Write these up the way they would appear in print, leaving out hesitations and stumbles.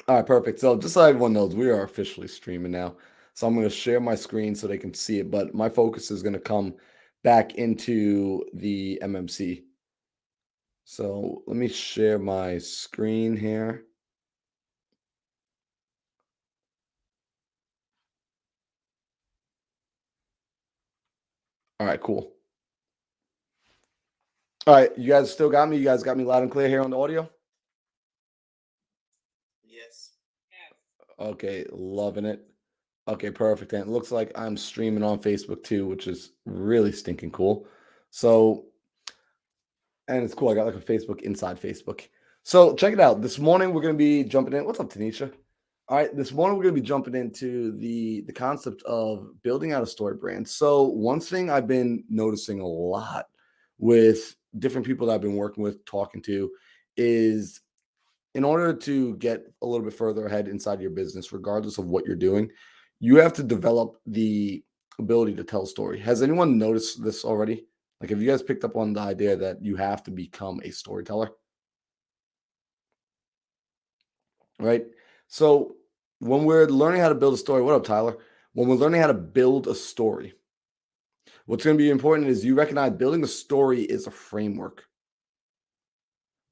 All right, perfect. So just so everyone knows, we are officially streaming now. So I'm going to share my screen so they can see it, but my focus is going to come back into the MMC. So let me share my screen here. All right, cool. All right, you guys still got me? You guys got me loud and clear here on the audio? Yes. Okay, loving it. Okay, perfect. And it looks like I'm streaming on Facebook too, which is really stinking cool. So, and it's cool. I got like a Facebook inside Facebook. So check it out. This morning we're gonna be jumping in. What's up, Tanisha? All right, this morning we're gonna be jumping into the concept of building out a story brand. So one thing I've been noticing a lot with different people that I've been working with, talking to, is in order to get a little bit further ahead inside your business, regardless of what you're doing, you have to develop the ability to tell a story. Has anyone noticed this already? Like, have you guys picked up on the idea that you have to become a storyteller? Right? So, when we're learning how to build a story, what up, Tyler? When we're learning how to build a story, what's going to be important is you recognize building a story is a framework,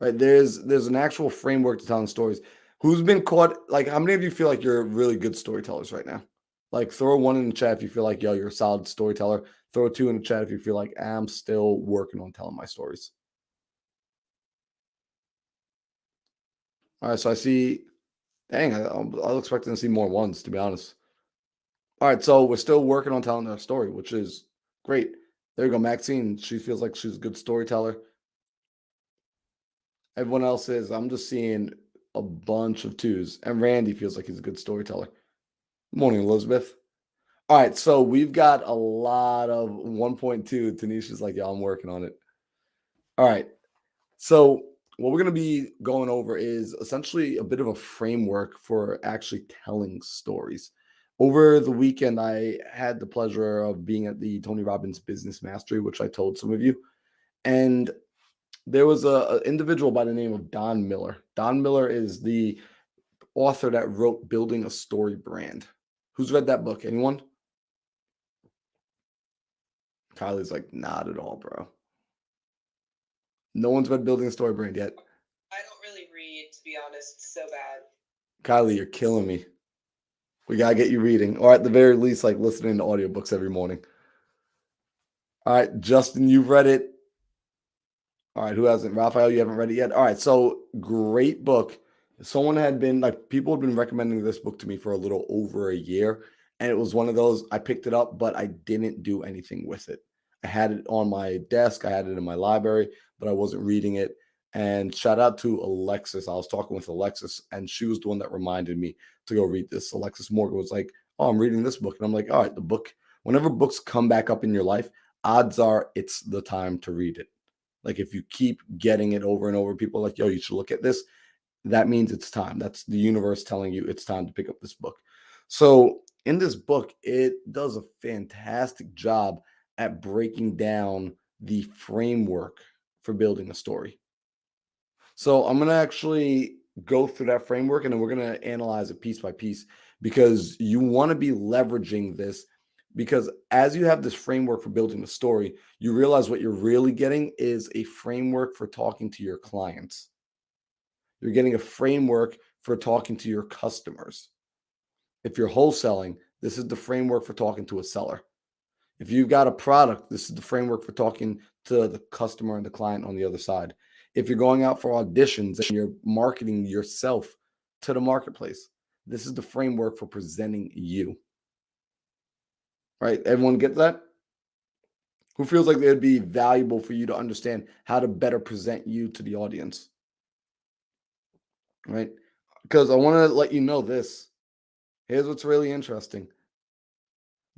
right? There's an actual framework to telling stories. Who's been caught? Like, how many of you feel like you're really good storytellers right now? Like, throw one in the chat if you feel like, yo, you're a solid storyteller. Throw a two in the chat if you feel like I'm still working on telling my stories. All right, so I see. Dang, I was expecting to see more ones, to be honest. All right, so we're still working on telling our story, which is great. There you go, Maxine. She feels like she's a good storyteller. Everyone else is. I'm just seeing a bunch of twos. And Randy feels like he's a good storyteller. Morning, Elizabeth. All right, so we've got a lot of 1.2. Tanisha's like, yeah, I'm working on it. All right. So what we're going to be going over is essentially a bit of a framework for actually telling stories. Over the weekend, I had the pleasure of being at the Tony Robbins Business Mastery, which I told some of you. And there was a individual by the name of Don Miller. Don Miller is the author that wrote Building a Story Brand. Who's read that book? Anyone? Kylie's like, not at all, bro. No one's read Building a Story Brand yet. I don't really read, to be honest, so bad. Kylie, you're killing me. We gotta get you reading, or at the very least, like listening to audiobooks every morning. All right, Justin, you've read it. All right, who hasn't? Raphael, you haven't read it yet. All right, so great book. Someone had been like, people had been recommending this book to me for a little over a year, and it was one of those. I picked it up, but I didn't do anything with it. I had it on my desk, I had it in my library, but I wasn't reading it. And shout out to Alexis. I was talking with Alexis, and she was the one that reminded me to go read this. Alexis Morgan was like, "Oh, I'm reading this book," and I'm like, "All right, the book. Whenever books come back up in your life, odds are it's the time to read it." Like if you keep getting it over and over, people are like, yo, you should look at this. That means it's time. That's the universe telling you it's time to pick up this book. So in this book, it does a fantastic job at breaking down the framework for building a story. So I'm going to actually go through that framework and then we're going to analyze it piece by piece because you want to be leveraging this because as you have this framework for building a story, you realize what you're really getting is a framework for talking to your clients. You're getting a framework for talking to your customers. If you're wholesaling, this is the framework for talking to a seller. If you've got a product, this is the framework for talking to the customer and the client on the other side. If you're going out for auditions and you're marketing yourself to the marketplace, this is the framework for presenting you. Right? Everyone get that? Who feels like it'd be valuable for you to understand how to better present you to the audience? Right? Because I want to let you know this. Here's what's really interesting.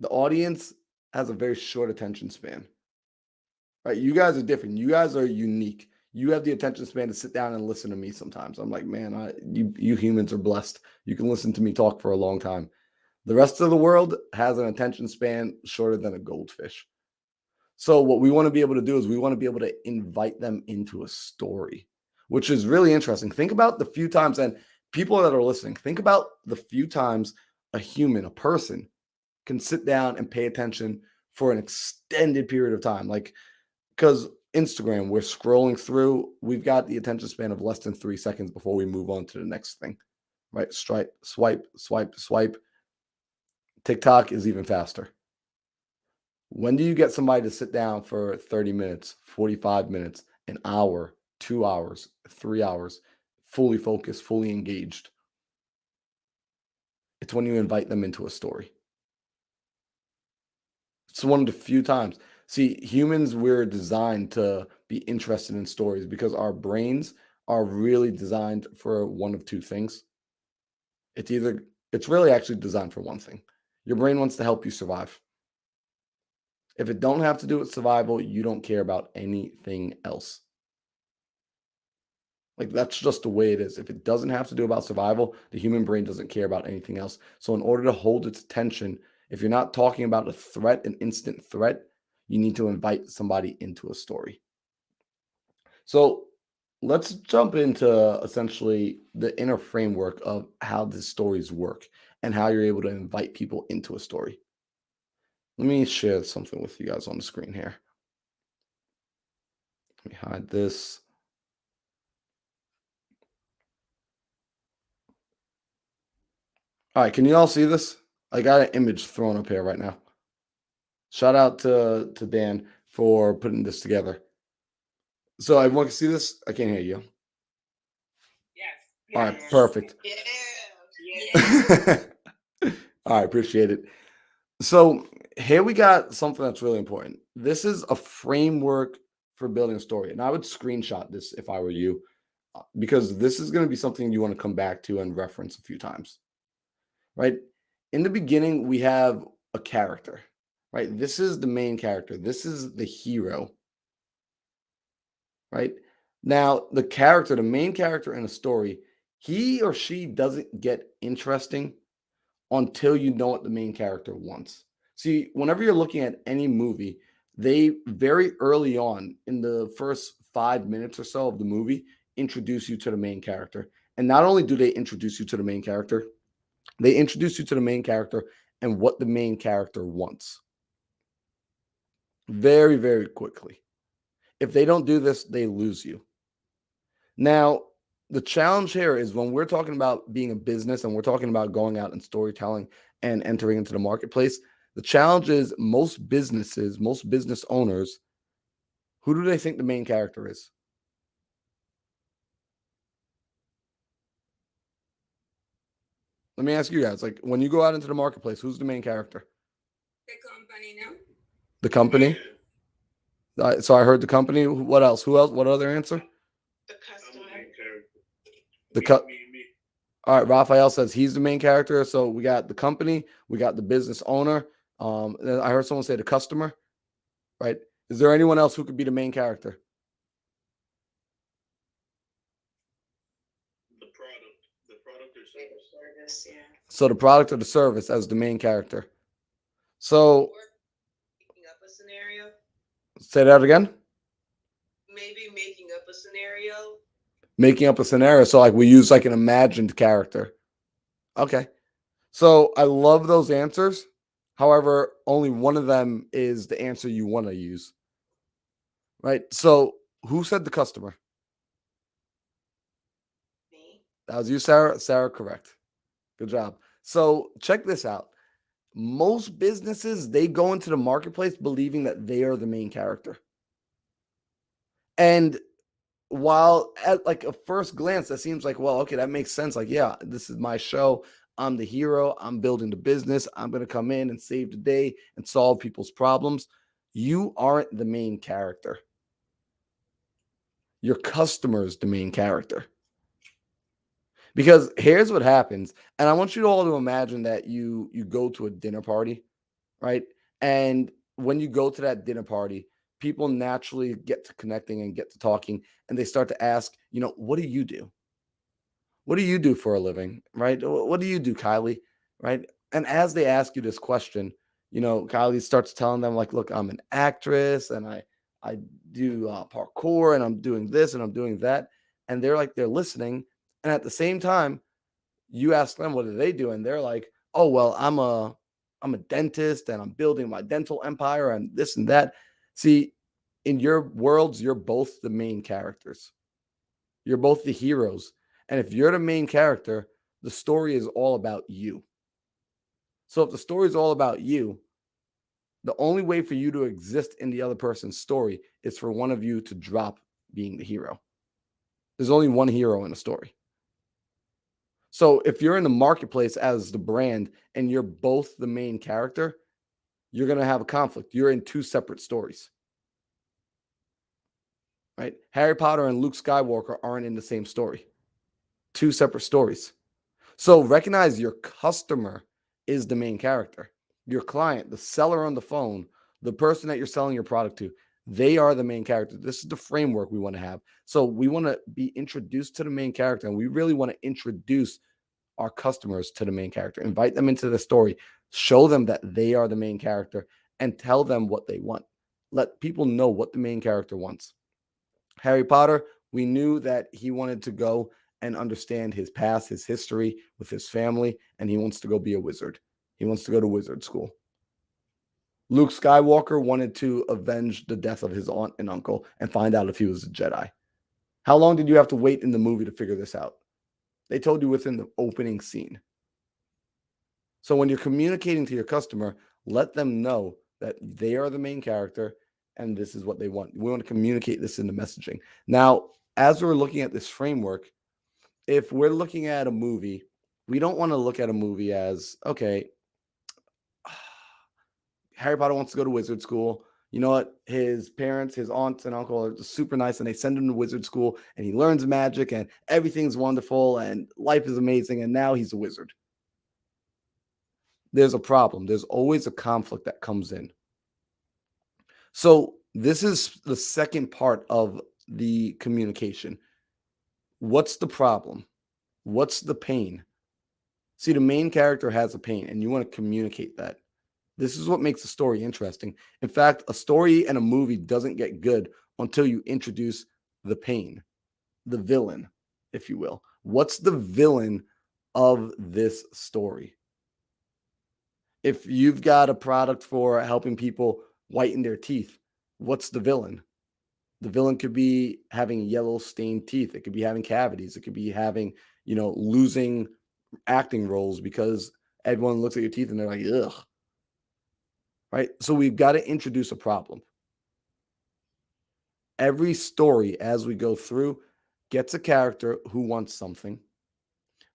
The audience has a very short attention span. Right? You guys are different. You guys are unique. You have the attention span to sit down and listen to me sometimes. I'm like, man, you humans are blessed. You can listen to me talk for a long time. The rest of the world has an attention span shorter than a goldfish. So what we want to be able to do is we want to be able to invite them into a story, which is really interesting. Think about the few times, and People that are listening, think about the few times a human, a person, can sit down and pay attention for an extended period of time. Like, because Instagram, we're scrolling through, we've got the attention span of less than 3 seconds before we move on to the next thing, right? Stripe, swipe, swipe, swipe. TikTok is even faster. When do you get somebody to sit down for 30 minutes, 45 minutes, an hour, 2 hours, 3 hours, fully focused, fully engaged? It's when you invite them into a story. It's one of the few times. See, humans, we're designed to be interested in stories because our brains are really designed for one of two things. It's really actually designed for one thing. Your brain wants to help you survive. If it don't have to do with survival, you don't care about anything else. Like, that's just the way it is. If it doesn't have to do about survival, the human brain doesn't care about anything else. So in order to hold its attention, if you're not talking about a threat, an instant threat, you need to invite somebody into a story. So let's jump into essentially the inner framework of how the stories work and how you're able to invite people into a story. Let me share something with you guys on the screen here. Let me hide this. All right, can you all see this? I got an image thrown up here right now. Shout out to Dan for putting this together. So everyone can see this? I can't hear you. Yes. All right, Yes. perfect. Yeah. All right, appreciate it. So here we got something that's really important. This is a framework for building a story. And I would screenshot this if I were you, because this is going to be something you want to come back to and reference a few times, right? In the beginning, we have a character, right? This is the main character. This is the hero, right? Now, the main character in a story, he or she doesn't get interesting until you know what the main character wants. See, whenever you're looking at any movie, they very early on in the first 5 minutes or so of the movie introduce you to the main character. And not only do they introduce you to the main character, they introduce you to the main character and what the main character wants very, very quickly. If they don't do this, they lose you. Now, the challenge here is when we're talking about being a business and we're talking about going out and storytelling and entering into the marketplace, the challenge is most businesses, most business owners, who do they think the main character is? Let me ask you guys, like when you go out into the marketplace, who's the main character? The company, no? The company? So I heard the company. What else? Who else? What other answer? The customer. The cut. All right, Raphael says he's the main character. So we got the company, we got the business owner. Then I heard someone say the customer, right? Is there anyone else who could be the main character? The product or service, yeah. So the product or the service as the main character. So Or making up a scenario. say that again. Maybe making up a scenario. Making up a scenario. So like we use like an imagined character. Okay. So I love those answers. However, only one of them is the answer you want to use. Right. So who said the customer? Me. That was you, Sarah. Sarah, correct. Good job. So check this out. Most businesses, they go into the marketplace believing that they are the main character. And while at like a first glance, that seems like, well, okay, that makes sense. Like, yeah, this is my show. I'm the hero. I'm building the business. I'm going to come in and save the day and solve people's problems. You aren't the main character. Your customer is the main character. Because here's what happens. And I want you all to imagine that you go to a dinner party, right? And when you go to that dinner party, people naturally get to connecting and get to talking, and they start to ask, what do you do? What do you do for a living? Right? What do you do, Kylie? Right? And as they ask you this question, Kylie starts telling them, like, look, I'm an actress and I do parkour and I'm doing this and I'm doing that. And they're listening. And at the same time, You ask them what do they do, and they're like, "Oh well, I'm a dentist, and I'm building my dental empire, and this and that." See, in your worlds, you're both the main characters. You're both the heroes, and if you're the main character, the story is all about you. So if the story is all about you, the only way for you to exist in the other person's story is for one of you to drop being the hero. There's only one hero in a story. So if you're in the marketplace as the brand and you're both the main character, you're going to have a conflict. You're in two separate stories, right? Harry Potter and Luke Skywalker aren't in the same story, two separate stories. So recognize your customer is the main character. Your client, the seller on the phone, the person that you're selling your product to, they are the main character. This is the framework we want to have. So we want to be introduced to the main character, and we really want to introduce our customers to the main character, invite them into the story, show them that they are the main character, and tell them what they want. Let people know what the main character wants. Harry Potter, we knew that he wanted to go and understand his past, his history with his family, and he wants to go be a wizard. He wants to go to wizard school. Luke Skywalker wanted to avenge the death of his aunt and uncle and find out if he was a Jedi. How long did you have to wait in the movie to figure this out? They told you within the opening scene. So when you're communicating to your customer, let them know that they are the main character and this is what they want. We want to communicate this in the messaging. Now, as we're looking at this framework, if we're looking at a movie, we don't want to look at a movie as, okay, Harry Potter wants to go to wizard school. You know what? His parents, his aunts and uncle are super nice, and they send him to wizard school, and he learns magic, and everything's wonderful, and life is amazing, and now he's a wizard. There's a problem. There's always a conflict that comes in. So this is the second part of the communication. What's the problem? What's the pain? See, the main character has a pain, and you want to communicate that. This is what makes a story interesting. In fact, a story and a movie doesn't get good until you introduce the pain, the villain, if you will. What's the villain of this story? If you've got a product for helping people whiten their teeth, what's the villain? The villain could be having yellow stained teeth. It could be having cavities. It could be having, losing acting roles because everyone looks at your teeth and they're like, ugh. Right. So we've got to introduce a problem. Every story as we go through gets a character who wants something.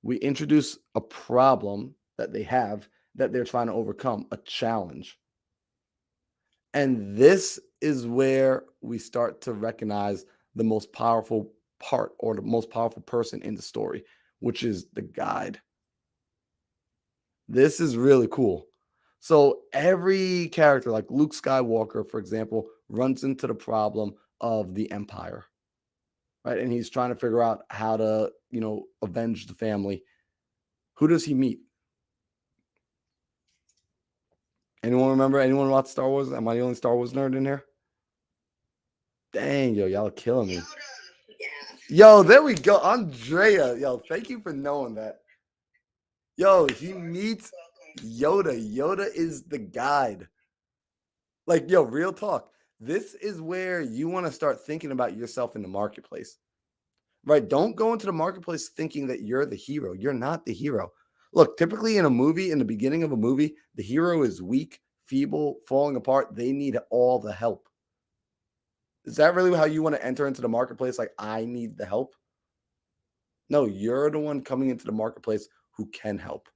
We introduce a problem that they have that they're trying to overcome, a challenge. And this is where we start to recognize the most powerful part or the most powerful person in the story, which is the guide. This is really cool. So every character, like Luke Skywalker, for example, runs into the problem of the Empire, right? And he's trying to figure out how to, avenge the family. Who does he meet? Anyone remember? Anyone watch Star Wars? Am I the only Star Wars nerd in here? Dang, yo, y'all are killing me. Yo, there we go. Andrea, yo, thank you for knowing that. Yo, he meets Yoda. Yoda is the guide. Like, yo, real talk. This is where you want to start thinking about yourself in the marketplace, right? Don't go into the marketplace thinking that you're the hero. You're not the hero. Look, typically in a movie, in the beginning of a movie, the hero is weak, feeble, falling apart. They need all the help. Is that really how you want to enter into the marketplace? Like, I need the help? No, you're the one coming into the marketplace who can help.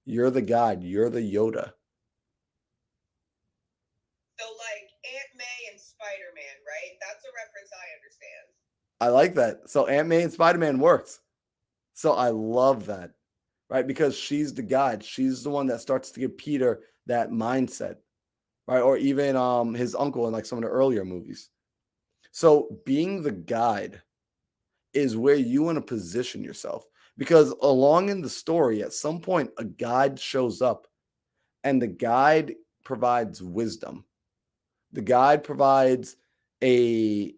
You're the guide. You're the Yoda. So, like Aunt May and Spider Man, right? That's a reference I understand. I like that. So Aunt May and Spider-Man works. So I love that, right? Because she's the guide. She's the one that starts to give Peter that mindset, right? Or even his uncle in like some of the earlier movies. So being the guide is where you want to position yourself because along in the story, at some point, a guide shows up and the guide provides wisdom. The guide provides a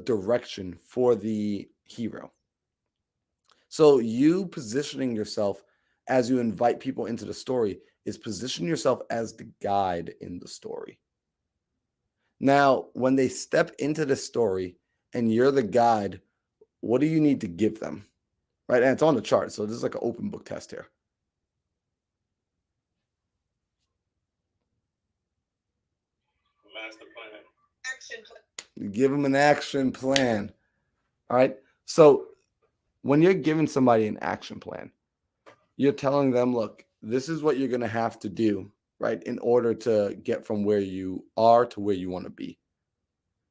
direction for the hero. So you positioning yourself as you invite people into the story is position yourself as the guide in the story. Now, when they step into the story and you're the guide, what do you need to give them? Right? And it's on the chart. So this is like an open book test here. Master plan. Action plan. You give them an action plan. All right. So when you're giving somebody an action plan, you're telling them, look, this is what you're going to have to do, right, in order to get from where you are to where you want to be,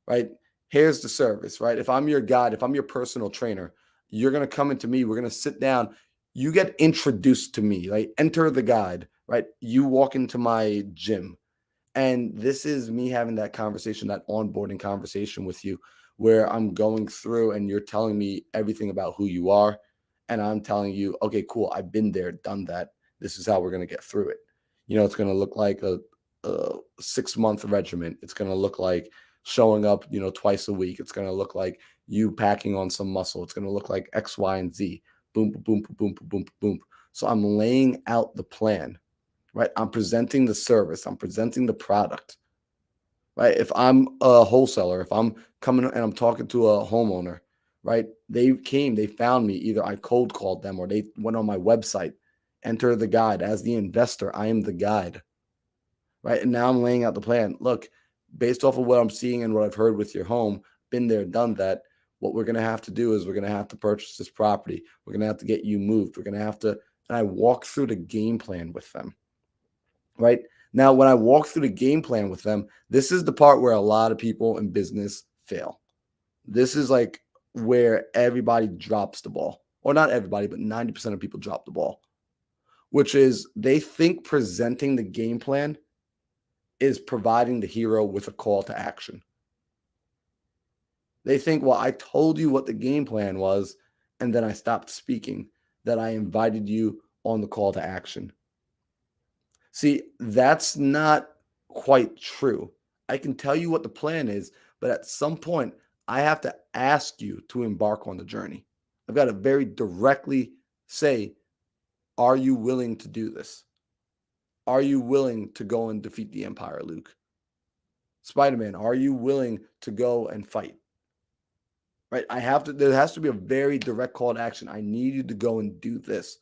right? Here's the service, right? If I'm your guide, if I'm your personal trainer, you're going to come into me. We're going to sit down. You get introduced to me, right? Enter the guide, right? You walk into my gym. And this is me having that conversation, that onboarding conversation with you, where I'm going through and you're telling me everything about who you are. And I'm telling you, okay, cool. I've been there, done that. This is how we're going to get through it. It's going to look like a 6-month regimen. It's going to look like showing up, twice a week. It's going to look like you packing on some muscle. It's going to look like X, Y, and Z. Boom, boom, boom, boom, boom, boom, boom. So I'm laying out the plan, right? I'm presenting the service. I'm presenting the product, right? If I'm a wholesaler, if I'm coming and I'm talking to a homeowner, right? They found me. Either I cold called them or they went on my website, enter the guide. As the investor, I am the guide, right? And now I'm laying out the plan. Look, based off of what I'm seeing and what I've heard with your home, been there, done that. What we're going to have to do is we're going to have to purchase this property. We're going to have to get you moved. We're going to have to, and I walk through the game plan with them. Right now, when I walk through the game plan with them, this is the part where a lot of people in business fail. This is like where everybody drops the ball, or not everybody, but 90% of people drop the ball, which is they think presenting the game plan is providing the hero with a call to action. They think, well, I told you what the game plan was, and then I stopped speaking, that I invited you on the call to action. See, that's not quite true. I can tell you what the plan is, but at some point, I have to ask you to embark on the journey. I've got to very directly say, are you willing to do this? Are you willing to go and defeat the Empire, Luke? Spider-Man, are you willing to go and fight? Right? There has to be a very direct call to action. I need you to go and do this.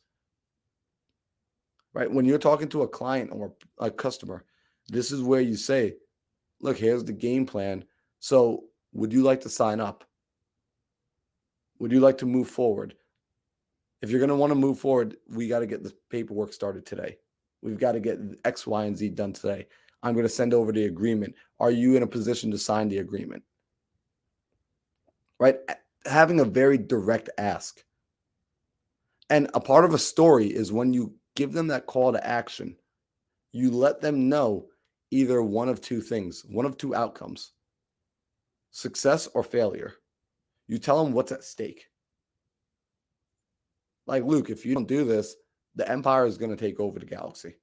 Right? When you're talking to a client or a customer, this is where you say, look, here's the game plan. So would you like to sign up? Would you like to move forward? If you're going to want to move forward, we got to get the paperwork started today. We've got to get X, Y, and Z done today. I'm going to send over the agreement. Are you in a position to sign the agreement? Right? Having a very direct ask. And a part of a story is when you give them that call to action, you let them know either one of two things, one of two outcomes, success or failure. You tell them what's at stake. Like, Luke, if you don't do this, the Empire is going to take over the galaxy.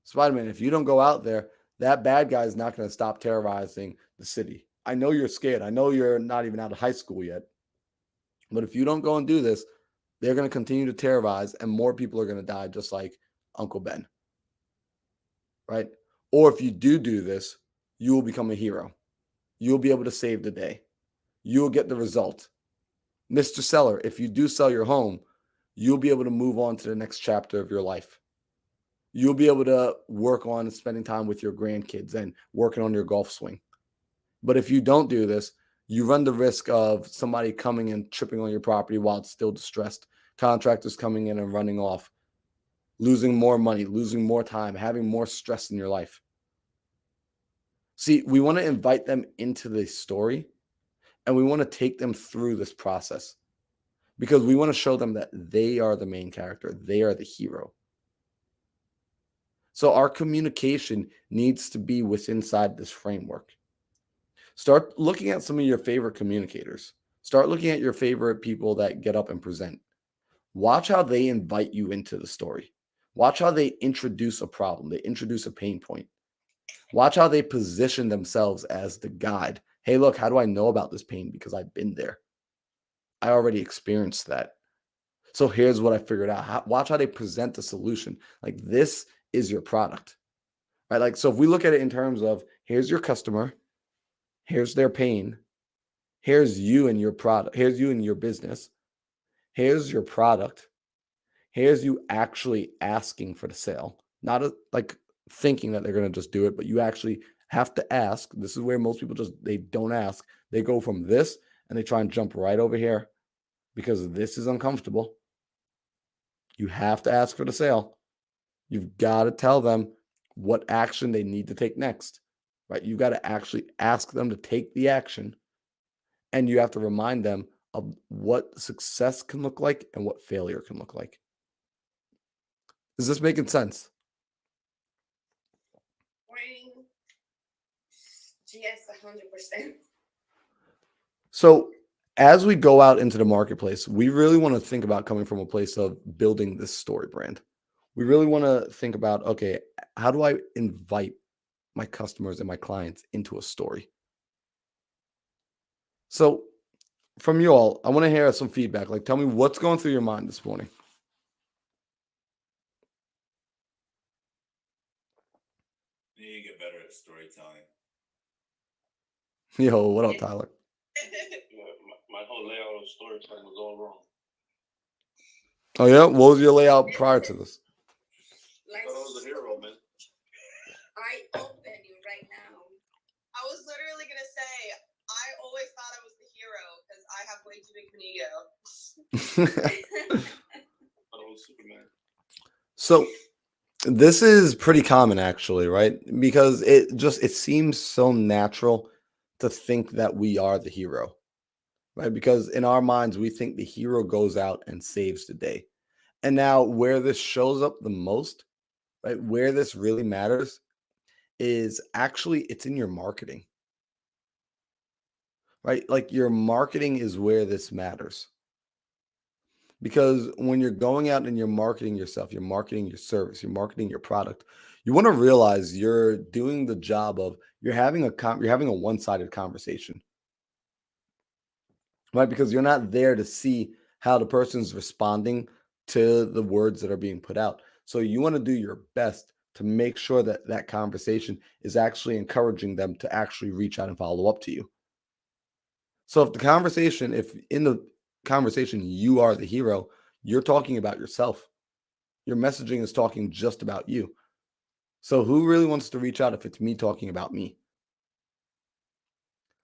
Spider-Man, if you don't go out there, that bad guy is not going to stop terrorizing the city. I know you're scared. I know you're not even out of high school yet. But if you don't go and do this, they're going to continue to terrorize and more people are going to die just like Uncle Ben. Right? Or if you do this, you will become a hero. You'll be able to save the day. You'll get the result. Mr. Seller, if you do sell your home, you'll be able to move on to the next chapter of your life. You'll be able to work on spending time with your grandkids and working on your golf swing. But if you don't do this, you run the risk of somebody coming and tripping on your property while it's still distressed, contractors coming in and running off, losing more money, losing more time, having more stress in your life. See, we want to invite them into the story and we want to take them through this process because we want to show them that they are the main character. They are the hero. So our communication needs to be inside this framework. Start looking at some of your favorite communicators. Start looking at your favorite people that get up and present. Watch how they invite you into the story. Watch how they introduce a problem. They introduce a pain point. Watch how they position themselves as the guide. Hey, look, how do I know about this pain? Because I've been there. I already experienced that. So here's what I figured out. Watch how they present the solution. Like, this is your product, right? Like, so if we look at it in terms of, here's your customer, here's their pain, here's you and your product, here's you and your business, here's your product, here's you actually asking for the sale, not like thinking that they're going to just do it, but you actually have to ask. This is where most people they don't ask. They go from this and they try and jump right over here because this is uncomfortable. You have to ask for the sale. You've got to tell them what action they need to take next, right? You've got to actually ask them to take the action, and you have to remind them of what success can look like and what failure can look like. Is this making sense? Yes, 100%. So as we go out into the marketplace, we really want to think about coming from a place of building this story brand. We really want to think about, okay, how do I invite my customers and my clients into a story? So from you all, I want to hear some feedback. Like, tell me what's going through your mind this morning. You need to get better at storytelling. Yo, what up, Tyler? My whole layout of storytelling was all wrong. Oh yeah, what was your layout prior to this? I thought I was a hero, man. I open you right now. I was literally gonna say, I always thought I was the hero because I have way too big of an ego. I thought I was Superman. So this is pretty common actually, right? Because it seems so natural to think that we are the hero, right? Because in our minds, we think the hero goes out and saves the day. And now where this shows up the most, right? Where this really matters is actually it's in your marketing, right? Like, your marketing is where this matters. Because when you're going out and you're marketing yourself, you're marketing your service, you're marketing your product, you want to realize you're doing the job of you're having a one-sided conversation, right? Because you're not there to see how the person's responding to the words that are being put out. So you want to do your best to make sure that that conversation is actually encouraging them to actually reach out and follow up to you. So if in the conversation you are the hero, you're talking about yourself. Your messaging is talking just about you. So who really wants to reach out if it's me talking about me?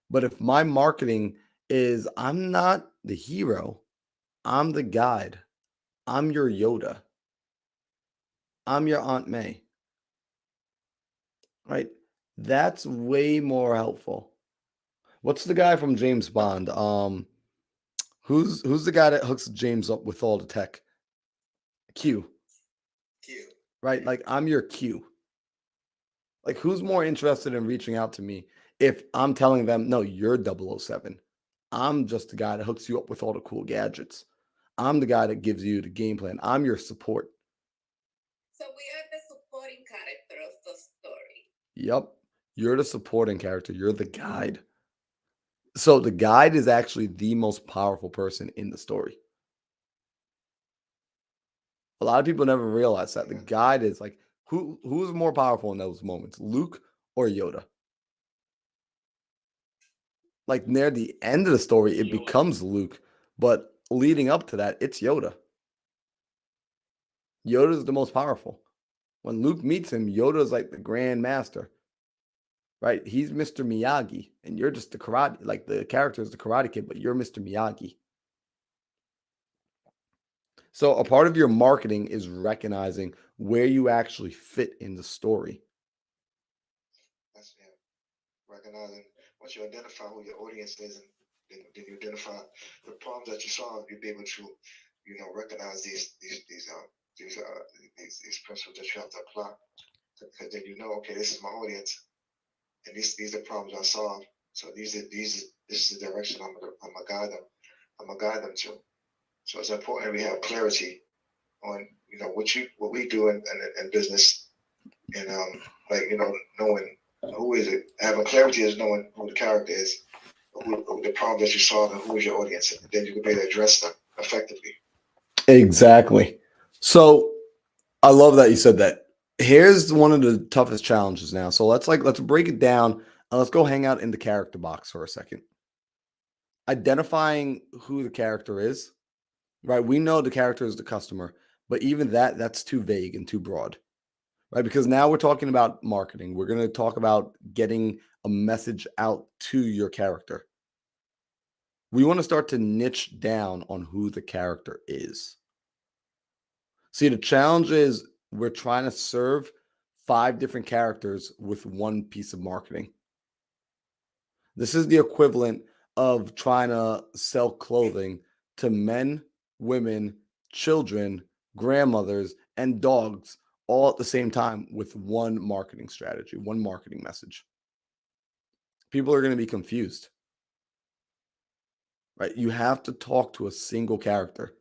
But if my marketing is I'm not the hero, I'm the guide, I'm your Yoda, I'm your Aunt May, right? That's way more helpful. What's the guy from James Bond? Who's the guy that hooks James up with all the tech? Q. Q. Right? Like, I'm your Q. Like, who's more interested in reaching out to me if I'm telling them, no, you're 007. I'm just the guy that hooks you up with all the cool gadgets. I'm the guy that gives you the game plan. I'm your support. So we are the supporting character of the story. Yep. You're the supporting character. You're the guide. So the guide is actually the most powerful person in the story. A lot of people never realize that. The guide is like, who's more powerful in those moments, Luke or Yoda? Like, near the end of the story, it becomes Luke, but leading up to that, it's Yoda. Yoda's the most powerful. When Luke meets him, Yoda's like the grand master, right? He's Mr. Miyagi, and you're just the karate, like the character is the Karate Kid, but you're Mr. Miyagi. So a part of your marketing is recognizing where you actually fit in the story. That's recognizing once you identify who your audience is, and then you identify the problems that you solve, you'll be able to, recognize these principles that you have to apply. Because then okay, this is my audience, and these are problems I solve. So this is the direction I'm gonna guide them. I'm gonna guide them to. So it's important we have clarity on what we do in business, and knowing who is it. Having clarity is knowing who the character is, the problem that you solve and who is your audience, and then you can be able to address them effectively. Exactly. So I love that you said that. Here's one of the toughest challenges now. So let's break it down and let's go hang out in the character box for a second. Identifying who the character is, right? We know the character is the customer, but even that's too vague and too broad, right? Because now we're talking about marketing. We're going to talk about getting a message out to your character. We want to start to niche down on who the character is. See, the challenge is we're trying to serve 5 different characters with one piece of marketing. This is the equivalent of trying to sell clothing to men, women, children, grandmothers, and dogs all at the same time with one marketing strategy, one marketing message. People are going to be confused, right? You have to talk to a single character.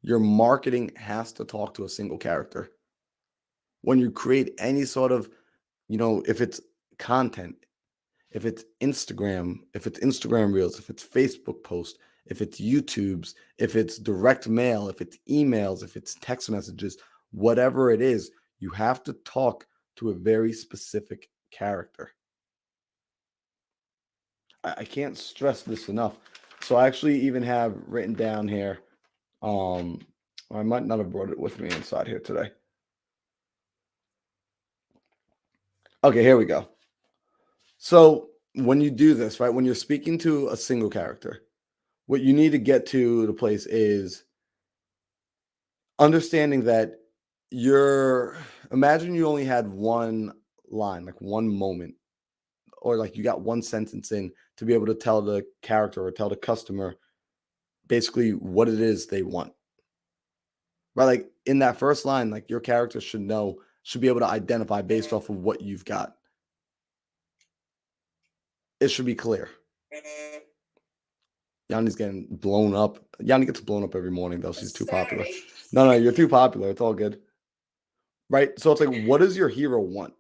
Your marketing has to talk to a single character. When you create any sort of, if it's content, if it's Instagram, if it's Instagram Reels, if it's Facebook post, if it's YouTubes, if it's direct mail, if it's emails, if it's text messages, whatever it is, you have to talk to a very specific character. I can't stress this enough. So I actually even have written down here, I might not have brought it with me inside here today. Okay, here we go. So when you do this, right, when you're speaking to a single character, what you need to get to the place is understanding that imagine you only had one line, like one moment, or like you got one sentence in to be able to tell the character or tell the customer basically what it is they want. Right? Like in that first line, like your character should be able to identify based off of what you've got. It should be clear. Yanni's getting blown up. Yanni gets blown up every morning, though. She's too popular. No, you're too popular. It's all good. Right? So it's like, what does your hero want?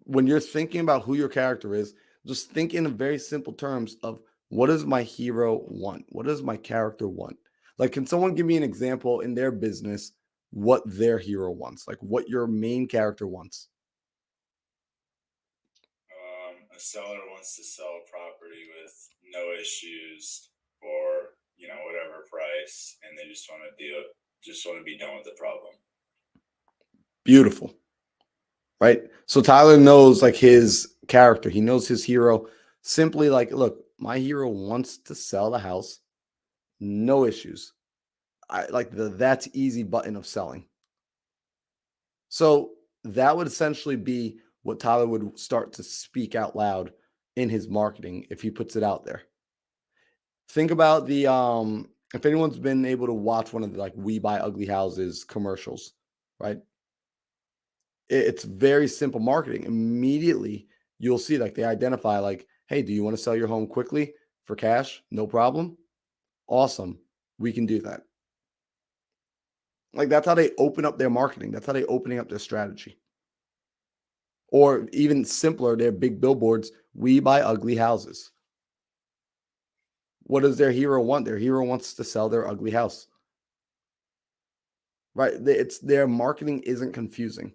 When you're thinking about who your character is, just think in very simple terms of what does my hero want? What does my character want? Like, can someone give me an example in their business what their hero wants? Like, what your main character wants? A seller wants to sell a property with no issues for whatever price, and they just want to be done with the problem. Beautiful. Right? So Tyler knows like his character. He knows his hero. Simply like, look, my hero wants to sell the house. No issues. I like that's easy button of selling. So that would essentially be what Tyler would start to speak out loud in his marketing if he puts it out there. Think about the if anyone's been able to watch one of the like We Buy Ugly Houses commercials, right? It's very simple marketing. Immediately you'll see like they identify like, hey, do you want to sell your home quickly for cash? No problem. Awesome. We can do that. Like that's how they open up their marketing. That's how they opening up their strategy. Or even simpler, they're big billboards. We buy ugly houses. What does their hero want? Their hero wants to sell their ugly house. Right? It's their marketing isn't confusing.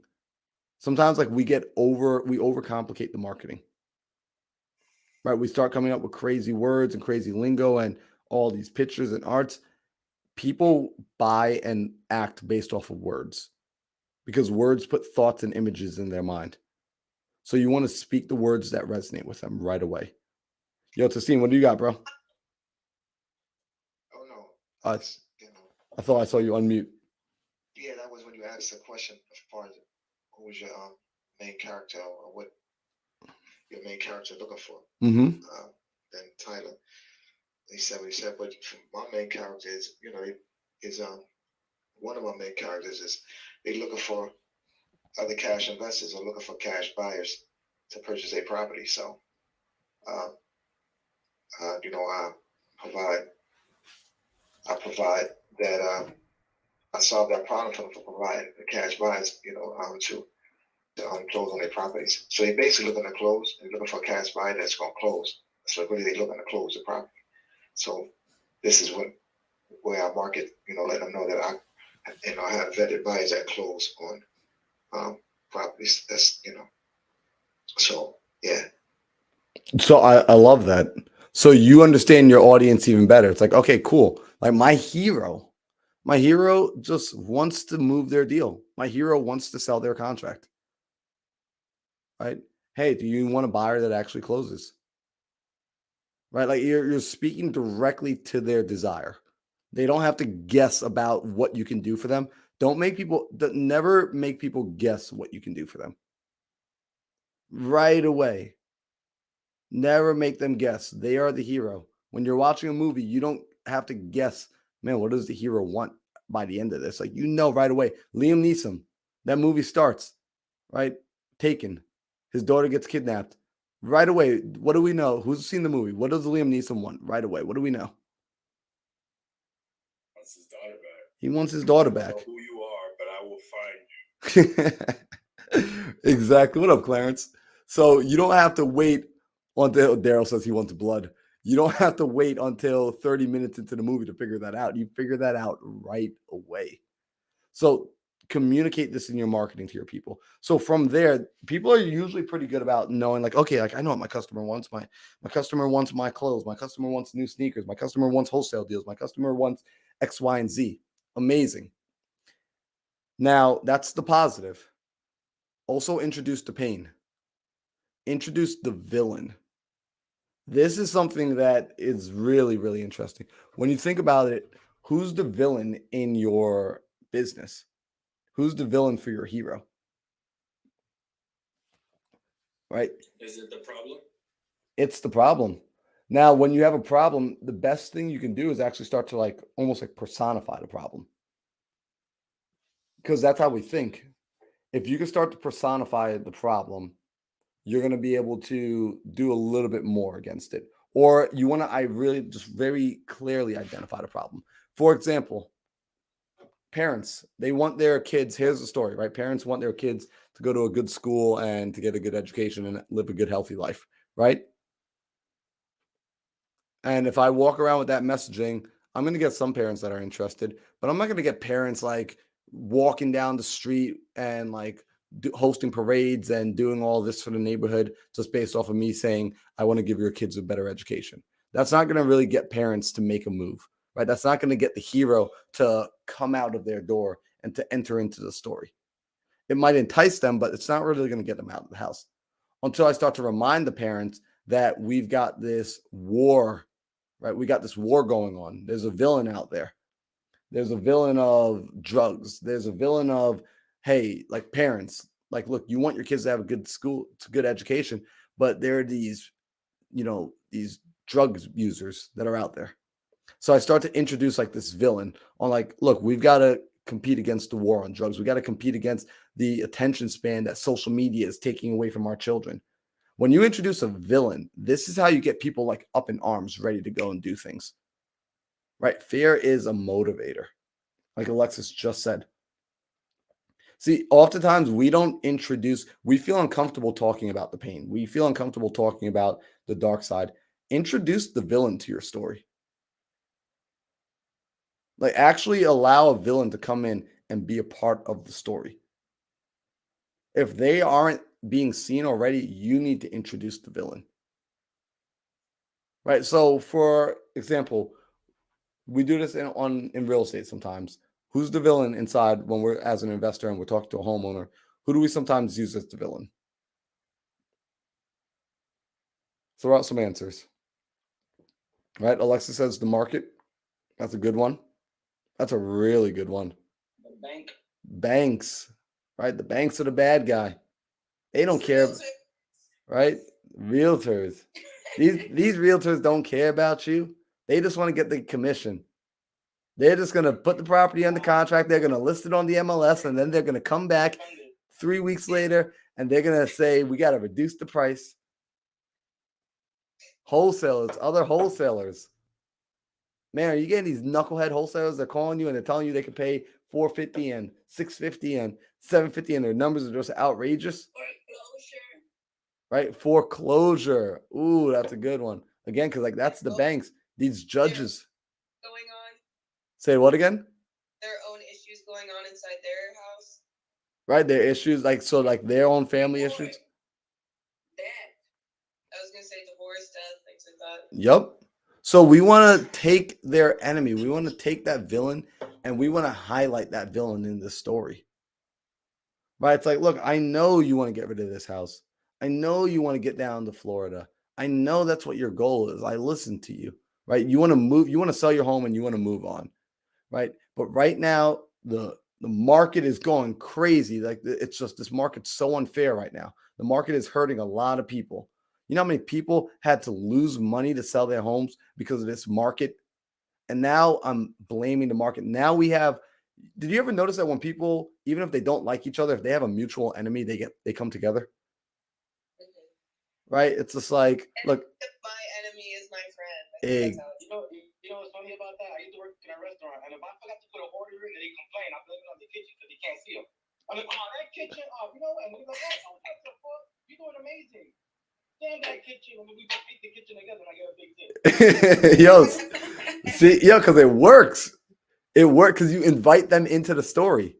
Sometimes like we overcomplicate the marketing. Right? We start coming up with crazy words and crazy lingo and all these pictures and arts. People buy and act based off of words because words put thoughts and images in their mind. So you want to speak the words that resonate with them right away. Yo, Tasim, what do you got, bro? Oh no, I thought I saw you unmute. Yeah, that was when you asked the question as far as who was your main character or what your main character looking for. Mm-hmm. Then Tyler, he said what he said, but my main character is, one of my main characters is they're looking for other cash investors or looking for cash buyers to purchase a property. So, I provide that. I solve that problem for providing the cash buyers, to close on their properties. So they basically looking to close and looking for a cash buyer that's going to close. So really they looking to close the property. So this is where I market, let them know that I have vetted buyers that close on properties. That's, so yeah. So I love that. So you understand your audience even better. It's like, okay, cool. Like my hero just wants to move their deal. My hero wants to sell their contract. Right? Hey, do you want a buyer that actually closes? Right? Like you're speaking directly to their desire. They don't have to guess about what you can do for them. Never make people guess what you can do for them. Right away. Never make them guess. They are the hero. When you're watching a movie, you don't have to guess, man, what does the hero want by the end of this? Like, right away. Liam Neeson, that movie starts, right? Taken. His daughter gets kidnapped. Right away. What do we know? Who's seen the movie? What does Liam Neeson want right away? What do we know? Wants his daughter back. He wants his daughter I back. don't know who you are, but I will find you. Exactly. What up, Clarence? So you don't have to wait until Daryl says he wants blood. You don't have to wait until 30 minutes into the movie to figure that out. You figure that out right away. So communicate this in your marketing to your people. So from there, people are usually pretty good about knowing, like, okay, like I know what my customer wants. My customer wants my clothes. My customer wants new sneakers. My customer wants wholesale deals. My customer wants X, Y, and Z. Amazing. Now that's the positive. Also introduce the pain. Introduce the villain. This is something that is really, really interesting. When you think about it, who's the villain in your business? Who's the villain for your hero? Right? Is it the problem? It's the problem. Now, when you have a problem, the best thing you can do is actually start to almost personify the problem. Because that's how we think. If you can start to personify the problem, you're going to be able to do a little bit more against it. Or you want to, I really just very clearly identify the problem. For example, parents, they want their kids, here's the story, right? Parents want their kids to go to a good school and to get a good education and live a good, healthy life, right? And if I walk around with that messaging, I'm going to get some parents that are interested, but I'm not going to get parents walking down the street and hosting parades and doing all this for the neighborhood just based off of me saying, I want to give your kids a better education. That's not going to really get parents to make a move, right? That's not going to get the hero to come out of their door and to enter into the story. It might entice them, but it's not really going to get them out of the house until I start to remind the parents that we've got this war, right? We got this war going on. There's a villain out there. There's a villain of drugs. There's a villain of, hey, parents, look, you want your kids to have a good school, good education, but there are these, these drug users that are out there. So I start to introduce this villain on look, we've got to compete against the war on drugs. We got to compete against the attention span that social media is taking away from our children. When you introduce a villain, this is how you get people up in arms, ready to go and do things. Right? Fear is a motivator, like Alexis just said. See, oftentimes we feel uncomfortable talking about the pain. We feel uncomfortable talking about the dark side. Introduce the villain to your story. Actually allow a villain to come in and be a part of the story. If they aren't being seen already, you need to introduce the villain. Right? So for example, we do this in real estate sometimes. Who's the villain inside when we're as an investor and we're talking to a homeowner? Who do we sometimes use as the villain? Throw out some answers. Right? Alexa says the market. That's a good one. That's a really good one. The bank. Banks. Right? The banks are the bad guy. They don't care. Right? Realtors. These realtors don't care about you. They just want to get the commission. They're just going to put the property under contract. They're going to list it on the MLS, and then they're going to come back 3 weeks later, and they're going to say, we got to reduce the price. Wholesalers, other wholesalers. Man, are you getting these knucklehead wholesalers? They're calling you, and they're telling you they can pay 450 and 650 and 750, and their numbers are just outrageous. Foreclosure. Right? Foreclosure. Ooh, that's a good one. Again, because like that's the banks. These judges. Going on. Say what again? Their own issues going on inside their house. Right? Their issues, like so, like their own family issues. Death. I was gonna say divorce, death, things like that. Yep. So we want to take their enemy. We want to take that villain and we want to highlight that villain in the story. Right? It's like, look, I know you want to get rid of this house. I know you want to get down to Florida. I know that's what your goal is. I listen to you. Right? You want to move, you want to sell your home and you want to move on. Right? But right now, the market is going crazy. Like it's just this market's so unfair right now. The market is hurting a lot of people. You know how many people had to lose money to sell their homes because of this market? And now I'm blaming the market. Now we have, did you ever notice that when people, even if they don't like each other, if they have a mutual enemy, they come together? Right? It's just like, look, My enemy is my friend. Egg. You know what's funny about that? I used to work in a restaurant, and if I forgot to put an order in and they complain, I blame it on the kitchen because they can't see them. I'm like, oh, that kitchen, you know, and they're like, oh, what the fuck? You're doing amazing. Damn that kitchen, and we beat the kitchen together, and I get a big tip. Yo, see, because it works. It works because you invite them into the story.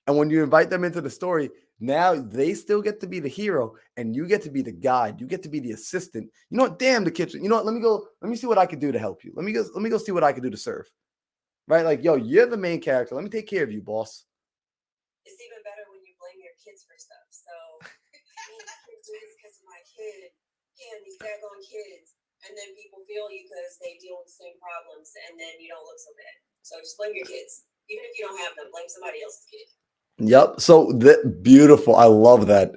And when you invite them into the story, now they still get to be the hero and you get to be the guide. You get to be the assistant. You know what? Damn the kitchen. You know what? Let me see what I can do to help you. Let me go see what I can do to serve. Right? Like, yo, you're the main character. Let me take care of you, boss. It's even better when you blame your kids for stuff. So, man, I can't do this because of my kid. Damn, these daggone kids. And then people feel you because they deal with the same problems and then you don't look so bad. So just blame your kids. Even if you don't have them, blame somebody else's kid. Yep. So beautiful. I love that.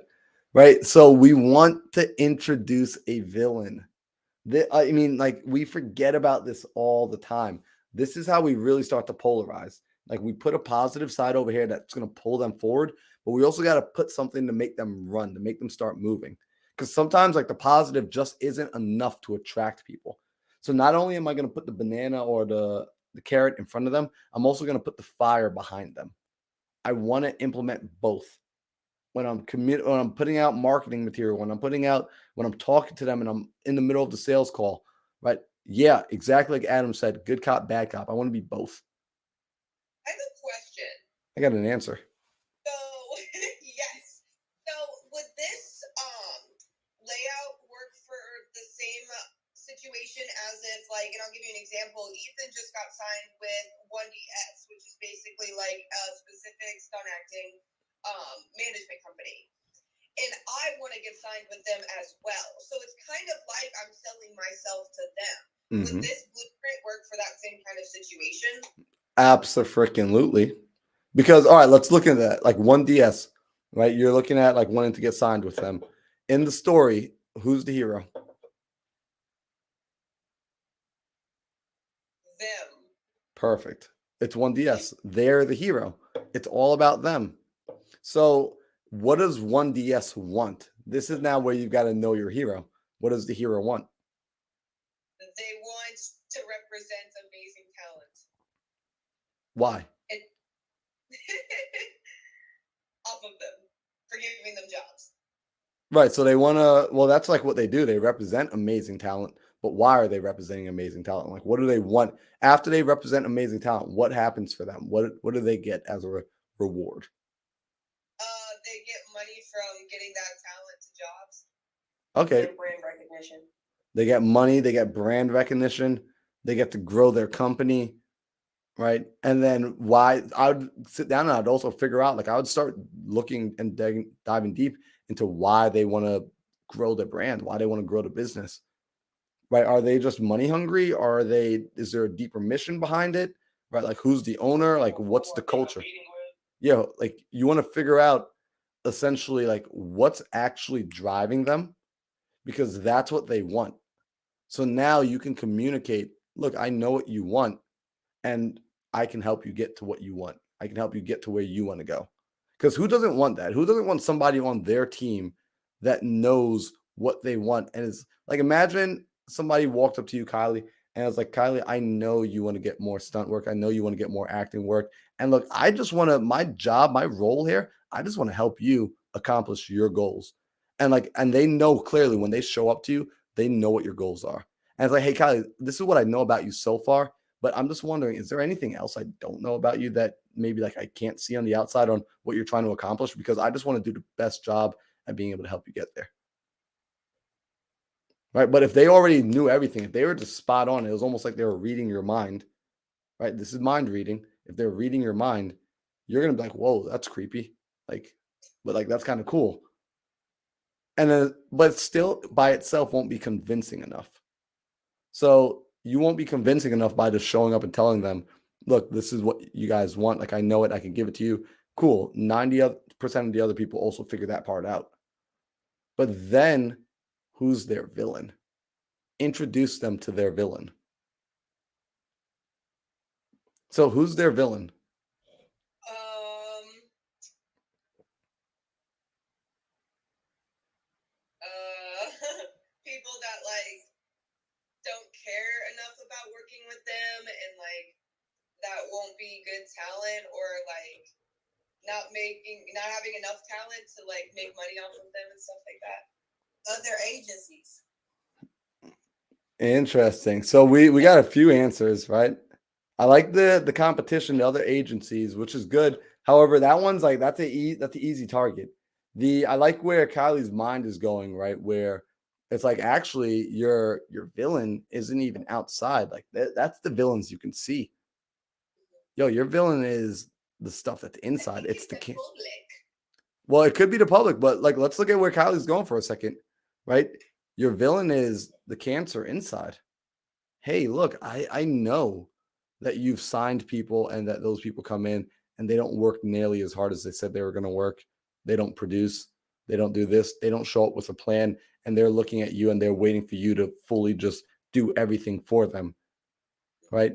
Right. So we want to introduce a villain. I mean, like we forget about this all the time. This is how we really start to polarize. Like we put a positive side over here that's going to pull them forward, but we also got to put something to make them run, to make them start moving. Because sometimes like the positive just isn't enough to attract people. So not only am I going to put the banana or the carrot in front of them, I'm also going to put the fire behind them. I want to implement both. When I'm putting out marketing material, when I'm talking to them and I'm in the middle of the sales call, right? Yeah, exactly like Adam said, good cop, bad cop. I want to be both. I have a question. I got an answer. So yes. So would this layout work for the same situation as if, like, and I'll give you an example. Ethan just got signed with 1DS, which is basically like a specific stunt acting management company. And I want to get signed with them as well. So it's kind of like I'm selling myself to them. Mm-hmm. Would this blueprint work for that same kind of situation? Abso-freaking-lutely. Because, all right, let's look at that. Like 1DS, right? You're looking at like wanting to get signed with them. In the story, who's the hero? Them. Perfect. It's 1DS. They're the hero. It's all about them. So what does 1DS want? This is now where you've got to know your hero. What does the hero want? They want to represent amazing talent. Why? Off of them. For giving them jobs. Right. So they want to, well, that's like what they do. They represent amazing talent. But why are they representing amazing talent? Like, what do they want? After they represent amazing talent, what happens for them? What do they get as a reward? They get money from getting that talent to jobs. Okay. And brand recognition. They get money. They get brand recognition. They get to grow their company. Right. And then why I would sit down and I'd also figure out, like, I would start looking and diving deep into why they want to grow their brand, why they want to grow the business. Right. Are they just money hungry? Or is there a deeper mission behind it? Right. Like, who's the owner? Like, what's the culture? Yeah. Like, you want to figure out essentially like what's actually driving them, because that's what they want. So now you can communicate, look, I know what you want and I can help you get to what you want. I can help you get to where you want to go. Because who doesn't want that? Who doesn't want somebody on their team that knows what they want? And is like, imagine somebody walked up to you, Kylie, And I was like, Kylie, I know you want to get more stunt work. I know you want to get more acting work. And look, I just want to, my job, my role here, I just want to help you accomplish your goals. And like, and they know clearly when they show up to you, they know what your goals are. And it's like, hey, Kylie, this is what I know about you so far. But I'm just wondering, is there anything else I don't know about you that maybe like I can't see on the outside on what you're trying to accomplish? Because I just want to do the best job at being able to help you get there. Right. But if they already knew everything, if they were just spot on, it was almost like they were reading your mind. Right. This is mind reading. If they're reading your mind, you're going to be like, whoa, that's creepy. Like, but like, that's kind of cool. And then, but still by itself won't be convincing enough. So you won't be convincing enough by just showing up and telling them, look, this is what you guys want. Like, I know it. I can give it to you. Cool. 90% of the other people also figure that part out. But then who's their villain? Introduce them to their villain. So who's their villain? People that like don't care enough about working with them, and like that won't be good talent, or like not having enough talent to like make money off of them and stuff like that. Other agencies. Interesting. So we got a few answers, right? I like the competition, the other agencies, which is good. However, that one's like that's the easy target. I like where Kylie's mind is going, right? Where it's like actually your villain isn't even outside. Like that's the villains you can see. Yo, your villain is the stuff that's inside. It's the public. Well, it could be the public, but like let's look at where Kylie's going for a second, right? Your villain is the cancer inside. Hey, look, I know that you've signed people and that those people come in and they don't work nearly as hard as they said they were going to work. They don't produce. They don't do this. They don't show up with a plan, and they're looking at you and they're waiting for you to fully just do everything for them, right?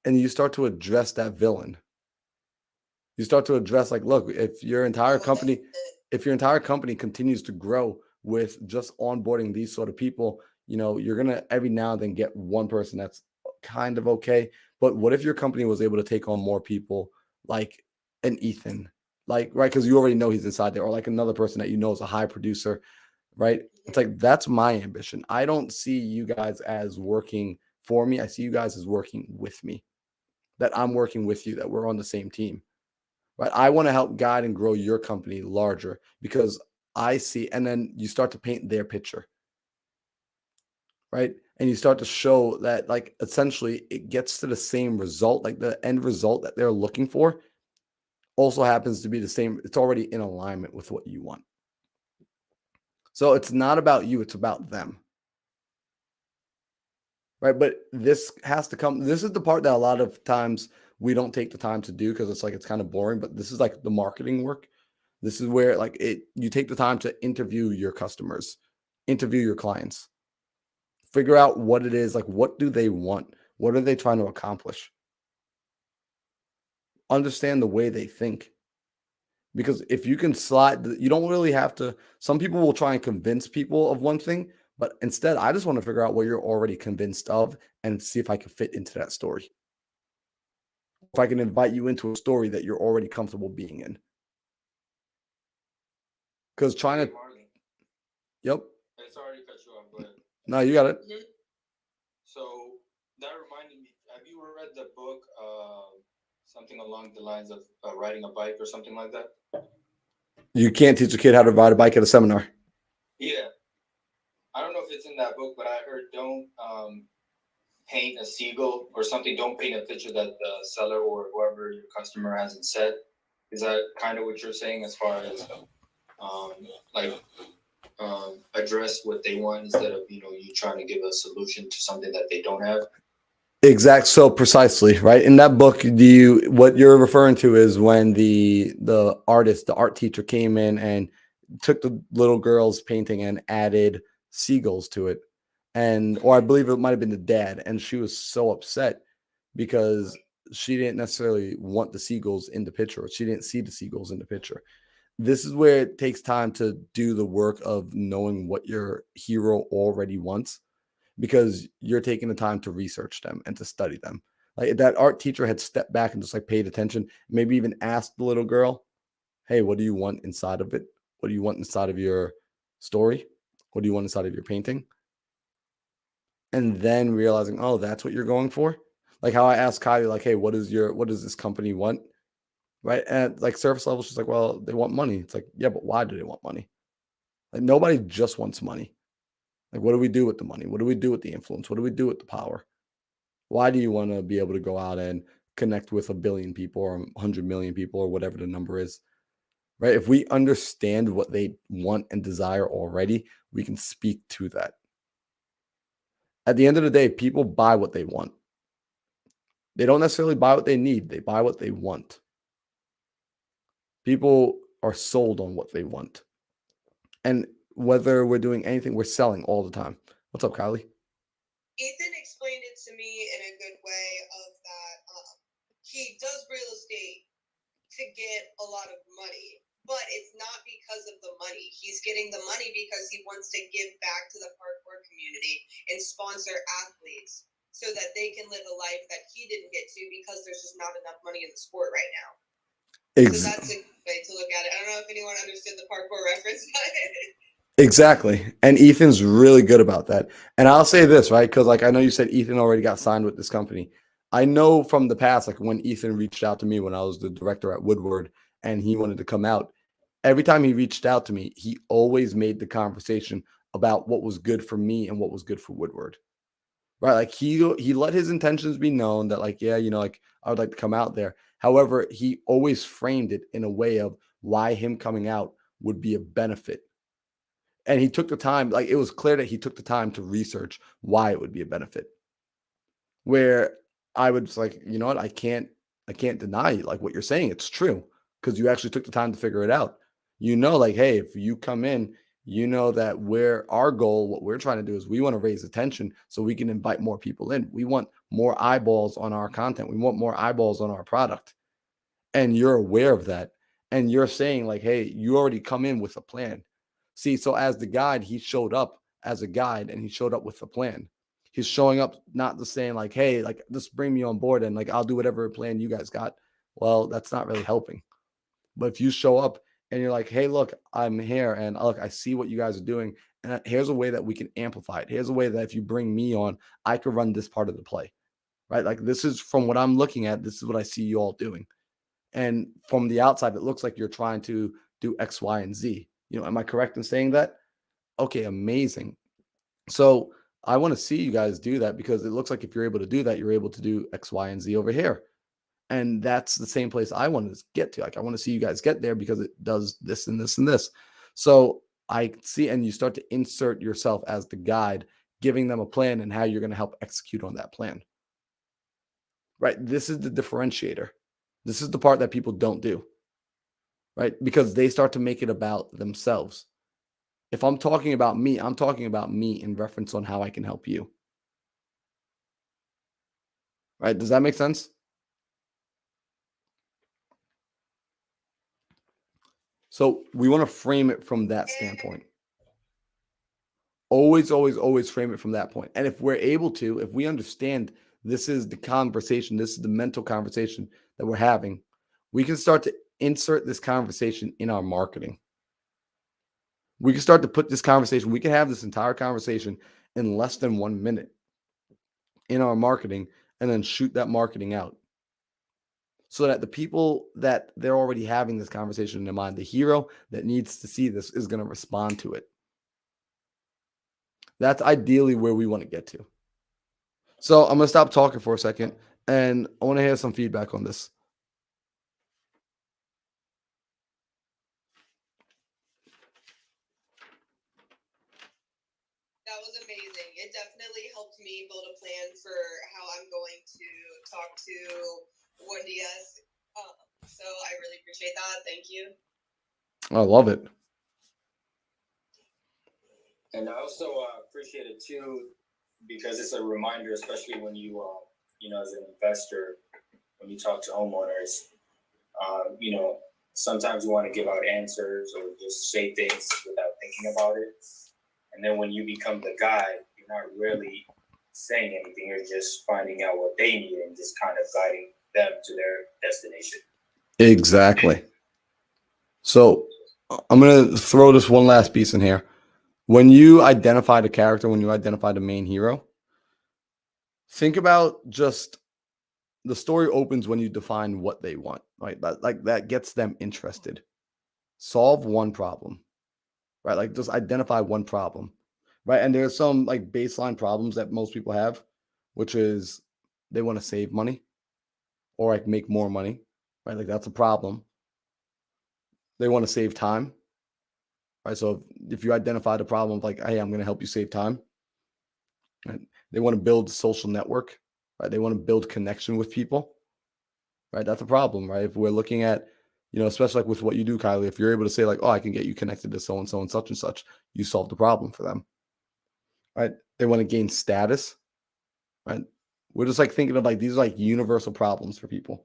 And you start to address that villain. You start to address like, look, if your entire company continues to grow with just onboarding these sort of people, you're going to every now and then get one person that's kind of okay. But what if your company was able to take on more people like an Ethan, like, right? Because you already know he's inside there, or like another person that you know is a high producer, right? It's like, that's my ambition. I don't see you guys as working for me. I see you guys as working with me, that I'm working with you, that we're on the same team, right? I want to help guide and grow your company larger because I see, and then you start to paint their picture, right? And you start to show that like essentially it gets to the same result, like the end result that they're looking for also happens to be the same. It's already in alignment with what you want. So it's not about you, it's about them. Right. But this has to come. This is the part that a lot of times we don't take the time to do because it's like it's kind of boring. But this is like the marketing work. This is where like you take the time to interview your customers, interview your clients, figure out what it is, like what do they want? What are they trying to accomplish? Understand the way they think. Because if you can you don't really have to. Some people will try and convince people of one thing, but instead, I just want to figure out what you're already convinced of and see if I can fit into that story. If I can invite you into a story that you're already comfortable being in. Because trying to. Yep. Sorry to cut you off, but. No, you got it. So that reminded me, have you read the book, something along the lines of riding a bike or something like that? You can't teach a kid how to ride a bike at a seminar. Yeah. I don't know if it's in that book, but I heard don't paint a seagull or something. Don't paint a picture that the seller or whoever your customer hasn't said. Is that kind of what you're saying as far as address what they want instead of you trying to give a solution to something that they don't have? Exact. So precisely, right? In that book, what you're referring to is when the art teacher came in and took the little girl's painting and added seagulls to it. Or I believe it might have been the dad. And she was so upset because she didn't necessarily want the seagulls in the picture. Or she didn't see the seagulls in the picture. This is where it takes time to do the work of knowing what your hero already wants. because you're taking the time to research them and to study them. Like if that art teacher had stepped back and just like paid attention, maybe even asked the little girl, hey, what do you want inside of it? What do you want inside of your story? What do you want inside of your painting? And then realizing, oh, that's what you're going for. Like how I asked Kylie, like, hey, what does this company want? Right. And like surface level, she's like, well, they want money. It's like, yeah, but why do they want money? Like nobody just wants money. Like, what do we do with the money? What do we do with the influence? What do we do with the power? Why do you want to be able to go out and connect with 1 billion people or 100 million people or whatever the number is? Right. If we understand what they want and desire already, we can speak to that. At the end of the day, people buy what they want. They don't necessarily buy what they need. They buy what they want. People are sold on what they want. And whether we're doing anything, we're selling all the time. What's up, Kylie? Ethan explained it to me in a good way of that he does real estate to get a lot of money, but it's not because of the money. He's getting the money because he wants to give back to the parkour community and sponsor athletes so that they can live a life that he didn't get to because there's just not enough money in the sport right now. So that's a good way to look at it. I don't know if anyone understood the parkour reference, but Exactly. And Ethan's really good about that. And I'll say this, right? Because like I know you said Ethan already got signed with this company. I know from the past, like when Ethan reached out to me when I was the director at Woodward and he wanted to come out, every time he reached out to me, he always made the conversation about what was good for me and what was good for Woodward. Right. Like he let his intentions be known that like, yeah, like I would like to come out there. However, he always framed it in a way of why him coming out would be a benefit. And he took the time, like it was clear that he took the time to research why it would be a benefit. Where I would just like, you know what, I can't deny like what you're saying. It's true because you actually took the time to figure it out. Like, hey, if you come in, that our goal, what we're trying to do is we want to raise attention so we can invite more people in. We want more eyeballs on our content. We want more eyeballs on our product. And you're aware of that. And you're saying like, hey, you already come in with a plan. See, so as the guide, he showed up as a guide and he showed up with a plan. He's showing up not just saying like, hey, like just bring me on board and like I'll do whatever plan you guys got. Well, that's not really helping. But if you show up and you're like, hey, look, I'm here and look, I see what you guys are doing. And here's a way that we can amplify it. Here's a way that if you bring me on, I could run this part of the play. Right. Like this is from what I'm looking at. This is what I see you all doing. And from the outside, it looks like you're trying to do X, Y, and Z. Am I correct in saying that? Okay, amazing. So I want to see you guys do that because it looks like if you're able to do that, you're able to do X, Y, and Z over here. And that's the same place I want to get to. Like I want to see you guys get there because it does this and this and this. So I see, and you start to insert yourself as the guide, giving them a plan and how you're going to help execute on that plan. Right? This is the differentiator. This is the part that people don't do. Right? Because they start to make it about themselves. If I'm talking about me, I'm talking about me in reference on how I can help you. Right? Does that make sense? So we want to frame it from that standpoint. Always, always, always frame it from that point. And if we're able to, if we understand this is the conversation, this is the mental conversation that we're having, we can start to insert this conversation in our marketing. We can start to put this conversation, we can have this entire conversation in less than 1 minute in our marketing and then shoot that marketing out. So that the people that they're already having this conversation in their mind, the hero that needs to see this is going to respond to it. That's ideally where we want to get to. So I'm going to stop talking for a second and I want to hear some feedback on this. that was amazing. It definitely helped me build a plan for how I'm going to talk to Wendy S. So I really appreciate that. Thank you. I love it. And I also appreciate it too, because it's a reminder, especially when you, as an investor, when you talk to homeowners, sometimes you want to give out answers or just say things without thinking about it. And then when you become the guy, you not really saying anything. You're just finding out what they need and just kind of guiding them to their destination. Exactly. So I'm going to throw this one last piece in here. When you identify the character, when you identify the main hero, think about just the story opens when you define what they want, right? That gets them interested. Solve one problem, right? Like just identify one problem, right? And there's some like baseline problems that most people have, which is they want to save money or like make more money, right? Like that's a problem. They want to save time, right? So if you identify the problem of like, hey, I'm going to help you save time, right? They want to build a social network, right? They want to build connection with people, right? That's a problem, right? If we're looking at, especially like with what you do, Kylie, if you're able to say like, oh, I can get you connected to so and so and such, you solve the problem for them, right? They want to gain status, right? We're just like thinking of like these are like universal problems for people.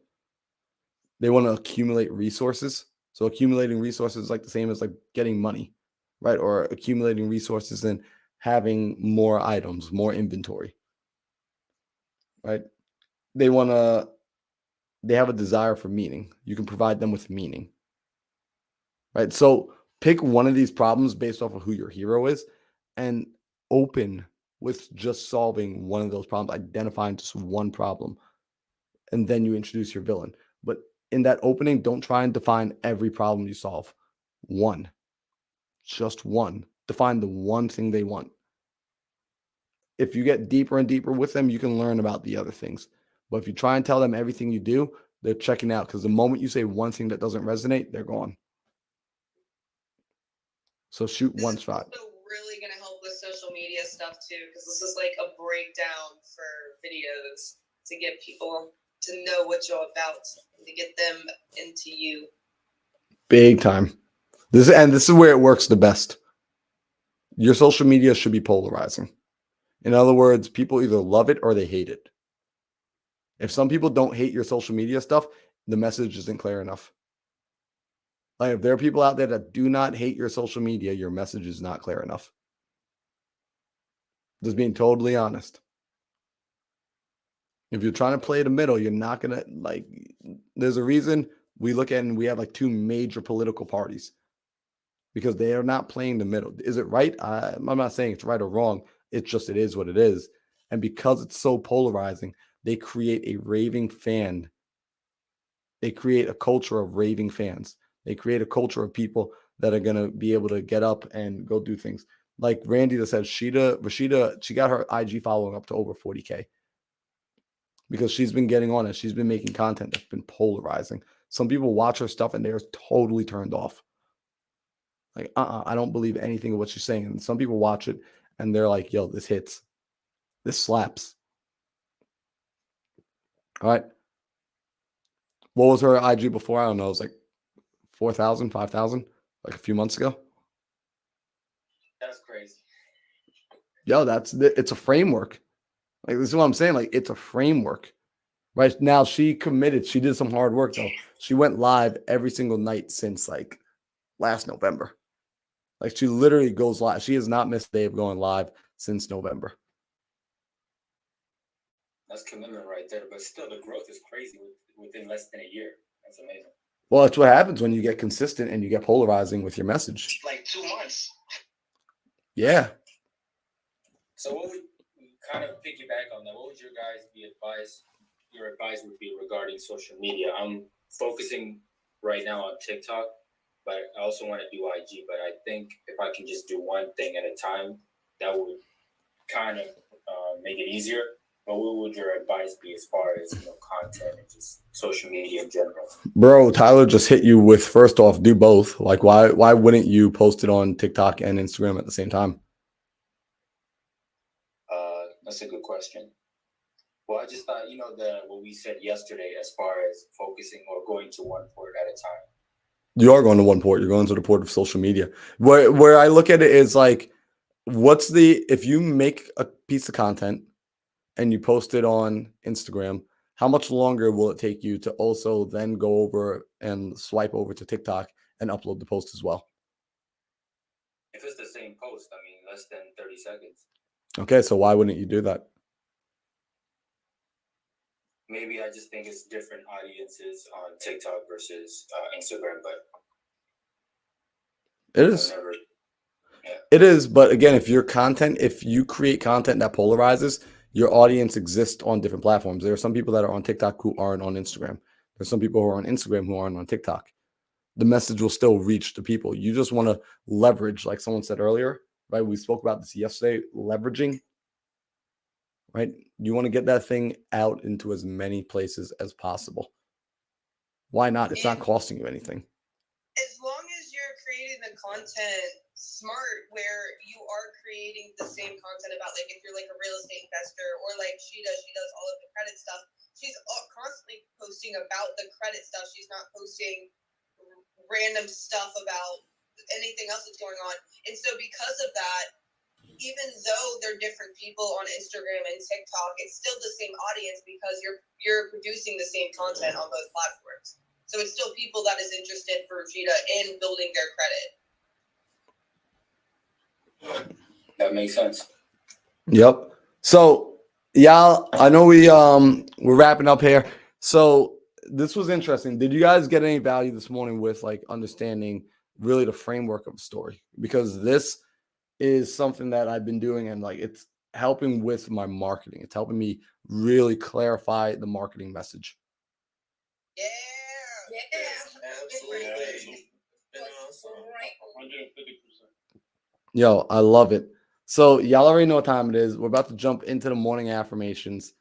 They want to accumulate resources. So accumulating resources is like the same as like getting money, right? Or accumulating resources and having more items, more inventory, right? They have a desire for meaning. You can provide them with meaning, right? So pick one of these problems based off of who your hero is and open with just solving one of those problems, identifying just one problem, and then you introduce your villain. But in that opening, don't try and define every problem you solve. One, just one. Define the one thing they want. If you get deeper and deeper with them, you can learn about the other things. But if you try and tell them everything you do, they're checking out because the moment you say one thing that doesn't resonate, they're gone. So shoot one shot. This is also really going to help with social media stuff too, because this is like a breakdown for videos to get people to know what you're about and to get them into you. Big time. This is where it works the best. Your social media should be polarizing. In other words, people either love it or they hate it. If some people don't hate your social media stuff, the message isn't clear enough. Like if there are people out there that do not hate your social media, your message is not clear enough. Just being totally honest. If you're trying to play the middle, you're not going to like, there's a reason we look at and we have like two major political parties because they are not playing the middle. Is it right? I'm not saying it's right or wrong. It's just, it is what it is. And because it's so polarizing, they create a raving fan. They create a culture of raving fans. They create a culture of people that are going to be able to get up and go do things. Like Randy that said, Rashida, she got her IG following up to over 40K because she's been getting on it. She's been making content that's been polarizing. Some people watch her stuff and they're totally turned off. Like, I don't believe anything of what she's saying. And some people watch it and they're like, yo, this hits. This slaps. All right. What was her IG before? I don't know. It was like 4,000, 5,000, like a few months ago. That's crazy. Yo, it's a framework. Like this is what I'm saying. Like it's a framework. Right now, she committed. She did some hard work though. She went live every single night since like last November. Like she literally goes live. She has not missed a day of going live since November. That's commitment right there. But still, the growth is crazy within less than a year. That's amazing. Well, that's what happens when you get consistent and you get polarizing with your message. Like 2 months. Yeah. So what would kind of piggyback on that? What would your guys be advice? Your advice would be regarding social media. I'm focusing right now on TikTok, but I also want to do IG. But I think if I can just do one thing at a time, that would kind of make it easier. But what would your advice be as far as content and just social media in general? Bro, Tyler just hit you with, first off, do both. Like why wouldn't you post it on TikTok and Instagram at the same time? That's a good question. Well, I just thought, what we said yesterday as far as focusing or going to one port at a time. You are going to one port. You're going to the port of social media. Where I look at it is like, if you make a piece of content and you post it on Instagram, how much longer will it take you to also then go over and swipe over to TikTok and upload the post as well? If it's the same post, less than 30 seconds. Okay, so why wouldn't you do that? Maybe I just think it's different audiences on TikTok versus Instagram, but It I've is. never. Yeah. It is, but again, if you create content that polarizes, your audience exists on different platforms. There are some people that are on TikTok who aren't on Instagram. There's some people who are on Instagram who aren't on TikTok. The message will still reach the people. You just want to leverage, like someone said earlier, right? We spoke about this yesterday, leveraging, right? You want to get that thing out into as many places as possible. Why not? It's not costing you anything. As long as you're creating the content smart, where you are creating the same content about, like, if you're like a real estate investor, or like she does all of the credit stuff. She's constantly posting about the credit stuff. She's not posting random stuff about anything else that's going on. And so because of that, even though they're different people on Instagram and TikTok, it's still the same audience because you're producing the same content on both platforms. So it's still people that is interested for Rashida in building their credit. That makes sense. Yep. So y'all, I know we're wrapping up here. So this was interesting. Did you guys get any value this morning with like understanding really the framework of a story? Because this is something that I've been doing, and like it's helping with my marketing. It's helping me really clarify the marketing message. Yeah. Absolutely. 150%. Yo, I love it. So y'all already know what time it is. We're about to jump into the morning affirmations.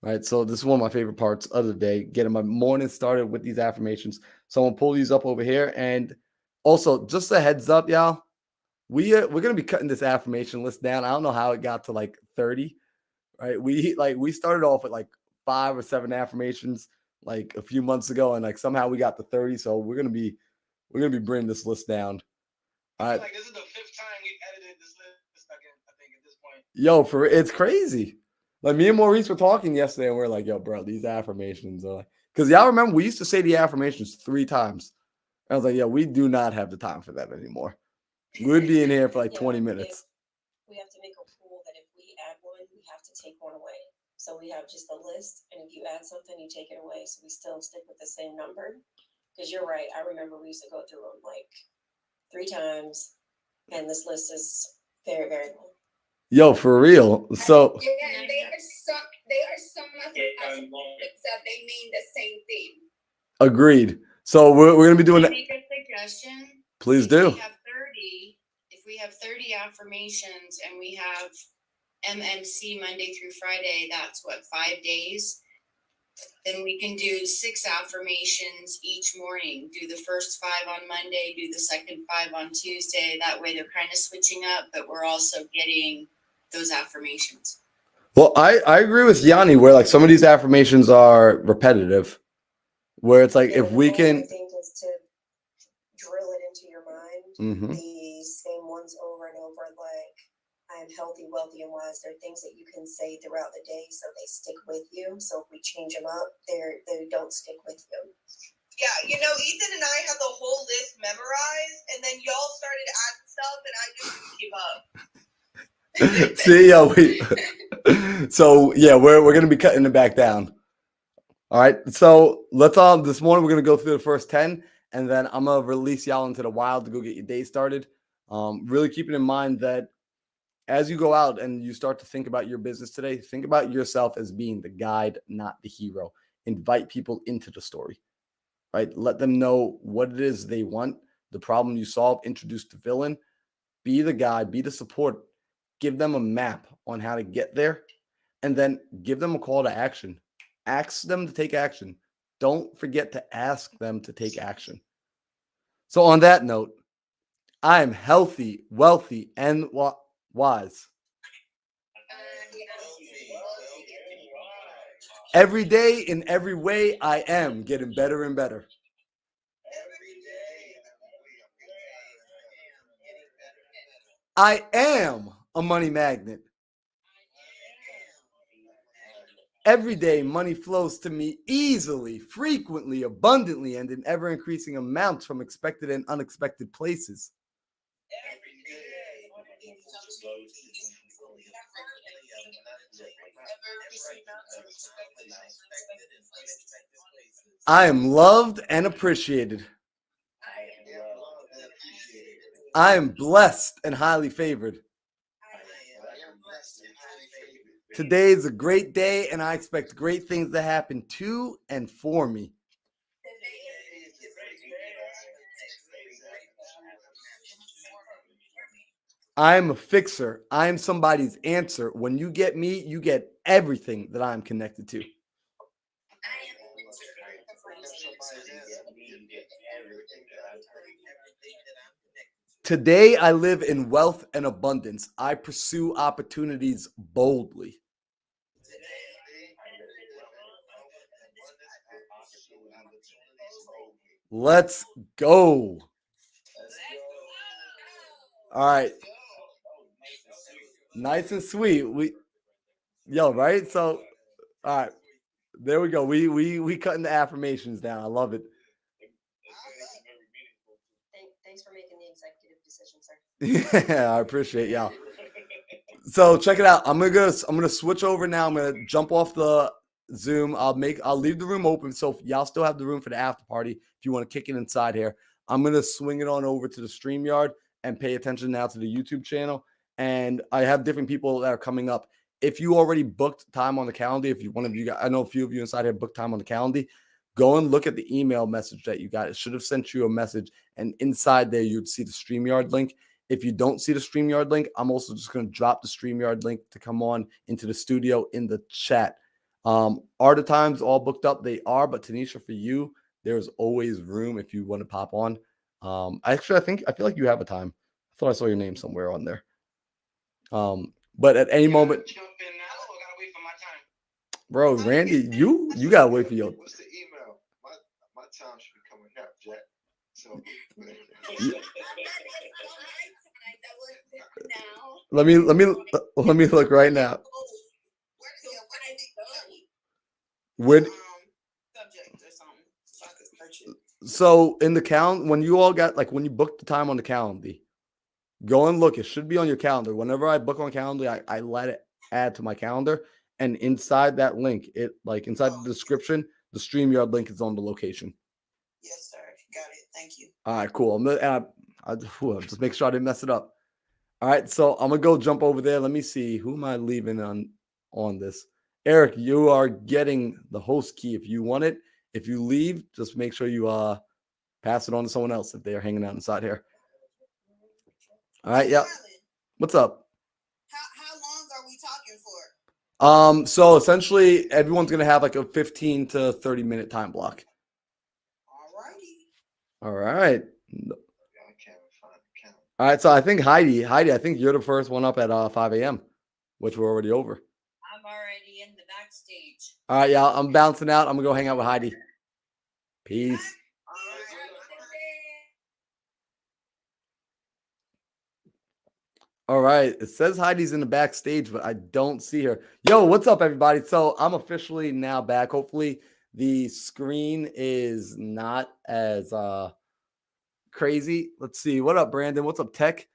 Right. So this is one of my favorite parts of the day, getting my morning started with these affirmations. So I'm gonna pull these up over here. And also, just a heads up, y'all. We're gonna be cutting this affirmation list down. I don't know how it got to like 30. Right. We started off with like 5 or 7 affirmations like a few months ago, and like somehow we got to 30. So we're gonna be bringing this list down. All right. Like, this is the 5th time we've edited this list again, I think, at this point. Yo, it's crazy. Like me and Maurice were talking yesterday, and we're like, "Yo, bro, these affirmations are like," because y'all remember we used to say the affirmations 3 times. I was like, "Yeah, we do not have the time for that anymore. We'd be in here for like 20 minutes." We have to make a rule that if we add one, we have to take one away. So we have just a list, and if you add something, you take it away. So we still stick with the same number. Because you're right. I remember we used to go through them like 3 times, and this list is very, very long. Yo, for real. So yeah, and they are some other aspects that they mean the same thing. agreed. So we're gonna be doing Can I that. make a suggestion? Please do. If we have 30 affirmations and we have MMC Monday through Friday, that's what, 5 days? Then we can do 6 affirmations each morning. Do the first 5 on Monday, do the second 5 on Tuesday. That way they're kind of switching up, but we're also getting those affirmations. Well, I agree with Yanni where like some of these affirmations are repetitive. Where it's like if we can, I think is to drill it into your mind, the same ones over and over, like I am healthy, wealthy, and wise. They're things that you can say throughout the day, so they stick with you. So if we change them up, they don't stick with you. Yeah, you know, Ethan and I had the whole list memorized, and then y'all started adding stuff, and I just couldn't keep up. see, so yeah, we're gonna be cutting it back down. All right. So let's this morning we're gonna go through the first 10, and then I'm gonna release y'all into the wild to go get your day started. Really keeping in mind that as you go out and you start to think about your business today, think about yourself as being the guide, not the hero. Invite people into the story, right? Let them know what it is they want, the problem you solve, introduce the villain, be the guide, be the support, give them a map on how to get there, and then give them a call to action. Ask them to take action. Don't forget to ask them to take action. So on that note, I am healthy, wealthy, and wise. Every day, in every way, I am getting better and better. I am a money magnet. Every day, money flows to me easily, frequently, abundantly, and in ever-increasing amounts from expected and unexpected places. I am loved and appreciated. I am blessed and highly favored. Today is a great day, and I expect great things to happen to and for me. I am a fixer. I am somebody's answer. When you get me, you get everything that I am connected to. Today, I live in wealth and abundance. I pursue opportunities boldly. Let's go. All right. Nice and sweet. Right? So, all right. There we go. We cutting the affirmations down. I love it. Thanks for making the executive decision, sir. Yeah, I appreciate y'all. So check it out. I'm gonna switch over now. I'm gonna jump off the Zoom. I'll leave the room open. So if y'all still have the room for the after party, if you want to kick it inside here, I'm gonna swing it on over to the StreamYard and pay attention now to the YouTube channel. And I have different people that are coming up. If you already booked time on the calendar, if you one of you got, I know a few of you inside here booked time on the calendar. Go and look at the email message that you got. It should have sent you a message, and inside there you'd see the StreamYard link. If you don't see the StreamYard link, I'm also just going to drop the StreamYard link to come on into the studio in the chat. Are the times all booked up? They are, but Tanisha, for you, there's always room if you want to pop on. I feel like you have a time. I thought I saw your name somewhere on there. But at any moment, bro, Randy, you gotta wait for your. What's the email? My time should be coming up, Jack. So let me look right now. So in the calendar, when you all got when you booked the time on the calendar, go and look. It should be on your calendar. Whenever I book on calendar, I let it add to my calendar, and inside that link, inside the description, the StreamYard link is on the location. Yes, sir. Got it. Thank you. All right, cool. I'll just make sure I didn't mess it up. All right, so I'm gonna go jump over there. Let me see, who am I leaving on this? Eric, you are getting the host key if you want it. If you leave, just make sure you pass it on to someone else if they're hanging out inside here. All right, yeah. What's up? How long are we talking for? So essentially everyone's gonna have like a 15 to 30 minute time block. All right. All right, so I think Heidi, I think you're the first one up at 5 a.m., which we're already over. I'm already in the backstage. All right, y'all, I'm bouncing out. I'm going to go hang out with Heidi. Peace. All right, it says Heidi's in the backstage, but I don't see her. Yo, what's up, everybody? So I'm officially now back. Hopefully the screen is not as crazy. Let's see. What up, Brandon? What's up, Tech?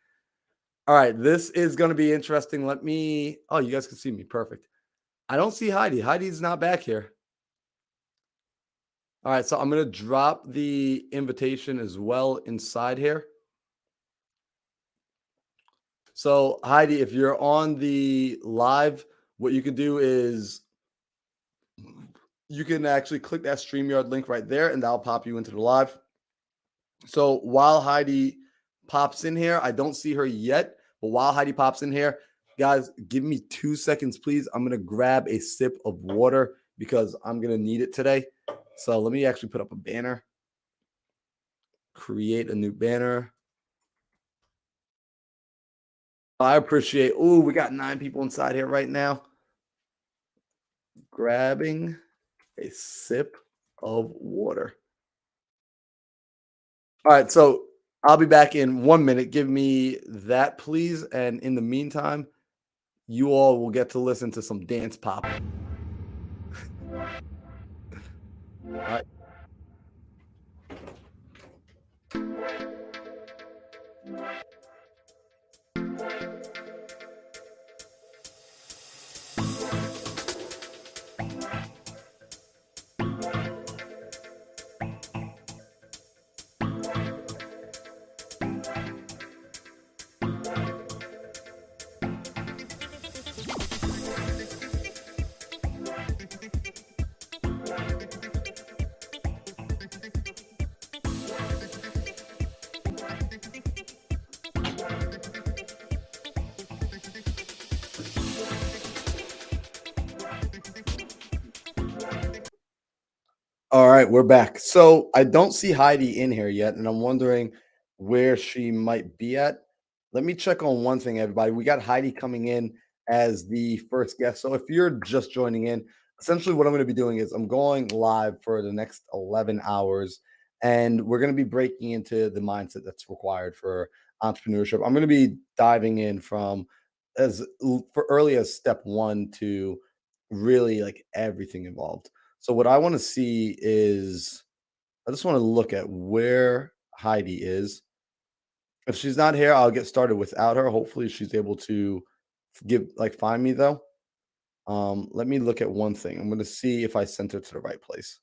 All right, this is going to be interesting. Oh, you guys can see me. Perfect. I don't see Heidi. Heidi's not back here. All right, so I'm going to drop the invitation as well inside here. So Heidi, if you're on the live, what you can do is you can actually click that StreamYard link right there, and that'll pop you into the live. So while Heidi pops in here, I don't see her yet, but while Heidi pops in here, guys, give me 2 seconds, please. I'm going to grab a sip of water because I'm going to need it today. So let me actually put up a banner. Create a new banner. I appreciate, we got 9 people inside here right now. Grabbing a sip of water. All right, so I'll be back in 1 minute. Give me that, please. And in the meantime, you all will get to listen to some dance pop. All right. All right, we're back. So I don't see Heidi in here yet, and I'm wondering where she might be at. Let me check on one thing, everybody. We got Heidi coming in as the first guest. So if you're just joining in, essentially what I'm going to be doing is I'm going live for the next 11 hours, and we're going to be breaking into the mindset that's required for entrepreneurship. I'm going to be diving in from for early as step one to really like everything involved. So what I want to see is I just want to look at where Heidi is. If she's not here, I'll get started without her. Hopefully she's able to find me though. Let me look at one thing. I'm going to see if I sent her to the right place.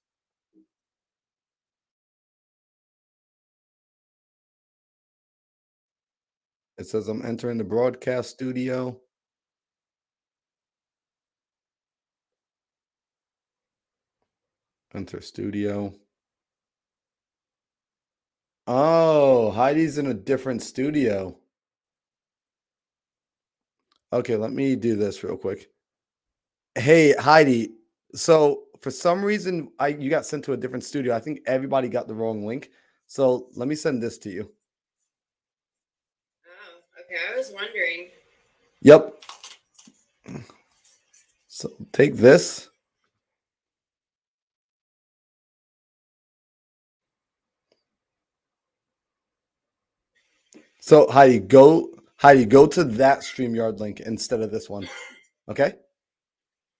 It says I'm entering the broadcast studio. Enter studio. Oh, Heidi's in a different studio. Okay, let me do this real quick. Hey, Heidi. So for some reason, you got sent to a different studio. I think everybody got the wrong link. So let me send this to you. Oh, okay. I was wondering. Yep. So take this. So Heidi, go to that StreamYard link instead of this one. Okay?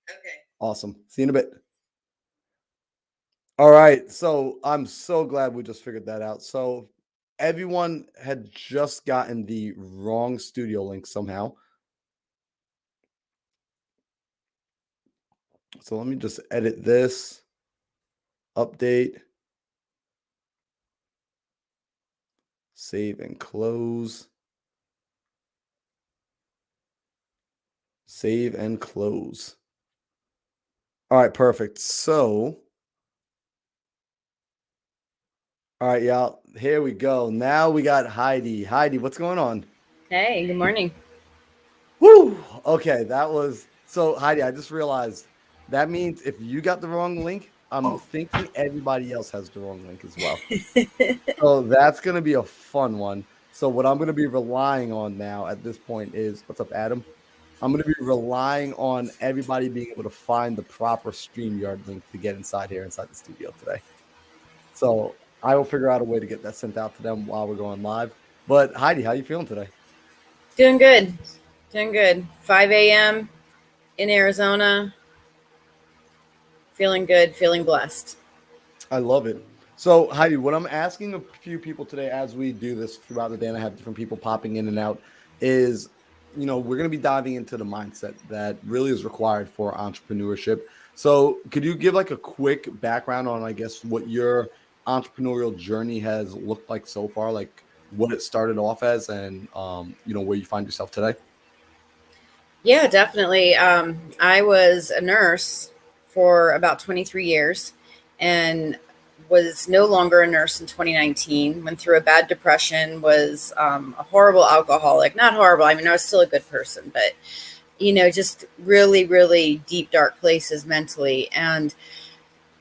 Okay. Awesome. See you in a bit. All right. So I'm so glad we just figured that out. So everyone had just gotten the wrong studio link somehow. So let me just edit this. Update. Save and close. Save and close. All right, perfect. So, all right, y'all, here we go. Now we got Heidi. Heidi, what's going on? Hey, good morning. Woo! Okay, that was so Heidi, I just realized that means if you got the wrong link, I'm thinking everybody else has the wrong link as well. So that's going to be a fun one. So what I'm going to be relying on now at this point is what's up, Adam? I'm going to be relying on everybody being able to find the proper StreamYard link to get inside the studio today. So I will figure out a way to get that sent out to them while we're going live. But Heidi, how you feeling today? Doing good. Doing good. 5 a.m. in Arizona. Feeling good, feeling blessed. I love it. So Heidi, what I'm asking a few people today as we do this throughout the day, and I have different people popping in and out, is we're going to be diving into the mindset that really is required for entrepreneurship. So could you give like a quick background on, I guess, what your entrepreneurial journey has looked like so far, like what it started off as and, where you find yourself today? Yeah, definitely. I was a nurse for about 23 years and was no longer a nurse in 2019. Went through a bad depression, was a horrible alcoholic. Not horrible. I mean, I was still a good person, but, just really, really deep, dark places mentally. And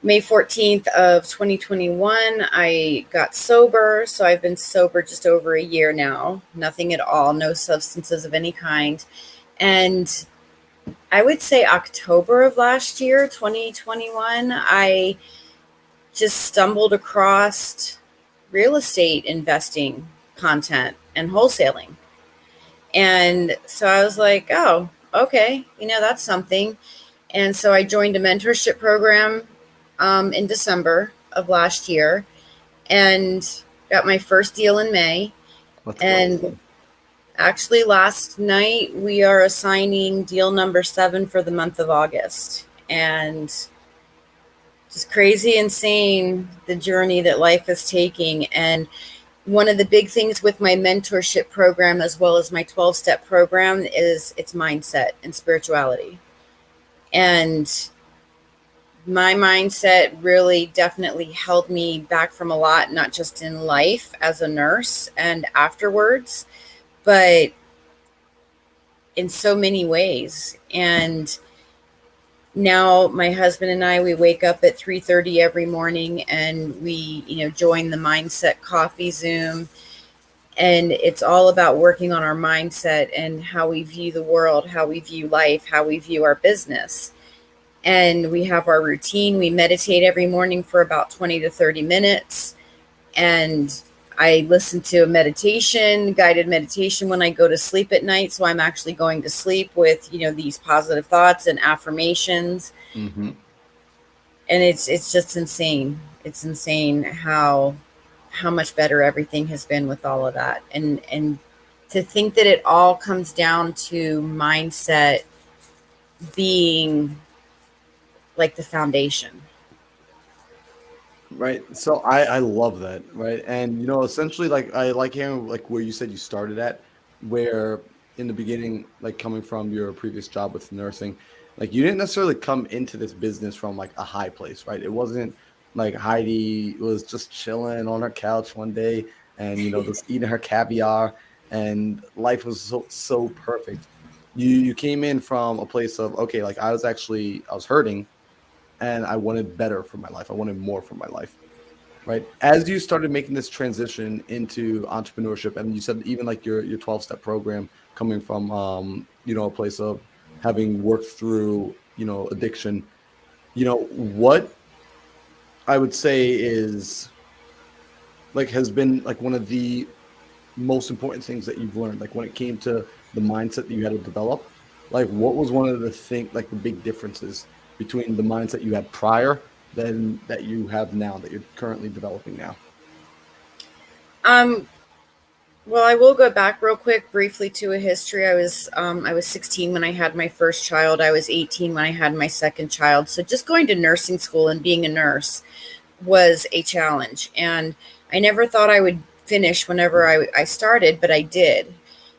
May 14th of 2021, I got sober. So I've been sober just over a year now. Nothing at all, no substances of any kind. And I would say October of last year, 2021, I just stumbled across real estate investing content and wholesaling. And so I was like, oh, okay, that's something. And so I joined a mentorship program in December of last year and got my first deal in May. And actually, last night we are assigning deal number 7 for the month of August. And just crazy, insane, the journey that life is taking. And one of the big things with my mentorship program, as well as my 12-step program, is its mindset and spirituality. And my mindset really definitely held me back from a lot, not just in life as a nurse and afterwards, but in so many ways. And now my husband and I, we wake up at 3:30 every morning, and we, join the Mindset Coffee Zoom. And it's all about working on our mindset and how we view the world, how we view life, how we view our business. And we have our routine. We meditate every morning for about 20 to 30 minutes. And I listen to a meditation, guided meditation, when I go to sleep at night. So I'm actually going to sleep with, these positive thoughts and affirmations. Mm-hmm. And it's just insane. It's insane how much better everything has been with all of that. And to think that it all comes down to mindset being like the foundation. Right. So I love that. Right. And essentially, like, I like hearing like where you said you started at, where in the beginning, like coming from your previous job with nursing, like you didn't necessarily come into this business from like a high place, right? It wasn't like Heidi was just chilling on her couch one day and just eating her caviar, and life was so perfect. You came in from a place of, okay, like I was hurting and I wanted better for my life. I wanted more for my life, right? As you started making this transition into entrepreneurship, and you said even like your 12-step program coming from a place of having worked through, addiction, what I would say is like has been like one of the most important things that you've learned, like when it came to the mindset that you had to develop, like what was one of the like the big differences between the mindset you had prior than that you have now, that you're currently developing now? Um, well, I will go back real quick briefly to a history. I was 16 when I had my first child. I was 18 when I had my second child. So just going to nursing school and being a nurse was a challenge. And I never thought I would finish whenever I started, but I did.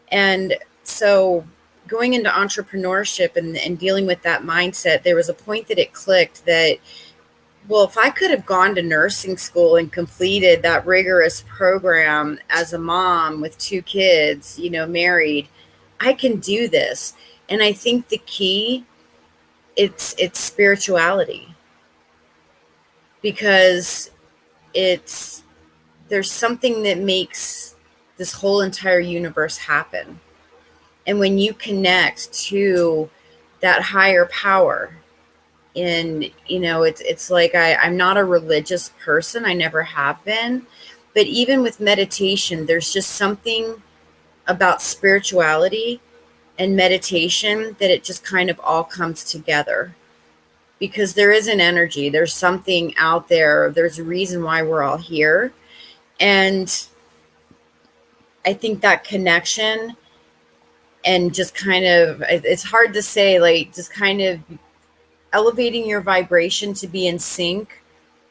And so going into entrepreneurship and dealing with that mindset, there was a point that it clicked that, well, if I could have gone to nursing school and completed that rigorous program as a mom with two kids, married, I can do this. And I think the key, it's spirituality, because it's there's something that makes this whole entire universe happen. And when you connect to that higher power, and it's like I'm not a religious person. I never have been. But even with meditation, there's just something about spirituality and meditation that it just kind of all comes together, because there is an energy, there's something out there, there's a reason why we're all here. And I think that connection, and just kind of, it's hard to say, like just kind of elevating your vibration to be in sync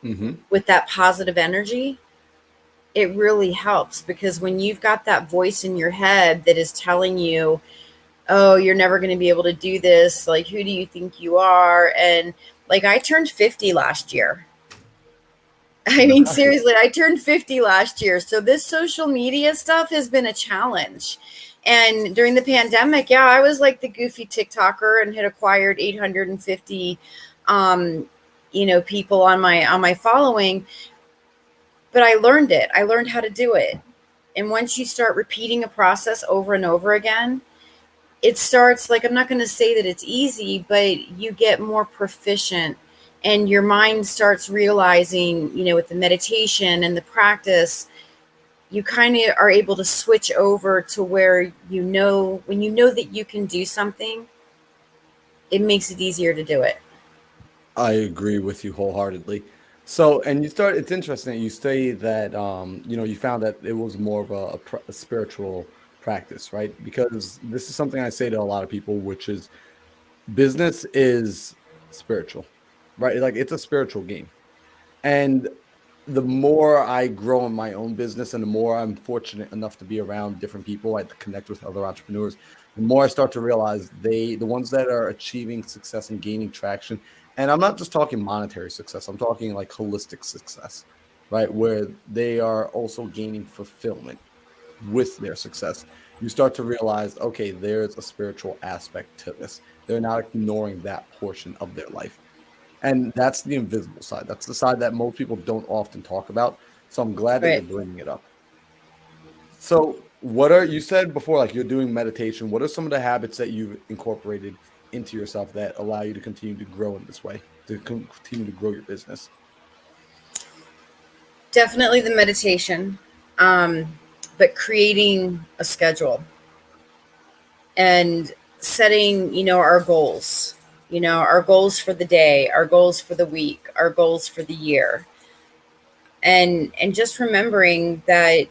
Mm-hmm. with that positive energy, it really helps. Because when you've got that voice in your head that is telling you, oh, you're never going to be able to do this, like, who do you think you are? And like, I turned 50 last year. I mean, seriously, I turned 50 last year. So this social media stuff has been a challenge. And during the pandemic, yeah, I was like the goofy TikToker and had acquired 850 people on my following. But I learned it. I learned how to do it. And once you start repeating a process over and over again, it starts, like, I'm not going to say that it's easy, but you get more proficient, and your mind starts realizing, with the meditation and the practice, you kind of are able to switch over to where, when you know that you can do something, it makes it easier to do it. I agree with you wholeheartedly. So, and it's interesting that you say that, you found that it was more of a spiritual practice, right? Because this is something I say to a lot of people, which is business is spiritual, right? Like it's a spiritual game. And the more I grow in my own business and the more I'm fortunate enough to be around different people, I connect with other entrepreneurs, the more I start to realize the ones that are achieving success and gaining traction. And I'm not just talking monetary success, I'm talking like holistic success, right? Where they are also gaining fulfillment with their success. You start to realize, okay, there's a spiritual aspect to this. they're not ignoring that portion of their life. And that's the invisible side. That's the side that most people don't often talk about. So I'm glad that you're Right. bringing it up. So, what are you said before, like you're doing meditation? What are some of the habits that you've incorporated into yourself that allow you to continue to grow in this way, to continue to grow your business? Definitely the meditation, but creating a schedule and setting, our goals, our goals for the day, our goals for the week, our goals for the year. And just remembering that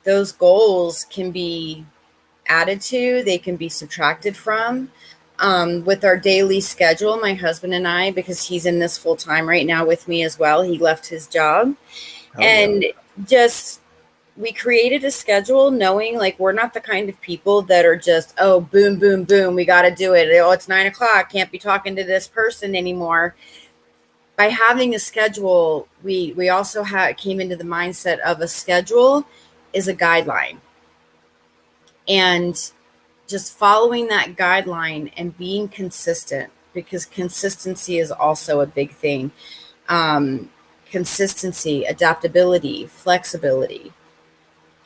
those goals can be added to, they can be subtracted from. With our daily schedule, my husband and I, because he's in this full time right now with me as well, he left his job. Hell yeah. And just we created a schedule knowing like we're not the kind of people that are just, oh, boom, boom, boom, we got to do it. Oh, it's 9 o'clock. Can't be talking to this person anymore. By having a schedule, we also came into the mindset of a schedule is a guideline. And just following that guideline and being consistent, because consistency is also a big thing. Consistency, adaptability, flexibility.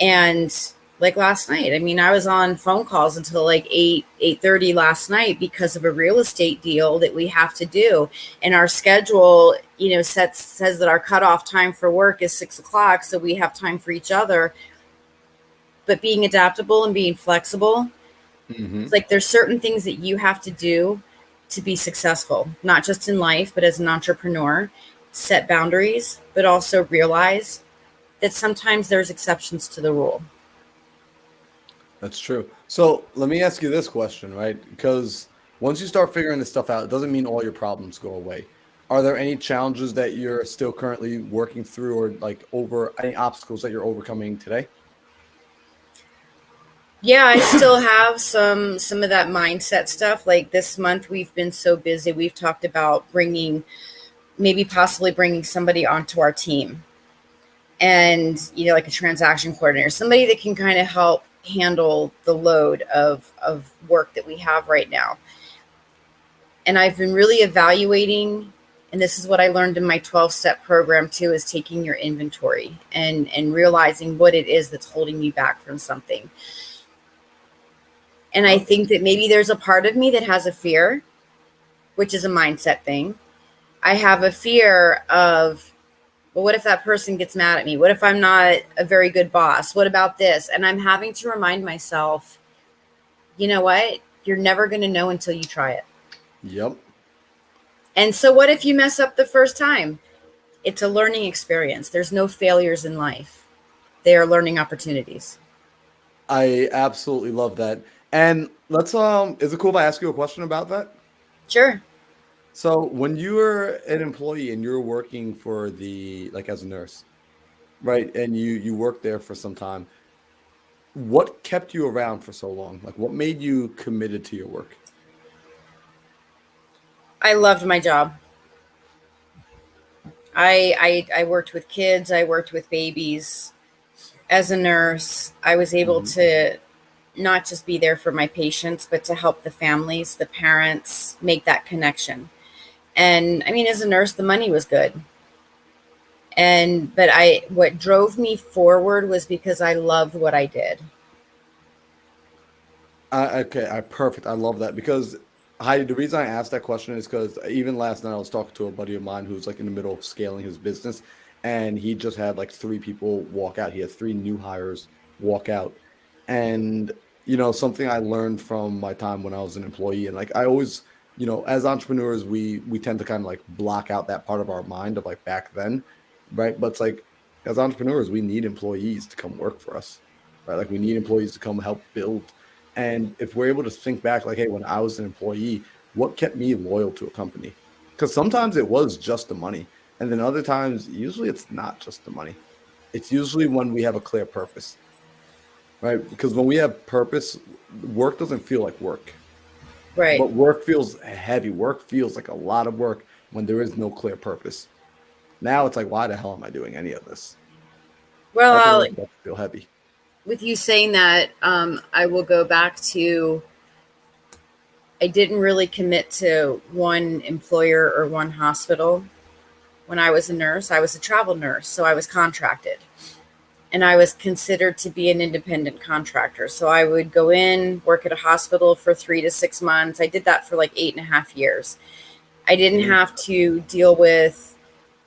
And like last night, I mean, I was on phone calls until like 8:30 last night because of a real estate deal that we have to do. And our schedule, says that our cutoff time for work is 6 o'clock. So we have time for each other. But being adaptable and being flexible, Mm-hmm. it's like there's certain things that you have to do to be successful, not just in life, but as an entrepreneur. Set boundaries, but also realize that sometimes there's exceptions to the rule. That's true. So let me ask you this question, right? Because once you start figuring this stuff out, it doesn't mean all your problems go away. Are there any challenges that you're still currently working through, or like over any obstacles that you're overcoming today? Yeah, I still have some of that mindset stuff. Like this month we've been so busy. We've talked about possibly bringing somebody onto our team. And like a transaction coordinator, somebody that can kind of help handle the load of work that we have right now. And I've been really evaluating, and this is what I learned in my 12-step program too, is taking your inventory and realizing what it is that's holding you back from something. And I think that maybe there's a part of me that has a fear, which is a mindset thing. I have a fear of, well, what if that person gets mad at me? What if I'm not a very good boss? What about this? And I'm having to remind myself, you know what? You're never going to know until you try it. Yep. And so what if you mess up the first time? It's a learning experience. There's no failures in life. They are learning opportunities. I absolutely love that. And let's is it cool if I ask you a question about that? Sure. So when you were an employee and you're working for like as a nurse, right? And you worked there for some time, what kept you around for so long? Like what made you committed to your work? I loved my job. I worked with kids. I worked with babies. As a nurse, I was able to not just be there for my patients, but to help the families, the parents make that connection. And I mean, as a nurse, the money was good. But what drove me forward was because I loved what I did. Okay, perfect. I love that because Heidi, the reason I asked that question is because even last night I was talking to a buddy of mine who's like in the middle of scaling his business, and he just had like 3 people walk out. He had 3 new hires walk out, and something I learned from my time when I was an employee, and like I always, as entrepreneurs, we tend to kind of like block out that part of our mind of like back then, right? But it's like as entrepreneurs, we need employees to come work for us, right? Like we need employees to come help build. And if we're able to think back, like, hey, when I was an employee, what kept me loyal to a company? Because sometimes it was just the money. And then other times, usually it's not just the money. It's usually when we have a clear purpose, right? Because when we have purpose, work doesn't feel like work, Right. but work feels heavy. Work feels like a lot of work when there is no clear purpose. Now it's like, why the hell am I doing any of this? That's when Well, it starts to feel heavy. with you saying that, I will go back to I didn't really commit to one employer or one hospital. When I was a nurse, I was a travel nurse, so I was contracted. And I was considered to be an independent contractor. So I would go in, work at a hospital for 3 to 6 months. I did that for like 8.5 years. I didn't have to deal with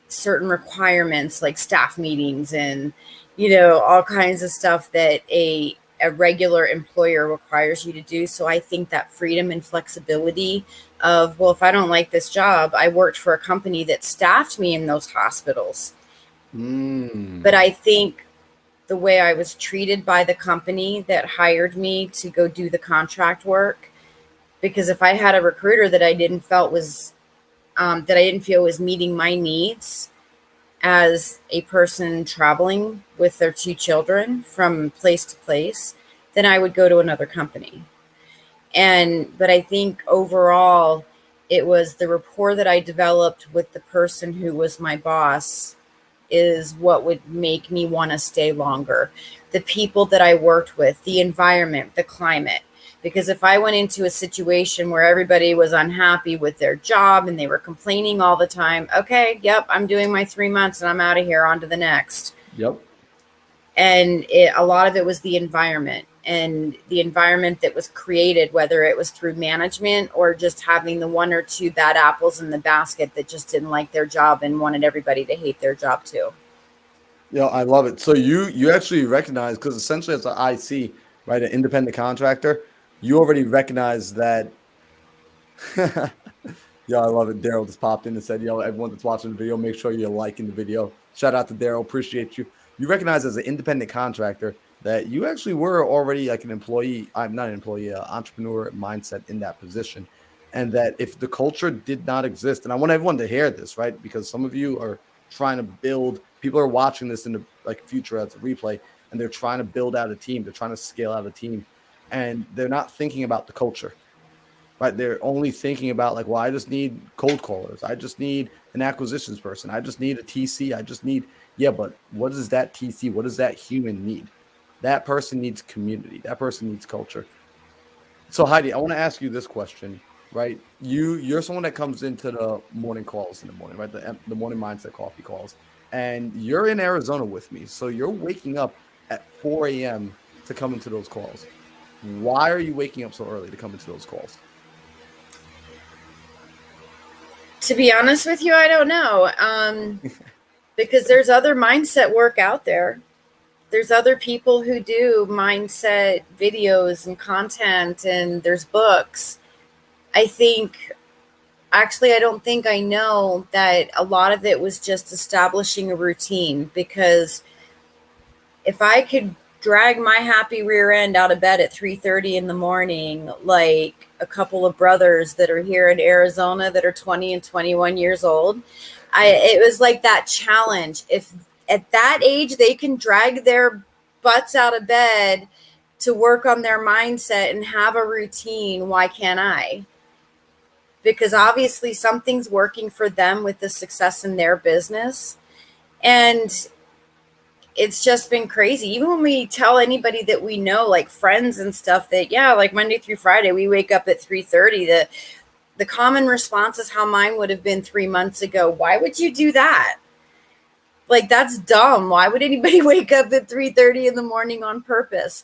certain requirements like staff meetings and, all kinds of stuff that a regular employer requires you to do. So I think that freedom and flexibility of, well, if I don't like this job, I worked for a company that staffed me in those hospitals. But I think the way I was treated by the company that hired me to go do the contract work, because if I had a recruiter that I didn't feel was meeting my needs as a person traveling with their 2 children from place to place, then I would go to another company. But I think overall, it was the rapport that I developed with the person who was my boss is what would make me want to stay longer. The people that I worked with, the environment, the climate. Because if I went into a situation where everybody was unhappy with their job and they were complaining all the time, okay, yep, I'm doing my 3 months and I'm out of here, on to the next. Yep. And a lot of it was the environment and the environment that was created, whether it was through management or just having the 1 or 2 bad apples in the basket that just didn't like their job and wanted everybody to hate their job too. Yeah, I love it. So you actually recognize, because essentially as an IC, right, an independent contractor, you already recognize that. Yeah, I love it. Daryl just popped in and said, everyone that's watching the video, make sure you're liking the video. Shout out to Daryl. Appreciate you. You recognize as an independent contractor that you actually were already like an employee. I'm not an employee, entrepreneur mindset in that position. And that if the culture did not exist, and I want everyone to hear this, right? Because some of you are trying to build, people are watching this in the future as a replay, and they're trying to build out a team. They're trying to scale out a team, and they're not thinking about the culture. Right, they're only thinking about well, I just need cold callers. I just need an acquisitions person. I just need a TC. I just need, but what does that TC, what does that human need? That person needs community. That person needs culture. So Heidi, I want to ask you this question, right? You're someone that comes into the morning calls in the morning, right? The morning mindset coffee calls, and you're in Arizona with me. So you're waking up at 4 a.m. to come into those calls. Why are you waking up so early to come into those calls? To be honest with you, I don't know. Because there's other mindset work out there. There's other people who do mindset videos and content, and there's books. I don't think I know that a lot of it was just establishing a routine, because if I could drag my happy rear end out of bed at 3:30 in the morning, like a couple of brothers that are here in Arizona that are 20 and 21 years old, it was like that challenge. If at that age they can drag their butts out of bed to work on their mindset and have a routine, why can't I? Because obviously something's working for them with the success in their business. And it's just been crazy. Even when we tell anybody that we know, like friends and stuff, that like Monday through Friday we wake up at 3:30, the common response is how mine would have been 3 months ago. Why would you do that? Like, that's dumb. Why would anybody wake up at 3:30 in the morning on purpose?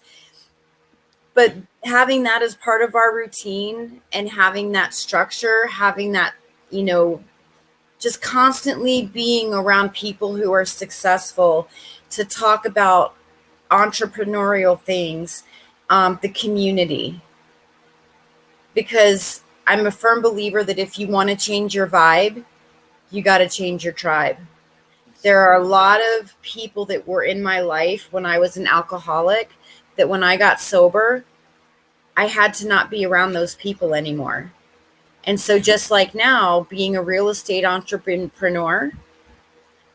But having that as part of our routine and having that structure, having that, just constantly being around people who are successful to talk about entrepreneurial things, the community. Because I'm a firm believer that if you want to change your vibe, you got to change your tribe. There are a lot of people that were in my life when I was an alcoholic that when I got sober, I had to not be around those people anymore. And so just like now, being a real estate entrepreneur,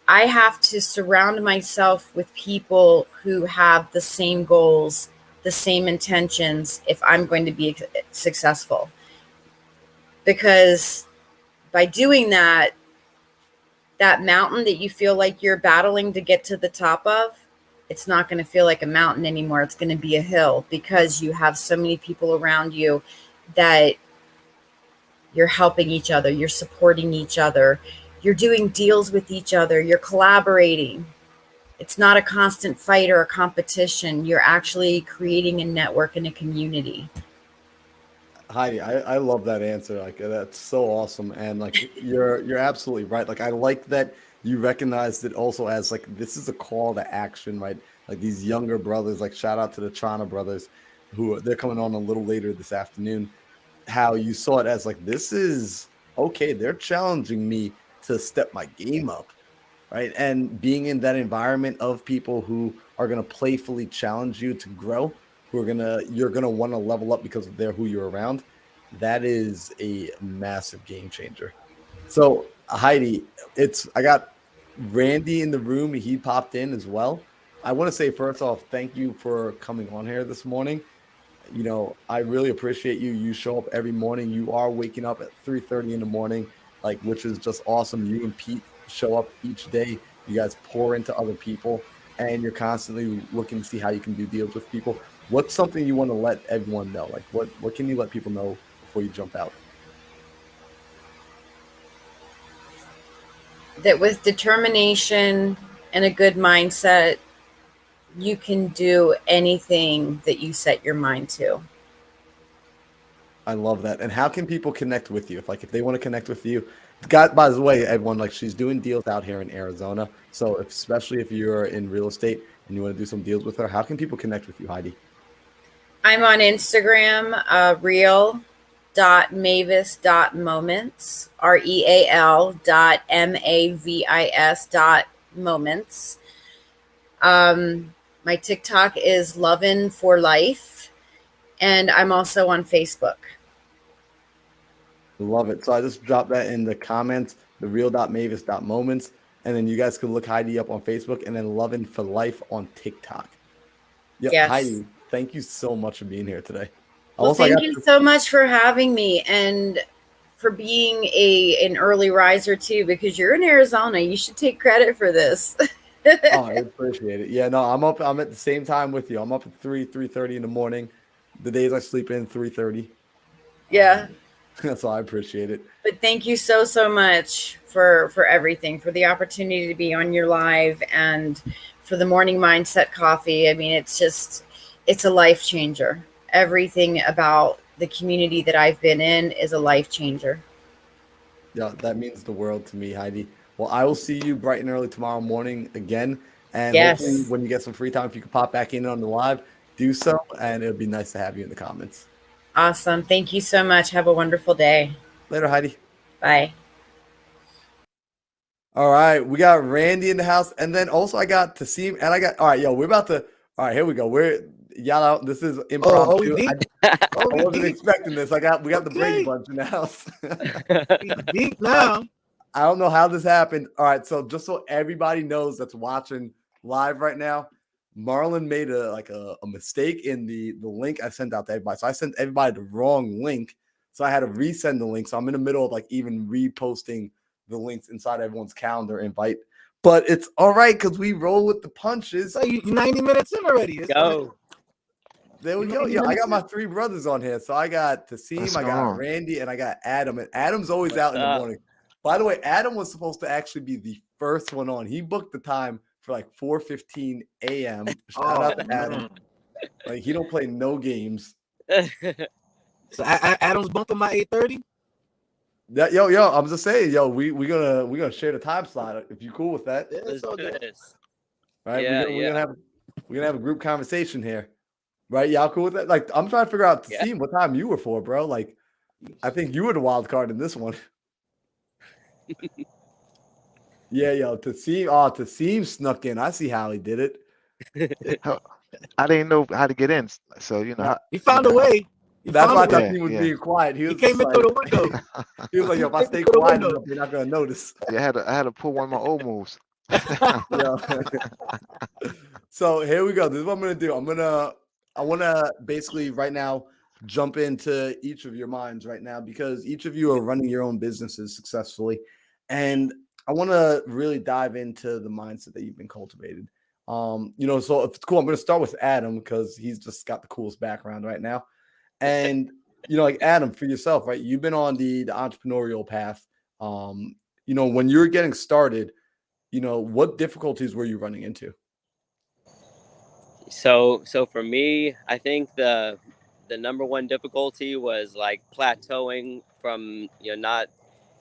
I have to surround myself with people who have the same goals, the same intentions, if I'm going to be successful. Because by doing that mountain that you feel like you're battling to get to the top of, it's not going to feel like a mountain anymore. It's going to be a hill, because you have so many people around you that you're helping each other, you're supporting each other, you're doing deals with each other, you're collaborating. It's not a constant fight or a competition. You're actually creating a network and a community. Heidi, I love that answer. Like that's so awesome. And like you're absolutely right. Like I like that you recognized it also as like this is a call to action, right? Like these younger brothers, like shout out to the Trana brothers who they're coming on a little later this afternoon. How you saw it as like this is okay, they're challenging me to step my game up, right? And being in that environment of people who are going to playfully challenge you to grow, who are going to, you're going to want to level up because they're who you're around. That is a massive game changer. So, Heidi, I got Randy in the room. He popped in as well. I want to say, first off, thank you for coming on here this morning. I really appreciate you. You show up every morning. You are waking up at 3:30 in the morning, like which is just awesome. You and Pete show up each day. You guys pour into other people and you're constantly looking to see how you can do deals with people. What's something you want to let everyone know? Like what can you let people know before you jump out? That with determination and a good mindset, you can do anything that you set your mind to. I love that. And how can people connect with you? If they want to connect with you, God, by the way, everyone, like she's doing deals out here in Arizona. So especially if you're in real estate and you want to do some deals with her, how can people connect with you, Heidi? I'm on Instagram, real.mavis.moments, real.mavis.moments. My TikTok is Lovin' for Life, and I'm also on Facebook. Love it. So I just dropped that in the comments, the real.mavis.moments. And then you guys can look Heidi up on Facebook and then Lovin' for Life on TikTok. Yep. Yes. Heidi, thank you so much for being here today. Well, thank you so much for having me and for being an early riser too, because you're in Arizona. You should take credit for this. Oh, I appreciate it. Yeah, no, I'm at the same time with you. I'm up at 3:30 in the morning. The days I sleep in 3:30. Yeah. So I appreciate it. But thank you so much for everything, for the opportunity to be on your live and for the morning mindset coffee. I mean, it's a life changer. Everything about the community that I've been in is a life changer. Yeah, that means the world to me, Heidi. Well, I will see you bright and early tomorrow morning again. And hopefully when you get some free time, if you could pop back in on the live, do so. And it would be nice to have you in the comments. Awesome. Thank you so much. Have a wonderful day. Later, Heidi. Bye. All right. We got Randy in the house. And then also I got Tasim and all right, we're about to, all right, here we go. Y'all out. This is impromptu. I wasn't expecting this. We got the Brady Bunch in the house. Deep now. I don't know how this happened. All right, so just so everybody knows that's watching live right now, Marlon made a mistake in the link I sent out to everybody. So I sent everybody the wrong link. So I had to resend the link. So I'm in the middle of even reposting the links inside everyone's calendar invite. But it's all right because we roll with the punches. So you're 90 minutes in already. Go. There we go. Yeah, I got my three brothers on here. So I got Tasim, I got Randy, and I got Adam. And Adam's always out in the morning. By the way, Adam was supposed to actually be the first one on. He booked the time for 4:15 a.m. Shout out to Adam. He don't play no games. So Adam's bumping my 8:30. Yo, I'm just saying, we're gonna share the time slot if you cool with that. Let's do this. Right? Yeah, we're gonna have a group conversation here. Right? Y'all cool with that? I'm trying to figure out to see what time you were for, bro. I think you were the wild card in this one. Yeah, Tasim snuck in. I see how he did it. I didn't know how to get in, so he found a way. That's why Tasim was being quiet. He came in through the window. He was like, "Yo, if I stay quiet enough, you're not gonna notice." Yeah, I had to pull one of my old moves. So here we go. This is what I'm gonna do. I want to basically right now jump into each of your minds right now because each of you are running your own businesses successfully. And I want to really dive into the mindset that you've been cultivated. So if it's cool, I'm going to start with Adam because he's just got the coolest background right now. And like Adam, for yourself, right? You've been on the entrepreneurial path. When you were getting started, what difficulties were you running into? So for me, I think the number one difficulty was like plateauing from not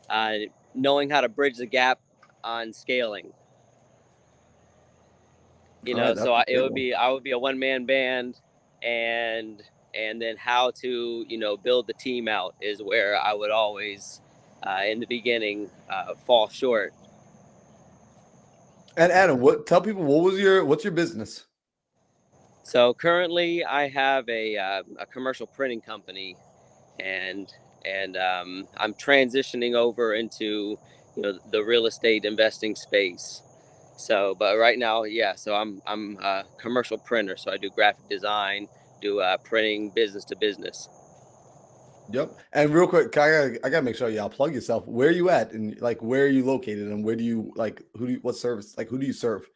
uh, knowing how to bridge the gap on scaling. All right, that's So a it big would one. be I would be a one man band, and then how to build the team out is where I would always in the beginning fall short. And Adam, tell people what's your business? So currently, I have a commercial printing company, and I'm transitioning over into the real estate investing space. So, but right now, yeah. So I'm a commercial printer. So I do graphic design, do printing business to business. Yep. And real quick, I gotta make sure y'all plug yourself. Where are you at, and like where are you located, and where do you what service, like who do you serve?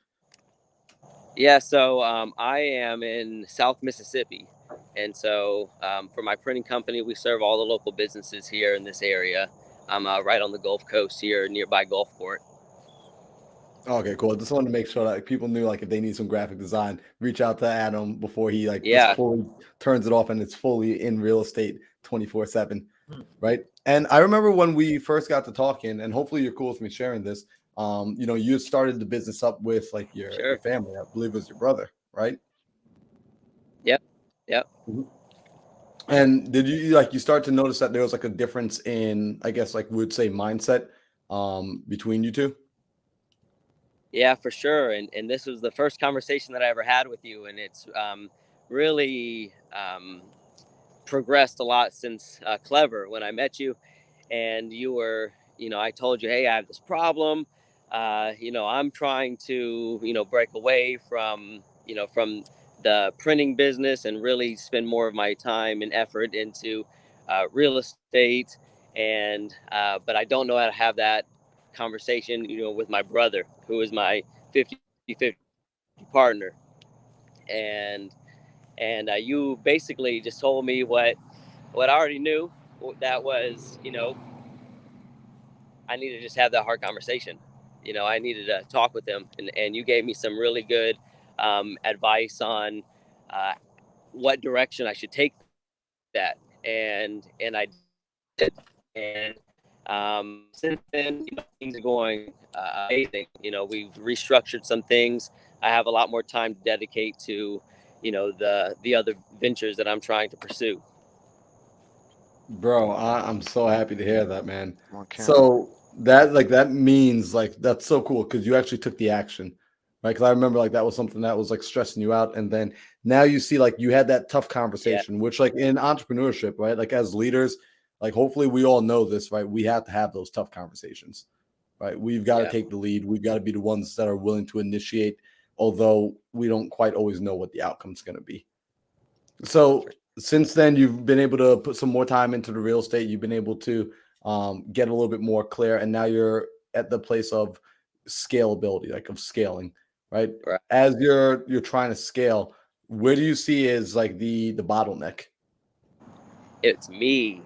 Yeah. So I am in South Mississippi, and so for my printing company, we serve all the local businesses here in this area. I'm right on the Gulf Coast here, nearby Gulfport. Okay, cool. Just wanted to make sure that people knew, like, if they need some graphic design, reach out to Adam before he just Yeah. fully turns it off and it's fully in real estate 24/7, right? And I remember when we first got to talking, and hopefully you're cool with me sharing this. You started the business up with like your Sure. family. I believe it was your brother, right? Yep. Yep. Mhm. And did you start to notice that there was like a difference in, I guess, like we would say mindset between you two? Yeah, for sure. And this was the first conversation that I ever had with you, and it's really progressed a lot since Clever when I met you, and you were, I told you, hey, I have this problem. I'm trying to, break away from the printing business and really spend more of my time and effort into real estate. And but I don't know how to have that conversation, with my brother, who is my 50-50 partner. And you basically just told me what I already knew. That was, I needed to just have that hard conversation. I needed to talk with him, and you gave me some really good advice on uh, what direction I should take that, and I did. And since then, things are going amazing. We've restructured some things. I have a lot more time to dedicate to, the other ventures that I'm trying to pursue. Bro, I'm so happy to hear that, man. Come on, Kim. So that means like that's so cool because you actually took the action, right? Because I remember like that was something that was like stressing you out, and then now you see like you had that tough Yeah. conversation, which like in entrepreneurship, right? Like as leaders, like hopefully we all know this, right? We have to have those tough conversations, right? We've got to Yeah. take the lead. We've got to be the ones that are willing to initiate, although we don't quite always know what the outcome's going to be. So since then, you've been able to put some more time into the real estate. You've been able to get a little bit more clear, and now you're at the place of scalability, like of scaling, right? Right. As you're trying to scale, where do you see is like the bottleneck? It's me.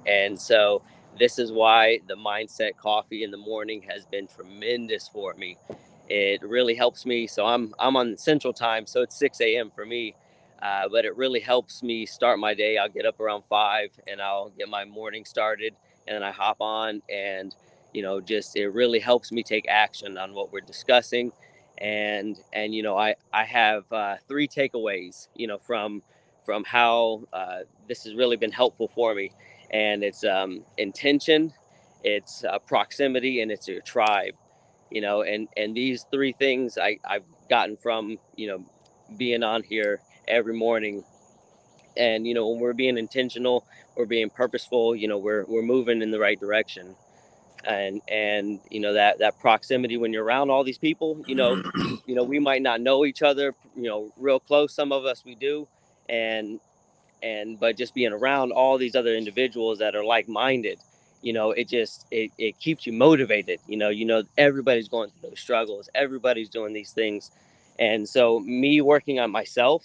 And so this is why the mindset coffee in the morning has been tremendous for me. It really helps me. So I'm on Central Time, so it's 6 a.m. for me. But it really helps me start my day. I'll get up around 5 and I'll get my morning started, and then I hop on, and just it really helps me take action on what we're discussing. And I have 3 takeaways from how this has really been helpful for me. And it's intention, it's proximity, and it's your tribe. And these 3 things I've gotten from being on here every morning. And when we're being intentional, we're being purposeful, we're moving in the right direction. And that proximity, when you're around all these people, we might not know each other real close. Some of us we do. And but just being around all these other individuals that are like-minded, it keeps you motivated. Everybody's going through those struggles, everybody's doing these things. And so me working on myself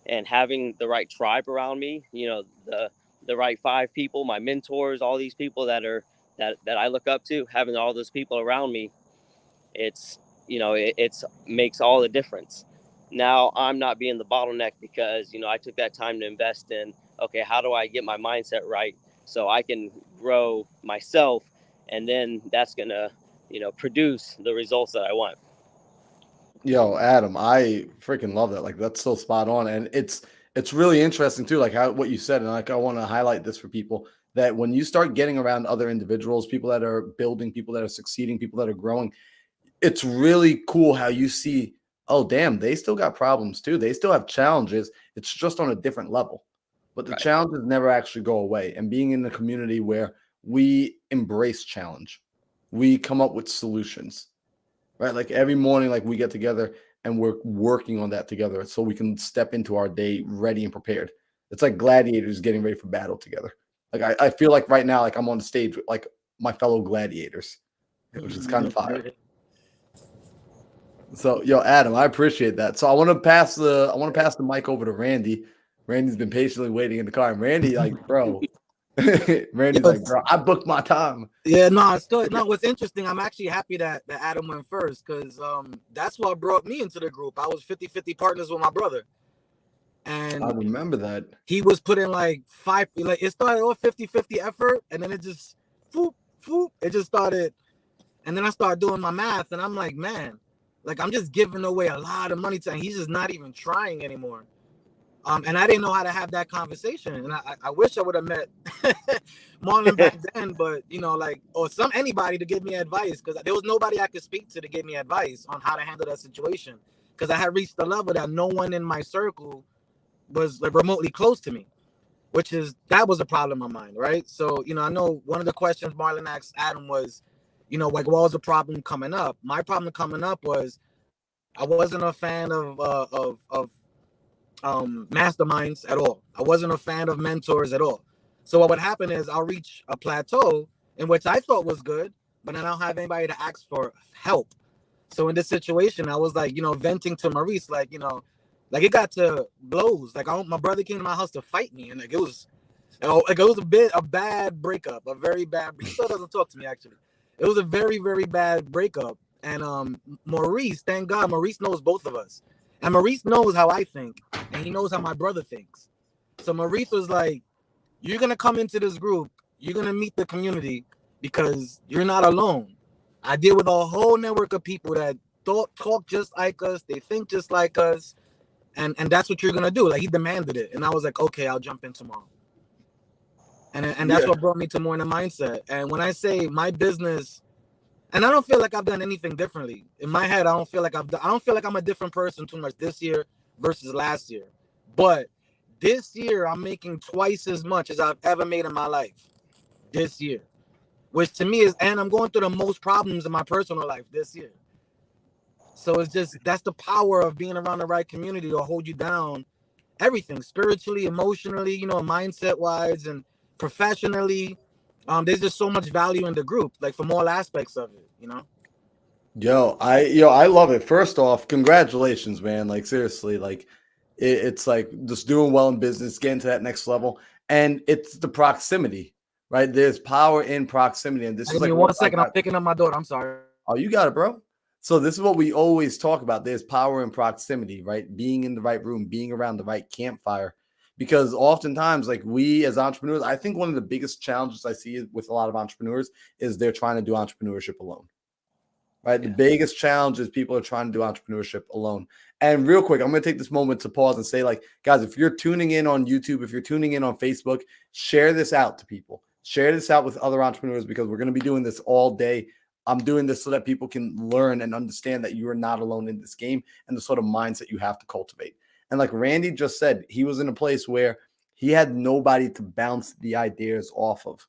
and having the right tribe around me, the the right 5 people, my mentors, all these people that I look up to, having all those people around me, it's, it's makes all the difference. Now I'm not being the bottleneck because, I took that time to invest in, okay, how do I get my mindset right so I can grow myself, and then that's going to, produce the results that I want. Yo, Adam, I freaking love that. Like that's so spot on. And it's really interesting too, like how what you said. And like I want to highlight this for people that when you start getting around other individuals, people that are building, people that are succeeding, people that are growing, it's really cool how you see, oh damn, they still got problems too. They still have challenges. It's just on a different level. But the Right. challenges never actually go away. And being in a community where we embrace challenge, we come up with solutions, right? Like every morning, like we get together and we're working on that together so we can step into our day ready and prepared. It's like gladiators getting ready for battle together. Like I feel like right now, like I'm on the stage with like my fellow gladiators, which is kind of fire. So, yo, Adam, I appreciate that. So I want to pass the mic over to Randy. Randy's been patiently waiting in the car, and Randy, like, bro, Randy's like, bro, I booked my time. Yeah, no, it's good. No, what's interesting, I'm actually happy that Adam went first, because that's what brought me into the group. I was 50-50 partners with my brother. And I remember that. He was putting like it started off 50-50 effort, and then it just it just started. And then I started doing my math, and I'm like, man, like I'm just giving away a lot of money to him. He's just not even trying anymore. And I didn't know how to have that conversation. And I wish I would have met Marlon back then, but or anybody to give me advice, because there was nobody I could speak to give me advice on how to handle that situation. Because I had reached the level that no one in my circle was like remotely close to me, that was a problem of mine, right? So, I know one of the questions Marlon asked Adam was, like, what was the problem coming up? My problem coming up was I wasn't a fan of masterminds at all. I wasn't a fan of mentors at all. So what would happen is I'll reach a plateau in which I thought was good, but I don't have anybody to ask for help. So in this situation, I was like, venting to Maurice, like, like it got to blows. Like my brother came to my house to fight me, and like it was a bad breakup, a very bad. He still doesn't talk to me actually. It was a very, very bad breakup. And Maurice, thank God, Maurice knows both of us, and Maurice knows how I think, and he knows how my brother thinks. So Maurice was like, "You're gonna come into this group. You're gonna meet the community because you're not alone. I deal with a whole network of people that talk just like us. They think just like us." And that's what you're gonna do. Like he demanded it, and I was like, okay, I'll jump in tomorrow. And that's what brought me to more in the mindset. And when I say my business, and I don't feel like I've done anything differently in my head, I don't feel like I'm a different person too much this year versus last year. But this year, I'm making twice as much as I've ever made in my life this year, which to me and I'm going through the most problems in my personal life this year. So that's the power of being around the right community to hold you down, everything, spiritually, emotionally, mindset wise and professionally. There's just so much value in the group, like from all aspects of it, Yo, I love it. First off, congratulations, man. Like seriously, like it's like just doing well in business, getting to that next level. And it's the proximity, right? There's power in proximity. And this is Give like me 1 second. I'm picking up my daughter. I'm sorry. Oh, you got it, bro. So this is what we always talk about. There's power in proximity, right? Being in the right room, being around the right campfire. Because oftentimes, like we as entrepreneurs, I think one of the biggest challenges I see with a lot of entrepreneurs is they're trying to do entrepreneurship alone. Right. Yeah. The biggest challenge is people are trying to do entrepreneurship alone. And real quick, I'm going to take this moment to pause and say, like, guys, if you're tuning in on YouTube, if you're tuning in on Facebook, share this out to people. Share this out with other entrepreneurs because we're going to be doing this all day. I'm doing this so that people can learn and understand that you are not alone in this game and the sort of mindset you have to cultivate. And like Randy just said, he was in a place where he had nobody to bounce the ideas off of.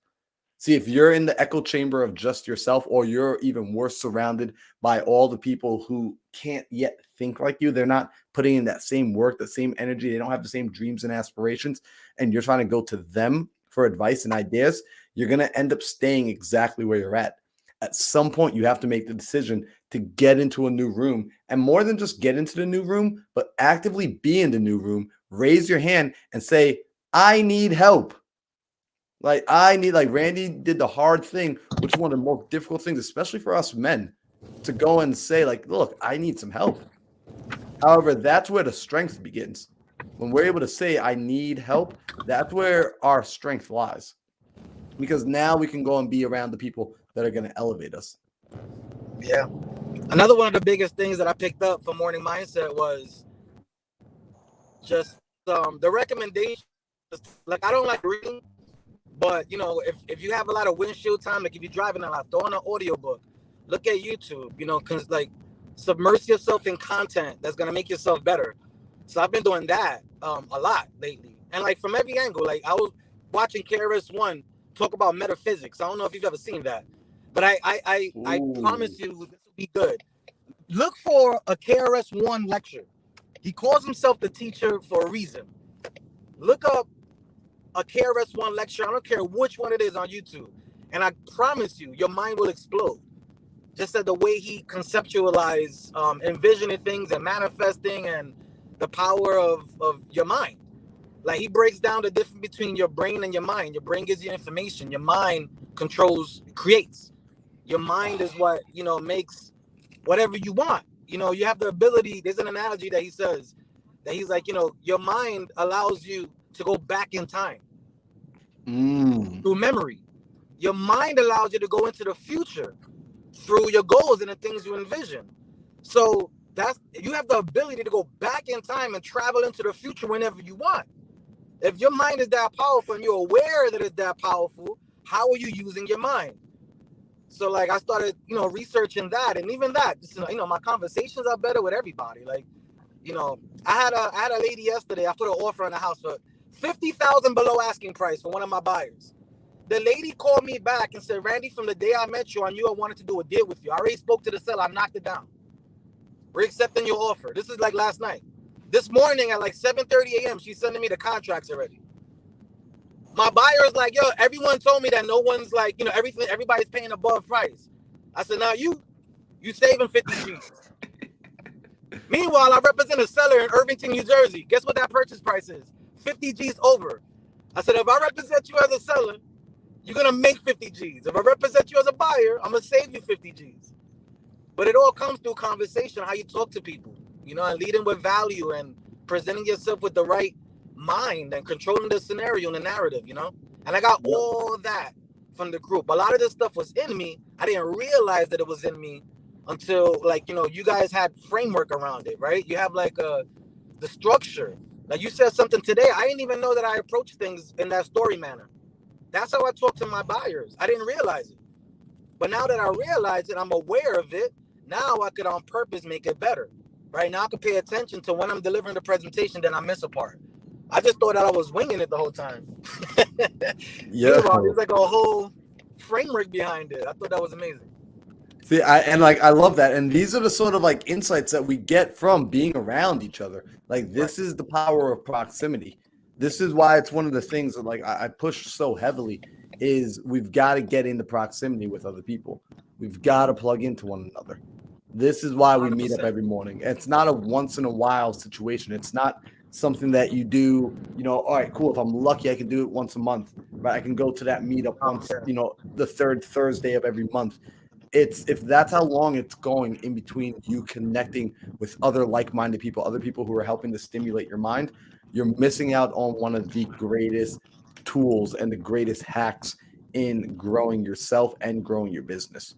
See, if you're in the echo chamber of just yourself, or you're even worse surrounded by all the people who can't yet think like you, they're not putting in that same work, the same energy, they don't have the same dreams and aspirations, and you're trying to go to them for advice and ideas, you're going to end up staying exactly where you're at. At some point, you have to make the decision to get into a new room, and more than just get into the new room, but actively be in the new room, raise your hand and say, I need help. Like I need, like Randy did the hard thing, which is one of the more difficult things, especially for us men, to go and say, like, look, I need some help. However, that's where the strength begins. When we're able to say, I need help, that's where our strength lies. Because now we can go and be around the people that are going to elevate us. Yeah. Another one of the biggest things that I picked up from Morning Mindset was just the recommendations. Like, I don't like reading, but you know, if you have a lot of windshield time, like if you're driving a lot, throw on an audiobook, look at YouTube, you know, because like submerge yourself in content that's gonna make yourself better. So I've been doing that a lot lately, and like from every angle. Like I was watching KRS-One talk about metaphysics. I don't know if you've ever seen that, but I promise you this will be good. Look for a KRS-One lecture. He calls himself the teacher for a reason. Look up a KRS-One lecture. I don't care which one it is on YouTube. And I promise you, your mind will explode. Just at the way he conceptualized envisioning things and manifesting and the power of your mind. Like he breaks down the difference between your brain and your mind. Your brain gives you information. Your mind creates. Your mind is what, you know, makes whatever you want. You know, you have the ability. There's an analogy that he says that he's like, you know, your mind allows you to go back in time through memory. Your mind allows you to go into the future through your goals and the things you envision. So that's, you have the ability to go back in time and travel into the future whenever you want. If your mind is that powerful and you're aware that it's that powerful, how are you using your mind? So like I started, you know, researching that, and even that, just, you know, my conversations are better with everybody. Like, you know, I had a lady yesterday. I put an offer on the house for $50,000 below asking price for one of my buyers. The lady called me back and said, Randy, from the day I met you, I knew I wanted to do a deal with you. I already spoke to the seller. I knocked it down. We're accepting your offer. This is like last night. This morning at like 7:30 a.m., she's sending me the contracts already. My buyer is like, yo, everyone told me that no one's like, you know, everybody's paying above price. I said, now you saving 50 G's. Meanwhile, I represent a seller in Irvington, New Jersey. Guess what that purchase price is? 50 G's over. I said, if I represent you as a seller, you're going to make 50 G's. If I represent you as a buyer, I'm going to save you 50 G's. But it all comes through conversation, how you talk to people, you know, and leading with value and presenting yourself with the right mind and controlling the scenario and the narrative, you know. And I got all that from the group. A lot of this stuff was in me. I didn't realize that it was in me until, like, you know, you guys had framework around it, right? You have like the structure. Like you said something today. I didn't even know that I approach things in that story manner. That's how I talk to my buyers. I didn't realize it. But now that I realize it, I'm aware of it. Now I could on purpose make it better. Right now I could pay attention to when I'm delivering the presentation, then I miss a part. I just thought that I was winging it the whole time. Yeah. There's like a whole framework behind it. I thought that was amazing. See, I love that. And these are the sort of like insights that we get from being around each other. Like this is the power of proximity. This is why it's one of the things that like I push so heavily is we've got to get into proximity with other people. We've got to plug into one another. This is why we meet up 100%. every morning. It's not a once in a while situation. It's not something that you do, you know, all right, cool. If I'm lucky, I can do it once a month, right? I can go to that meetup once, you know, the third Thursday of every month. It's if that's how long it's going in between you connecting with other like-minded people, other people who are helping to stimulate your mind, you're missing out on one of the greatest tools and the greatest hacks in growing yourself and growing your business.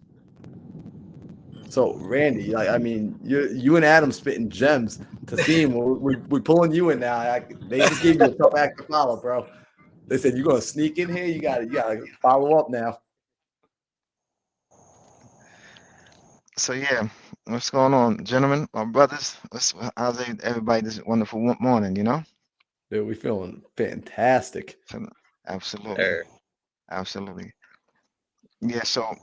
So, Randy, I mean, you and Adam spitting gems. To see him, we're pulling you in now. They just gave you a tough act to follow, bro. They said you're gonna sneak in here. You gotta follow up now. So yeah, what's going on, gentlemen, my brothers? How's everybody this wonderful morning? You know, Dude, we feeling fantastic. Absolutely, absolutely. Yeah. So,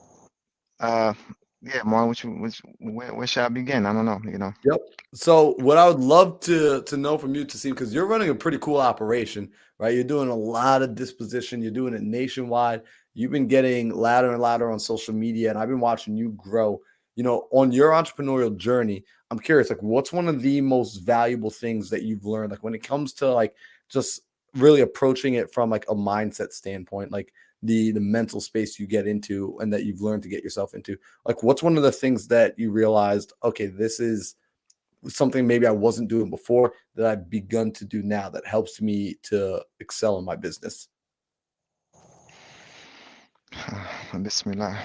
yeah, Marlon, where should I begin? I don't know. You know. Yep. So what I would love to know from you, to see, because you're running a pretty cool operation, right? You're doing a lot of disposition. You're doing it nationwide. You've been getting louder and louder on social media, and I've been watching you grow. You know, on your entrepreneurial journey, I'm curious, like, what's one of the most valuable things that you've learned, like, when it comes to like just really approaching it from like a mindset standpoint, like the mental space you get into and that you've learned to get yourself into. Like, what's one of the things that you realized, okay, this is something maybe I wasn't doing before that I've begun to do now that helps me to excel in my business? Bismillah.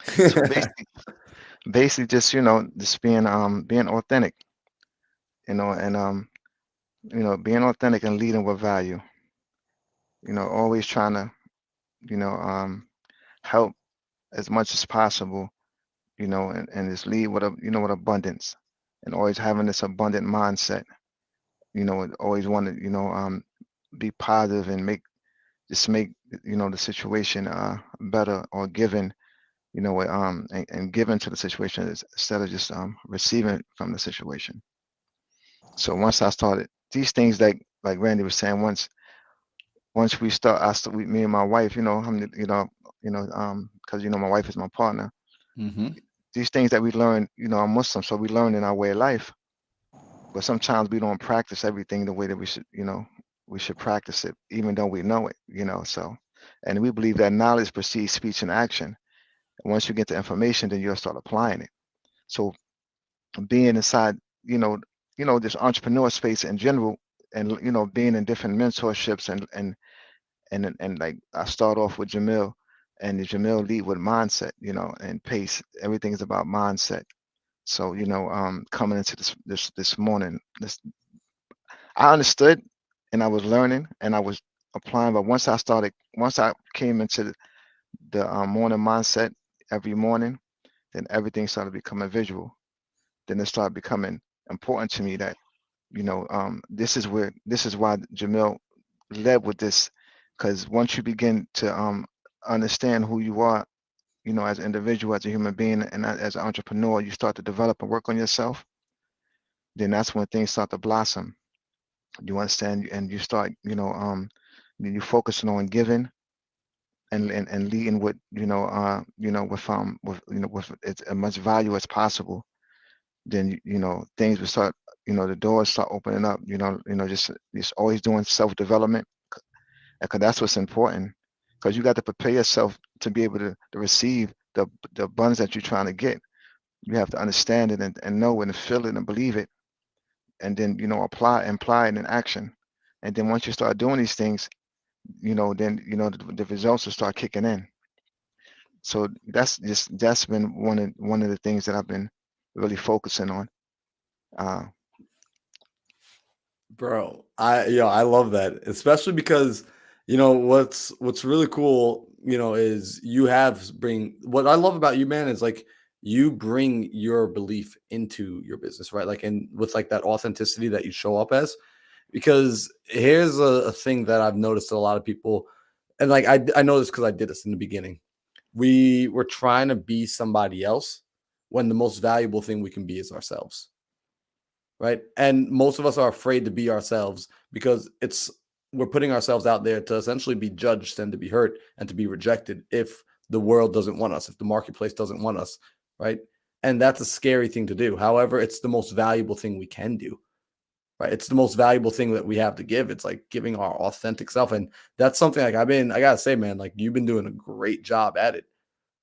So basically just, just being authentic, and being authentic and leading with value, always trying to, you know, help as much as possible, and just lead with with abundance, and always having this abundant mindset, and always want to, be positive and make the situation better, or given, and given to the situation instead of just receiving from the situation. So once I started these things, like Randy was saying, once we start, me and my wife, because my wife is my partner. Mm-hmm. These things that we learn, I'm Muslim, so we learn in our way of life. But sometimes we don't practice everything the way that we should practice it, even though we know it. So, and we believe that knowledge precedes speech and action. And once you get the information, then you'll start applying it. So being inside, this entrepreneur space in general, and being in different mentorships, and like I start off with Jamil, and the Jamil lead with mindset, and pace. Everything is about mindset. So coming into this morning, I understood, and I was learning, and I was applying. But once I came into the morning mindset every morning, then everything started becoming visual. Then it started becoming important to me that this is why Jamil led with this, because once you begin to understand who you are, as an individual, as a human being, and as an entrepreneur, you start to develop and work on yourself. Then that's when things start to blossom. You understand, and you start, you focusing on giving, and leading with, with as much value as possible. Then things will start, the doors start opening up. Just always doing self development, because that's what's important. Because you got to prepare yourself to be able to receive the abundance that you're trying to get. You have to understand it, and know it, and feel it, and believe it, and then apply it in action. And then once you start doing these things, then the results will start kicking in. So that's been one of the things that I've been really focusing on. Uh, Bro, I love that, especially because what's really cool, is you have bring what I love about you, man, is like you bring your belief into your business, right? Like, and with like that authenticity that you show up as, because here's a thing that I've noticed that a lot of people, and like I know this because I did this in the beginning. We were trying to be somebody else when the most valuable thing we can be is ourselves, right? And most of us are afraid to be ourselves because we're putting ourselves out there to essentially be judged and to be hurt and to be rejected if the world doesn't want us, if the marketplace doesn't want us, right? And that's a scary thing to do. However, it's the most valuable thing we can do, right? It's the most valuable thing that we have to give. It's like giving our authentic self. And that's something like I gotta say, man, like you've been doing a great job at it,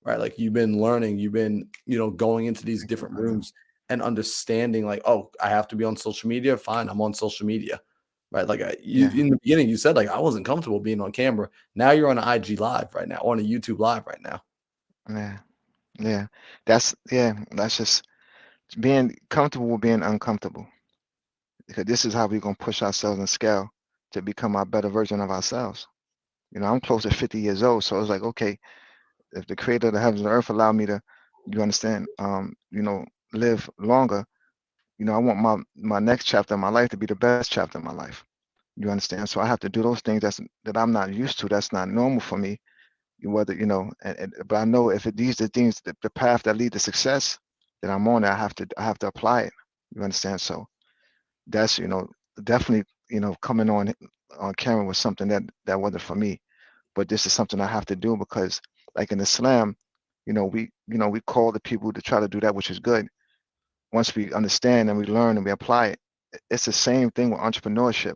right? Like you've been learning, you've been, going into these Thank you, different brother. rooms and understanding like, oh, I have to be on social media. Fine, I'm on social media, right? Like you Yeah, in the beginning, you said like I wasn't comfortable being on camera. Now you're on an IG live right now, on a YouTube live right now. yeah, yeah. That's just being comfortable with being uncomfortable. Because this is how we're gonna push ourselves and scale to become our better version of ourselves. I'm close to 50 years old, so it's like, okay, if the creator of the heavens and earth allowed me to, you understand, live longer, I want my next chapter of my life to be the best chapter of my life. You understand? So I have to do those things that I'm not used to, that's not normal for me. Whether, but I know if these are things, the path that lead to success that I'm on, I have to apply it. You understand? So that's, definitely, coming on camera was something that wasn't for me. But this is something I have to do because, like in Islam, we call the people to try to do that which is good. Once we understand and we learn and we apply it, it's the same thing with entrepreneurship.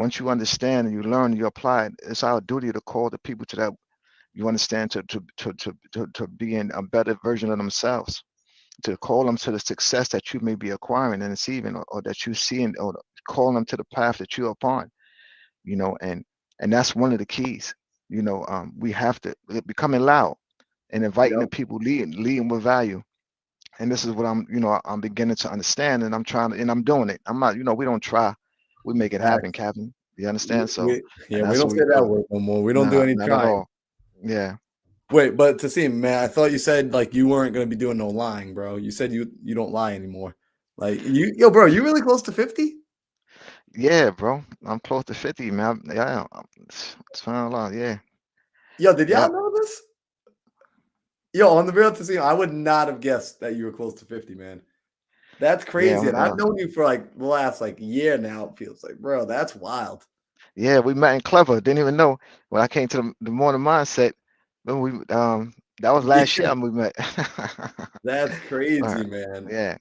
once you understand and you learn and you apply it, it's our duty to call the people to that, you understand, to be in a better version of themselves, to call them to the success that you may be acquiring and achieving, or that you see, or call them to the path that you're upon, and that's one of the keys. We have to becoming loud and inviting the Yep. people, leading with value. And this is what I'm beginning to understand, and I'm trying to, and I'm doing it. I'm not, we don't try, we make it happen, Facts. Captain. You understand? So, Yeah, and we that's don't what we say that do. word no more. We don't do Nah, any not at trying. all. Yeah. Wait, but to see, man, I thought you said like you weren't gonna be doing no lying, bro. You said you don't lie anymore. Like yo, bro, you really close to 50? Yeah, bro. I'm close to 50, man. Yeah, it's fine a lot. Yeah. Yo, did y'all Yep. know this? Yo, on the real to see, I would not have guessed that you were close to 50, man. That's Yeah. crazy. And I've known you for like the last like year now, it feels like, bro, that's wild. Yeah, we met in Clever. Didn't even know when I came to the morning mindset. When we that was last Yeah, year we met. that's crazy, Alright. man. Yeah,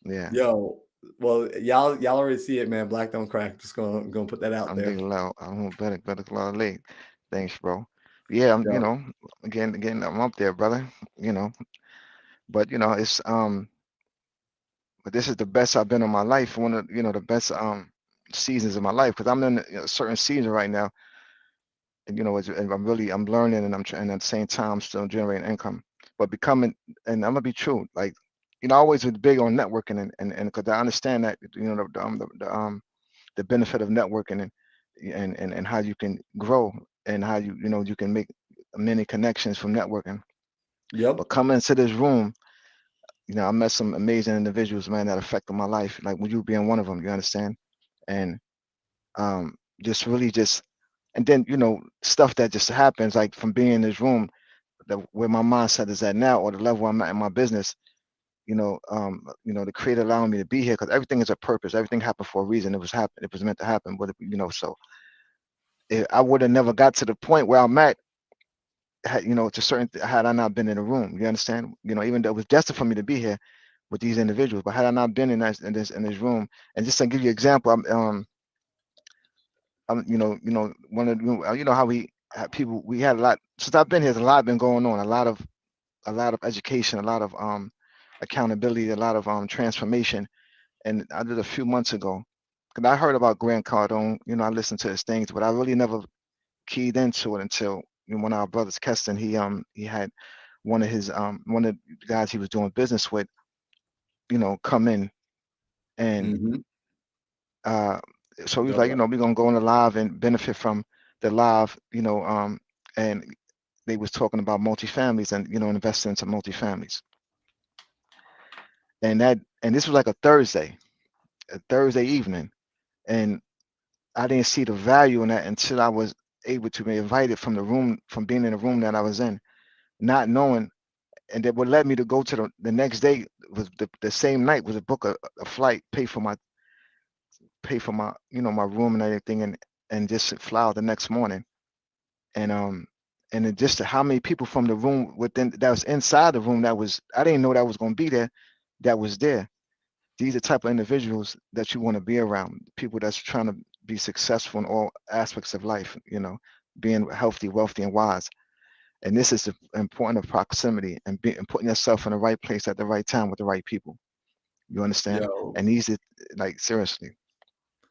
yeah. Yo, well, y'all already see it, man. Black don't crack. Just gonna put that out I'm there. digging loud. I'm better late. Thanks, bro. Yeah, Yo, again, I'm up there, brother. You know, but it's but this is the best I've been in my life. One of the best seasons of my life, because I'm in a certain season right now, and and I'm learning, and and at the same time I'm still generating income, but becoming, and I'm gonna be true, like I always was big on networking, and because I understand that the benefit of networking, and how you can grow, and how you can make many connections from networking. yep, But coming into this room, I met some amazing individuals, man, that affected my life. Like when you being one of them, you understand, and um, just really just, and then stuff that just happens, like from being in this room, where my mindset is at now, or the level I'm at in my business. The creator allowing me to be here, because everything is a purpose. Everything happened for a reason. It was meant to happen. But so I would have never got to the point where I'm at, had I not been in the room. You understand? Even though it was destined for me to be here with these individuals, but had I not been in this room, and just to give you an example, one of how we had people. We had a lot since I've been here. There's a lot been going on. A lot of education, a lot of accountability, a lot of transformation. And I did a few months ago, because I heard about Grant Cardone. I listened to his things, but I really never keyed into it until one of our brothers, Keston, he had one of the guys he was doing business with, come in, and mm-hmm. uh so he was Yep, like, we're gonna go on the live and benefit from the live, and they was talking about multifamilies, and investing into multifamilies. And this was like a Thursday evening, and I didn't see the value in that until I was able to be invited from being in the room that I was in, not knowing. And that what led me to go to the next day, was the same night, was a book a flight, pay for my my room and everything, and just fly out the next morning. And it just how many people from the room within that was inside the room, that was, I didn't know that was going to be there, that was there. These are the type of individuals that you want to be around, people that's trying to be successful in all aspects of life, being healthy, wealthy, and wise. And this is the important of proximity, and putting yourself in the right place at the right time with the right people. You understand? yo, And these are, like, seriously.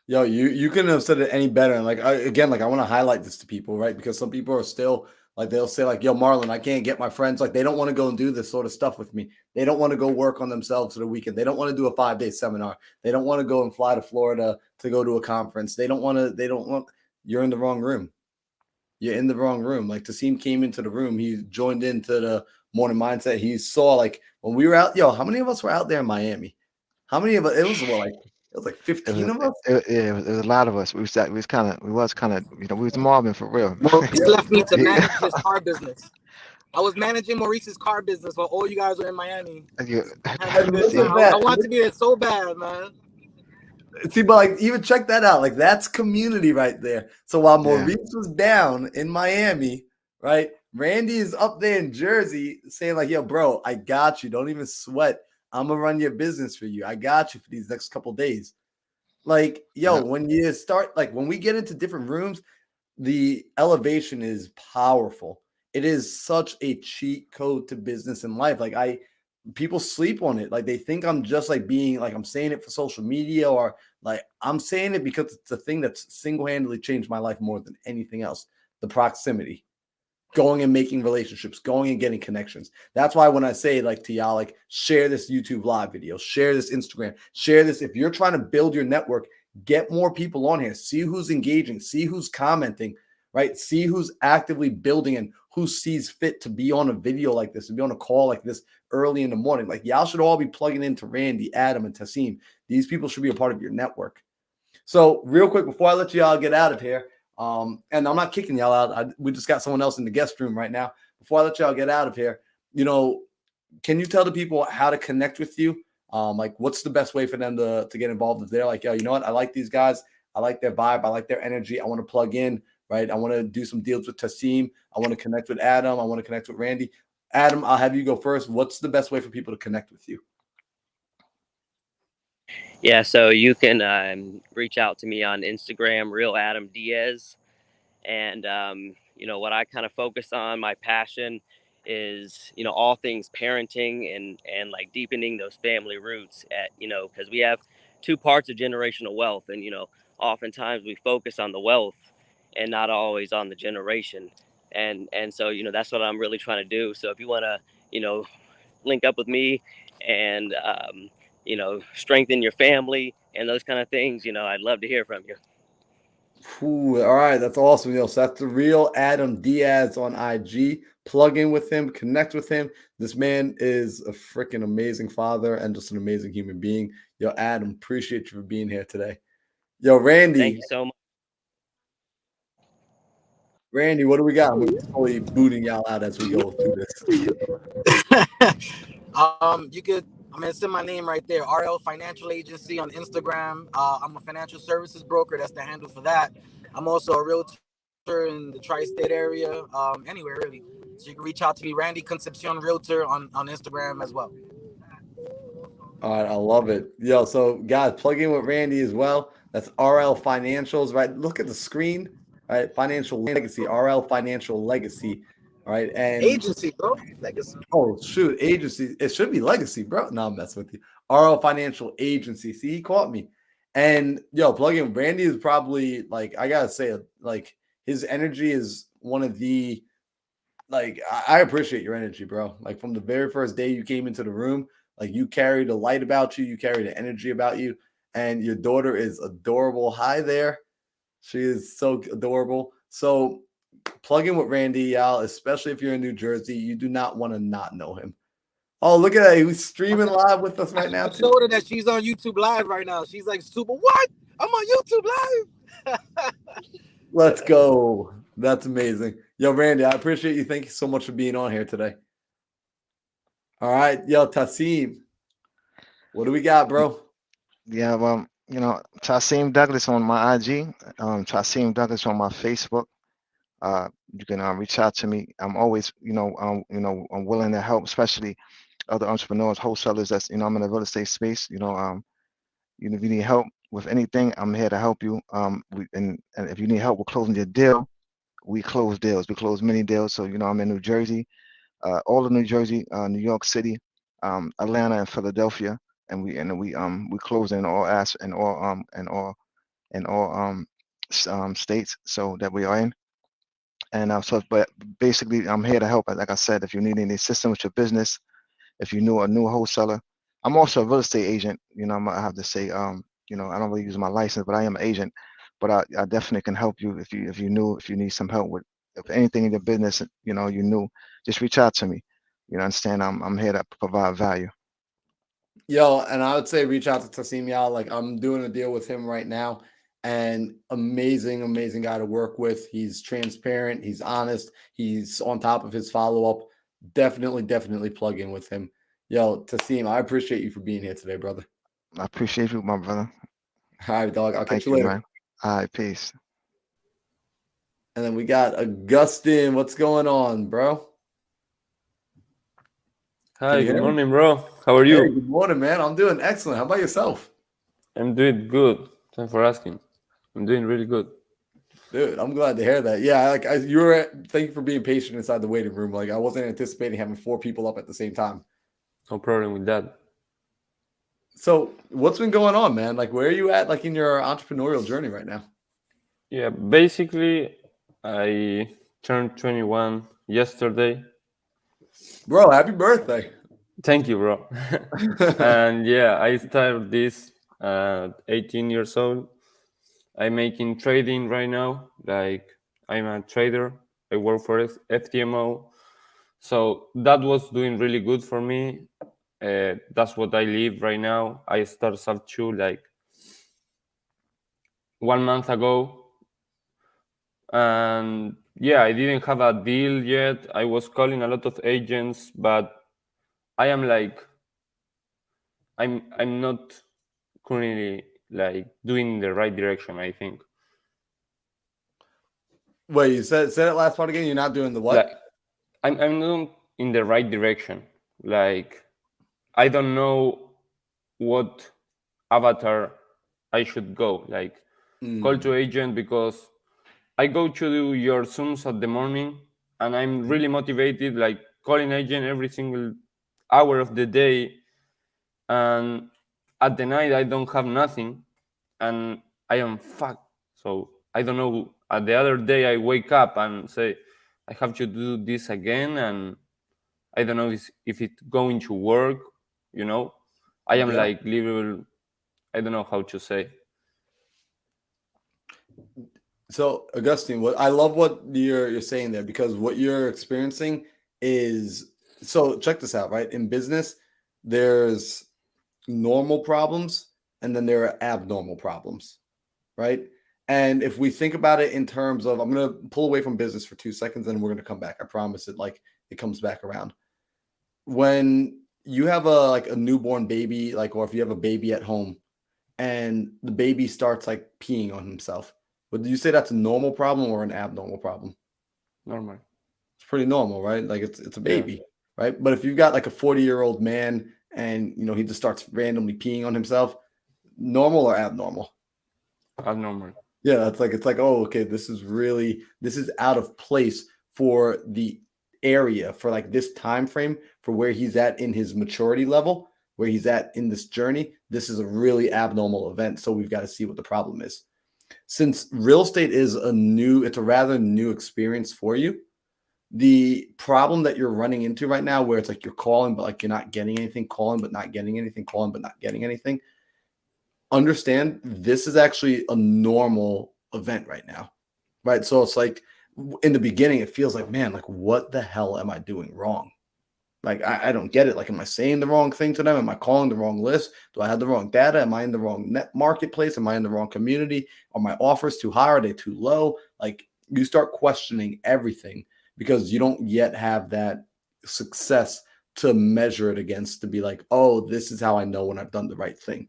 yo, you couldn't have said it any better. And like again, like I want to highlight this to people, right? Because some people are still like they'll say like, "Yo, Marlon, I can't get my friends." Like they don't want to go and do this sort of stuff with me. They don't want to go work on themselves for the weekend. They don't want to do a 5-day seminar. They don't want to go and fly to Florida to go to a conference. They don't want to. They don't want. You're in the wrong room. You're in the wrong room. Like Tasim came into the room. He joined into the morning mindset. He saw like when we were out. Yo, how many of us were out there in Miami? How many of us? It was like It 15 was, of us. it was a lot of us. We was Marvin for real. Maurice left me to Yeah. manage his car business. I was managing Maurice's car business while all you guys were in Miami. Yeah. Having a And good look time. at I that. wanted to be there so bad, man. See, but like even check that out. Like that's community right there. So while Yeah. Maurice was down in Miami, right? Randy is up there in Jersey saying, like, yo, bro, I got you. Don't even sweat. I'm gonna run your business for you. I got you for these next couple days. Like, yo, Yeah. when you start, like, when we get into different rooms, the elevation is powerful. It is such a cheat code to business and life. Like, people sleep on it. Like, they think I'm just like being like, I'm saying it for social media, or like I'm saying it because it's the thing that's single-handedly changed my life more than anything else. The proximity, going and making relationships, going and getting connections. That's why when I say, like, to y'all, like, share this YouTube live video, share this Instagram, share this. If you're trying to build your network, get more people on here, see who's engaging, see who's commenting, right? See who's actively building and who sees fit to be on a video like this, to be on a call like this early in the morning. Like, y'all should all be plugging into Randy, Adam, and Tassim. These people should be a part of your network. So real quick, before I let y'all get out of here, and I'm not kicking y'all out. We just got someone else in the guest room right now. Before I let y'all get out of here, can you tell the people how to connect with you? Like, what's the best way for them to get involved if they're like, yo, you know what? I like these guys. I like their vibe. I like their energy. I want to plug in, right? I want to do some deals with Tassim. I want to connect with Adam. I want to connect with Randy. Adam, I'll have you go first. What's the best way for people to connect with you? Yeah, so you can reach out to me on Instagram, Real Adam Diaz. And, what I kind of focus on, my passion is, all things parenting and like deepening those family roots because we have two parts of generational wealth. And, oftentimes we focus on the wealth and not always on the generation. And so, that's what I'm really trying to do. So if you want to, link up with me and, strengthen your family and those kind of things, I'd love to hear from you. Ooh, all right, that's awesome. So that's the Real Adam Diaz on IG. Plug in with him, connect with him. This man is a freaking amazing father and just an amazing human being. Yo, Adam, appreciate you for being here today. Yo, Randy. Thank you so much. Randy, what do we got? I'm gonna be slowly booting y'all out as we go through this. I'm gonna send my name right there. RL Financial Agency on Instagram. I'm a financial services broker. That's the handle for that. I'm also a realtor in the tri-state area. Anywhere really. So you can reach out to me, Randy Concepcion Realtor on Instagram as well. All right, I love it. Yo, so guys, plug in with Randy as well. That's RL Financials, right? Look at the screen, right? Financial Legacy, RL Financial Legacy, all right? And Agency, bro. Legacy. oh, shoot, agency. It should be Legacy, bro. No, I'm messing with you. RL Financial Agency. See, he caught me. And yo, plug in. Randy is probably, like, I gotta say, like, his energy is one of the, like, I appreciate your energy, bro. Like, from the very first day you came into the room, like, you carried a light about you, you carried an energy about you, and your daughter is adorable. Hi there. She is so adorable. So plug in with Randy, y'all, especially if you're in New Jersey. You do not want to not know him. Oh, look at that. He's streaming live with us right now, I too. told her that she's on YouTube Live right now. She's like, super, what? I'm on YouTube Live. Let's go. That's amazing. Yo, Randy, I appreciate you. Thank you so much for being on here today. All right. Yo, Tassim, what do we got, bro? Yeah, well, Tassim Douglas on my IG, Tassim Douglas on my Facebook. You can reach out to me. I'm always, I'm willing to help, especially other entrepreneurs, wholesalers. That's, I'm in the real estate space. If you need help with anything, I'm here to help you. And if you need help with closing your deal, we close deals. We close many deals. So, I'm in New Jersey, all of New Jersey, New York City, Atlanta, and Philadelphia, and we close in all states so that we are in. And but basically, I'm here to help. Like I said, if you need any assistance with your business, if you knew a new wholesaler, I'm also a real estate agent. I have to say, I don't really use my license, but I am an agent. But I definitely can help you if you need some help with if anything in your business, just reach out to me. Understand? I'm here to provide value. Yo, and I would say reach out to Tassim, y'all. Like, I'm doing a deal with him right now, and amazing, amazing guy to work with. He's transparent. He's honest. He's on top of his follow-up. Definitely plug in with him. Yo, Tassim, I appreciate you for being here today, brother. I appreciate you, my brother. All right, dog. I'll catch Thank you later. Man. All right, peace. And then we got Augustin. What's going on, bro? Hi, good morning, bro. How are you? Hey, good morning, man. I'm doing excellent. How about yourself? I'm doing good. Thanks for asking. I'm doing really good. Dude, I'm glad to hear that. Yeah, thank you for being patient inside the waiting room. Like I wasn't anticipating having 4 people up at the same time. No problem with that. So what's been going on, man? Like where are you at like in your entrepreneurial journey right now? Yeah, basically, I turned 21 yesterday. Bro, happy birthday. Thank you, bro. And yeah, I started this at 18 years old. I'm making trading right now. Like I'm a trader. I work for FTMO. So that was doing really good for me. That's what I live right now. I started Sub2 like 1 month ago. And yeah, I didn't have a deal yet. I was calling a lot of agents, but I am like I'm not currently like doing the right direction, I think. Wait, you said that last part again. You're not doing the what? Like I'm not in the right direction. Like I don't know what avatar I should go. Like call to agent, because I go to your Zooms at the morning and I'm really motivated, like calling agent every single hour of the day, and at the night I don't have nothing and I am fucked. So I don't know. At the other day I wake up and say I have to do this again, and I don't know if it's going to work. I am Yeah. like little. I don't know how to say. So Augustine, what I love what you're saying there, because what you're experiencing is, so check this out, right? In business, there's normal problems and then there are abnormal problems, right? And if we think about it in terms of, I'm going to pull away from business for 2 seconds and we're going to come back. I promise it, like it comes back around. When you have a newborn baby, like, or if you have a baby at home and the baby starts like peeing on himself, would you say that's a normal problem or an abnormal problem? Normal. It's pretty normal, right? Like it's a baby, right? But if you've got like a 40-year-old man and he just starts randomly peeing on himself, normal or abnormal? Abnormal. Yeah, it's like, oh, okay, this is out of place for the area, for like this time frame, for where he's at in his maturity level, where he's at in this journey. This is a really abnormal event. So we've got to see what the problem is. Since real estate is it's a rather new experience for you, the problem that you're running into right now, where it's like you're calling, but like you're not getting anything, calling, but not getting anything, calling, but not getting anything, understand this is actually a normal event right now, right? So it's like in the beginning, it feels like, man, like what the hell am I doing wrong? Like, I don't get it. Like, am I saying the wrong thing to them? Am I calling the wrong list? Do I have the wrong data? Am I in the wrong net marketplace? Am I in the wrong community? Are my offers too high? Are they too low? Like, you start questioning everything because you don't yet have that success to measure it against, to be like, oh, this is how I know when I've done the right thing.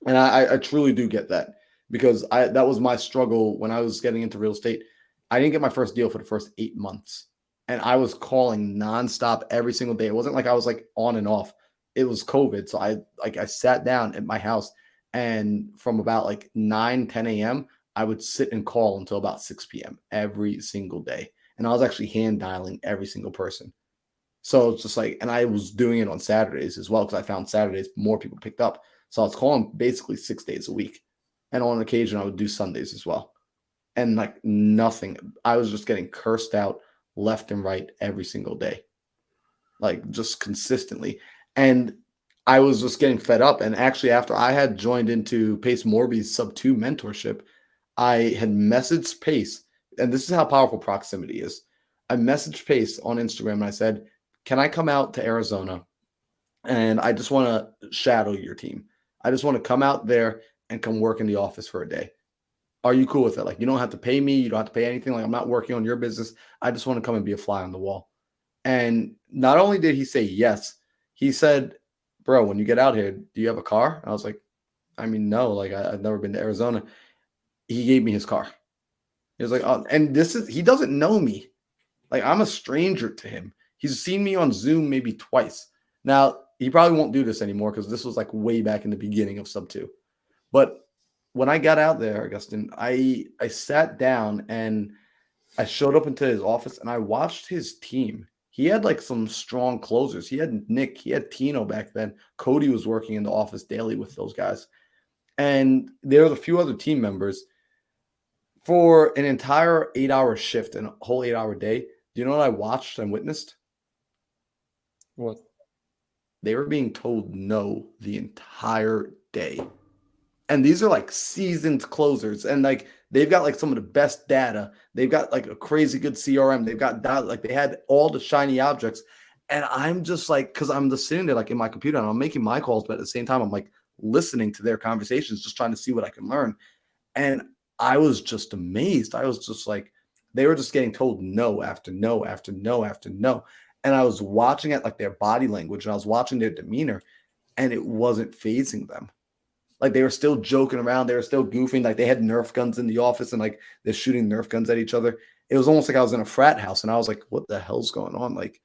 And I truly do get that, because that was my struggle when I was getting into real estate. I didn't get my first deal for the first 8 months. And I was calling nonstop every single day. It wasn't like I was like on and off. It was COVID. So I sat down at my house, and from about like 9, 10 a.m., I would sit and call until about 6 p.m. every single day. And I was actually hand dialing every single person. So it's just like, and I was doing it on Saturdays as well, because I found Saturdays more people picked up. So I was calling basically 6 days a week. And on occasion, I would do Sundays as well. And like nothing. I was just getting cursed out left and right every single day, like just consistently. And I was just getting fed up. And actually, after I had joined into Pace Morby's Sub2 mentorship, I had messaged Pace, and this is how powerful proximity is. I messaged Pace on Instagram and I said, can I come out to Arizona? And I just want to shadow your team. I just want to come out there and come work in the office for a day. Are you cool with it? Like, you don't have to pay me. You don't have to pay anything. Like, I'm not working on your business. I just want to come and be a fly on the wall. And not only did he say yes, he said, bro, when you get out here, do you have a car? And I was like, I mean, no, like I've never been to Arizona. He gave me his car. He was like, oh, and he doesn't know me. Like, I'm a stranger to him. He's seen me on Zoom maybe twice. Now, he probably won't do this anymore because this was like way back in the beginning of Sub2. But when I got out there, Augustine, I sat down and I showed up into his office and I watched his team. He had like some strong closers. He had Nick, he had Tino back then. Cody was working in the office daily with those guys. And there was a few other team members for an entire 8-hour shift and a whole 8-hour day. Do you know what I watched and witnessed? What? They were being told no the entire day. And these are like seasoned closers. And like they've got like some of the best data. They've got like a crazy good CRM. They've got like they had all the shiny objects. And I'm just like, because I'm just sitting there like in my computer and I'm making my calls, but at the same time, I'm like listening to their conversations, just trying to see what I can learn. And I was just amazed. I was just like, they were just getting told no after no after no after no. And I was watching it like their body language and I was watching their demeanor and it wasn't phasing them. Like they were still joking around. They were still goofing. Like they had Nerf guns in the office and like they're shooting Nerf guns at each other. It was almost like I was in a frat house and I was like, what the hell's going on? Like,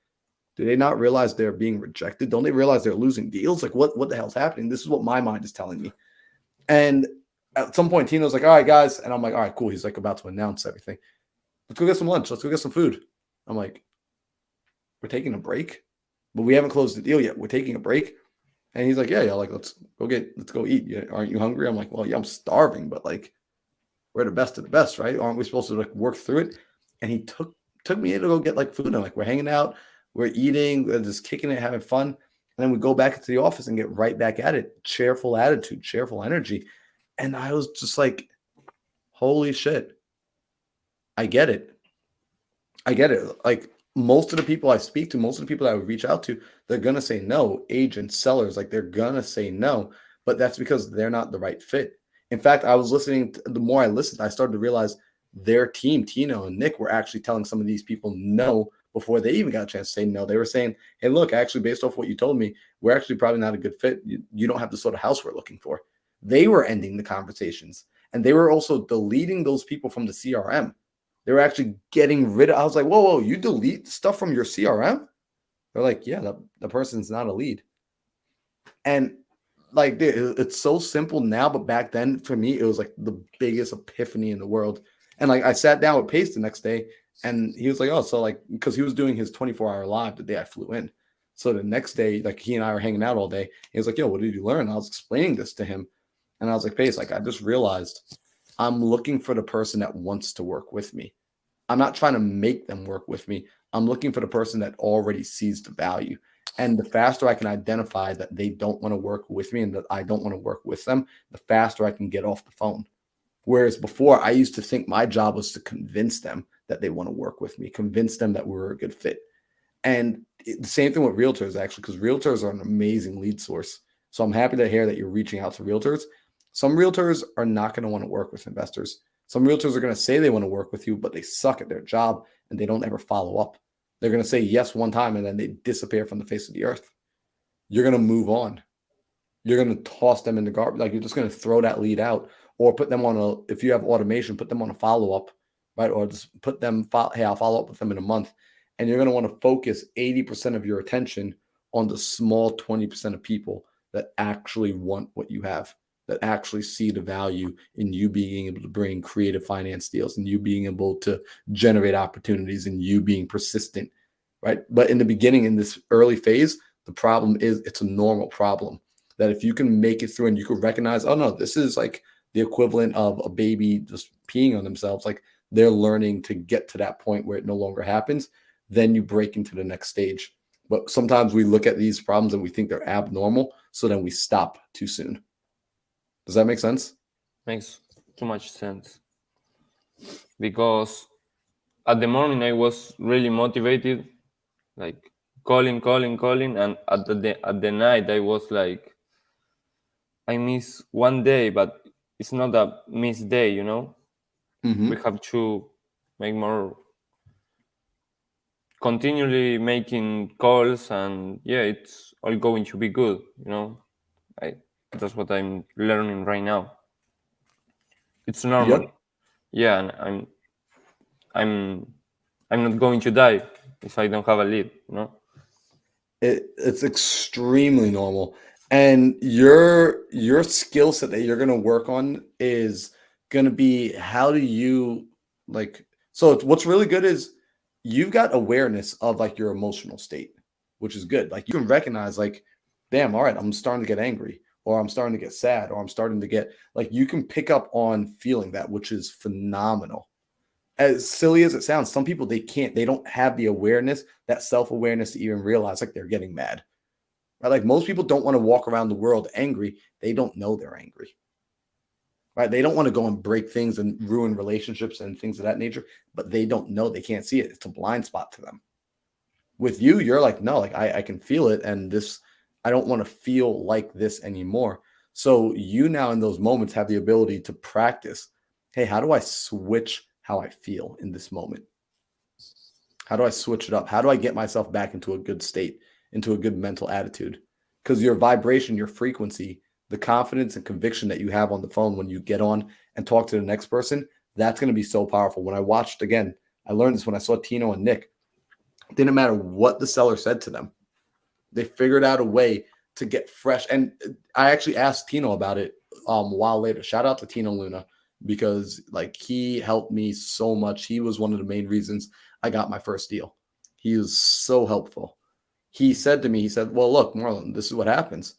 do they not realize they're being rejected? Don't they realize they're losing deals? Like what the hell's happening? This is what my mind is telling me. And at some point, Tino's like, all right, guys. And I'm like, all right, cool. He's like about to announce everything. Let's go get some lunch. Let's go get some food. I'm like, we're taking a break, but we haven't closed the deal yet. We're taking a break. And he's like, yeah, like, let's go eat. Aren't you hungry? I'm like, well, yeah, I'm starving, but like, we're the best of the best, right? Aren't we supposed to like work through it? And he took me in to go get like food. And like, we're hanging out, we're eating, we're just kicking it, having fun. And then we go back into the office and get right back at it. Cheerful attitude, cheerful energy. And I was just like, holy shit. I get it. Like most of the people I speak to, most of the people that I would reach out to, they're going to say no. Agents, sellers, like they're going to say no, but that's because they're not the right fit. In fact, I was listening, the more I listened, I started to realize their team, Tino and Nick, were actually telling some of these people no before they even got a chance to say no. They were saying, hey, look, actually, based off what you told me, we're actually probably not a good fit. You don't have the sort of house we're looking for. They were ending the conversations and they were also deleting those people from the CRM. They were actually getting rid of. I was like, whoa, you delete stuff from your CRM? They're like, yeah, the person's not a lead. And like, dude, it's so simple now, but back then for me, it was like the biggest epiphany in the world. And like, I sat down with Pace the next day, and he was like, oh, so like, because he was doing his 24-hour live the day I flew in. So the next day, like he and I were hanging out all day. He was like, yo, what did you learn? And I was explaining this to him, and I was like, Pace, like I just realized I'm looking for the person that wants to work with me. I'm not trying to make them work with me. I'm looking for the person that already sees the value. And the faster I can identify that they don't want to work with me and that I don't want to work with them, the faster I can get off the phone. Whereas before, I used to think my job was to convince them that they want to work with me, convince them that we're a good fit. And the same thing with realtors, actually, because realtors are an amazing lead source. So I'm happy to hear that you're reaching out to realtors. Some realtors are not going to want to work with investors. Some realtors are going to say they want to work with you, but they suck at their job and they don't ever follow up. They're going to say yes one time and then they disappear from the face of the earth. You're going to move on. You're going to toss them in the garbage. Like you're just going to throw that lead out or put them on if you have automation, put them on a follow-up, right? Or just put them, hey, I'll follow up with them in a month. And you're going to want to focus 80% of your attention on the small 20% of people that actually want what you have, that actually see the value in you being able to bring creative finance deals and you being able to generate opportunities and you being persistent, right? But in the beginning, in this early phase, the problem is it's a normal problem that if you can make it through and you can recognize, oh no, this is like the equivalent of a baby just peeing on themselves. Like they're learning to get to that point where it no longer happens. Then you break into the next stage. But sometimes we look at these problems and we think they're abnormal. So then we stop too soon. Does that make sense? Makes too much sense. Because at the morning I was really motivated, like calling, and at the night I was like, I miss one day, but it's not a missed day, you know? Mm-hmm. We have to make more, continually making calls, and yeah, it's all going to be good, you know? That's what I'm learning right now. It's normal. Yep. Yeah, and I'm not going to die if I don't have a lead, you know? It's extremely normal. And your skill set that you're going to work on is going to be how do you like so what's really good is you've got awareness of like your emotional state, which is good. Like you can recognize like damn, all right, I'm starting to get angry or I'm starting to get sad or I'm starting to get like you can pick up on feeling that, which is phenomenal. As silly as it sounds, some people they don't have the awareness, that self-awareness to even realize like they're getting mad. Right? Like most people don't want to walk around the world angry. They don't know they're angry. Right? They don't want to go and break things and ruin relationships and things of that nature, but they don't know. They can't see it. It's a blind spot to them. With you, you're like, no, like I can feel it. And this, I don't want to feel like this anymore. So you now in those moments have the ability to practice. Hey, how do I switch how I feel in this moment? How do I switch it up? How do I get myself back into a good state, into a good mental attitude? Because your vibration, your frequency, the confidence and conviction that you have on the phone when you get on and talk to the next person, that's going to be so powerful. When I watched again, I learned this when I saw Tino and Nick. It didn't matter what the seller said to them. They figured out a way to get fresh. And I actually asked Tino about it a while later. Shout out to Tino Luna because like he helped me so much. He was one of the main reasons I got my first deal. He was so helpful. He said to me, he said, well, look, Marlon, this is what happens.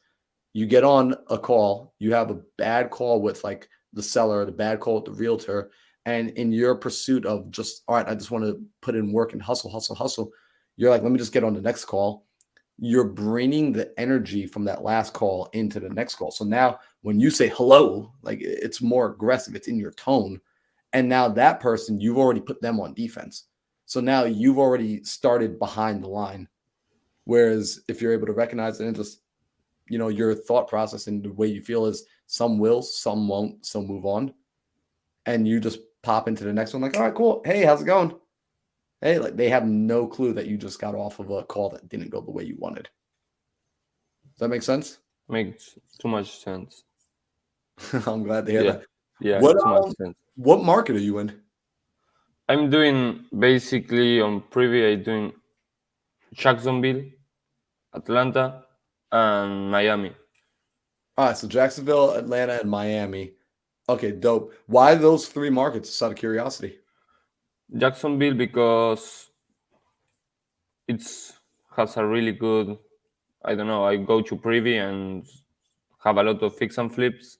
You get on a call, you have a bad call with like the seller, the bad call with the realtor. And in your pursuit of just, all right, I just want to put in work and hustle, hustle, hustle. You're like, let me just get on the next call. You're bringing the energy from that last call into the next call. So now when you say hello, like it's more aggressive, it's in your tone. And now that person, you've already put them on defense. So now you've already started behind the line. Whereas if you're able to recognize it and just, your thought process and the way you feel is some will, some won't, some move on. And you just pop into the next one like, all right, cool. Hey, how's it going? Hey, like they have no clue that you just got off of a call that didn't go the way you wanted. Does that make sense? Makes too much sense. I'm glad to hear Yeah. that. Yeah, What too much sense. what market are you in? I'm doing basically on Privy, I'm doing Jacksonville, Atlanta, and Miami. All right, so Jacksonville, Atlanta, and Miami. Okay, dope. Why those three markets? Just out of curiosity. Jacksonville because it's has a really good, I don't know, I go to Privy and have a lot of fix and flips,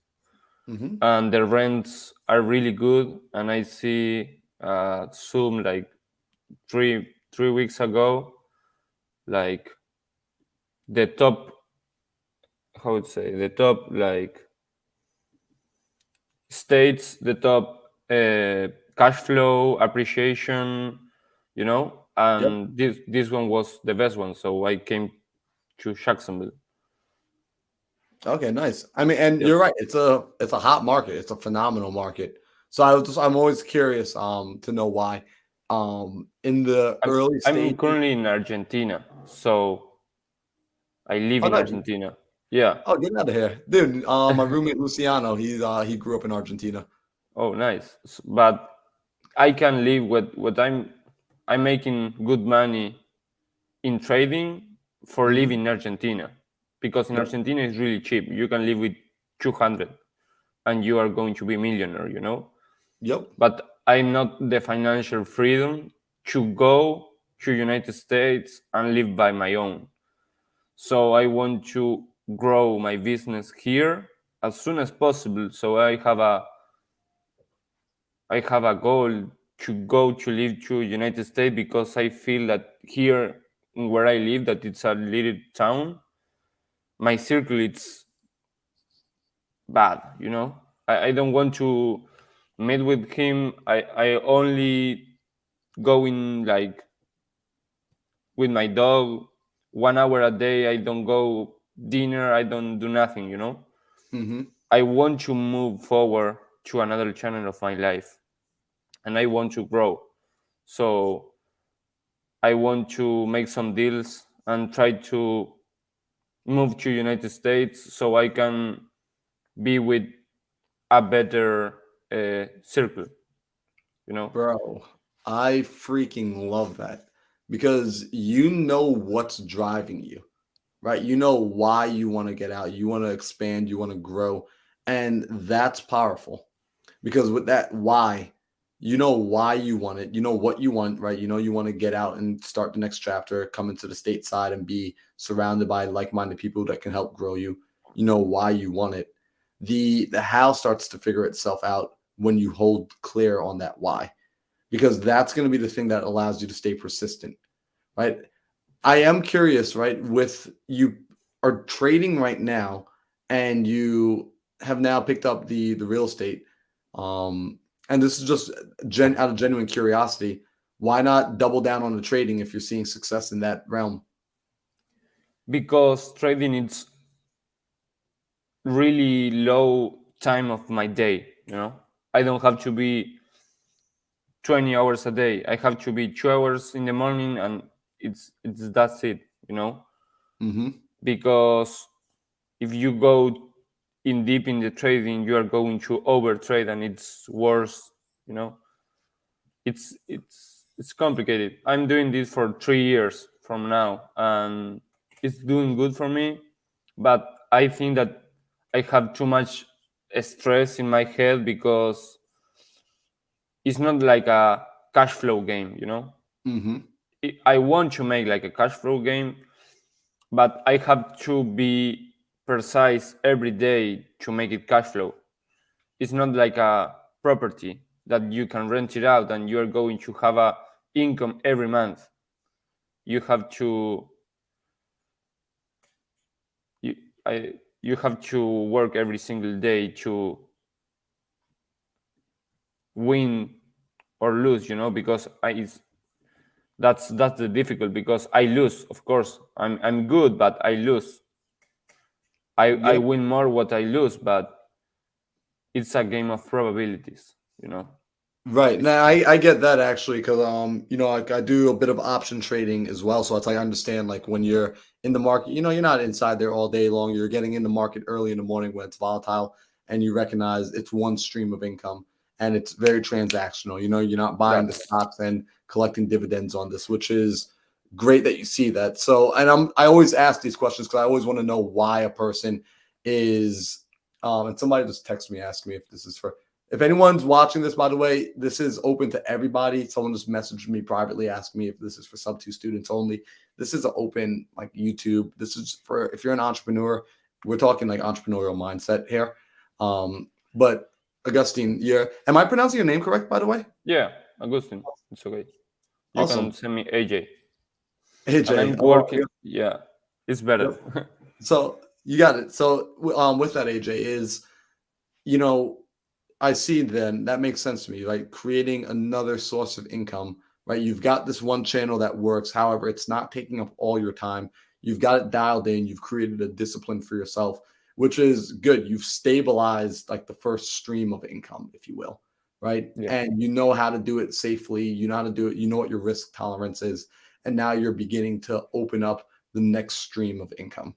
and the rents are really good. And I see Zoom like three weeks ago, like the top, how would say, the top like states, the top cash flow appreciation, and this one was the best one, so I came to Jacksonville. Okay, nice. I mean, and Yep. you're right. It's a hot market. It's a phenomenal market. So I'm always curious to know why. In the early I'm stages. currently in Argentina, so I live Oh, in no. Argentina. Yeah. Oh, get out of here, dude. My roommate Luciano, he grew up in Argentina. Oh, nice. But I can live with what I'm making good money in trading for living in Argentina, because in Yep. Argentina it's really cheap. You can live with 200 and you are going to be millionaire. Yep. But I'm not the financial freedom to go to United States and live by my own. So I want to grow my business here as soon as possible. So I have a goal to go to live to United States, because I feel that here where I live, that it's a little town, my circle it's bad. I don't want to meet with him. I only go in like with my dog 1 hour a day. I don't go dinner. I don't do nothing. I want to move forward to another channel of my life, and I want to grow. So I want to make some deals and try to move to United States so I can be with a better circle. Bro, I freaking love that because you know what's driving you. right? You know why you want to get out, you want to expand, you want to grow. And that's powerful because with that why, you know why you want it, you know what you want, right? You know, you want to get out and start the next chapter, come into the stateside and be surrounded by like-minded people that can help grow you. You know why you want it. The how starts to figure itself out when you hold clear on that why, because that's going to be the thing that allows you to stay persistent, right? I am curious, right? With you are trading right now, and you have now picked up the real estate, and this is just out of genuine curiosity. Why not double down on the trading if you're seeing success in that realm? Because trading is really low time of my day. I don't have to be 20 hours a day. I have to be 2 hours in the morning, and that's it. Mm-hmm. Because if you go in deep in the trading, you are going to over trade, and it's worse. It's complicated. I'm doing this for 3 years from now, and it's doing good for me. But I think that I have too much stress in my head because it's not like a cash flow game. Mm-hmm. I want to make like a cash flow game, but I have to be precise every day to make it cash flow. It's not like a property that you can rent it out and you're going to have a income every month. You have to you, you have to work every single day to win or lose, because that's the difficult, because I lose, of course. I'm good, but I lose. I Yep. win more what I lose, but it's a game of probabilities. Right. Now I get that actually because I do a bit of option trading as well. So it's like I understand like when you're in the market, you're not inside there all day long. You're getting in the market early in the morning when it's volatile and you recognize it's one stream of income and it's very transactional. You're not buying the stocks and collecting dividends on this, which is great that you see that. So and I always ask these questions because I always want to know why a person is and somebody just texted me asking me if this is for if anyone's watching this, by the way, this is open to everybody. Someone just messaged me privately asking me if this is for sub-2 students only. This is an open like YouTube. This is for if you're an entrepreneur. We're talking like entrepreneurial mindset here. But Augustine, am I pronouncing your name correct, by the way? Yeah, Augustine. It's okay. You Awesome. can send me AJ. AJ. And I'm working. Yeah, it's better. Yep. So you got it. So with that, AJ is, I see then that makes sense to me, like creating another source of income, right? You've got this one channel that works. However, it's not taking up all your time. You've got it dialed in. You've created a discipline for yourself, which is good. You've stabilized like the first stream of income, if you will, right? Yeah. And you know how to do it safely. You know how to do it. You know what your risk tolerance is. And now you're beginning to open up the next stream of income,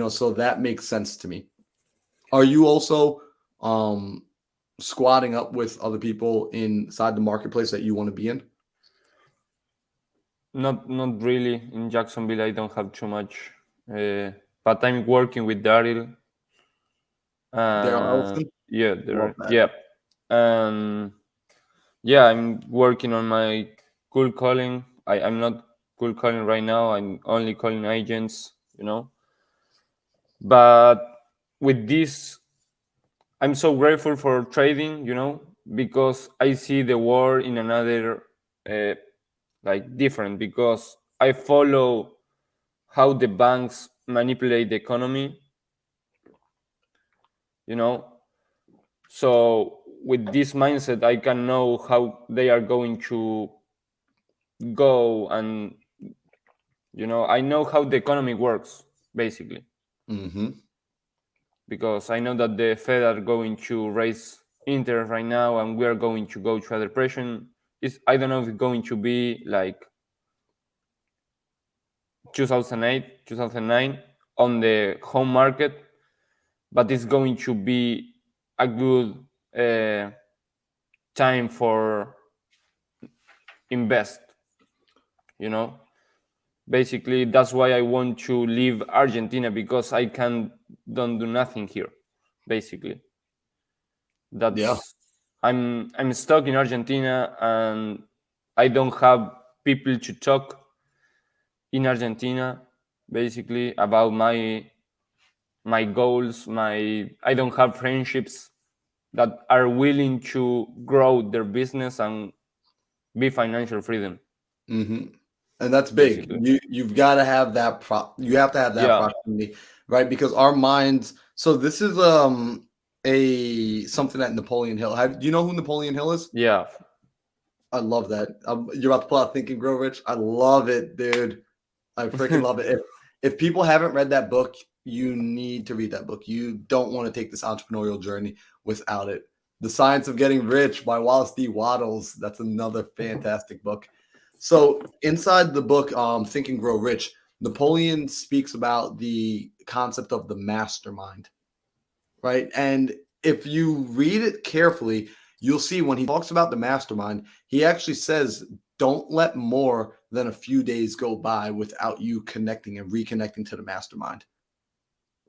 so that makes sense to me. Are you also, squatting up with other people inside the marketplace that you want to be in? Not really. In Jacksonville, I don't have too much, but I'm working with Daryl. Daryl Ellison? Yeah, Love that. yeah, yeah. I'm working on my cold calling. I'm not cold calling right now. I'm only calling agents. But with this, I'm so grateful for trading, because I see the world in another, like different, because I follow how the banks manipulate the economy, So with this mindset, I can know how they are going to go, and I know how the economy works, basically. Mm-hmm. Because I know that the Fed are going to raise interest right now, and we are going to go to a depression. I don't know if it's going to be like 2008, 2009 on the home market, but it's going to be a good time for invest. Basically, that's why I want to leave Argentina, because I don't do nothing here. Basically, I'm stuck in Argentina, and I don't have people to talk in Argentina, basically, about my goals. I don't have friendships that are willing to grow their business and be financial freedom. Mm-hmm. And that's big. Basically. You've got to have that you have to have that proximity, right? Because our minds. So this is something that Napoleon Hill. Do you know who Napoleon Hill is? Yeah. I love that. You're about to pull out Think and Grow Rich. I love it, dude. I freaking love it. If people haven't read that book, you need to read that book. You don't want to take this entrepreneurial journey without it. The Science of Getting Rich by Wallace D. Wattles. That's another fantastic book. So inside the book, Think and Grow Rich, Napoleon speaks about the concept of the mastermind, right? And if you read it carefully, you'll see when he talks about the mastermind, he actually says, don't let more than a few days go by without you connecting and reconnecting to the mastermind.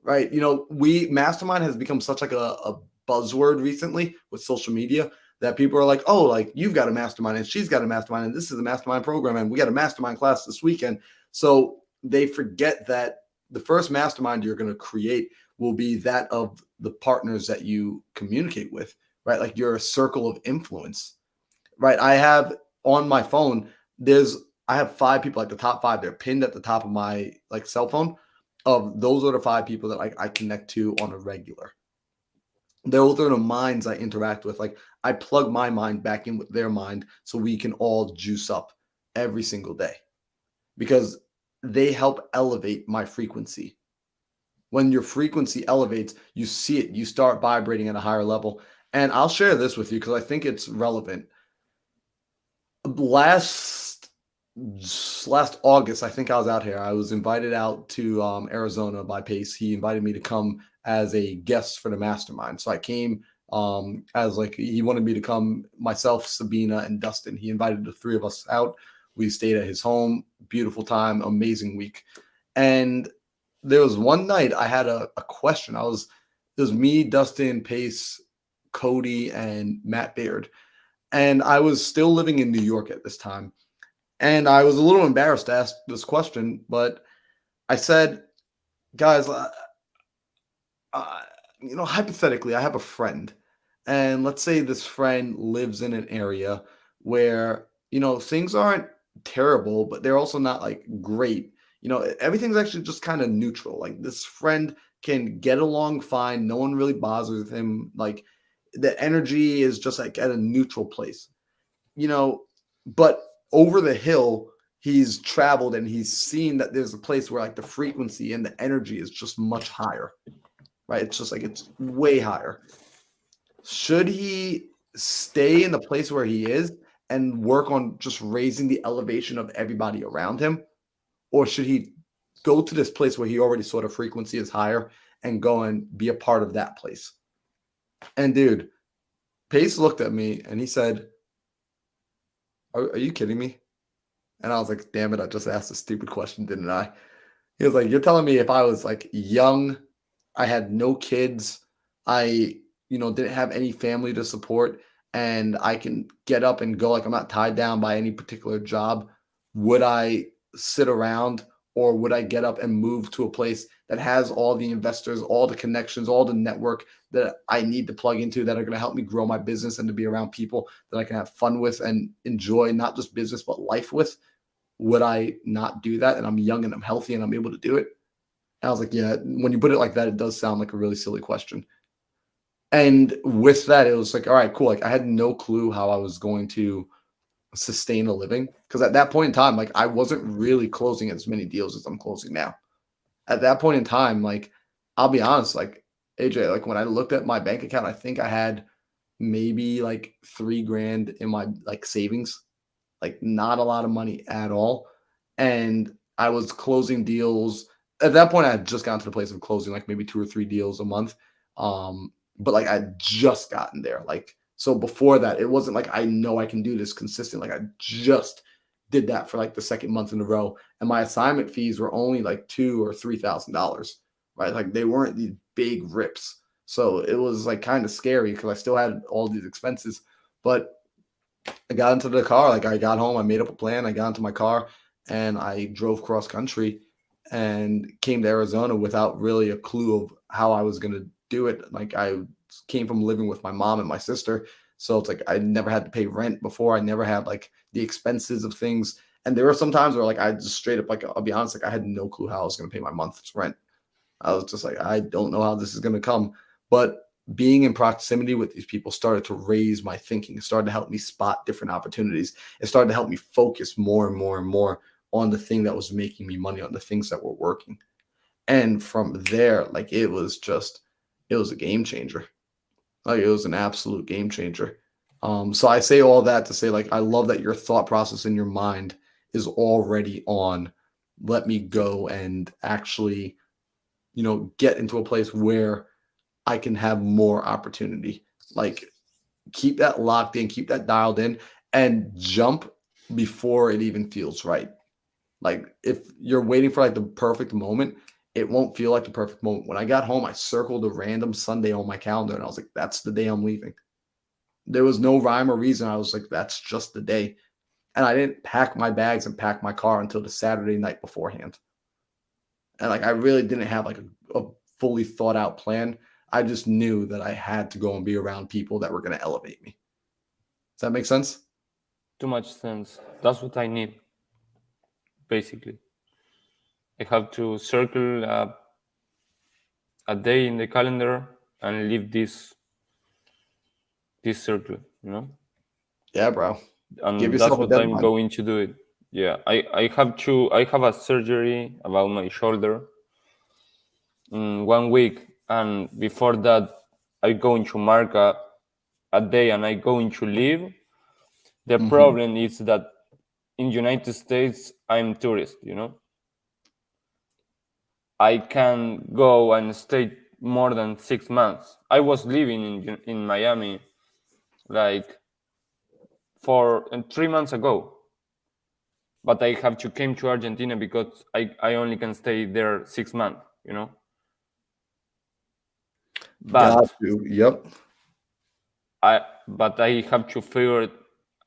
Right? Mastermind has become such like a buzzword recently with social media that people are like, oh, like you've got a mastermind and she's got a mastermind and this is a mastermind program and we got a mastermind class this weekend. So they forget that the first mastermind you're going to create will be that of the partners that you communicate with, right? Like you're a circle of influence, right? I have on my phone, I have 5 people, like the top 5, they're pinned at the top of my like cell phone. Those are the 5 people that I connect to on a regular. Those are the minds I interact with. Like I plug my mind back in with their mind so we can all juice up every single day because they help elevate my frequency. When your frequency elevates, you see it, you start vibrating at a higher level. And I'll share this with you because I think it's relevant. Last August, I think I was out here. I was invited out to Arizona by Pace. He invited me to come as a guest for the mastermind. So I came as like he wanted me to come, myself, Sabina, and Dustin. He invited the 3 of us out. We stayed at his home. Beautiful time, amazing week. And there was one night I had a question. It was me, Dustin, Pace, Cody, and Matt Baird. And I was still living in New York at this time. And I was a little embarrassed to ask this question, but I said, guys, hypothetically, I have a friend. And let's say this friend lives in an area where, things aren't terrible, but they're also not like great. Everything's actually just kind of neutral. Like this friend can get along fine. No one really bothers him. Like the energy is just like at a neutral place, but over the hill, he's traveled and he's seen that there's a place where like the frequency and the energy is just much higher, right? It's just like it's way higher. Should he stay in the place where he is and work on just raising the elevation of everybody around him? Or should he go to this place where he already saw the frequency is higher and go and be a part of that place? And dude, Pace looked at me and he said, are you kidding me? And I was like, damn it, I just asked a stupid question, didn't I? He was like, you're telling me if I was like young, I had no kids, I, didn't have any family to support, and I can get up and go, like I'm not tied down by any particular job, would I sit around or would I get up and move to a place that has all the investors, all the connections, all the network that I need to plug into that are going to help me grow my business and to be around people that I can have fun with and enjoy not just business, but life with? Would I not do that? And I'm young and I'm healthy and I'm able to do it. And I was like, yeah, when you put it like that, it does sound like a really silly question. And with that, it was like, all right, cool. Like I had no clue how I was going to sustain a living. Because at that point in time, like I wasn't really closing as many deals as I'm closing now. At that point in time, like I'll be honest, like AJ, like when I looked at my bank account, I think I had maybe like $3,000 in my like savings, like not a lot of money at all. And I was closing deals. At that point, I had just gotten to the place of closing like maybe 2 or 3 deals a month. But like I'd just gotten there. Like, so before that, it wasn't like I know I can do this consistent. Like I just did that for like the second month in a row, and my assignment fees were only like $2,000 or $3,000, right? Like they weren't these big rips. So it was like kind of scary because I still had all these expenses. But I got into the car, like I got home, I made up a plan, I got into my car and I drove cross country and came to Arizona without really a clue of how I was gonna do it. Like I came from living with my mom and my sister. So it's like I never had to pay rent before. I never had like the expenses of things. And there were some times where like I just straight up, like I'll be honest, like I had no clue how I was gonna pay my month's rent. I was just like, I don't know how this is gonna come. But being in proximity with these people started to raise my thinking. It started to help me spot different opportunities. It started to help me focus more and more and more on the thing that was making me money, on the things that were working. And from there, like it was a game changer. Like it was an absolute game changer. So I say all that to say, like, I love that your thought process in your mind is already on, let me go and actually, get into a place where I can have more opportunity. Like keep that locked in, keep that dialed in, and jump before it even feels right. Like if you're waiting for like the perfect moment, it won't feel like the perfect moment. When I got home, I circled a random Sunday on my calendar and I was like, that's the day I'm leaving. There was no rhyme or reason. I was like, that's just the day. And I didn't pack my bags and pack my car until the Saturday night beforehand. And like I really didn't have like a fully thought out plan. I just knew that I had to go and be around people that were going to elevate me. Does that make sense? Too much sense. That's what I need, basically. I have to circle a day in the calendar and leave this circle, Yeah, bro. and Give that's yourself a what I'm deadline. going to do it. Yeah, I have a surgery about my shoulder in 1 week, and before that I going to mark a day and I going to leave. The problem is that in United States I'm tourist, I can go and stay more than 6 months. I was living in Miami like 3 months ago, but I have to came to Argentina because I only can stay there 6 months, Got But you. Yep. I have to figure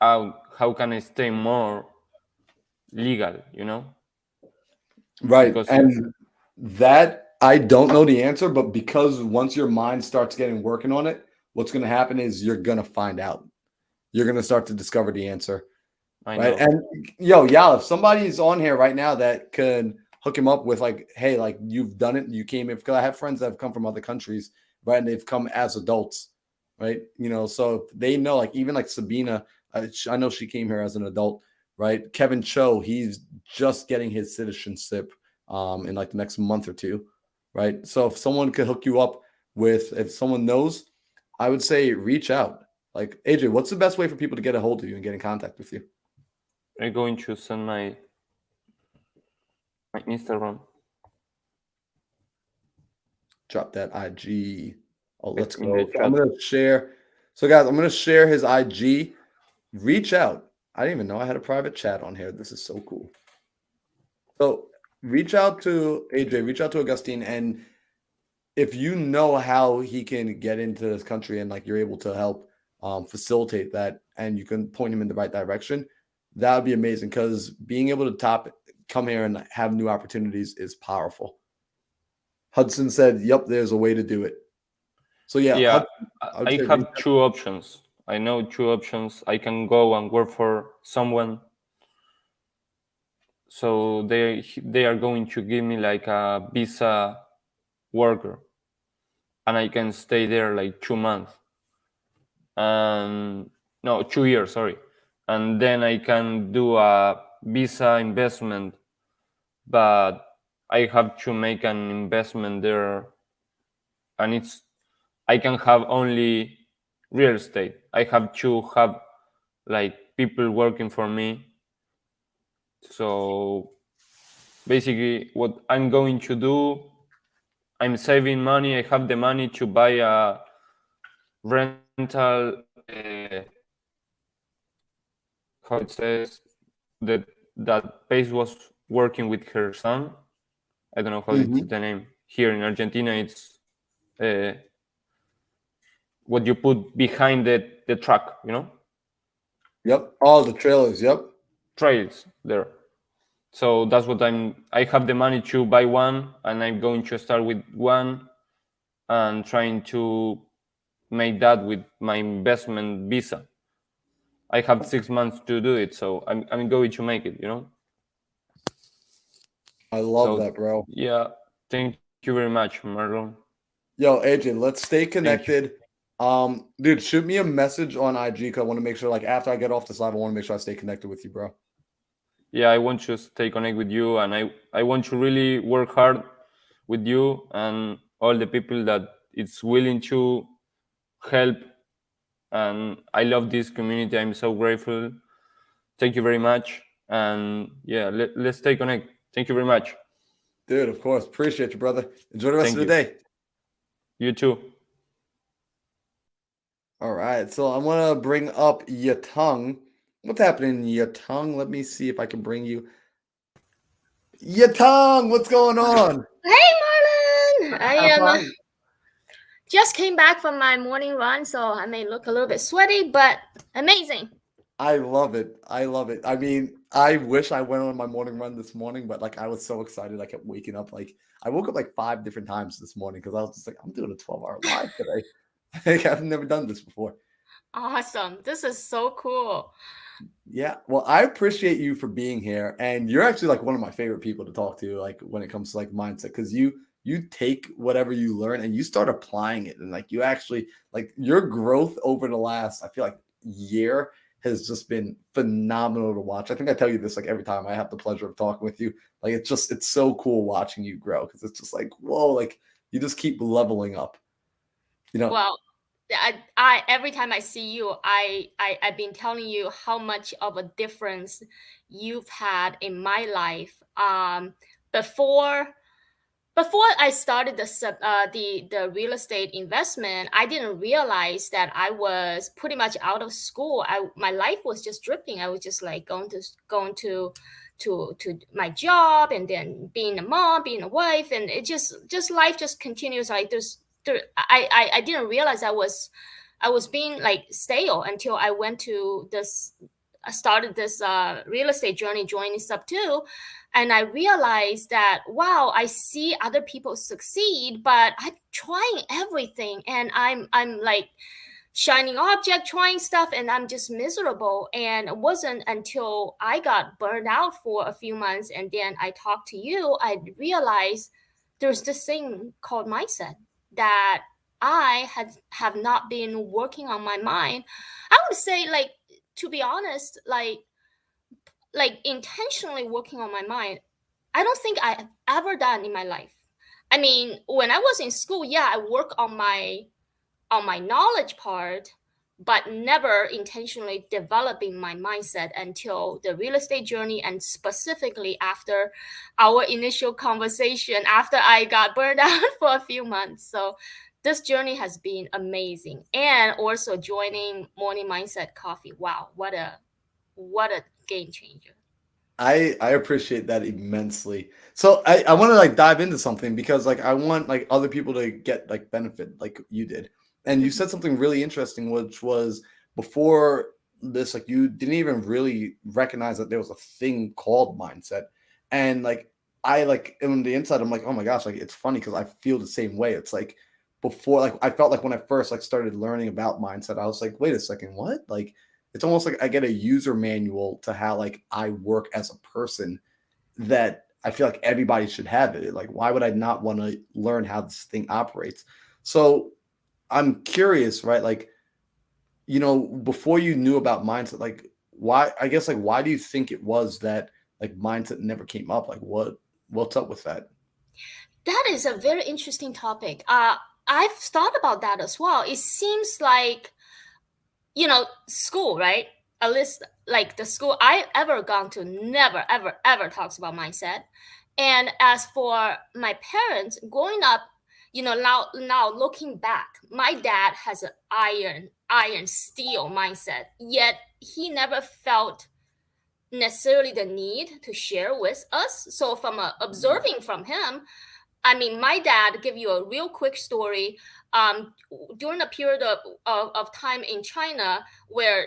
out how can I stay more legal, Right. because And that I don't know the answer, but because once your mind starts getting working on it, what's going to happen is you're going to find out. You're going to start to discover the answer. I Right. know. And yeah, if somebody's on here right now that could hook him up with like, hey, like you've done it, you came in, because I have friends that have come from other countries, right? And they've come as adults, right? So they know, like even like Sabina, I know she came here as an adult, right? Kevin Cho, he's just getting his citizenship in like the next month or two, right? So if someone could hook you up with, if someone knows, I would say reach out. Like AJ, what's the best way for people to get a hold of you and get in contact with you? I'm going to send my Instagram. Drop that IG. Oh, let's in go. the So I'm chat. gonna share. So guys, I'm gonna share his IG. Reach out. I didn't even know I had a private chat on here. This is so cool. So reach out to AJ, reach out to Augustine, and if you know how he can get into this country and like you're able to help facilitate that and you can point him in the right direction, that would be amazing, because being able to come here and have new opportunities is powerful. Hudson said, yep, there's a way to do it. So yeah, Yeah, Hudson, I have two options. I know two options. I can go and work for someone, so they are going to give me like a visa worker, and I can stay there like 2 months. No, 2 years, sorry. And then I can do a visa investment, but I have to make an investment there, and I can have only real estate. I have to have like people working for me. So basically what I'm going to do, I'm saving money. I have the money to buy a rental, how it says, that Pace was working with her son. I don't know how it's the name here in Argentina. It's what you put behind the truck, you know. Yep. All the trailers. Yep. Trails there. So that's what I have the money to buy one, and I'm going to start with one and trying to make that with my investment visa. I have 6 months to do it, so I'm going to make it, you know. I love that, bro. Yeah, thank you very much, Marlon. Yo, Adrian, let's stay connected. Dude, shoot me a message on IG. 'Cause I want to make sure, like, after I get off this live, I want to make sure I stay connected with you, bro. Yeah, I want to stay connected with you, and I want to really work hard with you and all the people that it's willing to help. And I love this community. I'm so grateful. Thank you very much. And yeah, let's stay connected. Thank you very much. Dude, of course. Appreciate you, brother. Enjoy the rest Thank of the you. day. You too. All right. So I'm going to bring up Yatung. What's happening, Yatung? Let me see if I can bring you. Yatung, what's going on? Hey, Marlon. I Have am fun. just came back from my morning run, so I may look a little bit sweaty, but amazing. I love it. I love it. I mean, I wish I went on my morning run this morning, but like I was so excited. I kept waking up. Like I woke up like 5 different times this morning because I was just like, I'm doing a 12-hour live today. Like, I've never done this before. Awesome. This is so cool. Yeah. Well, I appreciate you for being here. And you're actually like one of my favorite people to talk to, like when it comes to like mindset, because you take whatever you learn and you start applying it. And like you actually like your growth over the last, I feel like year has just been phenomenal to watch. I think I tell you this like every time I have the pleasure of talking with you. Like it's so cool watching you grow because it's just like, whoa, like you just keep leveling up. You know, Well, I every time I see you, I've been telling you how much of a difference you've had in my life. Before before I started the real estate investment, I didn't realize that I was pretty much out of school. My life was just dripping. I was just like going to my job, and then being a mom, being a wife, and it just life just continues like this. I didn't realize I was being like stale until I went to this. I started this real estate journey, joining Sub 2, and I realized that wow, I see other people succeed, but I'm trying everything, and I'm like shining object, trying stuff, and I'm just miserable. And it wasn't until I got burned out for a few months, and then I talked to you, I realized there's this thing called mindset that I have not been working on my mind. I would say, like, to be honest, like intentionally working on my mind, I don't think I've ever done in my life. I mean, when I was in school, yeah, I work on my knowledge part, but never intentionally developing my mindset until the real estate journey, and specifically after our initial conversation, after I got burned out for a few months. So this journey has been amazing. And also joining Morning Mindset Coffee. Wow, what a game changer. I appreciate that immensely. So I want to like dive into something because like I want like other people to get like benefit like you did. And you said something really interesting, which was before this, like you didn't even really recognize that there was a thing called mindset. And like I like on the inside, I'm like, oh my gosh, like it's funny because I feel the same way. It's like before, like I felt like when I first like started learning about mindset, I was like, wait a second, what? Like it's almost like I get a user manual to how like I work as a person that I feel like everybody should have it. Like, why would I not want to learn how this thing operates? So I'm curious, right? Like, before you knew about mindset, like why, I guess like why do you think it was that like mindset never came up? Like what's up with that? That is a very interesting topic. I've thought about that as well. It seems like, school, right? At least like the school I ever gone to never, ever, ever talks about mindset. And as for my parents growing up, now looking back, my dad has an iron steel mindset, yet he never felt necessarily the need to share with us. So from observing from him, I mean, my dad, give you a real quick story. During a period of time in China where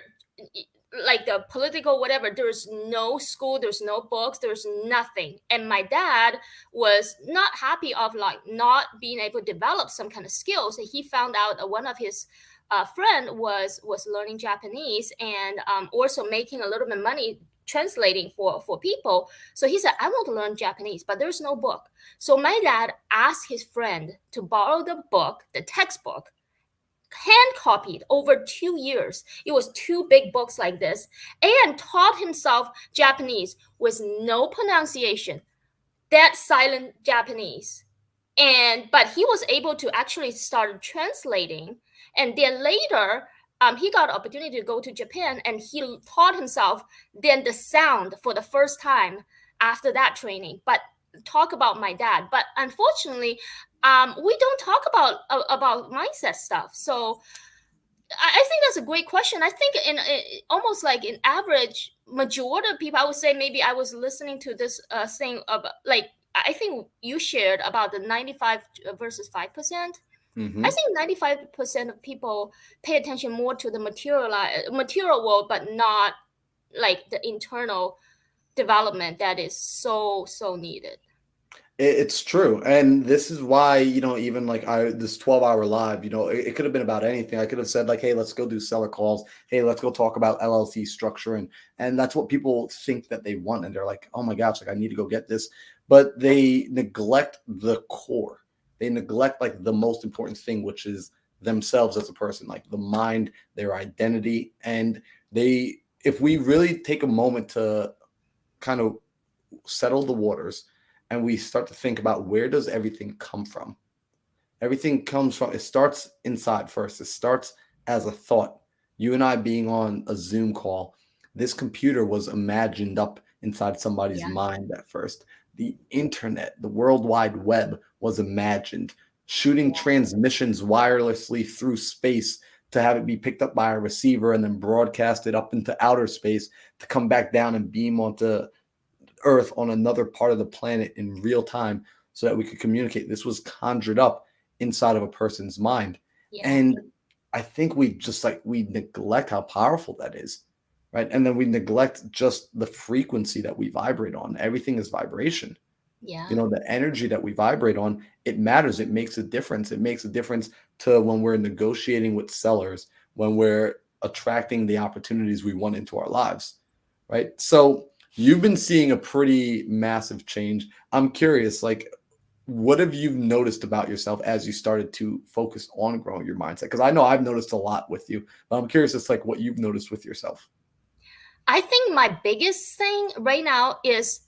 like the political whatever, there's no school, there's no books, there's nothing. And my dad was not happy of like not being able to develop some kind of skills. And he found out one of his friend was learning Japanese and also making a little bit of money translating for people. So he said, I want to learn Japanese, but there's no book. So my dad asked his friend to borrow the book, the textbook, hand copied over 2 years. It was 2 big books like this, and taught himself Japanese with no pronunciation, that silent Japanese. But he was able to actually start translating. And then later, he got an opportunity to go to Japan, and he taught himself then the sound for the first time after that training. But talk about my dad. But unfortunately, we don't talk about mindset stuff. So I think that's a great question. I think in almost like in average majority of people, I would say maybe I was listening to this thing of like, I think you shared about the 95 versus 5%. I think 95% of people pay attention more to the material world, but not like the internal development that is so needed. It's true. And this is why, even like this 12-hour live, it could have been about anything. I could have said like, hey, let's go do seller calls. Hey, let's go talk about LLC structure. And that's what people think that they want. And they're like, oh my gosh, like I need to go get this. But they neglect the core. They neglect like the most important thing, which is themselves as a person, like the mind, their identity. And if we really take a moment to kind of settle the waters, and we start to think about where does everything come from? Everything comes from, it starts inside first. It starts as a thought. You and I being on a Zoom call, this computer was imagined up inside somebody's mind at first. The internet, the World Wide Web was imagined. Shooting transmissions wirelessly through space to have it be picked up by a receiver and then broadcasted up into outer space to come back down and beam onto Earth on another part of the planet in real time so that we could communicate. This was conjured up inside of a person's mind. And I think we neglect how powerful that is, right? And then we neglect just the frequency that we vibrate on. Everything is vibration. The energy that we vibrate on, it matters. It makes a difference. It makes a difference to when we're negotiating with sellers, when we're attracting the opportunities we want into our lives, right? So you've been seeing a pretty massive change. I'm curious, like, what have you noticed about yourself as you started to focus on growing your mindset? Because I know I've noticed a lot with you, but I'm curious, it's like what you've noticed with yourself. I think my biggest thing right now is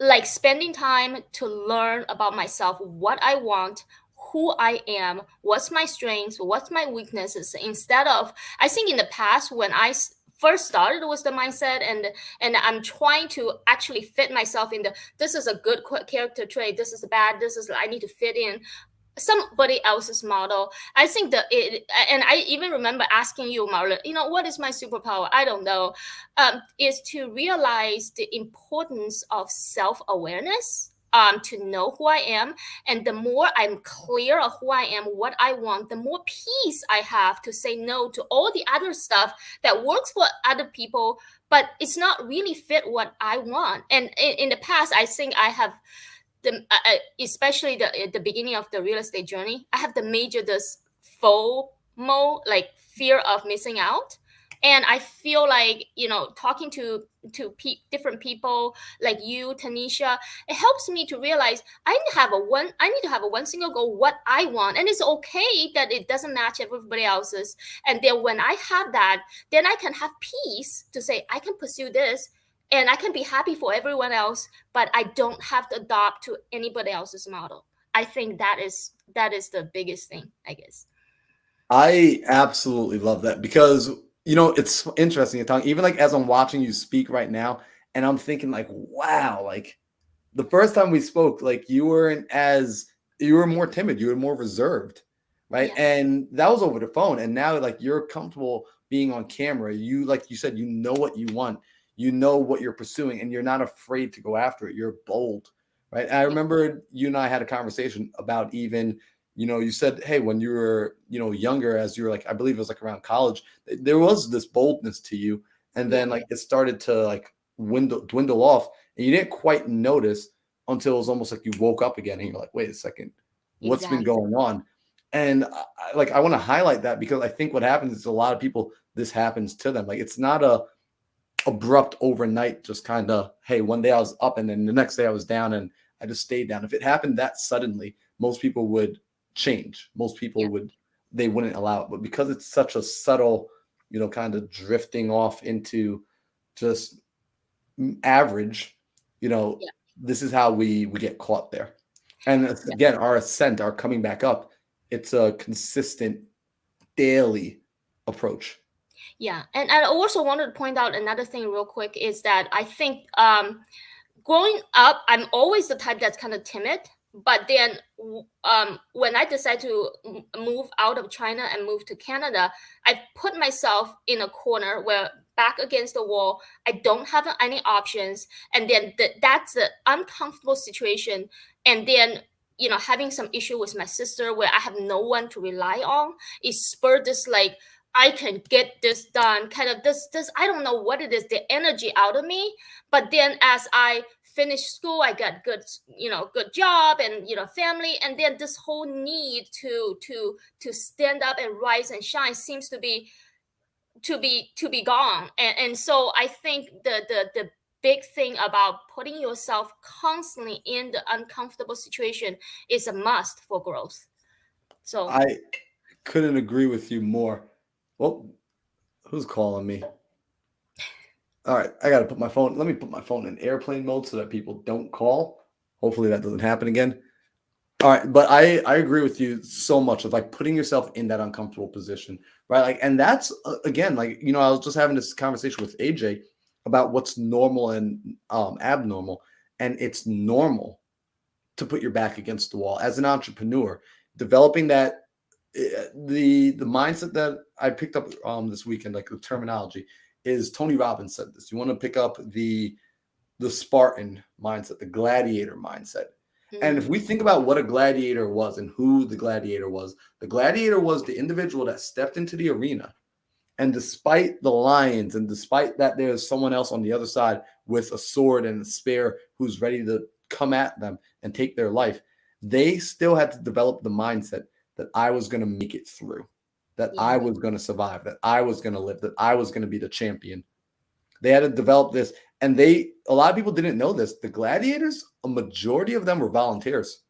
like spending time to learn about myself, what I want, who I am, what's my strengths, what's my weaknesses, instead of, I think in the past when I first started with the mindset and I'm trying to actually fit myself in this is a good character trait, this is bad, I need to fit in somebody else's model. I think and I even remember asking you, Marlon, what is my superpower? I don't know. Is to realize the importance of self-awareness, to know who I am. And the more I'm clear of who I am, what I want, the more peace I have to say no to all the other stuff that works for other people, but it's not really fit what I want. And in the past, I think I have especially the beginning of the real estate journey, I have this FOMO, like fear of missing out. And I feel like, talking to different people like you, Tanisha, it helps me to realize I need to have a one single goal, what I want. And it's okay that it doesn't match everybody else's. And then when I have that, then I can have peace to say, I can pursue this and I can be happy for everyone else, but I don't have to adopt to anybody else's model. I think that is the biggest thing, I guess. I absolutely love that because, it's interesting. Even like as I'm watching you speak right now, and I'm thinking like, wow, like the first time we spoke, like you were more timid, you were more reserved, right? Yeah. And that was over the phone. And now like you're comfortable being on camera. You, like you said, you know what you want. you know what you're pursuing, and you're not afraid to go after it. You're bold, right? And I remember you and I had a conversation about even, you said, hey, when you were, younger, as you were like, I believe it was like around college, there was this boldness to you. And then like it started to like dwindle off, and you didn't quite notice until it was almost like you woke up again and you're like, wait a second, what's been going on? And I want to highlight that, because I think what happens is a lot of people, this happens to them. Like, it's not a abrupt overnight, just kind of, hey, one day I was up and then the next day I was down and I just stayed down. If it happened that suddenly, most people would change. Most people they wouldn't allow it. But because it's such a subtle, kind of drifting off into just average, this is how we get caught there. And again, our ascent, our coming back up, it's a consistent daily approach. Yeah. And I also wanted to point out another thing real quick is that I think growing up, I'm always the type that's kind of timid. But then when I decided to move out of China and move to Canada, I put myself in a corner where back against the wall, I don't have any options. And then that's the uncomfortable situation. And then, having some issue with my sister where I have no one to rely on, it spurred this like, I can get this done, kind of this, I don't know what it is, the energy out of me. But then as I finished school, I got good job and, family. And then this whole need to stand up and rise and shine seems to be gone. And so I think the big thing about putting yourself constantly in the uncomfortable situation is a must for growth. So I couldn't agree with you more. Well, who's calling me? All right, I got to put my phone. Let me put my phone in airplane mode so that people don't call. Hopefully that doesn't happen again. All right, but I agree with you so much of like putting yourself in that uncomfortable position, right? Like, and that's again, like, I was just having this conversation with AJ about what's normal and abnormal, and it's normal to put your back against the wall as an entrepreneur, developing that the mindset that I picked up this weekend, like the terminology, is Tony Robbins said this. You want to pick up the Spartan mindset, the gladiator mindset. And if we think about what a gladiator was and who the gladiator was the individual that stepped into the arena, and despite the lions and despite that there's someone else on the other side with a sword and a spear who's ready to come at them and take their life, they still had to develop the mindset that I was going to make it through, that I was going to survive, that I was going to live, that I was going to be the champion. They had to develop this. And a lot of people didn't know this. The gladiators, a majority of them were volunteers,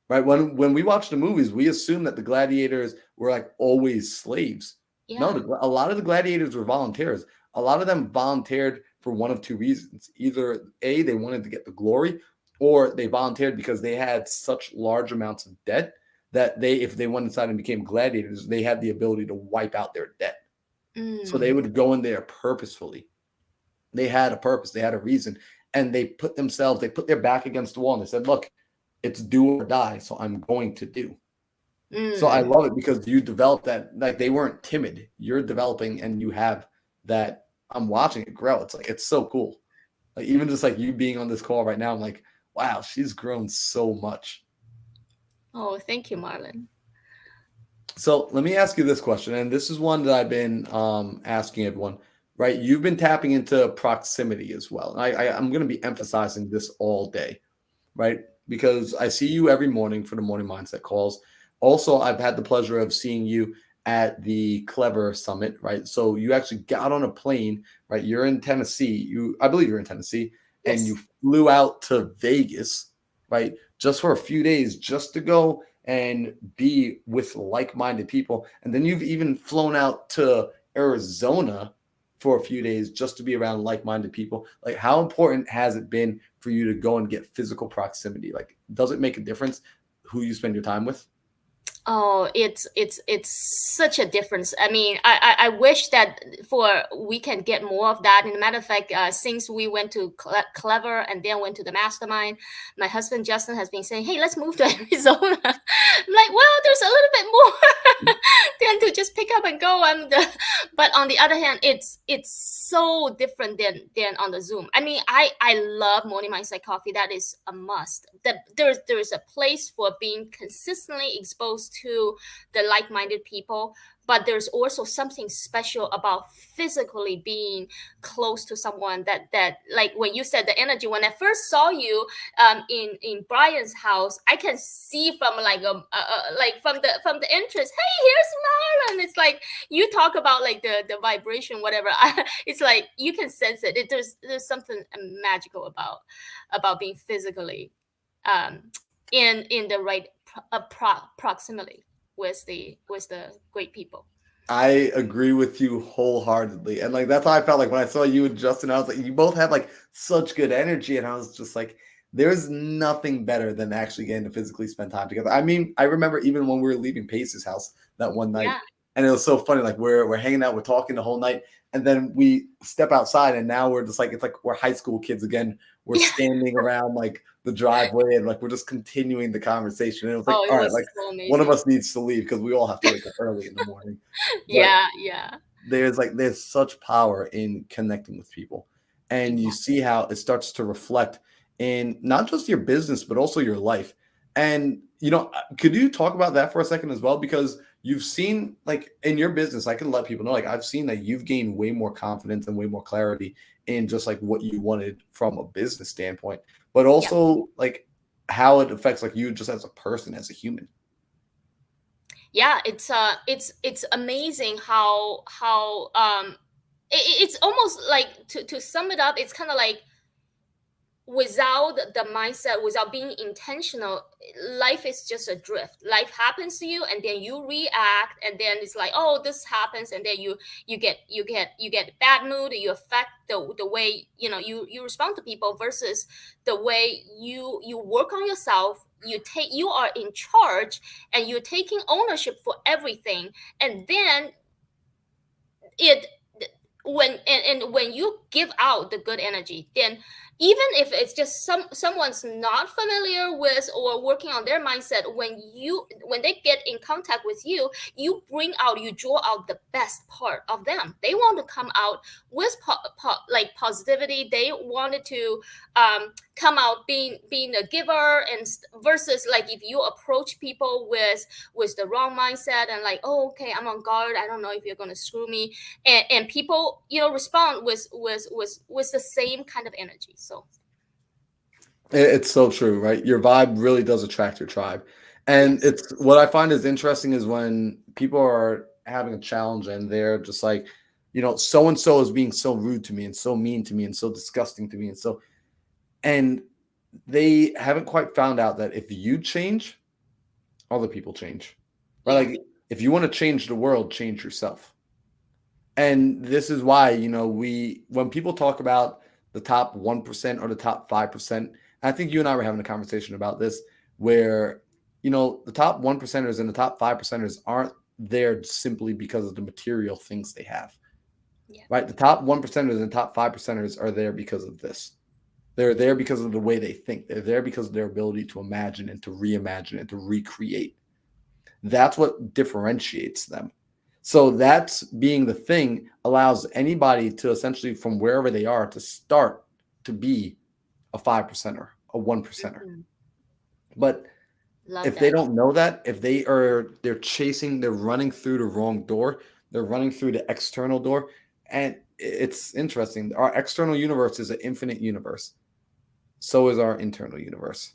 right? When we watch the movies, we assume that the gladiators were like always slaves. Yeah. No, a lot of the gladiators were volunteers. A lot of them volunteered for one of two reasons. Either A, they wanted to get the glory, or they volunteered because they had such large amounts of debt that if they went inside and became gladiators, they had the ability to wipe out their debt. So they would go in there purposefully. They had a purpose, they had a reason, and they put their back against the wall and they said, look, it's do or die. So I'm going to do. So I love it because you develop that, like they weren't timid. You're developing and you have that. I'm watching it grow. It's like, it's so cool. Like even just like you being on this call right now, I'm like, wow, she's grown so much. Oh, thank you, Marlon. So let me ask you this question. And this is one that I've been asking everyone. Right, you've been tapping into proximity as well. I'm going to be emphasizing this all day, right? Because I see you every morning for the morning mindset calls. Also, I've had the pleasure of seeing you at the Clever Summit, right? So you actually got on a plane, right? You're in Tennessee. I believe you're in Tennessee, yes. And you flew out to Vegas, right? Just for a few days, just to go and be with like-minded people. And then you've even flown out to Arizona for a few days just to be around like-minded people. Like, how important has it been for you to go and get physical proximity? Like, does it make a difference who you spend your time with? Oh, it's such a difference. I mean, I wish that we can get more of that. And a matter of fact, since we went to Clever and then went to the Mastermind, my husband Justin has been saying, "Hey, let's move to Arizona." I'm like, well, there's a little bit more than to just pick up and go. But on the other hand, it's so different than on the Zoom. I mean, I love Morning Mindset Coffee. That is a must. There's a place for being consistently exposed to the like-minded people, but there's also something special about physically being close to someone that like when you said the energy. When I first saw you in Brian's house, I can see from like like from the entrance, hey, here's Marlon. It's like you talk about like the vibration, whatever. It's like you can sense it. There's something magical about being physically in the right proximity with the great people. I agree with you wholeheartedly. And like that's how I felt like when I saw you and Justin, I was like, you both had like such good energy. And I was just like, there's nothing better than actually getting to physically spend time together. I mean, I remember even when we were leaving Pace's house that one night, Yeah. and it was so funny. Like we're hanging out, we're talking the whole night, and then we step outside, and now we're just like it's like we're high school kids again. We're standing around like the driveway, and like we're just continuing the conversation. And it was like, Oh, it all right, was like so one of amazing. us needs to leave because we all have to wake up early in the morning. But Yeah. there's such power in connecting with people, and you see how it starts to reflect in not just your business but also your life. And could you talk about that for a second as well, because you've seen like in your business, I can let people know, like I've seen that you've gained way more confidence and way more clarity in just like what you wanted from a business standpoint, but also like how it affects like you just as a person, as a human. Yeah, it's amazing how it's almost like to sum it up, it's kind of like without the mindset, without being intentional, life is just a drift. Life happens to you and then you react, and then it's like, oh, this happens, and then you get bad mood, you affect the way you respond to people versus the way you work on yourself. You are in charge and you're taking ownership for everything, and then it when you give out the good energy, then even if it's just someone's not familiar with or working on their mindset, when they get in contact with you, you draw out the best part of them. They want to come out with like positivity. They wanted to come out being a giver, and versus like if you approach people with the wrong mindset and like, oh, okay, I'm on guard, I don't know if you're going to screw me, and people respond with the same kind of energy. So It's so true, right? Your vibe really does attract your tribe. And it's what I find is interesting is when people are having a challenge and they're just like, so and so is being so rude to me and so mean to me and so disgusting to me and they haven't quite found out that if you change, other people change. Right? Like if you want to change the world, change yourself. And this is why, when people talk about the top 1% or the top 5%, I think you and I were having a conversation about this where, the top 1%ers and the top 5%ers aren't there simply because of the material things they have. Yeah. Right? The top 1%ers and top 5%ers are there because of this. They're there because of the way they think. They're there because of their ability to imagine and to reimagine and to recreate. That's what differentiates them. So that's being the thing allows anybody to essentially from wherever they are to start to be a 5%er, a 1%er. But if they don't know that, if they're running through the wrong door, they're running through the external door. And it's interesting. Our external universe is an infinite universe. So is our internal universe.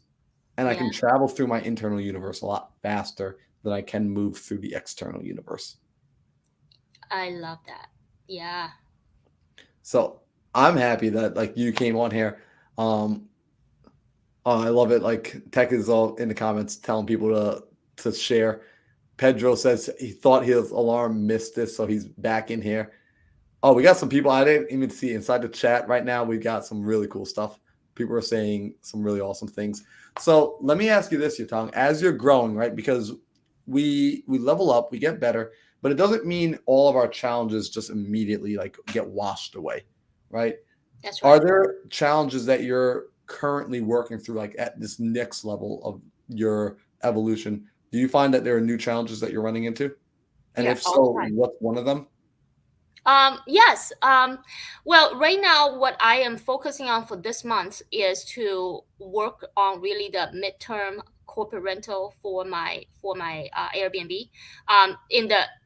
And I can travel through my internal universe a lot faster than I can move through the external universe. I love that. Yeah. So I'm happy that like you came on here. I love it. Like Tech is all in the comments telling people to share. Pedro says he thought his alarm missed this, so he's back in here. Oh, we got some people I didn't even see inside the chat right now. We've got some really cool stuff. People are saying some really awesome things. So let me ask you this, Yutong, as you're growing, right? Because we level up, we get better, but it doesn't mean all of our challenges just immediately like get washed away, right? That's Are right. there challenges that you're currently working through, like at this next level of your evolution? Do you find that there are new challenges that you're running into? And Yeah, if all the so, time. what's one of them? Yes. Well, right now, what I am focusing on for this month is to work on really the midterm corporate rental for my Airbnb.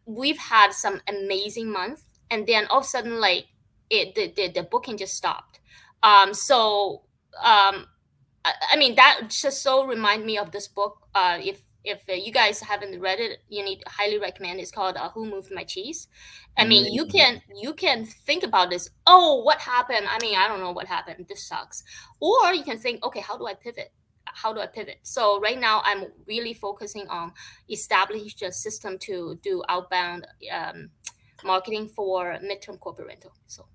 We've had some amazing month, and then all of a sudden, like the booking just stopped. So I mean, that just so remind me of this book. If you guys haven't read it, you need highly recommend. It's called "Who Moved My Cheese." I mean, you can think about this. Oh, what happened? I mean, I don't know what happened. This sucks. Or you can think, okay, how do I pivot? How do I pivot? So right now, I'm really focusing on establish a system to do outbound marketing for midterm corporate rental. So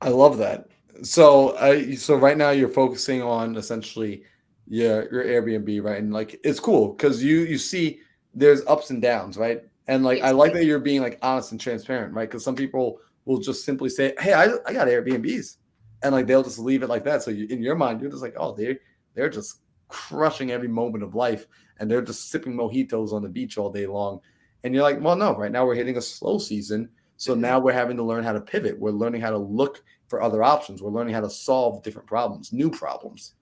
I love that. So, so right now you're focusing on essentially your Airbnb, right? And like it's cool because you see there's ups and downs, right? And like I yes, like that you're being like honest and transparent, right? Because some people will just simply say, "Hey, I got Airbnbs," and like they'll just leave it like that. So in your mind, you're just like, "Oh, they're just crushing every moment of life, and they're just sipping mojitos on the beach all day long." And you're like, "Well, no, right now we're hitting a slow season, so Mhm. now we're having to learn how to pivot. We're learning how to look for other options. We're learning how to solve different problems, new problems,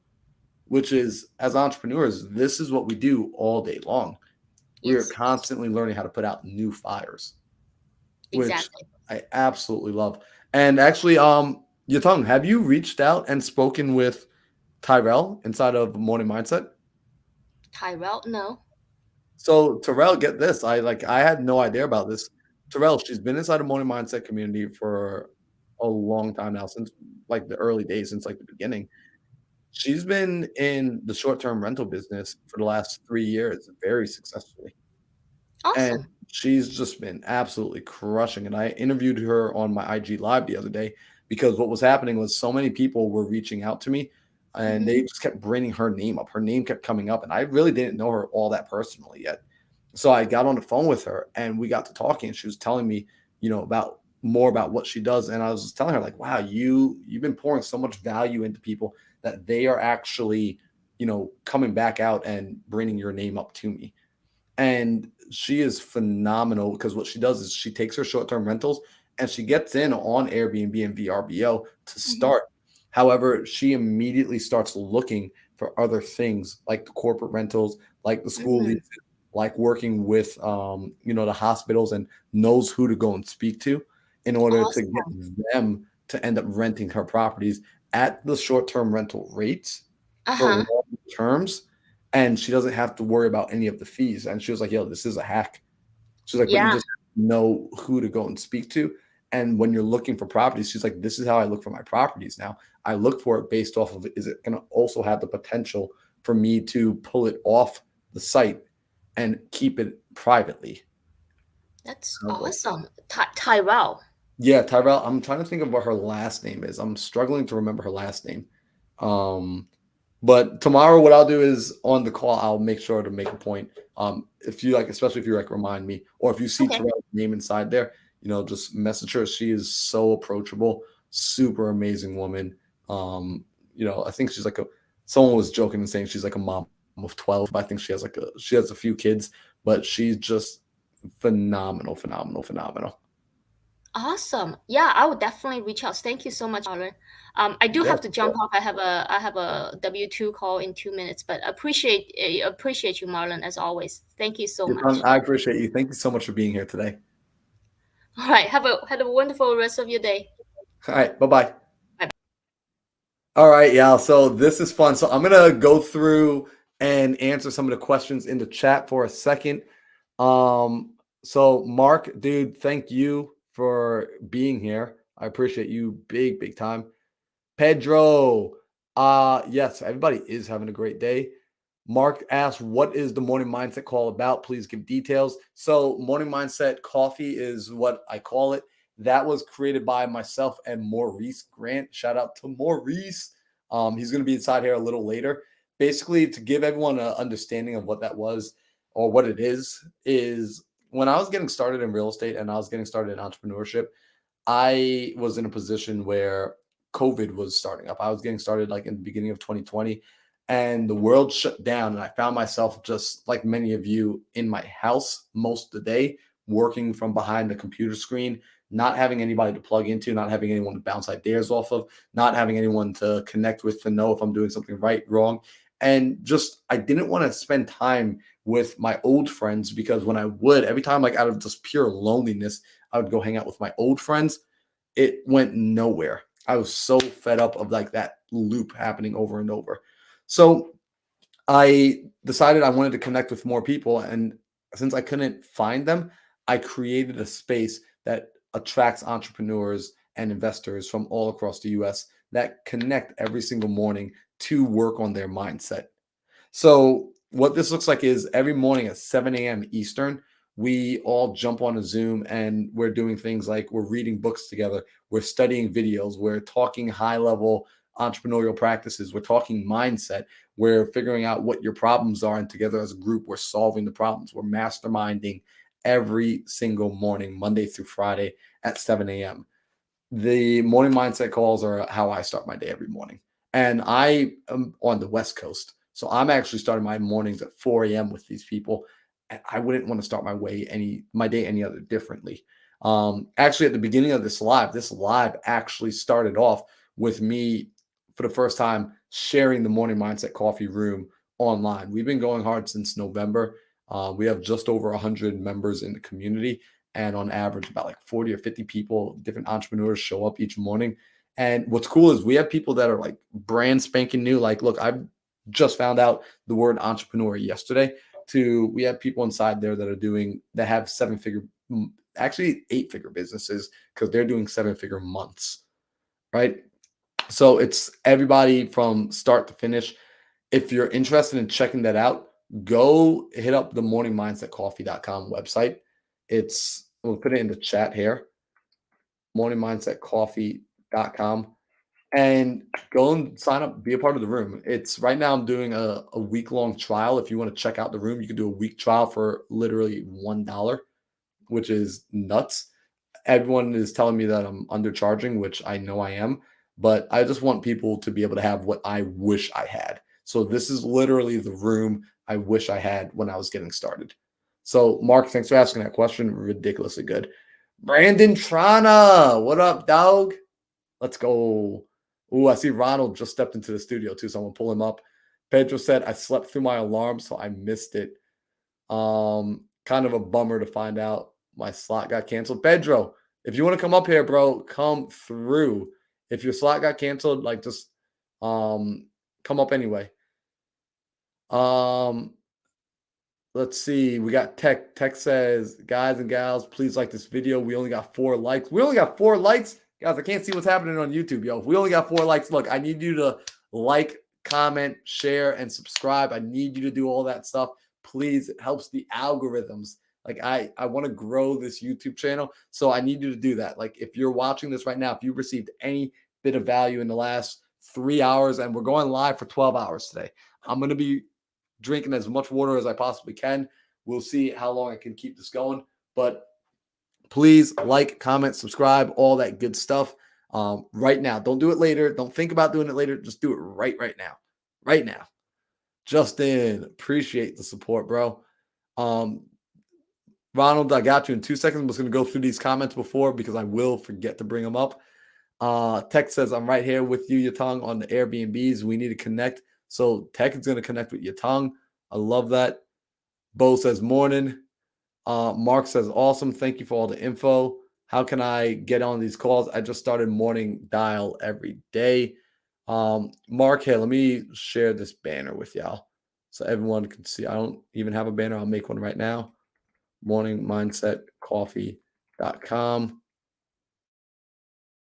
which is as entrepreneurs, this is what we do all day long. We are Yes, constantly learning how to put out new fires, which exactly. I absolutely love. And actually, Yatong, have you reached out and spoken with Tyrell inside of Morning Mindset? Tyrell, no. So Terrell, get this. I had no idea about this. Terrell, she's been inside a Morning Mindset community for a long time now, since like the early days, since like the beginning. She's been in the short-term rental business for the last 3 years very successfully, and Awesome. she's just been absolutely crushing, and I interviewed her on my IG Live the other day because what was happening was so many people were reaching out to me, and Mhm. they just kept bringing her name up. Her name kept coming up, and I really didn't know her all that personally yet. So I got on the phone with her, and we got to talking, and she was telling me, about more about what she does, and I was just telling her like, "Wow, you've been pouring so much value into people that they are actually, coming back out and bringing your name up to me." And she is phenomenal because what she does is she takes her short-term rentals and she gets in on Airbnb and VRBO to Mhm. start. However, she immediately starts looking for other things like the corporate rentals, like the school Mm, leases, like working with the hospitals, and knows who to go and speak to in order to get awesome. them to end up renting her properties at the short-term rental rates for Uh-huh. long terms, and she doesn't have to worry about any of the fees. And she was like, "Yo, this is a hack." She's like, "But you Yeah, just know who to go and speak to." And when you're looking for properties, she's like, "This is how I look for my properties now. I look for it based off of, is it going to also have the potential for me to pull it off the site and keep it privately?" that's I was like, awesome. Tyrell. yeah, Tyrell. I'm trying to think of what her last name is. I'm struggling to remember her last name. Um, but tomorrow, what I'll do is on the call, I'll make sure to make a point. If you like, especially if you like, remind me, or if you see Okay. Terrell's name inside there, just message her. She is so approachable, super amazing woman. I think she's like someone was joking and saying she's like a mom of 12. But I think she has a few kids, but she's just phenomenal, phenomenal, phenomenal. Awesome. Yeah, I would definitely reach out. Thank you so much, Marlon. I do Yeah, have to jump off. I have a W-2 call in 2 minutes, but appreciate you, Marlon, as always. Thank you so much. I appreciate you. Thank you so much for being here today. All right. Have a wonderful rest of your day. All right, bye bye. Bye. All right, yeah. So this is fun. So I'm gonna go through and answer some of the questions in the chat for a second. So Mark, dude, thank you for being here. I appreciate you big, big time. Pedro, yes, everybody is having a great day. Mark asked, "What is the Morning Mindset Call about? Please give details." So, Morning Mindset Coffee is what I call it. That was created by myself and Maurice Grant. Shout out to Maurice. He's going to be inside here a little later. Basically, to give everyone an understanding of what that was, or what it is when I was getting started in real estate and I was getting started in entrepreneurship, I was in a position where COVID was starting up. I was getting started like in the beginning of 2020 and the world shut down. And I found myself, just like many of you, in my house most of the day, working from behind the computer screen, not having anybody to plug into, not having anyone to bounce ideas off of, not having anyone to connect with to know if I'm doing something right, wrong. And just, I didn't want to spend time with my old friends, because when I would, every time, like out of just pure loneliness, I would go hang out with my old friends. It went nowhere. I was so fed up of like that loop happening over and over. So I decided I wanted to connect with more people. And since I couldn't find them, I created a space that attracts entrepreneurs and investors from all across the US that connect every single morning to work on their mindset. So what this looks like is every morning at 7 a.m. Eastern, we all jump on a Zoom and we're doing things like we're reading books together, we're studying videos, we're talking high level entrepreneurial practices, we're talking mindset, we're figuring out what your problems are, and together as a group, we're solving the problems. We're masterminding every single morning, Monday through Friday at 7 a.m. The morning mindset calls are how I start my day every morning. And I am on the West Coast. So I'm actually starting my mornings at 4 a.m. with these people. And I wouldn't want to start my day any other differently. Actually, at the beginning of this live actually started off with me for the first time sharing the morning mindset coffee room online. We've been going hard since November. We have just over 100 members in the community. And on average, about like 40 or 50 people, different entrepreneurs show up each morning. And what's cool is we have people that are like brand spanking new. Like, look, I've just found out the word entrepreneur yesterday. We have people inside there that have 7-figure, actually 8-figure businesses, because they're doing 7-figure months, right? So it's everybody from start to finish. If you're interested in checking that out, go hit up the morningmindsetcoffee.com website. We'll put it in the chat here, morningmindsetcoffee.com, and go and sign up, be a part of the room. It's right now I'm doing a week-long trial. If you want to check out the room, you can do a week trial for literally $1, which is nuts. Everyone is telling me that I'm undercharging, which I know I am, but I just want people to be able to have what I wish I had. So this is literally the room I wish I had when I was getting started. So Mark, thanks for asking that question. Ridiculously good. Brandon Trana, what up, dog? Let's go. Ooh, I see Ronald just stepped into the studio too, so I'm gonna pull him up. Pedro said, I slept through my alarm, so I missed it. Kind of a bummer to find out my slot got canceled. Pedro, if you want to come up here, bro, come through. If your slot got canceled, like just come up anyway. Let's see. We got Tech. Tech says, guys and gals, please like this video. We only got 4 likes. We only got 4 likes? Guys, I can't see what's happening on YouTube, yo. If we only got 4 likes, look, I need you to like, comment, share, and subscribe. I need you to do all that stuff. Please, it helps the algorithms. Like I want to grow this YouTube channel, so I need you to do that. Like if you're watching this right now, if you received any bit of value in the last 3 hours, and we're going live for 12 hours today, I'm going to be drinking as much water as I possibly can. We'll see how long I can keep this going, but please like, comment, subscribe, all that good stuff right now. Don't do it later. Don't think about doing it later. Just do it right now. Right now. Justin, appreciate the support, bro. Ronald, I got you in 2 seconds. I'm just going to go through these comments before, because I will forget to bring them up. Tech says, I'm right here with you, Yatong, on the Airbnbs. We need to connect. So Tech is going to connect with Yatong. I love that. Bo says, morning. Mark says, awesome. Thank you for all the info. How can I get on these calls? I just started morning dial every day. Mark, here, let me share this banner with y'all so everyone can see. I don't even have a banner. I'll make one right now. morningmindsetcoffee.com.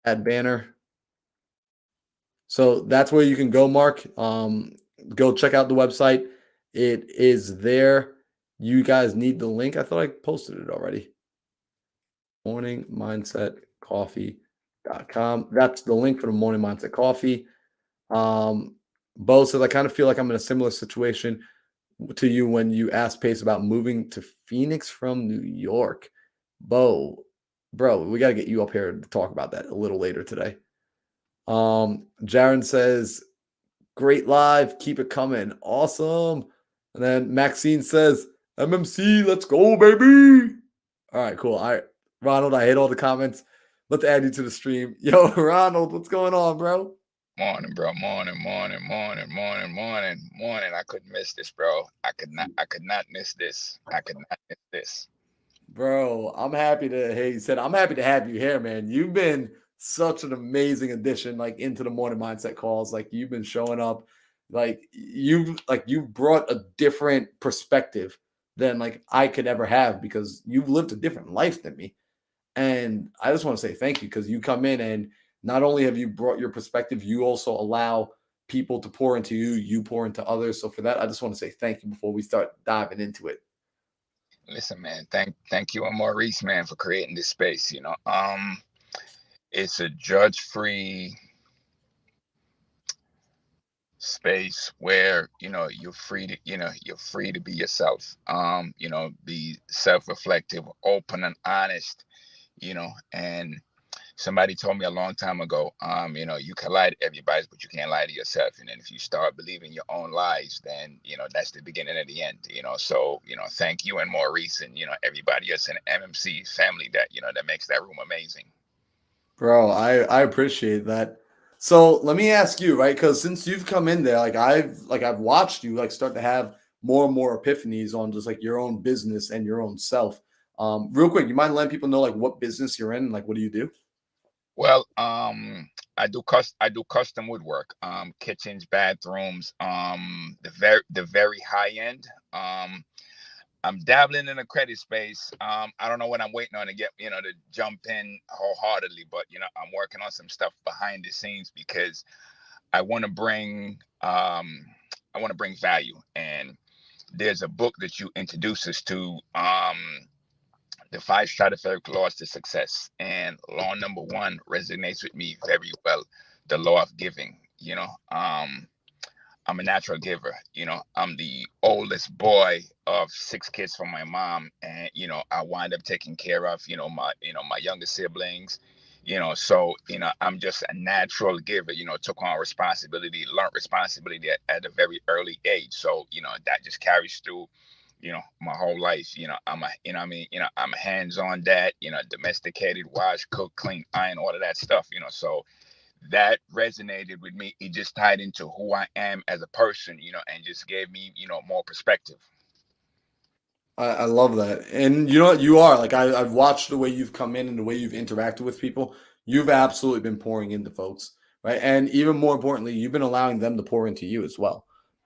Add banner. So that's where you can go, Mark. Go check out the website. It is there. You guys need the link. I thought I posted it already. morningmindsetcoffee.com. That's the link for the Morning Mindset Coffee. Bo says, I kind of feel like I'm in a similar situation to you when you asked Pace about moving to Phoenix from New York. Bro, we got to get you up here to talk about that a little later today. Jaron says, great live. Keep it coming. Awesome. And then Maxine says, MMC, let's go, baby. All right, cool. All right, Ronald, I hate all the comments. Let's add you to the stream. Yo, Ronald, what's going on, bro? Morning, bro. Morning. I couldn't miss this, bro. I could not miss this. Bro, I'm happy to, hey, you said, I'm happy to have you here, man. You've been such an amazing addition, like into the morning mindset calls. Like you've been showing up, you've brought a different perspective than like I could ever have because you've lived a different life than me. And I just want to say thank you because you come in and not only have you brought your perspective, you also allow people to pour into you, you pour into others. So for that, I just want to say thank you before we start diving into it. Listen, man, thank you and Maurice, man, for creating this space. It's a judge-free space where you're free to be yourself. Be self-reflective, open and honest. And somebody told me a long time ago, you can lie to everybody, but you can't lie to yourself. And then if you start believing your own lies, then, that's the beginning of the end, So, thank you and Maurice and, everybody else in the MMC family that, that makes that room amazing. Bro, I appreciate that. So let me ask you, right? Because since you've come in there, I've watched you like start to have more and more epiphanies on just like your own business and your own self. Real quick, you mind letting people know like what business you're in? Like, what do you do? Well, I do custom woodwork, kitchens, bathrooms, the very high end. I'm dabbling in the credit space. I don't know what I'm waiting on to get, to jump in wholeheartedly, but I'm working on some stuff behind the scenes because I want to bring value. And there's a book that you introduce us to, the 5 stratospheric laws to success. And law number 1 resonates with me very well. The law of giving. I'm a natural giver. I'm the oldest boy of 6 kids from my mom. And, I wind up taking care of, my younger siblings, so, I'm just a natural giver, took on responsibility, learned responsibility at a very early age. So, that just carries through, my whole life. I'm a hands-on dad, domesticated, wash, cook, clean, iron, all of that stuff, so that resonated with me. It just tied into who I am as a person, and just gave me, more perspective. I love that. And you know what? You are like, I've watched the way you've come in and the way you've interacted with people. You've absolutely been pouring into folks, right? And even more importantly, you've been allowing them to pour into you as well,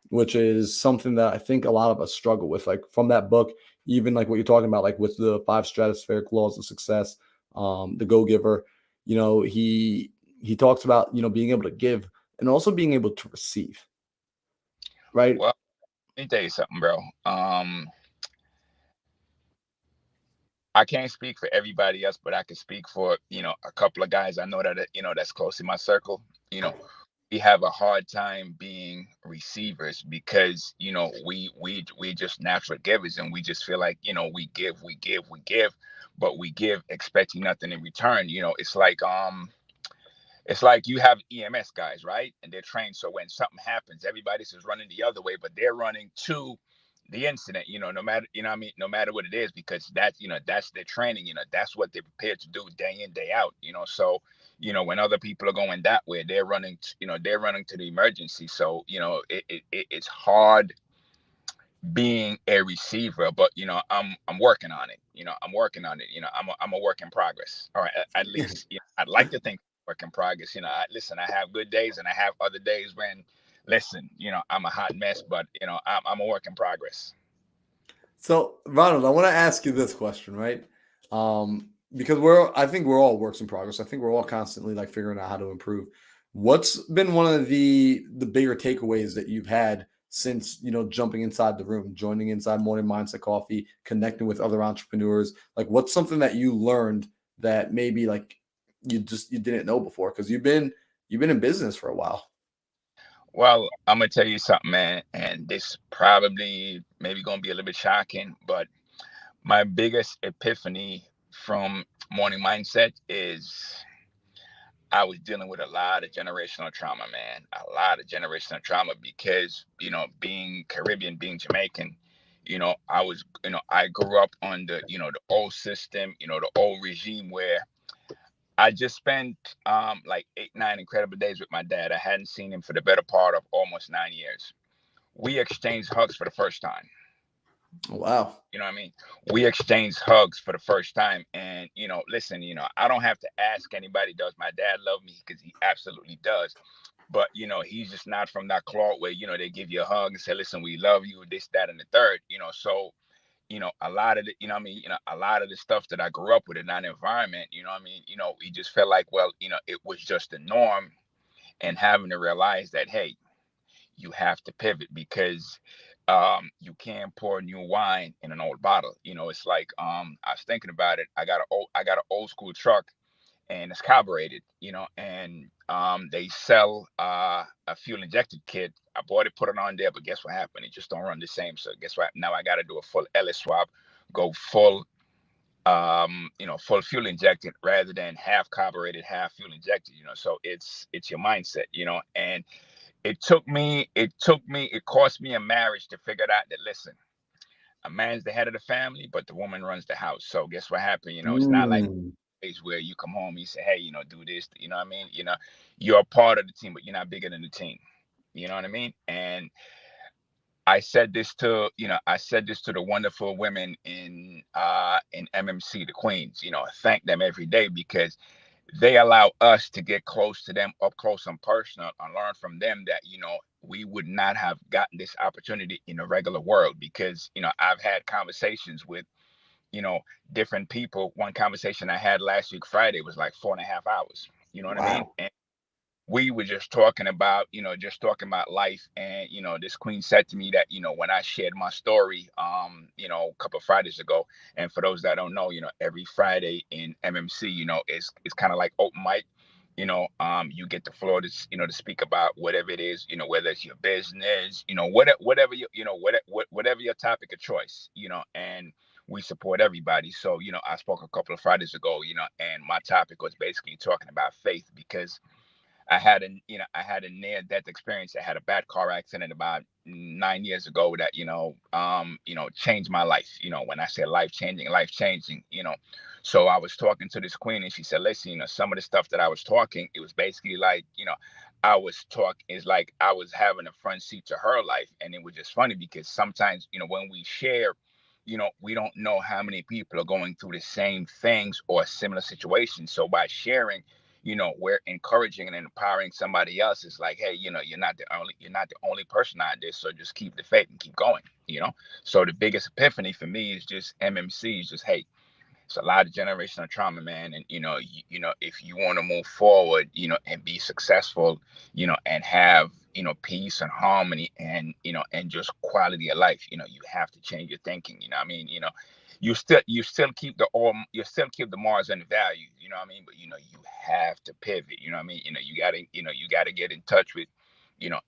which is something that I think a lot of us struggle with. Like from that book, even like what you're talking about, like with the 5 stratospheric laws of success, the go-giver, he talks about, being able to give and also being able to receive, right? Well, let me tell you something, bro. I can't speak for everybody else, but I can speak for, a couple of guys I know that, that's close in my circle. We have a hard time being receivers because, we just natural givers, and we just feel like, we give, but we give expecting nothing in return. It's like you have EMS guys, right? And they're trained. So when something happens, everybody's just running the other way, but they're running to the incident, no matter, no matter what it is, because that's, that's their training, that's what they're prepared to do day in, day out, so, when other people are going that way, they're running, they're running to the emergency. So, it's hard being a receiver, but, I'm working on it. I'm a work in progress. All right. At least, I'd like to think work in progress. Listen, I have good days and I have other days when, listen, I'm a hot mess, but, I'm a work in progress. So, Ronald, I want to ask you this question, right? Because I think we're all works in progress. I think we're all constantly like figuring out how to improve. What's been one of the bigger takeaways that you've had since, jumping inside the room, joining inside Morning Mindset Coffee, connecting with other entrepreneurs? Like, what's something that you learned that maybe like you didn't know before? Because you've been in business for a while. Well, I'm gonna tell you something, man, and this probably maybe gonna be a little bit shocking, but my biggest epiphany from morning mindset is I was dealing with a lot of generational trauma, man. A lot of generational trauma because, being Caribbean, being Jamaican, I grew up on the old system, the old regime where I just spent like 8, 9 incredible days with my dad. I hadn't seen him for the better part of almost 9 years. We exchanged hugs for the first time. Wow. You know what I mean? We exchanged hugs for the first time. And, listen, I don't have to ask anybody, does my dad love me? Because he absolutely does. But, he's just not from that cloth where, they give you a hug and say, listen, we love you, this, that, and the third, so, a lot of the, a lot of the stuff that I grew up with in that environment, we just felt like, well, it was just the norm, and having to realize that, hey, you have to pivot because you can't pour new wine in an old bottle. It's like I was thinking about it. I got an old school truck, and it's carbureted, and they sell a fuel injected kit. I bought it, put it on there, but guess what happened? It just don't run the same. So guess what? Now I got to do a full Ellis swap, go full full fuel injected rather than half carbureted, half fuel injected. So it's your mindset, and it cost me a marriage to figure out that, listen, a man's the head of the family, but the woman runs the house. So guess what happened? It's not like where you come home, you say, hey, do this, you know what I mean? You're a part of the team, but you're not bigger than the team. You know what I mean? And I said this to the wonderful women in MMC, the queens. Thank them every day because they allow us to get close to them, up close and personal, and learn from them that we would not have gotten this opportunity in a regular world. Because I've had conversations with different people. One conversation I had last week Friday was like 4.5 hours. You know what I mean? Wow. And we were just talking about life. And this queen said to me that when I shared my story a couple of Fridays ago. And for those that don't know, every Friday in MMC, it's kind of like open mic. You get the floor to to speak about whatever it is, whether it's your business, whatever whatever your topic of choice, and we support everybody. So I spoke a couple of Fridays ago, and my topic was basically talking about faith because I had a near death experience. I had a bad car accident about 9 years ago that changed my life. When I say life changing. So I was talking to this queen, and she said, listen, some of the stuff that I was talking, it was basically like, it's like I was having a front seat to her life. And it was just funny because sometimes, when we share, we don't know how many people are going through the same things or similar situations. So by sharing, we're encouraging and empowering somebody else. It's like, hey, you're not the only person out there. So just keep the faith and keep going. So the biggest epiphany for me is just MMC is just, hey, it's a lot of generational trauma, man. And if you want to move forward, and be successful, and have peace and harmony, and just quality of life, you have to change your thinking. You know what I mean? You still keep the morals and the values, you know what I mean? But you have to pivot, you know what I mean? You gotta get in touch with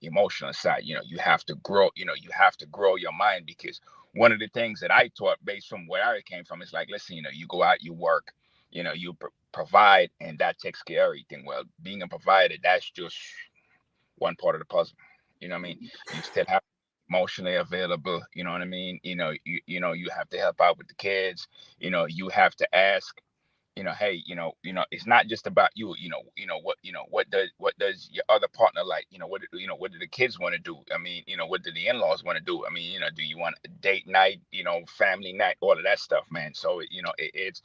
emotional side. You have to grow, your mind, because one of the things that I taught based from where I came from is like, listen, you go out, you work, you provide, and that takes care of everything. Well, being a provider, that's just one part of the puzzle. You know what I mean? You still have emotionally available. You know what I mean? You have to help out with the kids. You have to ask. Hey, it's not just about you. What does your other partner like? What do the kids want to do? I mean, what do the in-laws want to do? I mean, do you want a date night? Family night, all of that stuff, man. So it's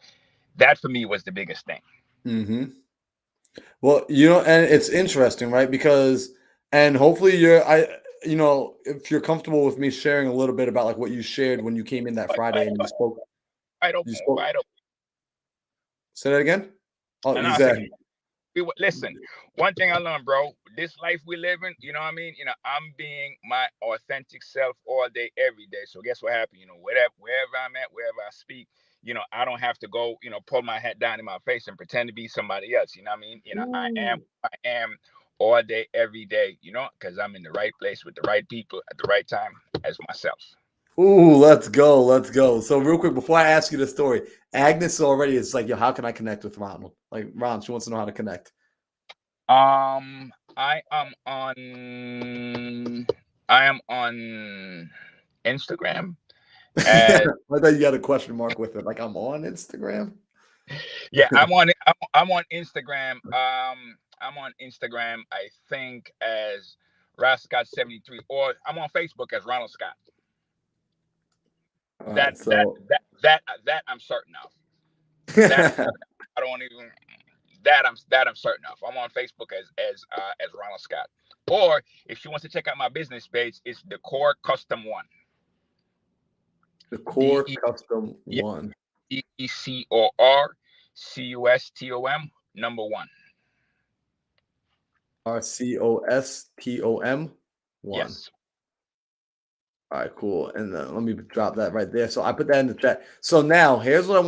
that for me was the biggest thing. Mm-hmm. Well, and it's interesting, right? Because, and hopefully if you're comfortable with me sharing a little bit about like what you shared when you came in that Friday and you spoke. Wide open, You spoke. wide open. Say that again. Oh, And he I said. said, listen, one thing I learned, bro, this life we live in, you know what I mean? I'm being my authentic self all day, every day. So guess what happened? Wherever I'm at, wherever I speak, I don't have to go, pull my head down in my face and pretend to be somebody else. You know what I mean? I am all day, every day, because I'm in the right place with the right people at the right time as myself. Ooh, let's go. Let's go. So real quick, before I ask you the story, Agnes already is like, yo, how can I connect with Ronald? Like, Ron, she wants to know how to connect. I am on Instagram. I thought you got a question mark with it. Like, I'm on Instagram. Yeah, I'm on Instagram. I'm on Instagram, I think, as Rascott73, or I'm on Facebook as Ronald Scott. All That right, so that I'm certain of. That I'm certain of. I don't even that I'm certain of. I'm on Facebook as Ronald Scott. Or if she wants to check out my business page, it's the Core Custom One. The Core Custom One. ECOR CUSTOM number 1. RCOSTOM 1. Yes. All right, cool. And let me drop that right there. So I put that in the chat. So now here's what I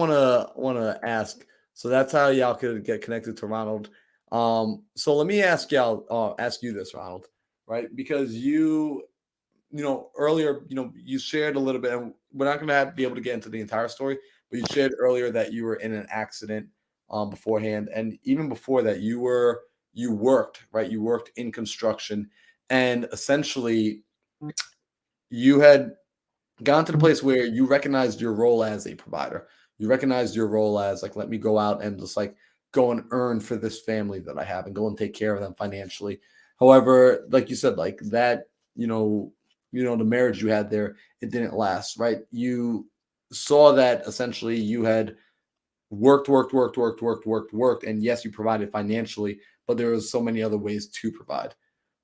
wanna ask. So that's how y'all could get connected to Ronald. So let me ask y'all, ask you this, Ronald, right? Because earlier, you shared a little bit, and we're not gonna be able to get into the entire story, but you shared earlier that you were in an accident beforehand, and even before that, you worked, right? You worked in construction, and essentially you had gone to the place where you recognized your role as a provider. You recognized your role as like, let me go out and just like go and earn for this family that I have and go and take care of them financially. However, like you said, like that, the marriage you had there, it didn't last, right? You saw that essentially you had worked, and yes, you provided financially, but there was so many other ways to provide,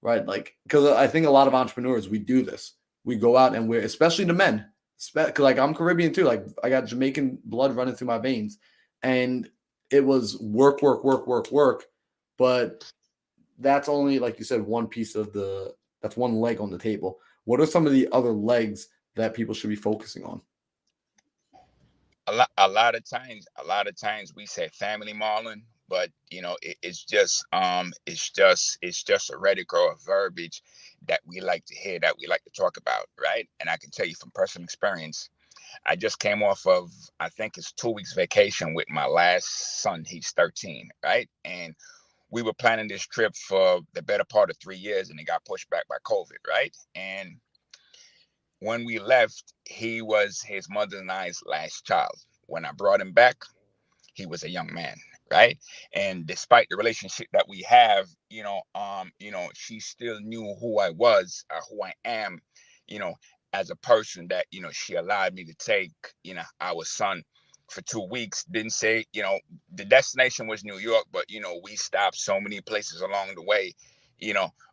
right? Like, because I think a lot of entrepreneurs, we do this. We go out and we're, especially the men, because like I'm Caribbean too. Like I got Jamaican blood running through my veins, and it was work. But that's only, like you said, one piece of that's one leg on the table. What are some of the other legs that people should be focusing on? A lot of times we say family, Marlon, but it's just a rhetoric or a verbiage that we like to hear, that we like to talk about, right? And I can tell you from personal experience, I just came off of, I think it's 2 weeks vacation with my last son. He's 13, right? And we were planning this trip for the better part of 3 years, and it got pushed back by COVID, right? And when we left, he was his mother and I's last child. When I brought him back, he was a young man, right? And despite the relationship that we have, she still knew who I was, who I am, you know, as a person, that she allowed me to take, our son for 2 weeks. Didn't say, the destination was New York, but we stopped so many places along the way,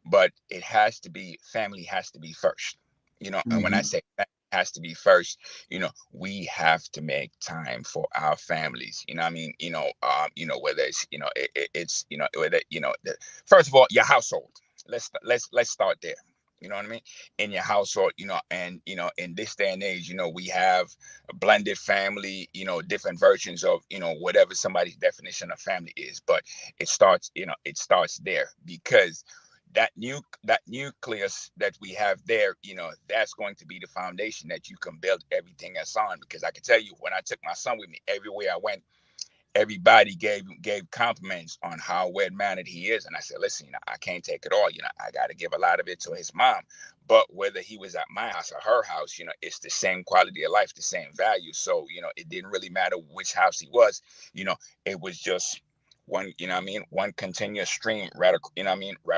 but it has to be, family has to be first, and when I say family has to be first, we have to make time for our families. I mean, whether it's, it's, whether, first of all, your household. Let's start there. You know what I mean? In your household, and in this day and age, we have a blended family, different versions of, whatever somebody's definition of family is. But it starts there, because that nucleus that we have there, that's going to be the foundation that you can build everything else on. Because I can tell you, when I took my son with me everywhere I went, everybody gave compliments on how well-mannered he is. And I said, listen, I can't take it all. I got to give a lot of it to his mom. But whether he was at my house or her house, it's the same quality of life, the same value. So, it didn't really matter which house he was. It was just one, one continuous stream right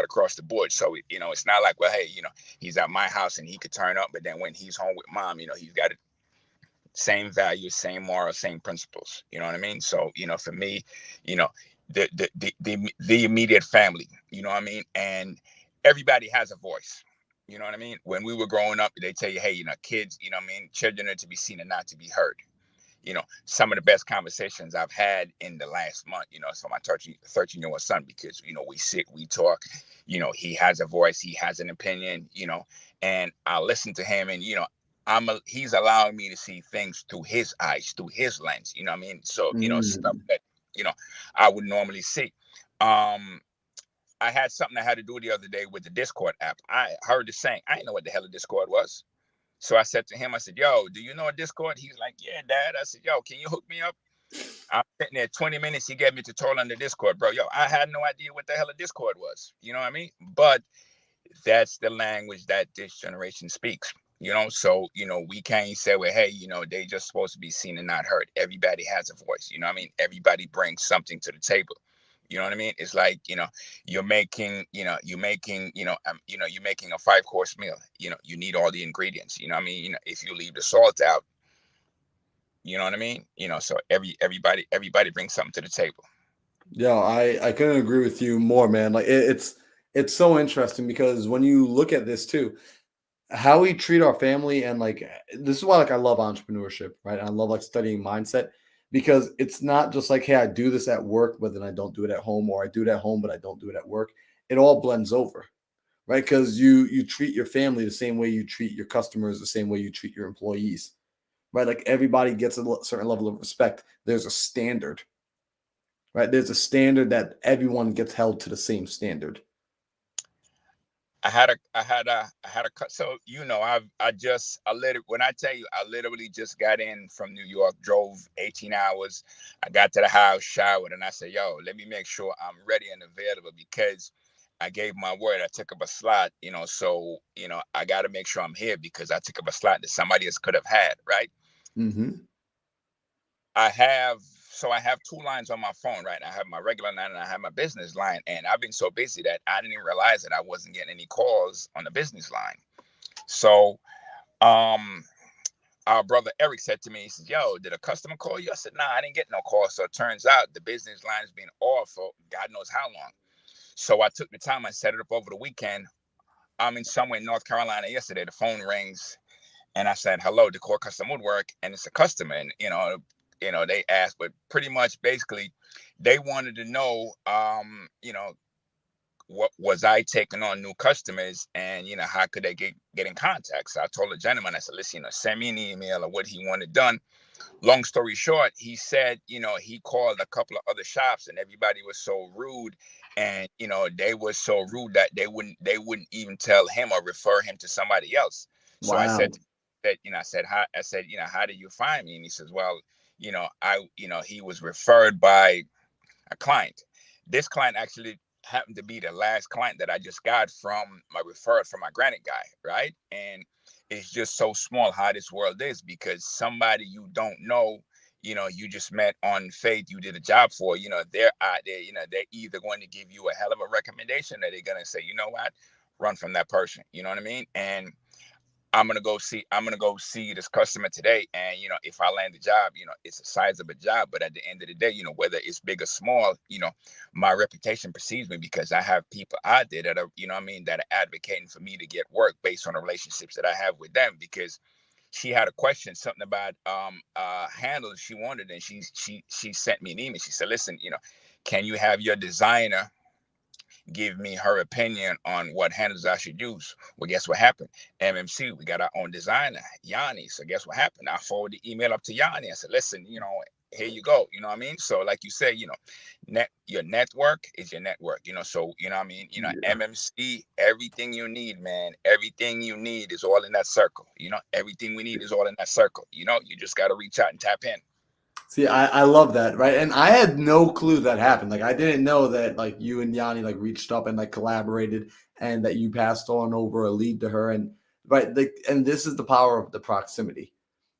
across the board. So, it's not like, well, hey, he's at my house and he could turn up, but then when he's home with mom, he's got it. Same values, same morals, same principles. You know what I mean? So, for me, the immediate family, and everybody has a voice. You know what I mean? When we were growing up, they tell you, hey, kids, children are to be seen and not to be heard. Some of the best conversations I've had in the last month, so my 13-year-old son, because, we sit, we talk, he has a voice, he has an opinion, and I listen to him, and, he's allowing me to see things through his eyes, through his lens, So, stuff that, I would normally see. I had something I had to do the other day with the Discord app. I heard the saying. I didn't know what the hell a Discord was. So I said to him, I said, yo, do you know a Discord? He's like, yeah, Dad. I said, yo, can you hook me up? I'm sitting there 20 minutes. He gave me a tutorial on the Discord, bro. Yo, I had no idea what the hell a Discord was. You know what I mean? But that's the language that this generation speaks. So we can't say, well, hey, they just supposed to be seen and not heard. Everybody has a voice. You know what I mean? Everybody brings something to the table. You know what I mean? It's like, you're making you're making a 5-course meal. You need all the ingredients. You know what I mean? If you leave the salt out, you know what I mean? So everybody brings something to the table. Yeah, I couldn't agree with you more, man. Like it's so interesting because when you look at this too, how we treat our family, and like this is why like I love entrepreneurship, right? I love like studying mindset, because it's not just like, hey, I do this at work, but then I don't do it at home, or I do it at home, but I don't do it at work. It all blends over, right? Because you treat your family the same way you treat your customers, the same way you treat your employees, right? Like everybody gets a certain level of respect. There's a standard, right? There's a standard that everyone gets held to the same standard. I had a cut. So when I tell you, I literally just got in from New York, drove 18 hours. I got to the house, showered, and I said, yo, let me make sure I'm ready and available, because I gave my word. I took up a slot, so I got to make sure I'm here, because I took up a slot that somebody else could have had, right? Mm-hmm. I have 2 lines on my phone, right? I have my regular line and I have my business line. And I've been so busy that I didn't even realize that I wasn't getting any calls on the business line. So our brother Eric said to me, he says, yo, did a customer call you? I said, nah, I didn't get no call. So it turns out the business line has been off for God knows how long. So I took the time and set it up over the weekend. I'm in somewhere in North Carolina yesterday. The phone rings and I said, hello, the core custom woodwork. And it's a customer. And, they asked, but pretty much basically they wanted to know, what was I taking on new customers, and, how could they get in contact? So I told the gentleman, I said, listen, send me an email of what he wanted done. Long story short, he said, he called a couple of other shops and everybody was so rude. And, they were so rude that they wouldn't even tell him or refer him to somebody else. So Wow. I said, how did you find me? And he says, well, he was referred by a client. This client actually happened to be the last client that I just got from my referral from my granite guy, right? And it's just so small how this world is, because somebody you don't know, you just met on faith, you did a job for, they're out there, they're either going to give you a hell of a recommendation, or they're going to say, you know what, run from that person. You know what I mean? And I'm gonna go see this customer today, and if I land the job, it's the size of a job, but at the end of the day, whether it's big or small, my reputation precedes me, because I have people out there that are, that are advocating for me to get work based on the relationships that I have with them. Because she had a question, something about handles she wanted, and she sent me an email. She said, listen, can you have your designer give me her opinion on what handles I should use? Well, guess what happened? MMC, we got our own designer, Yanni. So guess what happened? I forwarded the email up to Yanni. I said, listen, here you go. You know what I mean? So like you said, your network is your network, so, what I mean? Yeah. MMC, everything you need, man, everything you need is all in that circle. Everything we need is all in that circle. You just got to reach out and tap in. See, I love that, right? And I had no clue that happened. Like I didn't know that like you and Yanni like reached up and like collaborated, and that you passed on over a lead to her. And right, and this is the power of the proximity,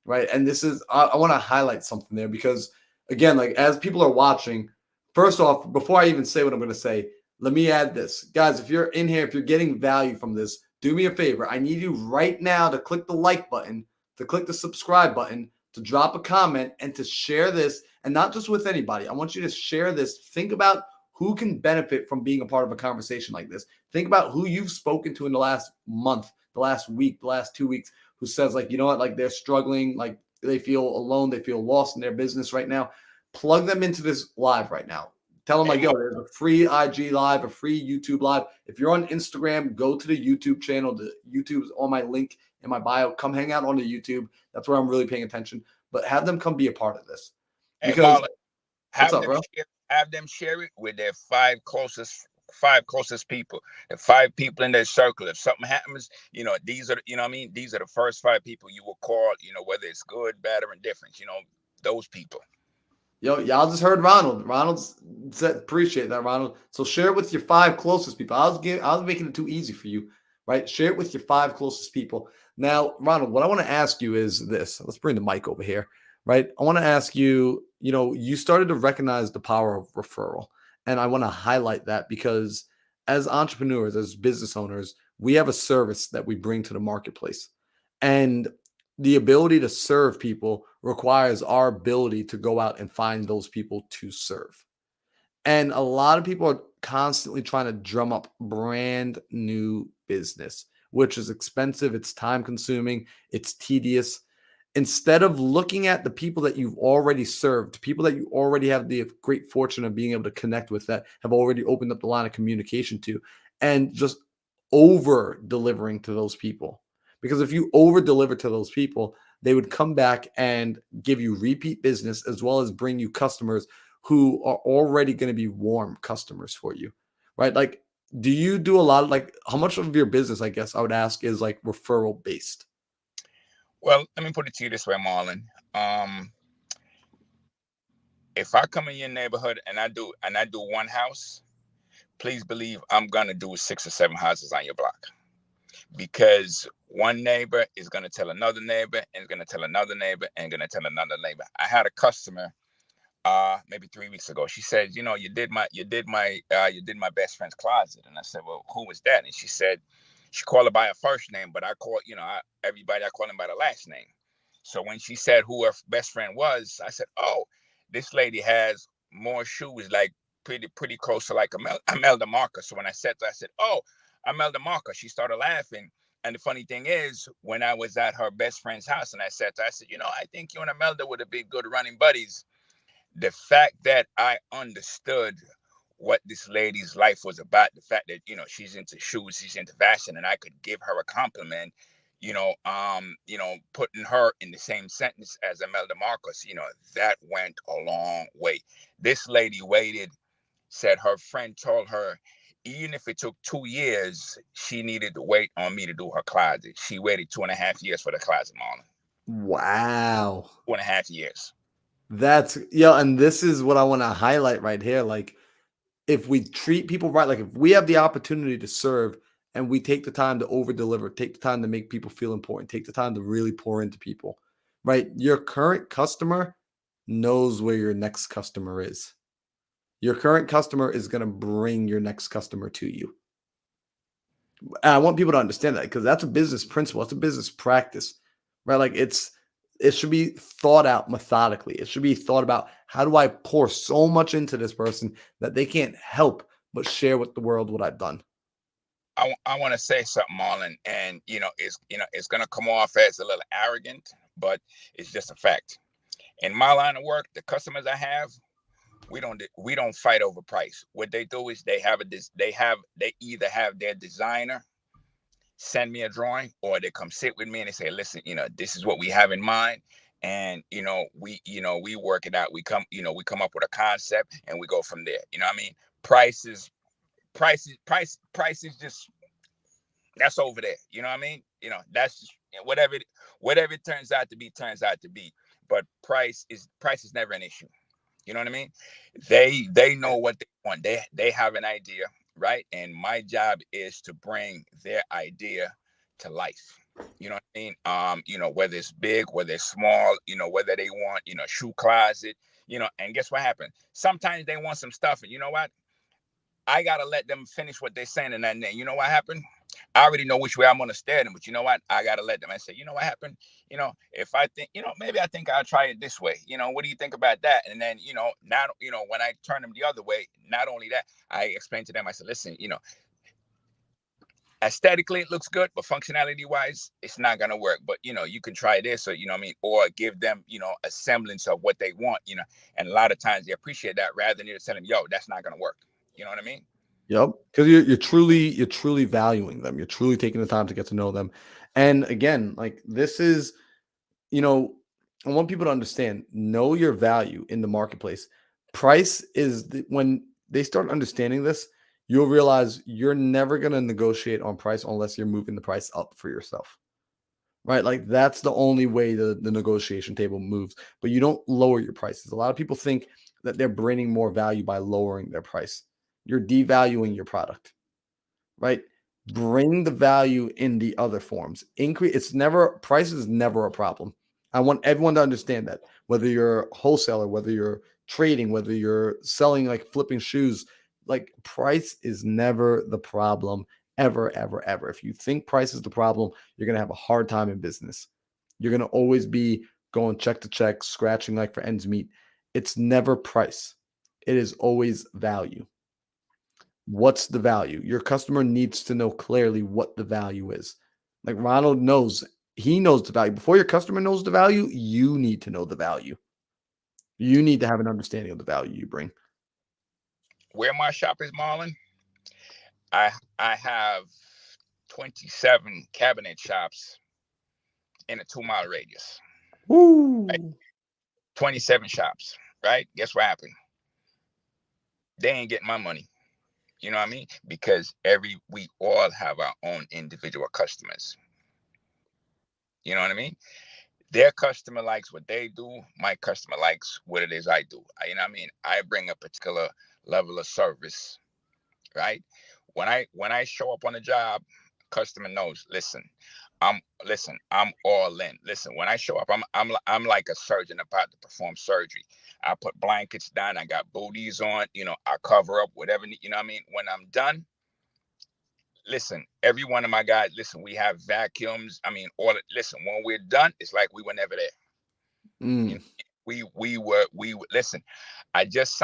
right? And this is I want to highlight something there, because again, like as people are watching, first off, before I even say what I'm going to say, let me add this, guys. If you're in here, if you're getting value from this, do me a favor. I need you right now to click the like button, to click the subscribe button, to drop a comment, and to share this, and not just with anybody. I want you to share this. Think about who can benefit from being a part of a conversation like this. Think about who you've spoken to in the last month, the last week, the last 2 weeks, who says like, you know what, like they're struggling, like they feel alone, they feel lost in their business right now. Plug them into this live right now. Tell them like, yo, there's a free IG live, a free YouTube live. If you're on Instagram, go to the YouTube channel. The YouTube's on my link in my bio. Come hang out on the YouTube. That's where I'm really paying attention. But have them come be a part of this. Because Marlon, what's up, bro? have them share it with their 5 closest five closest people, the 5 people in their circle. If something happens, these are, what I mean? These are the first 5 people you will call, whether it's good, bad, or indifferent, those people. Yo, y'all just heard Ronald. Ronald said, appreciate that, Ronald. So share it with your 5 closest people. I was making it too easy for you, right? Share it with your 5 closest people. Now, Ronald, what I want to ask you is this. Let's bring the mic over here, right? I want to ask you, you started to recognize the power of referral. And I want to highlight that because as entrepreneurs, as business owners, we have a service that we bring to the marketplace. And the ability to serve people requires our ability to go out and find those people to serve. And a lot of people are constantly trying to drum up brand new business, which is expensive, it's time consuming, it's tedious. Instead of looking at the people that you've already served, people that you already have the great fortune of being able to connect with, that have already opened up the line of communication to, and just over delivering to those people. Because if you over deliver to those people, they would come back and give you repeat business as well as bring you customers who are already going to be warm customers for you, right? Like, do you do a lot of, like, how much of your business, I guess I would ask, is like referral based? Well, let me put it to you this way, Marlon. If I come in your neighborhood and I do one house, please believe I'm gonna do 6 or 7 houses on your block, because one neighbor is gonna tell another neighbor and gonna tell another neighbor and gonna tell another neighbor. I had a customer maybe 3 weeks ago. She said, you did my best friend's closet. And I said, well, who was that? And she called her by her first name, but I call, everybody, I call them by the last name. So when she said who her best friend was, I said, oh, this lady has more shoes, like pretty close to like Imelda Marker. So when I said that, I said, oh, Imelda Marker. She started laughing. And the funny thing is, when I was at her best friend's house and I said, I think you and Imelda would have been good running buddies. The fact that I understood what this lady's life was about, the fact that, she's into shoes, she's into fashion, and I could give her a compliment, putting her in the same sentence as Imelda Marcos, that went a long way. This lady waited, said her friend told her, even if it took 2 years, she needed to wait on me to do her closet. She waited 2.5 years for the closet, Marlon. Wow. 2.5 years. And this is what I want to highlight right here. Like, if we treat people right, like if we have the opportunity to serve and we take the time to over deliver, take the time to make people feel important, take the time to really pour into people, right? Your current customer knows where your next customer is. Your current customer is going to bring your next customer to you. And I want people to understand that, because that's a business principle. It's a business practice, right? Like, it should be thought out methodically. It should be thought about, how do I pour so much into this person that they can't help but share with the world what I've done? I want to say something, Marlon, and it's going to come off as a little arrogant, but it's just a fact. In my line of work, the customers I have, we don't fight over price. What they do is they either have their designer send me a drawing, or they come sit with me and they say, listen, this is what we have in mind. And, we work it out. We come up with a concept and we go from there. I mean, price is just, that's over there. You know what I mean? That's just, whatever it turns out to be. But price is never an issue. You know what I mean? They know what they want. They have an idea, right? And my job is to bring their idea to life. You know what I mean? Whether it's big, whether it's small, whether they want, shoe closet, and guess what happened? Sometimes they want some stuff, and you know what? I gotta let them finish what they're saying, and then you know what happened? I already know which way I'm gonna steer them, but you know what? I gotta let them. I say, you know what happened? If I think, maybe I think I'll try it this way. What do you think about that? And then, now, when I turn them the other way, not only that, I explain to them. I said, listen, aesthetically it looks good, but functionality wise, it's not gonna work. But you can try this, or what I mean, or give them, a semblance of what they want. And a lot of times they appreciate that, rather than you just tell them, yo, that's not gonna work. You know what I mean? Yep. Because you're truly valuing them. You're truly taking the time to get to know them. And again, like, this is, I want people to understand, know your value in the marketplace. Price is when they start understanding this, you'll realize you're never going to negotiate on price unless you're moving the price up for yourself. Right? Like that's the only way the negotiation table moves. But you don't lower your prices. A lot of people think that they're bringing more value by lowering their price. You're devaluing your product. Right? Bring the value in the other forms. Increase. It's never, price is never a problem. I want everyone to understand that, whether you're a wholesaler, whether you're trading, whether you're selling, like flipping shoes, like price is never the problem, ever, ever, ever. If you think price is the problem, you're going to have a hard time in business. You're going to always be going check to check, scratching like for ends meet. It's never price. It is always value. What's the value? Your customer needs to know clearly what the value is. Like Ronald knows, he knows the value. Before your customer knows the value, you need to know the value. You need to have an understanding of the value you bring. Where my shop is, Marlon, I have 27 cabinet shops in a 2-mile radius. Woo! Right? 27 shops, right? Guess what happened? They ain't getting my money. You know what I mean? Because we all have our own individual customers. You know what I mean? Their customer likes what they do. My customer likes what it is I do. You know what I mean? I bring a particular level of service, right? When I show up on a job, customer knows, listen, I'm all in. Listen, when I show up, I'm like a surgeon about to perform surgery. I put blankets down, I got booties on, I cover up whatever, you know what I mean? When I'm done, listen, every one of my guys, listen, we have vacuums. I mean, listen, when we're done, it's like we were never there. You know, we listen. I just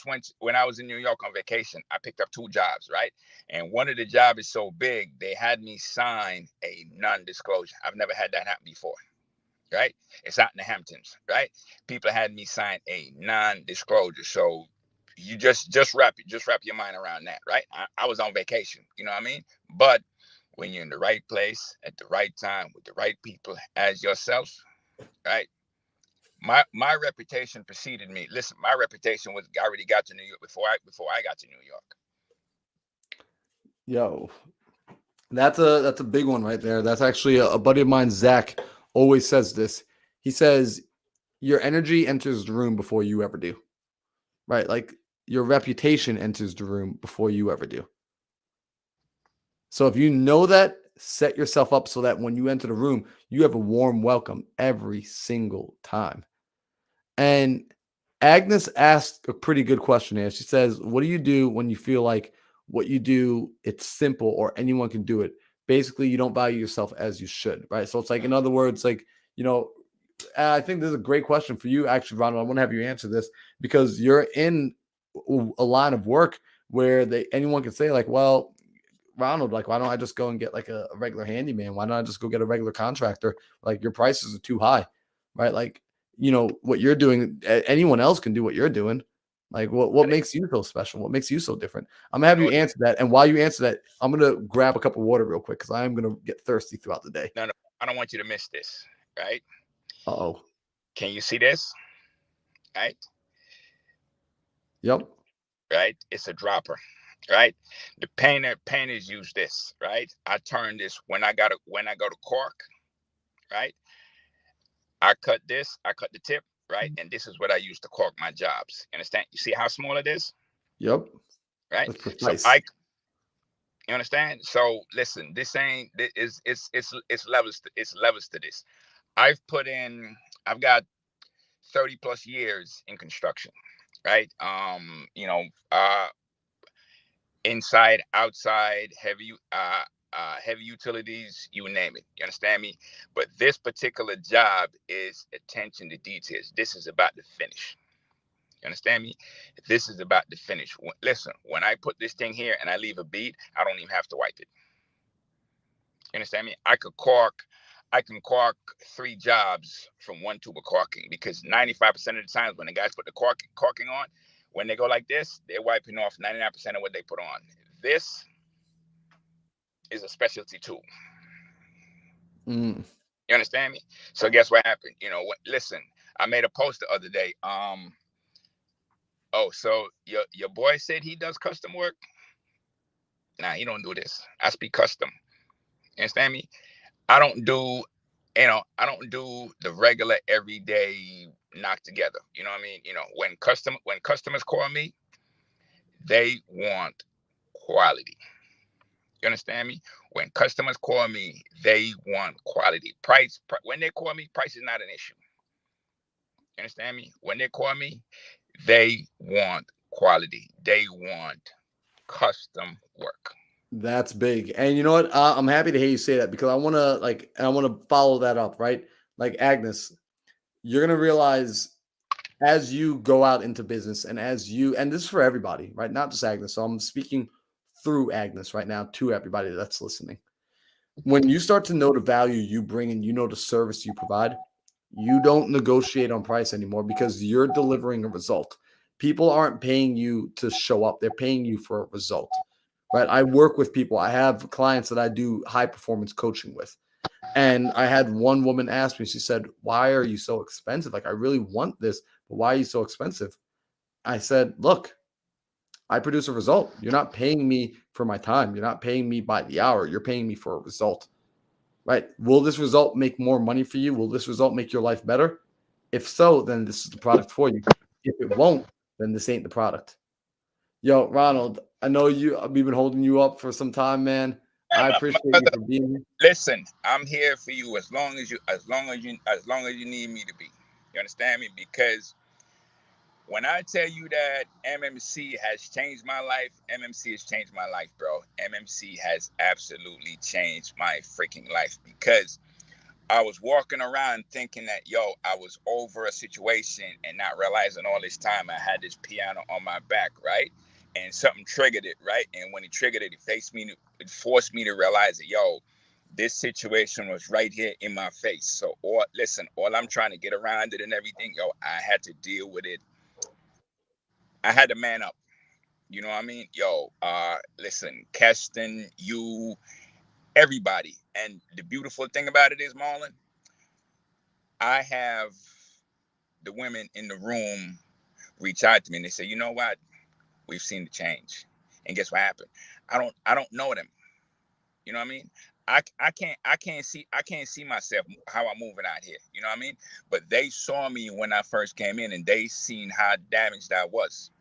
went, when I was in New York on vacation, I picked up 2 jobs, right? And one of the jobs is so big, they had me sign a non-disclosure. I've never had that happen before, right? It's out in the Hamptons, right? People had me sign a non-disclosure. So you just wrap your mind around that, right? I was on vacation, you know what I mean? But when you're in the right place at the right time with the right people as yourself, right? My reputation preceded me. Listen, my reputation was already got to New York before I got to New York. Yo, that's a big one right there. That's actually a buddy of mine, Zach, always says this. He says your energy enters the room before you ever do. Right? Like your reputation enters the room before you ever do. So if you know that, set yourself up so that when you enter the room, you have a warm welcome every single time. And Agnes asked a pretty good question here. She says, what do you do when you feel like what you do, it's simple or anyone can do it? Basically, you don't value yourself as you should, right? So it's like, in other words, like, I think this is a great question for you, actually, Ronald. I want to have you answer this because you're in a line of work where anyone can say, like, well, Ronald, like, why don't I just go and get like a regular handyman? Why don't I just go get a regular contractor? Like, your prices are too high, right? Like, what you're doing, anyone else can do what you're doing. Like, what makes you so special? What makes you so different? I'm gonna have you answer that. And while you answer that, I'm gonna grab a cup of water real quick because I am gonna get thirsty throughout the day. No, I don't want you to miss this, right? Uh-oh. Can you see this? Right? Yep. Right? It's a dropper. Right? The painters use this, right? I turn this when I go to cork, right? I cut the tip, right? And this is what I use to cork my jobs. Understand? You see how small it is? Yep. Right? That's precise. You understand? So listen, it's levels to this. I've got 30 plus years in construction, right? Inside, outside, heavy utilities, you name it. You understand me? But this particular job is attention to details. This is about the finish. You understand me? This is about the finish. Listen, when I put this thing here and I leave a bead, I don't even have to wipe it. You understand me? I can cork 3 jobs from 1 tube of corking because 95% of the times when the guys put the corking on, when they go like this, they're wiping off 99% of what they put on. This is a specialty tool. You understand me? So guess what happened? Listen, I made a post the other day. Oh, so your boy said he does custom work? Nah, he don't do this. I speak custom. You understand me? I don't do, I don't do the regular everyday knock together. You know what I mean? When customers call me, they want quality. You understand me? When customers call me, they want quality. When they call me, price is not an issue. You understand me? When they call me, they want quality. They want custom work. That's big. And you know what? I'm happy to hear you say that because I want to follow that up, right? Like Agnes, you're going to realize as you go out into business and and this is for everybody, right? Not just Agnes. So I'm speaking through Agnes right now to everybody that's listening. When you start to know the value you bring and you know the service you provide, you don't negotiate on price anymore because you're delivering a result. People aren't paying you to show up, they're paying you for a result, right? I work with people, I have clients that I do high performance coaching with. And I had one woman ask me, she said, "Why are you so expensive? Like, I really want this, but why are you so expensive?" I said, "Look, I produce a result. You're not paying me for my time. You're not paying me by the hour. You're paying me for a result, right? Will this result make more money for you? Will this result make your life better? If so, then this is the product for you. If it won't, then this ain't the product." Yo, Ronald, I know we've been holding you up for some time, man. I appreciate you for being here. Listen, I'm here for you as long as you need me to be. You understand me? Because when I tell you that MMC has changed my life, MMC has changed my life, bro. MMC has absolutely changed my freaking life because I was walking around thinking that, I was over a situation and not realizing all this time I had this piano on my back, right? And something triggered it, right? And when it triggered it, it forced me to realize that, this situation was right here in my face. So, all I'm trying to get around it and everything, I had to deal with it. I had to man up. You know what I mean? Listen, Keston, you, everybody. And the beautiful thing about it is, Marlon, I have the women in the room reach out to me and they say, "You know what? We've seen the change." And guess what happened? I don't know them. You know what I mean? I can't see myself how I'm moving out here. You know what I mean? But they saw me when I first came in and they seen how damaged I was.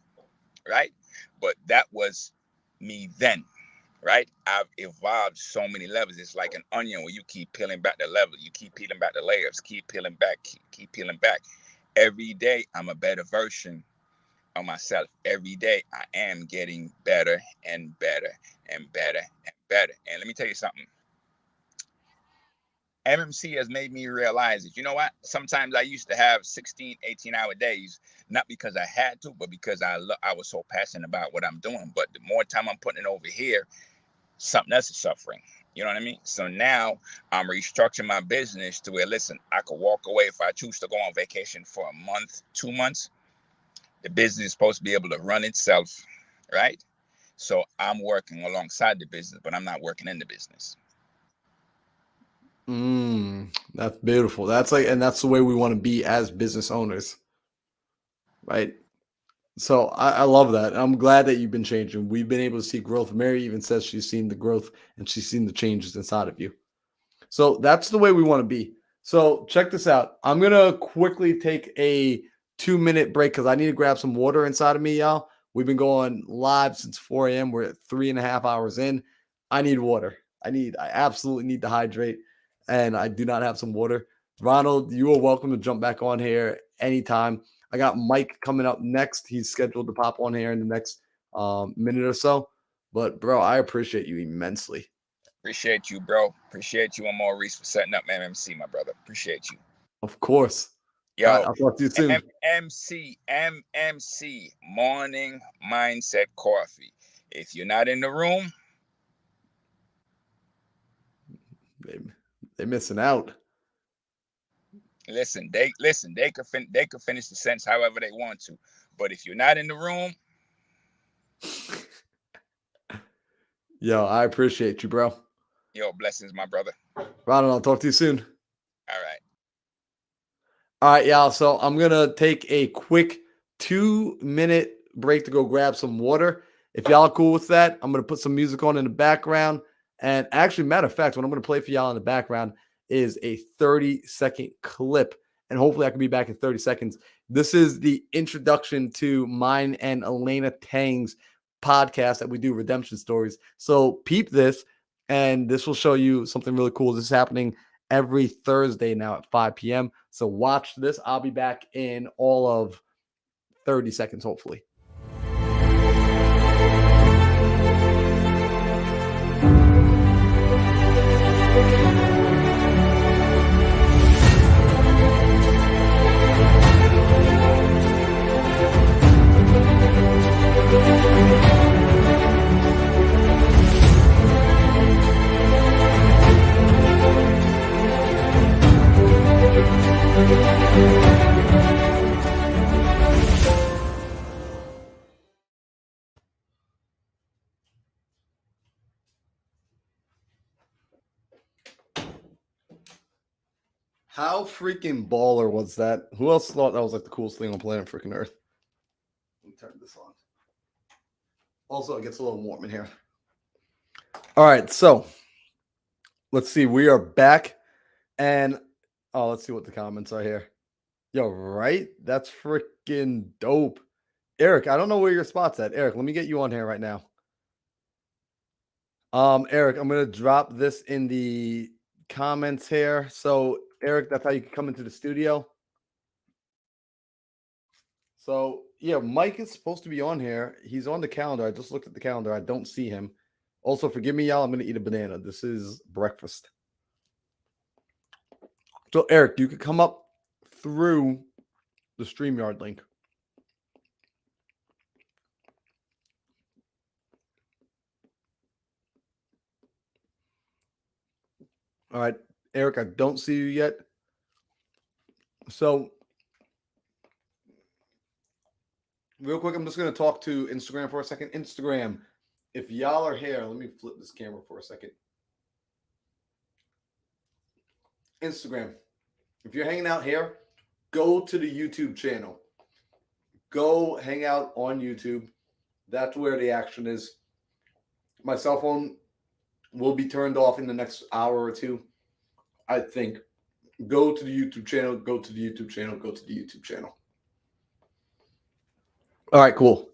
Right? But that was me then. Right? I've evolved so many levels. It's like an onion where you keep peeling back the level, you keep peeling back the layers, keep peeling back, keep peeling back. Every day I'm a better version of myself. Every day I am getting better and better and better and better. And let me tell you something. MMC has made me realize that, you know what? Sometimes I used to have 16, 18-hour days, not because I had to, but because I was so passionate about what I'm doing. But the more time I'm putting over here, something else is suffering. You know what I mean? So now I'm restructuring my business to where, listen, I could walk away if I choose to go on vacation for a month, 2 months. The business is supposed to be able to run itself, right? So I'm working alongside the business, but I'm not working in the business. That's beautiful. And that's the way we want to be as business owners, right? So I love that. I'm glad that you've been changing. We've been able to see growth. Mary even says she's seen the growth and she's seen the changes inside of you. So that's the way we want to be. So check this out. I'm going to quickly take a 2-minute break because I need to grab some water inside of me, y'all. We've been going live since 4 a.m. We're at 3.5 hours in. I need water. I absolutely need to hydrate, and I do not have some water. Ronald, you are welcome to jump back on here anytime. I got Mike coming up next. He's scheduled to pop on here in the next minute or so. But, bro, I appreciate you immensely. Appreciate you, bro. Appreciate you and Maurice for setting up MMC, my brother. Appreciate you. Of course. Yo, I'll talk to you soon. MMC, Morning Mindset Coffee. If you're not in the room, they're missing out. Listen, they could finish the sentence however they want to, but if you're not in the room, yo, I appreciate you, bro. Yo, blessings, my brother. Ronald, I'll talk to you soon. All right, y'all. So I'm gonna take a quick 2-minute break to go grab some water. If y'all are cool with that, I'm going to put some music on in the background. And actually, matter of fact, what I'm going to play for y'all in the background is a 30-second clip. And hopefully I can be back in 30 seconds. This is the introduction to mine and Elena Tang's podcast that we do, Redemption Stories. So peep this, and this will show you something really cool. This is happening every Thursday now at 5 p.m. So watch this. I'll be back in all of 30 seconds, hopefully. How freaking baller was that? Who else thought that was like the coolest thing on planet freaking Earth? Let me turn this on. Also, it gets a little warm in here. All right, so let's see. We are back, and let's see what the comments are here. Yo, right? That's freaking dope. Eric, I don't know where your spot's at. Eric, let me get you on here right now. Eric, I'm gonna drop this in the comments here. So, Eric, that's how you can come into the studio. So, yeah, Mike is supposed to be on here. He's on the calendar. I just looked at the calendar. I don't see him. Also, forgive me, y'all. I'm going to eat a banana. This is breakfast. So, Eric, you could come up through the StreamYard link. All right, Eric, I don't see you yet. So, real quick, I'm just going to talk to Instagram for a second. Instagram, if y'all are here, let me flip this camera for a second. Instagram, if you're hanging out here, go to the YouTube channel. Go hang out on YouTube. That's where the action is. My cell phone will be turned off in the next hour or two, I think. Go to the YouTube channel. Go to the YouTube channel. Go to the YouTube channel. All right, cool.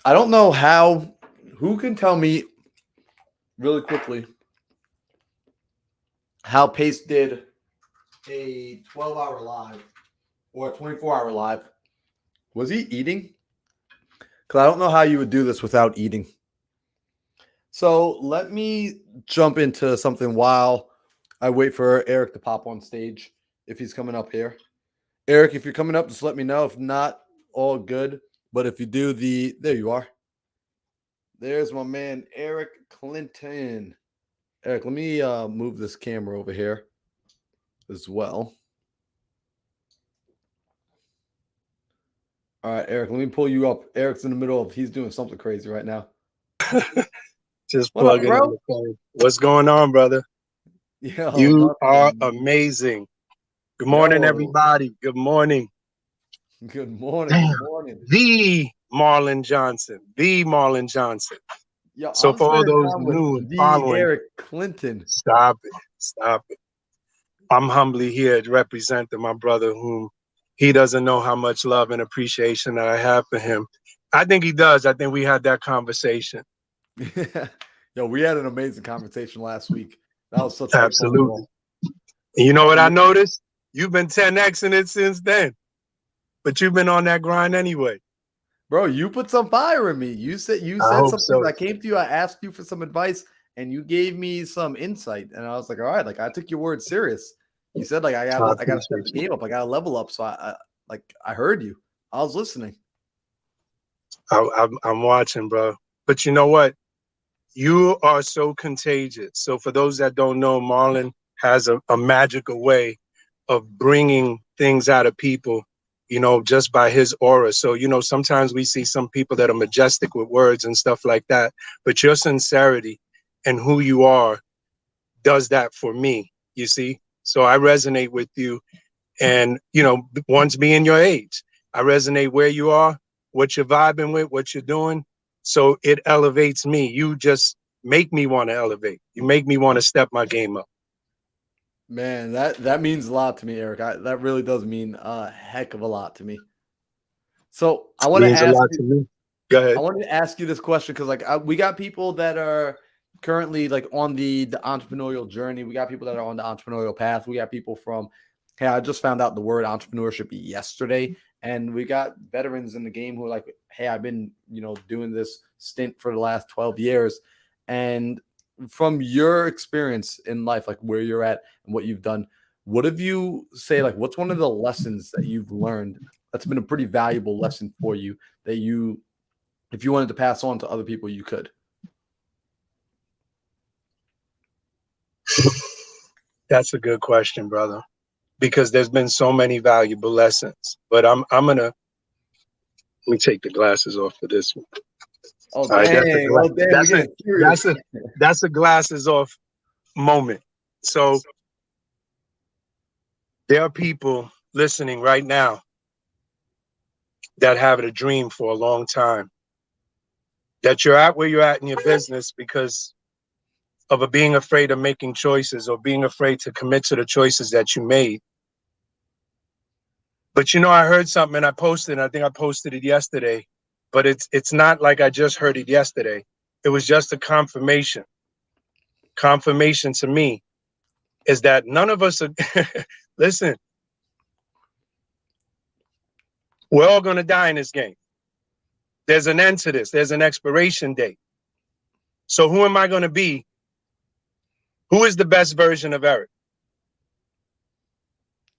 I don't know how. Who can tell me really quickly how Pace did a 12-hour live or a 24-hour live? Was he eating? Because I don't know how you would do this without eating. So let me jump into something while I wait for Eric to pop on stage if he's coming up here. Eric, if you're coming up, just let me know. If not, all good. But if you do there you are. There's my man, Eric Clinton. Eric, let me move this camera over here as well. All right, Eric, let me pull you up. Eric's in the middle of, he's doing something crazy right now. Just plugging in the phone. What's going on, brother? Yo, you are amazing. Good morning, everybody. Good morning. Good morning. Damn. Good morning. The Marlon Johnson. Yo, so for all those new and following, Eric Clinton. Stop it. I'm humbly here to represent my brother, whom he doesn't know how much love and appreciation that I have for him. I think he does. I think we had that conversation. Yo, we had an amazing conversation last week. That was such a absolutely. And you know what I noticed? You've been 10xing it since then, but you've been on that grind anyway. Bro, you put some fire in me. You said something. So. I came to you. I asked you for some advice, and you gave me some insight. And I was like, all right, like I took your word serious. You said like I got to step the game up. I got to level up. So I heard you. I was listening. I'm watching, bro. But you know what? You are so contagious. So for those that don't know, Marlon has a magical way of bringing things out of people, you know, just by his aura. So, you know, sometimes we see some people that are majestic with words and stuff like that, but your sincerity and who you are does that for me, you see? So I resonate with you and, you know, one's being your age. I resonate where you are, what you're vibing with, what you're doing. So it elevates me. You just make me want to elevate. You make me want to step my game up. Man, that means a lot to me, Eric. That really does mean a heck of a lot to me. So I want to Means a ask lot you. to me. Go I ahead. wanted to ask you this question because, like, we got people that are currently like on the entrepreneurial journey. We got people that are on the entrepreneurial path. We got people from, hey, I just found out the word entrepreneurship yesterday, and we got veterans in the game who are like, hey, I've been doing this stint for the last 12 years, and from your experience in life, like where you're at and what you've done, what have you say like what's one of the lessons that you've learned that's been a pretty valuable lesson for you that you if you wanted to pass on to other people, you could? That's a good question, brother, because there's been so many valuable lessons. But I'm gonna let me take the glasses off for this one. Oh All right, dang! Oh dang! We getting serious. That's a glasses off moment. So there are people listening right now that have a dream for a long time. That you're at where you're at in your business because of being afraid of making choices or being afraid to commit to the choices that you made. But I heard something and I posted, and I think I posted it yesterday, but it's not like I just heard it yesterday. It was just a confirmation. Confirmation to me is that none of us are, listen, we're all going to die in this game. There's an end to this. There's an expiration date. So who am I going to be? Who is the best version of Eric?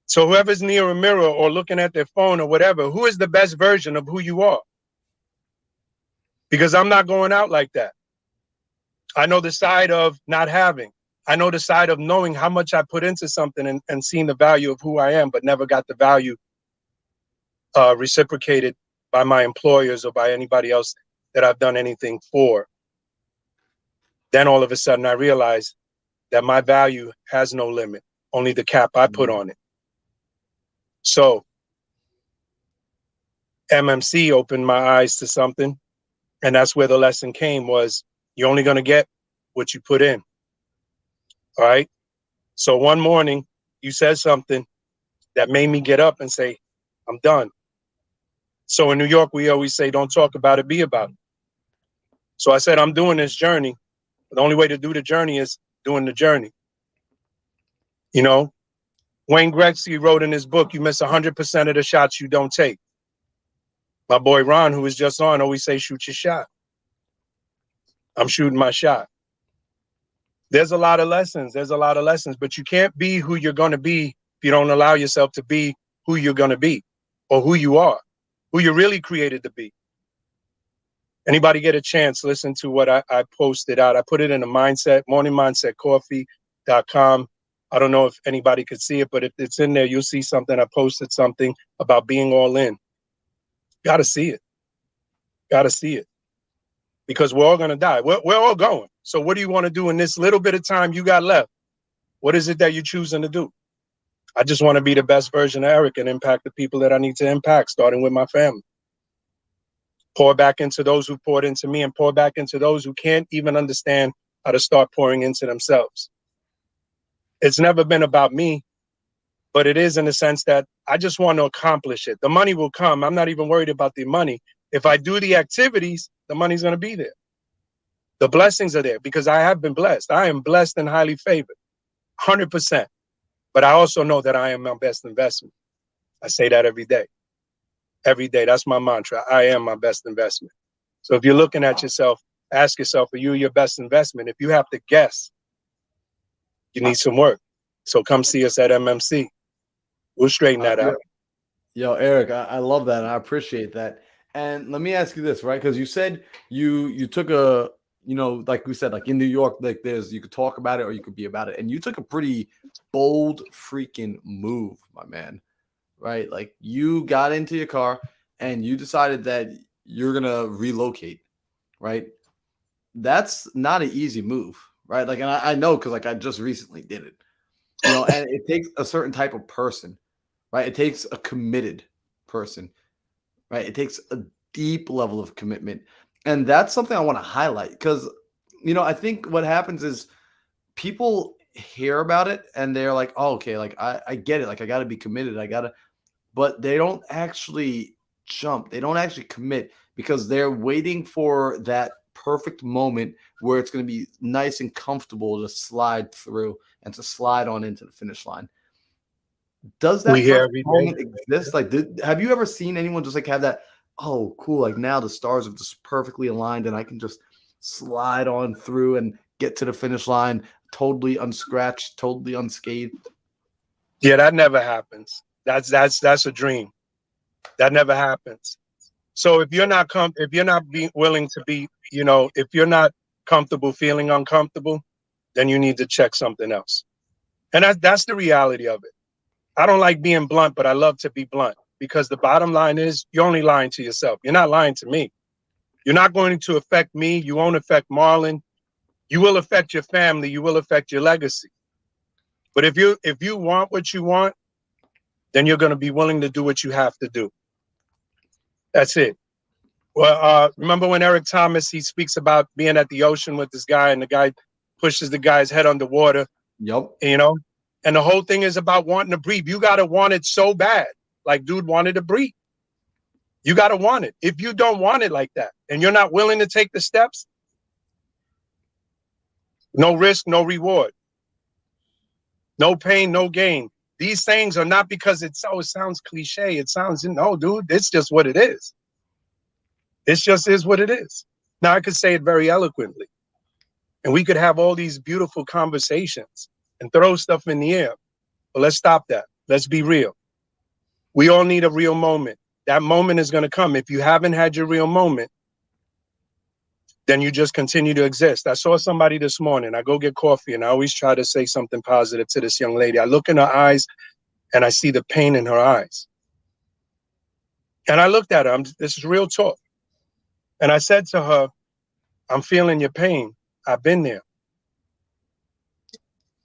So whoever's near a mirror or looking at their phone or whatever, who is the best version of who you are? Because I'm not going out like that. I know the side of not having. I know the side of knowing how much I put into something and seeing the value of who I am, but never got the value reciprocated by my employers or by anybody else that I've done anything for. Then all of a sudden I realized that my value has no limit, only the cap I put on it. So MMC opened my eyes to something, and that's where the lesson came was you're only going to get what you put in. All right. So one morning you said something that made me get up and say, I'm done. So in New York, we always say, don't talk about it, be about it. So I said, I'm doing this journey. The only way to do the journey is doing the journey. Wayne Gretzky wrote in his book, you miss 100% of the shots you don't take. My boy Ron, who was just on, always say, shoot your shot. I'm shooting my shot. There's a lot of lessons. But you can't be who you're going to be if you don't allow yourself to be who you're going to be or who you are, who you're really created to be. Anybody get a chance, listen to what I posted out. I put it in the morningmindsetcoffee.com. I don't know if anybody could see it, but if it's in there, you'll see something. I posted something about being all in. Got to see it. Because we're all going to die. We're all going. So what do you want to do in this little bit of time you got left? What is it that you're choosing to do? I just want to be the best version of Eric and impact the people that I need to impact, starting with my family. Pour back into those who poured into me and pour back into those who can't even understand how to start pouring into themselves. It's never been about me, but it is in the sense that I just want to accomplish it. The money will come. I'm not even worried about the money. If I do the activities, the money's going to be there. The blessings are there because I have been blessed. I am blessed and highly favored, 100%. But I also know that I am my best investment. I say that every day. Every day, that's my mantra. I am my best investment. So if you're looking at yourself, ask yourself, are you your best investment? If you have to guess, you need some work. So come see us at MMC. We'll straighten that out. Yo, Eric, I love that. And I appreciate that. And let me ask you this, right? Because you said you took a, like we said, like in New York, like you could talk about it or you could be about it. And you took a pretty bold freaking move, my man. Right? Like you got into your car and you decided that you're going to relocate, right? That's not an easy move, right? Like, and I know because like I just recently did it, and it takes a certain type of person, right? It takes a committed person. right? It takes a deep level of commitment. And that's something I want to highlight because, I think what happens is people hear about it and they're like, oh, okay, like I get it. Like I got to be committed. But they don't actually jump. They don't actually commit because they're waiting for that perfect moment where it's going to be nice and comfortable to slide through and to slide on into the finish line. Does We that hear perfect every day. moment exist? Like, have you ever seen anyone just like have that? Oh, cool! Like now the stars have just perfectly aligned, and I can just slide on through and get to the finish line, totally unscratched, totally unscathed. Yeah, that never happens. That's a dream. That never happens. So if you're not being willing to be, if you're not comfortable feeling uncomfortable, then you need to check something else. And that's the reality of it. I don't like being blunt, but I love to be blunt because the bottom line is you're only lying to yourself. You're not lying to me. You're not going to affect me. You won't affect Marlon. You will affect your family. You will affect your legacy. But if you want what you want, then you're going to be willing to do what you have to do. That's it. Well, remember when Eric Thomas, he speaks about being at the ocean with this guy and the guy pushes the guy's head underwater. Yep. And the whole thing is about wanting to breathe. You got to want it so bad. Like dude wanted to breathe. You got to want it. If you don't want it like that and you're not willing to take the steps, no risk, no reward. No pain, no gain. These things are not because it sounds cliche. It sounds, no, dude, it's just what it is. It just is what it is. Now I could say it very eloquently. And we could have all these beautiful conversations and throw stuff in the air. But let's stop that. Let's be real. We all need a real moment. That moment is going to come. If you haven't had your real moment, then you just continue to exist. I saw somebody this morning. I go get coffee and I always try to say something positive to this young lady. I look in her eyes and I see the pain in her eyes. And I looked at her. This is real talk. And I said to her, I'm feeling your pain. I've been there.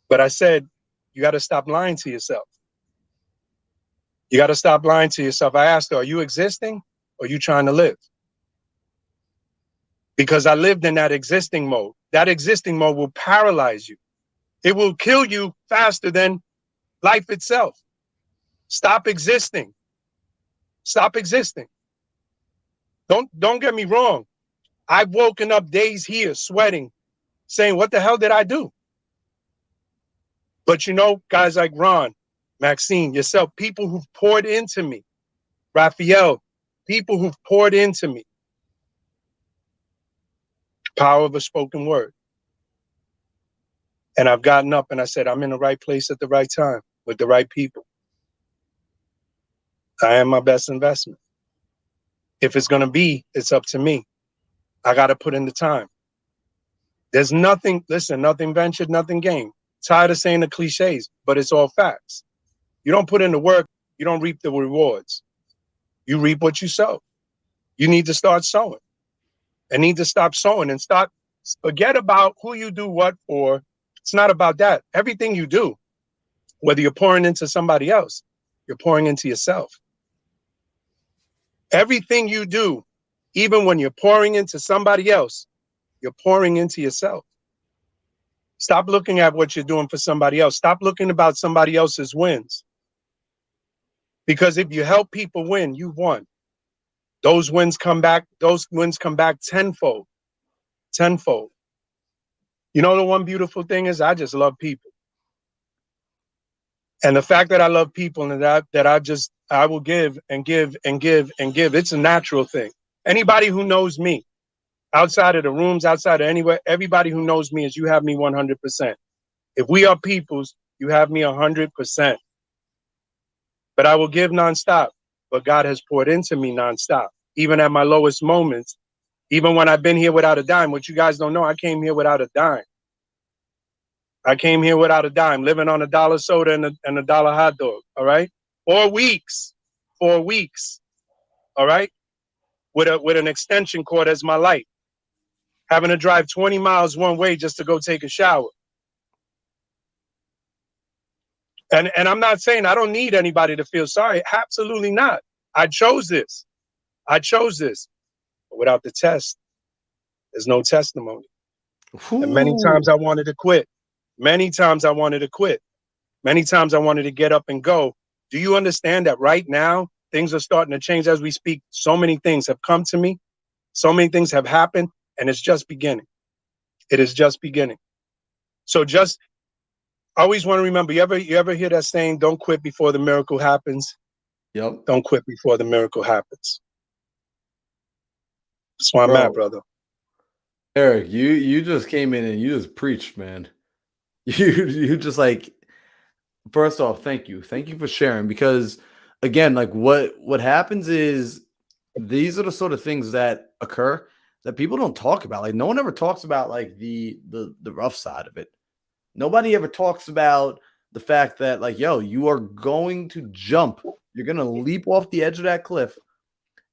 But I said, you got to stop lying to yourself. You got to stop lying to yourself. I asked her, are you existing or are you trying to live? Because I lived in that existing mode. That existing mode will paralyze you. It will kill you faster than life itself. Stop existing. Stop existing. Don't get me wrong. I've woken up days here sweating, saying, what the hell did I do? But guys like Ron, Maxine, yourself, people who've poured into me, Raphael, people who've poured into me. Power of a spoken word. And I've gotten up and I said, I'm in the right place at the right time with the right people. I am my best investment. If it's going to be, it's up to me. I got to put in the time. There's nothing, listen, nothing ventured, nothing gained. Tired of saying the cliches, but it's all facts. You don't put in the work, you don't reap the rewards. You reap what you sow. You need to start sowing and need to stop sowing and forget about who you do what for. It's not about that. Everything you do, whether you're pouring into somebody else, you're pouring into yourself. Everything you do, even when you're pouring into somebody else, you're pouring into yourself. Stop looking at what you're doing for somebody else. Stop looking about somebody else's wins. Because if you help people win, you've won. Those wins come back tenfold. Tenfold. The one beautiful thing is I just love people. And the fact that I love people and that I will give and give and give and give, it's a natural thing. Anybody who knows me, outside of the rooms, outside of anywhere, everybody who knows me is you have me 100%. If we are peoples, you have me 100%. But I will give nonstop. But God has poured into me nonstop. Even at my lowest moments, even when I've been here without a dime, what you guys don't know, I came here without a dime. I came here without a dime, living on $1 soda and a $1 hot dog, all right? 4 weeks, all right? With an extension cord as my light. Having to drive 20 miles one way just to go take a shower. And I'm not saying I don't need anybody to feel sorry. Absolutely not. I chose this. I chose this. But without the test, there's no testimony. And many times I wanted to quit. Many times I wanted to quit. Many times I wanted to get up and go. Do you understand that right now, things are starting to change as we speak? So many things have come to me. So many things have happened, and it's just beginning. It is just beginning. So just always want to remember, you ever hear that saying, don't quit before the miracle happens? Yep. Don't quit before the miracle happens. That's where I'm at, brother. Eric, you just came in and you just preached, man. You just like, first off, thank you for sharing, because again, like what happens is these are the sort of things that occur that people don't talk about. Like no one ever talks about like the rough side of it. Nobody ever talks about the fact that like, yo, you are going to jump, you're gonna leap off the edge of that cliff,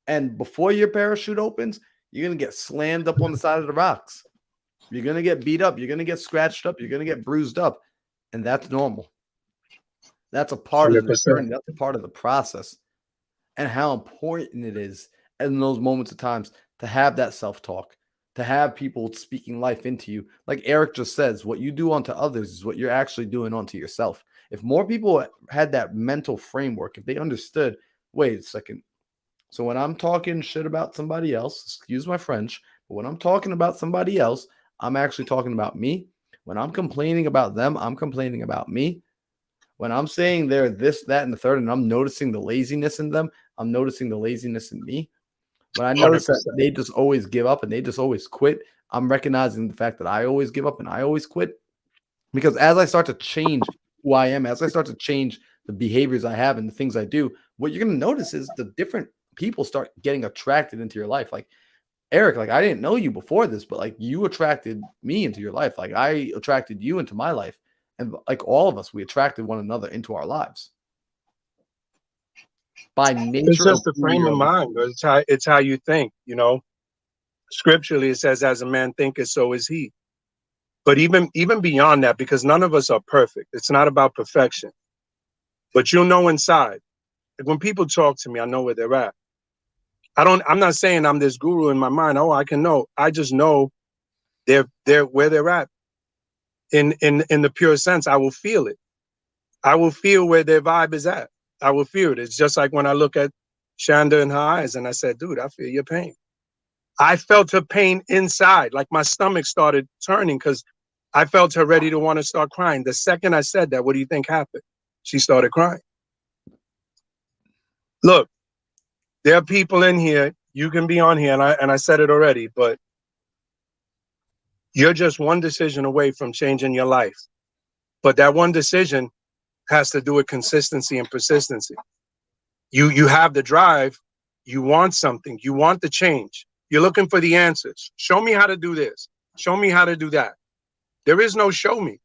and before your parachute opens, you're going to get slammed up on the side of the rocks. You're going to get beat up. You're going to get scratched up. You're going to get bruised up. And that's normal. That's a part 100%. of the journey. That's a part of the process. And how important it is in those moments of times to have that self-talk, to have people speaking life into you. Like Eric just says, what you do unto others is what you're actually doing unto yourself. If more people had that mental framework, if they understood, wait a second, so when I'm talking shit about somebody else, excuse my French, but when I'm talking about somebody else, I'm actually talking about me. When I'm complaining about them, I'm complaining about me. When I'm saying they're this, that, and the third, and I'm noticing the laziness in them, I'm noticing the laziness in me. When I notice 100%. that they just always give up and they just always quit, I'm recognizing the fact that I always give up and I always quit. Because as I start to change who I am, as I start to change the behaviors I have and the things I do, what you're going to notice is the different people start getting attracted into your life. Like Eric, like I didn't know you before this, but like you attracted me into your life. Like I attracted you into my life. And like all of us, we attracted one another into our lives. By nature, It's just of the who we frame are. of mind. It's how you think, you know. Scripturally, it says, as a man thinketh, so is he. But even beyond that, because none of us are perfect. It's not about perfection. But you'll know inside. Like when people talk to me, I know where they're at. I'm not saying I'm this guru in my mind. Oh, I can know. I just know they're where they're at. In the pure sense, I will feel it. I will feel where their vibe is at. I will feel it. It's just like when I look at Shanda in her eyes and I said, dude, I feel your pain. I felt her pain inside, like my stomach started turning because I felt her ready to want to start crying. The second I said that, what do you think happened? She started crying. Look, there are people in here, you can be on here, and I said it already, but you're just one decision away from changing your life. But that one decision has to do with consistency and persistency. You have the drive, you want something, you want the change. You're looking for the answers. Show me how to do this. Show me how to do that. There is no show me.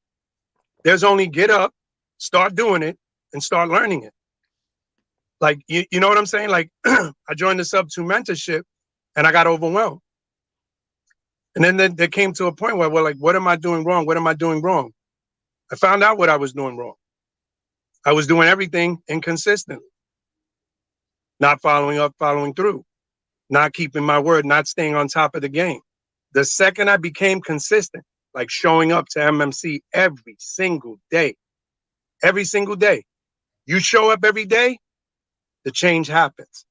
There's only get up, start doing it, and start learning it. Like, you know what I'm saying? Like, I joined the Sub 2 mentorship, and I got overwhelmed. And then there came to a point where we're like, what am I doing wrong? What am I doing wrong? I found out what I was doing wrong. I was doing everything inconsistently. Not following up, following through. Not keeping my word, not staying on top of the game. The second I became consistent, like showing up to MMC every single day, you show up every day, the change happens.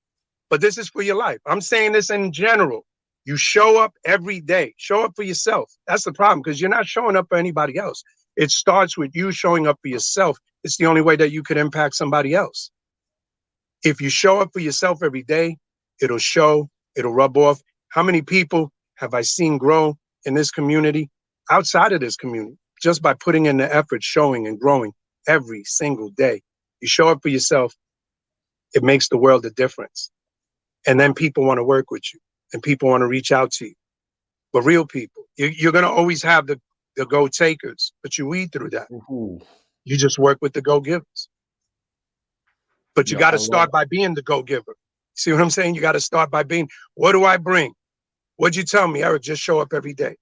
But this is for your life. I'm saying this in general. You show up every day. Show up for yourself. That's the problem, because you're not showing up for anybody else. It starts with you showing up for yourself. It's the only way that you could impact somebody else. If you show up for yourself every day, it'll show, it'll rub off. How many people have I seen grow in this community, outside of this community, just by putting in the effort, showing and growing every single day? You show up for yourself, it makes the world a difference. And then people want to work with you and people want to reach out to you. But real people, you're going to always have the go takers, but you weed through that. You just work with the go givers. But you got to start by being the go giver. See what I'm saying? You got to start by being, what do I bring? What'd you tell me, Eric? Just show up every day.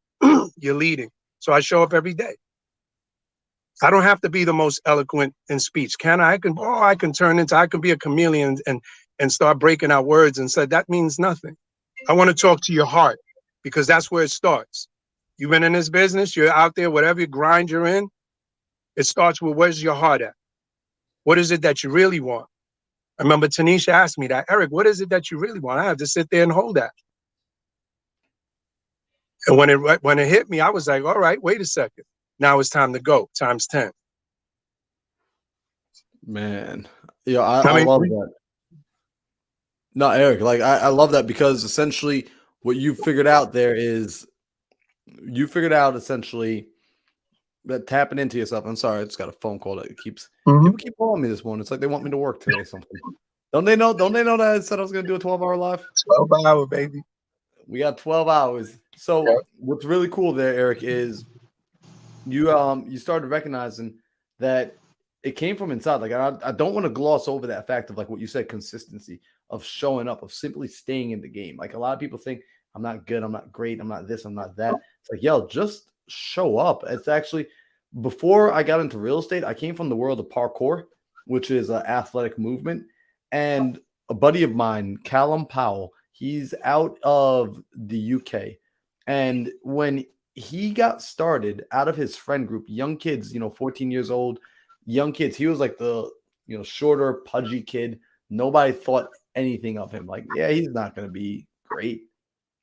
You're leading. So I show up every day. I don't have to be the most eloquent in speech. Can I? I can turn into, I can be a chameleon and and start breaking out words and said, that means nothing. I want to talk to your heart, because that's where it starts. You've been in this business, you're out there, whatever grind you're in, it starts with, where's your heart at? What is it that you really want? I remember Tanisha asked me that, Eric, what is it that you really want? I have to sit there and hold that. And when it hit me, I was like, all right, wait a second. Now it's time to go, times 10. Man, yeah, I love that. No, Eric, like I love that, because essentially what you figured out there is essentially that tapping into yourself. I'm sorry, I just got a phone call that keeps people keep calling me this morning. It's like they want me to work today or something. Don't they know that I said I was gonna do a 12-hour live? 12-hour, baby. We got 12 hours. So what's really cool there, Eric, is you started recognizing that it came from inside. Like I don't want to gloss over that fact of like what you said, consistency of showing up, of simply staying in the game. Like a lot of people think I'm not good, I'm not great, I'm not this, I'm not that. It's like, yo, just show up. It's actually, before I got into real estate, I came from the world of parkour, which is an athletic movement. And a buddy of mine, Callum Powell, he's out of the UK. And when he got started out of his friend group, young kids, 14 years old, young kids, he was like the, shorter, pudgy kid. Nobody thought anything of him. Like, yeah, he's not going to be great,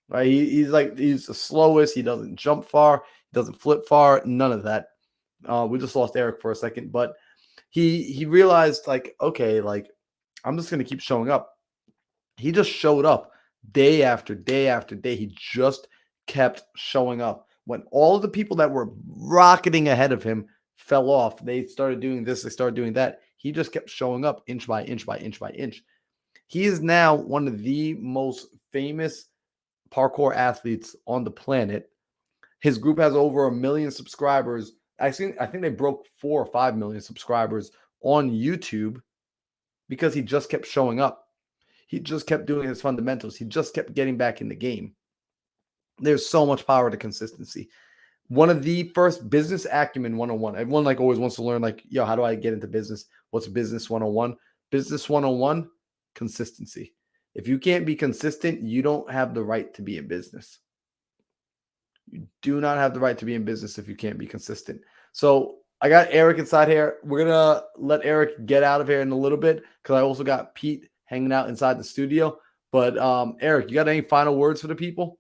right? He's the slowest. He doesn't jump far. He doesn't flip far. None of that. We just lost Eric for a second, but he realized, like, okay, like, I'm just going to keep showing up. He just showed up day after day after day. He just kept showing up. When all of the people that were rocketing ahead of him fell off, they started doing this, they started doing that. He just kept showing up inch by inch by inch by inch. He is now one of the most famous parkour athletes on the planet. His group has over 1 million subscribers. I think they broke 4 or 5 million subscribers on YouTube because he just kept showing up. He just kept doing his fundamentals. He just kept getting back in the game. There's so much power to consistency. One of the first business acumen 101. Everyone like always wants to learn, like, yo, how do I get into business? What's business 101? Business 101, consistency. If you can't be consistent, you don't have the right to be in business. You do not have the right to be in business if you can't be consistent. So I got Eric inside here. We're going to let Eric get out of here in a little bit because I also got Pete hanging out inside the studio. But Eric, you got any final words for the people?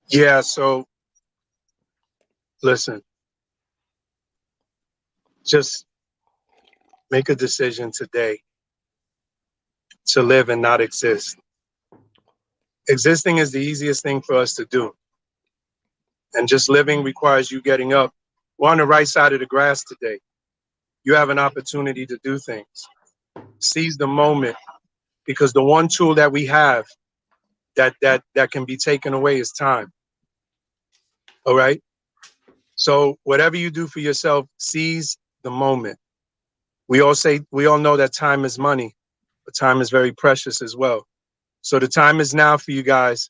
Yeah, so listen, just make a decision today to live and not exist. Existing is the easiest thing for us to do. And just living requires you getting up. We're on the right side of the grass today. You have an opportunity to do things. Seize the moment, because the one tool that we have that can be taken away is time. All right? So whatever you do for yourself, seize the moment. We all know that time is money, but time is very precious as well. So the time is now for you guys.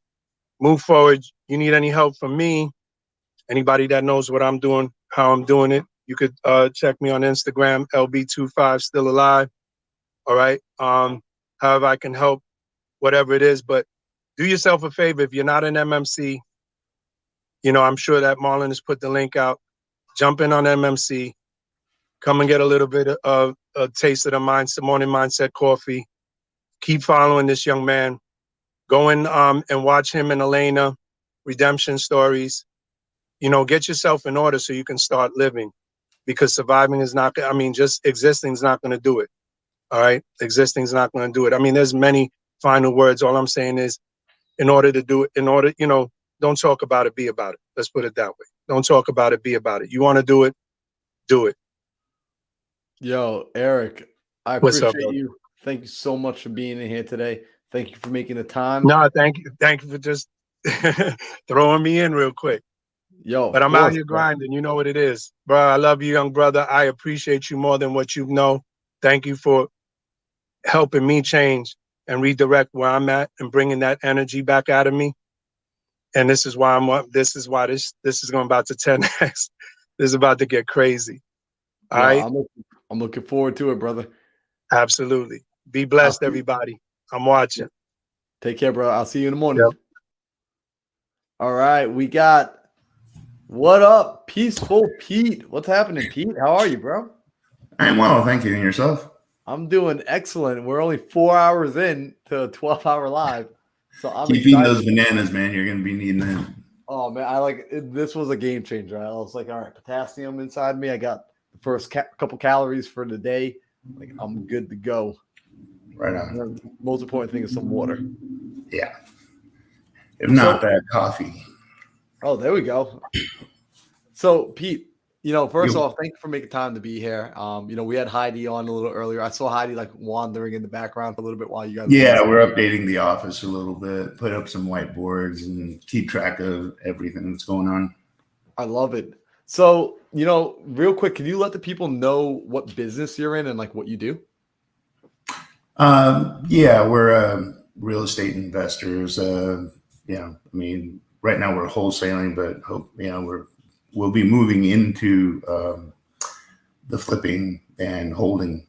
Move forward. You need any help from me, anybody that knows what I'm doing, how I'm doing it, you could check me on Instagram, LB25 still alive. All right. However I can help, whatever it is, but do yourself a favor. If you're not an MMC, I'm sure that Marlon has put the link out. Jump in on MMC. Come and get a little bit of a taste of the morning mindset coffee. Keep following this young man. Go in and watch him and Elena, redemption stories. Get yourself in order so you can start living, because surviving is not, just existing is not going to do it. All right. Existing is not going to do it. There's many final words. All I'm saying is, in order to do it, don't talk about it, be about it. Let's put it that way. Don't talk about it, be about it. You want to do it, do it. Yo, Eric, I appreciate you. Thank you so much for being in here today. Thank you for making the time. No, thank you. Thank you for just throwing me in real quick. Yo, but I'm out here grinding. You know what it is, bro. I love you, young brother. I appreciate you more than what you know. Thank you for helping me change and redirect where I'm at and bringing that energy back out of me. And this is why I'm up. This is why this is going about to 10x. This is about to get crazy. All right. I'm looking forward to it, brother. Absolutely. Be blessed, everybody. I'm watching. Take care, bro. I'll see you in the morning. Yep. All right, we got what up, Peaceful Pete. What's happening, Pete? How are you, bro? I'm well, thank you. And yourself? I'm doing excellent. We're only 4 hours in to a 12-hour live, so I'm Keep excited. eating those bananas, man. You're gonna be needing them. Oh man, I like it. This was a game changer. I was like, all right, potassium inside me. I got the first couple calories for the day. Like I'm good to go. Right on. The most important thing is some water. Yeah. If not, that coffee. Oh, there we go. So, Pete, first off, thank you for making time to be here. We had Heidi on a little earlier. I saw Heidi like wandering in the background for a little bit while you guys. Yeah, we're updating the office a little bit, put up some whiteboards and keep track of everything that's going on. I love it. So, real quick, can you let the people know what business you're in and like what you do? Yeah, we're real estate investors. Right now we're wholesaling, but we'll be moving into the flipping and holding.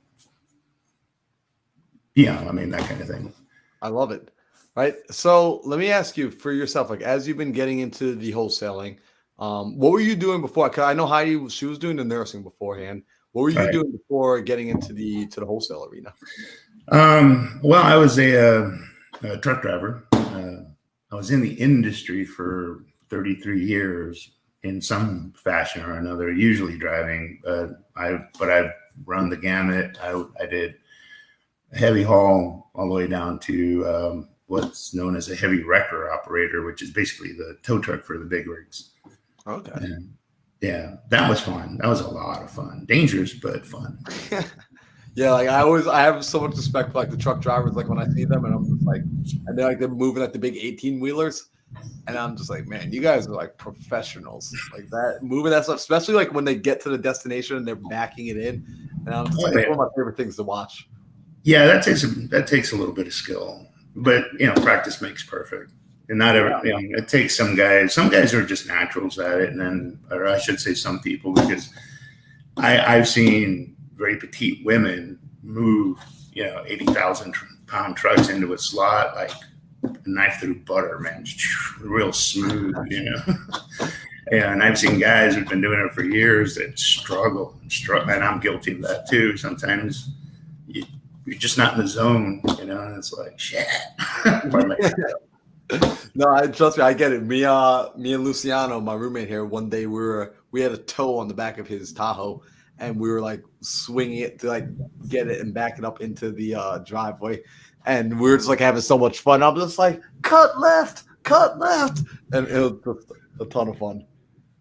Yeah, that kind of thing. I love it. Right. So let me ask you for yourself, like as you've been getting into the wholesaling, what were you doing before? Because I know Heidi, she was doing the nursing beforehand. What were you doing before getting into the wholesale arena? Well, I was a truck driver. I was in the industry for 33 years in some fashion or another, usually driving. I've run the gamut. I did heavy haul all the way down to what's known as a heavy wrecker operator, which is basically the tow truck for the big rigs. Okay. And yeah, that was fun. That was a lot of fun. Dangerous, but fun. Yeah, like I have so much respect for like the truck drivers. Like when I see them, and I'm just like, and they're moving at the big 18-wheelers, and I'm just like, man, you guys are like professionals, like that moving that stuff, especially like when they get to the destination and they're backing it in, and I'm just like, that's one of my favorite things to watch. Yeah, that takes a little bit of skill, but practice makes perfect. And not every, it takes some guys. Some guys are just naturals at it, and then, or I should say, some people, because I've seen very petite women move 80,000-pound trucks into a slot like a knife through butter, man, real smooth, And I've seen guys who've been doing it for years that struggle, and I'm guilty of that too. Sometimes you're just not in the zone, and it's like shit. No, trust me, I get it. Me and Luciano, my roommate here, one day we had a tow on the back of his Tahoe, and we were like swinging it to like get it and back it up into the driveway, and we were just like having so much fun. I'm just like cut left, and it was just a ton of fun.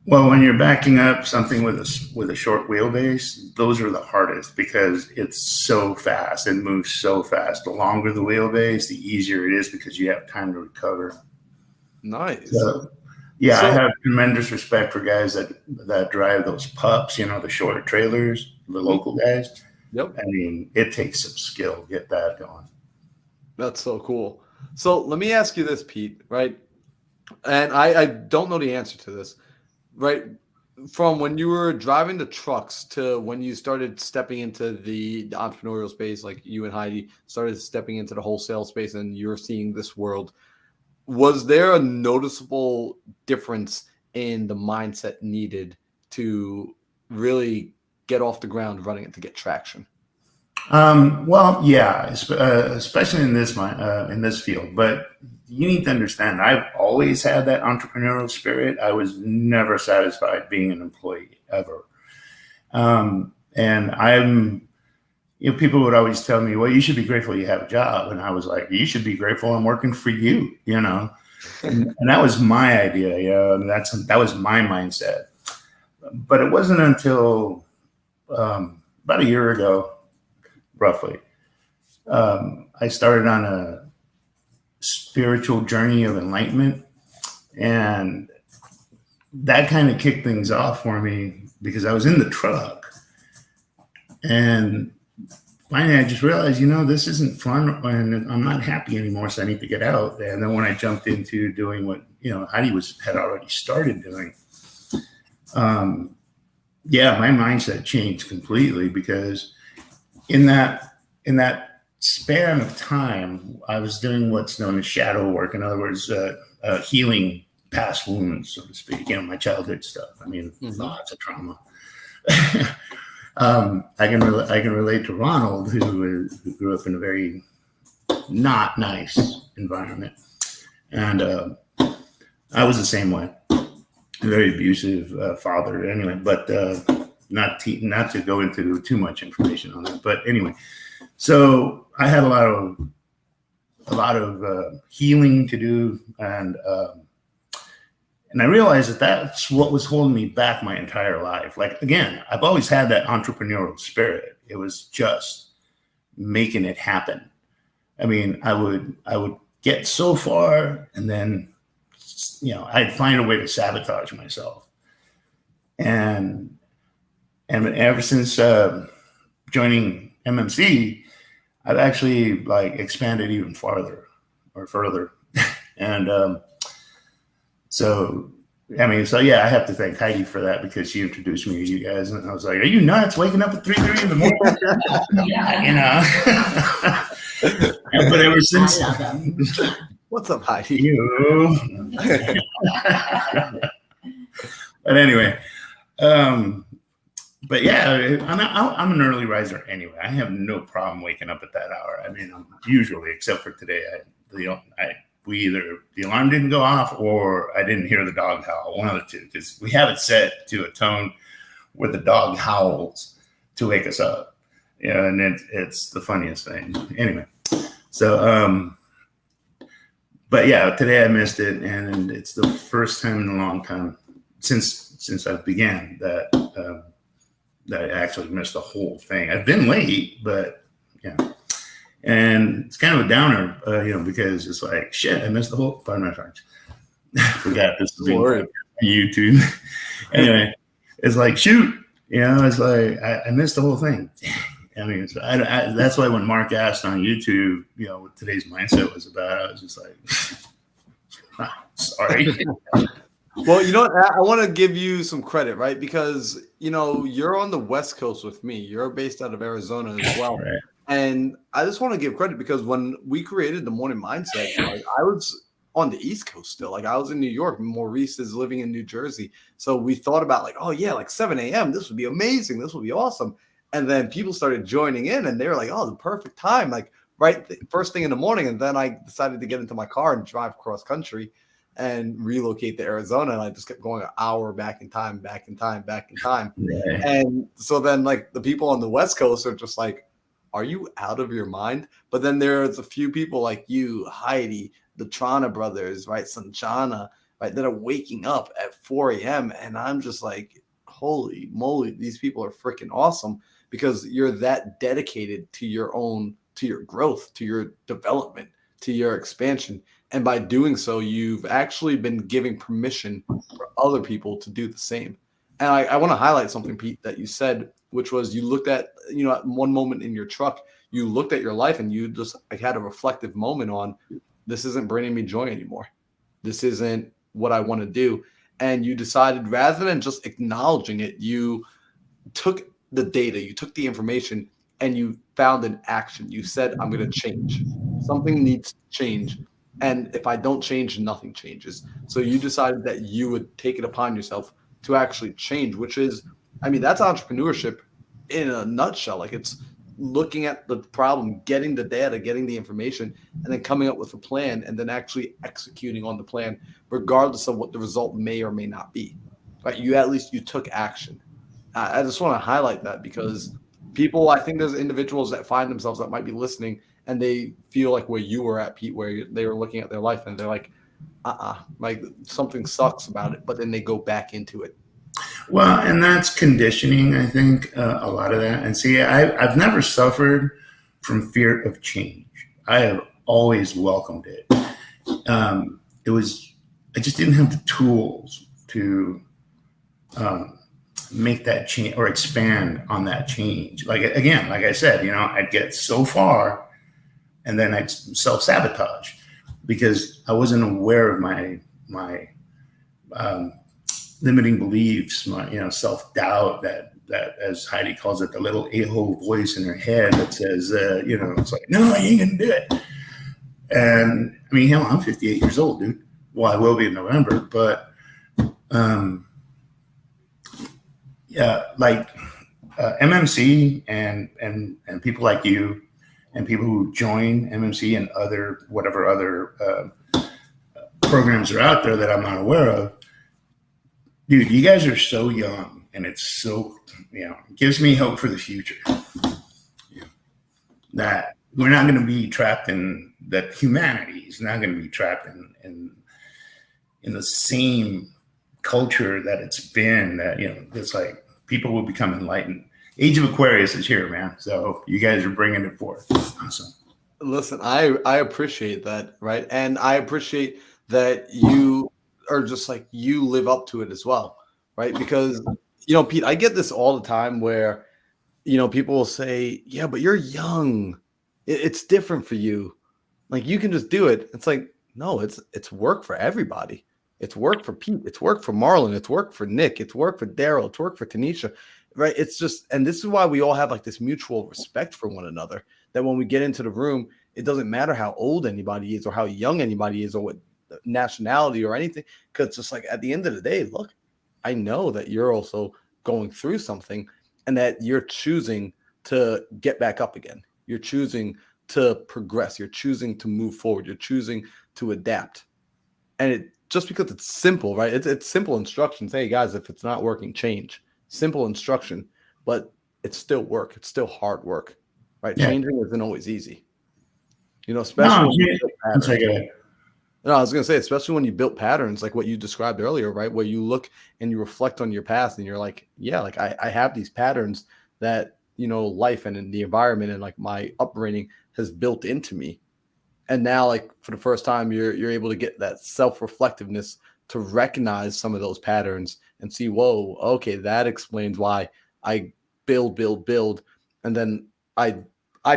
Well, when you're backing up something with a short wheelbase, those are the hardest because it's so fast and moves so fast. The longer the wheelbase, the easier it is because you have time to recover. Nice. So, I have tremendous respect for guys that drive those pups, the shorter trailers, the local guys. Yep. It takes some skill to get that going. That's so cool. So let me ask you this, Pete, right? And I don't know the answer to this. Right, from when you were driving the trucks to when you started stepping into the entrepreneurial space, like you and Heidi started stepping into the wholesale space and you're seeing this world, was there a noticeable difference in the mindset needed to really get off the ground running it to get traction? Well, yeah, especially in this field, but you need to understand, I've always had that entrepreneurial spirit. I was never satisfied being an employee ever. And people would always tell me, well, you should be grateful you have a job. And I was like, you should be grateful I'm working for you, and that was my idea. And that was my mindset. But it wasn't until about a year ago, roughly, I started on a spiritual journey of enlightenment, and that kind of kicked things off for me because I was in the truck, and finally I just realized, this isn't fun, and I'm not happy anymore, so I need to get out. And then when I jumped into doing what Heidi had already started doing, yeah, my mindset changed completely because in that span of time, I was doing what's known as shadow work. In other words, healing past wounds, so to speak. My childhood stuff. I mean, lots of trauma. I can relate to Ronald, who grew up in a very not nice environment, and I was the same way. A very abusive father, anyway. But not to go into too much information on that. But anyway, so I had a lot of healing to do, and I realized that that's what was holding me back my entire life. Like, again, I've always had that entrepreneurial spirit. It was just making it happen. I mean, I would get so far, and then, I'd find a way to sabotage myself. And ever since joining MMC, I've actually expanded even further. And so yeah, I have to thank Heidi for that, because she introduced me to you guys, and I was like, "Are you nuts? Waking up at 3:30 in the morning?" Yeah, but ever since, what's up, Heidi? But anyway, but yeah, I'm an early riser anyway. I have no problem waking up at that hour. I mean, usually, except for today, the alarm didn't go off, or I didn't hear the dog howl, one of the two, because we have it set to a tone where the dog howls to wake us up. And it's the funniest thing. Anyway, so but yeah, today I missed it, and it's the first time in a long time since I began that I actually missed the whole thing. I've been late, but yeah. And it's kind of a downer, because it's like, shit, I missed the whole. Pardon my French. Forgot this is on YouTube. Anyway, it's like, shoot, it's like I missed the whole thing. I mean, that's why when Mark asked on YouTube, what today's mindset was about, I was just like, sorry. Well, you know what? I want to give you some credit, right? Because, you're on the West Coast with me. You're based out of Arizona as well. Right. And I just want to give credit, because when we created the morning mindset, I was on the East Coast still. I was in New York. Maurice is living in New Jersey. So we thought about 7 a.m. This would be amazing. This would be awesome. And then people started joining in, and they were like, oh, the perfect time. First thing in the morning. And then I decided to get into my car and drive cross country and relocate to Arizona. And I just kept going an hour back in time. Right. And so then the people on the West Coast are just like, are you out of your mind? But then there's a few people like you, Heidi, the Trana brothers, right? Sanchana, right? That are waking up at 4 a.m. And I'm just like, holy moly, these people are freaking awesome, because you're that dedicated to your growth, to your development, to your expansion. And by doing so, you've actually been giving permission for other people to do the same. And I want to highlight something, Pete, that you said, which was you looked at, at one moment in your truck, you looked at your life and you just had a reflective moment on, this isn't bringing me joy anymore. This isn't what I want to do. And you decided, rather than just acknowledging it, you took the data, you took the information, and you found an action. You said, I'm going to change. Something needs to change. And if I don't change, nothing changes. So you decided that you would take it upon yourself to actually change, which is, that's entrepreneurship in a nutshell. It's looking at the problem, getting the data, getting the information, and then coming up with a plan, and then actually executing on the plan, regardless of what the result may or may not be. Right? You took action. I just want to highlight that, because people, I think there's individuals that find themselves that might be listening, and they feel like where you were at, Pete, where they were looking at their life and they're like, something sucks about it, but then they go back into it. Well, and that's conditioning, I think, a lot of that. And see, I've never suffered from fear of change. I have always welcomed it. I just didn't have the tools to make that change or expand on that change. Like I said, I'd get so far and then I'd self-sabotage because I wasn't aware of my limiting beliefs, self-doubt, that as Heidi calls it, the little a-hole voice in her head that says, it's like, no, you ain't gonna do it. And I mean, hell, I'm 58 years old, dude. Well, I will be in November, but MMC and people like you and people who join MMC and whatever other programs are out there that I'm not aware of, dude, you guys are so young, and it's so, gives me hope for the future. That we're not going to be trapped that humanity is not going to be trapped in the same culture that it's been, that, it's like people will become enlightened. Age of Aquarius is here, man. So you guys are bringing it forth. Awesome. Listen, I appreciate that, right? And I appreciate that you are just like, you live up to it as well, right? Because, Pete, I get this all the time where, people will say, yeah, but you're young. It's different for you. Like, you can just do it. It's like, no, it's work for everybody. It's work for Pete. It's work for Marlon. It's work for Nick. It's work for Daryl. It's work for Tanisha, right? It's just, and this is why we all have like this mutual respect for one another, that when we get into the room, it doesn't matter how old anybody is or how young anybody is or what nationality or anything. Because just like at the end of the day, look, I know that you're also going through something and that you're choosing to get back up again. You're choosing to progress. You're choosing to move forward. You're choosing to adapt. And it just because it's simple, right? It's simple instructions. Hey guys, if it's not working, change. Simple instruction, but it's still work. It's still hard work, right? Yeah. Changing isn't always easy. Especially when you build patterns. No, I was going to say, especially when you built patterns like what you described earlier, right? Where you look and you reflect on your past and you're like, yeah, like I have these patterns that, life and in the environment and like my upbringing has built into me. And now, like, for the first time, you're able to get that self-reflectiveness to recognize some of those patterns and see, whoa, okay, that explains why I build, and then I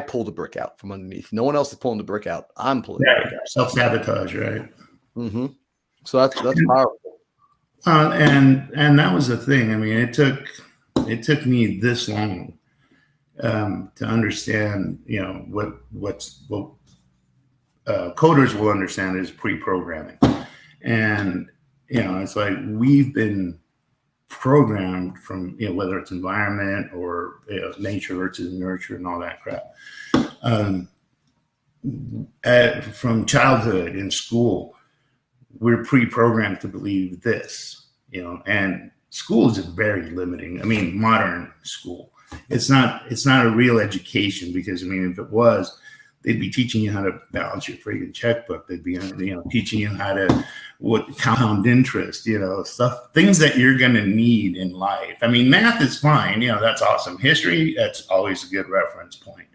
pull the brick out from underneath. No one else is pulling the brick out. I'm pulling the brick out. Self-sabotage, right? Mm-hmm. So that's powerful. And that was the thing. I mean, it took me this long to understand, what coders will understand is pre-programming. And, it's like we've been programmed from, whether it's environment or nature versus nurture and all that crap. From childhood in school, we're pre-programmed to believe this, and school is very limiting. I mean, modern school, it's not a real education, because, I mean, if it was, they'd be teaching you how to balance your freaking checkbook. They'd be, teaching you how to compound interest, things that you're going to need in life. I mean, math is fine. That's awesome. History, that's always a good reference point.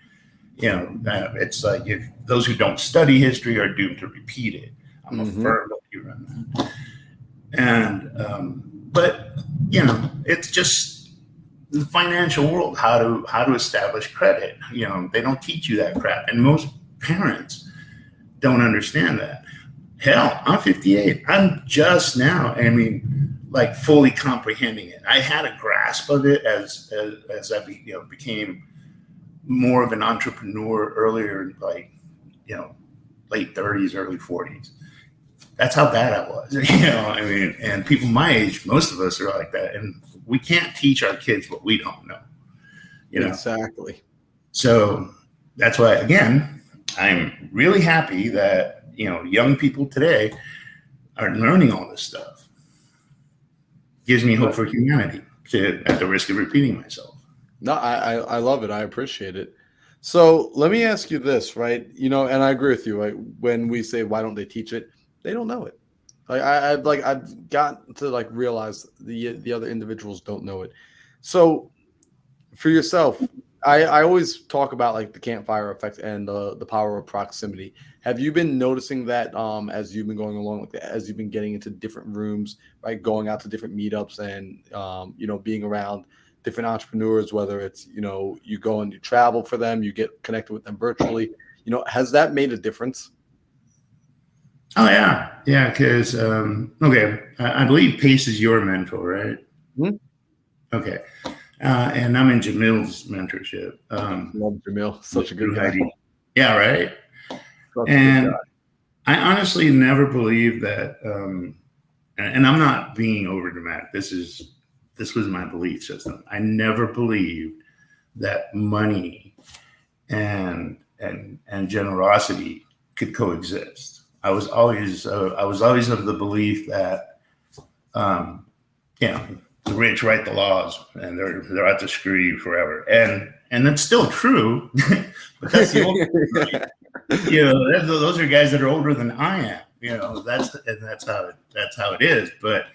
It's like, if those who don't study history are doomed to repeat it. I'm a firm believer in that. And, but, it's just the financial world, how to establish credit. They don't teach you that crap. And most parents don't understand that. Hell, I'm 58. I'm just now, like, fully comprehending it. I had a grasp of it as I became more of an entrepreneur earlier, like, late 30s, early 40s. That's how bad I was, and people my age, most of us are like that. And we can't teach our kids what we don't know, Exactly. So that's why, again, I'm really happy that, young people today are learning all this stuff. Gives me hope for humanity, at the risk of repeating myself. No, I love it. I appreciate it. So let me ask you this, right? And I agree with you. Right? When we say, why don't they teach it? They don't know it. Like I've got to like realize the other individuals don't know it. So for yourself, I always talk about like the campfire effect and the power of proximity. Have you been noticing that as you've been going along with it, as you've been getting into different rooms, right, going out to different meetups and being around different entrepreneurs, whether it's you go and you travel for them, you get connected with them virtually, has that made a difference? Oh yeah, Yeah, because okay, I believe Pace is your mentor, right? Mhm. Okay, and I'm in Jamil's mentorship. Love Jamil, such a good through guy. Heidi. Yeah, right. Such a good And guy. I honestly never believed that, and I'm not being over dramatic. This was my belief system. I never believed that money and generosity could coexist. I was always of the belief that, you know, the rich write the laws and they're out to screw you forever, and that's still true. But that's the old, you know, those are guys that are older than I am. You know, that's how it is. But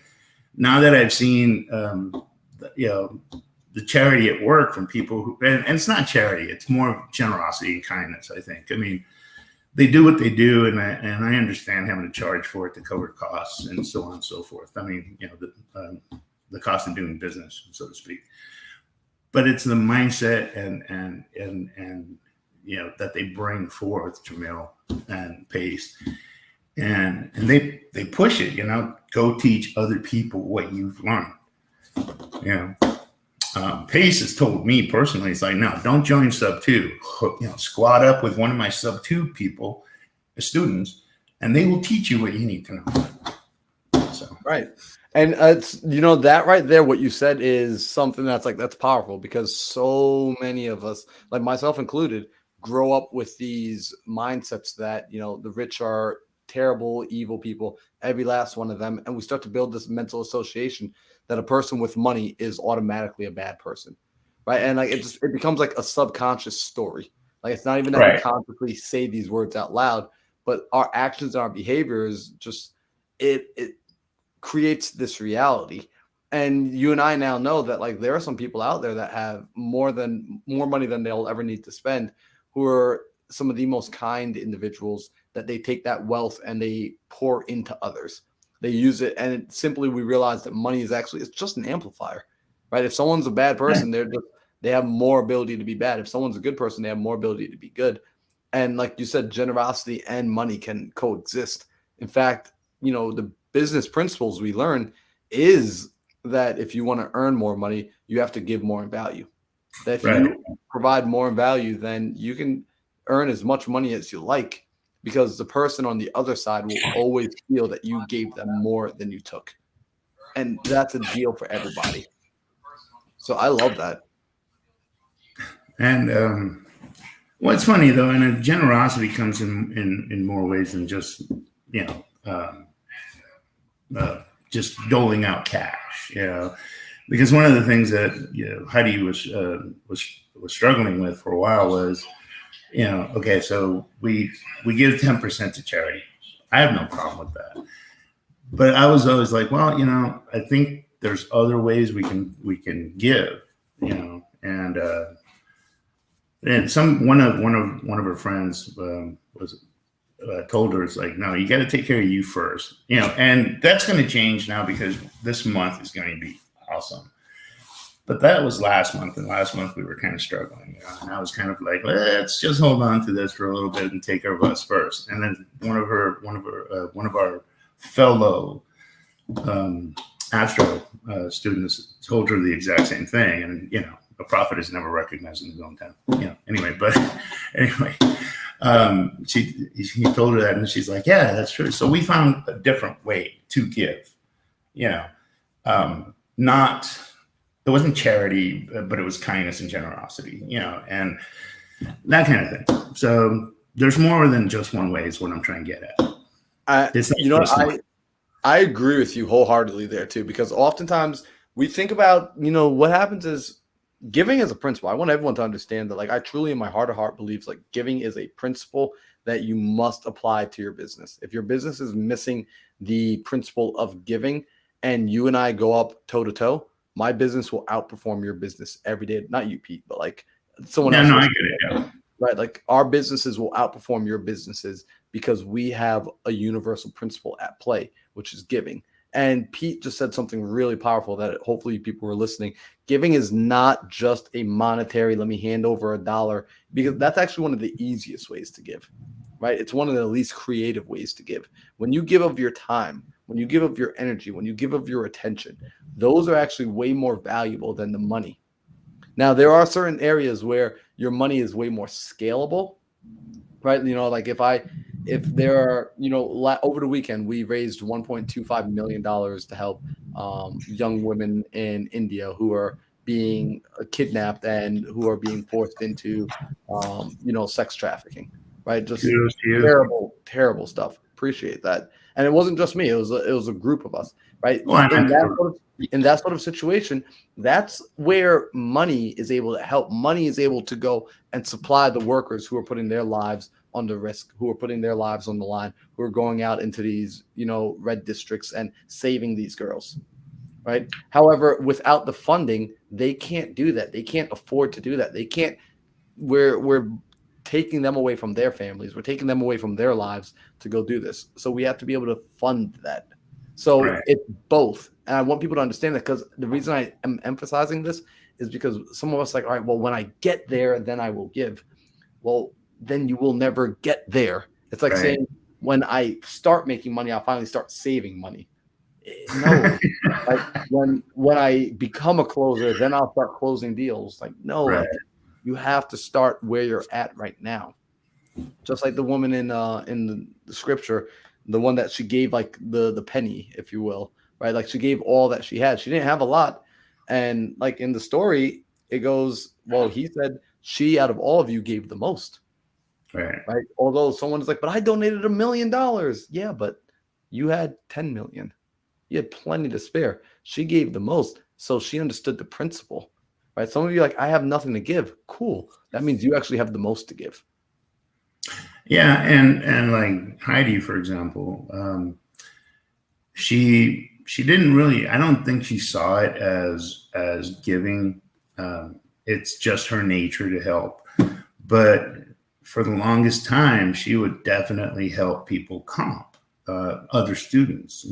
now that I've seen, you know, the charity at work from people who, and it's not charity, it's more generosity and kindness, I think. I mean, they do what they do, and I understand having to charge for it to cover costs and so on and so forth. I mean, you know, the cost of doing business, so to speak. But it's the mindset and you know that they bring forth, Jamil and Pace, and they push it. You know, go teach other people what you've learned. You know, Pace has told me personally, it's like, no, don't join sub 2. You know, squad up with one of my sub 2 people, students, and they will teach you what you need to know. So right. And it's, you know, that right there, what you said is something that's powerful, because so many of us, like myself included, grow up with these mindsets that, you know, the rich are terrible, evil people, every last one of them. And we start to build this mental association that a person with money is automatically a bad person. Right. And like it becomes like a subconscious story. Like it's not even that we consciously say these words out loud, but our actions and our behaviors just it creates this reality. And you and I now know that like there are some people out there that have more money than they'll ever need to spend, who are some of the most kind individuals, that they take that wealth and they pour into others. They use it, and simply we realize that money is actually, it's just an amplifier, right? If someone's a bad person, they have more ability to be bad. If someone's a good person, they have more ability to be good. And like you said, generosity and money can coexist. In fact, you know, the business principles we learn is that if you want to earn more money, you have to give more in value. That if you provide more in value, then you can earn as much money as you like, because the person on the other side will always feel that you gave them more than you took. And that's a deal for everybody. So I love that. And well, it's funny though, and generosity comes in more ways than just, you know, just doling out cash, you know, because one of the things that, you know, Heidi was struggling with for a while was, you know, okay, so we give 10% to charity. I have no problem with that, but I was always like, well, you know, I think there's other ways we can give, you know, and one of her friends was told her, it's like, no, you got to take care of you first, you know, and that's going to change now because this month is going to be awesome. But that was last month, and last month we were kind of struggling, you know, and I was kind of like, let's just hold on to this for a little bit and take care of us first. And then one of our fellow Astro students told her the exact same thing, and you know, a prophet is never recognized in his own town. You know, anyway, but anyway, he told her that, and she's like, yeah, that's true. So we found a different way to give, you know, it wasn't charity, but it was kindness and generosity, you know, and that kind of thing. So there's more than just one way is what I'm trying to get at. You know, I agree with you wholeheartedly there too, because oftentimes we think about, you know, what happens is giving is a principle. I want everyone to understand that, like, I truly in my heart of heart believes like giving is a principle that you must apply to your business. If your business is missing the principle of giving, and you and I go up toe to toe, my business will outperform your business every day. Not you, Pete, but like someone else. No, I get it. Yeah. Right. Like our businesses will outperform your businesses because we have a universal principle at play, which is giving. And Pete just said something really powerful that hopefully people were listening. Giving is not just a monetary, let me hand over $1, because that's actually one of the easiest ways to give. right? It's one of the least creative ways to give. When you give of your time, when you give of your energy, when you give of your attention, those are actually way more valuable than the money. Now, there are certain areas where your money is way more scalable, right? Like if there are, over the weekend, we raised $1.25 million to help young women in India who are being kidnapped and who are being forced into, sex trafficking, right? Just Kudos to you. terrible, terrible stuff. Appreciate that. And it wasn't just me; it was a group of us, right? Well, In that sort of situation, that's where money is able to help. Money is able to go and supply the workers who are putting their lives under risk, who are putting their lives on the line, who are going out into these, red districts and saving these girls, right? However, without the funding, they can't do that. They can't afford to do that. They can't. We're taking them away from their families. We're taking them away from their lives to go do this. So we have to be able to fund that. So Right. it's both. And I want people to understand that, because the reason I am emphasizing this is because some of us are like, all right, well, when I get there, then I will give. Well, then you will never get there. It's like Right. saying, when I start making money, I'll finally start saving money. No. Like when I become a closer, then I'll start closing deals. Like, no, Right. like, you have to start where you're at right now. Just like the woman in the scripture, the one that she gave like the penny, if you will, right? Like she gave all that she had. She didn't have a lot. And like in the story, it goes, well, he said, she out of all of you gave the most. Right. Right. Although someone's like, but I donated $1 million. Yeah, but you had 10 million. You had plenty to spare. She gave the most. So she understood the principle. Right. Some of you are like, I have nothing to give. Cool. That means you actually have the most to give. Yeah, and like Heidi, for example, she didn't really. I don't think she saw it as giving. It's just her nature to help. But for the longest time, she would definitely help people comp other students,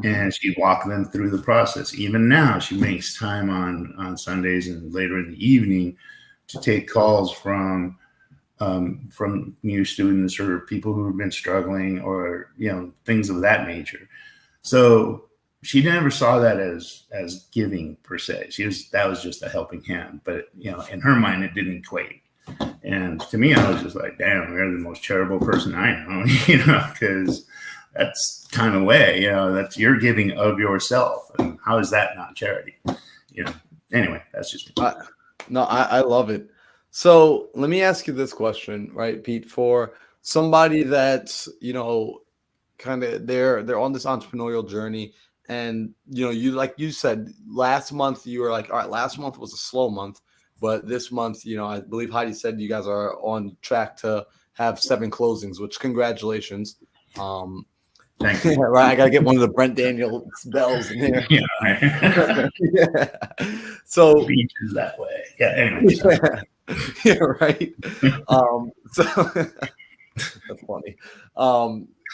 and she'd walk them through the process. Even now, she makes time on Sundays and later in the evening to take calls from new students or people who have been struggling, or things of that nature. So she never saw that as giving per se. That was just a helping hand. But in her mind, it didn't equate. And to me, I was just like, damn, you're the most charitable person I know, because that's kind of way, that's you're giving of yourself. And how is that not charity? Anyway, that's just me. No, I love it. So let me ask you this question, right, Pete? For somebody that's, kind of they're on this entrepreneurial journey, and you, like you said, last month you were like, all right, last month was a slow month, but this month, I believe Heidi said you guys are on track to have 7 closings, which congratulations. Thank you. Right, I gotta get one of the Brent Daniels bells in here. Yeah, right. Yeah. So Beach is that way. Yeah. Anyway. Yeah, right. So that's funny.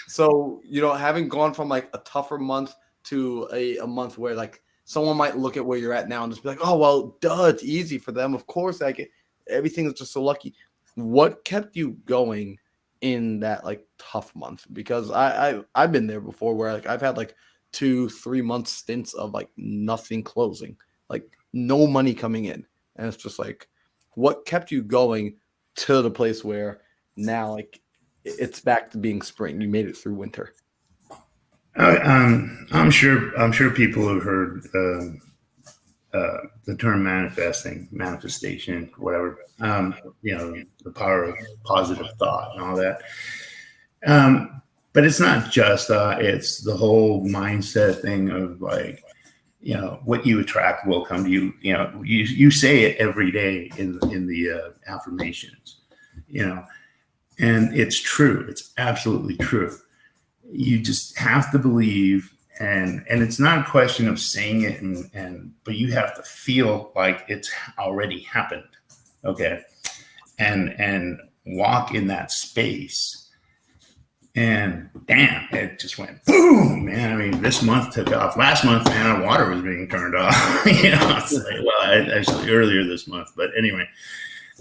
So having gone from like a tougher month to a month where like someone might look at where you're at now and just be like, oh well, duh, it's easy for them. Of course, like everything is just so lucky. What kept you going in that like tough month? Because I've been there before, where like I've had like 2-3 month stints of like nothing closing, like no money coming in, and it's just like, what kept you going to the place where now like it's back to being spring? You made it through winter. I'm sure people have heard the term manifestation, whatever. The power of positive thought and all that. But it's not just it's the whole mindset thing of like, what you attract will come to you. You say it every day in the affirmations, and it's true. It's absolutely true. You just have to believe, and it's not a question of saying it, but you have to feel like it's already happened. Okay. And walk in that space. And damn, it just went boom, man. I mean, this month took off. Last month, man, our water was being turned off. It's like, well, actually earlier this month, but anyway,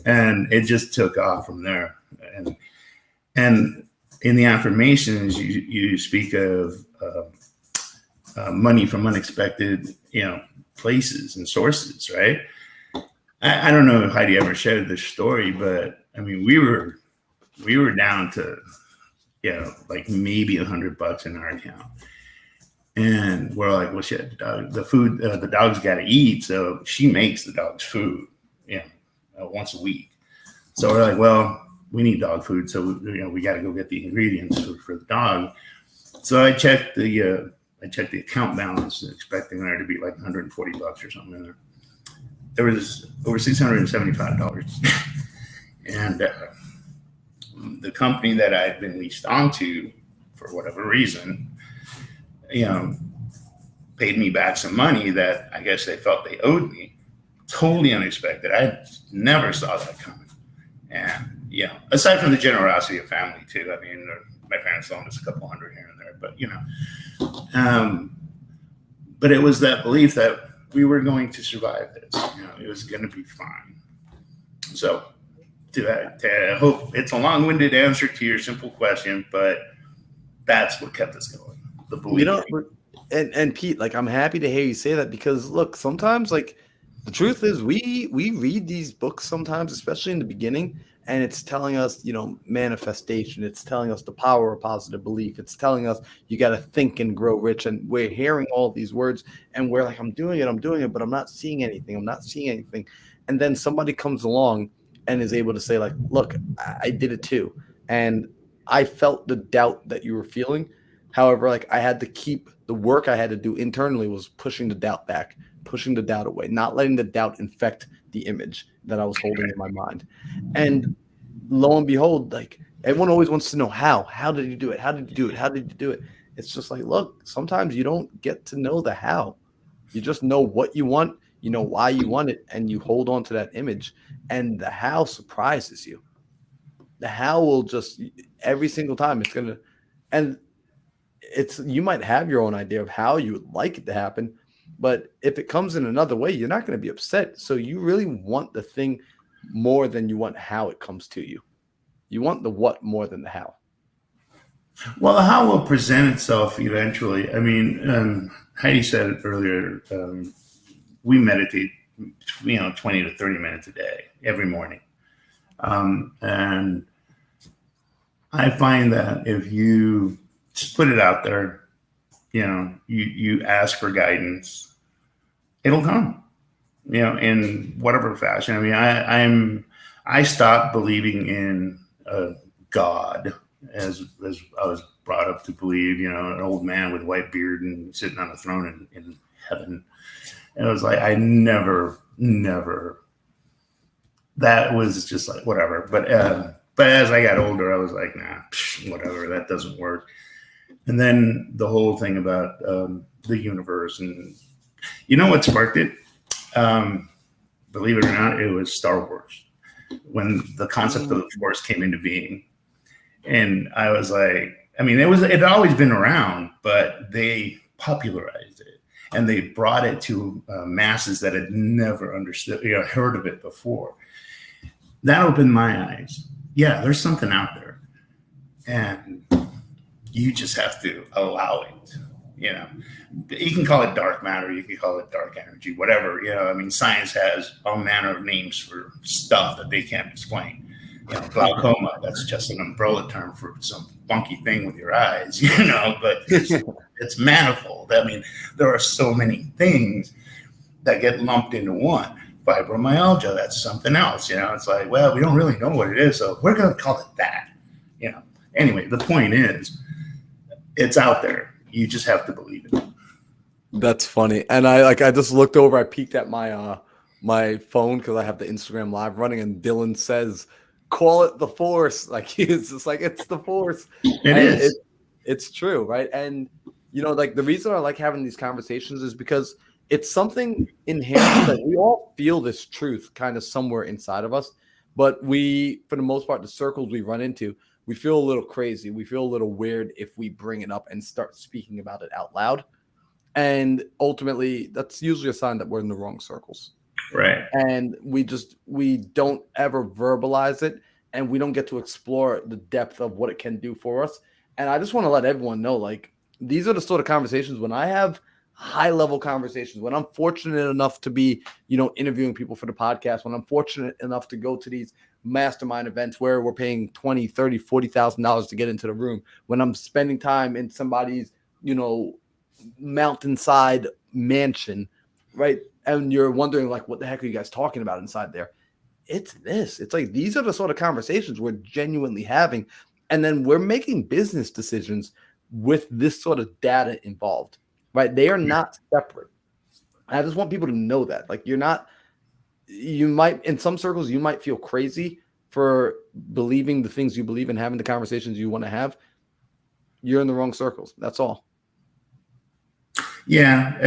and it just took off from there. And in the affirmations, you speak of money from unexpected, places and sources, right? I don't know if Heidi ever shared this story, but I mean, we were down to, like maybe $100 in our account. And we're like, well, shit, the dog's got to eat. So she makes the dog's food, once a week. So we're like, well, we need dog food. So, we got to go get the ingredients for the dog. So I checked the account balance, expecting there to be like $140 or something in there. There was over $675. And the company that I'd been leased onto, for whatever reason, paid me back some money that I guess they felt they owed me. Totally unexpected. I never saw that coming. And, aside from the generosity of family too, I mean, my parents loaned us a couple hundred here and there, but, but it was that belief that we were going to survive this, it was going to be fine. So I hope it's a long-winded answer to your simple question, but that's what kept us going. The belief. And Pete, like, I'm happy to hear you say that, because look, sometimes, like, the truth is we read these books sometimes, especially in the beginning, and it's telling us, manifestation. It's telling us the power of positive belief. It's telling us you got to think and grow rich. And we're hearing all these words and we're like, I'm doing it, but I'm not seeing anything. And then somebody comes along and is able to say, like, look, I did it too. And I felt the doubt that you were feeling. However, like, I had to keep the work I had to do internally was pushing the doubt back, pushing the doubt away, not letting the doubt infect the image that I was holding in my mind. And lo and behold, like, everyone always wants to know how did you do it? How did you do it? How did you do it? It's just like, look, sometimes you don't get to know the how. You just know what you want, why you want it, and you hold on to that image. And the how surprises you. The how will just, every single time it's gonna, and you might have your own idea of how you would like it to happen, but if it comes in another way, you're not going to be upset. So you really want the thing more than you want how it comes to you. You want the what more than the how. Well, the how will present itself eventually. I mean, Heidi said it earlier. We meditate, 20 to 30 minutes a day, every morning. And I find that if you just put it out there, you ask for guidance, it'll come, in whatever fashion. I mean, I stopped believing in God as I was brought up to believe, an old man with a white beard and sitting on a throne in heaven. And it was like, I never, that was just like, whatever. But as I got older, I was like, nah, whatever, that doesn't work. And then the whole thing about the universe, and what sparked it? Believe it or not, it was Star Wars, when the concept of the Force came into being. And I was like, I mean, it had always been around, but they popularized it and they brought it to masses that had never understood, heard of it before. That opened my eyes. Yeah, there's something out there, and you just have to allow it. You can call it dark matter, you can call it dark energy, whatever. I mean, science has all manner of names for stuff that they can't explain. Glaucoma, that's just an umbrella term for some funky thing with your eyes, but it's manifold. I mean, there are so many things that get lumped into one. Fibromyalgia, that's something else. It's like, well, we don't really know what it is, so we're going to call it that. Anyway, the point is, it's out there. You just have to believe it. That's funny. And I just looked over, I peeked at my phone because I have the Instagram live running, and Dylan says, call it the Force. Like, he's just like, it's the Force. It's true, right? And like, the reason I like having these conversations is because it's something inherent that we all feel this truth kind of somewhere inside of us, but we, for the most part, the circles we run into, we feel a little crazy. We feel a little weird if we bring it up and start speaking about it out loud. And ultimately, that's usually a sign that we're in the wrong circles. Right. And we don't ever verbalize it. and we don't get to explore the depth of what it can do for us. And I just want to let everyone know, like, these are the sort of conversations when I have high level conversations, when I'm fortunate enough to be, interviewing people for the podcast, when I'm fortunate enough to go to these mastermind events where we're paying $20, $30, $40,000 to get into the room, when I'm spending time in somebody's, mountainside mansion, right? And you're wondering, like, what the heck are you guys talking about inside there? It's this. It's like, these are the sort of conversations we're genuinely having. And then we're making business decisions with this sort of data involved, right? They are not separate. I just want people to know that. Like, you might, in some circles, you might feel crazy for believing the things you believe and having the conversations you want to have. You're in the wrong circles. That's all. Yeah,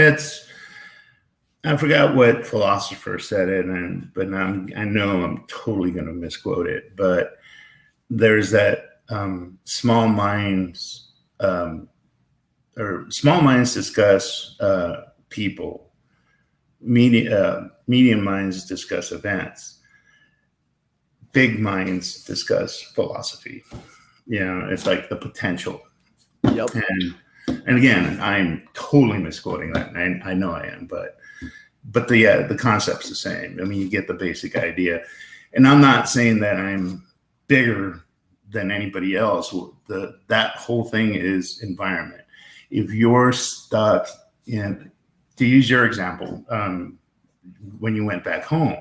I forgot what philosopher said it, but I know I'm totally going to misquote it. But there's that small minds discuss people, medium minds discuss events, big minds discuss philosophy. It's like the potential. Yep. And again, I'm totally misquoting that. I know I am, but the concept's the same. I mean, you get the basic idea. And I'm not saying that I'm bigger than anybody else. That whole thing is environment. If you're stuck in, to use your example, when you went back home,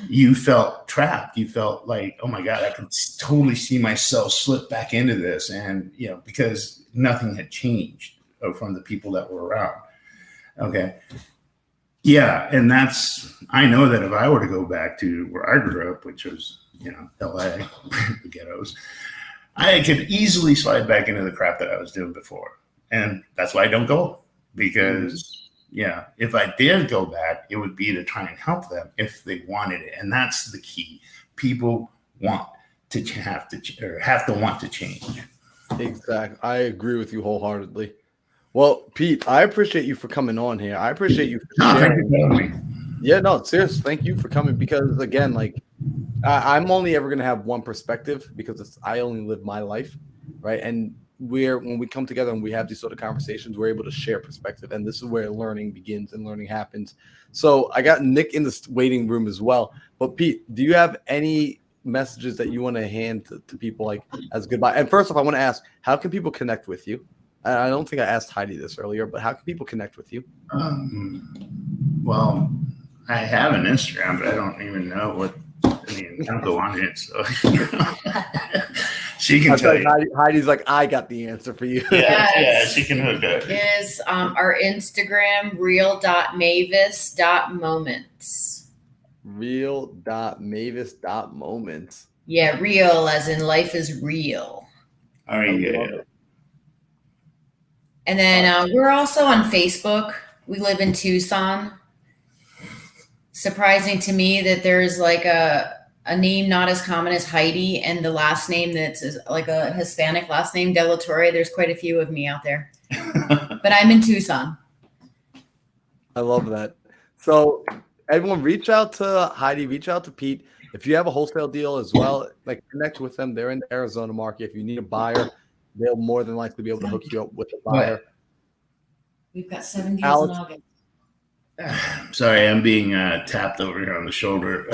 you felt trapped. You felt like, oh my God, I can totally see myself slip back into this. And, because nothing had changed from the people that were around. Okay. Yeah. And I know that if I were to go back to where I grew up, which was, LA, the ghettos, I could easily slide back into the crap that I was doing before. And that's why I don't go, because if I did go back, it would be to try and help them if they wanted it. And that's the key. People want to have to want to change. Exactly. I agree with you wholeheartedly. Well, Pete, I appreciate you for coming on here. I appreciate you for sharing. Thank you for having me. Yeah, no, seriously, thank you for coming, because again, like, I'm only ever going to have one perspective, because I only live my life, right? And when we come together and we have these sort of conversations, we're able to share perspective, and this is where learning begins and learning happens. So I got Nick in the waiting room as well. But Pete, do you have any messages that you want to hand to people, like, as goodbye? And first off, I want to ask, how can people connect with you? I don't think I asked Heidi this earlier, but how can people connect with you? Well, I have an Instagram, but I don't even know what. I don't go on it, so she can tell you. Heidi's like, I got the answer for you. Yeah, she can hook up. Is our Instagram real.mavis.moments. Real.mavis.moments. Yeah, real as in life is real. All right, yeah. And then we're also on Facebook. We live in Tucson. Surprising to me that there's like a name not as common as Heidi, and the last name that's like a Hispanic last name, De La Torre. There's quite a few of me out there. But I'm in Tucson. I love that. So everyone, reach out to Heidi, reach out to Pete. If you have a wholesale deal as well, like, connect with them. They're in the Arizona market. If you need a buyer, they'll more than likely be able to hook you up with a buyer. We've got 7 deals in August. Sorry, I'm being tapped over here on the shoulder.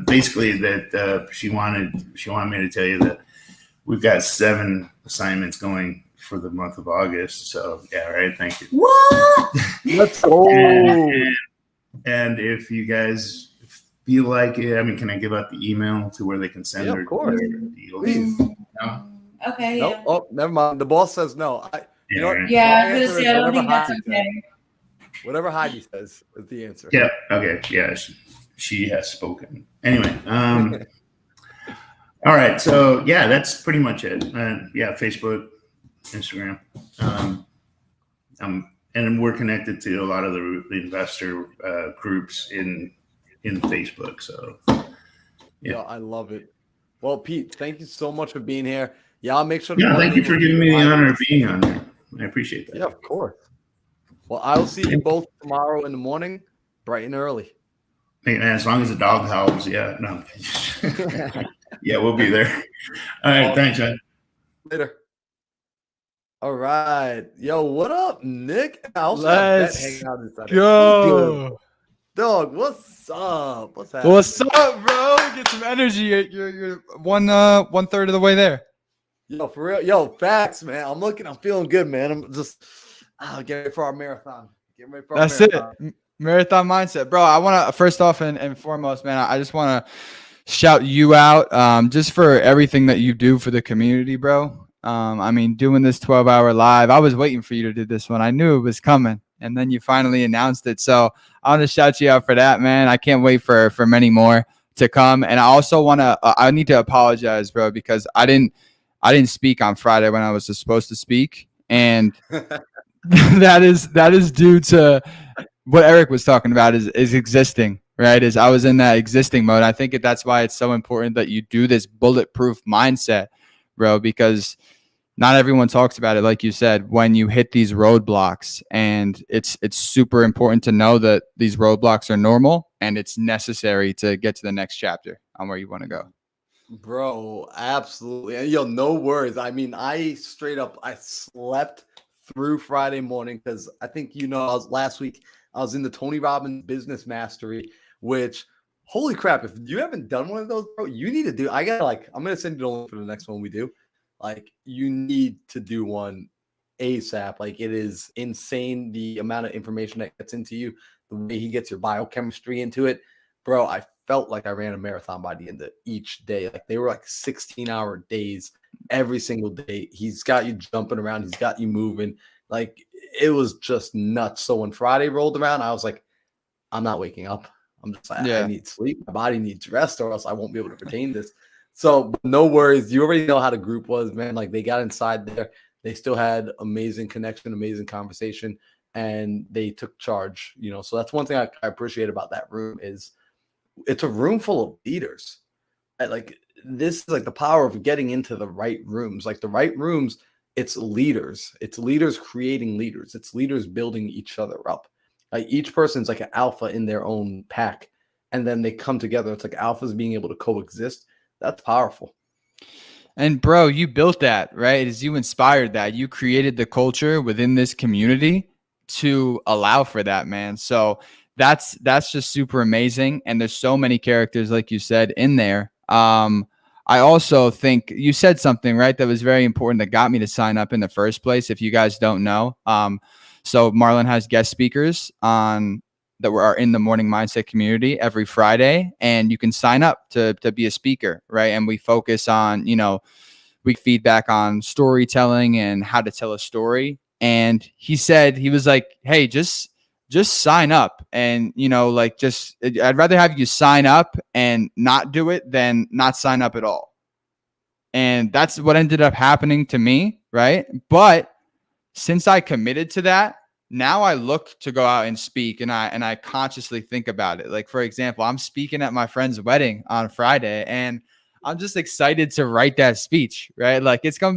Basically, that she wanted me to tell you that we've got 7 assignments going for the month of August. So yeah, right. Thank you. What? Let's go. And if you guys feel like it, I mean, can I give out the email to where they can send their deals? Please. No? Okay. Nope. Yeah. Oh, never mind. The boss says no. You know what? Yeah, I was gonna say I don't think that's okay. Whatever Heidi says is the answer. Yeah. Okay. Yeah. She has spoken. Anyway. All right. So yeah, that's pretty much it. Yeah. Facebook, Instagram. And we're connected to a lot of the investor groups in Facebook. So yeah, I love it. Well, Pete, thank you so much for being here. Yeah, I'll make sure. Yeah, thank you for giving me the honor of being on there. I appreciate that. Yeah, of course. Well, I will see you both tomorrow in the morning, bright and early. Hey, man, as long as the dog howls, yeah. No. Yeah, we'll be there. All right, thanks, man. Later. All right. Yo, what up, Nick? I also have Bet hanging out inside here. What's good? Dog, what's up? What's happening? What's up, bro? Get some energy. You're one third of the way there. Yo, for real. Yo, facts, man. I'm feeling good, man. I'm just getting ready for our marathon. That's it. Marathon mindset, bro. I want to first off and foremost, man, I just want to shout you out just for everything that you do for the community, bro. I mean, doing this 12-hour live, I was waiting for you to do this one. I knew it was coming, and then you finally announced it. So I want to shout you out for that, man. I can't wait for many more to come. And I also want to I need to apologize, bro, because I didn't speak on Friday when I was supposed to speak, and that is due to what Eric was talking about is existing, right? Is I was in that existing mode. I think that's why it's so important that you do this bulletproof mindset, bro, because not everyone talks about it, like you said, when you hit these roadblocks. And it's super important to know that these roadblocks are normal and it's necessary to get to the next chapter on where you want to go. Bro, absolutely. And yo, no worries. I mean, I slept through Friday morning because I think last week I was in the Tony Robbins Business Mastery, which holy crap, if you haven't done one of those, bro, you need to do. I'm gonna send you the link for the next one we do. Like, you need to do one ASAP. Like, it is insane the amount of information that gets into you, the way he gets your biochemistry into it. Bro, I felt like I ran a marathon by the end of each day. Like, they were like 16-hour days every single day. He's got you jumping around. He's got you moving. Like, it was just nuts. So when Friday rolled around, I was like, I'm not waking up. I'm just like, I need sleep. My body needs rest or else I won't be able to retain this. So no worries. You already know how the group was, man. Like, they got inside there. They still had amazing connection, amazing conversation, and they took charge, So that's one thing I appreciate about that room is it's a room full of leaders. Like, this is like the power of getting into the right rooms. Like, the right rooms, it's leaders. It's leaders creating leaders. It's leaders building each other up. Like, each person's like an alpha in their own pack, and then they come together. It's like alphas being able to coexist. That's powerful. And bro, you built that, right? As you inspired that, you created the culture within this community to allow for that, man. So that's just super amazing. And there's so many characters, like you said, in there. I also think you said something, right, that was very important that got me to sign up in the first place. If you guys don't know, so Marlon has guest speakers on that are in the Morning Mindset community every Friday, and you can sign up to be a speaker, right? And we focus on, we feedback on storytelling and how to tell a story. And he said, he was like, hey, just sign up. And, I'd rather have you sign up and not do it than not sign up at all. And that's what ended up happening to me, right? But since I committed to that, now I look to go out and speak, and I consciously think about it. Like, for example, I'm speaking at my friend's wedding on Friday, and I'm just excited to write that speech, right? Like, it's going to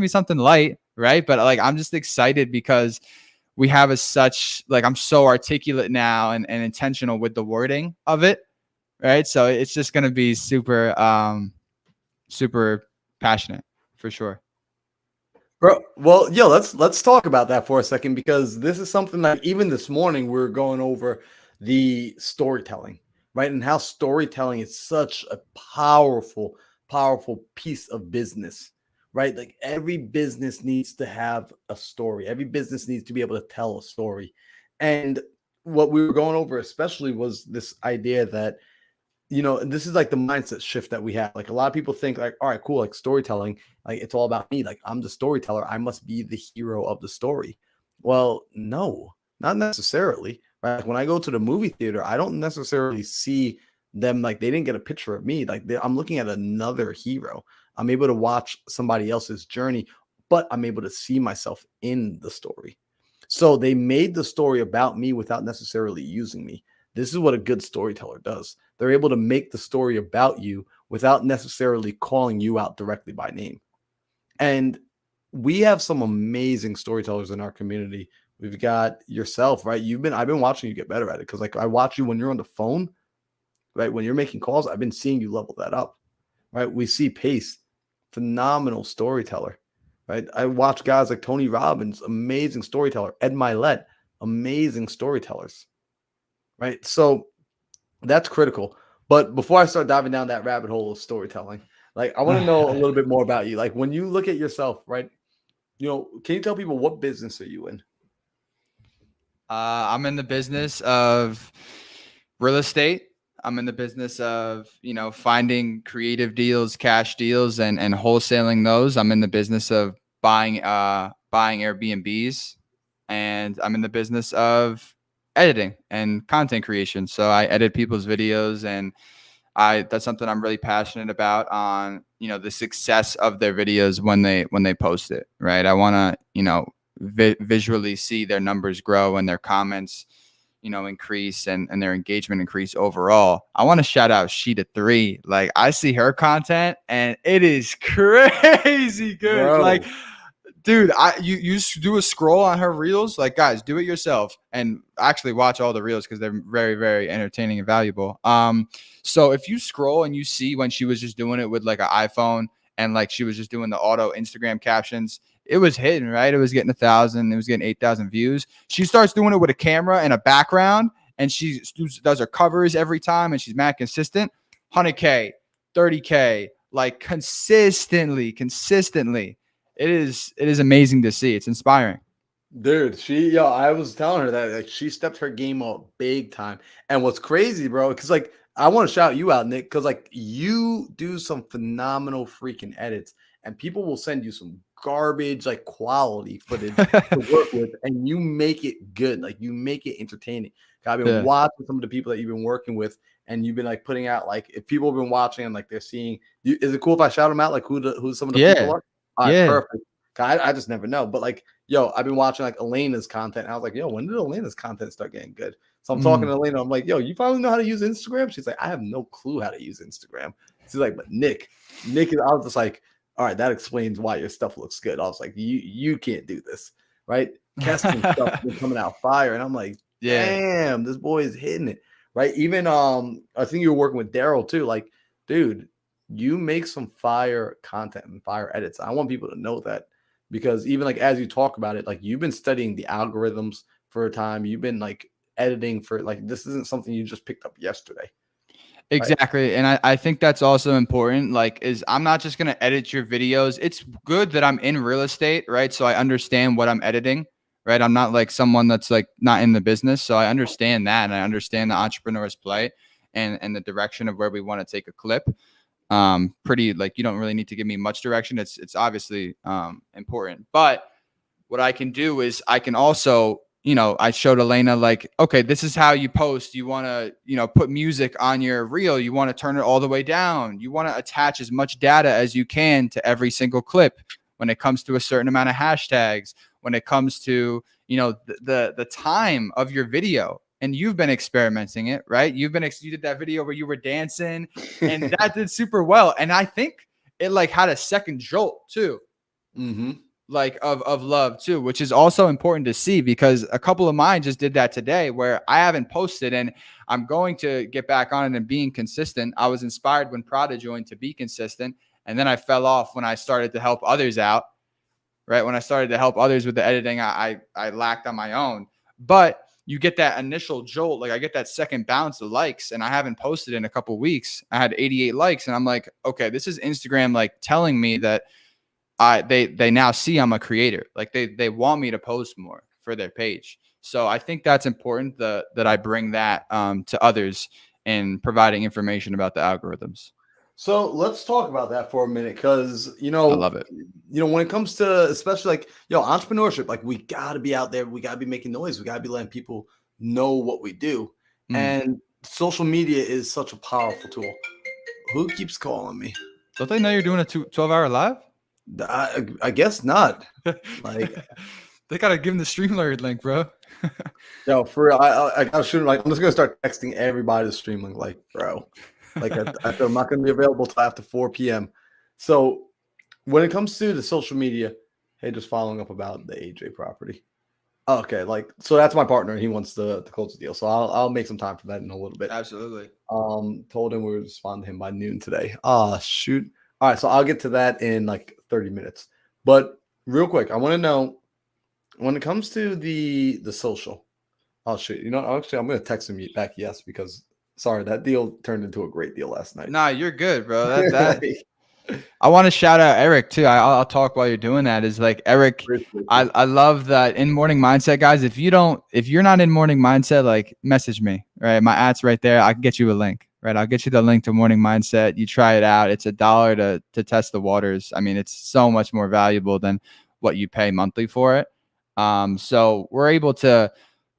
be something light, right? But like, I'm just excited because we have I'm so articulate now and intentional with the wording of it, right? So it's just going to be super, super passionate for sure. Bro, well, yo, let's talk about that for a second, because this is something that even this morning we're going over the storytelling, right? And how storytelling is such a powerful piece of business, right? Like, every business needs to have a story. Every business needs to be able to tell a story. And what we were going over especially was this idea that, this is like the mindset shift that we have. Like, a lot of people think like, all right, cool, like storytelling, like it's all about me. Like, I'm the storyteller. I must be the hero of the story. Well, no, not necessarily. Right? Like, when I go to the movie theater, I don't necessarily see them. Like, they didn't get a picture of me. Like, I'm looking at another hero. I'm able to watch somebody else's journey, but I'm able to see myself in the story. So they made the story about me without necessarily using me. This is what a good storyteller does. They're able to make the story about you without necessarily calling you out directly by name. And we have some amazing storytellers in our community. We've got yourself, right? I've been watching you get better at it, because like, I watch you when you're on the phone, right? When you're making calls, I've been seeing you level that up, right? We see Pace, phenomenal storyteller, right? I watch guys like Tony Robbins, amazing storyteller, Ed Milet, amazing storytellers, right? So that's critical. But before I start diving down that rabbit hole of storytelling, like I want to know a little bit more about you. Like when you look at yourself, right? Can you tell people what business are you in? I'm in the business of real estate. I'm in the business of, finding creative deals, cash deals, and wholesaling those. I'm in the business of buying Airbnbs, and I'm in the business of editing and content creation. So I edit people's videos, and that's something I'm really passionate about on, the success of their videos when they post it, right? I want to, visually see their numbers grow and their comments, increase and their engagement increase overall. I want to shout out Sheeta 3. Like I see her content and it is crazy good. Bro. Like, dude, you do a scroll on her reels. Like, guys, do it yourself and actually watch all the reels because they're very, very entertaining and valuable. So if you scroll and you see when she was just doing it with like an iPhone and like she was just doing the auto Instagram captions, it was hitting, right? It was getting 1,000, it was getting 8,000 views. She starts doing it with a camera and a background, and she does her covers every time, and she's mad consistent. 100K, 30K, like consistently. It is amazing to see. It's inspiring. Dude, I was telling her that like she stepped her game up big time. And what's crazy, bro, because like I want to shout you out, Nick, because like you do some phenomenal freaking edits, and people will send you some garbage like quality footage to work with, and you make it good. Like you make it entertaining. I've been watching some of the people that you've been working with, and you've been like putting out like if people have been watching and like they're seeing. Is it cool if I shout them out? Like who some of the people are? All right, perfect. I just never know. But like, I've been watching like Elena's content. And I was like, when did Elena's content start getting good? So I'm talking to Elena. I'm like, you finally know how to use Instagram? She's like, I have no clue how to use Instagram. She's like, but Nick is, I was just like, all right, that explains why your stuff looks good. I was like, you can't do this, right? Keston stuff been coming out fire. And I'm like, damn, this boy is hitting it. Right. Even I think you were working with Daryl too. Like, dude, you make some fire content and fire edits. I want people to know that. Because even like as you talk about it, like you've been studying the algorithms for a time. You've been like editing for like this isn't something you just picked up yesterday. Exactly. Right? And I think that's also important. Like, I'm not just gonna edit your videos. It's good that I'm in real estate, right? So I understand what I'm editing, right? I'm not like someone that's like not in the business. So I understand that, and I understand the entrepreneur's plight and the direction of where we want to take a clip. Pretty like you don't really need to give me much direction. It's obviously important, but what I can do is I can also, I showed Elena like, okay, this is how you post. You want to, put music on your reel. You want to turn it all the way down. You want to attach as much data as you can to every single clip when it comes to a certain amount of hashtags, when it comes to, the time of your video. And you've been experimenting it, right? You did that video where you were dancing and that did super well. And I think it like had a second jolt too. Like of love too, which is also important to see because a couple of mine just did that today where I haven't posted and I'm going to get back on it and being consistent. I was inspired when Prada joined to be consistent. And then I fell off when I started to help others out, right? When I started to help others with the editing, I lacked on my own, but you get that initial jolt. Like I get that second bounce of likes and I haven't posted in a couple of weeks. I had 88 likes and I'm like, okay, this is Instagram like telling me that they now see I'm a creator. Like they want me to post more for their page. So I think that's important that I bring that to others in providing information about the algorithms. So let's talk about that for a minute because, I love it. When it comes to especially like, entrepreneurship, like we got to be out there. We got to be making noise. We got to be letting people know what we do. And social media is such a powerful tool. Who keeps calling me? Don't they know you're doing a 12-hour live? I guess not. Like they got to give them the Streamlabs link, bro. For real, I gotta shoot. Like I'm just gonna start texting everybody the stream link. Like, bro, like I'm not gonna be available till after 4 p.m. So when it comes to the social media, hey, just following up about the AJ property. Okay, like so that's my partner. He wants to close the deal, so I'll make some time for that in a little bit. Absolutely. Told him we would respond to him by noon today. Ah, shoot. All right, so I'll get to that in like 30 minutes. But real quick, I want to know when it comes to the social. Oh shoot, you know, actually, I'm gonna text him back yes because sorry, that deal turned into a great deal last night. Nah, you're good, bro. I want to shout out Eric too. I'll talk while you're doing that. Is like Eric, I love that in morning mindset, guys. If you're not in morning mindset, like message me, right? My ad's right there. I can get you a link, right? I'll get you the link to morning mindset. You try it out. It's $1 to test the waters. I mean, it's so much more valuable than what you pay monthly for it. So we're able to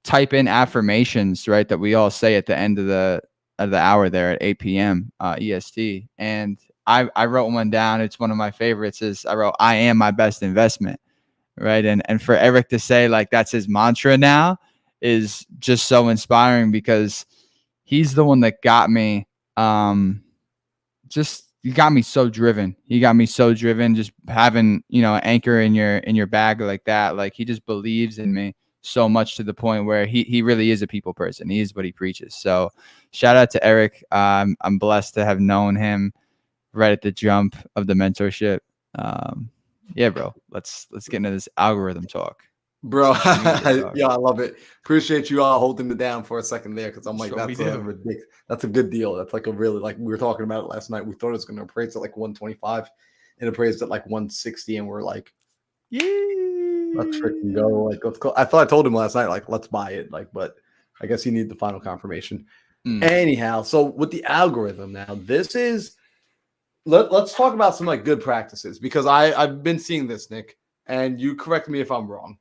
type in affirmations, right? That we all say at the end of the hour there at 8 p.m. EST. And I wrote one down. It's one of my favorites. I wrote, "I am my best investment," right? And for Eric to say like that's his mantra now is just so inspiring because he's the one that got me. He got me so driven. Just having an anchor in your bag like that. Like he just believes in me so much to the point where he really is a people person. He is what he preaches. So shout out to Eric. I'm blessed to have known him right at the jump of the mentorship. Yeah, bro. Let's get into this algorithm talk. Bro, yeah, I love it. Appreciate you all holding it down for a second there because I'm like, that's ridiculous. That's a good deal. That's like a really, like we were talking about it last night. We thought it was going to appraise at like 125 and appraised at like 160, and we're like, yeah, let's freaking go. Like, let's go. I thought I told him last night, like, let's buy it. Like, but I guess he needed the final confirmation. Anyhow, so with the algorithm now, this is let's talk about some like good practices because I've been seeing this, Nick, and you correct me if I'm wrong.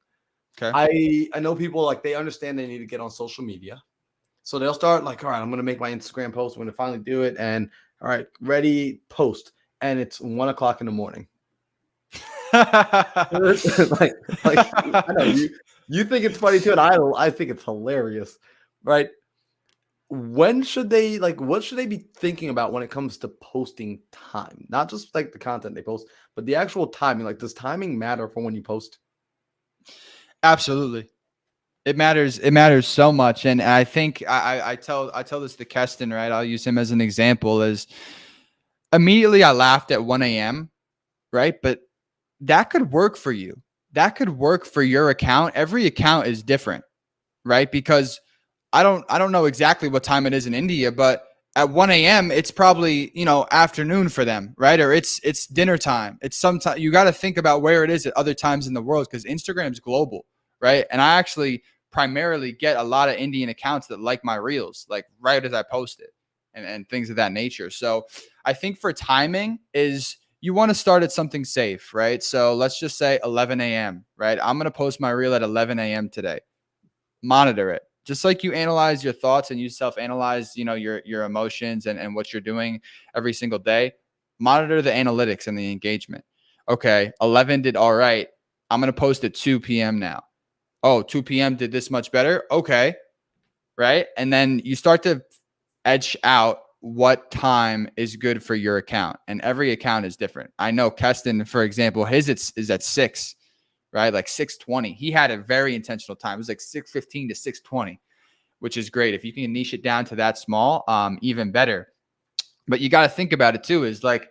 Okay. I know people like they understand they need to get on social media. So they'll start like, all right, I'm going to make my Instagram post. I'm going to finally do it. And all right, ready, post. And it's 1 o'clock in the morning. like I know you think it's funny too. And I think it's hilarious, right? When should they what should they be thinking about when it comes to posting time? Not just like the content they post, but the actual timing. Like, does timing matter for when you post? Absolutely. It matters. It matters so much. And I think I tell this to Keston, right? I'll use him as an example. Is immediately I laughed at 1 a.m., right? But that could work for you. That could work for your account. Every account is different, right? Because I don't know exactly what time it is in India, but at 1 a.m. it's probably afternoon for them, right? Or it's dinner time. It's sometime you got to think about where it is at other times in the world because Instagram's global, right? And I actually primarily get a lot of Indian accounts that like my reels, like right as I post it, and things of that nature. So I think for timing is you want to start at something safe, right? So let's just say 11 a.m., right? I'm going to post my reel at 11 a.m. today. Monitor it. Just like you analyze your thoughts and you self-analyze, your emotions and what you're doing every single day, monitor the analytics and the engagement. Okay, 11 did all right. I'm going to post at 2 p.m. now. Oh, 2 p.m. did this much better. Okay, right? And then you start to edge out what time is good for your account. And every account is different. I know Keston, for example, his is at 6, right? Like 6:20. He had a very intentional time. It was like 6:15 to 6:20, which is great. If you can niche it down to that small, even better. But you got to think about it too, is like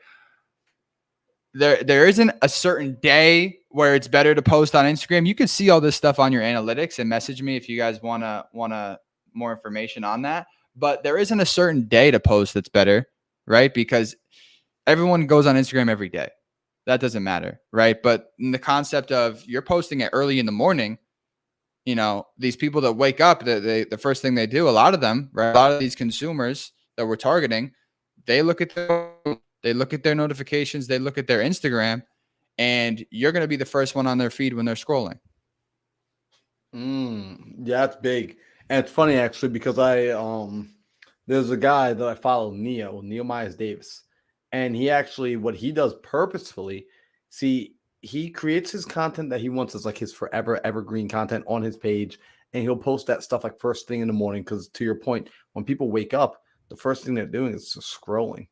there isn't a certain day where it's better to post on Instagram. You can see all this stuff on your analytics and message me if you guys wanna more information on that. But there isn't a certain day to post that's better, right? Because everyone goes on Instagram every day. That doesn't matter, right? But in the concept of you're posting it early in the morning, these people that wake up, the first thing they do, a lot of them, right? A lot of these consumers that we're targeting, they look at their notifications, they look at their Instagram, and you're going to be the first one on their feed when they're scrolling. Yeah, that's big. And it's funny actually because there's a guy that I follow, Neo Myers Davis. And he actually, what he does purposefully, he creates his content that he wants as like his forever evergreen content on his page. And he'll post that stuff like first thing in the morning. Because to your point, when people wake up, the first thing they're doing is just scrolling.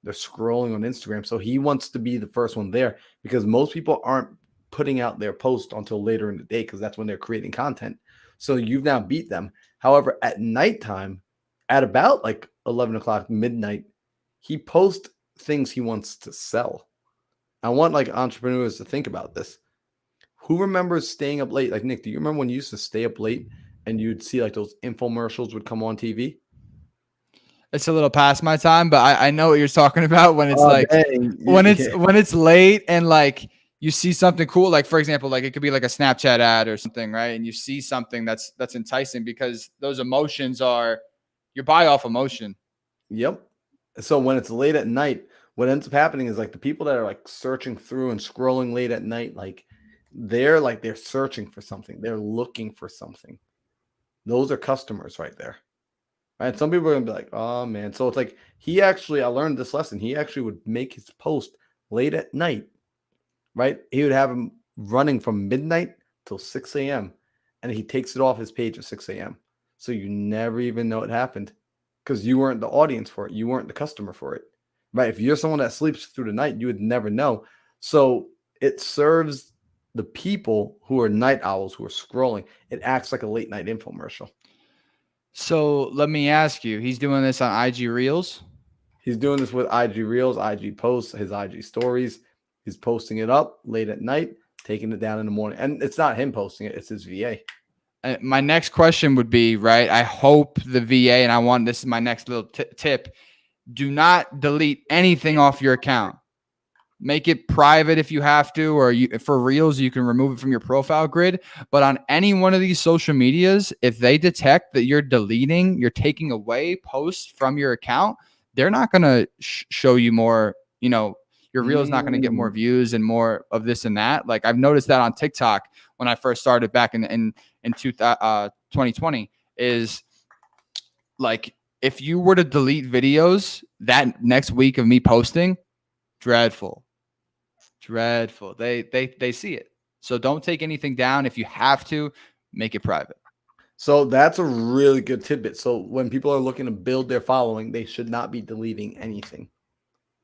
They're scrolling on Instagram. So he wants to be the first one there because most people aren't putting out their post until later in the day because that's when they're creating content. So you've now beat them. However, at nighttime, at about like 11 o'clock, midnight, he posts things he wants to sell. I want like entrepreneurs to think about this. Who remembers staying up late? Like Nick, do you remember when you used to stay up late and you'd see like those infomercials would come on TV? It's a little past my time, but I know what you're talking about when it's when it's late and like you see something cool, like for example, like it could be like a Snapchat ad or something, right? And you see something that's enticing because those emotions are, you buy off emotion. Yep. So when it's late at night, what ends up happening is like the people that are like searching through and scrolling late at night, they're searching for something. They're looking for something. Those are customers right there. Right. Some people are gonna be like, oh man. So it's like I learned this lesson. He actually would make his post late at night. Right. He would have him running from midnight till 6 a.m. and he takes it off his page at 6 a.m. So you never even know it happened because you weren't the audience for it. You weren't the customer for it. Right. If you're someone that sleeps through the night, you would never know. So it serves the people who are night owls, who are scrolling. It acts like a late night infomercial. So let me ask you, he's doing this on IG Reels? He's doing this with IG Reels, IG posts, his IG stories. He's posting it up late at night, taking it down in the morning. And it's not him posting it, it's his VA. My next question would be, right, I hope the VA, and this is my next little tip, do not delete anything off your account. Make it private if you have to, or for Reels, you can remove it from your profile grid. But on any one of these social medias, if they detect that you're taking away posts from your account, they're not going to show you more, your reel is not going to get more views and more of this and that. Like I've noticed that on TikTok when I first started back in 2020 is like, if you were to delete videos that next week of me posting, dreadful. They see it. So don't take anything down. If you have to, make it private. So that's a really good tidbit. So when people are looking to build their following, they should not be deleting anything.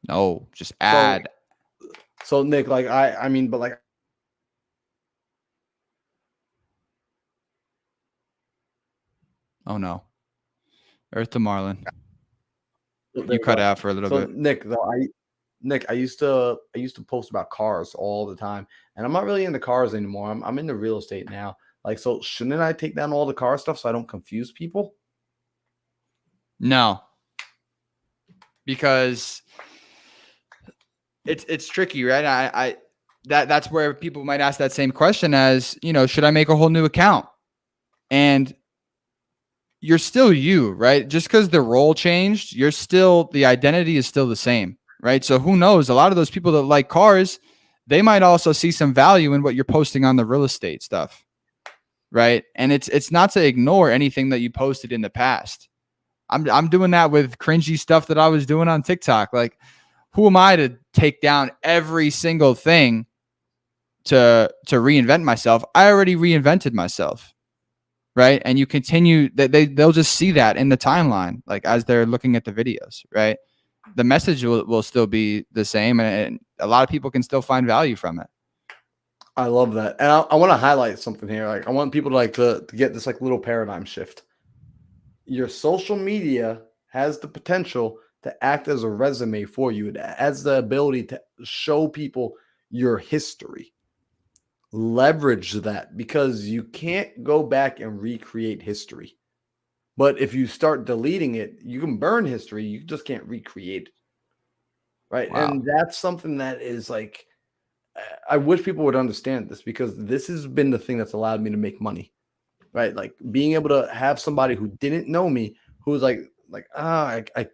No, just add. So Nick, like I mean, but like, oh no, Earth to Marlin. You cut out for a little bit. Nick, though, I used to post about cars all the time, and I'm not really into cars anymore. I'm into real estate now. Like, so shouldn't I take down all the car stuff so I don't confuse people? No, because it's tricky, right? That's where people might ask that same question as, should I make a whole new account? And you're still you, right? Just because the role changed, the identity is still the same, right? So who knows? A lot of those people that like cars, they might also see some value in what you're posting on the real estate stuff, right? And it's not to ignore anything that you posted in the past. I'm doing that with cringy stuff that I was doing on TikTok. Like, who am I to take down every single thing to reinvent myself? I already reinvented myself. Right. And you continue that they'll just see that in the timeline, like as they're looking at the videos, right? The message will still be the same. And a lot of people can still find value from it. I love that. And I want to highlight something here. Like I want people to get this like little paradigm shift. Your social media has the potential to act as a resume for you. It has the ability to show people your history. Leverage that, because you can't go back and recreate history. But if you start deleting it, you can burn history. You just can't recreate it. Right. Wow. And that's something that is like, I wish people would understand this, because this has been the thing that's allowed me to make money. Right. Like being able to have somebody who didn't know me, who's I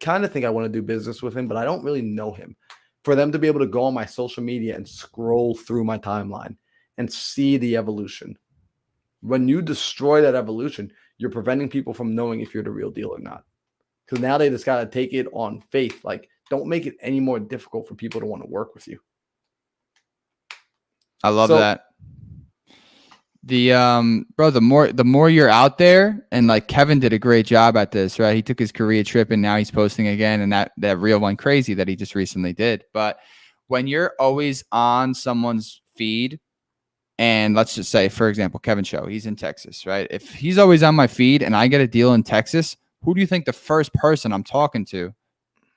kind of think I want to do business with him, but I don't really know him. For them to be able to go on my social media and scroll through my timeline and see the evolution. When you destroy that evolution, you're preventing people from knowing if you're the real deal or not. Because now they just got to take it on faith. Like, don't make it any more difficult for people to want to work with you. I love that. Bro, the more you're out there, and like Kevin did a great job at this, right? He took his Korea trip and now he's posting again, and that reel went crazy that he just recently did. But when you're always on someone's feed, And let's just say, for example, Kevin Show, he's in Texas, right? If he's always on my feed and I get a deal in Texas, who do you think the first person I'm talking to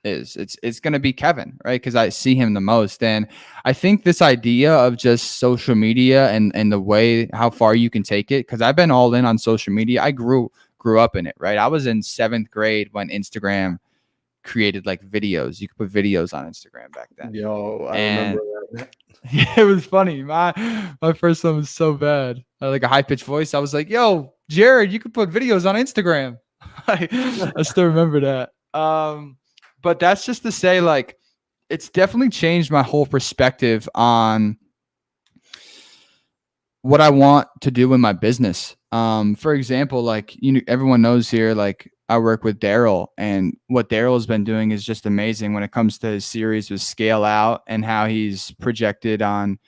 is? It's going to be Kevin, right? Because I see him the most. And I think this idea of just social media and the way how far you can take it, because I've been all in on social media. I grew up in it, right? I was in 7th grade when Instagram created like videos. You could put videos on Instagram back then. Yo, I remember that. Yeah, it was funny. My first one was so bad. I had like a high pitched voice. I was like, "Yo, Jared, you could put videos on Instagram." I still remember that. But that's just to say, like, it's definitely changed my whole perspective on what I want to do in my business. For example, like everyone knows here, like I work with Daryl, and what Daryl has been doing is just amazing when it comes to his series with Scale Out and how he's projected on,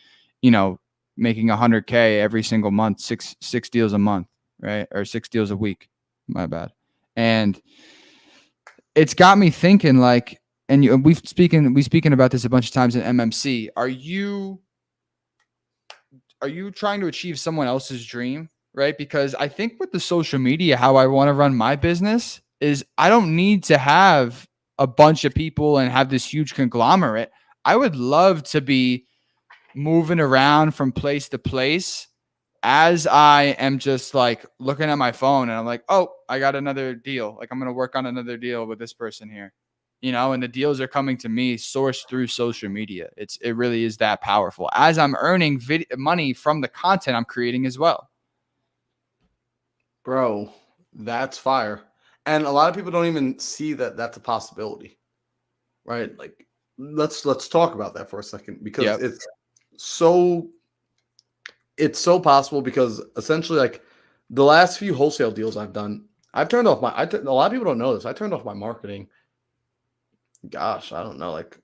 making 100K every single month, six deals a month, right? Or 6 deals a week. My bad. And it's got me thinking, like, and we've spoken about this a bunch of times in MMC. Are you trying to achieve someone else's dream, right? Because I think with the social media, how I want to run my business is I don't need to have a bunch of people and have this huge conglomerate. I would love to be moving around from place to place as I am just like looking at my phone and I'm like, oh, I got another deal. Like I'm going to work on another deal with this person here. And the deals are coming to me sourced through social media. It really is that powerful as I'm earning money from the content I'm creating as well. Bro, that's fire. And a lot of people don't even see that that's a possibility, right? Like, let's talk about that for a second, because it's so possible, because essentially, like, the last few wholesale deals I've done, I've turned off a lot of people don't know this. I turned off my marketing. Gosh, I don't know, like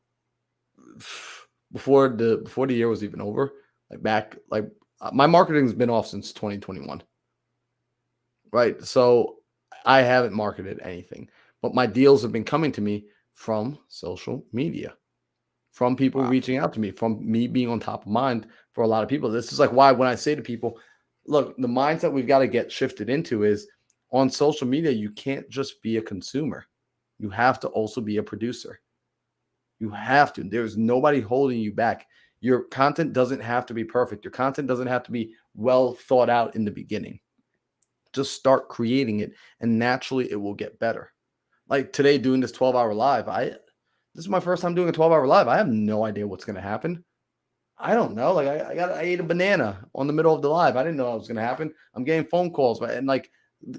before the year was even over, my marketing's been off since 2021. Right. So I haven't marketed anything, but my deals have been coming to me from social media, from people reaching out to me, from me being on top of mind for a lot of people. This is like why when I say to people, look, the mindset we've got to get shifted into is on social media, you can't just be a consumer. You have to also be a producer. You have to. There's nobody holding you back. Your content doesn't have to be perfect. Your content doesn't have to be well thought out in the beginning. Just start creating it, and naturally it will get better. Like today, doing this 12-hour live, this is my first time doing a 12-hour live. I have no idea what's going to happen. I don't know. Like I ate a banana on the middle of the live. I didn't know that was going to happen. I'm getting phone calls, and like,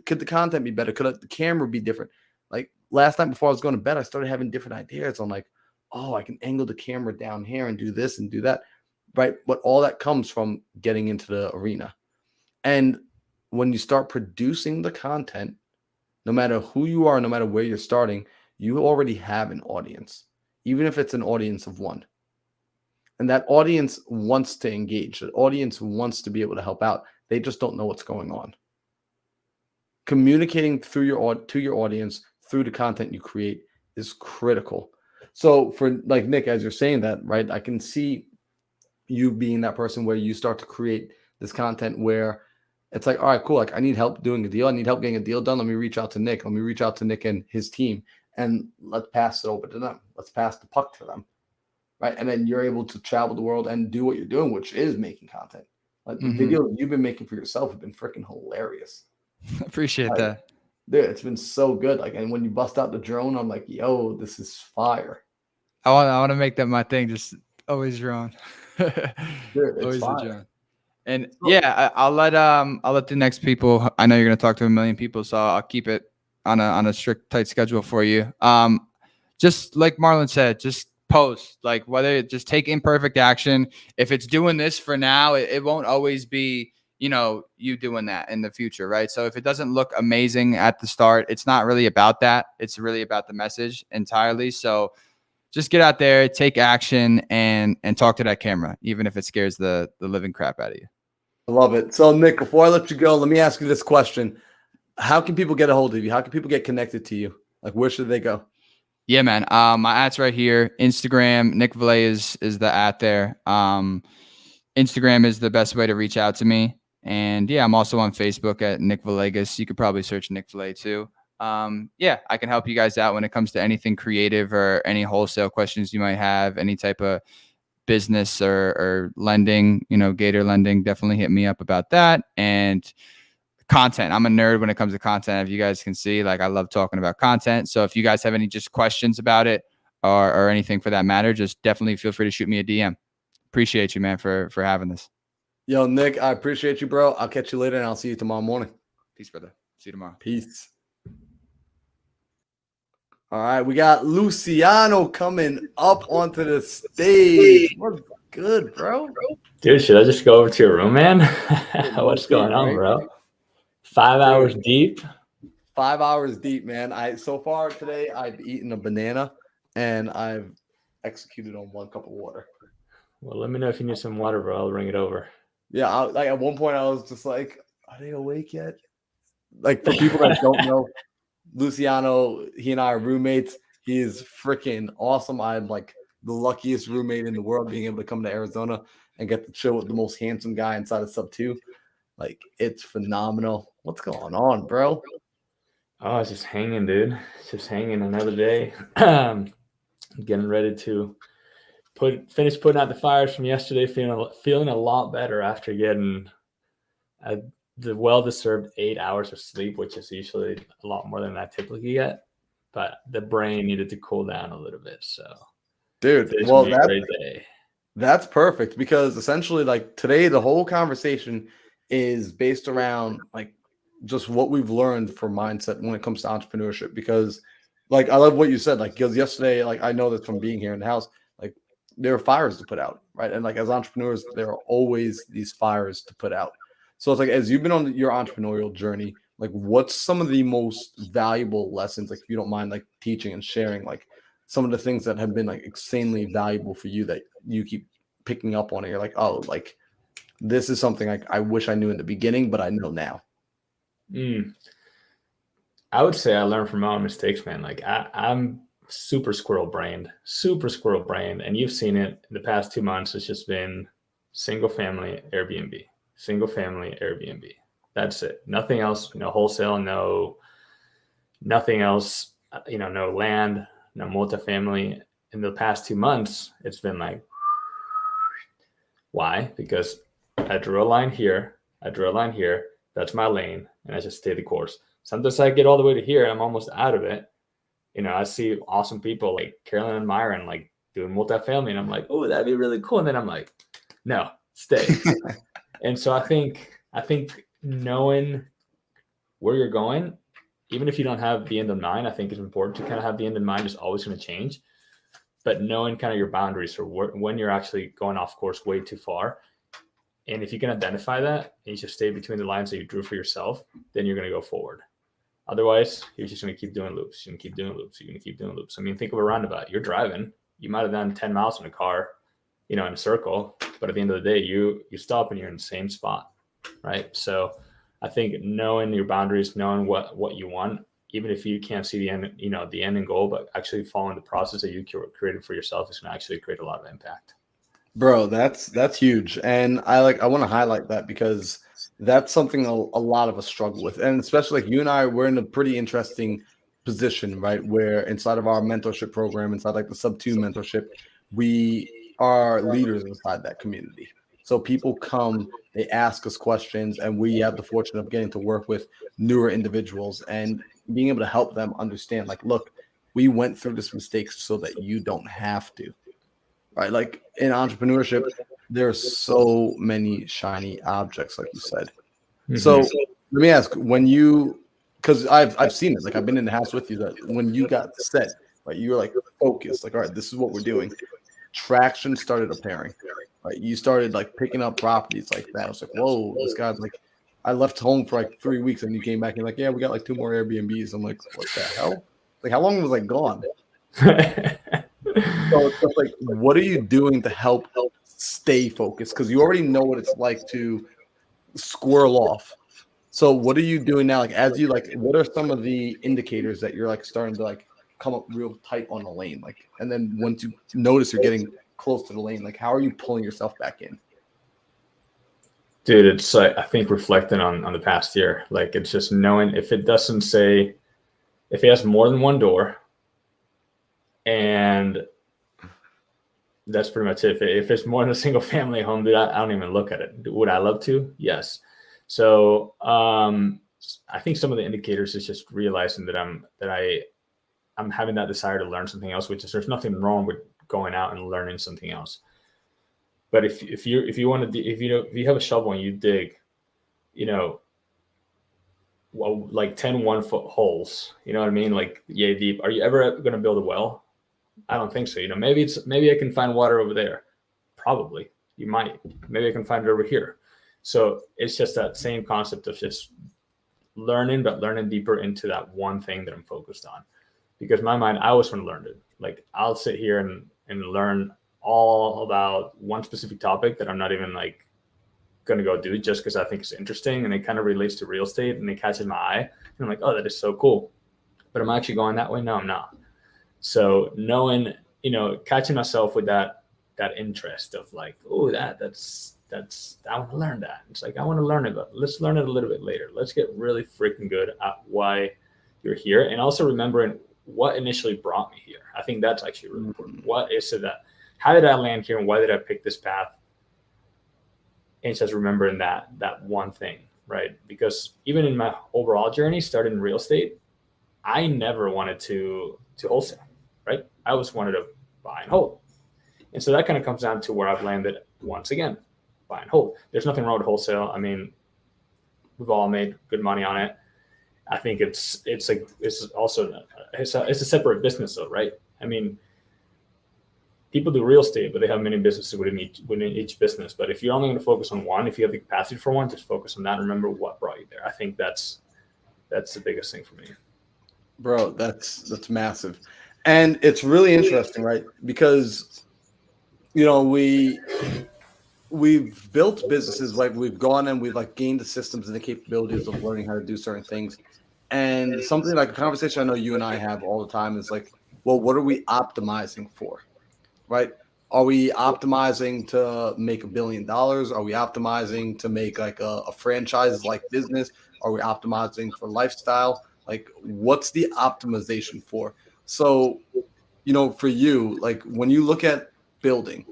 could the content be better? Could the camera be different? Like last night before I was going to bed, I started having different ideas. I'm like, oh, I can angle the camera down here and do this and do that, right? But all that comes from getting into the arena. And when you start producing the content, no matter who you are, no matter where you're starting, you already have an audience, even if it's an audience of one. And that audience wants to engage. That audience wants to be able to help out. They just don't know what's going on. Communicating to your audience through the content you create is critical. So for like Nick, as you're saying that, right, I can see you being that person where you start to create this content where it's like, all right, cool. Like I need help doing a deal. I need help getting a deal done. Let me reach out to Nick. Let me reach out to Nick and his team, and let's pass it over to them. Let's pass the puck to them. Right. And then you're able to travel the world and do what you're doing, which is making content. Like the videos you've been making for yourself have been freaking hilarious. Appreciate that. Dude, it's been so good. Like, and when you bust out the drone, I'm like, yo, this is fire. I want to make that my thing. Just always drone. Dude, it's always fire. the drone. And yeah, I'll let the next people. I know you're going to talk to 1 million people, so I'll keep it on a strict, tight schedule for you. Just like Marlon said, just post, like whether just take imperfect action. If it's doing this for now, it won't always be, you doing that in the future, right? So if it doesn't look amazing at the start, it's not really about that. It's really about the message entirely. So just get out there, take action, and talk to that camera, even if it scares the living crap out of you. I love it. So Nick, before I let you go, let me ask you this question. How can people get a hold of you? How can people get connected to you? Like, where should they go? Yeah, man. My at's right here. Instagram, Nick Valle is the at there. Instagram is the best way to reach out to me. And yeah, I'm also on Facebook at Nick Villegas. You could probably search Nick Valle too. Yeah, I can help you guys out when it comes to anything creative or any wholesale questions you might have, any type of business or lending, Gator lending. Definitely hit me up about that. And content. I'm a nerd when it comes to content. If you guys can see, I love talking about content. So if you guys have any just questions about it or anything for that matter, just definitely feel free to shoot me a DM. Appreciate you, man, for having this. Yo, Nick, I appreciate you, bro. I'll catch you later, and I'll see you tomorrow morning. Peace, brother. See you tomorrow. Peace. All right, we got Luciano coming up onto the stage. What's good, bro? Dude, should I just go over to your room, man? What's going on, bro? 5 hours deep. 5 hours deep, man. So far today, I've eaten a banana, and I've executed on 1 cup of water. Well, let me know if you need some water, bro. I'll bring it over. Yeah, at one point I was just like, are they awake yet? Like, for people that don't know, Luciano, he and I are roommates. He is freaking awesome. I'm like the luckiest roommate in the world, being able to come to Arizona and get to chill with the most handsome guy inside of Sub 2. Like, it's phenomenal. What's going on, bro? Oh, it's just hanging, dude. It's just hanging another day. Getting ready to finish putting out the fires from yesterday, feeling a lot better after getting the well-deserved 8 hours of sleep, which is usually a lot more than I typically get. But the brain needed to cool down a little bit. So, dude, well, that's perfect, because essentially, today, the whole conversation is based around just what we've learned for mindset when it comes to entrepreneurship. Because I love what you said, because yesterday, I know this from being here in the house, there are fires to put out, right? And as entrepreneurs, there are always these fires to put out. So it's as you've been on your entrepreneurial journey, what's some of the most valuable lessons, if you don't mind, teaching and sharing, some of the things that have been insanely valuable for you that you keep picking up on, and you're oh, this is something I wish I knew in the beginning, but I know now. I would say I learned from my own mistakes, man. I'm super squirrel brained. And you've seen it in the past 2 months. It's just been single family Airbnb. That's it. Nothing else, no wholesale, nothing else, no land, no multifamily. In the past 2 months, it's been why? Because I drew a line here. That's my lane. And I just stay the course. Sometimes I get all the way to here and I'm almost out of it. I see awesome people like Carolyn and Myron, doing multifamily. And I'm oh, that'd be really cool. And then I'm no, stay. And so I think knowing where you're going, even if you don't have the end in mind, I think it's important to kind of have the end in mind. Is always going to change, but knowing kind of your boundaries or when you're actually going off course way too far. And if you can identify that and you just stay between the lines that you drew for yourself, then you're going to go forward. Otherwise, you're just going to keep doing loops. You're going to keep doing loops. I mean, think of a roundabout. You're driving. You might have done 10 miles in a car, in a circle, but at the end of the day, you stop and you're in the same spot, right? So I think knowing your boundaries, knowing what you want, even if you can't see the end, the end and goal, but actually following the process that you created for yourself is going to actually create a lot of impact. Bro, that's huge. And I want to highlight that, because that's something a lot of us struggle with. And especially you and I, we're in a pretty interesting position, right? Where inside of our mentorship program, inside the Sub 2 mentorship, we are leaders inside that community. So people come, they ask us questions, and we have the fortune of getting to work with newer individuals and being able to help them understand, look, we went through this mistake so that you don't have to. Right? In entrepreneurship, there are so many shiny objects, like you said. Mm-hmm. So let me ask, because I've seen it, I've been in the house with you, that when you got set, right, you were focused, all right, this is what we're doing. Traction started appearing, right? You started picking up properties like that. I was whoa, this guy's I left home for 3 weeks, and you came back and yeah, we got 2 more Airbnbs. I'm what the hell? How long was I gone? So it's what are you doing to help stay focused? Because you already know what it's like to squirrel off. So what are you doing now? As you what are some of the indicators that you're starting to come up real tight on the lane? And then once you notice you're getting close to the lane, how are you pulling yourself back in? Dude, it's like, I think reflecting on the past year, like it's just knowing if it doesn't say, if it has more than one door, and that's pretty much it. If it's more than a single family home, dude, I don't even look at it. Would I love to? Yes. So I think some of the indicators is just realizing that I'm having that desire to learn something else, which is there's nothing wrong with going out and learning something else. But if you want to, if you have a shovel and you dig, well, like 10 1-foot holes, you know what I mean? Like yay deep. Are you ever going to build a well? I don't think so. Maybe I can find water over there. Probably you might. Maybe I can find it over here. So it's just that same concept of just learning, but learning deeper into that one thing that I'm focused on. Because in my mind, I always want to learn it. Like I'll sit here and learn all about one specific topic that I'm not even like going to go do just because I think it's interesting and it kind of relates to real estate and it catches my eye. And I'm like, oh, that is so cool. But am I actually going that way? No, I'm not. So knowing, catching myself with that interest of like, oh, that's I want to learn that. It's like, I want to learn it, but let's learn it a little bit later. Let's get really freaking good at why you're here. And also remembering what initially brought me here. I think that's actually really important. What is it how did I land here and why did I pick this path? And just remembering that one thing, right? Because even in my overall journey, starting in real estate, I never wanted to wholesale, right? I always wanted to buy and hold. And so that kind of comes down to where I've landed once again, buy and hold. There's nothing wrong with wholesale. I mean, we've all made good money on it. I think it's a separate business though, right? I mean, people do real estate, but they have many businesses within each business. But if you're only going to focus on one, if you have the capacity for one, just focus on that. And remember what brought you there. I think that's the biggest thing for me. Bro, that's massive. And it's really interesting, right? Because, we've built businesses, like we've gone and we've like gained the systems and the capabilities of learning how to do certain things. And something like a conversation I know you and I have all the time is like, well, what are we optimizing for? Right? Are we optimizing to make $1 billion? Are we optimizing to make like a franchise like business? Are we optimizing for lifestyle? Like, what's the optimization for? So, for you, like when you look at building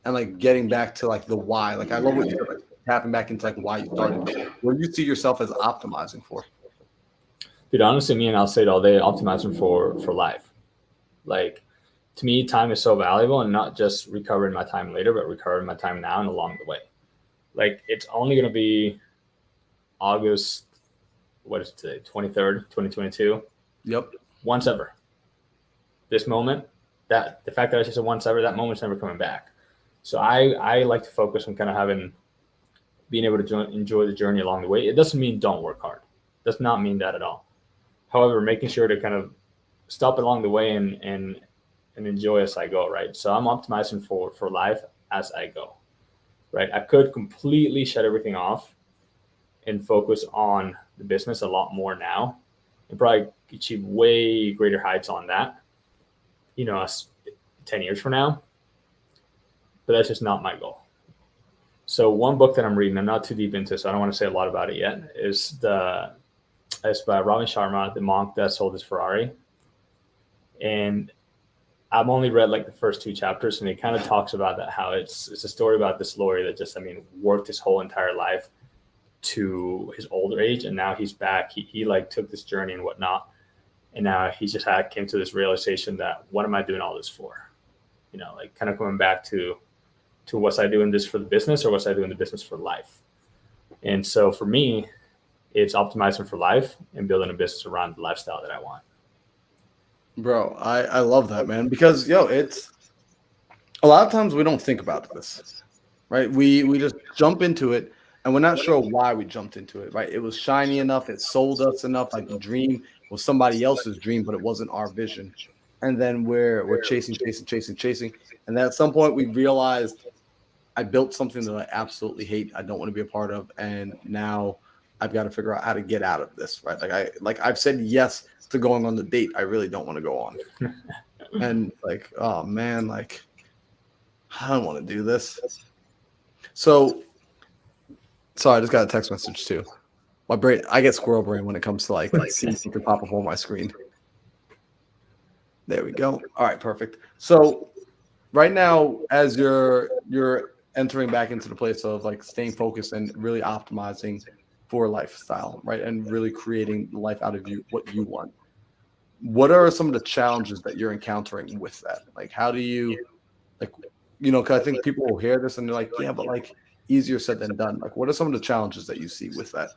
and like getting back to like the why, like I love what you said, like tapping back into like why you started. What do you see yourself as optimizing for? Dude, honestly, me and I'll say it all day, optimizing for life. Like, to me, time is so valuable, and not just recovering my time later, but recovering my time now and along the way. Like, it's only going to be August, what is it today? 23rd, 2022. Yep. Once ever. This moment, that the fact that I just said once ever, that moment's never coming back. So I like to focus on kind of being able to enjoy the journey along the way. It doesn't mean don't work hard. It does not mean that at all. However, making sure to kind of stop along the way and enjoy as I go, right? So I'm optimizing for life as I go, right? I could completely shut everything off and focus on the business a lot more now and probably achieve way greater heights on that, 10 years from now. But that's just not my goal. So one book that I'm reading, I'm not too deep into, so I don't want to say a lot about it yet, it's by Robin Sharma, The Monk That Sold His Ferrari. And I've only read like the first 2 chapters, and it kind of talks about that, how it's a story about this lawyer that just, worked his whole entire life to his older age, and now he's back. He like took this journey and whatnot, and now he just came to this realization that, what am I doing all this for? Like kind of coming back to was I doing this for the business, or was I doing the business for life? And so for me, it's optimizing for life and building a business around the lifestyle that I want. Bro, I love that, man, because it's a lot of times we don't think about this, right? We just jump into it and we're not sure why we jumped into it, right? It was shiny enough, it sold us enough, like the dream was somebody else's dream, but it wasn't our vision. And then we're chasing. And then at some point we realized, I built something that I absolutely hate, I don't want to be a part of, and now I've got to figure out how to get out of this, right? I've said yes to going on the date I really don't want to go on. And like, oh man, like I don't want to do this. So Sorry, I just got a text message too. My brain, I get squirrel brain when it comes to like seeing something pop up on my screen. There we go. All right, perfect. So right now, as you're entering back into the place of like staying focused and really optimizing for a lifestyle, right? And really creating the life out of you, what you want. What are some of the challenges that you're encountering with that? Like, how do you, like, you know, because I think people will hear this and they're like, yeah, but like easier said than done. Like, what are some of the challenges that you see with that?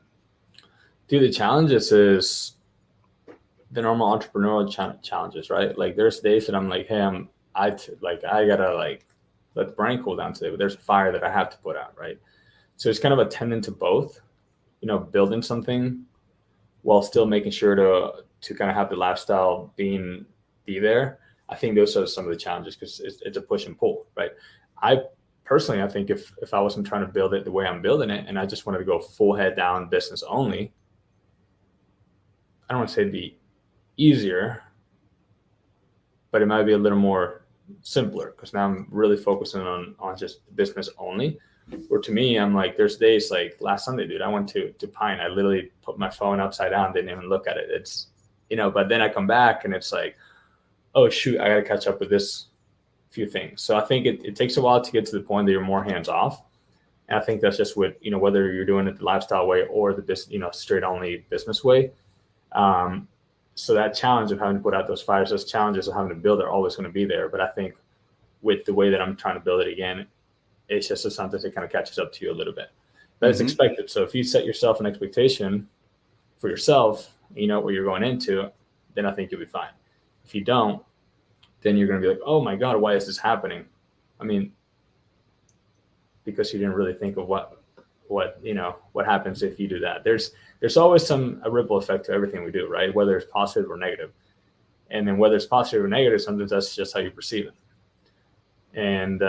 Dude, the challenges is the normal entrepreneurial challenges, right? Like there's days that I'm like, hey, I gotta like let the brain cool down today, but there's a fire that I have to put out, right? So it's kind of attending to both, you know, building something while still making sure to kind of have the lifestyle be there. I think those are some of the challenges because it's a push and pull, right? I think if I wasn't trying to build it the way I'm building it and I just wanted to go full head down business only, I don't want to say it'd be easier, but it might be a little more simpler because now I'm really focusing on just business only. Or to me, I'm like, there's days like last Sunday, dude, I went to Pine. I literally put my phone upside down, didn't even look at it. It's, you know, but then I come back and it's like, oh shoot, I got to catch up with this few things. So I think it takes a while to get to the point that you're more hands off. And I think that's just with, you know, whether you're doing it the lifestyle way or the business, you know, straight only business way. So that challenge of having to put out those fires, those challenges of having to build are always going to be there. But I think with the way that I'm trying to build it again, it's just something that kind of catches up to you a little bit. But it's expected. So if you set yourself an expectation for yourself, you know what you're going into, then I think you'll be fine. If you don't, then you're going to be like, oh my God, why is this happening? I mean, because you didn't really think of what you know, what happens if you do that. There's always a ripple effect to everything we do, right? Whether it's positive or negative. And then whether it's positive or negative, sometimes that's just how you perceive it. And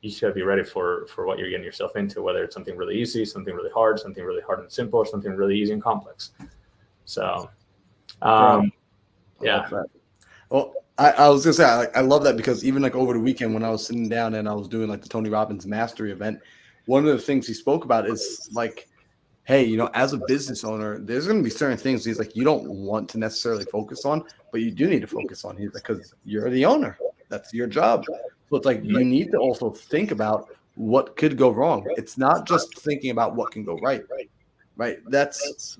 you should be ready for what you're getting yourself into, whether it's something really easy, something really hard and simple, or something really easy and complex. So, yeah. Well, I was gonna say I love that because even like over the weekend when I was sitting down and I was doing like the Tony Robbins Mastery event, one of the things he spoke about is like, hey, you know, as a business owner, there's going to be certain things he's like you don't want to necessarily focus on, but you do need to focus on. He's like, because you're the owner, that's your job. So it's like you need to also think about what could go wrong. It's not just thinking about what can go right. Right.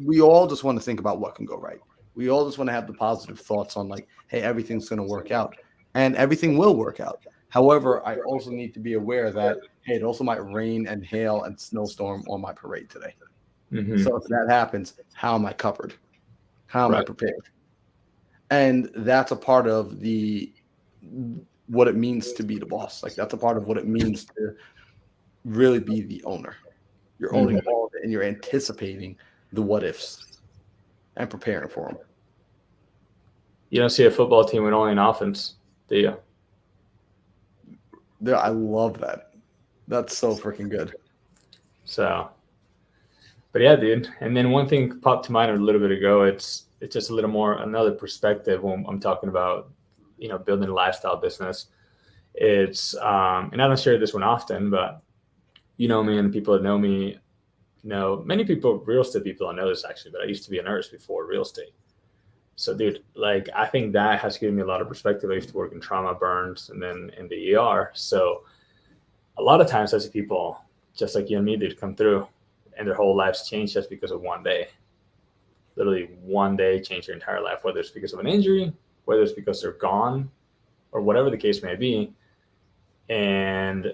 We all just want to think about what can go right. We all just want to have the positive thoughts on like, hey, everything's going to work out and everything will work out. However, I also need to be aware that, hey, it also might rain and hail and snowstorm on my parade today. So if that happens, how am I covered? How am I prepared? And that's a part of what it means to be the boss. Like that's a part of what it means to really be the owner. You're owning all of it and you're anticipating the what ifs and preparing for them. You don't see a football team with only an offense, do you? Yeah, I love that. That's so freaking good. So, but yeah, dude. And then one thing popped to mind a little bit ago. It's just a little more another perspective when I'm talking about, you know, building a lifestyle business. It's and I don't share this one often, but you know me and the people that know me know many people, real estate people. I know this actually, but I used to be a nurse before real estate. So, dude, like I think that has given me a lot of perspective. I used to work in trauma, burns, and then in the ER. So, a lot of times I see people just like you and me, dude, come through, and their whole lives change just because of one day. Literally, one day changed their entire life, whether it's because of an injury, whether it's because they're gone, or whatever the case may be. And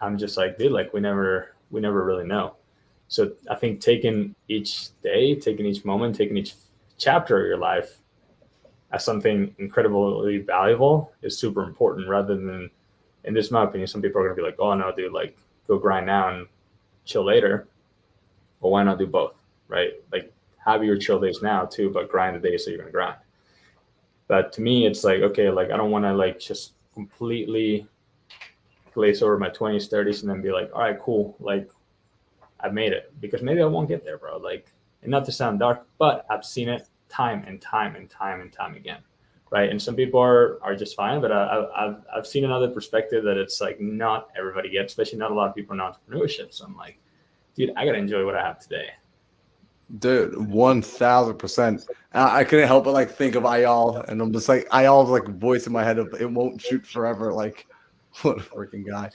I'm just like, dude, like we never really know. So I think taking each day, taking each moment, taking each chapter of your life as something incredibly valuable is super important rather than, in this, my opinion, some people are going to be like, oh no, dude, like go grind now and chill later. Well, why not do both, right? Like have your chill days now too, but grind the days that you're going to grind. But to me, it's like, okay, like I don't want to like just completely glaze over my 20s, 30s and then be like, all right, cool. Like I've made it, because maybe I won't get there, bro. Like, and not to sound dark, but I've seen it time and time again. Right. And some people are just fine, but I've seen another perspective that it's like not everybody gets, especially not a lot of people in entrepreneurship. So I'm like, dude, I gotta enjoy what I have today. Dude, 1000%. I couldn't help but like think of Ayal, and I'm just like Ayal's like voice in my head of it won't shoot forever. Like, what a freaking guy.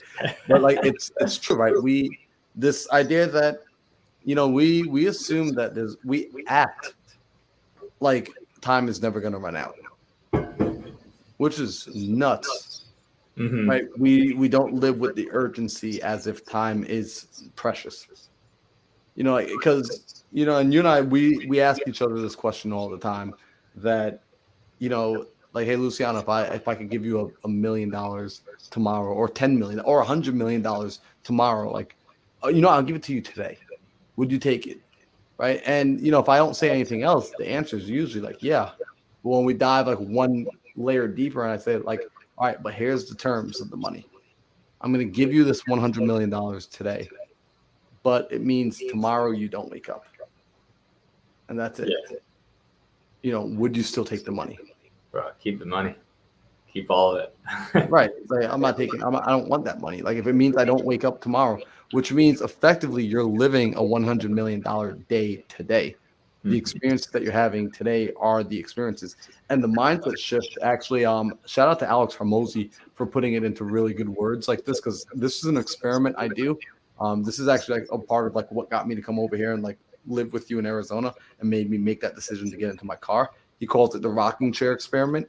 But like it's true, right? This idea that we assume that we act like time is never gonna run out, which is nuts. Mm-hmm. Right? We don't live with the urgency as if time is precious. Because and you and I we ask each other this question all the time that like, hey Luciano, if I could give you $1 million tomorrow, or 10 million, or $100 million tomorrow, like I'll give it to you today. Would you take it? Right? And if I don't say anything else, the answer is usually like, yeah. But when we dive like one layer deeper and I say like, all right, but here's the terms of the money. I'm going to give you this $100 million today, but it means tomorrow you don't wake up. And that's it. Yeah. Would you still take the money? Bro, keep the money. Keep all of it. Right. Like, I don't want that money. Like if it means I don't wake up tomorrow, which means effectively you're living a $100 million day today. The experiences that you're having today are the experiences. And the mindset shift, actually, shout out to Alex Hormozy for putting it into really good words like this, because this is an experiment I do. This is actually like a part of like what got me to come over here and like live with you in Arizona and made me make that decision to get into my car. He calls it the rocking chair experiment,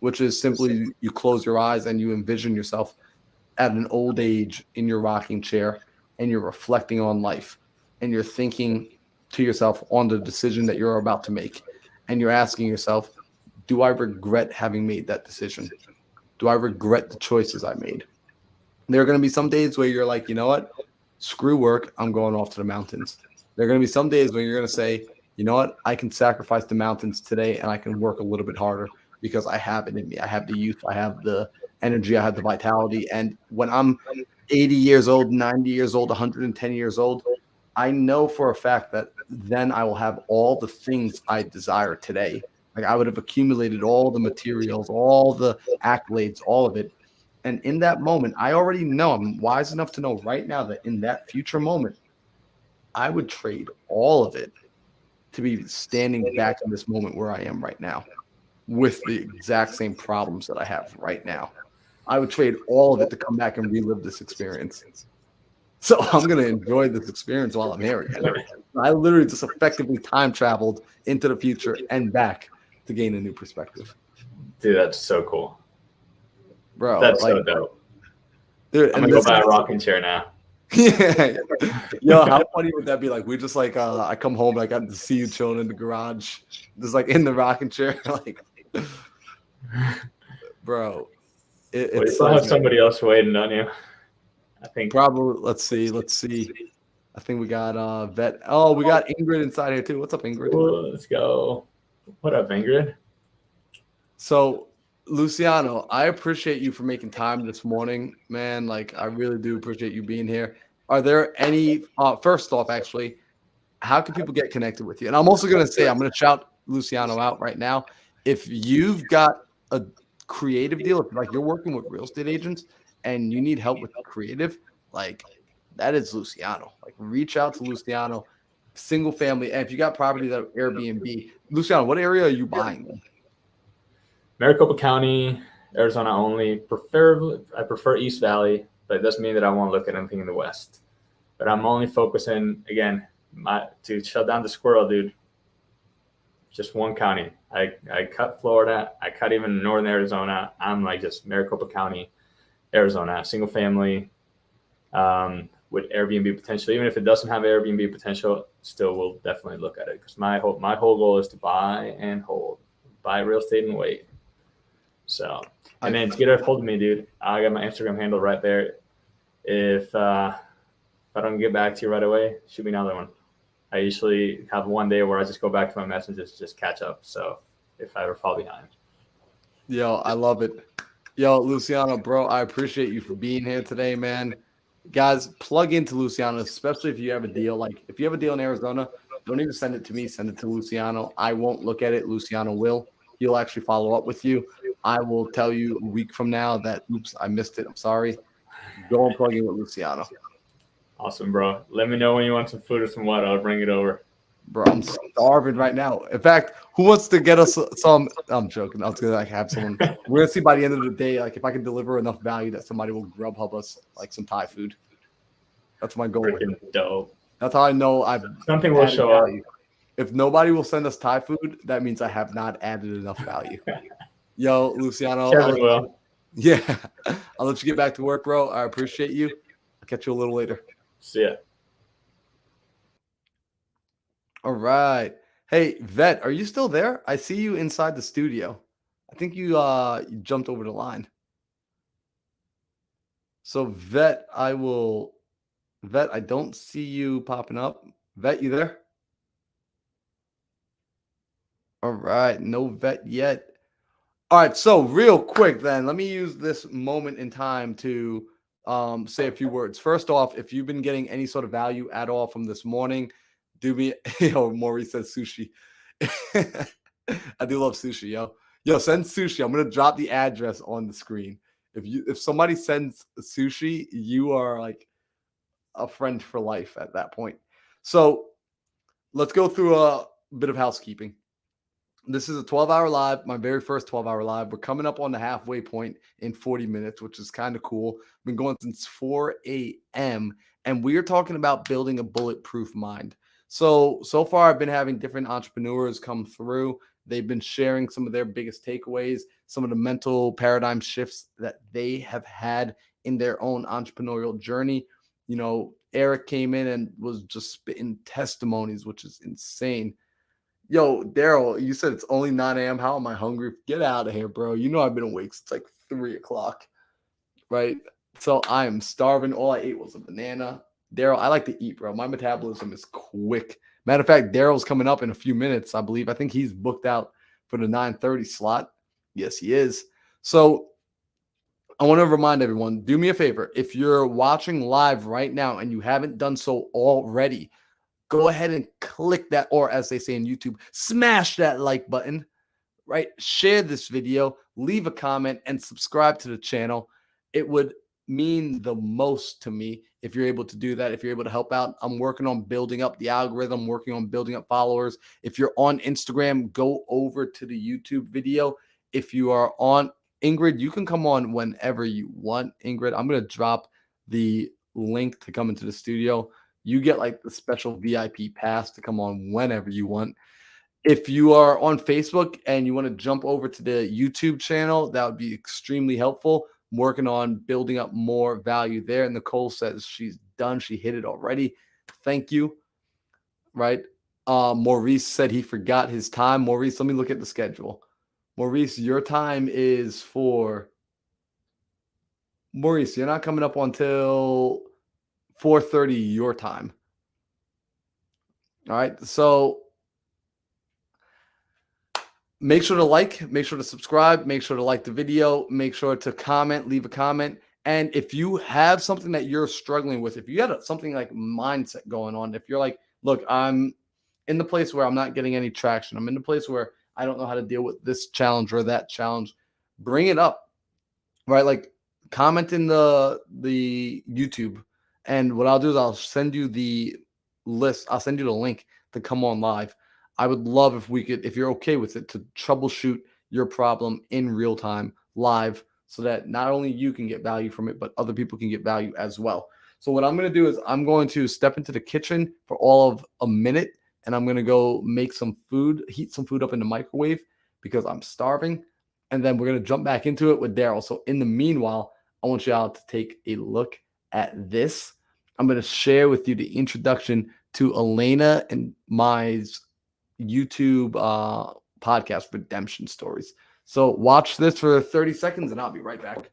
which is simply you close your eyes and you envision yourself at an old age in your rocking chair, and you're reflecting on life, and you're thinking to yourself on the decision that you're about to make, and you're asking yourself, do I regret having made that decision? Do I regret the choices I made? There are going to be some days where you're like, you know what? Screw work. I'm going off to the mountains. There are going to be some days when you're going to say, you know what? I can sacrifice the mountains today and I can work a little bit harder because I have it in me. I have the youth. I have the energy. I have the vitality. And when I'm 80 years old, 90 years old, 110 years old, I know for a fact that then I will have all the things I desire today. Like I would have accumulated all the materials, all the accolades, all of it. And in that moment, I already know, I'm wise enough to know right now that in that future moment, I would trade all of it to be standing back in this moment where I am right now with the exact same problems that I have right now. I would trade all of it to come back and relive this experience. So I'm going to enjoy this experience while I'm here again. I literally just effectively time traveled into the future and back to gain a new perspective. Dude, that's so cool. Bro, that's like, so dope. Dude, I'm going to go buy a rocking chair now. Yeah. Yo, how funny would that be? Like, we just like, I come home, like, I got to see you chilling in the garage, just like in the rocking chair. Like, bro, you still have somebody else waiting on you. I think probably. Let's see. I think we got Vet. Oh, we got Ingrid inside here too. What's up, Ingrid? Ooh, let's go. What up, Ingrid? So, Luciano, I appreciate you for making time this morning, man. Like, I really do appreciate you being here. Are there any? First off, actually, how can people get connected with you? And I'm also going to say, I'm going to shout Luciano out right now. If you've got a creative deal, if like you're working with real estate agents and you need help with creative, like that is Luciano. Like reach out to Luciano, single family. And if you got property that Airbnb, Luciano, what area are you buying them? Maricopa County, Arizona only. I prefer East Valley, but it doesn't mean that I won't look at anything in the West. But I'm only focusing again to shut down the squirrel, dude. Just one county. I cut Florida. I cut even northern Arizona. I'm like just Maricopa County, Arizona, single family, with Airbnb potential. Even if it doesn't have Airbnb potential, still will definitely look at it because my whole goal is to buy and hold, buy real estate and wait. So, and then to get a hold of me, dude, I got my Instagram handle right there. If I don't get back to you right away, shoot me another one. I usually have one day where I just go back to my messages, just catch up. So if I ever fall behind. Yo, I love it. Yo, Luciano, bro, I appreciate you for being here today, man. Guys, plug into Luciano, especially if you have a deal. Like if you have a deal in Arizona, don't even send it to me. Send it to Luciano. I won't look at it. Luciano will. He'll actually follow up with you. I will tell you a week from now that, oops, I missed it. I'm sorry. Go and plug in with Luciano. Awesome, bro. Let me know when you want some food or some water. I'll bring it over. Bro, I'm starving right now. In fact, who wants to get us some? I'm joking. I was gonna like have someone. We're gonna see by the end of the day, like if I can deliver enough value that somebody will Grubhub us like some Thai food. That's my goal. Freaking dope. That's how I know I've Something will show value. If nobody will send us Thai food, that means I have not added enough value. Yo, Luciano. Kevin will. Yeah, I'll let you get back to work, bro. I appreciate you. I'll catch you a little later. See ya. All right. Hey, Vet, are you still there? I see you inside the studio. I think you jumped over the line. So Vet, I don't see you popping up. Vet, you there? All right, no Vet yet. All right, so real quick then, let me use this moment in time to say a few words. First off, if you've been getting any sort of value at all from this morning, do me. Yo, Maurice says sushi. I do love sushi, yo. Send sushi. I'm gonna drop the address on the screen. If somebody sends sushi, you are like a friend for life at that point. So let's go through a bit of housekeeping. This is a 12-hour live, my very first 12-hour live. We're coming up on the halfway point in 40 minutes, which is kind of cool. Been going since 4 a.m. and we are talking about building a bulletproof mind. So far I've been having different entrepreneurs come through. They've been sharing some of their biggest takeaways, some of the mental paradigm shifts that they have had in their own entrepreneurial journey. You know, Eric came in and was just spitting testimonies, which is insane. Yo, Daryl, you said it's only 9 a.m. How am I hungry? Get out of here, bro. You know I've been awake since like 3 o'clock, right? So I am starving. All I ate was a banana. Daryl, I like to eat, bro. My metabolism is quick. Matter of fact, Daryl's coming up in a few minutes, I believe. I think he's booked out for the 9:30 slot. Yes, he is. So I want to remind everyone, do me a favor. If you're watching live right now and you haven't done so already, go ahead and click that, or as they say in YouTube, smash that like button, right? Share this video, leave a comment, and subscribe to the channel. It would mean the most to me if you're able to do that, if you're able to help out. I'm working on building up the algorithm, working on building up followers. If you're on Instagram, go over to the YouTube video. If you are on Ingrid, you can come on whenever you want. Ingrid, I'm going to drop the link to come into the studio. You get like the special VIP pass to come on whenever you want. If you are on Facebook and you want to jump over to the YouTube channel, that would be extremely helpful. I'm working on building up more value there. And Nicole says she's done. She hit it already. Thank you. Right. Maurice said he forgot his time. Maurice, let me look at the schedule. Maurice, your time is for Maurice. You're not coming up until 4:30 your time. All right. So make sure to like, make sure to subscribe, make sure to like the video, make sure to comment, leave a comment. And if you have something that you're struggling with, if you had something like mindset going on, if you're like, look, I'm in the place where I'm not getting any traction, I'm in the place where I don't know how to deal with this challenge or that challenge, bring it up, right? Like comment in the YouTube. And what I'll do is I'll send you the list. I'll send you the link to come on live. I would love if we could, if you're okay with it, to troubleshoot your problem in real time live so that not only you can get value from it, but other people can get value as well. So what I'm going to do is I'm going to step into the kitchen for all of a minute, and I'm going to go make some food, heat some food up in the microwave because I'm starving. And then we're going to jump back into it with Daryl. So in the meanwhile, I want y'all to take a look at this. I'm going to share with you the introduction to Elena and my YouTube podcast, Redemption Stories. So watch this for 30 seconds and I'll be right back.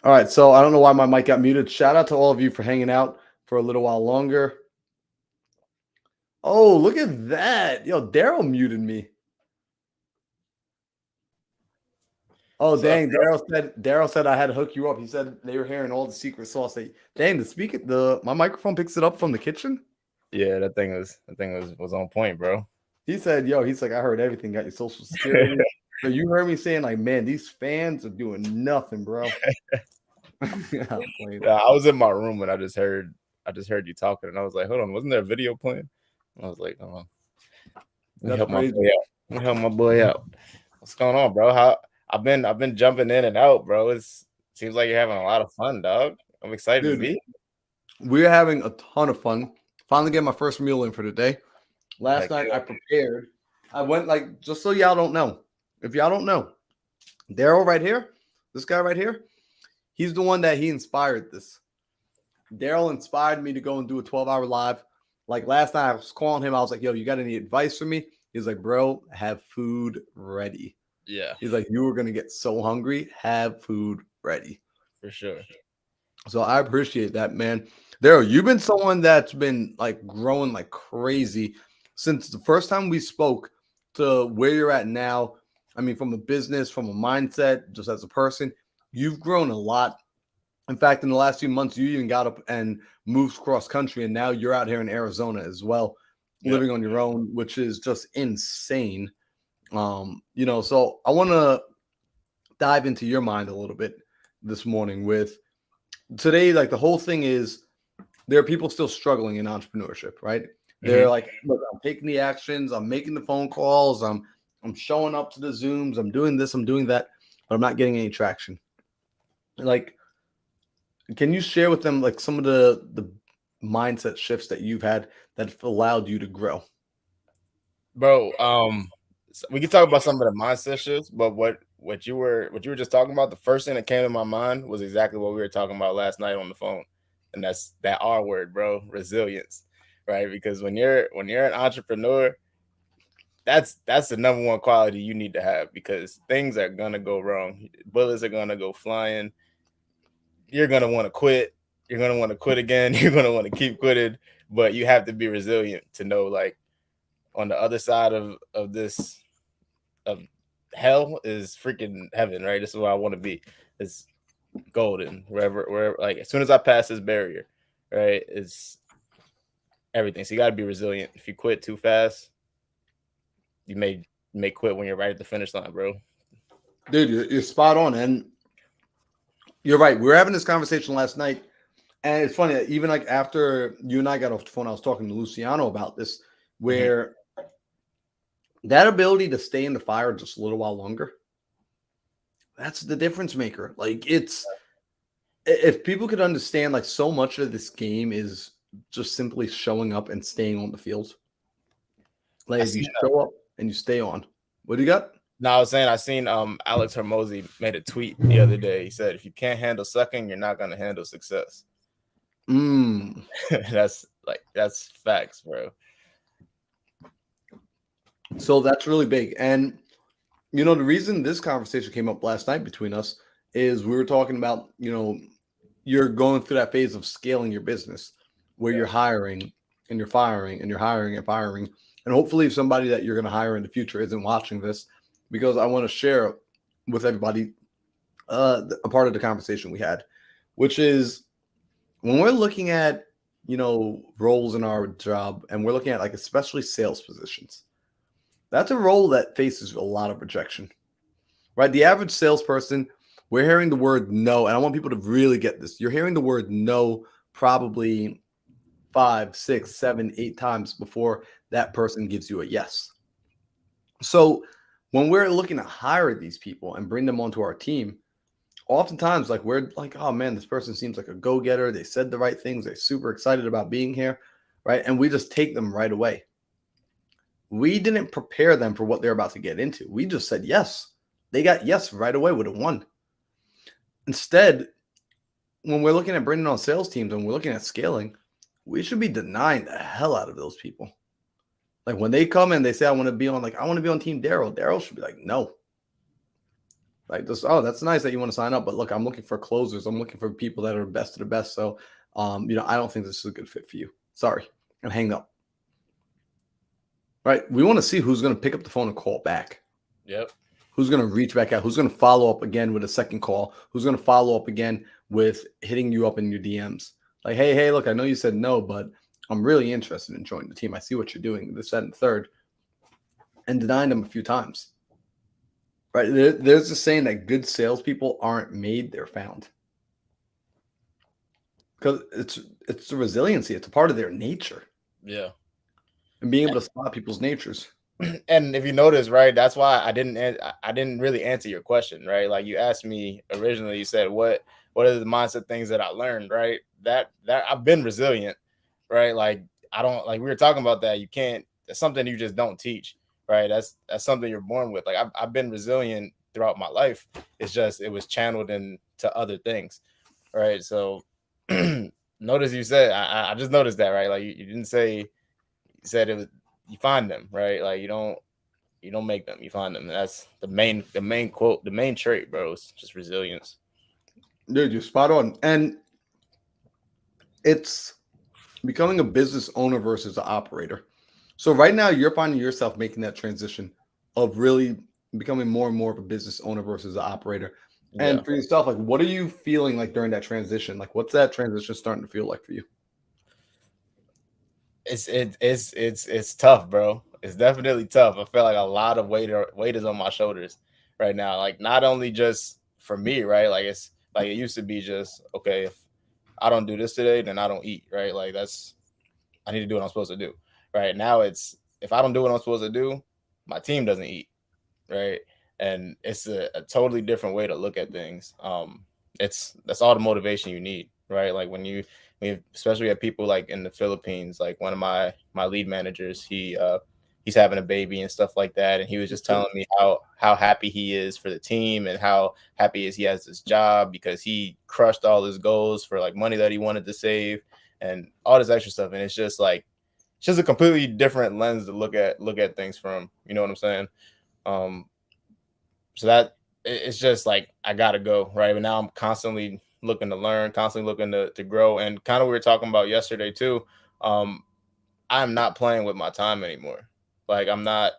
All right, so I don't know why my mic got muted. Shout out to all of you for hanging out for a little while longer. Oh, look at that. Yo, Daryl muted me. Oh, dang. Daryl said I had to hook you up. He said they were hearing all the secret sauce. Dang, my microphone picks it up from the kitchen? Yeah, that thing was on point, bro. He said, he's like, I heard everything. Got your social security. So you heard me saying, like, man, these fans are doing nothing, bro. Yeah, I was in my room and I just heard you talking, and I was like, hold on, wasn't there a video playing? And I was like, oh, let me help my boy out. Let me help my boy out. What's going on, bro? I've been jumping in and out, bro. Seems like you're having a lot of fun, dog. I'm excited to be. We're having a ton of fun. Finally getting my first meal in for the day. Last night I prepared. I went just so y'all don't know. If y'all don't know, Daryl right here, this guy right here, he's the one that he inspired this. Daryl inspired me to go and do a 12-hour live. Like last night I was calling him. I was like, yo, you got any advice for me? He's like, bro, have food ready. Yeah. He's like, you were going to get so hungry. Have food ready. For sure. So I appreciate that, man. Daryl, you've been someone that's been like growing like crazy since the first time we spoke to where you're at now. I mean, from a business, from a mindset, just as a person, you've grown a lot. In fact, in the last few months, you even got up and moved cross country, and now you're out here in Arizona as well, living on your own, which is just insane. So I want to dive into your mind a little bit this morning with today. Like the whole thing is there are people still struggling in entrepreneurship, right? They're like, look, I'm taking the actions, I'm making the phone calls, I'm showing up to the Zooms, I'm doing this, I'm doing that, but I'm not getting any traction. Like, can you share with them like some of the mindset shifts that you've had that have allowed you to grow? Bro, we can talk about some of the mindset shifts, but what you were just talking about, the first thing that came to my mind was exactly what we were talking about last night on the phone. And that's that R word, bro, resilience, right? Because when you're an entrepreneur, that's the number one quality you need to have, because things are gonna go wrong. Bullets are gonna go flying. You're gonna want to quit. You're gonna want to quit again. You're gonna want to keep quitting, but you have to be resilient to know, like, on the other side of this of hell is freaking heaven, right? This is where I want to be. It's golden wherever. Like as soon as I pass this barrier, right, it's everything. So you got to be resilient. If you quit too fast, you may quit when you're right at the finish line, bro. Dude, you're spot on, and you're right. We were having this conversation last night, and it's funny that even like after you and I got off the phone, I was talking to Luciano about this, where that ability to stay in the fire just a little while longer, that's the difference maker. Like if people could understand, like so much of this game is just simply showing up and staying on the field. Like if you show up and you stay on. What do you got? No, I was saying I seen Alex Hermosi made a tweet the other day. He said, if you can't handle sucking, you're not gonna handle success. That's facts, bro. So that's really big. And the reason this conversation came up last night between us is we were talking about, you're going through that phase of scaling your business where you're hiring and you're firing and you're hiring and firing. And hopefully if somebody that you're going to hire in the future isn't watching this, because I want to share with everybody a part of the conversation we had, which is when we're looking at, roles in our job, and we're looking at like especially sales positions, that's a role that faces a lot of rejection, right? The average salesperson, we're hearing the word no, and I want people to really get this. You're hearing the word no probably 5, 6, 7, 8 times before that person gives you a yes. So when we're looking to hire these people and bring them onto our team, oftentimes like we're like, oh man, this person seems like a go-getter. They said the right things. They're super excited about being here, right? And we just take them right away. We didn't prepare them for what they're about to get into. We just said yes. They got yes right away with a 1. Instead, when we're looking at bringing on sales teams and we're looking at scaling, we should be denying the hell out of those people. Like when they come and they say, I want to be on Team Daryl, Daryl should be like, no. Like this, oh, that's nice that you want to sign up, but look, I'm looking for closers. I'm looking for people that are best of the best. So, I don't think this is a good fit for you. Sorry, and hang up. Right? We want to see who's going to pick up the phone and call back. Yep. Who's going to reach back out? Who's going to follow up again with a second call? Who's going to follow up again with hitting you up in your DMs? Like, hey, look, I know you said no, but I'm really interested in joining the team. I see what you're doing, this, that, and third, and denying them a few times. Right? There's a saying that good salespeople aren't made, they're found. Because it's the resiliency. It's a part of their nature. Yeah. And being able to spot people's natures. And if you notice, right, that's why I didn't really answer your question, right? Like you asked me originally, you said what are the mindset things that I learned, right? That I've been resilient, right? Like I don't, like we were talking about that. You can't, that's something you just don't teach, right? That's something you're born with. Like I've been resilient throughout my life. It's just it was channeled into other things, right? So notice you said I just noticed that, right? Like you didn't say, you said it was, you find them, right? Like you don't make them, you find them. That's the main quote, the main trait, bro. It's just resilience. Dude, you're spot on. And it's becoming a business owner versus an operator. So right now you're finding yourself making that transition of really becoming more and more of a business owner versus an operator. And for yourself, like what are you feeling like during that transition? Like what's that transition starting to feel like for you? It's tough, bro. It's definitely tough. I feel like a lot of weight is on my shoulders right now. Like not only just for me, right? Like it's like it used to be just okay, if I don't do this today, then I don't eat, right? Like I need to do what I'm supposed to do. Right now it's if I don't do what I'm supposed to do, my team doesn't eat, right? And it's a totally different way to look at things. That's all the motivation you need, right? Like when you especially have people like in the Philippines, like one of my lead managers, he's having a baby and stuff like that, and he was just telling me how happy he is for the team and how happy he has this job because he crushed all his goals for like money that he wanted to save and all this extra stuff. And it's just like it's just a completely different lens to look at things from. You know what I'm saying? So that it's just like I gotta go, right? But now I'm constantly looking to learn, constantly looking to grow. And kind of we were talking about yesterday too. I'm not playing with my time anymore. Like I'm not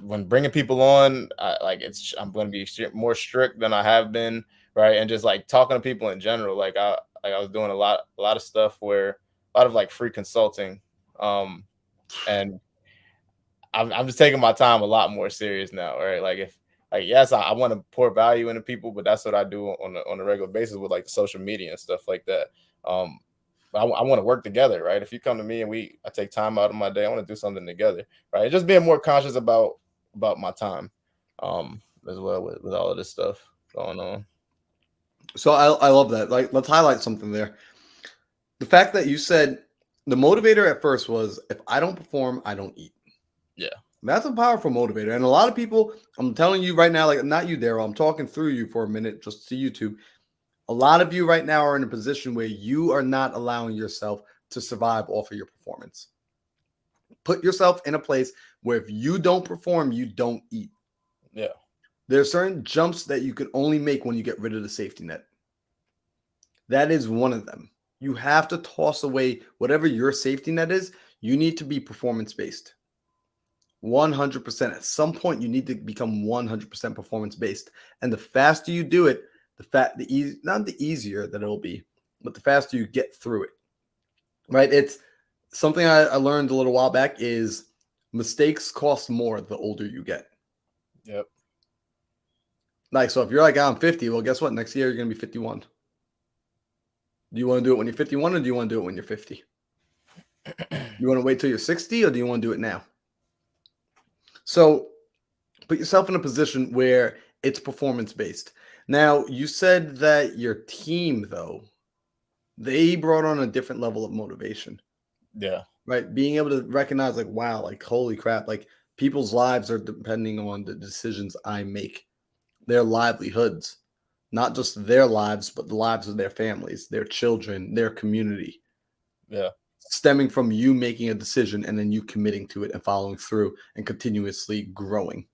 when bringing people on, I'm going to be more strict than I have been, right? And just like talking to people in general, like I was doing a lot of stuff where a lot of like free consulting, and I'm just taking my time a lot more serious now, right? Like if like yes, I want to pour value into people, but that's what I do on a regular basis with like the social media and stuff like that. I want to work together, right? If you come to me and I take time out of my day, I want to do something together, right? Just being more conscious about my time, as well with all of this stuff going on. So I love that. Like let's highlight something there. The fact that you said the motivator at first was if I don't perform, I don't eat. Yeah. That's a powerful motivator. And a lot of people, I'm telling you right now, like not you, Daryl, I'm talking through you for a minute just to YouTube. A lot of you right now are in a position where you are not allowing yourself to survive off of your performance. Put yourself in a place where if you don't perform, you don't eat. Yeah. There are certain jumps that you can only make when you get rid of the safety net. That is one of them. You have to toss away whatever your safety net is. You need to be performance-based. 100%. At some point, you need to become 100% performance-based. And the faster you do it, not the easier that it'll be, but the faster you get through it. Right? It's something I learned a little while back is mistakes cost more the older you get. Yep. Like, so if you're like, I'm 50, well, guess what? Next year, you're going to be 51. Do you want to do it when you're 51 or do you want to do it when you're 50? You want to wait till you're 60 or do you want to do it now? So put yourself in a position where it's performance-based. Now, you said that your team, though, they brought on a different level of motivation. Yeah. Right? Being able to recognize like, wow, like, holy crap, like people's lives are depending on the decisions I make. Their livelihoods, not just their lives, but the lives of their families, their children, their community. Yeah. Stemming from you making a decision and then you committing to it and following through and continuously growing.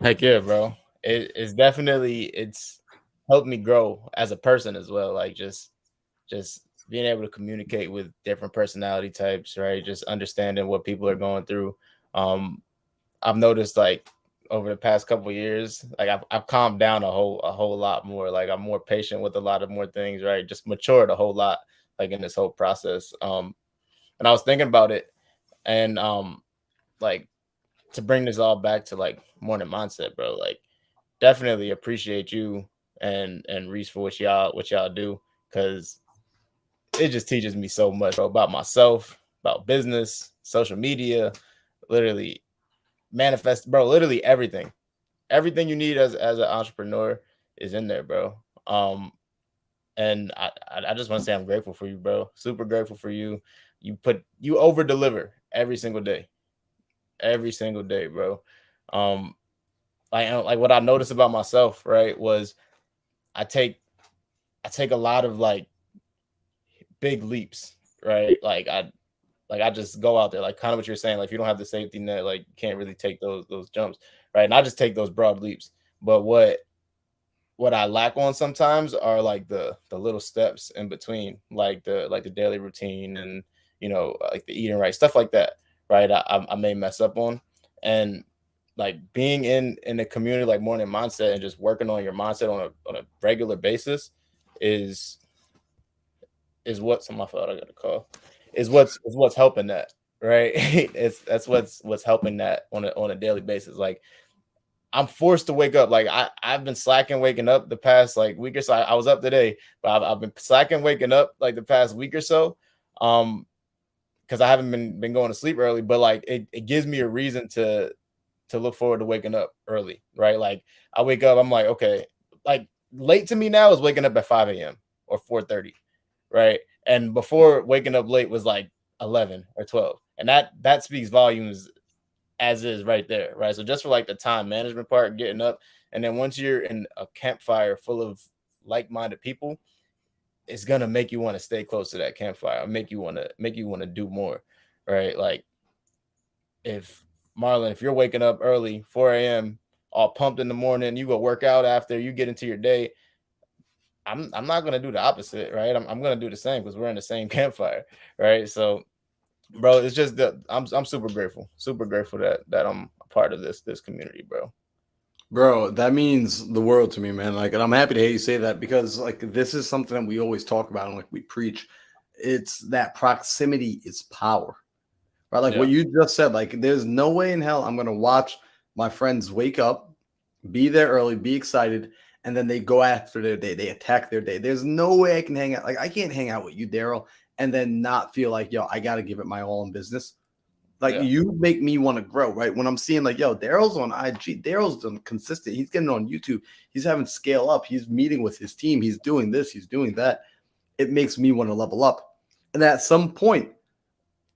Heck yeah, bro. It's definitely it's helped me grow as a person as well. Like just being able to communicate with different personality types, right? Just understanding what people are going through. Um, I've noticed like over the past couple of years, like I've calmed down a whole lot more. Like I'm more patient with a lot of more things, right? Just matured a whole lot, like in this whole process. And I was thinking about it, and like to bring this all back to like morning mindset, bro. Like definitely appreciate you and Reese for what y'all do, because it just teaches me so much, bro, about myself, about business, social media, literally manifest, bro. Literally everything you need as an entrepreneur is in there, bro. And I just want to say I'm grateful for you, bro. Super grateful for you. You over deliver every single day, bro. Um, like what I noticed about myself, right, was I take I take a lot of like big leaps, right? Like I just go out there, like kind of what you're saying. Like if you don't have the safety net, like you can't really take those jumps, right? And I just take those broad leaps. But what I lack on sometimes are like the little steps in between, like the daily routine and like the eating right, stuff like that, right? I may mess up on, and like being in a community like Morning Mindset and just working on your mindset on a regular basis is what's on my fault. I got a call. Is what's helping that, right? That's what's helping that on a daily basis. Like I'm forced to wake up. Like I've been slacking waking up the past like week or so. I was up today, but I've been slacking waking up like the past week or so. Because I haven't been going to sleep early, but like it gives me a reason to look forward to waking up early, right? Like I wake up, I'm like, okay, like late to me now is waking up at 5 a.m. or 4:30, right? And before waking up late was like 11 or 12. And that speaks volumes as is right there, right? So just for like the time management part, getting up, and then once you're in a campfire full of like-minded people, it's gonna make you want to stay close to that campfire, make you want to do more, right? Like if Marlon, if you're waking up early, 4 a.m., all pumped in the morning, you go work out after you get into your day. I'm not gonna do the opposite, right? I'm gonna do the same because we're in the same campfire, right? So bro, it's just that I'm super grateful that I'm a part of this community, bro. Bro, that means the world to me, man. Like, and I'm happy to hear you say that because, like, this is something that we always talk about and like we preach. It's that proximity is power, right? Like what Yeah, you just said. Like, there's no way in hell I'm gonna watch my friends wake up, be there early, be excited, and then they go after their day. They attack their day. There's no way I can hang out. Like, I can't hang out with you, Daryl, and then not feel like, yo, I got to give it my all in business. Like yeah, you make me want to grow, right? When I'm seeing like, yo, Daryl's on IG, Daryl's done consistent. He's getting on YouTube. He's having scale up. He's meeting with his team. He's doing this. He's doing that. It makes me want to level up. And at some point,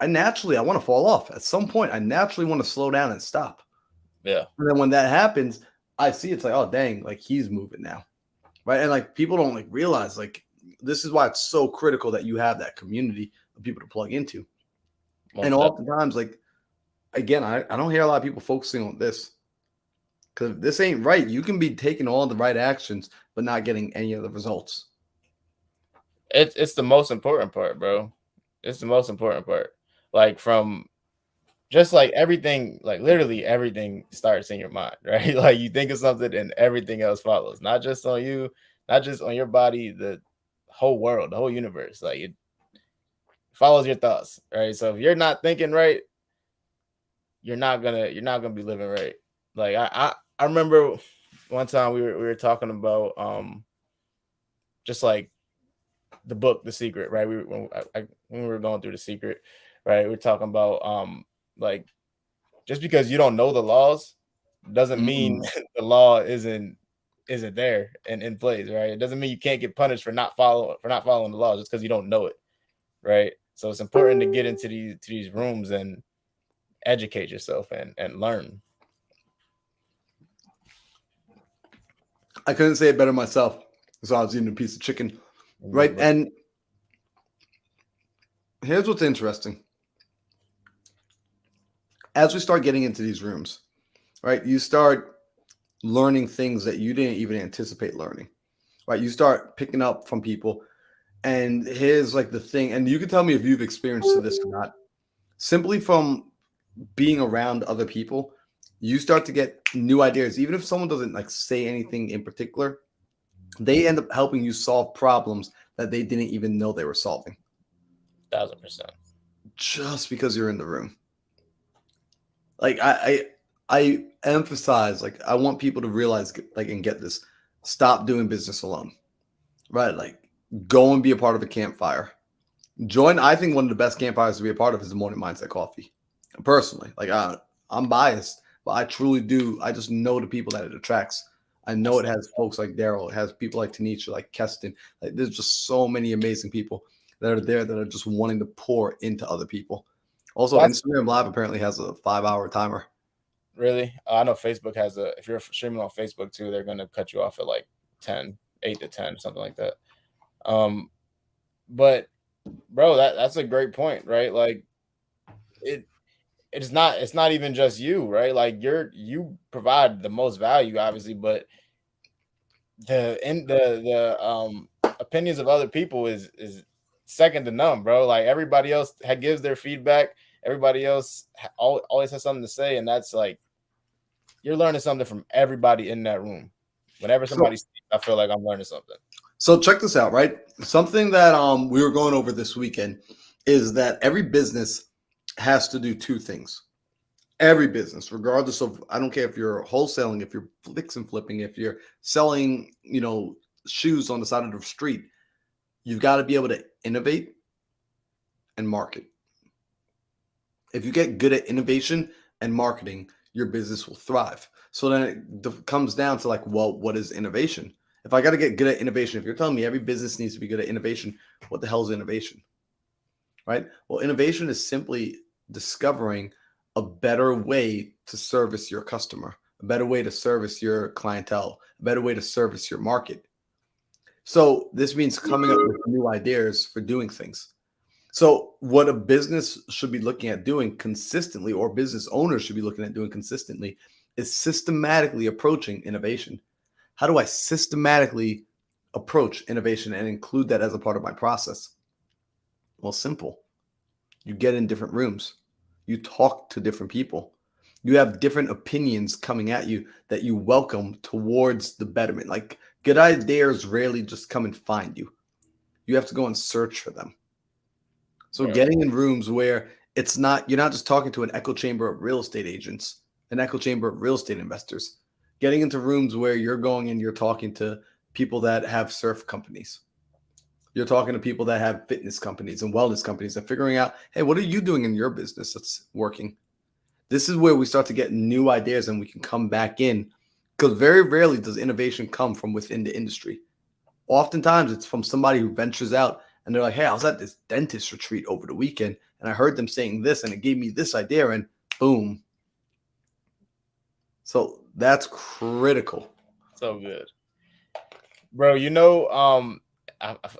I want to fall off. At some point, I naturally want to slow down and stop. yeah. And then when that happens, I see it's like, oh dang, like he's moving now, right? And like people don't like realize like this is why it's so critical that you have that community of people to plug into. And Most definitely. oftentimes, like again, I don't hear a lot of people focusing on this because if this ain't right, you can be taking all the right actions, but not getting any of the results. It's the most important part, bro. It's the most important part. Like from just like everything, like literally everything starts in your mind, right? Like you think of something and everything else follows. Not just on you, not just on your body, the whole world, the whole universe. Like it follows your thoughts, right? So if you're not thinking right, you're not gonna be living right. Like I remember one time we were talking about just like the book The Secret, right? When we were going through The Secret, right? We are talking about like just because you don't know the laws doesn't mean Mm. the law isn't there and in place, right? It doesn't mean you can't get punished for not following the laws just because you don't know it, right? So it's important to get into these rooms and educate yourself and learn. I couldn't say it better myself. So I was eating a piece of chicken, right? But And here's what's interesting. As we start getting into these rooms, right? You start learning things that you didn't even anticipate learning, right? You start picking up from people. And here's like the thing, and you can tell me if you've experienced this or not. Simply from being around other people, you start to get new ideas. Even if someone doesn't like say anything in particular, they end up helping you solve problems that they didn't even know they were solving. 1000%. Just because you're in the room. Like I emphasize, like I want people to realize, like, and get this. Stop doing business alone. Right? Like go and be a part of a campfire. Join. I think one of the best campfires to be a part of is the Morning Mindset Coffee. Personally, like I'm biased, but I truly do. I just know the people that it attracts. I know it has folks like Daryl. It has people like Tanisha, like Keston. Like there's just so many amazing people that are there that are just wanting to pour into other people. Also, Instagram Live apparently has a 5-hour timer. Really? I know Facebook has a. If you're streaming on Facebook too, they're gonna cut you off at like 8 to 10, something like that. But bro, that's a great point, right? Like it's not even just you, right? Like you provide the most value, obviously, but the opinions of other people is second to none, bro. Like everybody else gives their feedback. Everybody else always has something to say, and that's like you're learning something from everybody in that room. Whenever somebody speaks, I feel like I'm learning something. So check this out, right? Something that we were going over this weekend is that every business has to do two things. Every business, regardless of, I don't care if you're wholesaling, if you're fix and flipping, if you're selling, shoes on the side of the street, you've got to be able to innovate and market. If you get good at innovation and marketing, your business will thrive. So then it comes down to like, well, what is innovation? If I got to get good at innovation, if you're telling me every business needs to be good at innovation, what the hell is innovation? Right? Well, innovation is simply discovering a better way to service your customer, a better way to service your clientele, a better way to service your market. So this means coming up with new ideas for doing things. So what a business should be looking at doing consistently, or business owners should be looking at doing consistently, is systematically approaching innovation. How do I systematically approach innovation and include that as a part of my process? Well, simple. You get in different rooms. You talk to different people. You have different opinions coming at you that you welcome towards the betterment. Like good ideas rarely just come and find you. You have to go and search for them. So getting in rooms where you're not just talking to an echo chamber of real estate agents, an echo chamber of real estate investors. Getting into rooms where you're going and you're talking to people that have surf companies. You're talking to people that have fitness companies and wellness companies and figuring out, hey, what are you doing in your business that's working? This is where we start to get new ideas and we can come back in, because very rarely does innovation come from within the industry. Oftentimes it's from somebody who ventures out and they're like, hey, I was at this dentist retreat over the weekend and I heard them saying this and it gave me this idea, and boom. So that's critical. So good. Bro,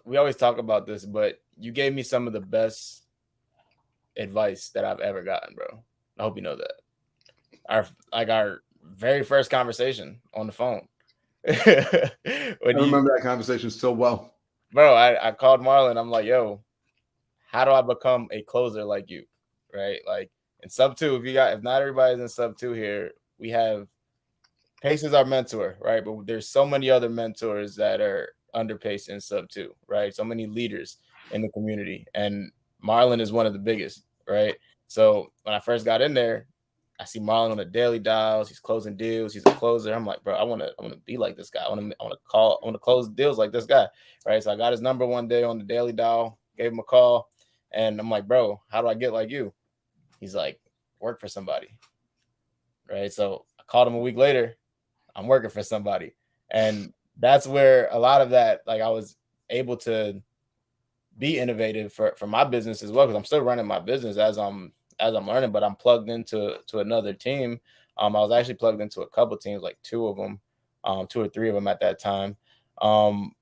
we always talk about this, but you gave me some of the best advice that I've ever gotten, bro. I hope you know that. Our very first conversation on the phone. I remember that conversation so well. Bro, I called Marlon. I'm like, yo, how do I become a closer like you? Right? Like in sub 2, if not everybody's in sub 2 here, we have Pace is our mentor, right? But there's so many other mentors that are under Pace in sub 2, right? So many leaders in the community. And Marlon is one of the biggest, right? So when I first got in there, I see Marlon on the daily dials. He's closing deals. He's a closer. I'm like, bro, I want to be like this guy. I want to close deals like this guy, right? So I got his number one day on the daily dial, gave him a call, and I'm like, bro, how do I get like you? He's like, work for somebody, right? So I called him a week later. I'm working for somebody, and that's where a lot of that, like, I was able to be innovative for my business as well, because I'm still running my business as I'm learning, but I'm plugged into another team. I was actually plugged into a couple teams, like 2 of them, 2 or 3 of them at that time. And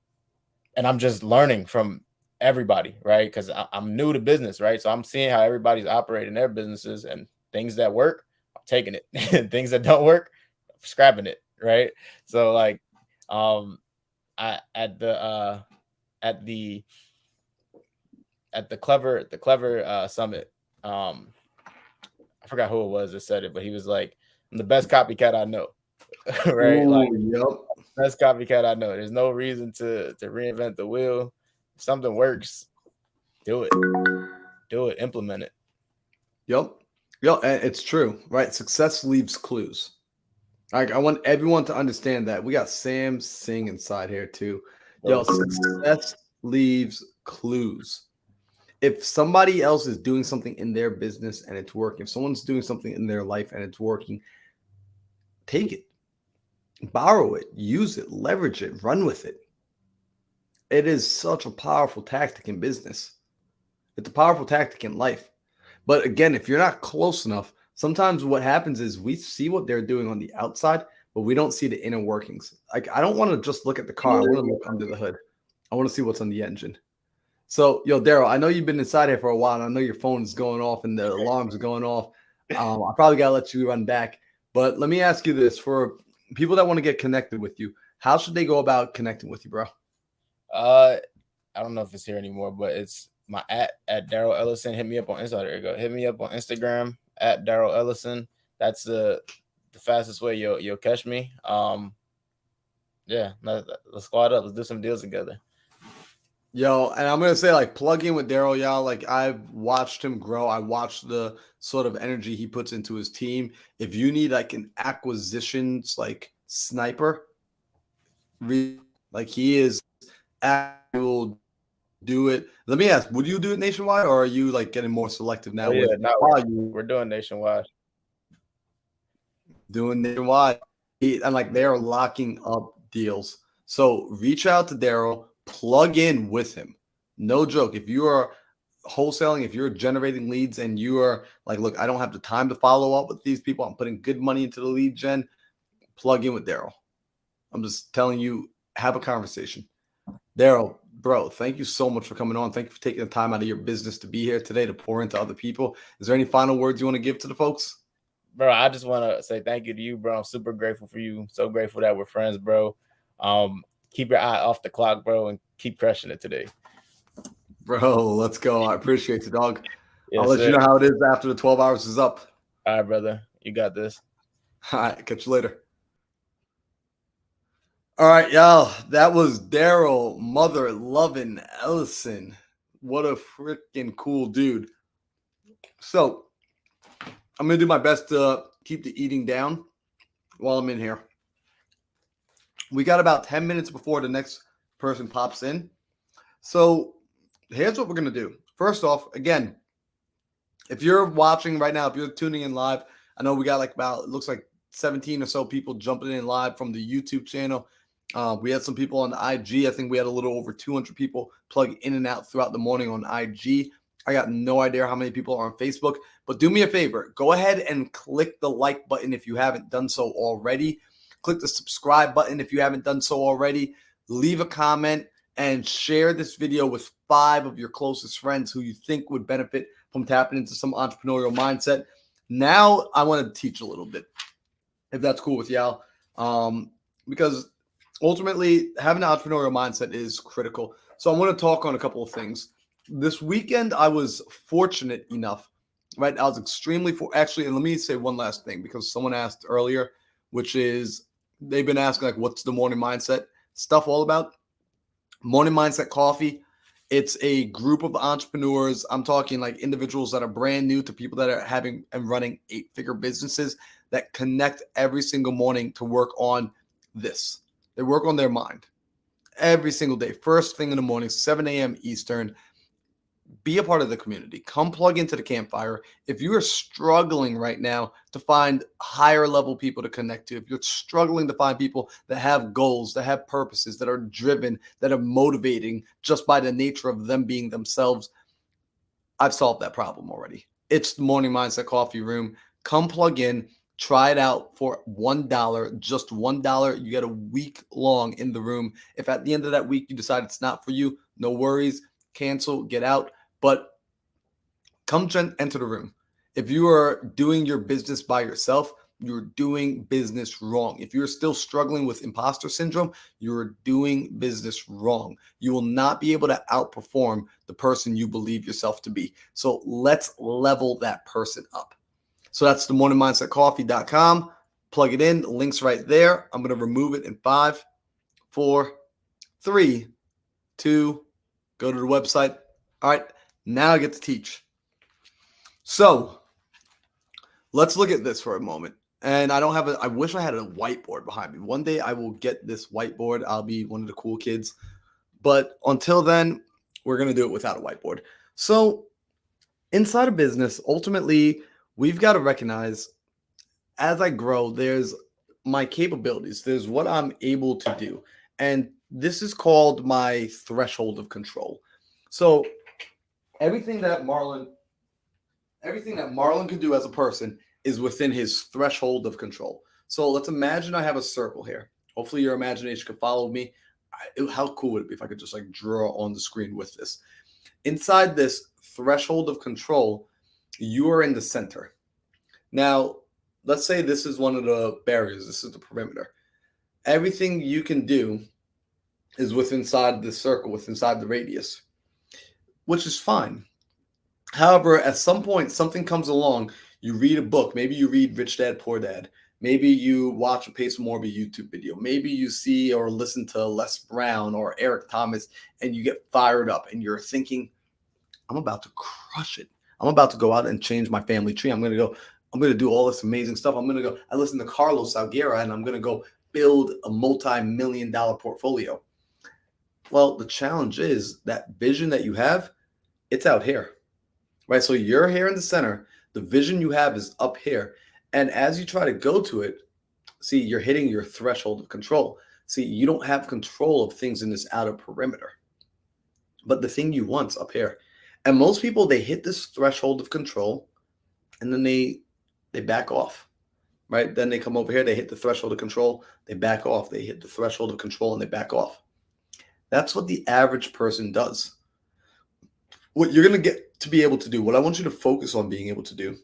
I'm just learning from everybody, right? Because I'm new to business, right? So I'm seeing how everybody's operating their businesses, and things that work, I'm taking it. Things that don't work, I'm scrapping it, right? So like, I at the clever summit, I forgot who it was that said it, but he was like, "I'm the best copycat I know." Right? Like, Ooh, yep. best copycat I know. There's no reason to reinvent the wheel. If something works, do it, implement it. Yep. Yep. And it's true, right? Success leaves clues. Like, I want everyone to understand that. We got Sam Singh inside here too. Yo, success leaves clues. If somebody else is doing something in their business and it's working, if someone's doing something in their life and it's working, take it, borrow it, use it, leverage it, run with it. It is such a powerful tactic in business. It's a powerful tactic in life. But again, if you're not close enough, sometimes what happens is we see what they're doing on the outside, but we don't see the inner workings. Like, I don't want to just look at the car. I want to look under the hood. I want to see what's on the engine. So, yo, Daryl, I know you've been inside here for a while, and I know your phone is going off and the alarms are going off. I probably got to let you run back. But let me ask you this. For people that want to get connected with you, how should they go about connecting with you, bro? I don't know if it's here anymore, but it's my at Daryl Ellison. Hit me up on Instagram. There you go. Hit me up on Instagram at Daryl Ellison. That's the fastest way you'll catch me. Yeah, let's squad up. Let's do some deals together. Yo, and I'm gonna say, like, plug in with Daryl, y'all. Like, I've watched him grow. I watched the sort of energy he puts into his team. If you need like an acquisitions like sniper, like he is, will do it. Let me ask: would you do it nationwide, or are you like getting more selective now? Oh, yeah, With no, volume? we're doing nationwide. Doing nationwide, and like they're locking up deals. So reach out to Daryl, plug in with him. No joke. If you are wholesaling, if you're generating leads and you are like, look, I don't have the time to follow up with these people, I'm putting good money into the lead gen, plug in with Daryl. I'm just telling you, have a conversation. Daryl, bro, thank you so much for coming on. Thank you for taking the time out of your business to be here today to pour into other people. Is there any final words you want to give to the folks? Bro, I just want to say thank you to you, bro. I'm super grateful for you. So grateful that we're friends, bro. Keep your eye off the clock, bro, and keep crushing it today. Bro, let's go. I appreciate you, dog. Yes, I'll let you know how it is after the 12 hours is up. All right, brother. You got this. All right. Catch you later. All right, y'all. That was Daryl Mother Lovin' Ellison. What a freaking cool dude. So I'm going to do my best to keep the eating down while I'm in here. We got about 10 minutes before the next person pops in. So here's what we're going to do. First off, again, if you're watching right now, if you're tuning in live, I know we got like about, it looks like 17 or so people jumping in live from the YouTube channel. We had some people on IG. I think we had a little over 200 people plug in and out throughout the morning on IG. I got no idea how many people are on Facebook, but do me a favor. Go ahead and click the like button if you haven't done so already. Click the subscribe button if you haven't done so already. Leave a comment and share this video with 5 of your closest friends who you think would benefit from tapping into some entrepreneurial mindset. Now I want to teach a little bit, if that's cool with y'all, because ultimately having an entrepreneurial mindset is critical. So I want to talk on a couple of things. This weekend, I was fortunate enough, right? I was extremely actually, and let me say one last thing, because someone asked earlier, which is they've been asking, like, what's the morning mindset stuff all about? Morning Mindset Coffee. It's a group of entrepreneurs. I'm talking like individuals that are brand new to people that are having and running 8-figure businesses that connect every single morning to work on this. They work on their mind every single day. First thing in the morning, 7 a.m. Eastern. Be a part of the community. Come plug into the campfire. If you are struggling right now to find higher level people to connect to, if you're struggling to find people that have goals, that have purposes, that are driven, that are motivating just by the nature of them being themselves, I've solved that problem already. It's the Morning Mindset Coffee Room. Come plug in. Try it out for $1, just $1. You get a week long in the room. If at the end of that week you decide it's not for you, no worries. Cancel, get out. But come enter the room. If you are doing your business by yourself, you're doing business wrong. If you're still struggling with imposter syndrome, you're doing business wrong. You will not be able to outperform the person you believe yourself to be. So let's level that person up. So that's the morningmindsetcoffee.com. Plug it in. The link's right there. I'm going to remove it in 5, 4, 3, 2. Go to the website. All right. Now I get to teach. So let's look at this for a moment. And I wish I had a whiteboard behind me. One day I will get this whiteboard. I'll be one of the cool kids. But until then, we're going to do it without a whiteboard. So inside of business, ultimately, we've got to recognize as I grow, there's my capabilities. There's what I'm able to do. And this is called my threshold of control. So everything that Marlon can do as a person is within his threshold of control. So let's imagine I have a circle here. Hopefully your imagination can follow me. How cool would it be if I could just like draw on the screen with this? Inside this threshold of control, you are in the center. Now, let's say this is one of the barriers. This is the perimeter. Everything you can do is within inside the circle, within inside the radius, which is fine. However, at some point, something comes along. You read a book. Maybe you read Rich Dad, Poor Dad. Maybe you watch a Pace Morby YouTube video. Maybe you see or listen to Les Brown or Eric Thomas, and you get fired up, and you're thinking, I'm about to crush it. I'm about to go out and change my family tree. I'm going to do all this amazing stuff. I listen to Carlos Salguera, and I'm going to go build a multi-million-dollar portfolio. Well, the challenge is that vision that you have, it's out here, right? So you're here in the center. The vision you have is up here. And as you try to go to it, see, you're hitting your threshold of control. See, you don't have control of things in this outer perimeter. But the thing you want's up here. And most people, they hit this threshold of control, and then they back off, right? Then they come over here, they hit the threshold of control, they back off. They hit the threshold of control, and they back off. That's what the average person does. What you're going to get to be able to do, what I want you to focus on being able to do,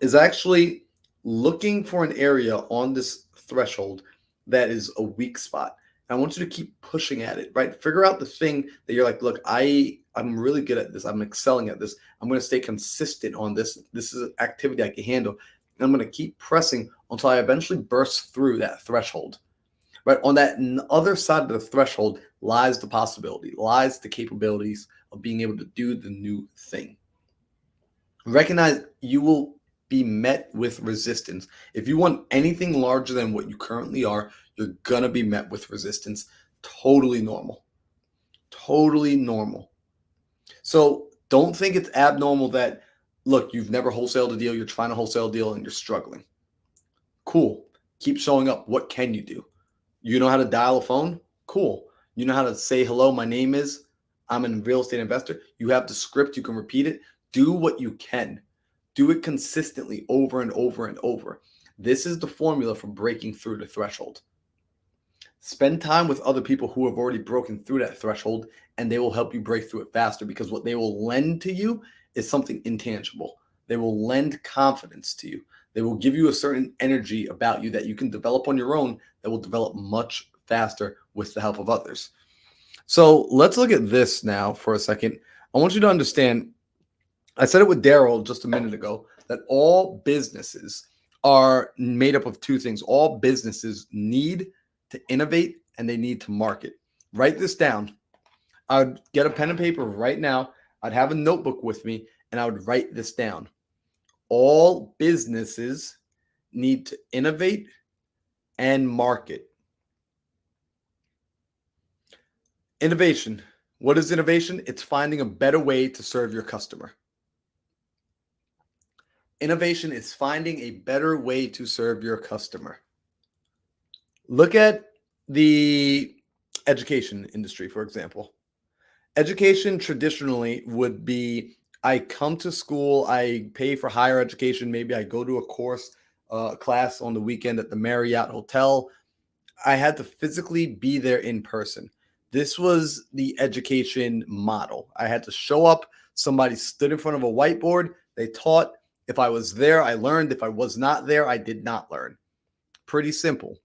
is actually looking for an area on this threshold that is a weak spot. I want you to keep pushing at it, right? Figure out the thing that you're like, look, I'm really good at this. I'm excelling at this. I'm going to stay consistent on this. This is an activity I can handle. And I'm going to keep pressing until I eventually burst through that threshold, right? On that other side of the threshold lies the possibility, lies the capabilities of being able to do the new thing. Recognize you will be met with resistance. If you want anything larger than what you currently are, you're going to be met with resistance. Totally normal. Totally normal. So don't think it's abnormal that, look, you've never wholesaled a deal, you're trying to wholesale a deal, and you're struggling. Cool. Keep showing up. What can you do? You know how to dial a phone? Cool. You know how to say, hello, my name is, I'm a real estate investor. You have the script. You can repeat it. Do what you can. Do it consistently over and over and over. This is the formula for breaking through the threshold. Spend time with other people who have already broken through that threshold, and they will help you break through it faster, because what they will lend to you is something intangible. They will lend confidence to you. They will give you a certain energy about you that you can develop on your own that will develop much faster with the help of others. So let's look at this now for a second. I want you to understand, I said it with Daryl just a minute ago, that all businesses are made up of two things. All businesses need to innovate and they need to market. Write this down. I would get a pen and paper right now. I'd have a notebook with me and I would write this down. All businesses need to innovate and market. Innovation. What is innovation? It's finding a better way to serve your customer. Innovation is finding a better way to serve your customer. Look at the education industry, for example. Education traditionally would be, I come to school, I pay for higher education, maybe I go to a course, class on the weekend at the Marriott Hotel. I had to physically be there in person. This was the education model. I had to show up. Somebody stood in front of a whiteboard. They taught. If I was there, I learned. If I was not there, I did not learn. Pretty simple.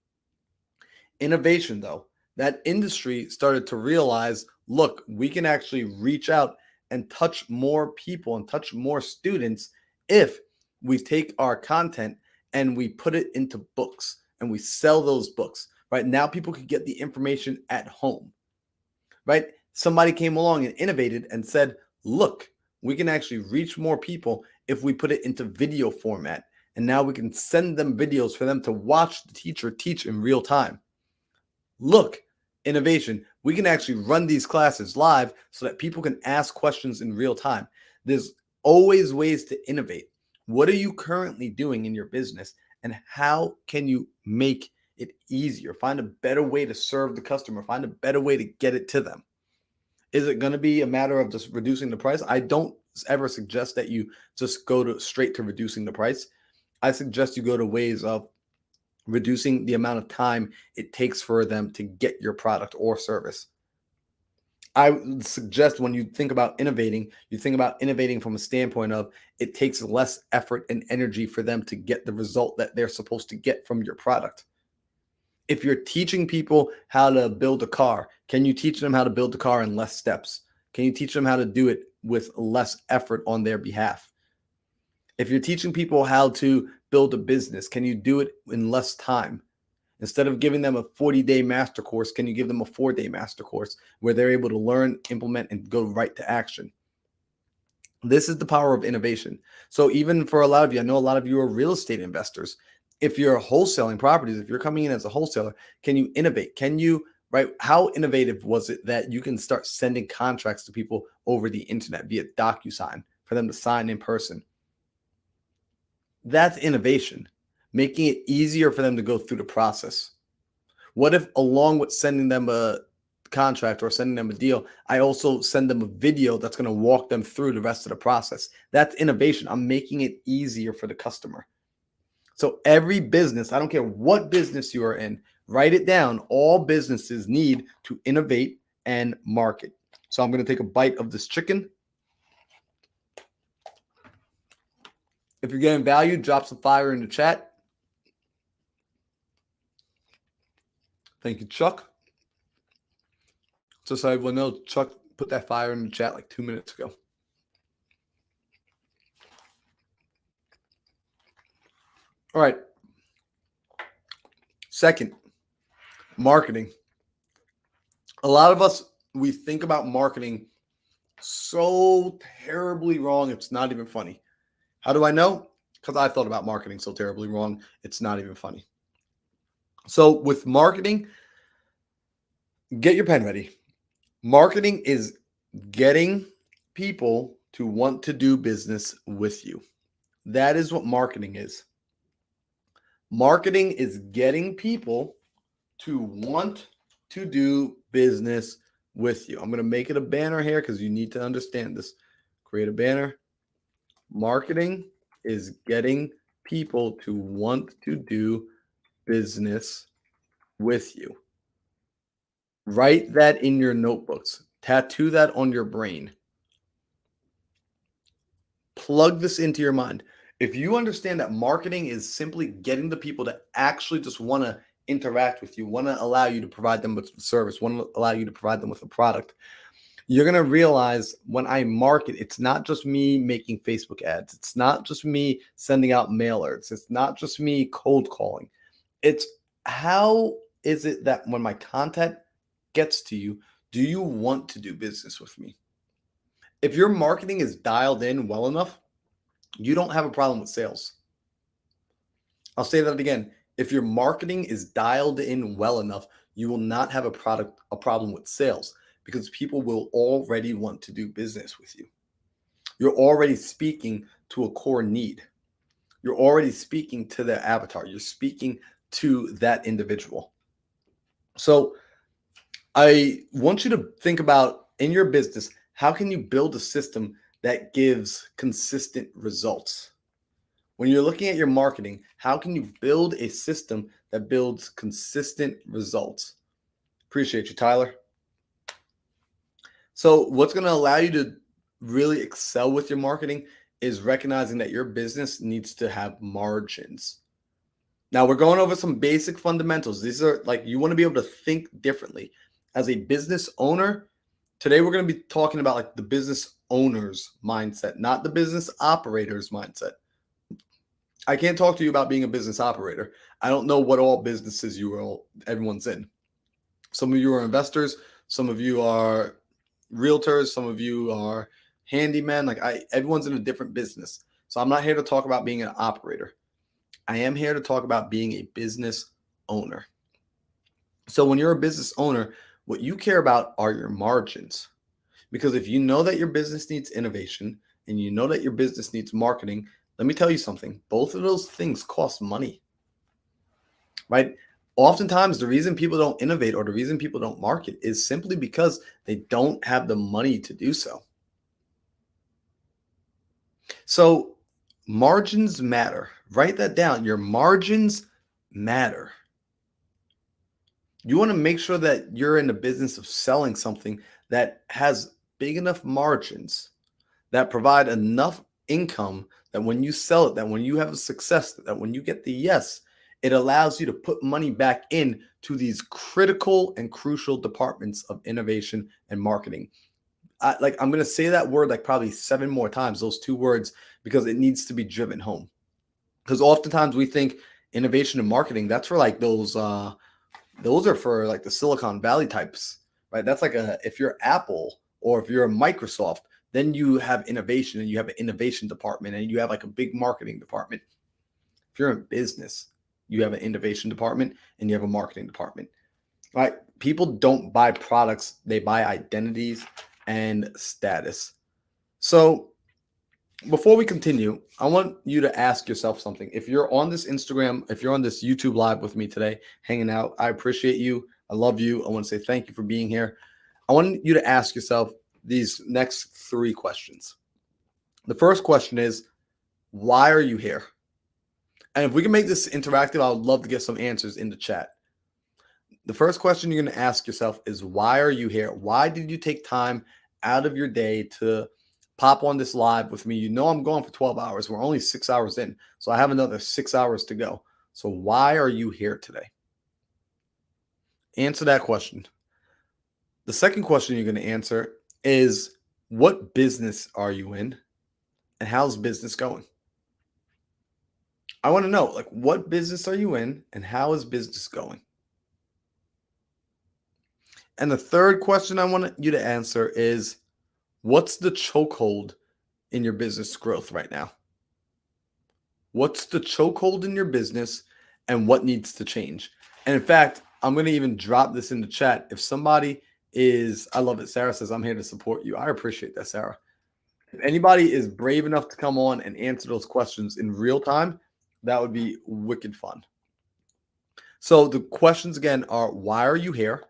Innovation, though, that industry started to realize, look, we can actually reach out and touch more people and touch more students if we take our content and we put it into books and we sell those books. Right now, people could get the information at home. Right? Somebody came along and innovated and said, look, we can actually reach more people if we put it into video format. And now we can send them videos for them to watch the teacher teach in real time. Look, innovation. We can actually run these classes live so that people can ask questions in real time. There's always ways to innovate. What are you currently doing in your business, and how can you make it easier? Find a better way to serve the customer. Find a better way to get it to them. Is it going to be a matter of just reducing the price? I don't ever suggest that you just go straight to reducing the price. I suggest you go to ways of reducing the amount of time it takes for them to get your product or service. I would suggest when you think about innovating, you think about innovating from a standpoint of it takes less effort and energy for them to get the result that they're supposed to get from your product. If you're teaching people how to build a car, can you teach them how to build a car in less steps? Can you teach them how to do it with less effort on their behalf? If you're teaching people how to build a business, can you do it in less time? Instead of giving them a 40-day master course, can you give them a 4-day master course where they're able to learn, implement, and go right to action? This is the power of innovation. So even for a lot of you, I know a lot of you are real estate investors. If you're wholesaling properties, if you're coming in as a wholesaler, can you innovate? Can you, right? How innovative was it that you can start sending contracts to people over the internet via DocuSign for them to sign in person? That's innovation, making it easier for them to go through the process. What if along with sending them a contract or sending them a deal, I also send them a video that's going to walk them through the rest of the process? That's innovation. I'm making it easier for the customer. So every business, I don't care what business you are in, write it down. All businesses need to innovate and market. So I'm going to take a bite of this chicken. If you're getting value, drop some fire in the chat. Thank you, Chuck. Just so everyone knows, Chuck put that fire in the chat like 2 minutes ago. All right. Second, marketing. A lot of us, we think about marketing so terribly wrong, it's not even funny. How do I know? Because I thought about marketing so terribly wrong, it's not even funny. So with marketing, get your pen ready. Marketing is getting people to want to do business with you. That is what marketing is. Marketing is getting people to want to do business with you. I'm going to make it a banner here because you need to understand this. Create a banner. Marketing is getting people to want to do business with you. Write that in your notebooks. Tattoo that on your brain. Plug this into your mind. If you understand that marketing is simply getting the people to actually just want to interact with you, want to allow you to provide them with service, want to allow you to provide them with a product, you're going to realize when I market, it's not just me making Facebook ads. It's not just me sending out mailers. It's not just me cold calling. It's how is it that when my content gets to you, do you want to do business with me? If your marketing is dialed in well enough, you don't have a problem with sales. I'll say that again. If your marketing is dialed in well enough, you will not have a problem with sales because people will already want to do business with you. You're already speaking to a core need. You're already speaking to their avatar. You're speaking to that individual. So I want you to think about in your business, how can you build a system that gives consistent results? When you're looking at your marketing, how can you build a system that builds consistent results? Appreciate you, Tyler. So what's going to allow you to really excel with your marketing is recognizing that your business needs to have margins. Now we're going over some basic fundamentals. These are like, you want to be able to think differently. As a business owner, today we're going to be talking about like the business owner's mindset, not the business operator's mindset. I can't talk to you about being a business operator. I don't know what all businesses everyone's in. Some of you are investors, some of you are realtors, some of you are handymen. Like everyone's in a different business. So I'm not here to talk about being an operator. I am here to talk about being a business owner. So when you're a business owner, what you care about are your margins. Because if you know that your business needs innovation and you know that your business needs marketing, let me tell you something. Both of those things cost money, right? Oftentimes, the reason people don't innovate or the reason people don't market is simply because they don't have the money to do so. So margins matter. Write that down. Your margins matter. You want to make sure that you're in the business of selling something that has big enough margins that provide enough income that when you sell it, that when you have a success, that when you get the yes, it allows you to put money back in to these critical and crucial departments of innovation and marketing. I'm going to say that word like probably 7 more times, those 2 words, because it needs to be driven home. Because oftentimes we think innovation and marketing, that's for like those are for like the Silicon Valley types, right? That's like if you're Apple or if you're a Microsoft, then you have innovation and you have an innovation department and you have like a big marketing department. If you're in business, you have an innovation department and you have a marketing department, right? People don't buy products, they buy identities and status. So before we continue, I want you to ask yourself something. If you're on this Instagram, if you're on this YouTube live with me today, hanging out, I appreciate you. I love you. I want to say thank you for being here. I want you to ask yourself these next 3 questions. The first question is, why are you here? And if we can make this interactive, I would love to get some answers in the chat. The first question you're going to ask yourself is, why are you here? Why did you take time out of your day to pop on this live with me? You know I'm going for 12 hours. We're only 6 hours in, so I have another 6 hours to go. So why are you here today? Answer that question. The second question you're going to answer is, what business are you in and how's business going? I want to know, like, what business are you in and how is business going? And the third question I want you to answer is, what's the chokehold in your business growth right now? What's the chokehold in your business and what needs to change? And in fact, I'm going to even drop this in the chat. If somebody I love it. Sarah says, I'm here to support you. I appreciate that, Sarah. If anybody is brave enough to come on and answer those questions in real time, that would be wicked fun. So the questions again are, why are you here?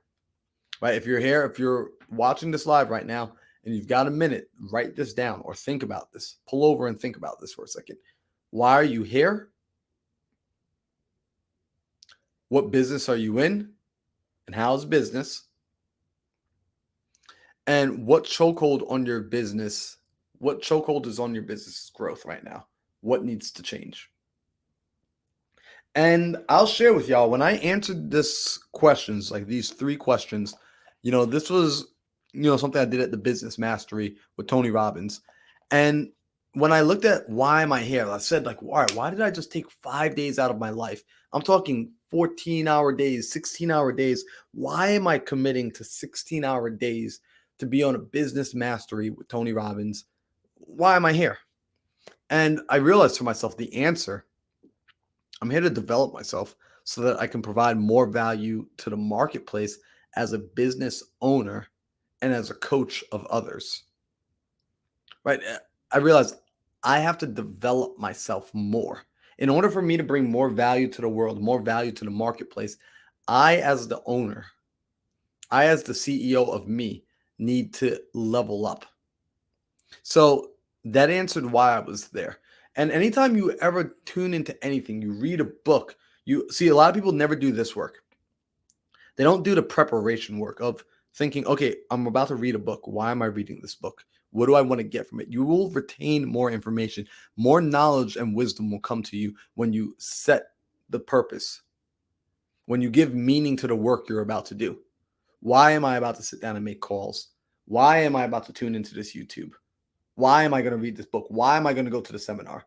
Right? If you're here, if you're watching this live right now and you've got a minute, write this down or think about this. Pull over and think about this for a second. Why are you here? What business are you in? And how's business? And what chokehold on your business? What chokehold is on your business growth right now? What needs to change? And I'll share with y'all, when I answered this questions, like these 3 questions, this was, something I did at the Business Mastery with Tony Robbins. And when I looked at why am I here, I said, like, why did I just take 5 days out of my life? I'm talking 14-hour days, 16-hour days. Why am I committing to 16-hour days to be on a Business Mastery with Tony Robbins? Why am I here? And I realized for myself the answer, I'm here to develop myself so that I can provide more value to the marketplace as a business owner and as a coach of others. Right? I realized I have to develop myself more. In order for me to bring more value to the world, more value to the marketplace, I, as the owner, I, as the CEO of me, need to level up. So that answered why I was there. And anytime you ever tune into anything, you read a book, you see a lot of people never do this work. They don't do the preparation work of thinking, okay, I'm about to read a book. Why am I reading this book? What do I want to get from it? You will retain more information. More knowledge and wisdom will come to you when you set the purpose, when you give meaning to the work you're about to do. Why am I about to sit down and make calls? Why am I about to tune into this YouTube? Why am I going to read this book? Why am I going to go to the seminar?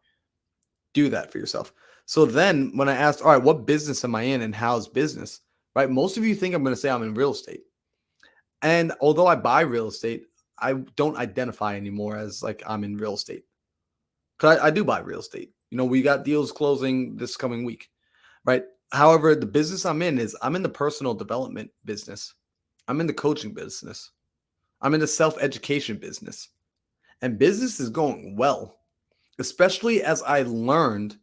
Do that for yourself. So then when I asked, all right, what business am I in and how's business? Right? Most of you think I'm going to say I'm in real estate. And although I buy real estate, I don't identify anymore as like I'm in real estate. Because I do buy real estate. You know, we got deals closing this coming week, right? However, the business I'm in is I'm in the personal development business. I'm in the coaching business. I'm in the self-education business. And business is going well, especially as I learned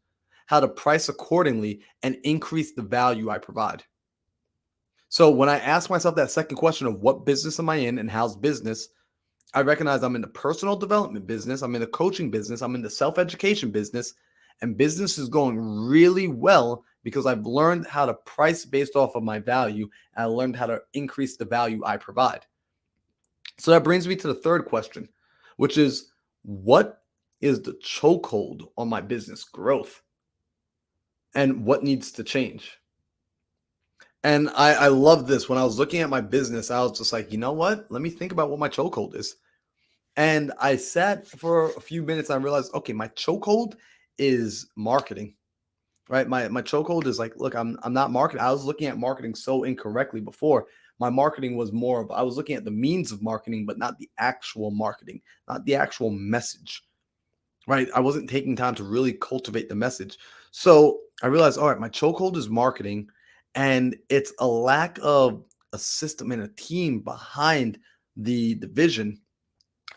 how to price accordingly and increase the value I provide. So when I ask myself that second question of what business am I in and how's business, I recognize I'm in the personal development business, I'm in the coaching business, I'm in the self-education business, and business is going really well because I've learned how to price based off of my value, and I learned how to increase the value I provide. So that brings me to the third question, which is what is the chokehold on my business growth and what needs to change? And I love this. When I was looking at my business, I was just like, you know what? Let me think about what my chokehold is. And I sat for a few minutes and I realized, okay, my chokehold is marketing, right? My chokehold is like, look, I'm not marketing. I was looking at marketing so incorrectly before. My marketing was more of, I was looking at the means of marketing, but not the actual marketing, not the actual message, right? I wasn't taking time to really cultivate the message. So I realized, all right, my chokehold is marketing, and it's a lack of a system and a team behind the vision.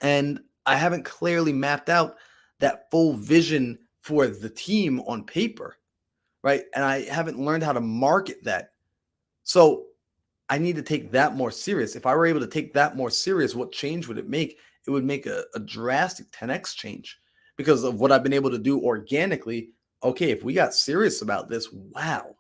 And I haven't clearly mapped out that full vision for the team on paper, right? And I haven't learned how to market that. So I need to take that more serious. If I were able to take that more serious, what change would it make? It would make a drastic 10x change because of what I've been able to do organically. Okay, if we got serious about this, wow.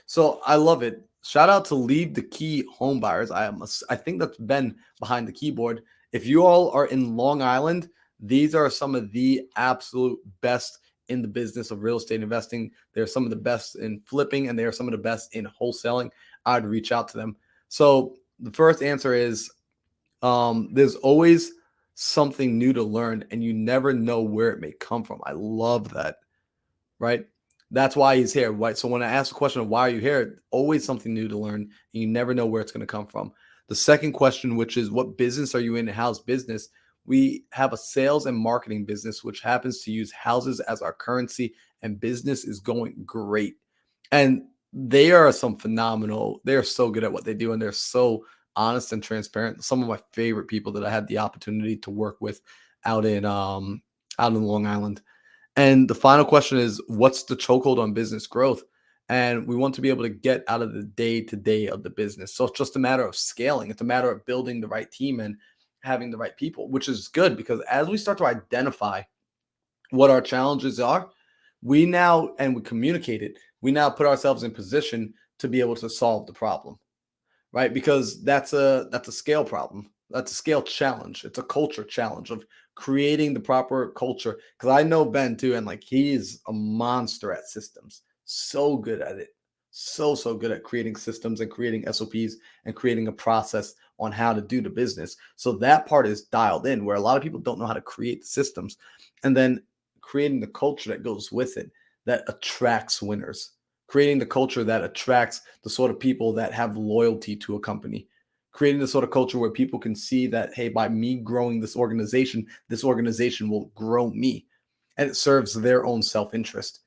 So I love it. Shout out to Leave the Key Home Buyers. I think that's Ben behind the keyboard. If you all are in Long Island, these are some of the absolute best in the business of real estate investing. They're some of the best in flipping, and they are some of the best in wholesaling. I'd reach out to them. So the first answer is there's always something new to learn, and you never know where it may come from. I love that, right? That's why he's here, right? So when I ask the question of why are you here, always something new to learn, and you never know where it's going to come from. The second question, which is what business are you in and how's business? We have a sales and marketing business, which happens to use houses as our currency, and business is going great. And they are some phenomenal, they're so good at what they do, and they're so honest and transparent. Some of my favorite people that I had the opportunity to work with out in Long Island. And the final question is, what's the chokehold on business growth? And we want to be able to get out of the day-to-day of the business. So it's just a matter of scaling. It's a matter of building the right team and having the right people, which is good because as we start to identify what our challenges are, we communicate it. We now put ourselves in position to be able to solve the problem, right? Because that's a scale problem. That's a scale challenge. It's a culture challenge of creating the proper culture. Because I know Ben too, and like he's a monster at systems. So good at it. So good at creating systems and creating SOPs and creating a process on how to do the business. So that part is dialed in, where a lot of people don't know how to create the systems, and then creating the culture that goes with it that attracts winners. Creating the culture that attracts the sort of people that have loyalty to a company, creating the sort of culture where people can see that, hey, by me growing this organization will grow me, and it serves their own self-interest,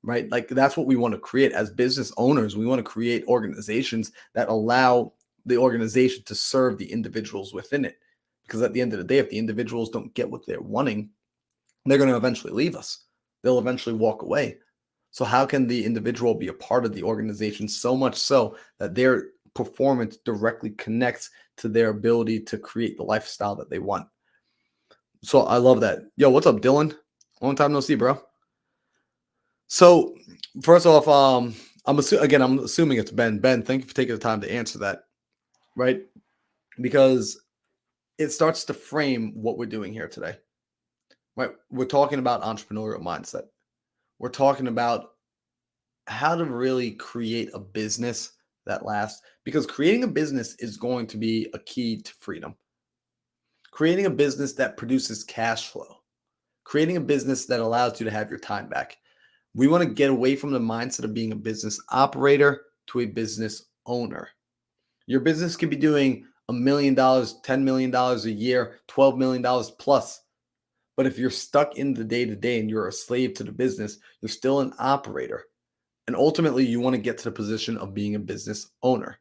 right? Like that's what we want to create as business owners. We want to create organizations that allow the organization to serve the individuals within it. Because at the end of the day, if the individuals don't get what they're wanting, they're going to eventually leave us. They'll eventually walk away. So how can the individual be a part of the organization so much so that their performance directly connects to their ability to create the lifestyle that they want? So I love that. Yo, what's up, Dylan? Long time no see, bro. So first off, I'm assuming it's Ben. Ben, thank you for taking the time to answer that, right? Because it starts to frame what we're doing here today. Right? We're talking about entrepreneurial mindset. We're talking about how to really create a business that lasts, because creating a business is going to be a key to freedom. Creating a business that produces cash flow, creating a business that allows you to have your time back. We want to get away from the mindset of being a business operator to a business owner. Your business could be doing $1 million, $10 million a year, $12 million plus. But if you're stuck in the day-to-day and you're a slave to the business, you're still an operator. And ultimately, you want to get to the position of being a business owner.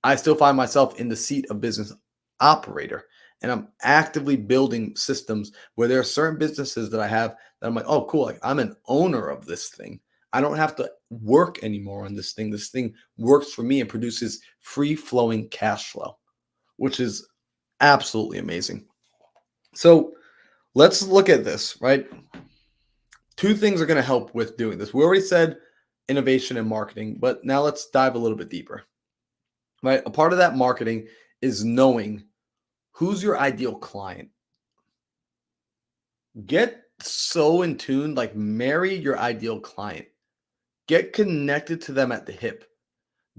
I still find myself in the seat of business operator, and I'm actively building systems where there are certain businesses that I have that I'm like, oh, cool. Like, I'm an owner of this thing. I don't have to work anymore on this thing. This thing works for me and produces free flowing cash flow, which is absolutely amazing. So let's look at this, right? Two things are going to help with doing this. We already said innovation and marketing, but now let's dive a little bit deeper, right? A part of that marketing is knowing who's your ideal client. Get so in tune, like marry your ideal client. Get connected to them at the hip.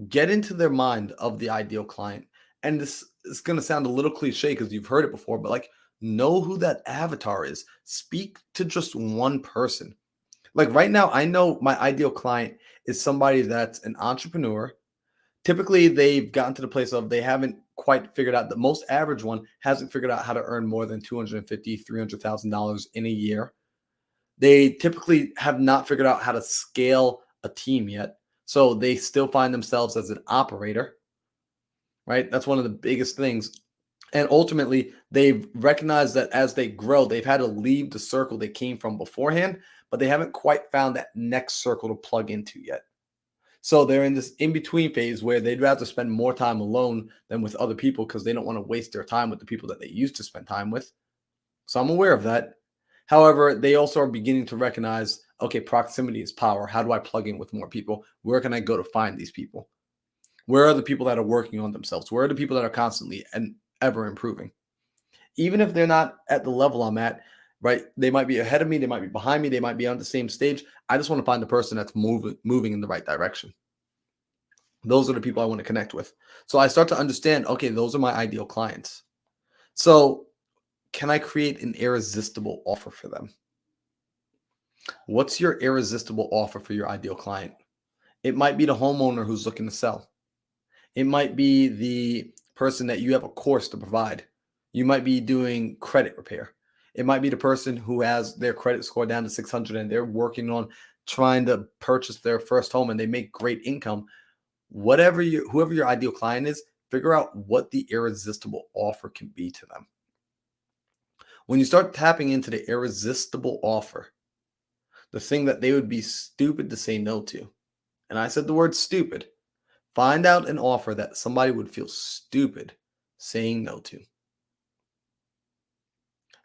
Get into their mind of the ideal client. And this is going to sound a little cliche because you've heard it before, but like, know who that avatar is. Speak to just one person. Like right now, I know my ideal client is somebody that's an entrepreneur. Typically, they've gotten to the place of they haven't quite figured out, the most average one hasn't figured out how to earn more than $250,000, $300,000 in a year. They typically have not figured out how to scale a team yet. So they still find themselves as an operator, right? That's one of the biggest things. And ultimately, they've recognized that as they grow, they've had to leave the circle they came from beforehand, but they haven't quite found that next circle to plug into yet. So they're in this in-between phase where they'd rather spend more time alone than with other people because they don't want to waste their time with the people that they used to spend time with. So I'm aware of that. However, they also are beginning to recognize, okay, proximity is power. How do I plug in with more people? Where can I go to find these people? Where are the people that are working on themselves? Where are the people that are constantly and ever improving? Even if they're not at the level I'm at, right? They might be ahead of me. They might be behind me. They might be on the same stage. I just want to find the person that's moving in the right direction. Those are the people I want to connect with. So I start to understand, okay, those are my ideal clients. So can I create an irresistible offer for them? What's your irresistible offer for your ideal client? It might be the homeowner who's looking to sell. It might be the person that you have a course to provide. You might be doing credit repair. It might be the person who has their credit score down to 600 and they're working on trying to purchase their first home and they make great income. Whoever your ideal client is, figure out what the irresistible offer can be to them. When you start tapping into the irresistible offer, the thing that they would be stupid to say no to, and I said the word stupid, find out an offer that somebody would feel stupid saying no to.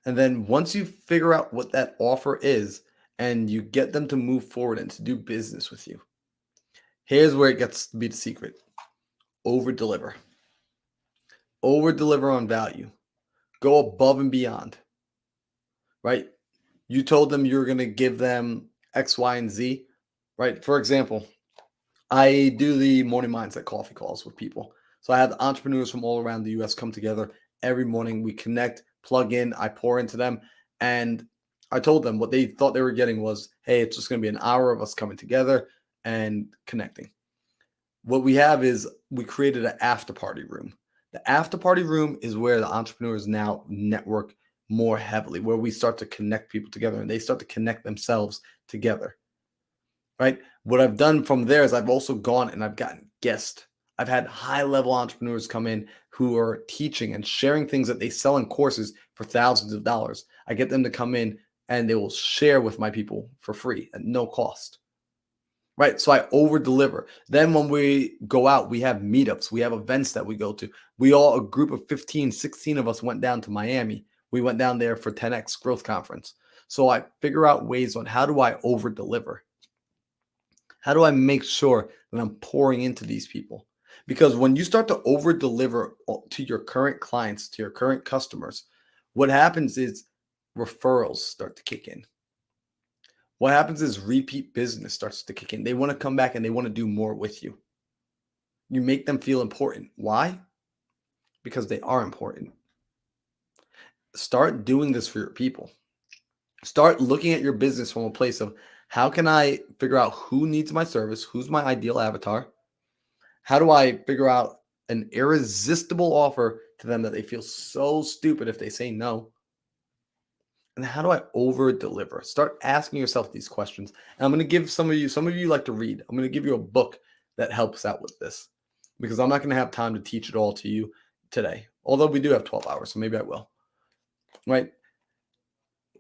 And then once you figure out what that offer is and you get them to move forward and to do business with you, here's where it gets to be the secret. Over deliver. Over deliver on value. Go above and beyond. Right? You told them you're going to give them X, Y, and Z. Right? For example, I do the morning mindset coffee calls with people. So I have entrepreneurs from all around the US come together every morning. We connect, plug in, I pour into them. And I told them what they thought they were getting was, hey, it's just going to be an hour of us coming together and connecting. What we have is we created an after party room. The after party room is where the entrepreneurs now network more heavily, where we start to connect people together and they start to connect themselves together. Right? What I've done from there is I've also gone and I've gotten guests. I've had high-level entrepreneurs come in who are teaching and sharing things that they sell in courses for thousands of dollars. I get them to come in and they will share with my people for free at no cost. Right? So I over-deliver. Then when we go out, we have meetups. We have events that we go to. A group of 15, 16 of us went down to Miami. We went down there for 10X Growth Conference. So I figure out ways on how do I over-deliver? How do I make sure that I'm pouring into these people? Because when you start to over deliver to your current clients, to your current customers, what happens is referrals start to kick in. What happens is repeat business starts to kick in. They want to come back and they want to do more with you. You make them feel important. Why? Because they are important. Start doing this for your people. Start looking at your business from a place of how can I figure out who needs my service? Who's my ideal avatar? How do I figure out an irresistible offer to them that they feel so stupid if they say no? And how do I over deliver? Start asking yourself these questions. And I'm going to give some of you like to read. I'm going to give you a book that helps out with this because I'm not going to have time to teach it all to you today. Although we do have 12 hours, so maybe I will. Right?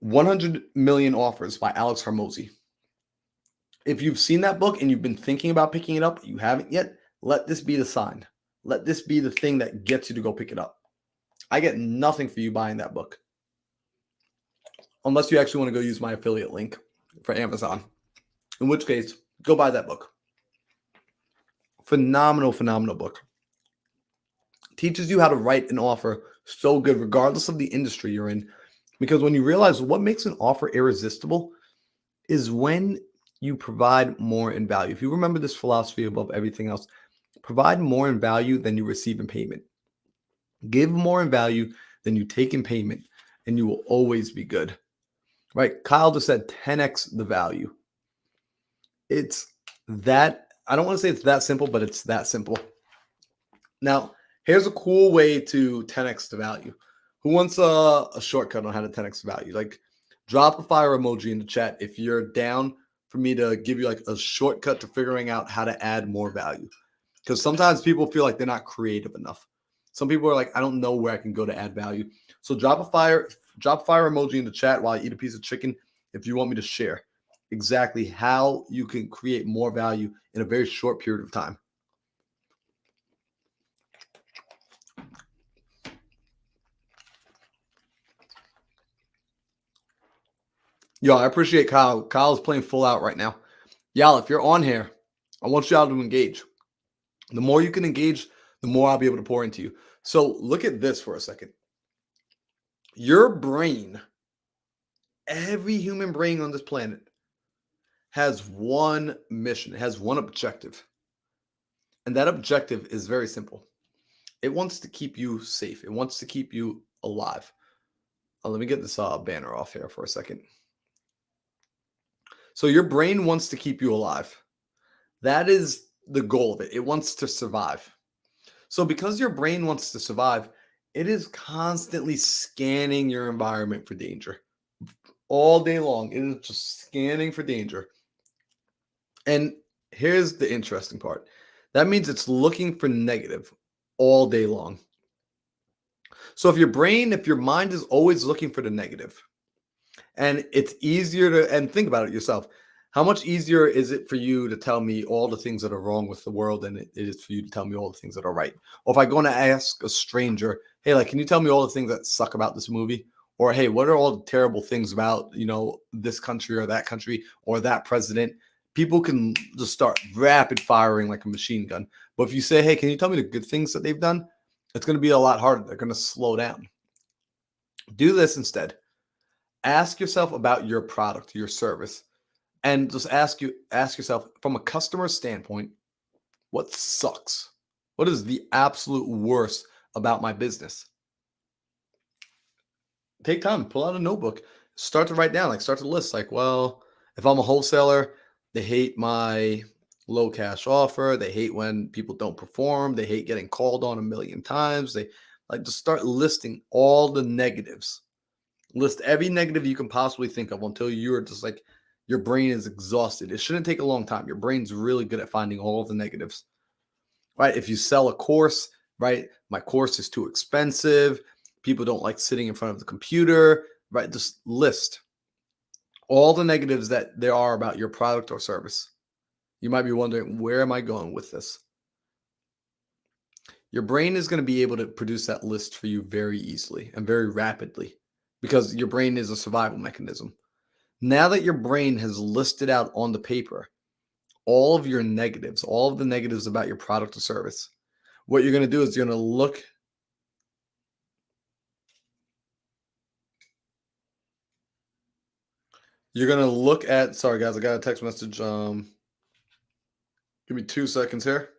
100 Million Offers by Alex Hormozy. If you've seen that book and you've been thinking about picking it up, you haven't yet, let this be the sign. Let this be the thing that gets you to go pick it up. I get nothing for you buying that book. Unless you actually want to go use my affiliate link for Amazon. In which case, go buy that book. Phenomenal, phenomenal book. Teaches you how to write an offer so good, regardless of the industry you're in. Because when you realize what makes an offer irresistible is when you provide more in value. If you remember this philosophy above everything else, provide more in value than you receive in payment. Give more in value than you take in payment, and you will always be good. Right? Kyle just said 10x the value. It's that, I don't want to say it's that simple, but it's that simple. Now, here's a cool way to 10x the value. Who wants a shortcut on how to 10x the value? Like, drop a fire emoji in the chat if you're down for me to give you like a shortcut to figuring out how to add more value. Because sometimes people feel like they're not creative enough. Some people are like, I don't know where I can go to add value. So drop a fire emoji in the chat while I eat a piece of chicken if you want me to share exactly how you can create more value in a very short period of time. Yo, I appreciate Kyle. Kyle's playing full out right now. Y'all, if you're on here, I want y'all to engage. The more you can engage, the more I'll be able to pour into you. So look at this for a second. Your brain, every human brain on this planet, has one mission. It has one objective. And that objective is very simple. It wants to keep you safe. It wants to keep you alive. Let me get this banner off here for a second. So your brain wants to keep you alive. That is the goal of it. It wants to survive. So because your brain wants to survive, it is constantly scanning your environment for danger. All day long, it is just scanning for danger. And here's the interesting part. That means it's looking for negative all day long. So if your mind is always looking for the negative, and it's easier to, and think about it yourself, how much easier is it for you to tell me all the things that are wrong with the world than it is for you to tell me all the things that are right? Or if I go and ask a stranger, hey, like, can you tell me all the things that suck about this movie? Or, hey, what are all the terrible things about, this country or that president? People can just start rapid firing like a machine gun. But if you say, hey, can you tell me the good things that they've done? It's going to be a lot harder. They're going to slow down. Do this instead. Ask yourself about your product, your service, and just ask yourself from a customer standpoint, what sucks? What is the absolute worst about my business? Take time, pull out a notebook, start to write down, start to list, well, if I'm a wholesaler, they hate my low cash offer. They hate when people don't perform. They hate getting called on a million times. They just start listing all the negatives. List every negative you can possibly think of until you're just your brain is exhausted. It shouldn't take a long time. Your brain's really good at finding all of the negatives, right? If you sell a course, right? My course is too expensive. People don't like sitting in front of the computer, right? Just list all the negatives that there are about your product or service. You might be wondering, where am I going with this? Your brain is going to be able to produce that list for you very easily and very rapidly because your brain is a survival mechanism. Now that your brain has listed out on the paper all of your negatives, all of the negatives about your product or service, what you're going to do is you're going to look. You're going to look at, sorry guys, I got a text message. Give me 2 seconds here.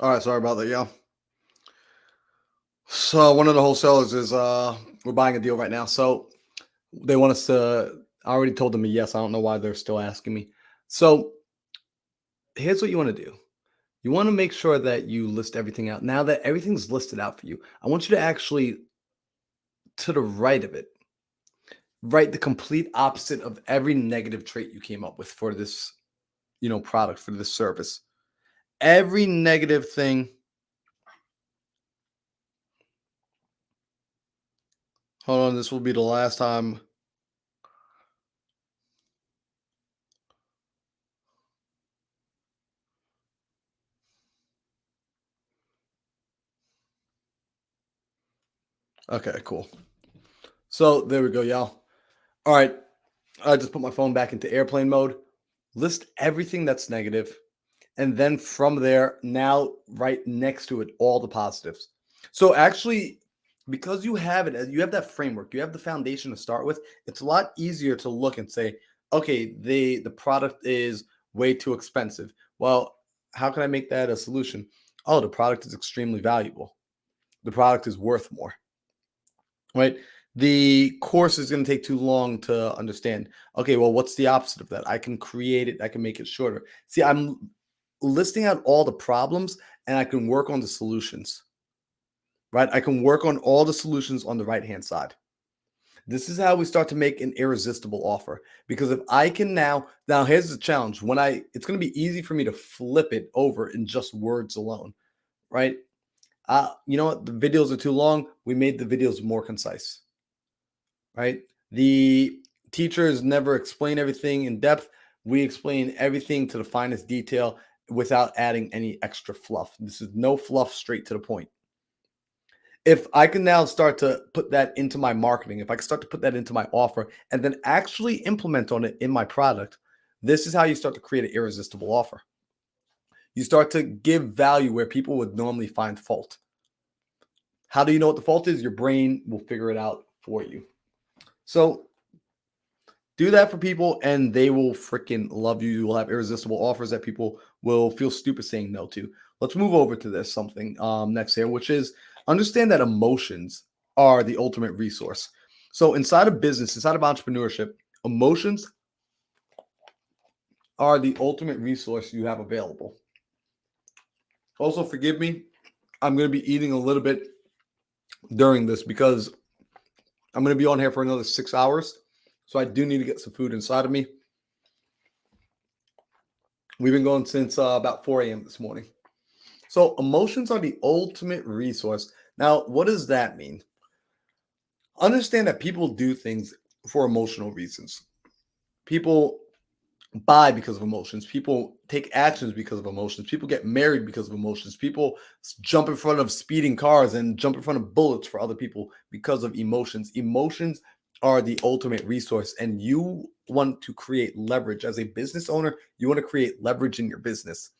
All right, sorry about that, y'all. So one of the wholesalers is we're buying a deal right now. So they want us to, I already told them yes. I don't know why they're still asking me. So here's what you want to do. You want to make sure that you list everything out. Now that everything's listed out for you, I want you to actually, to the right of it, write the complete opposite of every negative trait you came up with for this, product, for this service. Every negative thing. Hold on, this will be the last time. Okay, cool. So there we go, y'all. All right. I just put my phone back into airplane mode. List everything that's negative. And then from there, now right next to it, all the positives. So actually, because you have it, you have that framework, you have the foundation to start with, it's a lot easier to look and say, okay, the product is way too expensive. Well, how can I make that a solution? Oh, the product is extremely valuable. The product is worth more. Right? The course is going to take too long to understand. Okay, well, what's the opposite of that? I can create it, I can make it shorter. See, I'm listing out all the problems and I can work on the solutions. Right? I can work on all the solutions on the right-hand side. This is how we start to make an irresistible offer. Because if I can now here's the challenge. It's going to be easy for me to flip it over in just words alone, right? You know what? The videos are too long. We made the videos more concise. Right? The teachers never explain everything in depth. We explain everything to the finest detail without adding any extra fluff. This is no fluff, straight to the point. If I can now start to put that into my marketing, if I can start to put that into my offer and then actually implement on it in my product, this is how you start to create an irresistible offer. You start to give value where people would normally find fault. How do you know what the fault is? Your brain will figure it out for you. So do that for people and they will freaking love you. You will have irresistible offers that people will feel stupid saying no to. Let's move over to this something next here, which is understand that emotions are the ultimate resource. So inside of business, inside of entrepreneurship, emotions are the ultimate resource you have available. Also, forgive me, I'm going to be eating a little bit during this because I'm going to be on here for another 6 hours. So I do need to get some food inside of me. We've been going since about 4 a.m. this morning. So emotions are the ultimate resource. Now, what does that mean? Understand that people do things for emotional reasons. People buy because of emotions. People take actions because of emotions. People get married because of emotions. People jump in front of speeding cars and jump in front of bullets for other people because of emotions. Emotions are the ultimate resource, and you want to create leverage as a business owner. You want to create leverage in your business.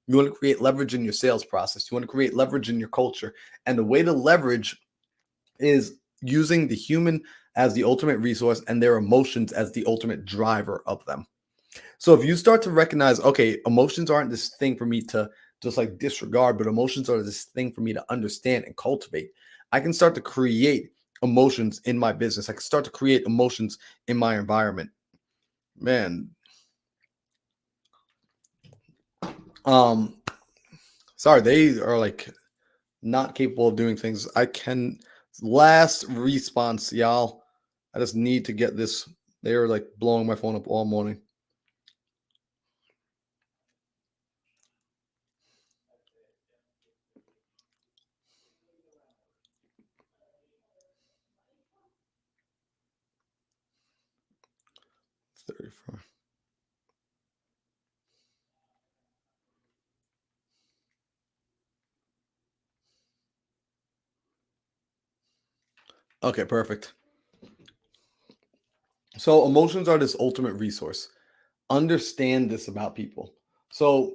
You want to create leverage in your sales process. You want to create leverage in your culture. And the way to leverage is using the human as the ultimate resource and their emotions as the ultimate driver of them. So if you start to recognize, okay, emotions aren't this thing for me to just like disregard, but emotions are this thing for me to understand and cultivate, I can start to create emotions in my business. I can start to create emotions in my environment. Man. Sorry, they are like not capable of doing things. Last response, y'all. I just need to get this. They are like blowing my phone up all morning. 34. Okay, perfect. So emotions are this ultimate resource. Understand this about people. So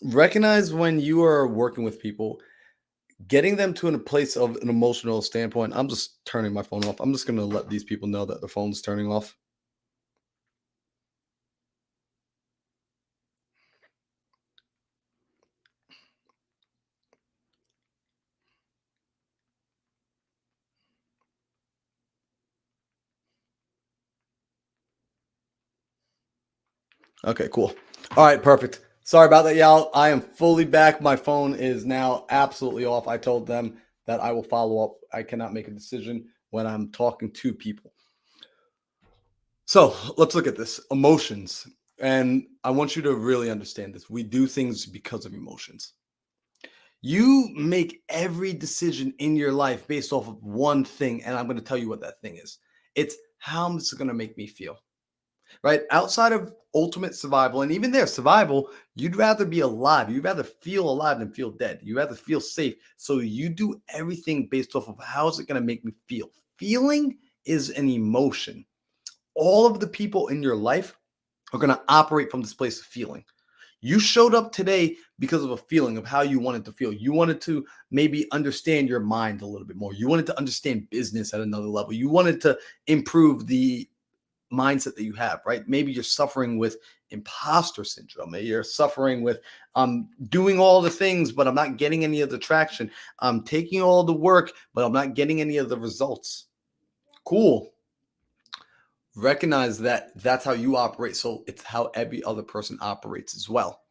recognize when you are working with people, getting them to a place of an emotional standpoint. I'm just turning my phone off. I'm just going to let these people know that the phone's turning off. Okay, cool. All right, perfect. Sorry about that, y'all. I am fully back. My phone is now absolutely off. I told them that I will follow up. I cannot make a decision when I'm talking to people. So let's look at this. Emotions. And I want you to really understand this. We do things because of emotions. You make every decision in your life based off of one thing. And I'm going to tell you what that thing is. It's how it's going to make me feel. Right? Outside of ultimate survival, and even there, survival, you'd rather be alive. You'd rather feel alive than feel dead. You'd rather feel safe. So you do everything based off of how is it going to make me feel. Feeling is an emotion. All of the people in your life are going to operate from this place of feeling. You showed up today because of a feeling of how you wanted to feel. You wanted to maybe understand your mind a little bit more. You wanted to understand business at another level. You wanted to improve the mindset that you have, right? Maybe you're suffering with imposter syndrome. Maybe you're suffering with doing all the things, but I'm not getting any of the traction. I'm taking all the work, but I'm not getting any of the results. Cool. Recognize that that's how you operate. So it's how every other person operates as well.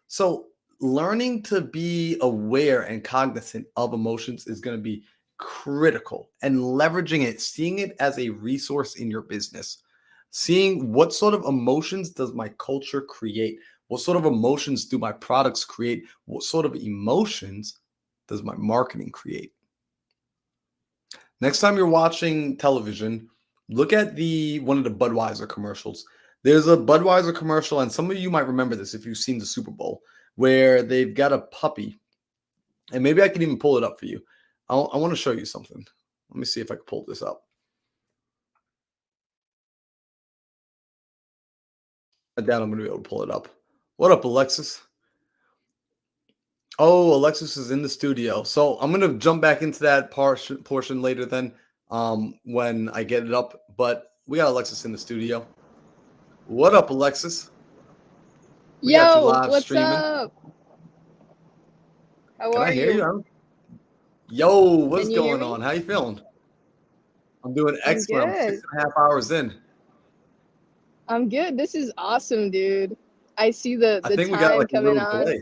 So learning to be aware and cognizant of emotions is going to be critical, and leveraging it, seeing it as a resource in your business, seeing what sort of emotions does my culture create? What sort of emotions do my products create? What sort of emotions does my marketing create? Next time you're watching television, look at one of the Budweiser commercials. There's a Budweiser commercial, and some of you might remember this if you've seen the Super Bowl, where they've got a puppy. And maybe I can even pull it up for you. I want to show you something. Let me see if I can pull this up. I doubt I'm going to be able to pull it up. What up, Alexis? Oh, Alexis is in the studio. So I'm going to jump back into that portion later then when I get it up. But we got Alexis in the studio. What up, Alexis? We got you live What's streaming. up? How Can are I hear you? you? Yo, what's Can you hear going me? on? How you feeling? I'm doing I'm excellent. I'm good. 6.5 hours in. I'm good. This is awesome, dude. I see the I think we got time like a coming little on. delay.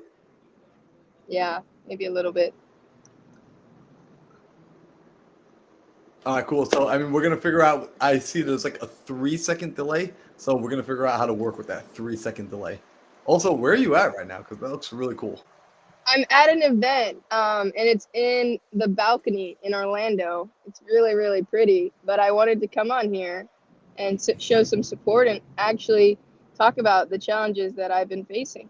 Yeah, maybe a little bit. All right, cool. So, I mean, we're going to figure out, I see there's like a 3-second delay. So we're going to figure out how to work with that 3-second delay. Also, where are you at right now? Because that looks really cool. I'm at an event, and it's in the balcony in Orlando. It's really, really pretty. But I wanted to come on here and show some support and actually talk about the challenges that I've been facing.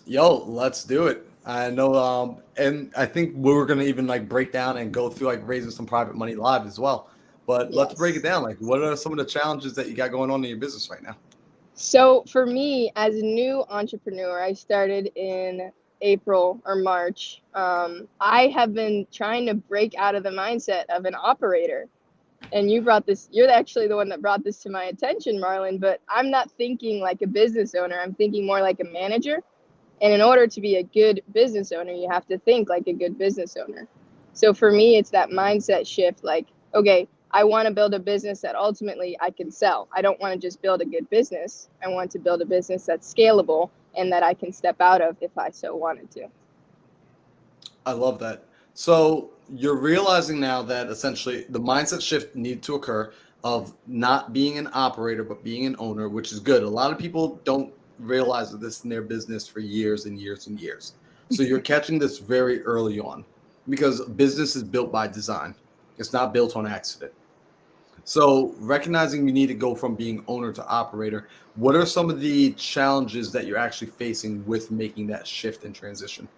Yo, let's do it. I know, and I think we were going to even like break down and go through like raising some private money live as well. But let's break it down. Like, what are some of the challenges that you got going on in your business right now? So for me, as a new entrepreneur, I started in April or March. I have been trying to break out of the mindset of an operator. And you're actually the one that brought this to my attention, Marlon, but I'm not thinking like a business owner. I'm thinking more like a manager. And in order to be a good business owner, you have to think like a good business owner. So for me, it's that mindset shift like, okay, I want to build a business that ultimately I can sell. I don't want to just build a good business. I want to build a business that's scalable and that I can step out of if I so wanted to. I love that. So you're realizing now that essentially the mindset shift needs to occur of not being an operator, but being an owner, which is good. A lot of people don't realize this in their business for years and years and years. So you're catching this very early on because business is built by design. It's not built on accident. So recognizing you need to go from being owner to operator, what are some of the challenges that you're actually facing with making that shift and transition?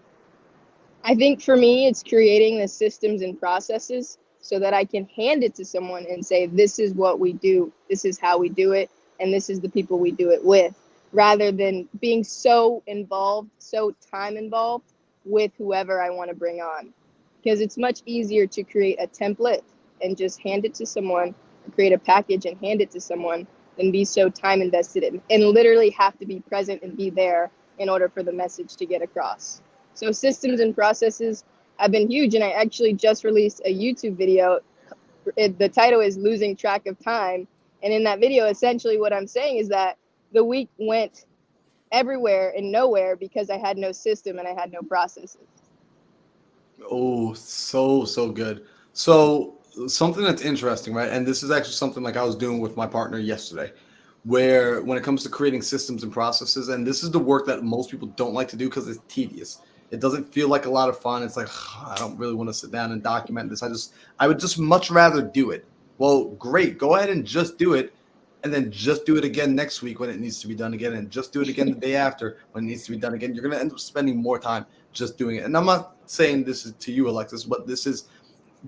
I think for me, it's creating the systems and processes so that I can hand it to someone and say, this is what we do, this is how we do it, and this is the people we do it with, rather than being so involved, so time involved with whoever I want to bring on. Because it's much easier to create a template and just hand it to someone, or create a package and hand it to someone, than be so time invested in and literally have to be present and be there in order for the message to get across. So systems and processes have been huge. And I actually just released a YouTube video. The title is Losing Track of Time. And in that video, essentially what I'm saying is that the week went everywhere and nowhere because I had no system and I had no processes. Oh, so good. So something that's interesting, right? And this is actually something like I was doing with my partner yesterday, where when it comes to creating systems and processes, and this is the work that most people don't like to do because it's tedious. It doesn't feel like a lot of fun. It's like, I don't really want to sit down and document this. I would just much rather do it. Well, great. Go ahead and just do it. And then just do it again next week when it needs to be done again. And just do it again the day after when it needs to be done again. You're going to end up spending more time just doing it. And I'm not saying this is to you, Alexis, but this is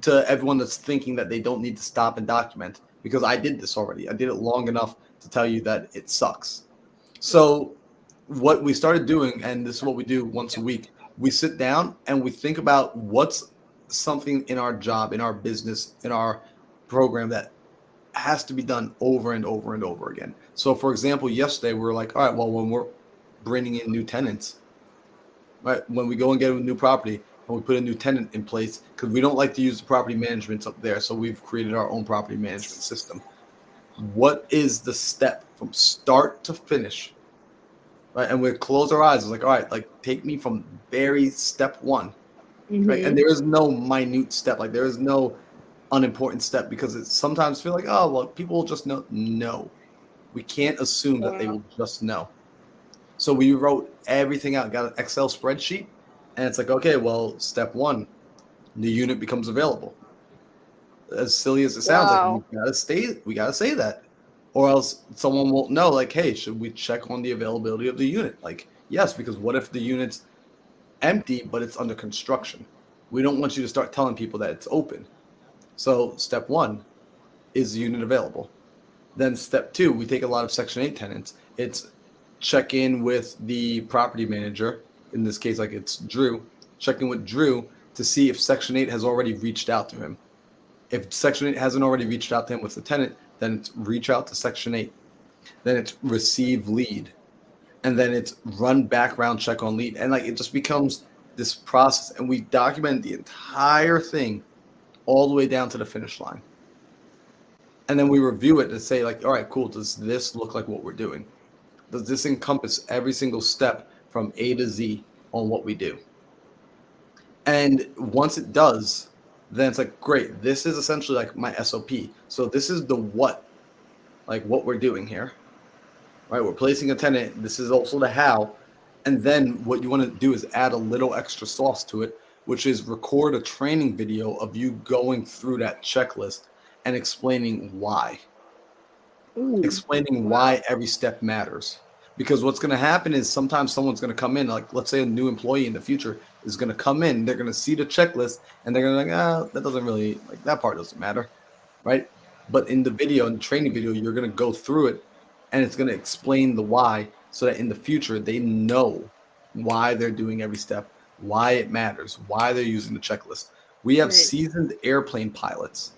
to everyone that's thinking that they don't need to stop and document, because I did this already. I did it long enough to tell you that it sucks. So what we started doing, and this is what we do once a week, we sit down and we think about what's something in our job, in our business, in our program that has to be done over and over and over again. So for example, yesterday we were like, all right, well, when we're bringing in new tenants, right, when we go and get a new property and we put a new tenant in place, because we don't like to use the property management up there, so we've created our own property management system. What is the step from start to finish, right? And we close our eyes. It's like, all right, like take me from very step one, right? And there is no minute step, like there is no unimportant step, because it sometimes feel like, oh, well, people will just know. No, we can't assume that they will just know. So we wrote everything out, got an Excel spreadsheet, and it's like, okay, well, step one, the unit becomes available. As silly as it sounds, like Wow. we gotta say that, or else someone won't know. Like, hey, should we check on the availability of the unit? Like, yes, because what if the unit's empty but it's under construction? We don't want you to start telling people that it's open. So step one, is the unit available? Then step two, we take a lot of Section 8 tenants. It's check in with the property manager. In this case, like it's Drew. Check in with Drew to see if Section 8 has already reached out to him. If Section 8 hasn't already reached out to him with the tenant, then it's reach out to Section 8. Then it's receive lead. And then it's run background check on lead. And like it just becomes this process. And we document the entire thing all the way down to the finish line. And then we review it and say, like, all right, cool. Does this look like what we're doing? Does this encompass every single step from A to Z on what we do? And once it does, then it's like, great. This is essentially like my SOP. So this is the what, like what we're doing here, right? We're placing a tenant. This is also the how. And then what you want to do is add a little extra sauce to it, which is record a training video of you going through that checklist and explaining why. Explaining why every step matters. Because what's going to happen is sometimes someone's going to come in, like let's say a new employee in the future is going to come in, they're going to see the checklist and they're going to like, that doesn't really, like that part doesn't matter, right? But in the video, in the training video, you're going to go through it and it's going to explain the why, so that in the future they know why they're doing every step, why it matters, why they're using the checklist. We have seasoned airplane pilots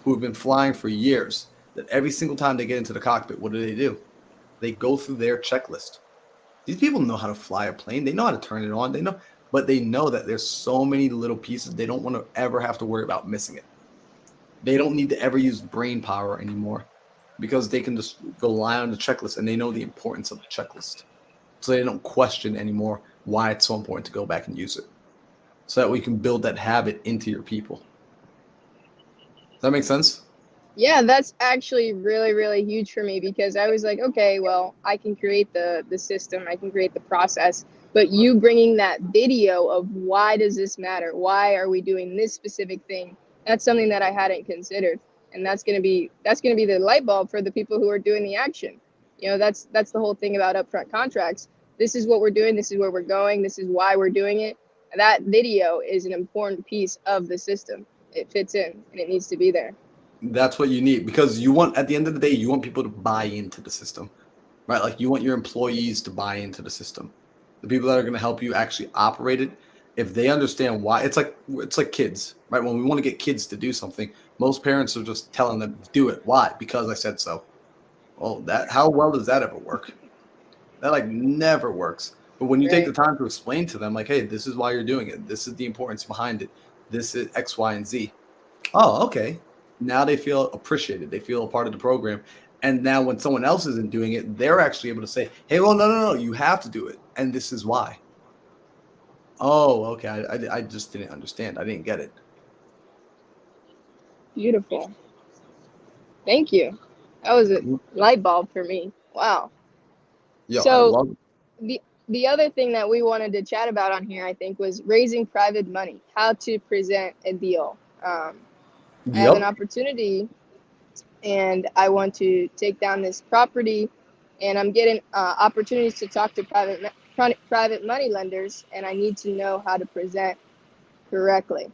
who have been flying for years, that every single time they get into the cockpit, what do? They go through their checklist. These people know how to fly a plane. They know how to turn it on. They know, but they know that there's so many little pieces. They don't want to ever have to worry about missing it. They don't need to ever use brain power anymore, because they can just rely on the checklist and they know the importance of the checklist. So they don't question anymore why it's so important to go back and use it, so that we can build that habit into your people. Does that make sense? Yeah, that's actually really, really huge for me, because I was like, okay, well, I can create the system, I can create the process, but you bringing that video of why does this matter? Why are we doing this specific thing? That's something that I hadn't considered. and that's going to be the light bulb for the people who are doing the action. You know, that's the whole thing about upfront contracts. This is what we're doing, this is where we're going, this is why we're doing it. That video is an important piece of the system. It fits in and it needs to be there. That's what you need, because you want, at the end of the day, you want people to buy into the system, right? Like you want your employees to buy into the system. The people that are going to help you actually operate it, if they understand why, it's like kids, right? When we want to get kids to do something, most parents are just telling them do it. Why? Because I said so. Well, how well does that ever work? That like never works. But when you take the time to explain to them, like, hey, this is why you're doing it. This is the importance behind it. This is X, Y, and Z. Oh, okay. Now they feel appreciated. They feel a part of the program. And now when someone else isn't doing it, they're actually able to say, hey, well, no, you have to do it. And this is why. Oh, okay. I just didn't understand. I didn't get it. Beautiful. Thank you. That was a light bulb for me. Wow. Yo, So I love the other thing that we wanted to chat about on here, I think, was raising private money, how to present a deal. I have an opportunity and I want to take down this property, and I'm getting opportunities to talk to private money lenders, and I need to know how to present correctly.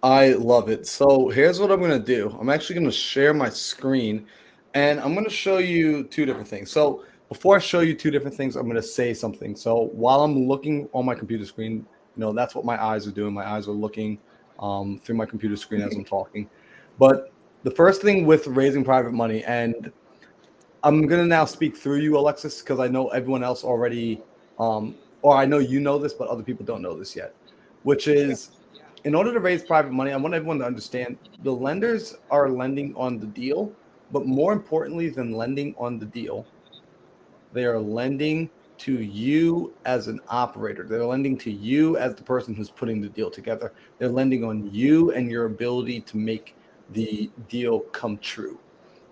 I love it. So here's what I'm going to do. I'm actually going to share my screen, and I'm going to show you two different things. So before I show you two different things, I'm going to say something. So while I'm looking on my computer screen, that's what my eyes are doing. My eyes are looking through my computer screen as I'm talking. But the first thing with raising private money, and I'm going to now speak through you, Alexis, because I know everyone else already, or I know you know this, but other people don't know this yet, which is, in order to raise private money, I want everyone to understand the lenders are lending on the deal, but more importantly than lending on the deal, they are lending to you as an operator. They're lending to you as the person who's putting the deal together. They're lending on you and your ability to make the deal come true,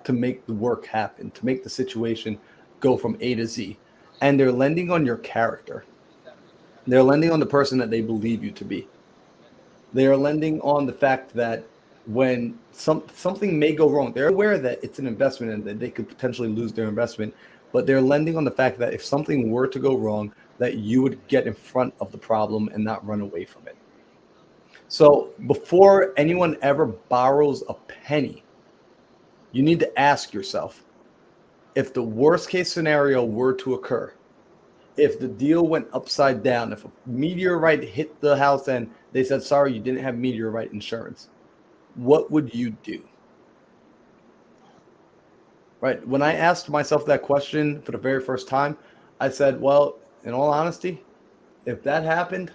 to make the work happen, to make the situation go from A to Z. And they're lending on your character. They're lending on the person that they believe you to be. They are lending on the fact that when something may go wrong, they're aware that it's an investment and that they could potentially lose their investment, but they're lending on the fact that if something were to go wrong, that you would get in front of the problem and not run away from it. So before anyone ever borrows a penny, you need to ask yourself, if the worst case scenario were to occur, if the deal went upside down, if a meteorite hit the house and they said, sorry, you didn't have meteorite insurance, what would you do? Right? When I asked myself that question for the very first time, I said, well, in all honesty, if that happened,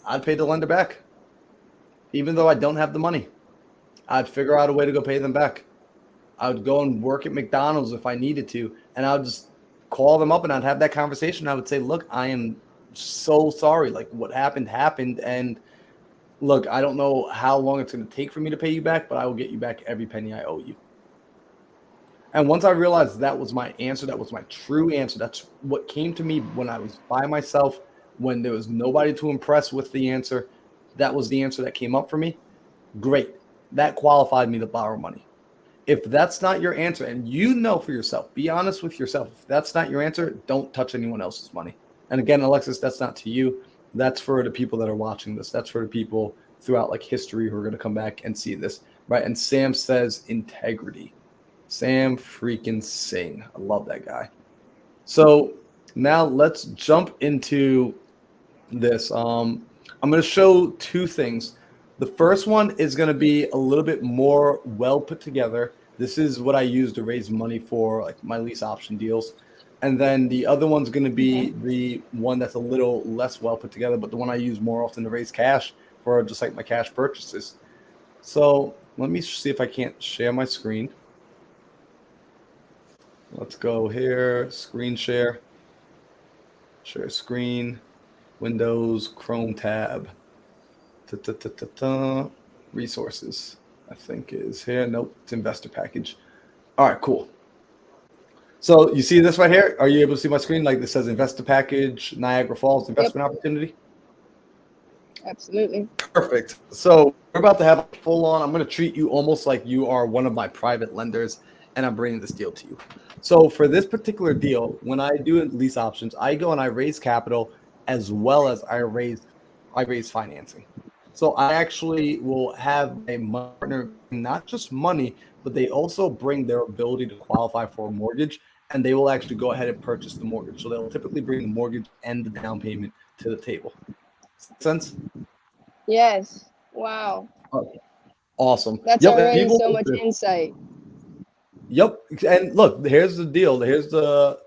I'd pay the lender back. Even though I don't have the money, I'd figure out a way to go pay them back. I would go and work at McDonald's if I needed to, and I would just call them up and I'd have that conversation. I would say, look, I am so sorry. Like, what happened. And look, I don't know how long it's going to take for me to pay you back, but I will get you back every penny I owe you. And once I realized that was my answer, that was my true answer, that's what came to me when I was by myself, when there was nobody to impress with the answer, that was the answer that came up for me. Great. That qualified me to borrow money. If that's not your answer, and you know for yourself, be honest with yourself. If that's not your answer, don't touch anyone else's money. And again, Alexis, that's not to you. That's for the people that are watching this. That's for the people throughout like history who are going to come back and see this, right? And Sam says integrity. Sam freaking Singh. I love that guy. So now let's jump into this. I'm going to show two things. The first one is going to be a little bit more well put together. This is what I use to raise money for like my lease option deals. And then the other one's going to be the one that's a little less well put together, but the one I use more often to raise cash for just like my cash purchases. So let me see if I can't share my screen. Let's go here, screen share screen, Windows, Chrome tab. Resources, I think is here. Nope, it's investor package. All right, cool. So you see this right here? Are you able to see my screen? Like this says investor package, Niagara Falls investment opportunity. Absolutely. Perfect. So we're about to have a full on. I'm going to treat you almost like you are one of my private lenders, and I'm bringing this deal to you. So for this particular deal, when I do lease options, I go and I raise capital as well as I raise financing. So I actually will have a partner not just money, but they also bring their ability to qualify for a mortgage, and they will actually go ahead and purchase the mortgage. So they'll typically bring the mortgage and the down payment to the table. Make sense? Yes. Wow. Oh, awesome. That's Yep. And already people, so much insight. yep. And look, here's the deal.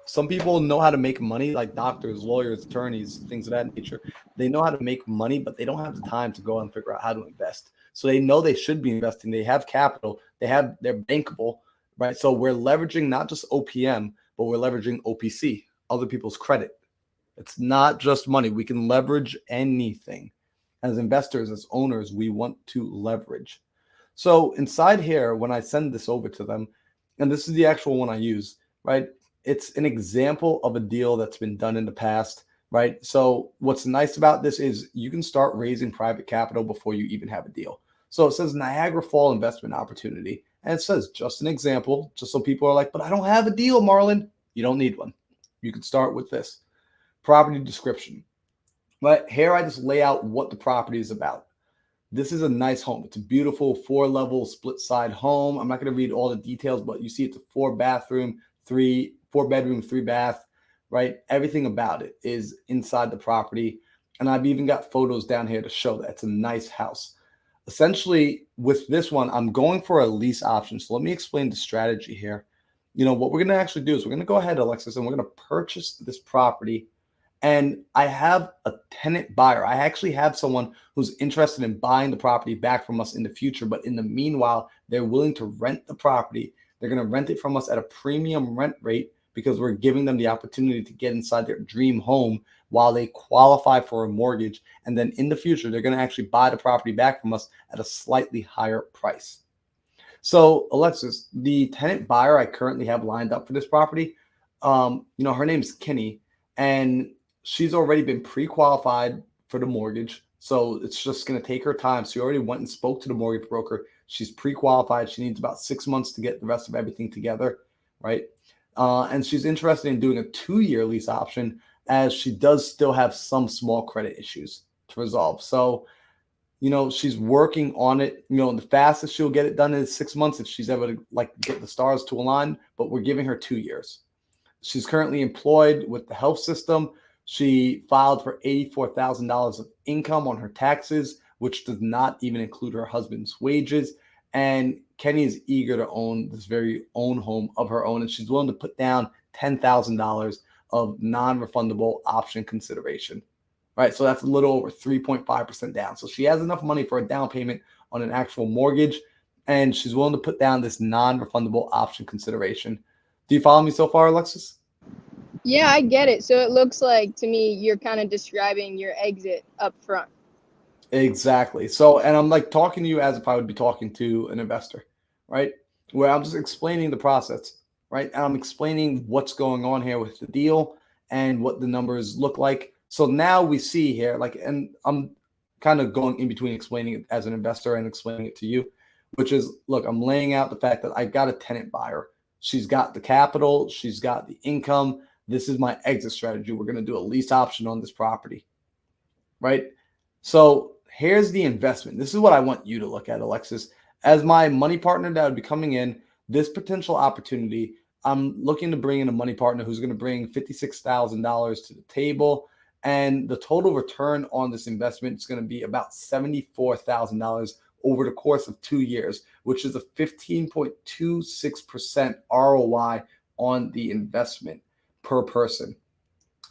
Some people know how to make money, like doctors, lawyers, attorneys, things of that nature. They know how to make money, but they don't have the time to go and figure out how to invest. So they know they should be investing. They have capital. They're bankable, right? So we're leveraging not just OPM, but we're leveraging OPC, other people's credit. It's not just money. We can leverage anything. As investors, as owners, we want to leverage. So inside here, when I send this over to them, and this is the actual one I use, right? It's an example of a deal that's been done in the past, right? So what's nice about this is you can start raising private capital before you even have a deal. So it says Niagara Fall investment opportunity, and it says just an example, just so people are like, but I don't have a deal, Marlon. You don't need one. You can start with this property description. But here I just lay out what the property is about. This is a nice home. It's a beautiful 4-level split side home. I'm not going to read all the details, but you see it's a 4-bedroom, 3 bath, right? Everything about it is inside the property. And I've even got photos down here to show that it's a nice house. Essentially, with this one, I'm going for a lease option. So let me explain the strategy here. What we're going to actually do is we're going to go ahead, Alexis, and we're going to purchase this property. And I have a tenant buyer. I actually have someone who's interested in buying the property back from us in the future. But in the meanwhile, they're willing to rent the property. They're going to rent it from us at a premium rent rate because we're giving them the opportunity to get inside their dream home while they qualify for a mortgage. And then in the future, they're going to actually buy the property back from us at a slightly higher price. So, Alexis, the tenant buyer I currently have lined up for this property, her name's Kenny, and she's already been pre-qualified for the mortgage. So it's just going to take her time. So you already went and spoke to the mortgage broker. She's pre-qualified. She needs about 6 months to get the rest of everything together, right? And she's interested in doing a 2-year lease option as she does still have some small credit issues to resolve. So, she's working on it. The fastest she'll get it done is 6 months if she's able to get the stars to align, but we're giving her 2 years. She's currently employed with the health system. She filed for $84,000 of income on her taxes, which does not even include her husband's wages. And Kenny is eager to own this very own home of her own, and she's willing to put down $10,000 of non-refundable option consideration. Right, so that's a little over 3.5% down. So she has enough money for a down payment on an actual mortgage, and she's willing to put down this non-refundable option consideration. Do you follow me so far, Alexis? Yeah, I get it. So it looks like to me you're kind of describing your exit up front. Exactly. So, and I'm talking to you as if I would be talking to an investor, right? Where I'm just explaining the process, right? And I'm explaining what's going on here with the deal and what the numbers look like. So now we see here, and I'm kind of going in between explaining it as an investor and explaining it to you, which is, look, I'm laying out the fact that I got a tenant buyer. She's got the capital. She's got the income. This is my exit strategy. We're going to do a lease option on this property, right? So here's the investment. This is what I want you to look at, Alexis. As my money partner that would be coming in, this potential opportunity, I'm looking to bring in a money partner who's going to bring $56,000 to the table. And the total return on this investment is going to be about $74,000 over the course of 2 years, which is a 15.26% ROI on the investment per person.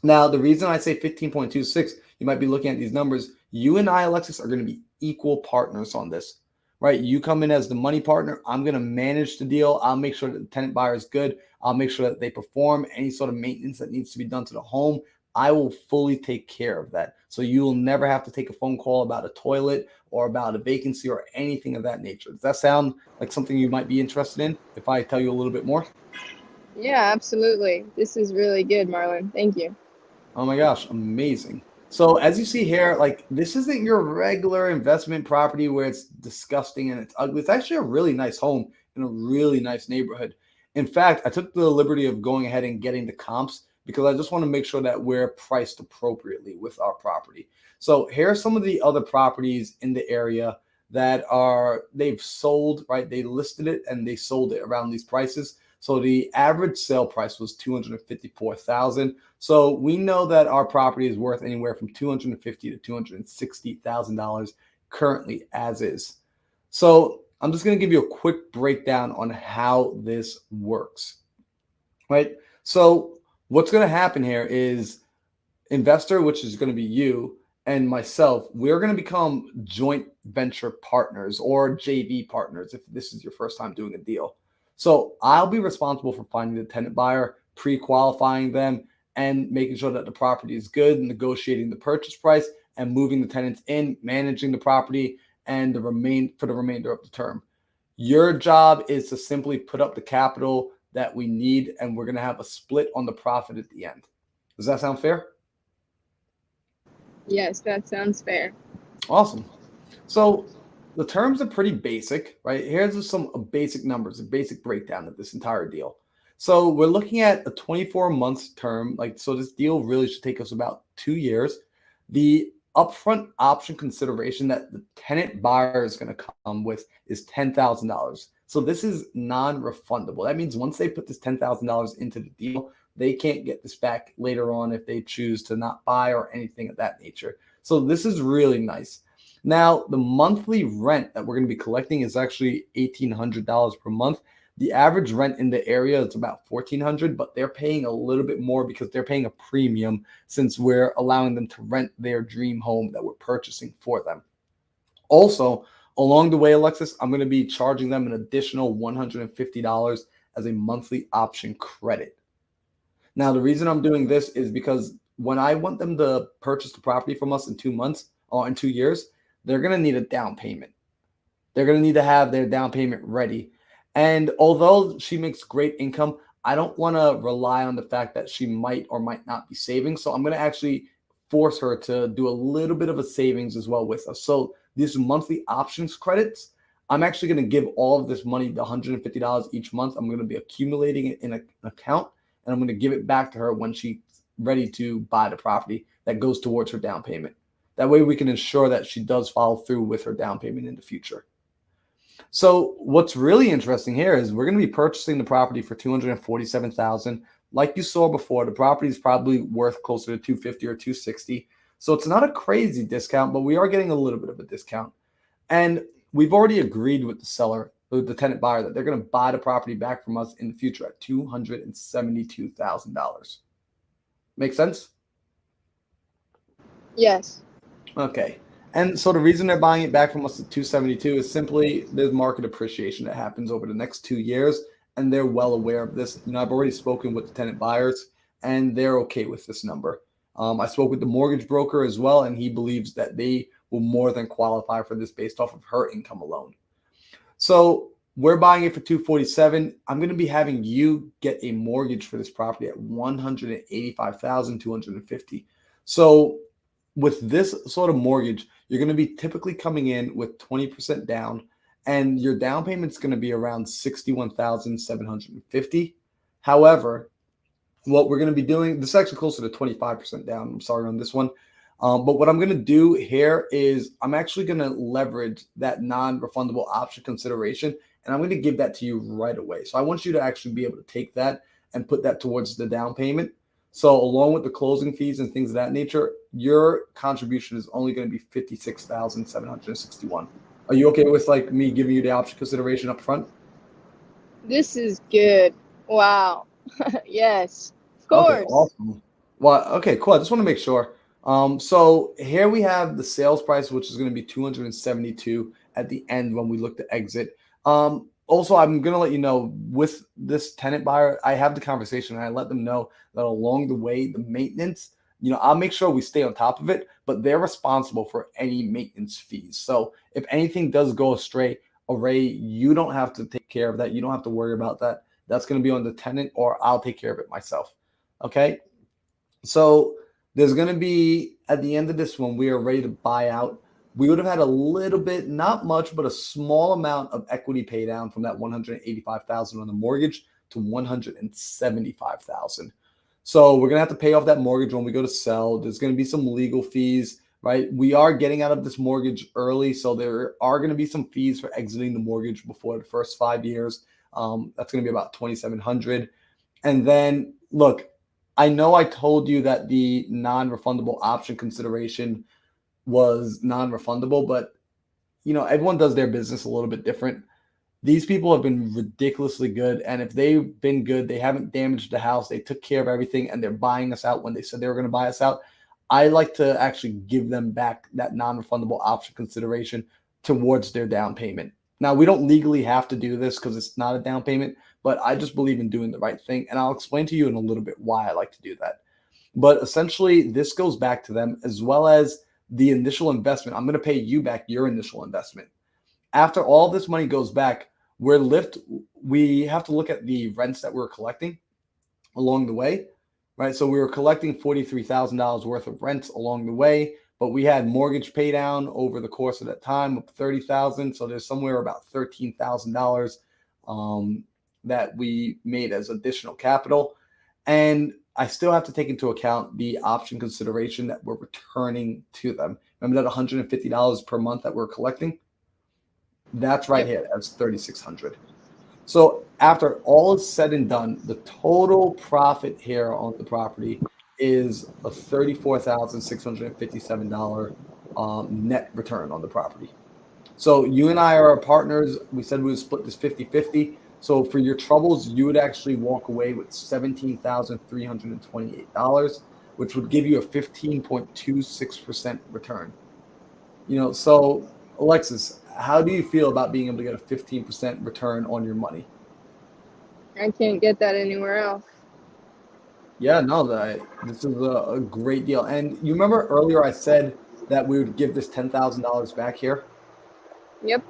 Now, the reason I say 15.26, you might be looking at these numbers. You and I, Alexis, are going to be equal partners on this, right? You come in as the money partner. I'm going to manage the deal. I'll make sure that the tenant buyer is good. I'll make sure that they perform any sort of maintenance that needs to be done to the home. I will fully take care of that. So you will never have to take a phone call about a toilet or about a vacancy or anything of that nature. Does that sound like something you might be interested in if I tell you a little bit more? Yeah, absolutely. This is really good, Marlon. Thank you. Oh my gosh, amazing. So as you see here, like this isn't your regular investment property where it's disgusting and it's ugly. It's actually a really nice home in a really nice neighborhood. In fact, I took the liberty of going ahead and getting the comps because I just want to make sure that we're priced appropriately with our property. So here are some of the other properties in the area that they've sold, right? They listed it and they sold it around these prices. So the average sale price was $254,000. So we know that our property is worth anywhere from $250,000 to $260,000 currently as is. So I'm just going to give you a quick breakdown on how this works, right? So what's going to happen here is investor, which is going to be you, and myself, we're going to become joint venture partners or JV partners if this is your first time doing a deal. So I'll be responsible for finding the tenant buyer, pre-qualifying them, and making sure that the property is good, negotiating the purchase price, and moving the tenants in, managing the property, and for the remainder of the term. Your job is to simply put up the capital that we need, and we're going to have a split on the profit at the end. Does that sound fair? Yes, that sounds fair. Awesome. So the terms are pretty basic, right? Here's some basic numbers, a basic breakdown of this entire deal. So we're looking at a 24-month term. So this deal really should take us about 2 years. The upfront option consideration that the tenant buyer is going to come with is $10,000. So this is non-refundable. That means once they put this $10,000 into the deal, they can't get this back later on if they choose to not buy or anything of that nature. So this is really nice. Now, the monthly rent that we're going to be collecting is actually $1,800 per month. The average rent in the area is about $1,400, but they're paying a little bit more because they're paying a premium since we're allowing them to rent their dream home that we're purchasing for them. Also, along the way, Alexis, I'm going to be charging them an additional $150 as a monthly option credit. Now, the reason I'm doing this is because when I want them to purchase the property from us in 2 months or in 2 years, they're going to need a down payment. They're going to need to have their down payment ready. And although she makes great income, I don't want to rely on the fact that she might or might not be saving. So I'm going to actually force her to do a little bit of a savings as well with us. So these monthly options credits, I'm actually going to give all of this money, the $150 each month. I'm going to be accumulating it in an account, and I'm going to give it back to her when she's ready to buy the property that goes towards her down payment. That way we can ensure that she does follow through with her down payment in the future. So what's really interesting here is we're going to be purchasing the property for $247,000. Like you saw before, the property is probably worth closer to $250 or $260. So it's not a crazy discount, but we are getting a little bit of a discount. And we've already agreed with the seller, the tenant buyer, that they're going to buy the property back from us in the future at $272,000. Make sense? Yes. Okay. And so the reason they're buying it back from us at 272 is simply there's market appreciation that happens over the next 2 years, and they're well aware of this. I've already spoken with the tenant buyers, and they're okay with this number. I spoke with the mortgage broker as well, and he believes that they will more than qualify for this based off of her income alone. So we're buying it for 247. I'm going to be having you get a mortgage for this property at $185,250. So with this sort of mortgage, you're going to be typically coming in with 20% down, and your down payment is going to be around $61,750. However, what we're going to be doing, this is actually closer to 25% down. I'm sorry on this one. But what I'm going to do here is I'm actually going to leverage that non-refundable option consideration, and I'm going to give that to you right away. So I want you to actually be able to take that and put that towards the down payment. So along with the closing fees and things of that nature, your contribution is only going to be $56,761. Are you okay with me giving you the option consideration up front? This is good. Wow. Yes, of course. Okay, awesome. Well, okay, cool. I just want to make sure. So here we have the sales price, which is going to be $272 at the end when we look to exit. Also, I'm going to let you know with this tenant buyer, I have the conversation and I let them know that along the way, the maintenance, I'll make sure we stay on top of it, but they're responsible for any maintenance fees. So if anything does go astray, you don't have to take care of that. You don't have to worry about that. That's going to be on the tenant, or I'll take care of it myself. Okay. So there's going to be at the end of this, when we are ready to buy out, we would have had a little bit, not much, but a small amount of equity pay down from that 185,000 on the mortgage to 175,000. So we're gonna have to pay off that mortgage when we go to sell. There's gonna be some legal fees, right? We are getting out of this mortgage early, so there are gonna be some fees for exiting the mortgage before the first 5 years. That's gonna be about $2,700. And then look, I know I told you that the non-refundable option consideration was non-refundable, but everyone does their business a little bit different. These people have been ridiculously good, and if they've been good, they haven't damaged the house, they took care of everything, and they're buying us out when they said they were going to buy us out. I like to actually give them back that non-refundable option consideration towards their down payment. Now, we don't legally have to do this because it's not a down payment, but I just believe in doing the right thing, and I'll explain to you in a little bit why I like to do that. But essentially, this goes back to them, as well as the initial investment. I'm going to pay you back your initial investment. After all this money goes back, we have to look at the rents that we're collecting along the way, right? So we were collecting $43,000 worth of rents along the way, but we had mortgage pay down over the course of that time of $30,000. So there's somewhere about $13,000 that we made as additional capital. And I still have to take into account the option consideration that we're returning to them. Remember that $150 per month that we're collecting? That's right here. That's $3,600. So after all is said and done, the total profit here on the property is a $34,657 net return on the property. So you and I are partners. We said we would split this 50-50. So for your troubles, you would actually walk away with $17,328, which would give you a 15.26% return. So Alexis, how do you feel about being able to get a 15% return on your money? I can't get that anywhere else. Yeah, no, this is a great deal. And you remember earlier I said that we would give this $10,000 back here? Yep.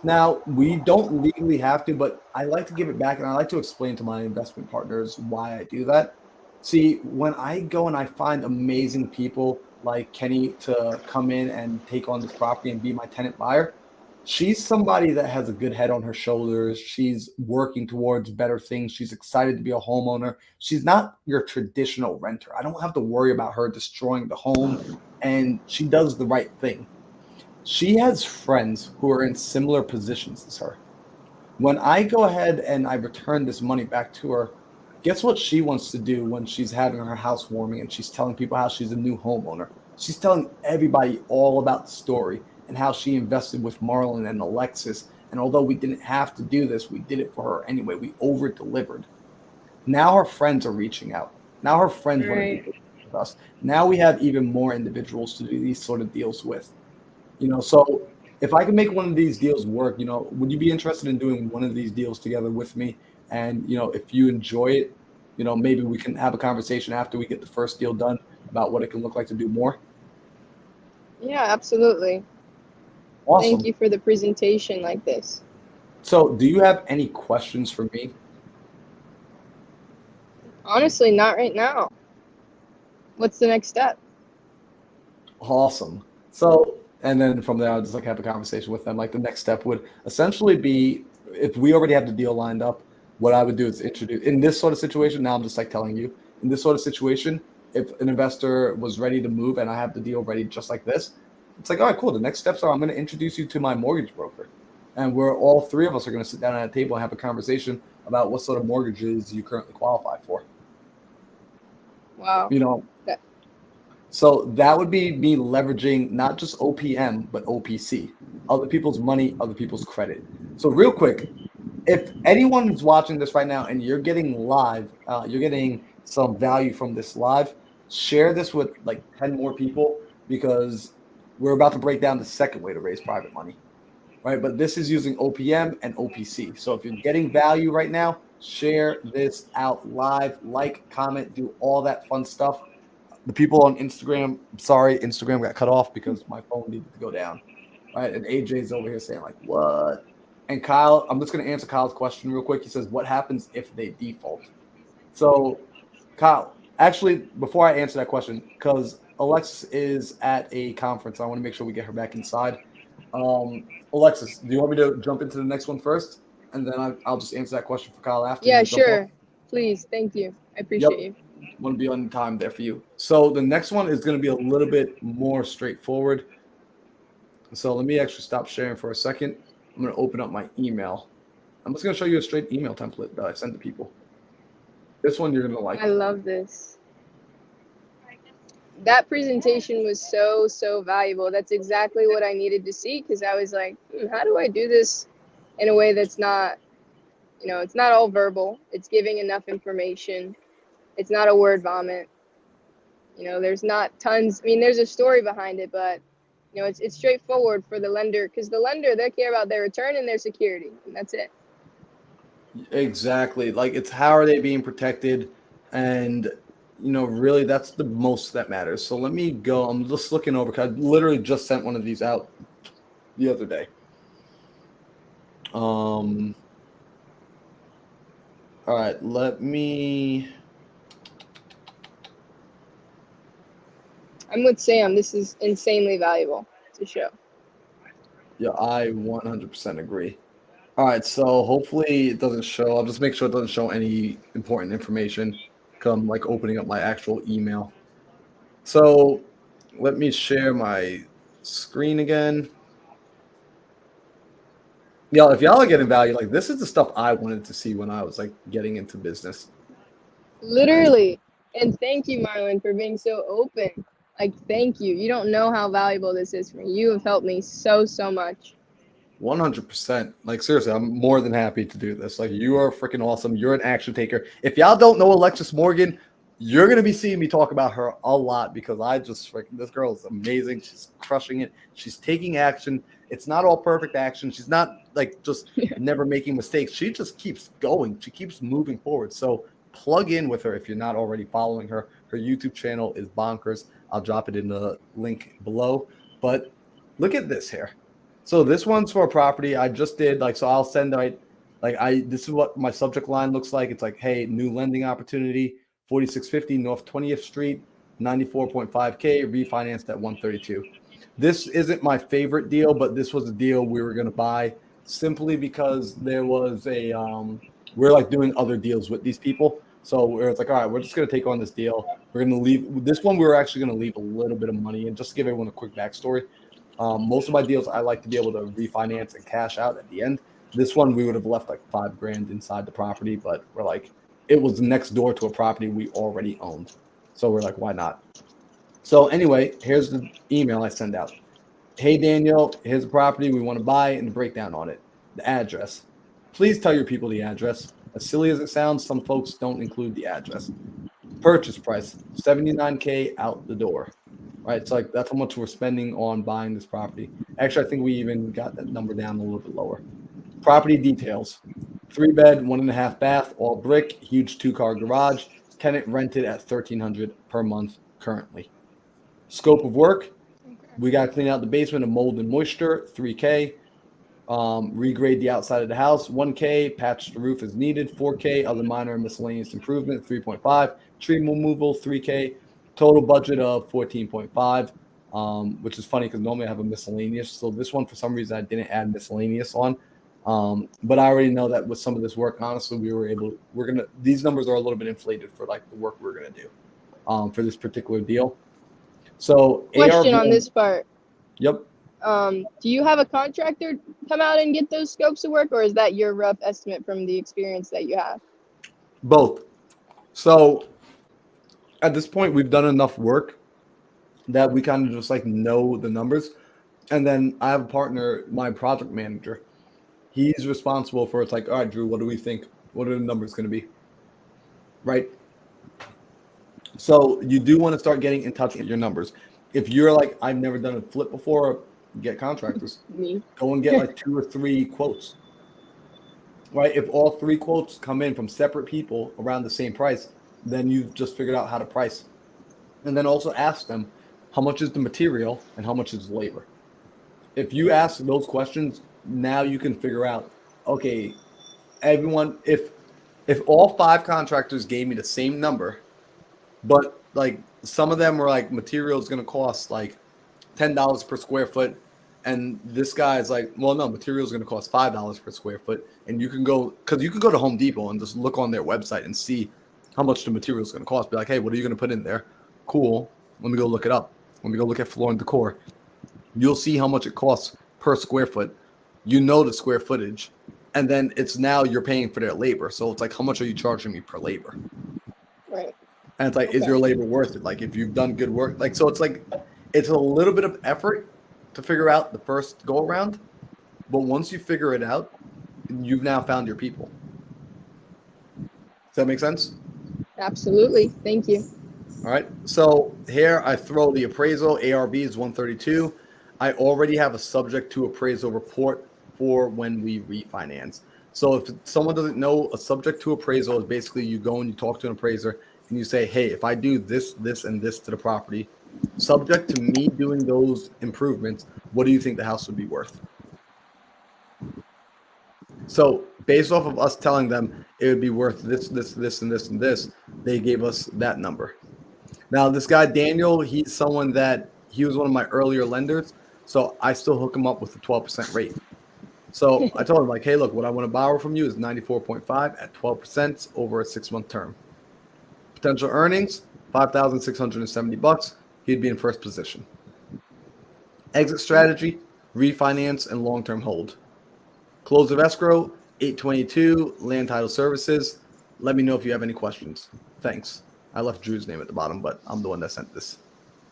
Now, we don't legally have to, but I like to give it back, and I like to explain to my investment partners why I do that. See, when I go and I find amazing people like Kenny to come in and take on this property and be my tenant buyer, she's somebody that has a good head on her shoulders. She's working towards better things. She's excited to be a homeowner. She's not your traditional renter. I don't have to worry about her destroying the home, and she does the right thing. She has friends who are in similar positions as her. When I go ahead and I return this money back to her, guess what she wants to do when she's having her housewarming and she's telling people how she's a new homeowner? She's telling everybody all about the story and how she invested with Marlon and Alexis. And although we didn't have to do this, we did it for her anyway. We over-delivered. Now her friends are reaching out. Now her friends want to do business with us. Now we have even more individuals to do these sort of deals with. So if I can make one of these deals work, would you be interested in doing one of these deals together with me? And, if you enjoy it, maybe we can have a conversation after we get the first deal done about what it can look like to do more. Yeah, absolutely. Awesome. Thank you for the presentation like this. So do you have any questions for me? Honestly, not right now. What's the next step? Awesome. So, and then from there, I'll just have a conversation with them. Like the next step would essentially be, if we already have the deal lined up, what I would do is introduce, in this sort of situation, now I'm just telling you, in this sort of situation, if an investor was ready to move and I have the deal ready just like this, it's all right, cool. The next steps are I'm going to introduce you to my mortgage broker. And we're all three of us are going to sit down at a table and have a conversation about what sort of mortgages you currently qualify for. Wow. So that would be me leveraging not just OPM, but OPC, other people's money, other people's credit. So real quick, if anyone is watching this right now and you're getting you're getting some value from this live, share this with 10 more people because we're about to break down the second way to raise private money, right? But this is using OPM and OPC. So if you're getting value right now, share this out live, comment, do all that fun stuff. The people on Instagram, sorry, Instagram got cut off because my phone needed to go down, right? And AJ's over here saying what? And Kyle, I'm just going to answer Kyle's question real quick. He says, what happens if they default? So Kyle, actually, before I answer that question, because Alexis is at a conference. I want to make sure we get her back inside. Alexis, do you want me to jump into the next one first? And then I'll just answer that question for Kyle after Yeah, you jump off? sure. Please. Thank you. I Yep. appreciate you. Want to be on time there for you. So the next one is going to be a little bit more straightforward. So let me actually stop sharing for a second. I'm going to open up my email. I'm just going to show you a straight email template that I send to people. This one you're going to like. I love this. That presentation was so valuable. That's exactly what I needed to see, because I was like, how do I do this in a way that's not, it's not all verbal. It's giving enough information. It's not a word vomit. There's not tons. I mean, there's a story behind it, but it's straightforward for the lender, because the lender, they care about their return and their security, and that's it. Exactly. Like, it's how are they being protected, and really that's the most that matters. So let me go. I'm just looking over because I literally just sent one of these out the other day. All right, let me. I'm with Sam. This is insanely valuable to show. Yeah, I 100% agree. All right, so hopefully it doesn't show. I'll just make sure it doesn't show any important information come like opening up my actual email. So let me share my screen again. Yeah, if y'all are getting value, like this is the stuff I wanted to see when I was like getting into business. Literally. And thank you, Marlon, for being so open. Like, thank you. You don't know how valuable this is for me. You have helped me so much. 100%. Like, seriously, I'm more than happy to do this. Like, you are freaking awesome. You're an action taker. If y'all don't know Alexis Morgan, you're going to be seeing me talk about her a lot, because I just freaking, this girl is amazing. She's crushing it. She's taking action. It's not all perfect action. She's not like just never making mistakes. She just keeps going. She keeps moving forward. So plug in with her if you're not already following her. Her YouTube channel is bonkers. I'll drop it in the link below. But look at this here. So this one's for a property I just did. Like, so I'll send this is what my subject line looks like. It's like, hey, new lending opportunity, 4650 North 20th Street, 94.5K, refinanced at 132. This isn't my favorite deal, but this was a deal we were going to buy simply because there was a, we're like doing other deals with these people. So it's like, all right, we're just going to take on this deal. We're going to leave this one. We were actually going to leave a little bit of money, and just to give everyone a quick backstory. Most of my deals, I like to be able to refinance and cash out at the end. This one, we would have left like $5,000 inside the property, but we're like, it was next door to a property we already owned. So we're like, why not? So anyway, here's the email I send out. Hey, Daniel, here's a property we want to buy and the breakdown on it. The address. Please tell your people the address. As silly as it sounds, some folks don't include the address. Purchase price, $79K out the door. Right, so like that's how much we're spending on buying this property. Actually, I think we even got that number down a little bit lower. Property details: 3-bed, 1.5 bath, all brick, huge 2-car garage. Tenant rented at $1,300 per month currently. Scope of work: we got to clean out the basement of mold and moisture, $3K. Regrade the outside of the house, $1K. Patch the roof as needed, $4K. Other minor miscellaneous improvement, $3.5. Tree removal, $3K. Total budget of $14.5, which is funny because normally I have a miscellaneous. So this one, for some reason, I didn't add miscellaneous on. But I already know that with some of this work, honestly, these numbers are a little bit inflated for like the work we're gonna do for this particular deal. So question on this part. Yep. Do you have a contractor come out and get those scopes of work, or is that your rough estimate from the experience that you have? Both. So at this point, we've done enough work that we kind of just like know the numbers. And then I have a partner, my project manager. He's responsible for, it's like, all right, Drew, what do we think? What are the numbers going to be? Right. So you do want to start getting in touch with your numbers. If you're like, I've never done a flip before, get contractors. Go and get like 2 or 3 quotes. Right. If all 3 quotes come in from separate people around the same price, then you've just figured out how to price. And then also ask them, how much is the material and how much is labor? If you ask those questions, now you can figure out, okay, everyone, if all 5 contractors gave me the same number, but like some of them were like material is going to cost like $10 per square foot. And this guy's like, well, no, material is going to cost $5 per square foot. And you can go, because you can go to Home Depot and just look on their website and see how much the material is going to cost. Be like, hey, what are you going to put in there? Cool. Let me go look it up. Let me go look at Floor and Decor. You'll see how much it costs per square foot. You know the square footage. And then it's now you're paying for their labor. So it's like, how much are you charging me per labor? Right. And it's like, is your labor worth it? Like, if you've done good work, like, so it's like, it's a little bit of effort to figure out the first go around. But once you figure it out, you've now found your people. Does that make sense? Absolutely. Thank you. All right. So here I throw the appraisal. ARV is 132. I already have a subject to appraisal report for when we refinance. So if someone doesn't know, a subject to appraisal is basically you go and you talk to an appraiser and you say, hey, if I do this, this, and this to the property, subject to me doing those improvements, what do you think the house would be worth? So based off of us telling them it would be worth this, this, this, and this, and this, they gave us that number. Now, this guy, Daniel, he's someone that he was one of my earlier lenders. So I still hook him up with a 12% rate. So I told him, like, hey, look, what I want to borrow from you is 94.5 at 12% over a 6-month term. Potential earnings, $5,670. He'd be in first position. Exit strategy, refinance, and long-term hold. Close of escrow, 822, land title services. Let me know if you have any questions. Thanks. I left Drew's name at the bottom, but I'm the one that sent this.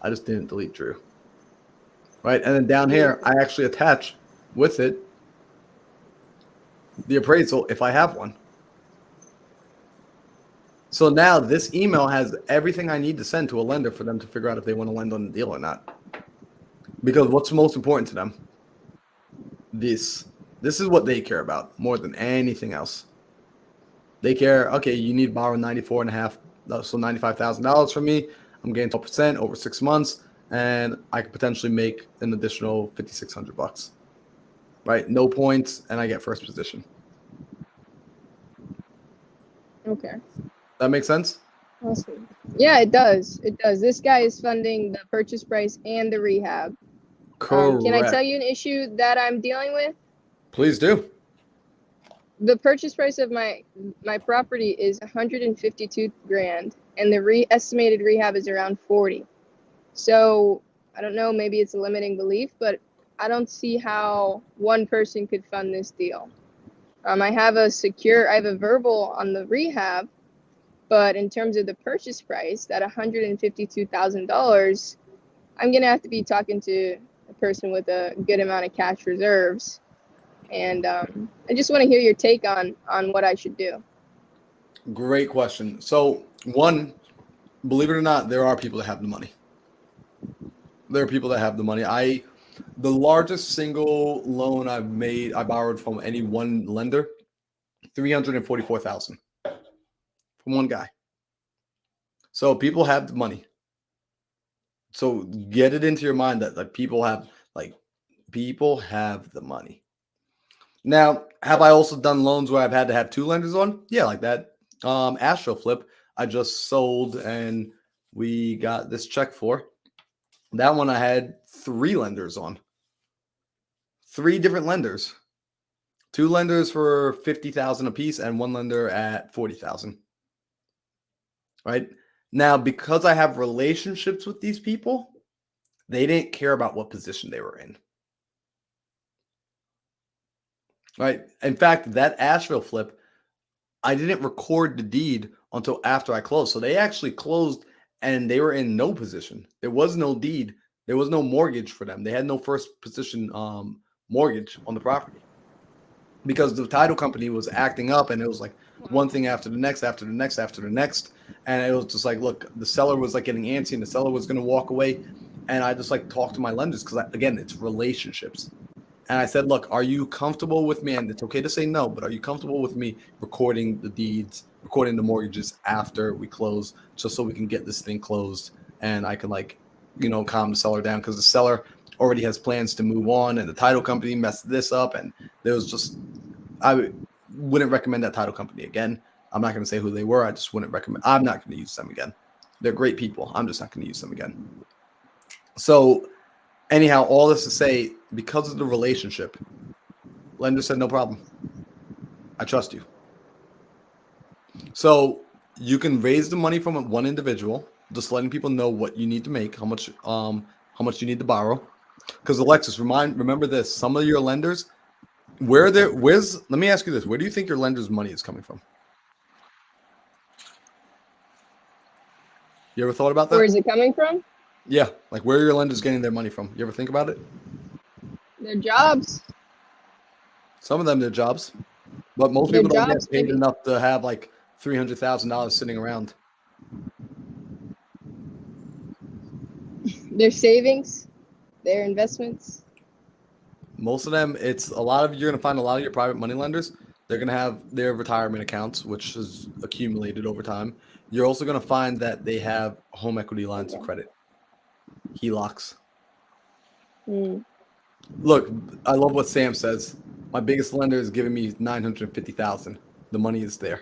I just didn't delete Drew. Right, and then down here, I actually attach with it the appraisal if I have one. So now this email has everything I need to send to a lender for them to figure out if they want to lend on the deal or not. Because what's most important to them? This is what they care about more than anything else. They care, okay, you need to borrow $94.5, so $95,000 from me. I'm getting 12% over 6 months, and I could potentially make an additional $5,600. Right? No points, and I get first position. Okay. That makes sense? Awesome. Yeah, it does. It does. This guy is funding the purchase price and the rehab. Correct. Can I tell you an issue that I'm dealing with? Please do. The purchase price of my property is 152 grand, and the estimated rehab is around 40. So I don't know, maybe it's a limiting belief, but I don't see how one person could fund this deal. I have a verbal on the rehab, but in terms of the purchase price, that $152,000, I'm gonna have to be talking to a person with a good amount of cash reserves. And I just want to hear your take on what I should do. Great question. So, one, believe it or not, there are people that have the money. There are people that have the money. The largest single loan I borrowed from any one lender, $344,000 from one guy. So people have the money. So get it into your mind that people have the money. Now, have I also done loans where I've had to have two lenders on? Yeah, like that Astro flip I just sold and we got this check for. That one I had 3 lenders on. 3 different lenders. 2 lenders for $50,000 a piece and 1 lender at $40,000. Right? Now, because I have relationships with these people, they didn't care about what position they were in. Right? In fact, that Asheville flip, I didn't record the deed until after I closed. So they actually closed and they were in no position. There was no deed. There was no mortgage for them. They had no first position mortgage on the property because the title company was acting up and it was like one thing after the next, after the next, after the next. And it was just like, look, the seller was like getting antsy and the seller was going to walk away. And I just like talked to my lenders because, again, it's relationships. And I said, look, are you comfortable with me? And it's okay to say no, but are you comfortable with me recording the deeds, recording the mortgages after we close, just so we can get this thing closed and I can calm the seller down because the seller already has plans to move on and the title company messed this up. And there was just, I wouldn't recommend that title company again. I'm not going to say who they were. I just wouldn't recommend. I'm not going to use them again They're great people. I'm just not going to use them again. So anyhow, all this to say, because of the relationship, lender said, no problem. I trust you. So you can raise the money from one individual, just letting people know what you need to make, how much you need to borrow. Because Alexis, remember this: some of your lenders, let me ask you this: where do you think your lender's money is coming from? You ever thought about that? Where is it coming from? Yeah, like where are your lenders getting their money from? You ever think about it? Their jobs. Some of them, their jobs, but most Their people don't jobs, get paid maybe. enough to have like $300,000 sitting around. Their savings, their investments. Most of them, you're going to find a lot of your private money lenders, they're going to have their retirement accounts, which is accumulated over time. You're also going to find that they have home equity lines of credit, HELOCs. Look, I love what Sam says. My biggest lender is giving me $950,000. The money is there.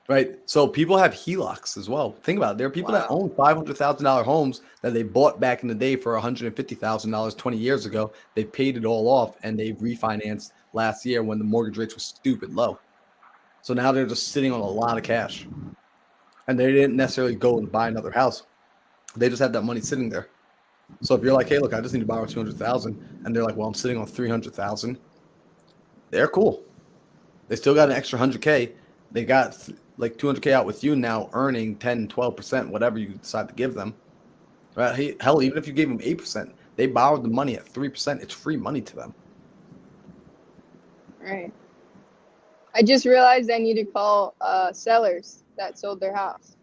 Right. So people have HELOCs as well. Think about it. There are people that own $500,000 homes that they bought back in the day for $150,000 20 years ago. They paid it all off and they refinanced last year when the mortgage rates were stupid low. So now they're just sitting on a lot of cash. And they didn't necessarily go and buy another house. They just had that money sitting there. So if you're like, hey, look, I just need to borrow $200,000, and they're like, well, I'm sitting on $300,000, they're cool. They still got an extra $100K. They got like $200K out with you now, earning 10, 12%, whatever you decide to give them. Right? Hell, even if you gave them 8%, they borrowed the money at 3%. It's free money to them. Right. I just realized I need to call sellers that sold their house.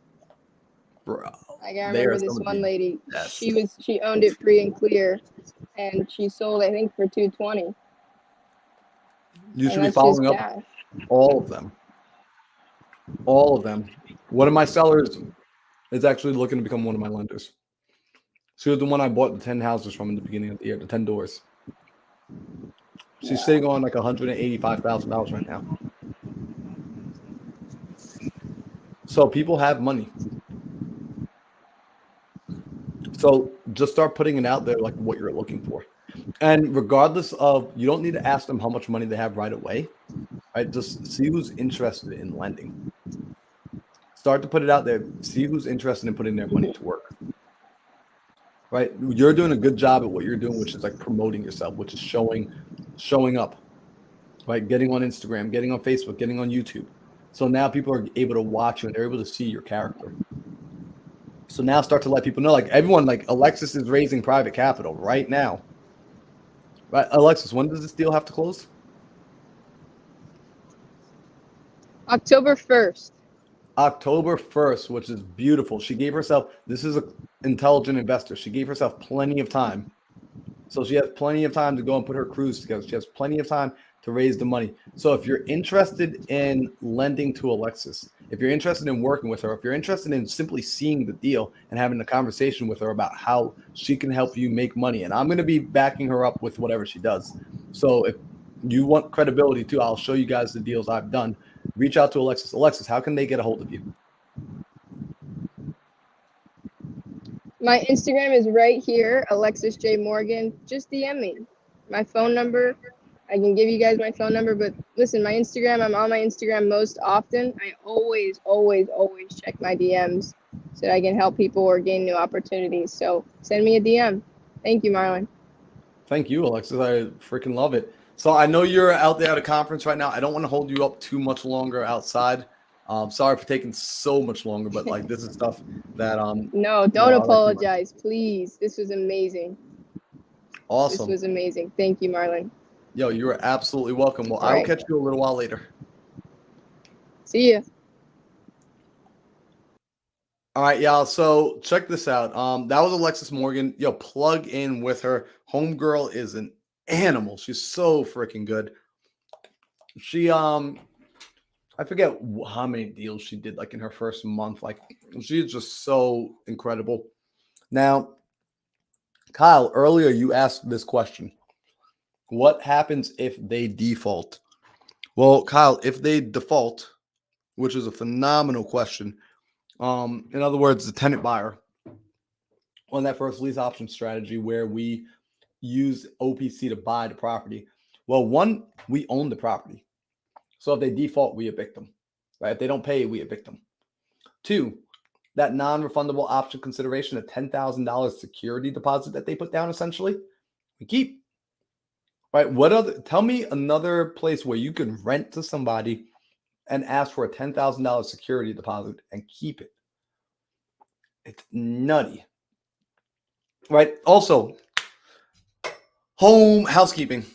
Bro, I remember this one lady. Yes. She owned it free and clear, and she sold, I think, for $220. You should be following up all of them. All of them. One of my sellers is actually looking to become one of my lenders. She was the one I bought the 10 houses from in the beginning of the year, the 10 doors. She's sitting on like $185,000 right now. So people have money. So just start putting it out there like what you're looking for. And regardless of, you don't need to ask them how much money they have right away. Right? Just see who's interested in lending. Start to put it out there. See who's interested in putting their money to work. Right? You're doing a good job at what you're doing, which is like promoting yourself, which is showing up. Right? Getting on Instagram, getting on Facebook, getting on YouTube. So now people are able to watch you and they're able to see your character. So now start to let people know, like everyone, like Alexis is raising private capital right now. Right? Alexis, when does this deal have to close? October 1st. October 1st, which is beautiful. She gave herself, this is an intelligent investor. She gave herself plenty of time. So she has plenty of time to go and put her cruise together. She has plenty of time to raise the money. So if you're interested in lending to Alexis, if you're interested in working with her, if you're interested in simply seeing the deal and having a conversation with her about how she can help you make money, and I'm going to be backing her up with whatever she does. So if you want credibility too, I'll show you guys the deals I've done. Reach out to Alexis. Alexis, how can they get a hold of you? My Instagram is right here, Alexis J. Morgan. Just DM me. My phone number, I can give you guys my phone number, but listen, my Instagram, I'm on my Instagram most often. I always check my DMs so that I can help people or gain new opportunities. So send me a DM. Thank you, Marlon. Thank you, Alexis. I freaking love it. So I know you're out there at a conference right now. I don't want to hold you up too much longer outside. Sorry for taking so much longer, but like this is stuff that No, don't apologize, please. This was amazing. Awesome. This was amazing. Thank you, Marlon. Yo, you are absolutely welcome. Well, I'll catch you a little while later. See ya. All right, y'all. So check this out. That was Alexis Morgan. Yo, plug in with her. Homegirl is an animal. She's so freaking good. She I forget how many deals she did like in her first month. Like she's just so incredible. Now, Kyle, earlier you asked this question. What happens if they default? Well, Kyle, if they default, which is a phenomenal question, In other words, the tenant buyer on that first lease option strategy where we use OPC to buy the property. Well, one, we own the property. So if they default, we evict them, right? If they don't pay, we evict them. Two, that non-refundable option consideration, a $10,000 security deposit that they put down, essentially, we keep. Right? What other? Tell me another place where you can rent to somebody and ask for a $10,000 security deposit and keep it. It's nutty. Right? Also, home housekeeping.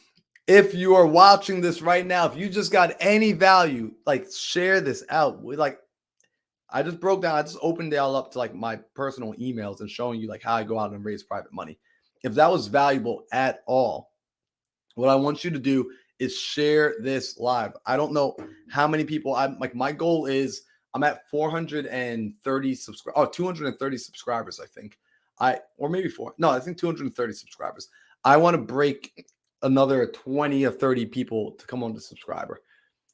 If you are watching this right now, if you just got any value, like share this out. I just broke down, I just opened it all up to like my personal emails and showing you like how I go out and raise private money. If that was valuable at all, what I want you to do is share this live. I don't know how many people I'm like, my goal is I'm at 430 subscribers. Oh, 230 subscribers, I think. Or maybe I think 230 subscribers. I want to break another 20 or 30 people to come on to subscriber.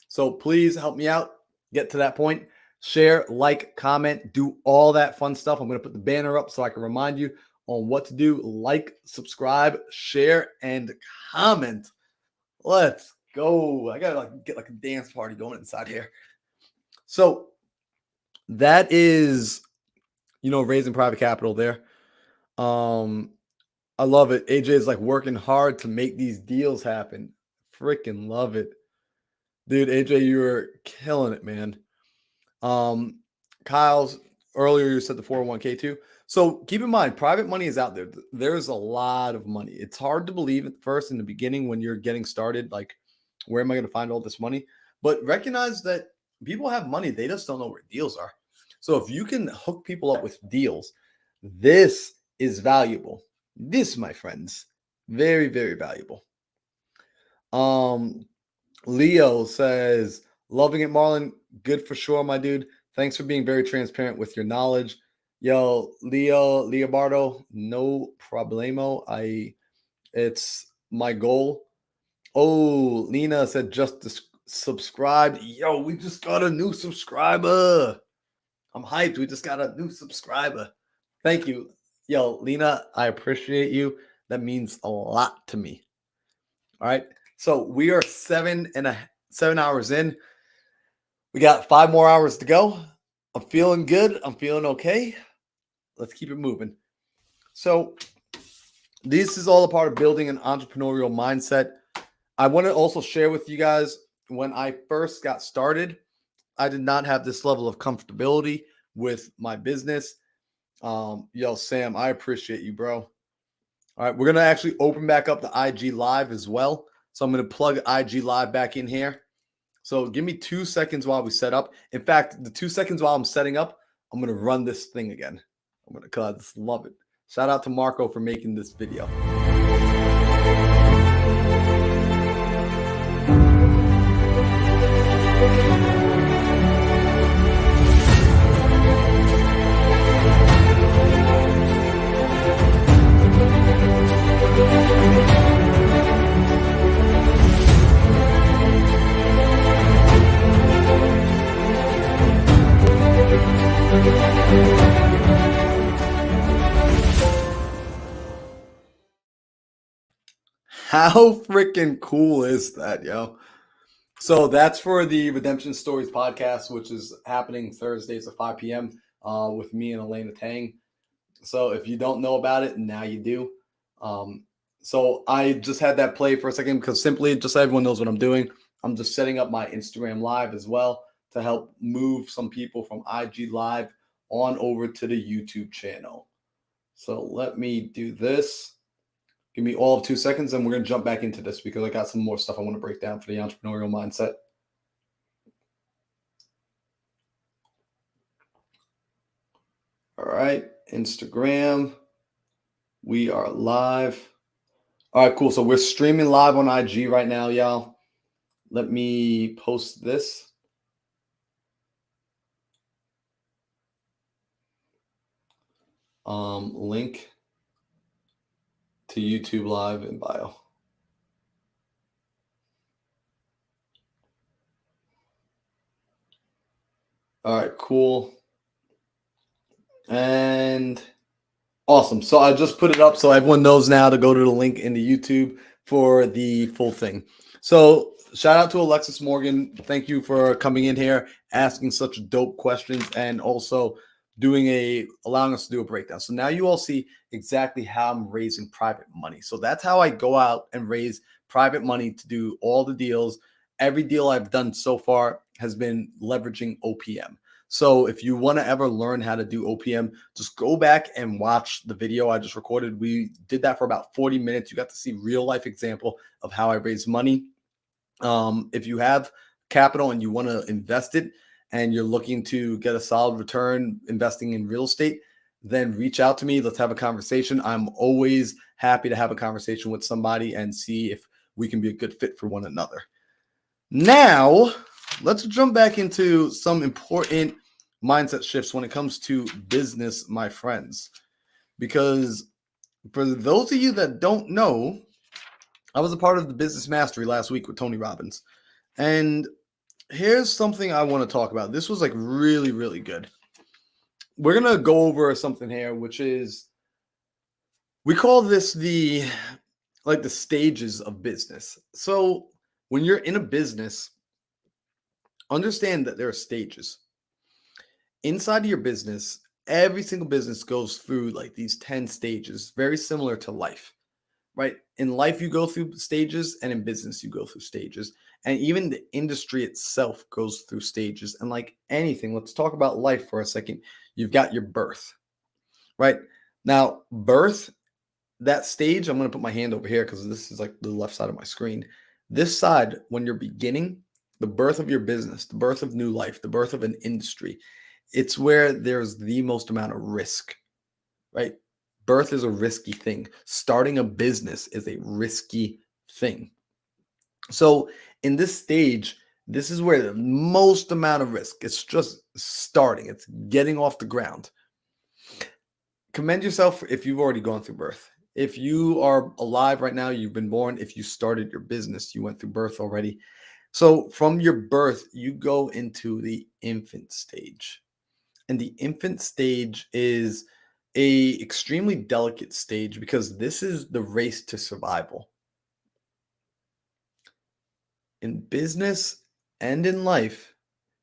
So please help me out, get to that point. Share, like, comment, do all that fun stuff. I'm going to put the banner up so I can remind you on what to do. Like, subscribe, share, and comment. Let's go. I got to get like a dance party going inside here. So that is, raising private capital there. I love it. AJ is like working hard to make these deals happen. Freaking love it. Dude, AJ, you're killing it, man. Kyle's earlier, you said the 401k too. So keep in mind, private money is out there. There's a lot of money. It's hard to believe at first in the beginning when you're getting started, like, where am I going to find all this money? But recognize that people have money. They just don't know where deals are. So if you can hook people up with deals, this is valuable. This, my friends, very, very valuable. Leo says, loving it, Marlon. Good for sure, my dude. Thanks for being very transparent with your knowledge. Yo, Leobardo, no problemo. It's my goal. Oh, Lena said just subscribed. Yo, we just got a new subscriber. I'm hyped. We just got a new subscriber. Thank you. Yo, Lena, I appreciate you. That means a lot to me. All right. So we are 7 hours in. We got 5 more hours to go. I'm feeling good. I'm feeling okay. Let's keep it moving. So this is all a part of building an entrepreneurial mindset. I want to also share with you guys, when I first got started, I did not have this level of comfortability with my business. Yo, Sam, I appreciate you, bro. All right, we're going to actually open back up the IG Live as well. So I'm going to plug IG Live back in here. So give me 2 seconds while we set up. In fact, the 2 seconds while I'm setting up, I'm going to run this thing again. Because I just love it. Shout out to Marco for making this video. How freaking cool is that, yo? So that's for the Redemption Stories podcast, which is happening Thursdays at 5 p.m. With me and Elena Tang. So if you don't know about it, now you do. So I just had that play for a second because simply just so everyone knows what I'm doing, I'm just setting up my Instagram Live as well to help move some people from IG Live on over to the YouTube channel. So let me do this. Give me all of 2 seconds, and we're going to jump back into this because I got some more stuff I want to break down for the entrepreneurial mindset. All right, Instagram. We are live. All right, cool. So we're streaming live on IG right now, y'all. Let me post this. Link to YouTube Live in bio. All right, cool. And awesome. So I just put it up so everyone knows now to go to the link in the YouTube for the full thing. So shout out to Alexis Morgan. Thank you for coming in here, asking such dope questions, and also allowing us to do a breakdown. So now you all see exactly how I'm raising private money. So that's how I go out and raise private money to do all the deals. Every deal I've done so far has been leveraging OPM. So if you want to ever learn how to do OPM, just go back and watch the video I just recorded. We did that for about 40 minutes. You got to see real life example of how I raise money. If you have capital and you want to invest it and you're looking to get a solid return investing in real estate, then reach out to me. Let's have a conversation. I'm always happy to have a conversation with somebody and see if we can be a good fit for one another. Now, let's jump back into some important mindset shifts when it comes to business, my friends. Because for those of you that don't know, I was a part of the Business Mastery last week with Tony Robbins. And here's something I want to talk about. This was like really, really good. We're going to go over something here, which is, we call this the stages of business. So when you're in a business, understand that there are stages. Inside of your business, every single business goes through like these 10 stages, very similar to life, right? In life, you go through stages, and in business, you go through stages. And even the industry itself goes through stages. And like anything, let's talk about life for a second. You've got your birth, right? Now, birth, that stage, I'm going to put my hand over here because this is like the left side of my screen. This side, when you're beginning, the birth of your business, the birth of new life, the birth of an industry, it's where there's the most amount of risk, right? Birth is a risky thing. Starting a business is a risky thing. So in this stage, this is where the most amount of risk. It's just starting. It's getting off the ground. Commend yourself if you've already gone through birth. If you are alive right now, you've been born. If you started your business, you went through birth already. So from your birth, you go into the infant stage. And the infant stage is a extremely delicate stage because this is the race to survival. In business and in life,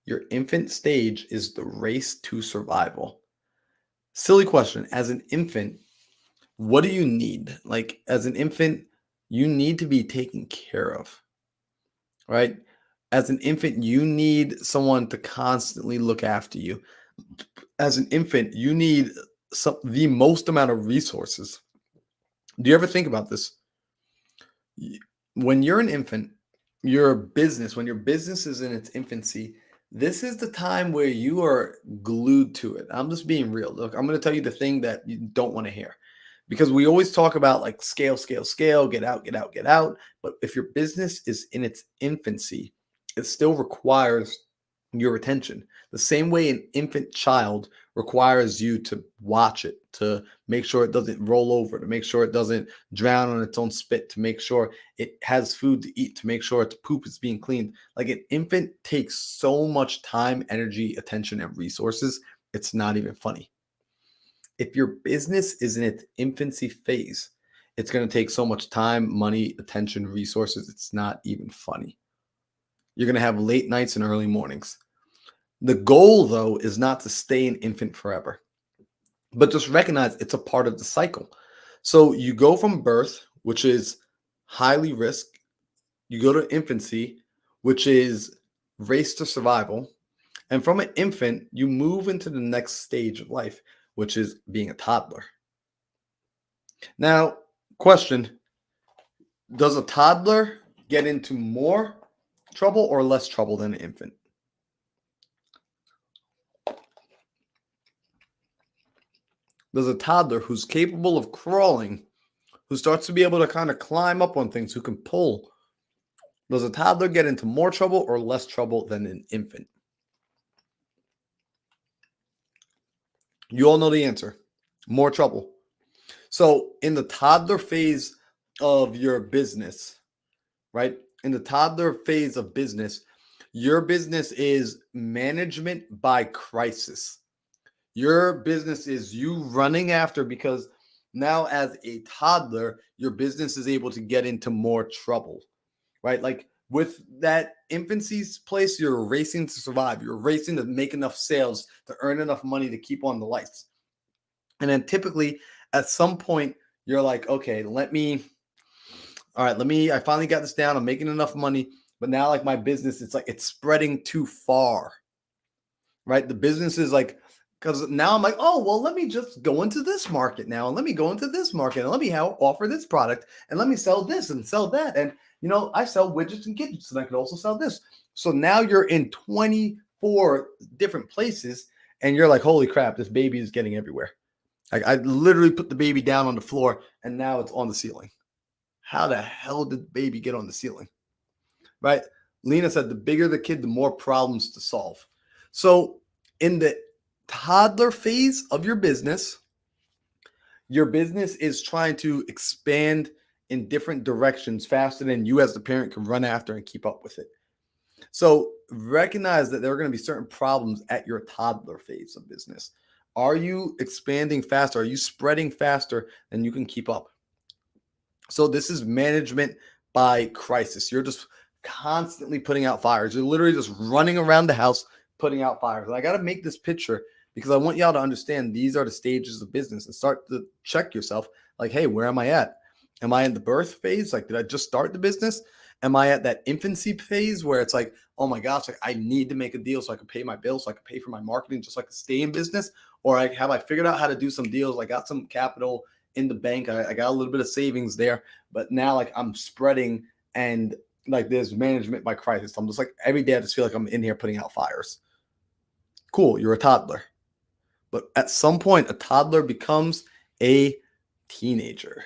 your infant stage is the race to survival. Silly question. As an infant, what do you need? Like, as an infant, you need to be taken care of, right? As an infant, you need someone to constantly look after you. As an infant, you need the most amount of resources. Do you ever think about this? When you're an infant, when your business is in its infancy, this is the time where you are glued to it. I'm just being real. Look, I'm going to tell you the thing that you don't want to hear, because we always talk about like scale, get out. But if your business is in its infancy, it still requires your attention. The same way an infant child requires you to watch it, to make sure it doesn't roll over, to make sure it doesn't drown on its own spit, to make sure it has food to eat, to make sure its poop is being cleaned. Like, an infant takes so much time, energy, attention, and resources. It's not even funny. If your business is in its infancy phase, it's going to take so much time, money, attention, resources. It's not even funny. You're going to have late nights and early mornings. The goal, though, is not to stay an infant forever, but just recognize it's a part of the cycle. So you go from birth, which is highly risk. You go to infancy, which is race to survival. And from an infant, you move into the next stage of life, which is being a toddler. Now, question, does a toddler get into more trouble or less trouble than an infant? Does a toddler who's capable of crawling, who starts to be able to kind of climb up on things, who can pull, does a toddler get into more trouble or less trouble than an infant? You all know the answer. More trouble. So in the toddler phase of your business, right? In the toddler phase of business, your business is management by crisis. Your business is you running after, because now as a toddler, your business is able to get into more trouble, right? Like with that infancy place, you're racing to survive. You're racing to make enough sales to earn enough money to keep on the lights. And then typically at some point, you're like, okay, I finally got this down. I'm making enough money. But now, like my business, it's like it's spreading too far, right? The business is like, because now I'm like, oh, well, let me just go into this market now. And let me go into this market. And let me offer this product. And let me sell this and sell that. And, I sell widgets and gadgets. And I could also sell this. So now you're in 24 different places. And you're like, holy crap, this baby is getting everywhere. I literally put the baby down on the floor. And now it's on the ceiling. How the hell did the baby get on the ceiling? Right? Lena said the bigger the kid, the more problems to solve. So in the toddler phase of your business is trying to expand in different directions faster than you as the parent can run after and keep up with it. So recognize that there are going to be certain problems at your toddler phase of business. Are you expanding faster? Are you spreading faster than you can keep up? So this is management by crisis. You're just constantly putting out fires. You're literally just running around the house, putting out fires. And I got to make this picture because I want y'all to understand these are the stages of business and start to check yourself. Like, hey, where am I at? Am I in the birth phase? Like, did I just start the business? Am I at that infancy phase where it's like, oh my gosh, like I need to make a deal so I can pay my bills, so I can pay for my marketing, just so I can stay in business? Or have I figured out how to do some deals? I got some capital in the bank. I got a little bit of savings there, but now like I'm spreading and like there's management by crisis. I'm just like every day I just feel like I'm in here putting out fires. Cool, you're a toddler. But at some point, a toddler becomes a teenager,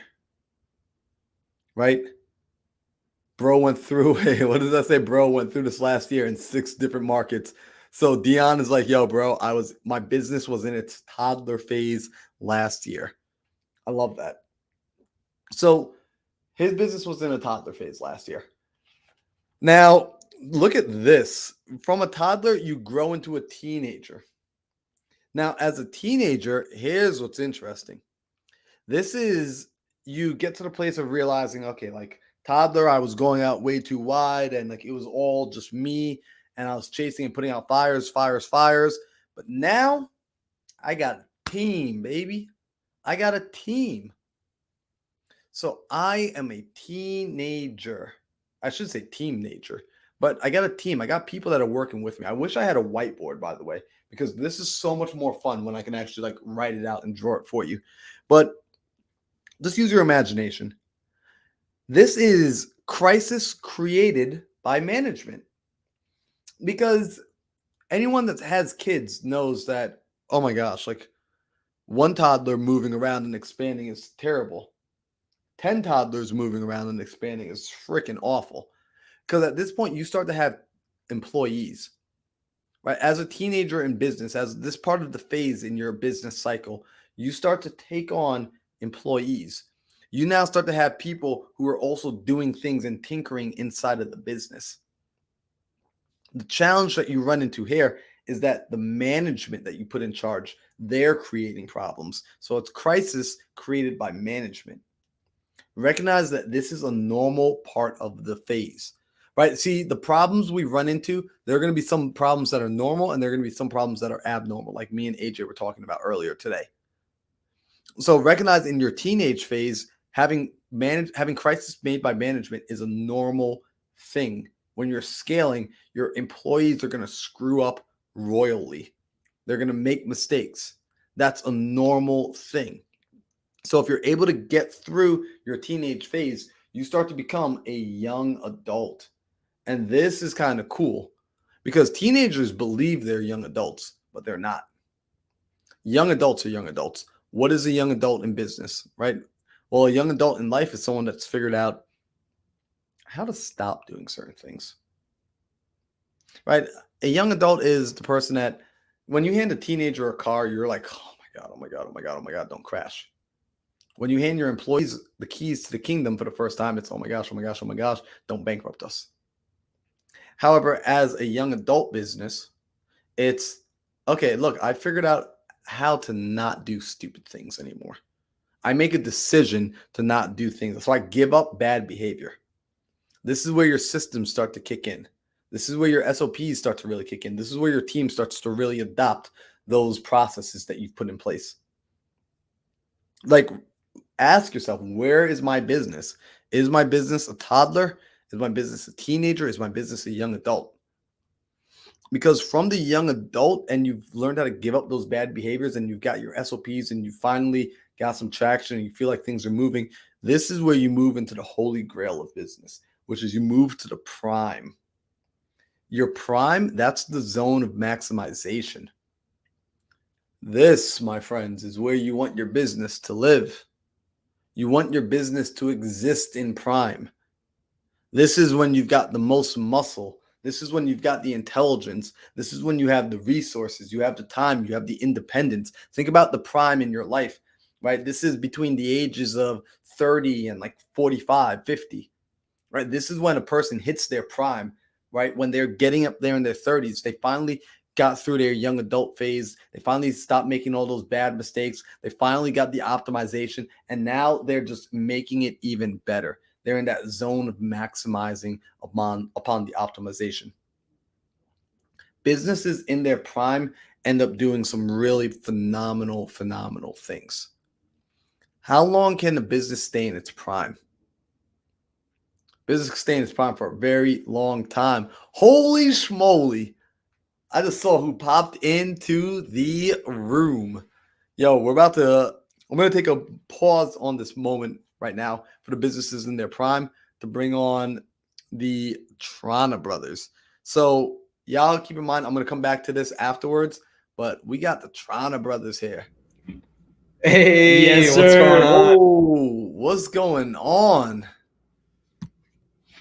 right? Bro went through, what does that say? Bro went through this last year in 6 different markets. So Dion is like, yo, bro, my business was in its toddler phase last year. I love that. So his business was in a toddler phase last year. Now, look at this. From a toddler, you grow into a teenager. Now, as a teenager, here's what's interesting. This is, you get to the place of realizing, okay, like toddler, I was going out way too wide and like it was all just me and I was chasing and putting out fires. But now I got a team, baby. I got a team. So I am a teenager. I should say teenager, but I got a team. I got people that are working with me. I wish I had a whiteboard, by the way, because this is so much more fun when I can actually like write it out and draw it for you. But just use your imagination. This is crisis created by management, because anyone that has kids knows that, oh my gosh, like one toddler moving around and expanding is terrible. 10 toddlers moving around and expanding is freaking awful. Because at this point, you start to have employees, right? As a teenager in business, as this part of the phase in your business cycle, you start to take on employees. You now start to have people who are also doing things and tinkering inside of the business. The challenge that you run into here is that the management that you put in charge, they're creating problems. So it's crisis created by management. Recognize that this is a normal part of the phase, right? See, the problems we run into, there are going to be some problems that are normal and there are going to be some problems that are abnormal, like me and AJ were talking about earlier today. So recognize in your teenage phase, having crisis made by management is a normal thing. When you're scaling, your employees are going to screw up royally. They're going to make mistakes. That's a normal thing. So if you're able to get through your teenage phase, you start to become a young adult. And this is kind of cool because teenagers believe they're young adults, but they're not. Young adults are young adults. What is a young adult in business, right? Well, a young adult in life is someone that's figured out how to stop doing certain things, right? A young adult is the person that when you hand a teenager a car, you're like, oh my God, oh my God, oh my God, oh my God, don't crash. When you hand your employees the keys to the kingdom for the first time, it's, oh my gosh, oh my gosh, oh my gosh, don't bankrupt us. However, as a young adult business, it's, okay, look, I figured out how to not do stupid things anymore. I make a decision to not do things. So I give up bad behavior. This is where your systems start to kick in. This is where your SOPs start to really kick in. This is where your team starts to really adopt those processes that you've put in place. Like, ask yourself, where is my business? Is my business a toddler? Is my business a teenager? Is my business a young adult? Because from the young adult, and you've learned how to give up those bad behaviors, and you've got your SOPs, and you finally got some traction, and you feel like things are moving, this is where you move into the holy grail of business, which is you move to the prime. Your prime, that's the zone of maximization. This, my friends, is where you want your business to live. You want your business to exist in prime. This is when you've got the most muscle. This is when you've got the intelligence. This is when you have the resources, you have the time, you have the independence. Think about the prime in your life, right? This is between the ages of 30 and like 45, 50, right? This is when a person hits their prime, right? When they're getting up there in their 30s, they finally got through their young adult phase. They finally stopped making all those bad mistakes. They finally got the optimization, and now they're just making it even better. They're in that zone of maximizing upon the optimization. Businesses in their prime end up doing some really phenomenal things. How long can a business stay in its prime? Business can stay in its prime for a very long time. Holy schmoly. I just saw who popped into the room. Yo, I'm going to take a pause on this moment right now for the businesses in their prime to bring on the Trana brothers. So y'all keep in mind, I'm going to come back to this afterwards, but we got the Trana brothers here. Hey, yes, what's going on? Oh, what's going on?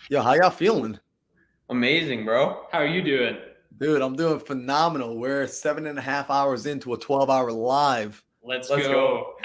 Yo, how y'all feeling? Amazing, bro. How are you doing? Dude, I'm doing phenomenal. We're 7.5 hours into a 12-hour live. Let's go.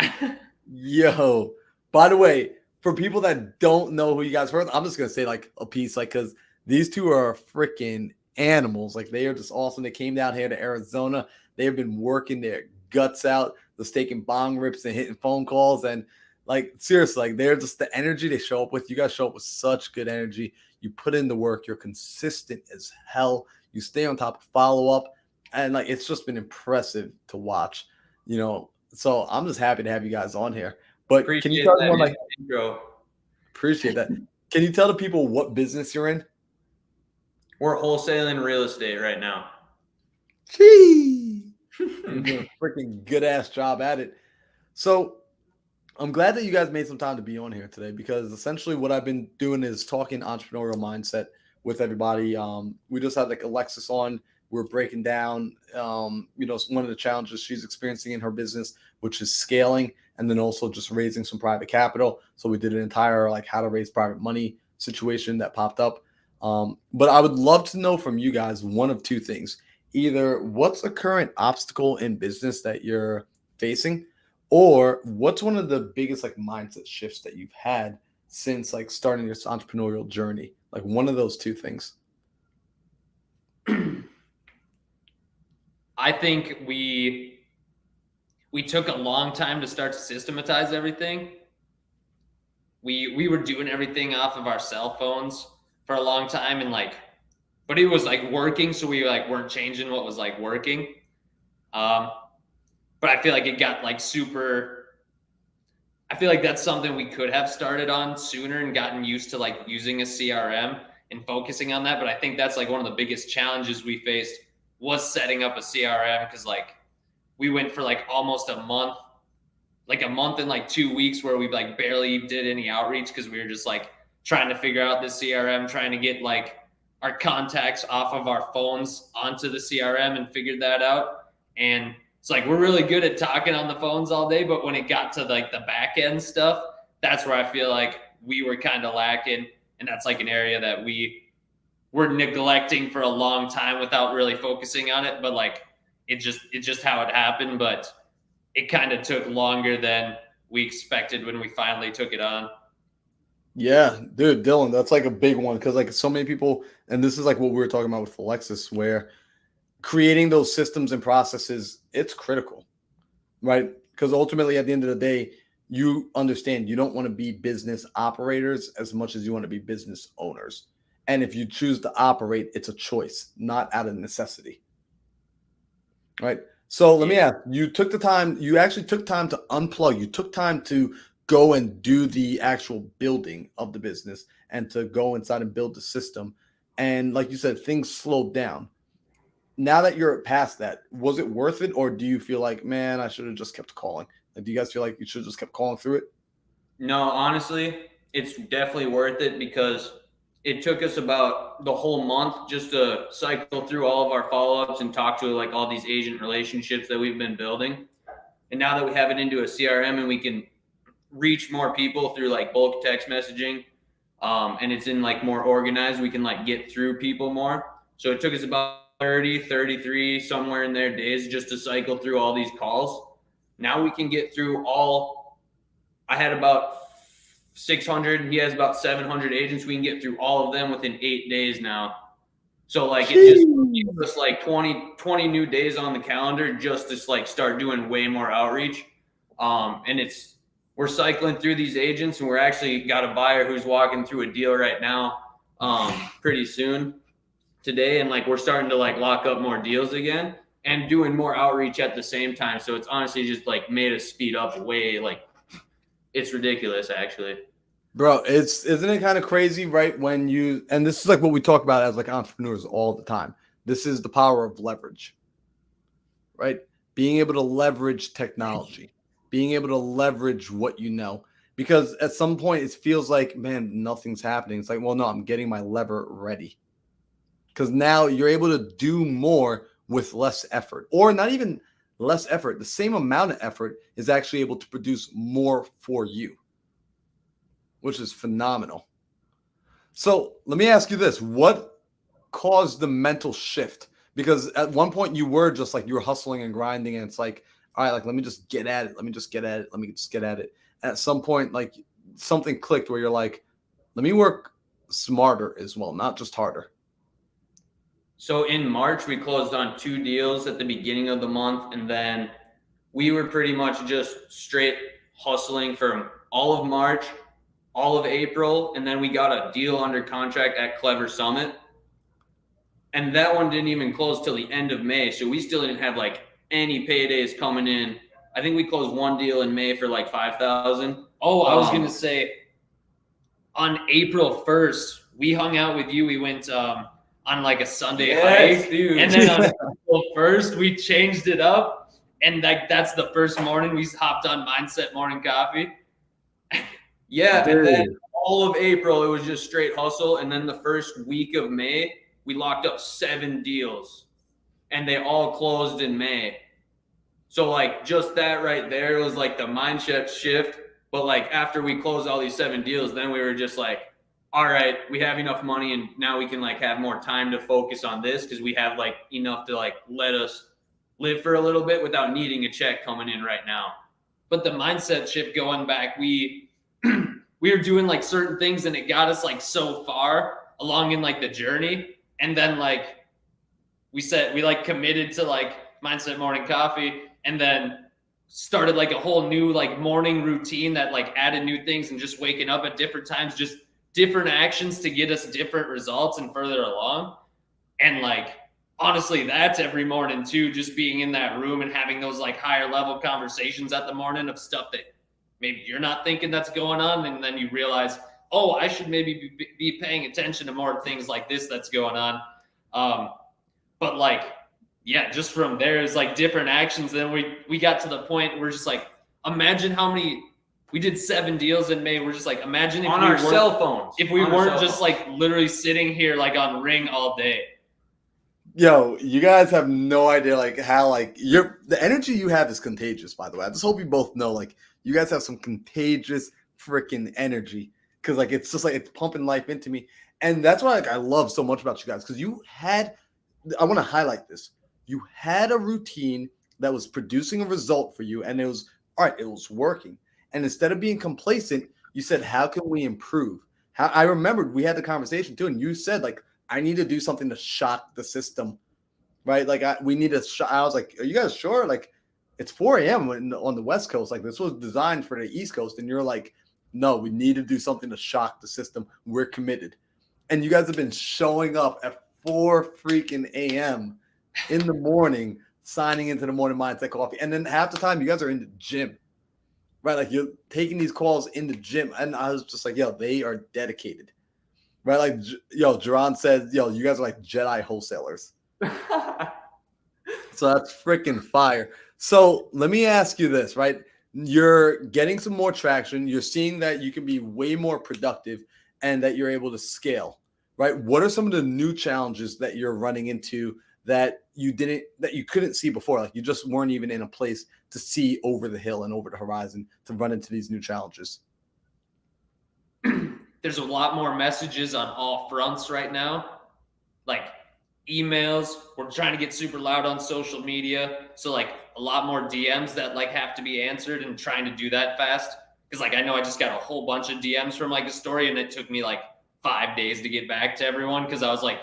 Yo, by the way, for people that don't know who you guys were, I'm just going to say like a piece, like, because these two are freaking animals. Like, they are just awesome. They came down here to Arizona. They've been working their guts out, just taking bong rips and hitting phone calls. And like, seriously, like, they're just the energy they show up with. You guys show up with such good energy. You put in the work. You're consistent as hell. You stay on top of follow-up. And like, it's just been impressive to watch, you know. So I'm just happy to have you guys on here. But Appreciate can you tell me that intro? Appreciate that. Can you tell the people what business you're in? We're wholesaling real estate right now. Gee. You're doing a freaking good-ass job at it. So I'm glad that you guys made some time to be on here today, because essentially what I've been doing is talking entrepreneurial mindset with everybody. We just had like Alexis on. We're breaking down, one of the challenges she's experiencing in her business, which is scaling, and then also just raising some private capital. So we did an entire like how to raise private money situation that popped up. But I would love to know from you guys one of two things. Either what's a current obstacle in business that you're facing, or what's one of the biggest like mindset shifts that you've had since like starting this entrepreneurial journey? Like one of those two things. I think we took a long time to start to systematize everything. We were doing everything off of our cell phones for a long time, and like, but it was like working, so we like weren't changing what was like working. But I feel like it got like I feel like that's something we could have started on sooner and gotten used to like using a CRM and focusing on that. But I think that's like one of the biggest challenges we faced was setting up a CRM, because like we went for like almost a month and like 2 weeks where we like barely did any outreach, because we were just like trying to figure out the CRM, trying to get like our contacts off of our phones onto the CRM and figured that out. And it's like we're really good at talking on the phones all day, but when it got to like the back end stuff, that's where I feel like we were kind of lacking. And that's like an area that we were neglecting for a long time without really focusing on it. But like it's just how it happened. But it kind of took longer than we expected when we finally took it on. Yeah, dude, Dylan, that's like a big one, because like so many people, and this is like what we were talking about with Alexis, where creating those systems and processes, it's critical. right? Because ultimately, at the end of the day, you understand you don't want to be business operators as much as you want to be business owners. And if you choose to operate, it's a choice, not out of necessity. Right. So let me ask, you actually took time to unplug. You took time to go and do the actual building of the business and to go inside and build the system. And like you said, things slowed down. Now that you're past that, was it worth it? Or do you feel like, man, I should have just kept calling? Like, do you guys feel like you should have just kept calling through it? No, honestly, it's definitely worth it because it took us about the whole month just to cycle through all of our follow-ups and talk to like all these agent relationships that we've been building. And now that we have it into a CRM and we can reach more people through like bulk text messaging, and it's in like more organized, we can like get through people more. So it took us about 30, 33, somewhere in there days just to cycle through all these calls. Now we can get through I had about 600, he has about 700 agents. We can get through all of them within 8 days now. So like it just gives us like 20 new days on the calendar just to like start doing way more outreach. And we're cycling through these agents, and we're actually got a buyer who's walking through a deal right now pretty soon today. And like we're starting to like lock up more deals again and doing more outreach at the same time. So it's honestly just like made us speed up way, like it's ridiculous actually. Bro, isn't it kind of crazy, right? And this is like what we talk about as like entrepreneurs all the time. This is the power of leverage, right? Being able to leverage technology, being able to leverage what you know, because at some point it feels like, man, nothing's happening. It's like, well, no, I'm getting my lever ready. Because now you're able to do more with less effort, or not even less effort. The same amount of effort is actually able to produce more for you, which is phenomenal. So let me ask you this. What caused the mental shift? Because at one point you were just like, you were hustling and grinding, and it's like, all right, like, let me just get at it. Let me just get at it. Let me just get at it. And at some point, like something clicked where you're like, let me work smarter as well, not just harder. So in March, we closed on 2 deals at the beginning of the month. And then we were pretty much just straight hustling from all of March, all of April. And then we got a deal under contract at Clever Summit. And that one didn't even close till the end of May. So we still didn't have like any paydays coming in. I think we closed one deal in May for like 5,000. Oh, I was going to say on April 1st, we hung out with you. We went on like a Sunday hike. Dude. And then on April 1st, we changed it up. And like that's the first morning we hopped on Mindset Morning Coffee. Yeah. Dude. And then all of April, it was just straight hustle. And then the first week of May, we locked up 7 deals and they all closed in May. So like just that right there was like the mindset shift. But like after we closed all these 7 deals, then we were just like, all right, we have enough money and now we can like have more time to focus on this because we have like enough to like let us live for a little bit without needing a check coming in right now. But the mindset shift going back, we were doing like certain things and it got us like so far along in like the journey. And then like we like committed to like Mindset Morning Coffee and then started like a whole new like morning routine that like added new things and just waking up at different times, just different actions to get us different results and further along. And like, honestly, that's every morning too, just being in that room and having those like higher level conversations at the morning of stuff that maybe you're not thinking that's going on. And then you realize, oh, I should maybe be paying attention to more things like this that's going on. But like, yeah, just from there is like different actions. Then we got to the point where just like, imagine how many, we did 7 deals in May. We're just like, imagine if on we our weren't, cell phones, if we weren't just like literally sitting here like on Ring all day. Yo, you guys have no idea like how like the energy you have is contagious, by the way. I just hope you both know like you guys have some contagious freaking energy because like it's just like it's pumping life into me. And that's why like I love so much about you guys because I want to highlight this. You had a routine that was producing a result for you and it was all right, it was working. And instead of being complacent, you said, how can we improve? I remembered we had the conversation too, and you said like, I need to do something to shock the system, right? Like we need to I was like, are you guys sure? Like, it's 4 a.m. on the West Coast. Like this was designed for the East Coast, and you're like, no, we need to do something to shock the system. We're committed. And you guys have been showing up at 4 freaking a.m. in the morning, signing into the morning mindset coffee. And then half the time you guys are in the gym, right? Like you're taking these calls in the gym. And I was just like, yo, they are dedicated, right? Like, yo, Jerron says, yo, you guys are like Jedi wholesalers. So that's freaking fire. So let me ask you this, right? You're getting some more traction. You're seeing that you can be way more productive and that you're able to scale, right? What are some of the new challenges that you're running into that you couldn't see before? Like you just weren't even in a place to see over the hill and over the horizon to run into these new challenges. There's a lot more messages on all fronts right now. Like emails, we're trying to get super loud on social media. So like a lot more DMs that like have to be answered and trying to do that fast. Cause like I know I just got a whole bunch of DMs from like a story and it took me like 5 days to get back to everyone. Cause I was like,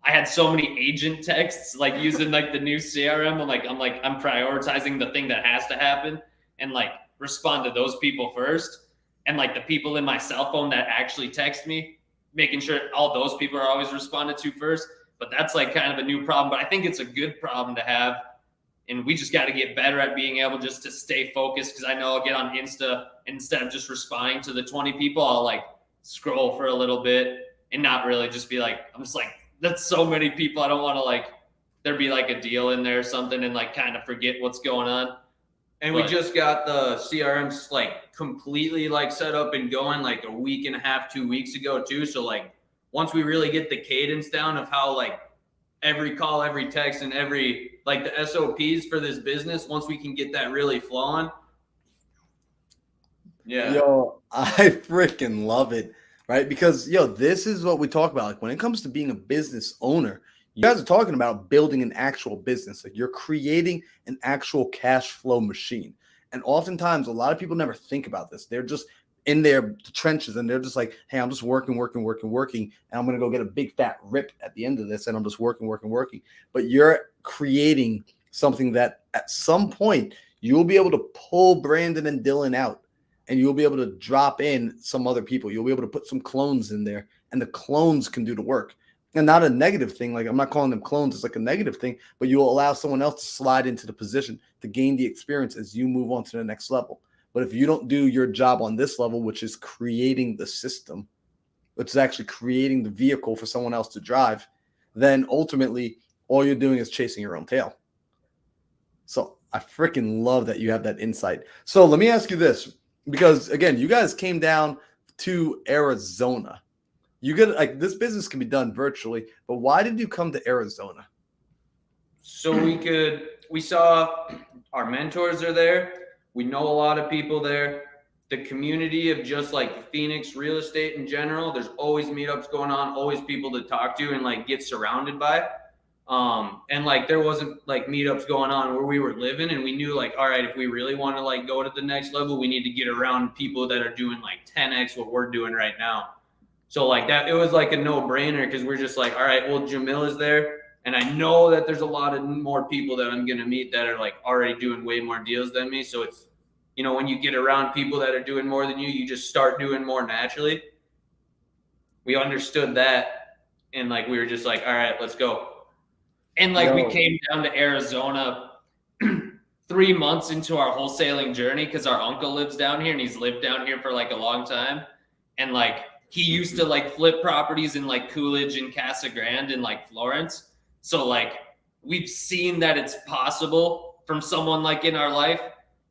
I had so many agent texts, like using like the new CRM. I'm prioritizing the thing that has to happen and like respond to those people first. And like the people in my cell phone that actually text me, making sure all those people are always responded to first. But that's like kind of a new problem, but I think it's a good problem to have. And we just got to get better at being able just to stay focused. Cause I know I'll get on Insta, instead of just responding to the 20 people, I'll like scroll for a little bit and not really just be like, I'm just like, that's so many people. I don't want to like, there be like a deal in there or something and like kind of forget what's going on. And we just got the CRMs like completely like set up and going like a week and a half, 2 weeks ago too. So like once we really get the cadence down of how like every call, every text, and every like the SOPs for this business, once we can get that really flowing. Yeah. Yo, I freaking love it, right? Because yo, this is what we talk about. Like when it comes to being a business owner, you guys are talking about building an actual business. Like you're creating an actual cash flow machine. And oftentimes a lot of people never think about this. They're just in their trenches and they're just like, hey, I'm just working. And I'm going to go get a big fat rip at the end of this. And I'm just working. But you're creating something that at some point you'll be able to pull Brandon and Dylan out and you'll be able to drop in some other people. You'll be able to put some clones in there and the clones can do the work. And not a negative thing. Like I'm not calling them clones. It's like a negative thing, but you'll allow someone else to slide into the position to gain the experience as you move on to the next level. But if you don't do your job on this level, which is creating the system, which is actually creating the vehicle for someone else to drive, then ultimately all you're doing is chasing your own tail. So I freaking love that you have that insight. So let me ask you this, because again, you guys came down to Arizona. You get like this business can be done virtually, but why did you come to Arizona? So we saw our mentors are there. We know a lot of people there. The community of just like Phoenix real estate in general, there's always meetups going on, always people to talk to and like get surrounded by. And like there wasn't like meetups going on where we were living and we knew like, all right, if we really want to like go to the next level, we need to get around people that are doing like 10x what we're doing right now. So like that, it was like a no-brainer because we're just like, all right, well, Jamil is there. And I know that there's a lot of more people that I'm going to meet that are like already doing way more deals than me. So it's, you know, when you get around people that are doing more than you just start doing more naturally. We understood that. And like, we were just like, all right, let's go. And like we came down to Arizona 3 months into our wholesaling journey because our uncle lives down here and he's lived down here for like a long time. And like, he used to like flip properties in like Coolidge and Casa Grande and like Florence. So like we've seen that it's possible from someone like in our life,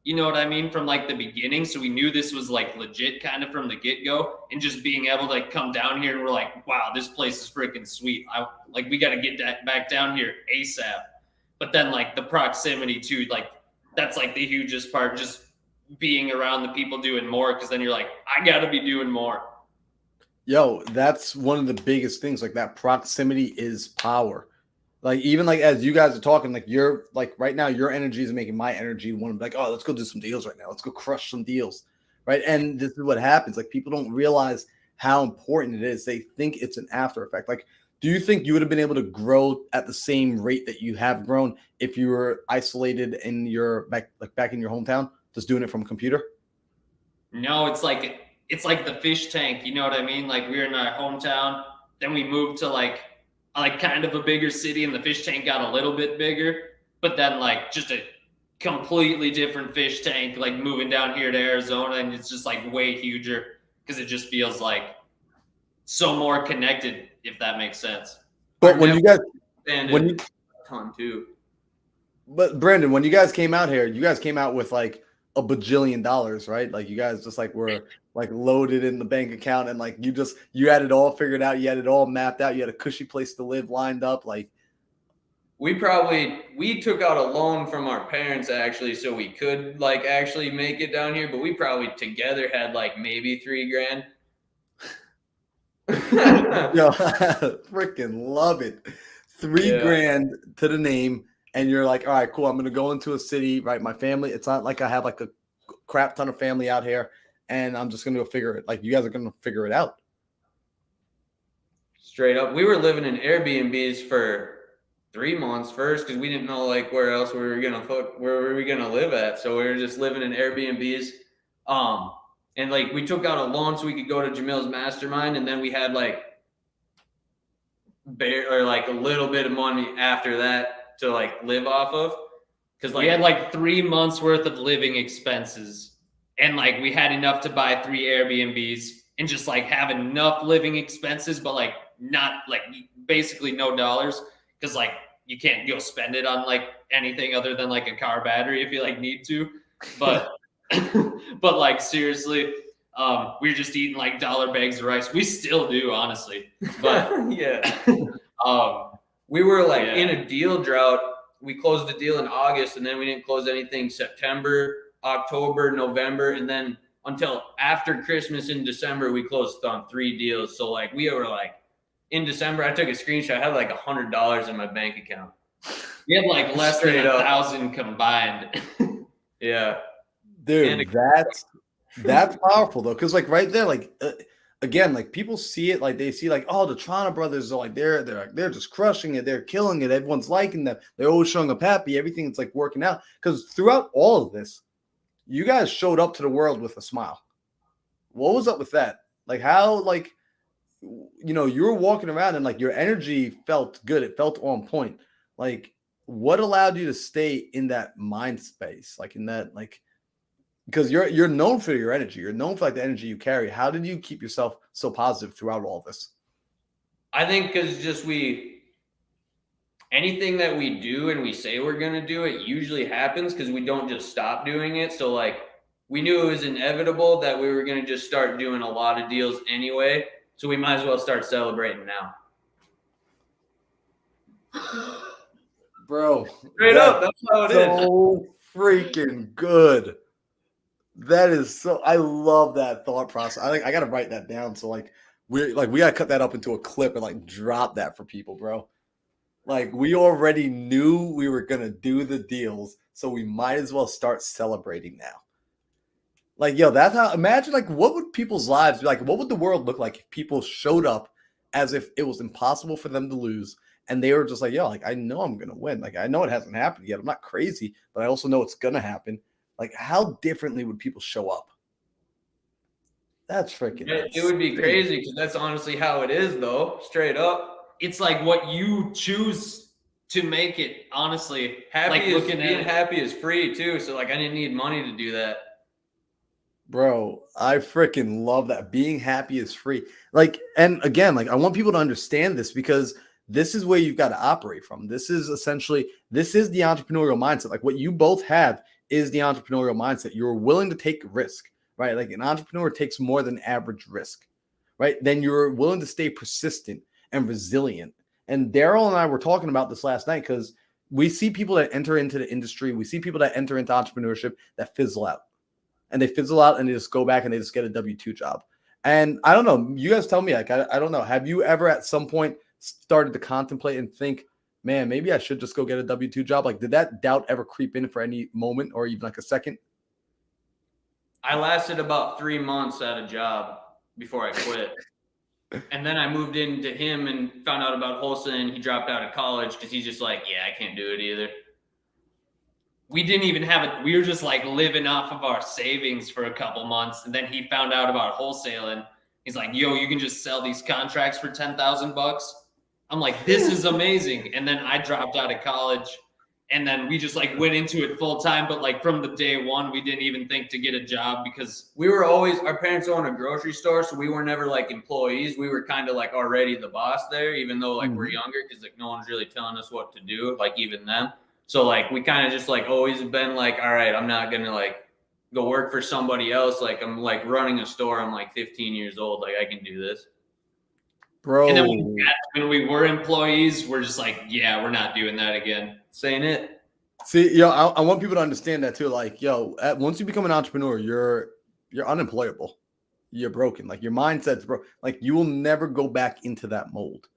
you know what I mean? From like the beginning. So we knew this was like legit kind of from the get-go and just being able to like come down here and we're like, wow, this place is freaking sweet. We got to get that back down here ASAP. But then like the proximity too, like that's like the hugest part, just being around the people doing more. Cause then you're like, I got to be doing more. Yo, that's one of the biggest things. Like that proximity is power. Like even like as you guys are talking, like you're like right now, your energy is making my energy want to be like, oh, let's go do some deals right now. Let's go crush some deals, right? And this is what happens. Like people don't realize how important it is. They think it's an after effect. Like Do you think you would have been able to grow at the same rate that you have grown if you were isolated in your back in your hometown, just doing it from a computer? No, it's like the fish tank. You know what I mean? Like we were in our hometown, then we moved to like kind of a bigger city, and the fish tank got a little bit bigger. But then like just a completely different fish tank, like moving down here to Arizona, and it's just like way huger because it just feels like so more connected, if that makes sense. But when you guys, when you ton too. But Brandon, when you guys came out here, you guys came out with like $1 bajillion, right? Like you guys just like were like loaded in the bank account, and like you had it all figured out, you had it all mapped out, you had a cushy place to live lined up. Like we took out a loan from our parents actually, so we could like actually make it down here, but we probably together had like maybe $3,000. Yo, freaking love it. $3,000 to the name, and you're like, all right, cool. I'm gonna go into a city, right? My family. It's not like I have like a crap ton of family out here, and I'm just gonna go figure it. Like you guys are gonna figure it out. Straight up, we were living in Airbnbs for 3 months first because we didn't know like where else where were we gonna live at. So we were just living in Airbnbs. And like we took out a loan so we could go to Jamil's mastermind, and then we had like a little bit of money after that to like live off of. Because like we had like 3 months worth of living expenses, and like we had enough to buy 3 Airbnbs and just like have enough living expenses, but like not like basically no dollars, because like you can't go spend it on like anything other than like a car battery if you like need to. But but like seriously, we were just eating like dollar bags of rice. We still do, honestly. But yeah. We were like in a deal drought. We closed the deal in August, and then we didn't close anything September, October, November, and then until after Christmas in December, we closed on 3 deals. So like we were like in December, I took a screenshot. I had like $100 in my bank account. We had like less than 1,000 combined. Yeah. Dude, that's powerful though, because like right there, like again, like people see it, like they see like, oh, the Toronto brothers are like they're just crushing it, they're killing it, everyone's liking them, they're always showing up happy, everything's like working out. Because throughout all of this, you guys showed up to the world with a smile. What was up with that? Like how, like, you know, you were walking around and like your energy felt good, it felt on point. Like what allowed you to stay in that mind space, like in that, like, because you're known for your energy, you're known for like the energy you carry. How did you keep yourself so positive throughout all this? I think because just anything that we do and we say we're going to do, it usually happens because we don't just stop doing it. So like we knew it was inevitable that we were going to just start doing a lot of deals anyway. So we might as well start celebrating now. Bro, straight up, that's how it is. So freaking good. That is so, I love that thought process. I think I gotta write that down. So like we gotta cut that up into a clip and like drop that for people, bro. Like we already knew we were gonna do the deals, so we might as well start celebrating now. Like, yo, that's how, imagine like what would people's lives be like? What would the world look like if people showed up as if it was impossible for them to lose? And they were just like, yo, like I know I'm gonna win. Like I know it hasn't happened yet. I'm not crazy, but I also know it's gonna happen. Like, how differently would people show up? That's freaking. It would be crazy because that's honestly how it is, though. Straight up, it's like what you choose to make it. Honestly, being happy is free too. So like, I didn't need money to do that. Bro, I freaking love that. Being happy is free. Like, and again, like I want people to understand this because this is where you've got to operate from. This is the entrepreneurial mindset. Like what you both have is the entrepreneurial mindset. You're willing to take risk, right? Like an entrepreneur takes more than average risk, right? Then you're willing to stay persistent and resilient. And Daryl and I were talking about this last night because we see people that enter into the industry. We see people that enter into entrepreneurship that fizzle out. And they fizzle out and they just go back and they just get a W-2 job. And I don't know. You guys tell me, like, I don't know. Have you ever at some point started to contemplate and think, man, maybe I should just go get a W-2 job? Like, did that doubt ever creep in for any moment or even like a second? I lasted about 3 months at a job before I quit. And then I moved into him and found out about wholesaling. He dropped out of college because he's just like, yeah, I can't do it either. We didn't even have it. We were just like living off of our savings for a couple months. And then he found out about wholesaling. He's like, yo, you can just sell these contracts for $10,000. I'm like, this is amazing. And then I dropped out of college. And then we just like went into it full time. But like from the day one, we didn't even think to get a job because we were always, our parents owned a grocery store. So we were never like employees. We were kind of like already the boss there, even though like we're younger because like no one's really telling us what to do, like even them. So like we kind of just like always been like, all right, I'm not going to like go work for somebody else. Like I'm like running a store. I'm like 15 years old. Like I can do this. Bro. And then when we were employees, we're just like, yeah, we're not doing that again. Saying it. See, yo, I want people to understand that too. Like, yo, once you become an entrepreneur, you're unemployable. You're broken. Like your mindset's broken. Like you will never go back into that mold.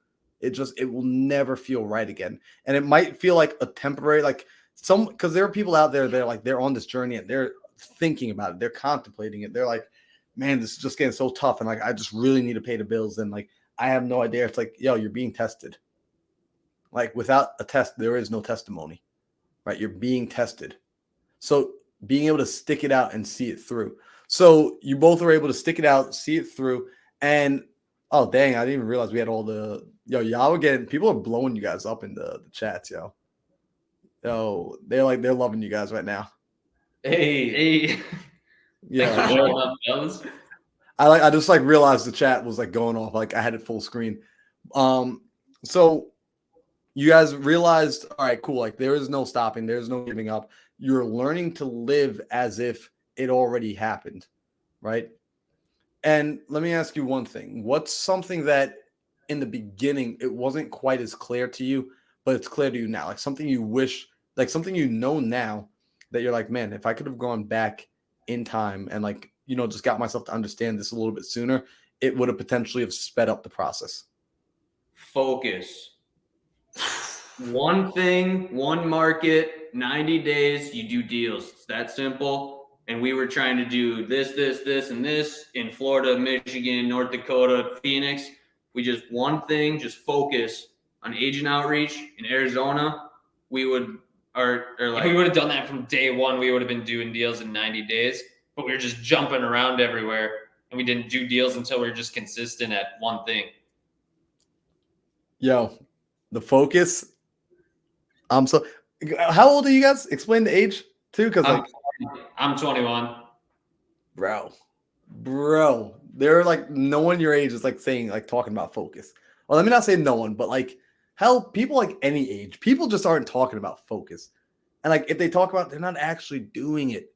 It will never feel right again. And it might feel like a temporary, like because there are people out there, they're on this journey and they're thinking about it. They're contemplating it. They're like, man, this is just getting so tough. And like, I just really need to pay the bills. And like, I have no idea. It's like, yo, you're being tested. Like without a test, there is no testimony, right? You're being tested. So being able to stick it out and see it through. So you both are able to stick it out, see it through. And oh, dang, I didn't even realize we had all y'all were getting, people are blowing you guys up in the chats, yo. Yo, they're loving you guys right now. Hey. Yeah. I just like realized the chat was like going off. Like I had it full screen. So you guys realized, all right, cool. Like there is no stopping. There's no giving up. You're learning to live as if it already happened, right? And let me ask you one thing. What's something that in the beginning, it wasn't quite as clear to you, but it's clear to you now? Like something you wish, like something you know now that you're like, man, if I could have gone back in time and like, just got myself to understand this a little bit sooner, it would have potentially have sped up the process. Focus. One thing, one market, 90 days, you do deals. It's that simple. And we were trying to do this, and this in Florida, Michigan, North Dakota, Phoenix. We just one thing, just focus on agent outreach in Arizona. We would, if we would have done that from day one, we would have been doing deals in 90 days. But we were just jumping around everywhere, and we didn't do deals until we were just consistent at one thing. Yo, the focus. How old are you guys? Explain the age too, because I'm 21. Bro, they're like no one your age is like saying like talking about focus. Well, let me not say no one, but like hell, people like any age, people just aren't talking about focus. And like if they talk about it, they're not actually doing it.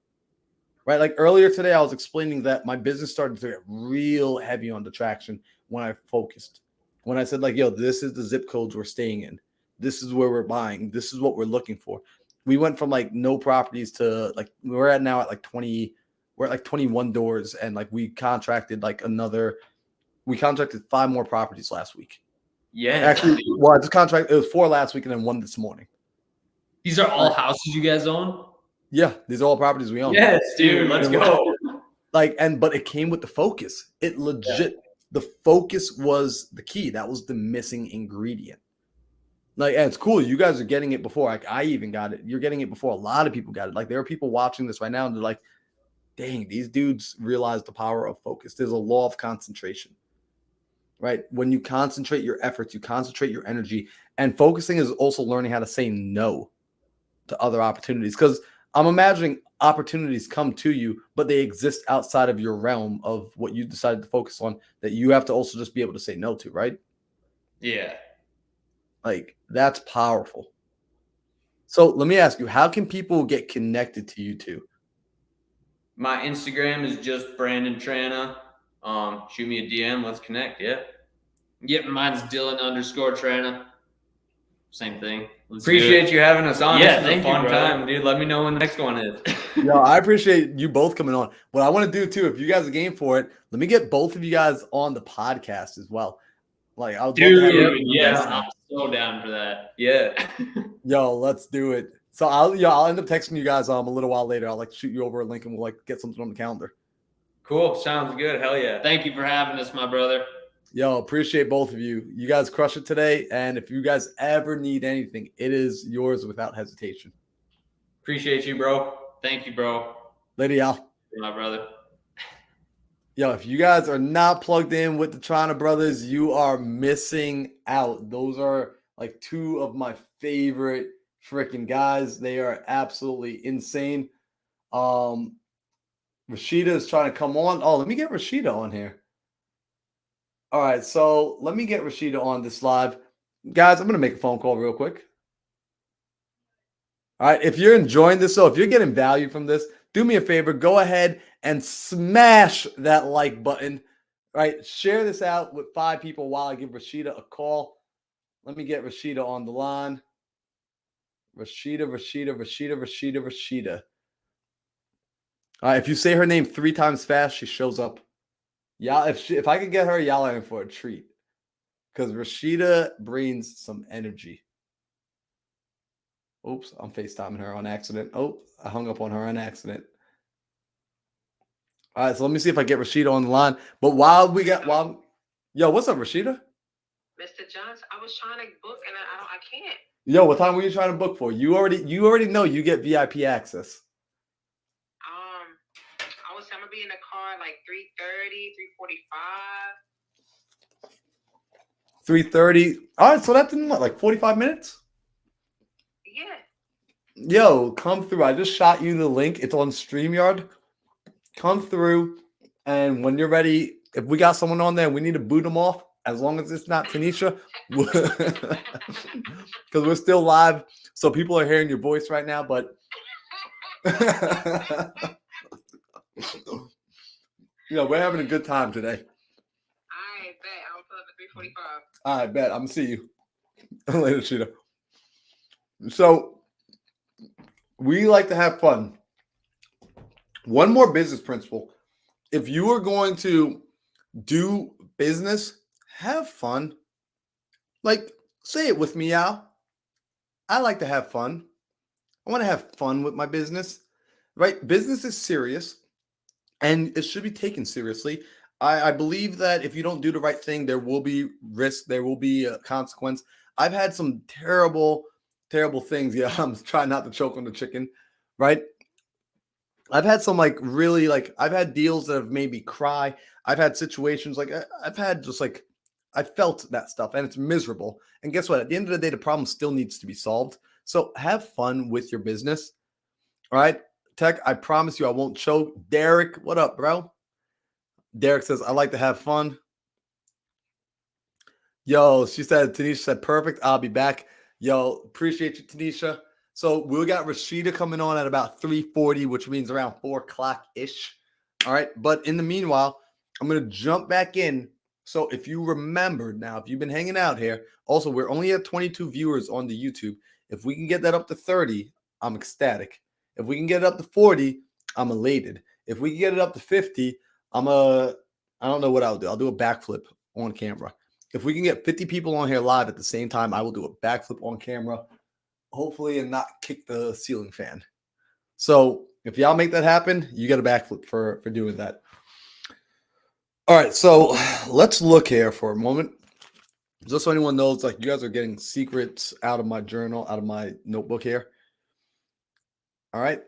Right? Like earlier today, I was explaining that my business started to get real heavy on the traction when I focused. When I said like, yo, this is the zip codes we're staying in. This is where we're buying. This is what we're looking for. We went from like no properties to like we're at now at like 20. We're at like 21 doors, and like we contracted 5 more properties last week. Yeah. Actually, well, it was 4 last week and then 1 this morning. These are all houses you guys own? Yeah, these are all properties we own. Yes, dude, let's go. But it came with the focus. It legit, the focus was the key. That was the missing ingredient. Like, and it's cool. You guys are getting it before. Like, I even got it. You're getting it before a lot of people got it. Like, there are people watching this right now, and they're like, dang, these dudes realize the power of focus. There's a law of concentration, right? When you concentrate your efforts, you concentrate your energy, and focusing is also learning how to say no to other opportunities. Because I'm imagining opportunities come to you, but they exist outside of your realm of what you decided to focus on that you have to also just be able to say no to, right? Yeah. Like, that's powerful. So let me ask you, how can people get connected to you two? My Instagram is just Brandon Trana. Shoot me a DM. Let's connect. Yeah. Yep. Mine's Dylan_Trana. Same thing. Appreciate you having us on. Yeah, this is a fun time, dude. Let me know when the next one is. Yo, I appreciate you both coming on. What I want to do too, if you guys are game for it, let me get both of you guys on the podcast as well. Like, I'll yes, I'm so down for that. Yeah. Yo, let's do it. So I'll end up texting you guys a little while later. I'll like shoot you over a link and we'll like get something on the calendar. Cool. Sounds good. Hell yeah. Thank you for having us, my brother. Yo, appreciate both of you. You guys crush it today. And if you guys ever need anything, it is yours without hesitation. Appreciate you, bro. Thank you, bro. Lady Al. My brother. Yo, if you guys are not plugged in with the Trana brothers, you are missing out. Those are like two of my favorite freaking guys. They are absolutely insane. Rashida is trying to come on. Oh, let me get Rashida on here. All right, so let me get Rashida on this live. Guys, I'm going to make a phone call real quick. All right, if you're enjoying this, so if you're getting value from this, do me a favor, go ahead and smash that like button. All right, share this out with 5 people while I give Rashida a call. Let me get Rashida on the line. Rashida. All right, if you say her name 3 times fast, she shows up. Yeah, if I could get her, y'all are in for a treat. Because Rashida brings some energy. Oops, I'm FaceTiming her on accident. Oh, I hung up on her on accident. All right, so let me see if I get Rashida on the line. But yo, what's up, Rashida? Mr. Johnson, I was trying to book and I can't. Yo, what time were you trying to book for? You already know you get VIP access. I'm gonna be in the car like 3:30, 3:45. 3:30. All right, so that's in what, like 45 minutes? Yeah. Yo, come through. I just shot you the link. It's on StreamYard. Come through, and when you're ready, if we got someone on there, we need to boot them off. As long as it's not Tanisha, because we're still live, so people are hearing your voice right now. But we're having a good time today. I bet I'll pull up at 3:45. I bet. I'm gonna see you later, Cheetah. So we like to have fun. One more business principle. If you are going to do business, have fun. Like, say it with me, Al. I like to have fun. I want to have fun with my business, right? Business is serious and it should be taken seriously. I believe that if you don't do the right thing, there will be risk. There will be a consequence. I've had some terrible, terrible things. Yeah, I'm trying not to choke on the chicken, right? I've had some I've had deals that have made me cry. I've had situations I've had I felt that stuff and it's miserable. And guess what? At the end of the day, the problem still needs to be solved. So have fun with your business. All right. Tech, I promise you I won't choke. Derek, what up, bro? Derek says, I like to have fun. Yo, Tanisha said, perfect. I'll be back. Yo, appreciate you, Tanisha. So we got Rashida coming on at about 3:40, which means around 4 o'clock-ish. All right. But in the meanwhile, I'm going to jump back in. So if you remembered now, if you've been hanging out here, also, we're only at 22 viewers on the YouTube. If we can get that up to 30, I'm ecstatic. If we can get it up to 40, I'm elated. If we can get it up to 50, I don't know what I'll do. I'll do a backflip on camera. If we can get 50 people on here live at the same time, I will do a backflip on camera, hopefully, and not kick the ceiling fan. So if y'all make that happen, you get a backflip for doing that. All right, so let's look here for a moment. Just so anyone knows, you guys are getting secrets out of my journal, out of my notebook here. All right.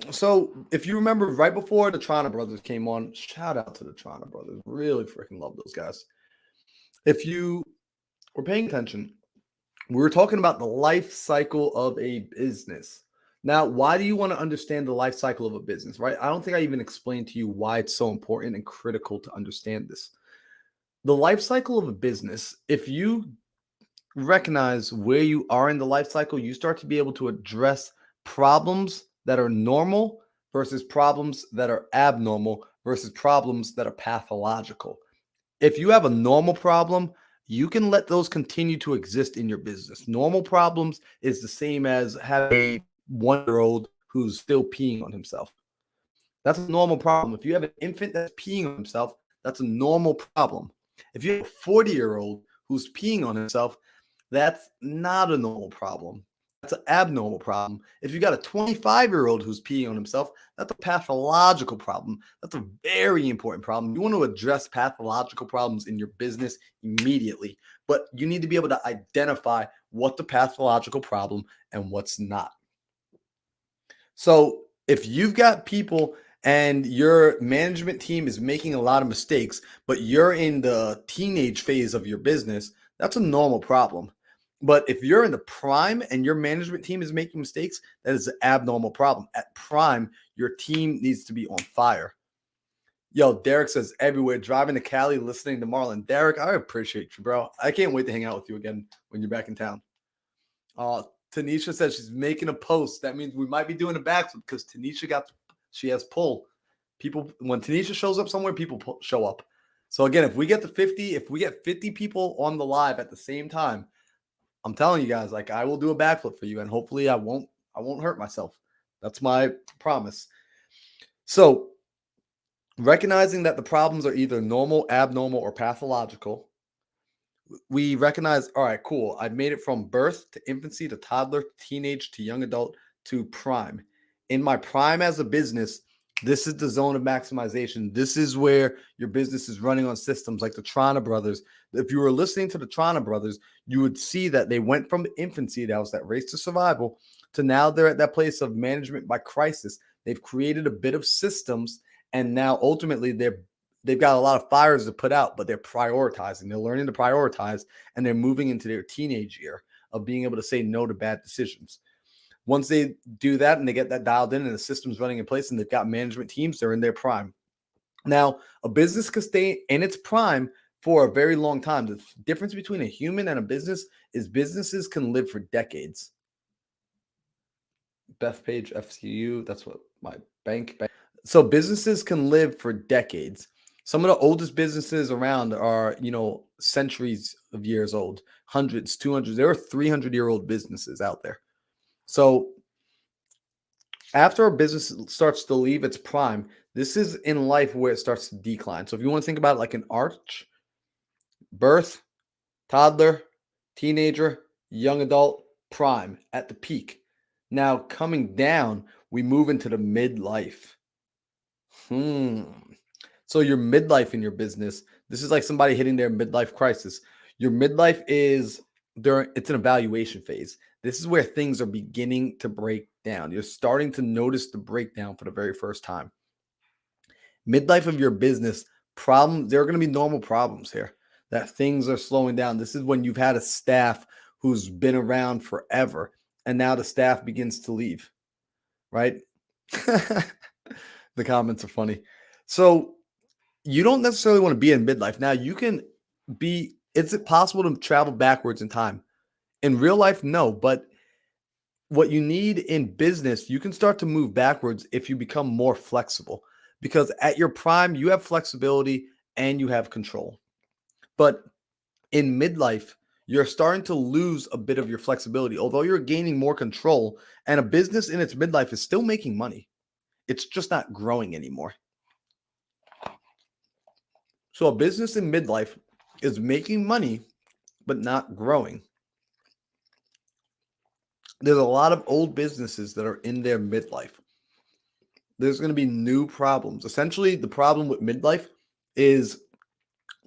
So if you remember right before the Trana brothers came on, shout out to the Trana brothers. Really freaking love those guys. If you were paying attention, we were talking about the life cycle of a business. Now, why do you want to understand the life cycle of a business, right? I don't think I even explained to you why it's so important and critical to understand this. The life cycle of a business, if you recognize where you are in the life cycle, you start to be able to address problems that are normal versus problems that are abnormal versus problems that are pathological. If you have a normal problem, you can let those continue to exist in your business. Normal problems is the same as having a 1-year-old who's still peeing on himself. That's a normal problem. If you have an infant that's peeing on himself, that's a normal problem. If you have a 40-year-old who's peeing on himself, that's not a normal problem. That's an abnormal problem. If you got a 25-year-old who's peeing on himself, that's a pathological problem. That's a very important problem. You want to address pathological problems in your business immediately, but you need to be able to identify what the pathological problem and what's not. So if you've got people and your management team is making a lot of mistakes, but you're in the teenage phase of your business, that's a normal problem. But if you're in the prime and your management team is making mistakes, that is an abnormal problem. At prime, your team needs to be on fire. Yo, Derek says everywhere, driving to Cali, listening to Marlon. Derek, I appreciate you, bro. I can't wait to hang out with you again when you're back in town. Tanisha says she's making a post. That means we might be doing a backflip because Tanisha she has pull. People, when Tanisha shows up somewhere, people show up. So again, if we get to 50, if we get 50 people on the live at the same time, I'm telling you guys, like, I will do a backflip for you, and hopefully I won't hurt myself. That's my promise. So recognizing that the problems are either normal, abnormal, or pathological, we recognize, all right, cool. I've made it from birth to infancy to toddler, teenage to young adult to prime. In my prime as a business, this is the zone of maximization. This is where your business is running on systems like the Trana brothers. If you were listening to the Trana brothers, you would see that they went from infancy, that was that race to survival, to now they're at that place of management by crisis. They've created a bit of systems, and now ultimately they've got a lot of fires to put out, but they're prioritizing. They're learning to prioritize, and they're moving into their teenage year of being able to say no to bad decisions. Once they do that and they get that dialed in and the system's running in place and they've got management teams, they're in their prime. Now, a business can stay in its prime for a very long time. The difference between a human and a business is businesses can live for decades. Bethpage FCU, that's what my bank. So businesses can live for decades. Some of the oldest businesses around are, centuries of years old, hundreds, 200s. There are 300-year-old businesses out there. So after a business starts to leave its prime, this is in life where it starts to decline. So if you want to think about it like an arch, birth, toddler, teenager, young adult, prime at the peak. Now coming down, we move into the midlife. So your midlife in your business, this is like somebody hitting their midlife crisis. Your midlife it's an evaluation phase. This is where things are beginning to break down. You're starting to notice the breakdown for the very first time. Midlife of your business, there are going to be normal problems here, that things are slowing down. This is when you've had a staff who's been around forever, and now the staff begins to leave, right? The comments are funny. So you don't necessarily want to be in midlife. Now is it possible to travel backwards in time? In real life, no, but what you need in business, you can start to move backwards if you become more flexible, because at your prime, you have flexibility and you have control. But in midlife, you're starting to lose a bit of your flexibility, although you're gaining more control, and a business in its midlife is still making money. It's just not growing anymore. So a business in midlife is making money, but not growing. There's a lot of old businesses that are in their midlife. There's going to be new problems. Essentially, the problem with midlife is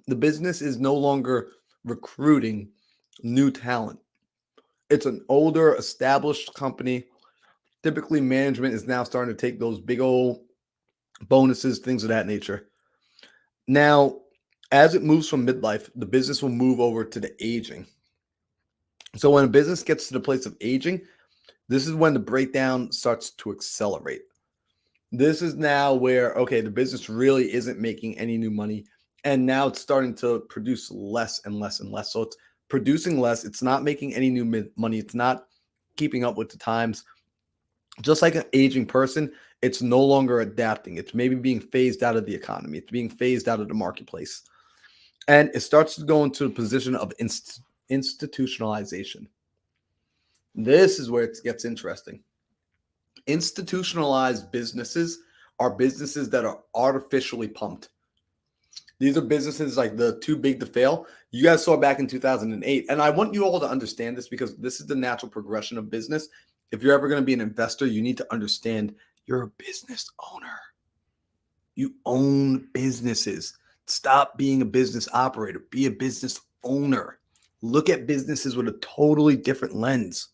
the business is no longer recruiting new talent. It's an older, established company. Typically, management is now starting to take those big old bonuses, things of that nature. Now, as it moves from midlife, the business will move over to the aging. So when a business gets to the place of aging, this is when the breakdown starts to accelerate. This is now where, okay, the business really isn't making any new money, and now it's starting to produce less and less and less. So it's producing less. It's not making any new money. It's not keeping up with the times. Just like an aging person, it's no longer adapting. It's maybe being phased out of the economy. It's being phased out of the marketplace. And it starts to go into a position of institutionalization. This is where it gets interesting. Institutionalized businesses are businesses that are artificially pumped. These are businesses like the too big to fail. You guys saw back in 2008. And I want you all to understand this because this is the natural progression of business. If you're ever going to be an investor, you need to understand you're a business owner. You own businesses. Stop being a business operator. Be a business owner. Look at businesses with a totally different lens.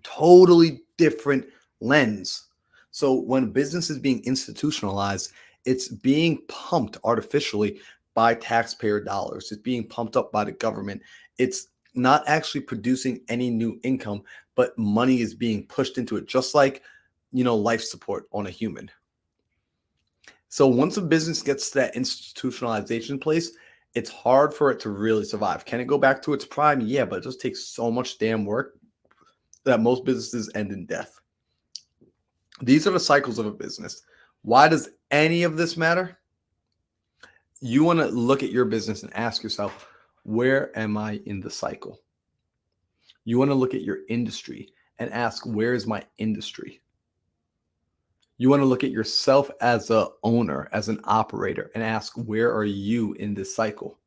Totally different lens. So when business is being institutionalized, it's being pumped artificially by taxpayer dollars. It's being pumped up by the government. It's not actually producing any new income, but money is being pushed into it, just like, life support on a human. So once a business gets to that institutionalization place, it's hard for it to really survive. Can it go back to its prime? Yeah, but it just takes so much damn work that most businesses end in death. These are the cycles of a business. Why does any of this matter? You want to look at your business and ask yourself, where am I in the cycle? You want to look at your industry and ask, where is my industry? You want to look at yourself as an owner, as an operator, and ask, where are you in this cycle?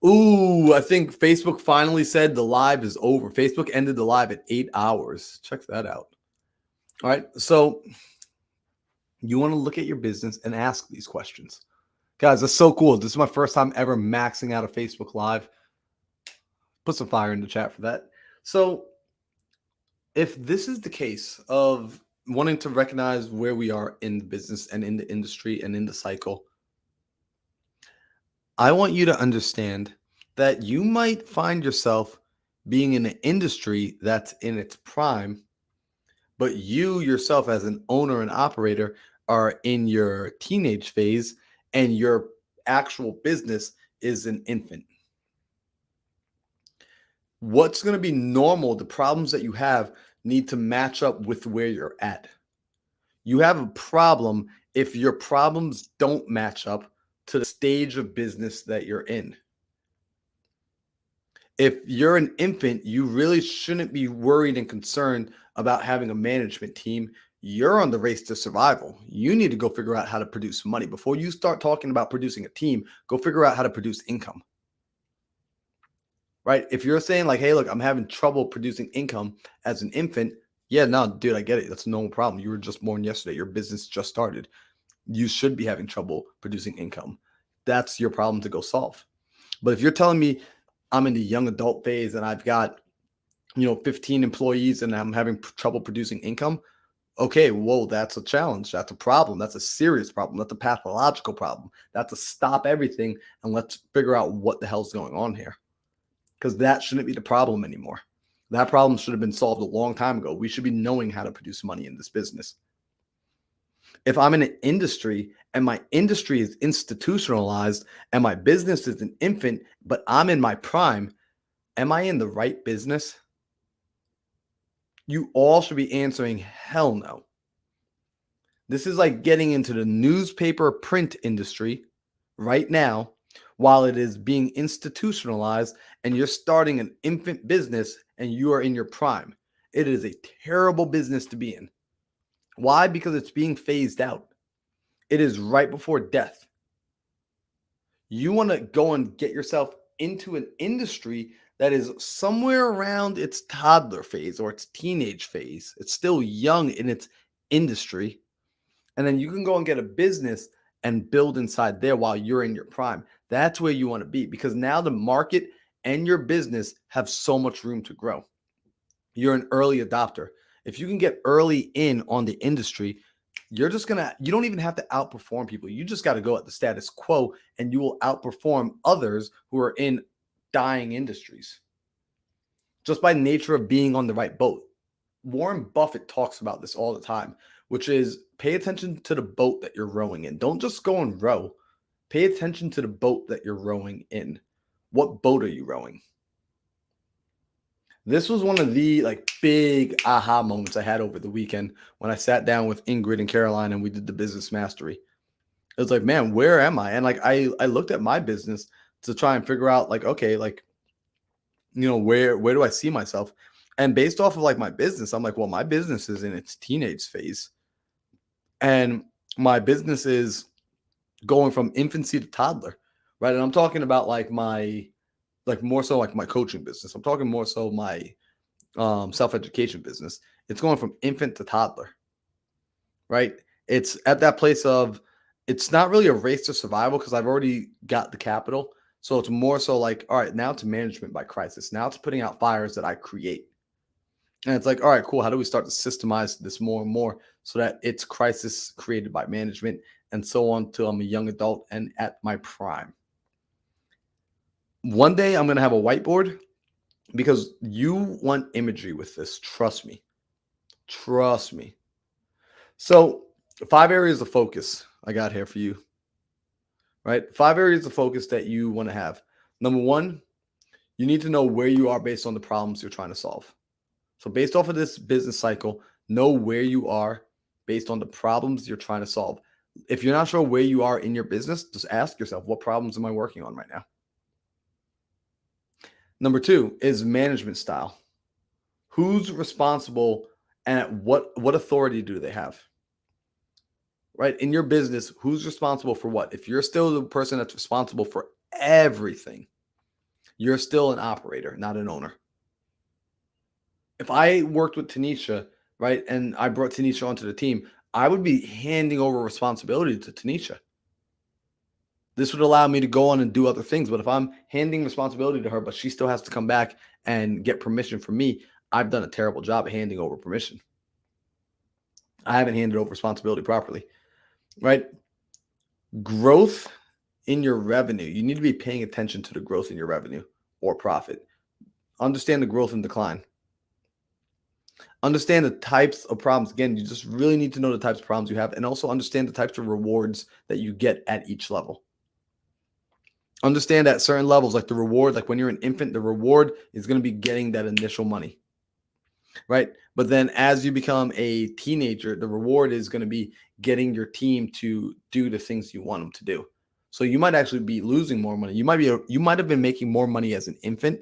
Ooh, I think Facebook finally said the live is over. Facebook ended the live at 8 hours. Check that out. All right. So you want to look at your business and ask these questions. Guys, that's so cool. This is my first time ever maxing out a Facebook Live. Put some fire in the chat for that. So if this is the case of wanting to recognize where we are in the business and in the industry and in the cycle, I want you to understand that you might find yourself being in an industry that's in its prime, but you yourself as an owner and operator are in your teenage phase and your actual business is an infant. What's going to be normal, the problems that you have need to match up with where you're at. You have a problem if your problems don't match up to the stage of business that you're in. If you're an infant, you really shouldn't be worried and concerned about having a management team. You're on the race to survival. You need to go figure out how to produce money. Before you start talking about producing a team, go figure out how to produce income. Right? If you're saying like, hey, look, I'm having trouble producing income as an infant. Yeah, no, dude, I get it. That's no problem. You were just born yesterday. Your business just started. You should be having trouble producing income. That's your problem to go solve. But if you're telling me I'm in the young adult phase and I've got, 15 employees and I'm having trouble producing income, okay, whoa, that's a challenge. That's a problem. That's a serious problem. That's a pathological problem. That's a stop everything and let's figure out what the hell's going on here. Because that shouldn't be the problem anymore. That problem should have been solved a long time ago. We should be knowing how to produce money in this business. If I'm in an industry and my industry is institutionalized and my business is an infant, but I'm in my prime, am I in the right business? You all should be answering hell no. This is like getting into the newspaper print industry right now while it is being institutionalized and you're starting an infant business and you are in your prime. It is a terrible business to be in. Why? Because it's being phased out. It is right before death. You want to go and get yourself into an industry that is somewhere around its toddler phase or its teenage phase. It's still young in its industry. And then you can go and get a business and build inside there while you're in your prime. That's where you want to be because now the market and your business have so much room to grow. You're an early adopter. If you can get early in on the industry, you don't even have to outperform people. You just got to go at the status quo and you will outperform others who are in dying industries just by nature of being on the right boat. Warren Buffett talks about this all the time, which is pay attention to the boat that you're rowing in. Don't just go and row. Pay attention to the boat that you're rowing in. What boat are you rowing? This was one of the big aha moments I had over the weekend when I sat down with Ingrid and Caroline and we did the business mastery. It was like, man, where am I? And I looked at my business to try and figure out okay, where do I see myself? And based off of my business, I'm like, well, my business is in its teenage phase. And my business is going from infancy to toddler, right? And I'm talking about like more so like my coaching business. I'm talking more so my self-education business. It's going from infant to toddler, right? It's at that place of, it's not really a race to survival because I've already got the capital. So it's more so like, all right, now it's management by crisis. Now it's putting out fires that I create. And it's like, all right, cool. How do we start to systemize this more and more so that it's crisis created by management and so on till I'm a young adult and at my prime? One day I'm going to have a whiteboard because you want imagery with this. Trust me. Trust me. So 5 areas of focus I got here for you, right? 5 areas of focus that you want to have. Number 1, you need to know where you are based on the problems you're trying to solve. So based off of this business cycle, know where you are based on the problems you're trying to solve. If you're not sure where you are in your business, just ask yourself, what problems am I working on right now? Number 2 is management style. Who's responsible and at what authority do they have? Right? In your business, who's responsible for what? If you're still the person that's responsible for everything, you're still an operator, not an owner. If I worked with Tanisha, right, and I brought Tanisha onto the team, I would be handing over responsibility to Tanisha. This would allow me to go on and do other things. But if I'm handing responsibility to her, but she still has to come back and get permission from me, I've done a terrible job of handing over permission. I haven't handed over responsibility properly, right? Growth in your revenue. You need to be paying attention to the growth in your revenue or profit. Understand the growth and decline. Understand the types of problems. Again, you just really need to know the types of problems you have and also understand the types of rewards that you get at each level. Understand at certain levels, like the reward, like when you're an infant, the reward is going to be getting that initial money, right? But then as you become a teenager, the reward is going to be getting your team to do the things you want them to do. So you might actually be losing more money. You might have been making more money as an infant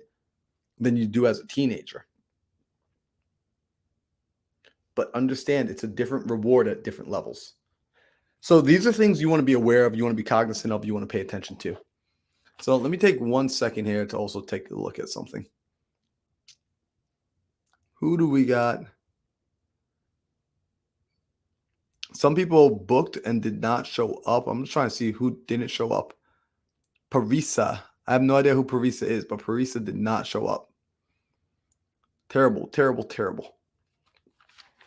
than you do as a teenager. But understand it's a different reward at different levels. So these are things you want to be aware of, you want to be cognizant of, you want to pay attention to. So let me take 1 second here to also take a look at something. Who do we got? Some people booked and did not show up. I'm just trying to see who didn't show up. Parisa. I have no idea who Parisa is, but Parisa did not show up. Terrible, terrible, terrible.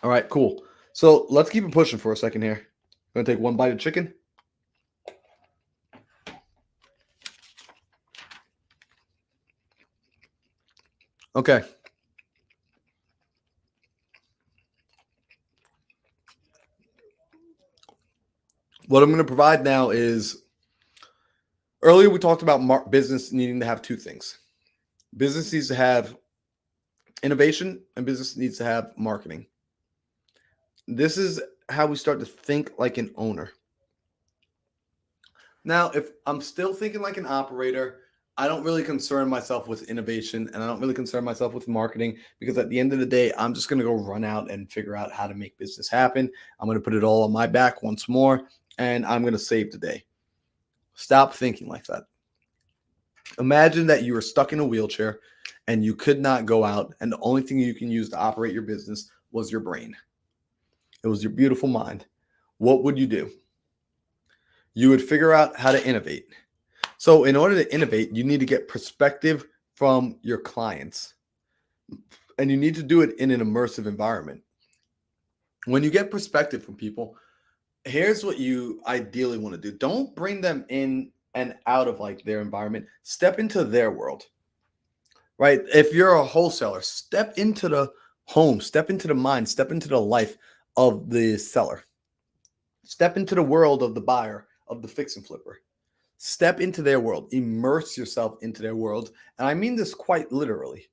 All right, cool. So let's keep it pushing for a second here. I'm going to take 1 bite of chicken. Okay. What I'm going to provide now is, earlier we talked about business needing to have 2 things. Business needs to have innovation and business needs to have marketing. This is how we start to think like an owner. Now, if I'm still thinking like an operator, I don't really concern myself with innovation and I don't really concern myself with marketing because at the end of the day, I'm just going to go run out and figure out how to make business happen. I'm going to put it all on my back once more and I'm going to save the day. Stop thinking like that. Imagine that you were stuck in a wheelchair and you could not go out and the only thing you can use to operate your business was your brain. It was your beautiful mind. What would you do? You would figure out how to innovate. So in order to innovate, you need to get perspective from your clients. And you need to do it in an immersive environment. When you get perspective from people, here's what you ideally want to do. Don't bring them in and out of like their environment. Step into their world, right? If you're a wholesaler, step into the home, step into the mind, step into the life of the seller. Step into the world of the buyer, of the fix and flipper. Step into their world, immerse yourself into their world. And I mean this quite literally.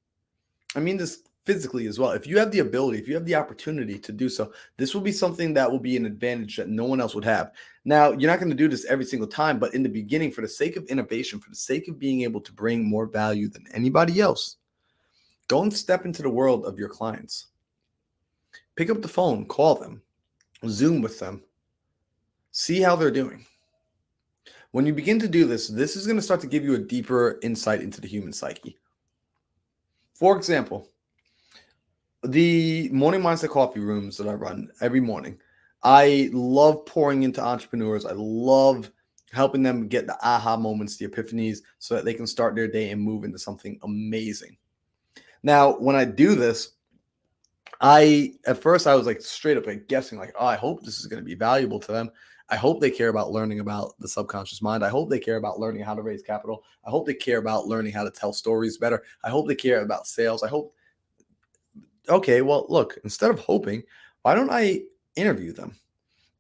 I mean this physically as well. If you have the ability, if you have the opportunity to do so, this will be something that will be an advantage that no one else would have. Now, you're not going to do this every single time, but in the beginning, for the sake of innovation, for the sake of being able to bring more value than anybody else, go and step into the world of your clients. Pick up the phone, call them, Zoom with them, see how they're doing. When you begin to do this, this is going to start to give you a deeper insight into the human psyche. For example, the morning mindset coffee rooms that I run every morning, I love pouring into entrepreneurs. I love helping them get the aha moments, the epiphanies, so that they can start their day and move into something amazing. Now, when I do this, at first I was like straight up like guessing, like, oh, I hope this is going to be valuable to them. I hope they care about learning about the subconscious mind. I hope they care about learning how to raise capital. I hope they care about learning how to tell stories better. I hope they care about sales. I hope. Okay, well, look, instead of hoping, why don't I interview them?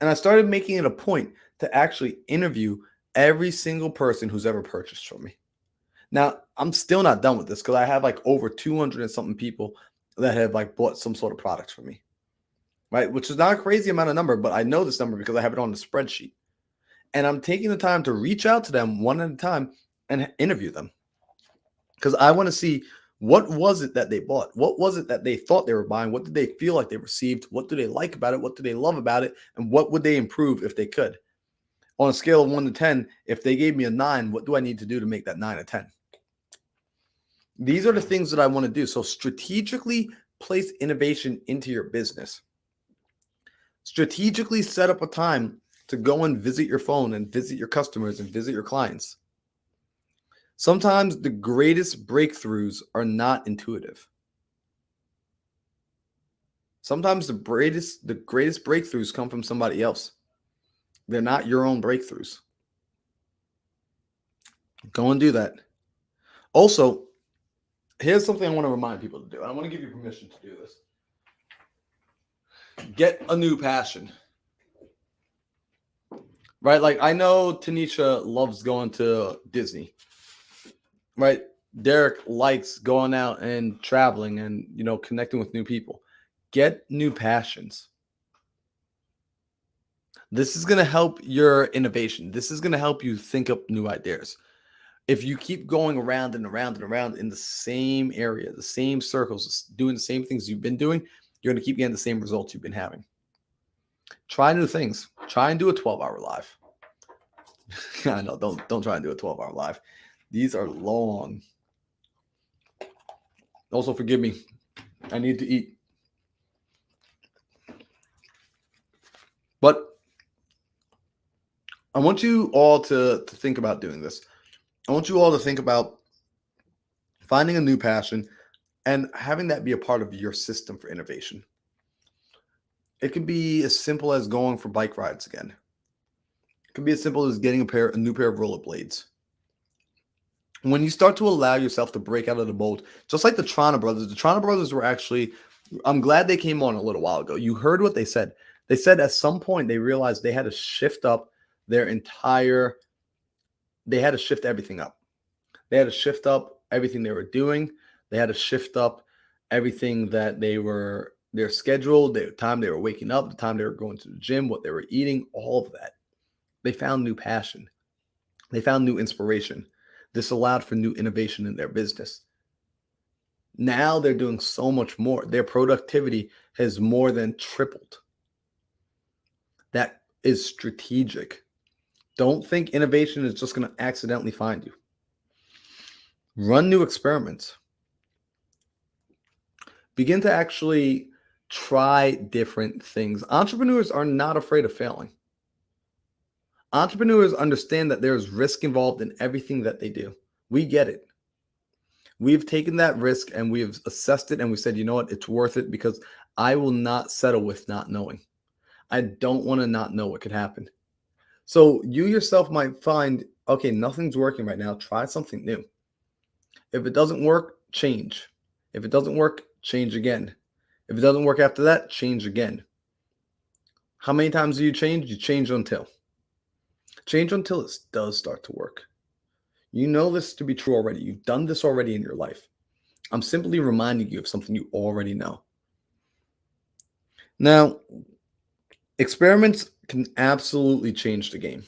And I started making it a point to actually interview every single person who's ever purchased from me. Now, I'm still not done with this because I have like over 200 and something people that have like bought some sort of products from me, right? Which is not a crazy amount of number, but I know this number because I have it on the spreadsheet. And I'm taking the time to reach out to them one at a time and interview them because I want to see what was it that they bought? What was it that they thought they were buying? What did they feel like they received? What do they like about it? What do they love about it? And what would they improve if they could? On a scale of 1 to 10, if they gave me a 9, what do I need to do to make that 9 a 10? These are the things that I want to do. So strategically place innovation into your business. Strategically set up a time to go and visit your phone and visit your customers and visit your clients. Sometimes the greatest breakthroughs are not intuitive. Sometimes the greatest breakthroughs come from somebody else. They're not your own breakthroughs. Go and do that. Also, here's something I want to remind people to do. I want to give you permission to do this. Get a new passion. Right? Like I know Tanisha loves going to Disney. Right? Derek likes going out and traveling and, connecting with new people. Get new passions. This is going to help your innovation. This is going to help you think up new ideas. If you keep going around and around and around in the same area, the same circles, doing the same things you've been doing, you're going to keep getting the same results you've been having. Try new things. Try and do a 12-hour live. I know, don't try and do a 12-hour live. These are long. Also, forgive me. I need to eat. But I want you all to think about doing this. I want you all to think about finding a new passion and having that be a part of your system for innovation. It could be as simple as going for bike rides again. It could be as simple as getting a new pair of rollerblades. When you start to allow yourself to break out of the mold, just like the Toronto brothers were actually, I'm glad they came on a little while ago. You heard what they said. They said at some point they realized they had to shift up they had to shift everything up. They had to shift up everything they were doing. They had to shift up everything that their schedule, the time they were waking up, the time they were going to the gym, what they were eating, all of that. They found new passion. They found new inspiration. This allowed for new innovation in their business. Now they're doing so much more. Their productivity has more than tripled. That is strategic. Don't think innovation is just going to accidentally find you. Run new experiments. Begin to actually try different things. Entrepreneurs are not afraid of failing. Entrepreneurs understand that there's risk involved in everything that they do. We get it. We've taken that risk and we've assessed it and we said, you know what, it's worth it because I will not settle with not knowing. I don't want to not know what could happen. So you yourself might find, okay, nothing's working right now. Try something new. If it doesn't work, change. If it doesn't work, change again. If it doesn't work after that, change again. How many times do you change? You change until. Change until it does start to work. You know this to be true already. You've done this already in your life. I'm simply reminding you of something you already know. Now, experiments can absolutely change the game.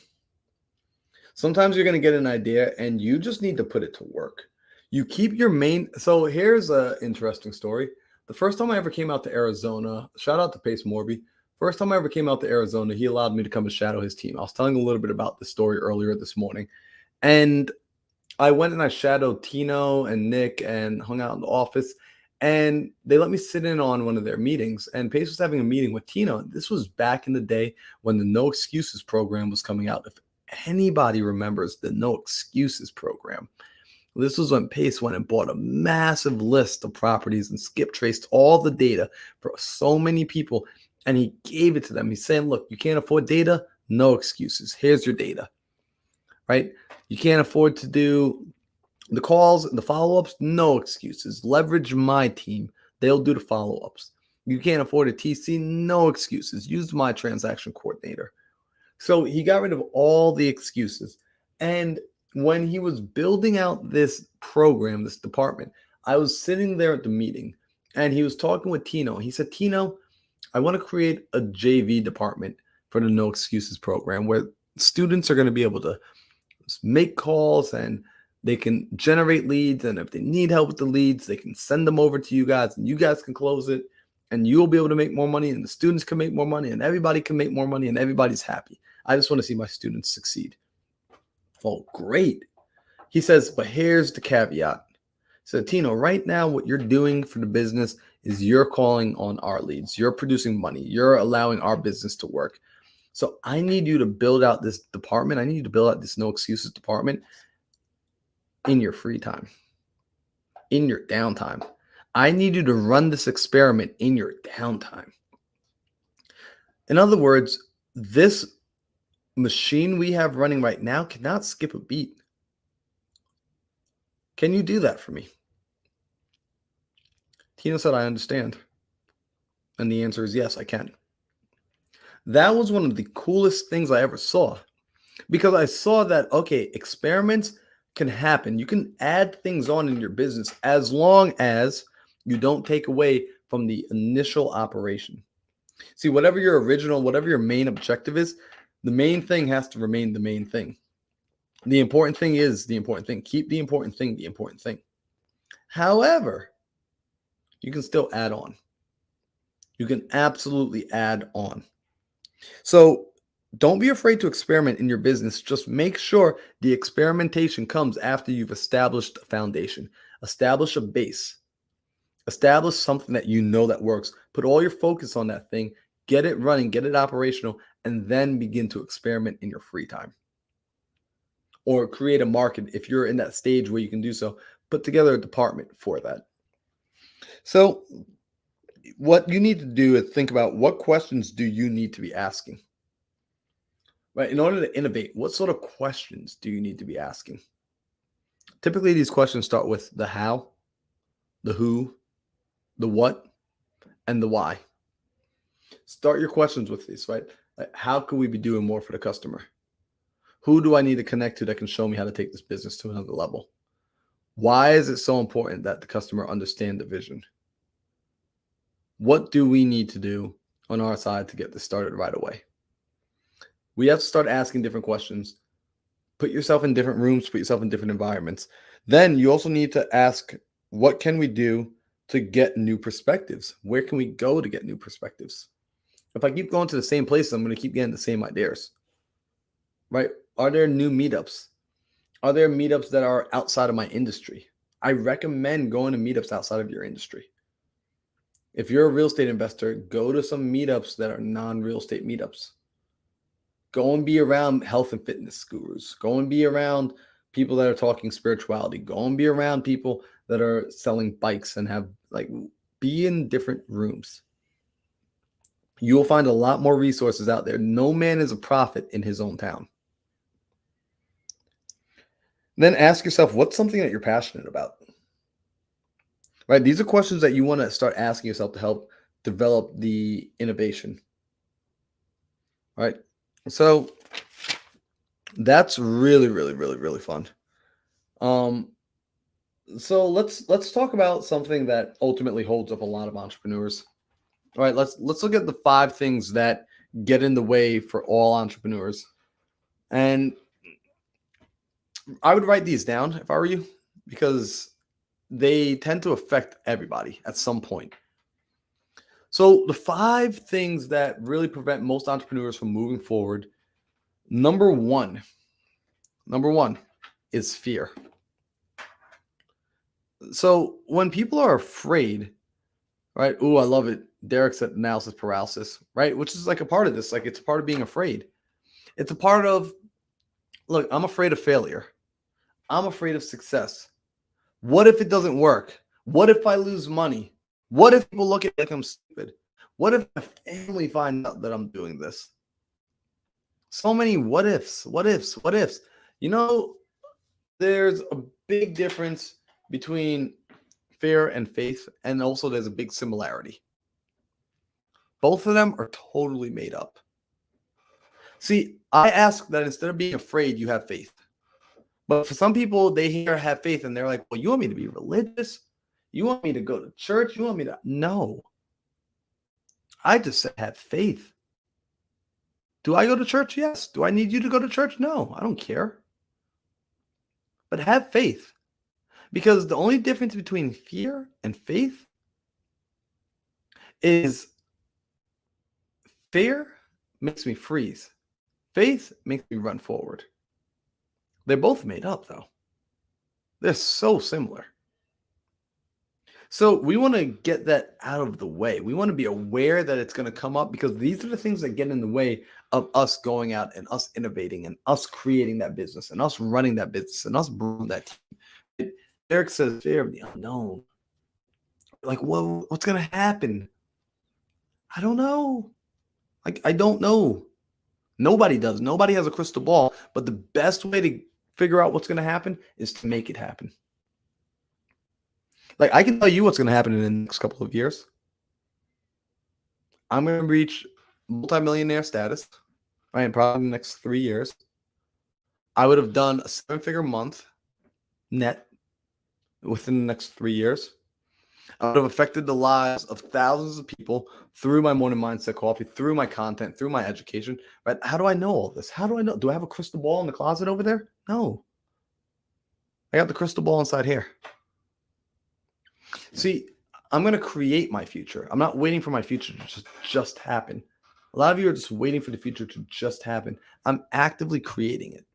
Sometimes you're going to get an idea and you just need to put it to work. You keep your main. So here's an interesting story. The first time I ever came out to Arizona, shout out to Pace Morby. First time I ever came out to Arizona, he allowed me to come and shadow his team. I was telling a little bit about the story earlier this morning. And I went and I shadowed Tino and Nick and hung out in the office. And they let me sit in on one of their meetings. And Pace was having a meeting with Tino. This was back in the day when the No Excuses program was coming out. If anybody remembers the No Excuses program, this was when Pace went and bought a massive list of properties and skip traced all the data for so many people. And he gave it to them. He's saying, look, you can't afford data? No excuses. Here's your data, right? You can't afford to do the calls and the follow-ups? No excuses. Leverage my team. They'll do the follow-ups. You can't afford a TC? No excuses. Use my transaction coordinator. So he got rid of all the excuses. And when he was building out this program, this department, I was sitting there at the meeting and he was talking with Tino. He said, Tino, I want to create a JV department for the No Excuses program where students are going to be able to make calls and they can generate leads. And if they need help with the leads, they can send them over to you guys and you guys can close it and you'll be able to make more money and the students can make more money and everybody can make more money and everybody's happy. I just want to see my students succeed. Oh, great. He says, but here's the caveat. So Tino, right now, what you're doing for the business is you're calling on our leads. You're producing money. You're allowing our business to work. So I need you to build out this department. I need you to build out this No Excuses department in your free time, in your downtime. I need you to run this experiment in your downtime. In other words, this machine we have running right now cannot skip a beat. Can you do that for me? Tino said, I understand. And the answer is yes, I can. That was one of the coolest things I ever saw because I saw that, okay, experiments can happen. You can add things on in your business as long as you don't take away from the initial operation. See, whatever your main objective is, the main thing has to remain the main thing. The important thing is the important thing. Keep the important thing the important thing. However, you can still add on. You can absolutely add on. So don't be afraid to experiment in your business. Just make sure the experimentation comes after you've established a foundation, establish a base, establish something that you know that works. Put all your focus on that thing, get it running, get it operational, and then begin to experiment in your free time. Or create a market if you're in that stage where you can do so. Put together a department for that. So what you need to do is think about what questions do you need to be asking? Right? In order to innovate, what sort of questions do you need to be asking? Typically, these questions start with the how, the who, the what, and the why. Start your questions with these, right? Like, how can we be doing more for the customer? Who do I need to connect to that can show me how to take this business to another level? Why is it so important that the customer understand the vision? What do we need to do on our side to get this started right away? We have to start asking different questions. Put yourself in different rooms, put yourself in different environments. Then you also need to ask, what can we do to get new perspectives? Where can we go to get new perspectives? If I keep going to the same places, I'm going to keep getting the same ideas, right? Are there new meetups? Are there meetups that are outside of my industry? I recommend going to meetups outside of your industry. If you're a real estate investor, go to some meetups that are non-real estate meetups. Go and be around health and fitness gurus. Go and be around people that are talking spirituality. Go and be around people that are selling bikes and be in different rooms. You will find a lot more resources out there. No man is a prophet in his own town. Then ask yourself, what's something that you're passionate about? Right? These are questions that you want to start asking yourself to help develop the innovation. Right? So that's really, really, really, really fun. So let's talk about something that ultimately holds up a lot of entrepreneurs. All right, let's look at the 5 things that get in the way for all entrepreneurs. And I would write these down if I were you, because they tend to affect everybody at some point. So the 5 things that really prevent most entrepreneurs from moving forward. Number one is fear. So when people are afraid, right? Oh, I love it. Derek said analysis paralysis, right? Which is like a part of this. Like it's a part of being afraid. It's a part of, look, I'm afraid of failure. I'm afraid of success. What if it doesn't work? What if I lose money? What if people look at me like I'm stupid? What if my family finds out that I'm doing this? So many what ifs, what ifs, what ifs. You know, there's a big difference between fear and faith, and also there's a big similarity. Both of them are totally made up. See, I ask that instead of being afraid, you have faith. But for some people, they hear have faith and they're like, well, you want me to be religious? You want me to go to church? You want me to? No. I just said have faith. Do I go to church? Yes. Do I need you to go to church? No, I don't care. But have faith. Because the only difference between fear and faith is fear makes me freeze. Faith makes me run forward. They're both made up, though. They're so similar. So we want to get that out of the way. We want to be aware that it's going to come up, because these are the things that get in the way of us going out and us innovating and us creating that business and us running that business and us building that team. Eric says fear of the unknown. Like, what's going to happen? I don't know. Like, I don't know. Nobody does. Nobody has a crystal ball. But the best way to figure out what's going to happen is to make it happen. Like, I can tell you what's going to happen in the next couple of years. I'm going to reach multimillionaire status, right? Probably in the next 3 years. I would have done a 7-figure month net within the next 3 years. I would have affected the lives of thousands of people through my morning mindset coffee, through my content, through my education. Right? How do I know all this? How do I know? Do I have a crystal ball in the closet over there? No. I got the crystal ball inside here. See, I'm going to create my future. I'm not waiting for my future to just happen. A lot of you are just waiting for the future to just happen. I'm actively creating it.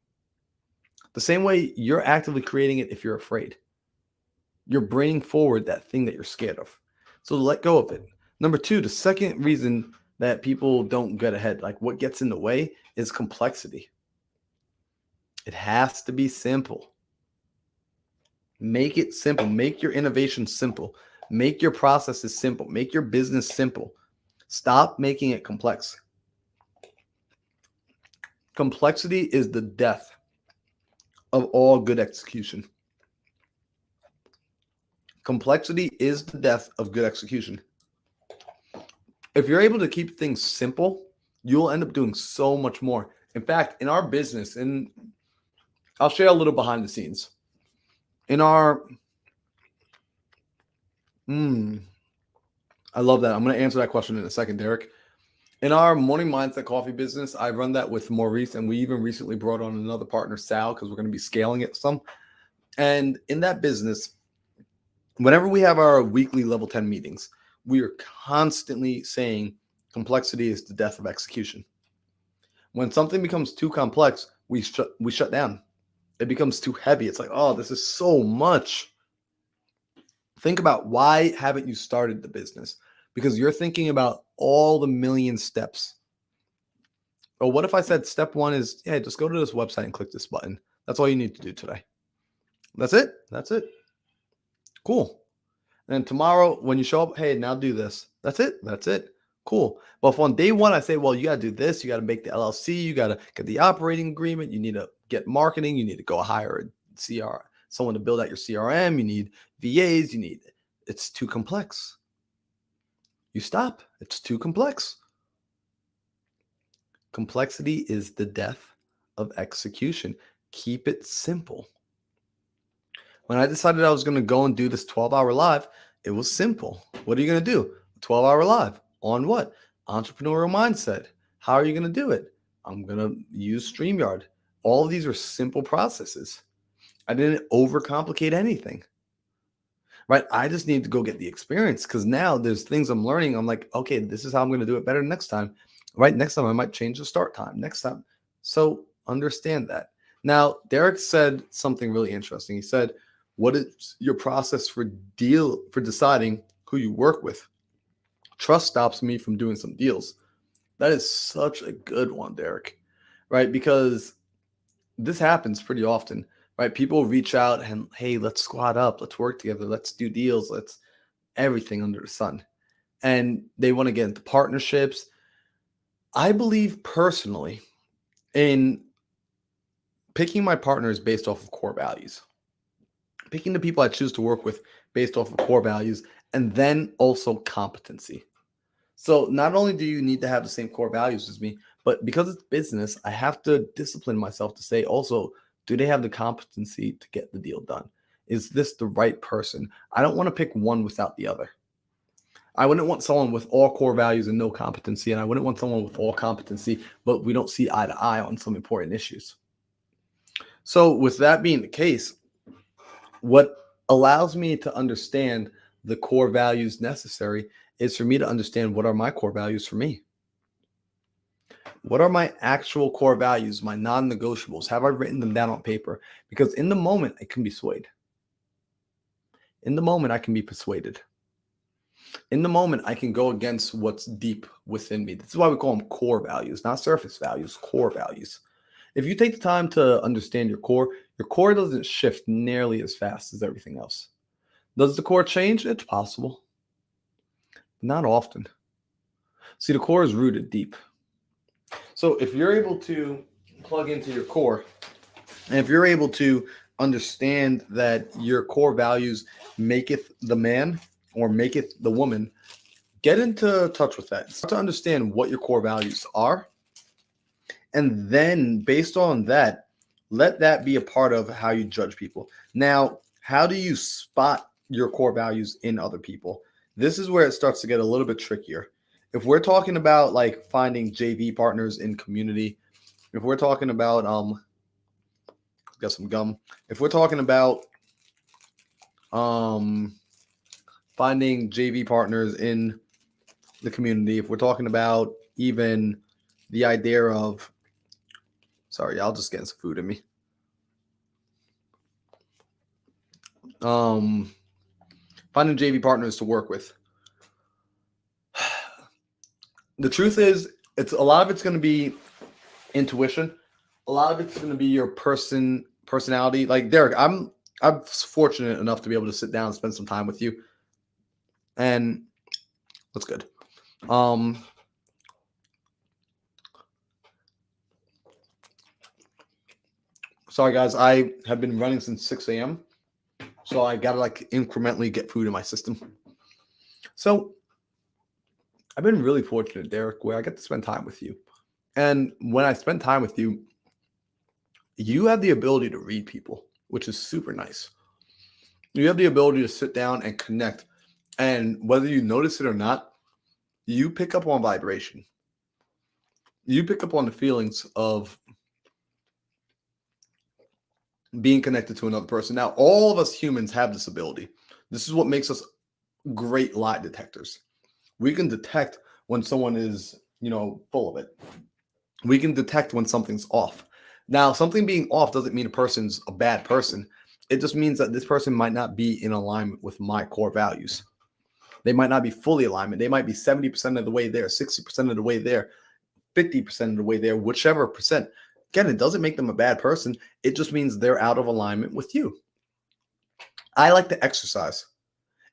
The same way you're actively creating it if you're afraid. You're bringing forward that thing that you're scared of. So let go of it. Number 2, the second reason that people don't get ahead, like what gets in the way, is complexity. It has to be simple. Make it simple. Make your innovation simple. Make your processes simple. Make your business simple. Stop making it complex. Complexity is the death of all good execution. Complexity is the death of good execution. If you're able to keep things simple, you'll end up doing so much more. In fact, in our business, and I'll share a little behind the scenes. In our, I love that. I'm going to answer that question in a second, Derek. In our morning mindset coffee business, I run that with Maurice, and we even recently brought on another partner, Sal, because we're going to be scaling it some. And in that business, whenever we have our weekly level 10 meetings, we are constantly saying complexity is the death of execution. When something becomes too complex, we shut down. It becomes too heavy. It's like, oh, this is so much. Think about, why haven't you started the business? Because you're thinking about all the million steps. Or what if I said step 1 is, yeah, just go to this website and click this button. That's all you need to do today. That's it. That's it. Cool. And then tomorrow when you show up, hey, now do this. That's it. That's it. Cool. But if on day 1 I say, well, you got to do this, you got to make the LLC, you got to get the operating agreement, you need to get marketing, you need to go hire a CR, someone to build out your CRM, you need VAs, it's too complex. You stop. It's too complex. Complexity is the death of execution. Keep it simple. When I decided I was going to go and do this 12-hour live, it was simple. What are you going to do? 12-hour live on what? Entrepreneurial mindset. How are you going to do it? I'm going to use StreamYard. All of these are simple processes. I didn't overcomplicate anything. right? I just need to go get the experience because now there's things I'm learning. I'm like, okay, this is how I'm going to do it better next time, right? Next time I might change the start time next time. So understand that. Now, Derek said something really interesting. He said, what is your process for deciding who you work with? Trust stops me from doing some deals. That is such a good one, Derek, right? Because this happens pretty often, right? People reach out and, hey, let's squad up, let's work together, let's do deals, let's everything under the sun. And they want to get into partnerships. I believe personally in picking my partners based off of core values, picking the people I choose to work with based off of core values, and then also competency. So not only do you need to have the same core values as me, but because it's business, I have to discipline myself to say also, do they have the competency to get the deal done? Is this the right person? I don't want to pick one without the other. I wouldn't want someone with all core values and no competency, and I wouldn't want someone with all competency, but we don't see eye to eye on some important issues. So with that being the case, what allows me to understand the core values necessary is for me to understand what are my core values for me. What are my actual core values, my non-negotiables? Have I written them down on paper? Because in the moment, I can be swayed. In the moment, I can be persuaded. In the moment, I can go against what's deep within me. This is why we call them core values, not surface values, core values. If you take the time to understand your core doesn't shift nearly as fast as everything else. Does the core change? It's possible. Not often. See, the core is rooted deep. So if you're able to plug into your core, and if you're able to understand that your core values maketh the man or maketh the woman, get into touch with that. Start to understand what your core values are. And then based on that, let that be a part of how you judge people. Now, how do you spot your core values in other people? This is where it starts to get a little bit trickier. If we're talking about like finding JV partners in community, if we're talking about got some gum. If we're talking about finding JV partners in the community, if we're talking about even the idea of, sorry, I'll just get some food in me. Finding JV partners to work with. The truth is, it's a lot of it's going to be intuition. A lot of it's going to be your personality. Like Derek, I'm fortunate enough to be able to sit down and spend some time with you, and that's good. Sorry guys, I have been running since 6 a.m. So I gotta like incrementally get food in my system. So I've been really fortunate, Derek, where I get to spend time with you. And when I spend time with you, you have the ability to read people, which is super nice. You have the ability to sit down and connect. And whether you notice it or not, you pick up on vibration. You pick up on the feelings of being connected to another person. Now, all of us humans have this ability. This is what makes us great lie detectors. We can detect when someone is, full of it. We can detect when something's off. Now, something being off doesn't mean a person's a bad person. It just means that this person might not be in alignment with my core values. They might not be fully alignment. They might be 70% of the way there, 60% of the way there, 50% of the way there, whichever percent. Again, it doesn't make them a bad person. It just means they're out of alignment with you. I like to exercise.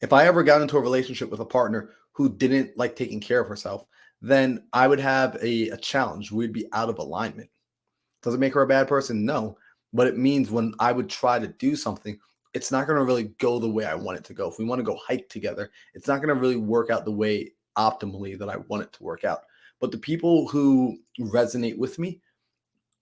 If I ever got into a relationship with a partner who didn't like taking care of herself, then I would have a challenge. We'd be out of alignment. Does it make her a bad person? No. But it means when I would try to do something, it's not going to really go the way I want it to go. If we want to go hike together, it's not going to really work out the way optimally that I want it to work out. But the people who resonate with me,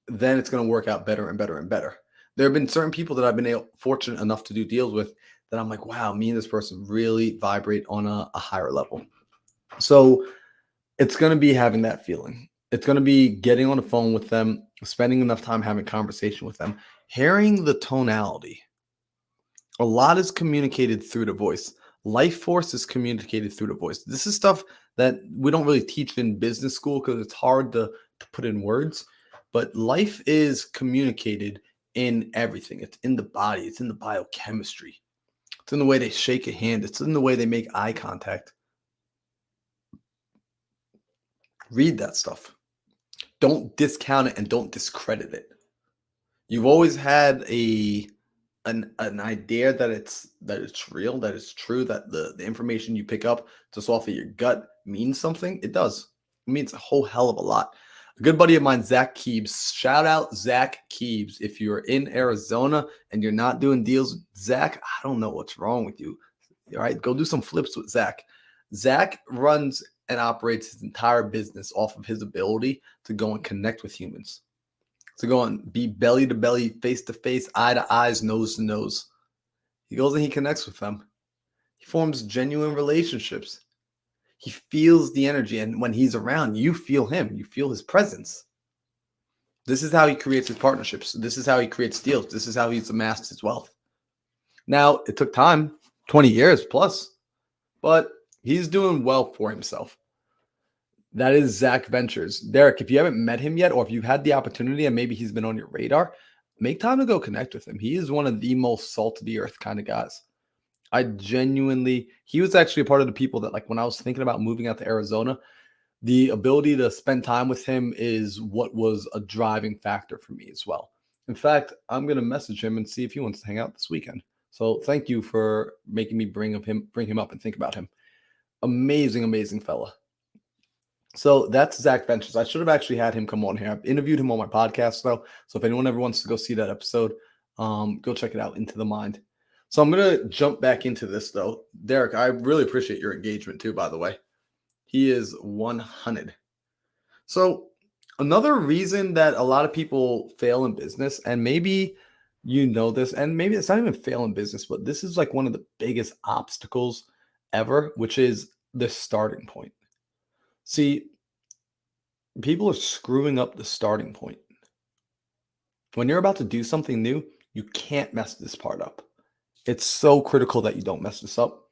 then it's going to work out better and better and better. There have been certain people that I've been fortunate enough to do deals with that I'm like, wow, me and this person really vibrate on a higher level. So it's going to be having that feeling. It's going to be getting on the phone with them, spending enough time having conversation with them, hearing the tonality A lot is communicated through the voice. Life force is communicated through the voice. This is stuff that we don't really teach in business school because it's hard to put in words. But life is communicated in everything. It's in the body. It's in the biochemistry. It's in the way they shake a hand. It's in the way they make eye contact. Read that stuff. Don't discount it and don't discredit it. You've always had an idea that it's real, that it's true, that the information you pick up just off of your gut means something. It does. It means a whole hell of a lot. A good buddy of mine, Zach Keebs. Shout out Zach Keebs. If you're in Arizona and you're not doing deals with Zach, I don't know what's wrong with you. All right, go do some flips with Zach. Zach runs and operates his entire business off of his ability to go and connect with humans, to go and be belly to belly, face to face, eye to eyes, nose to nose. He goes and he connects with them. He forms genuine relationships. He feels the energy, and when he's around, you feel him. You feel his presence. This is how he creates his partnerships. This is how he creates deals. This is how he's amassed his wealth. Now, it took time, 20 years plus, but he's doing well for himself. That is Zach Ventures. Derek, if you haven't met him yet, or if you've had the opportunity and maybe he's been on your radar, make time to go connect with him. He is one of the most salt of the earth kind of guys. He was actually a part of the people that, like, when I was thinking about moving out to Arizona, the ability to spend time with him is what was a driving factor for me as well. In fact, I'm going to message him and see if he wants to hang out this weekend. So thank you for making me bring him up and think about him. Amazing, amazing fella. So that's Zach Ventures. I should have actually had him come on here. I've interviewed him on my podcast, though. So if anyone ever wants to go see that episode, go check it out, Into the Mind. So I'm going to jump back into this, though. Derek, I really appreciate your engagement, too, by the way. He is 100. So another reason that a lot of people fail in business, and maybe you know this, and maybe it's not even fail in business, but this is like one of the biggest obstacles ever, which is the starting point. See, people are screwing up the starting point. When you're about to do something new, you can't mess this part up. It's so critical that you don't mess this up.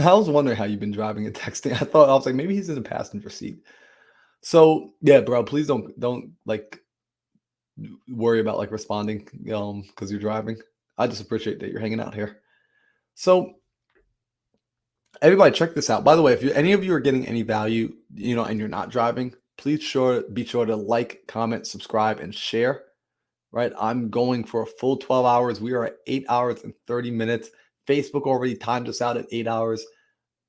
I was wondering how you've been driving and texting. I was like, maybe he's in the passenger seat. So yeah, bro, please don't like worry about like responding because you're driving. I just appreciate that you're hanging out here. So everybody, check this out. By the way, if any of you are getting any value, and you're not driving, please be sure to like, comment, subscribe, and share. Right, I'm going for a full 12 hours. We are at 8 hours and 30 minutes. Facebook already timed us out at 8 hours,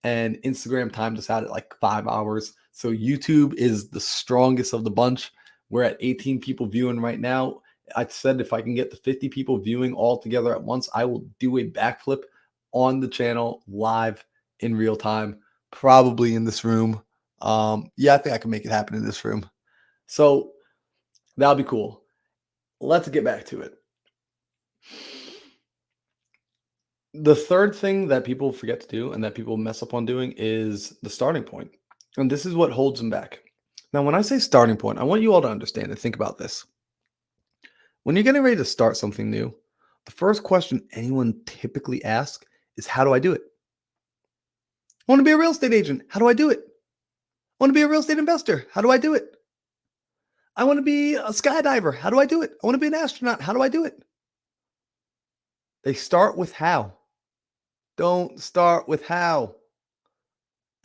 and Instagram timed us out at like 5 hours. So YouTube is the strongest of the bunch. We're at 18 people viewing right now. I said if I can get to 50 people viewing all together at once, I will do a backflip on the channel live in real time, probably in this room. Yeah, I think I can make it happen in this room. So that'll be cool. Let's get back to it. The third thing that people forget to do and that people mess up on doing is the starting point. And this is what holds them back. Now, when I say starting point, I want you all to understand and think about this. When you're getting ready to start something new, the first question anyone typically asks is, how do I do it? I want to be a real estate agent. How do I do it? I want to be a real estate investor. How do I do it? I want to be a skydiver. How do I do it? I want to be an astronaut. How do I do it? They start with how. Don't start with how.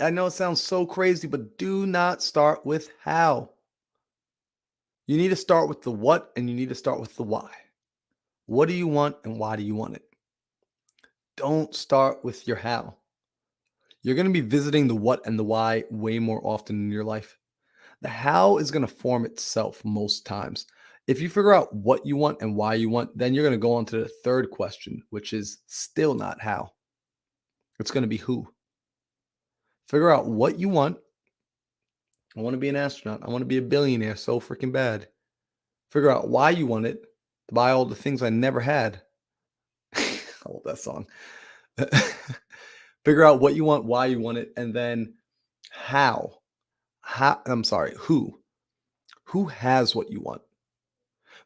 I know it sounds so crazy, but do not start with how. You need to start with the what, and you need to start with the why. What do you want and why do you want it? Don't start with your how. You're going to be visiting the what and the why way more often in your life. The how is going to form itself most times. If you figure out what you want and why you want, then you're going to go on to the third question, which is still not how. It's going to be who. Figure out what you want. I want to be an astronaut. I want to be a billionaire so freaking bad. Figure out why you want it, to buy all the things I never had. I love that song. Figure out what you want, why you want it, and then how. Who. Who has what you want?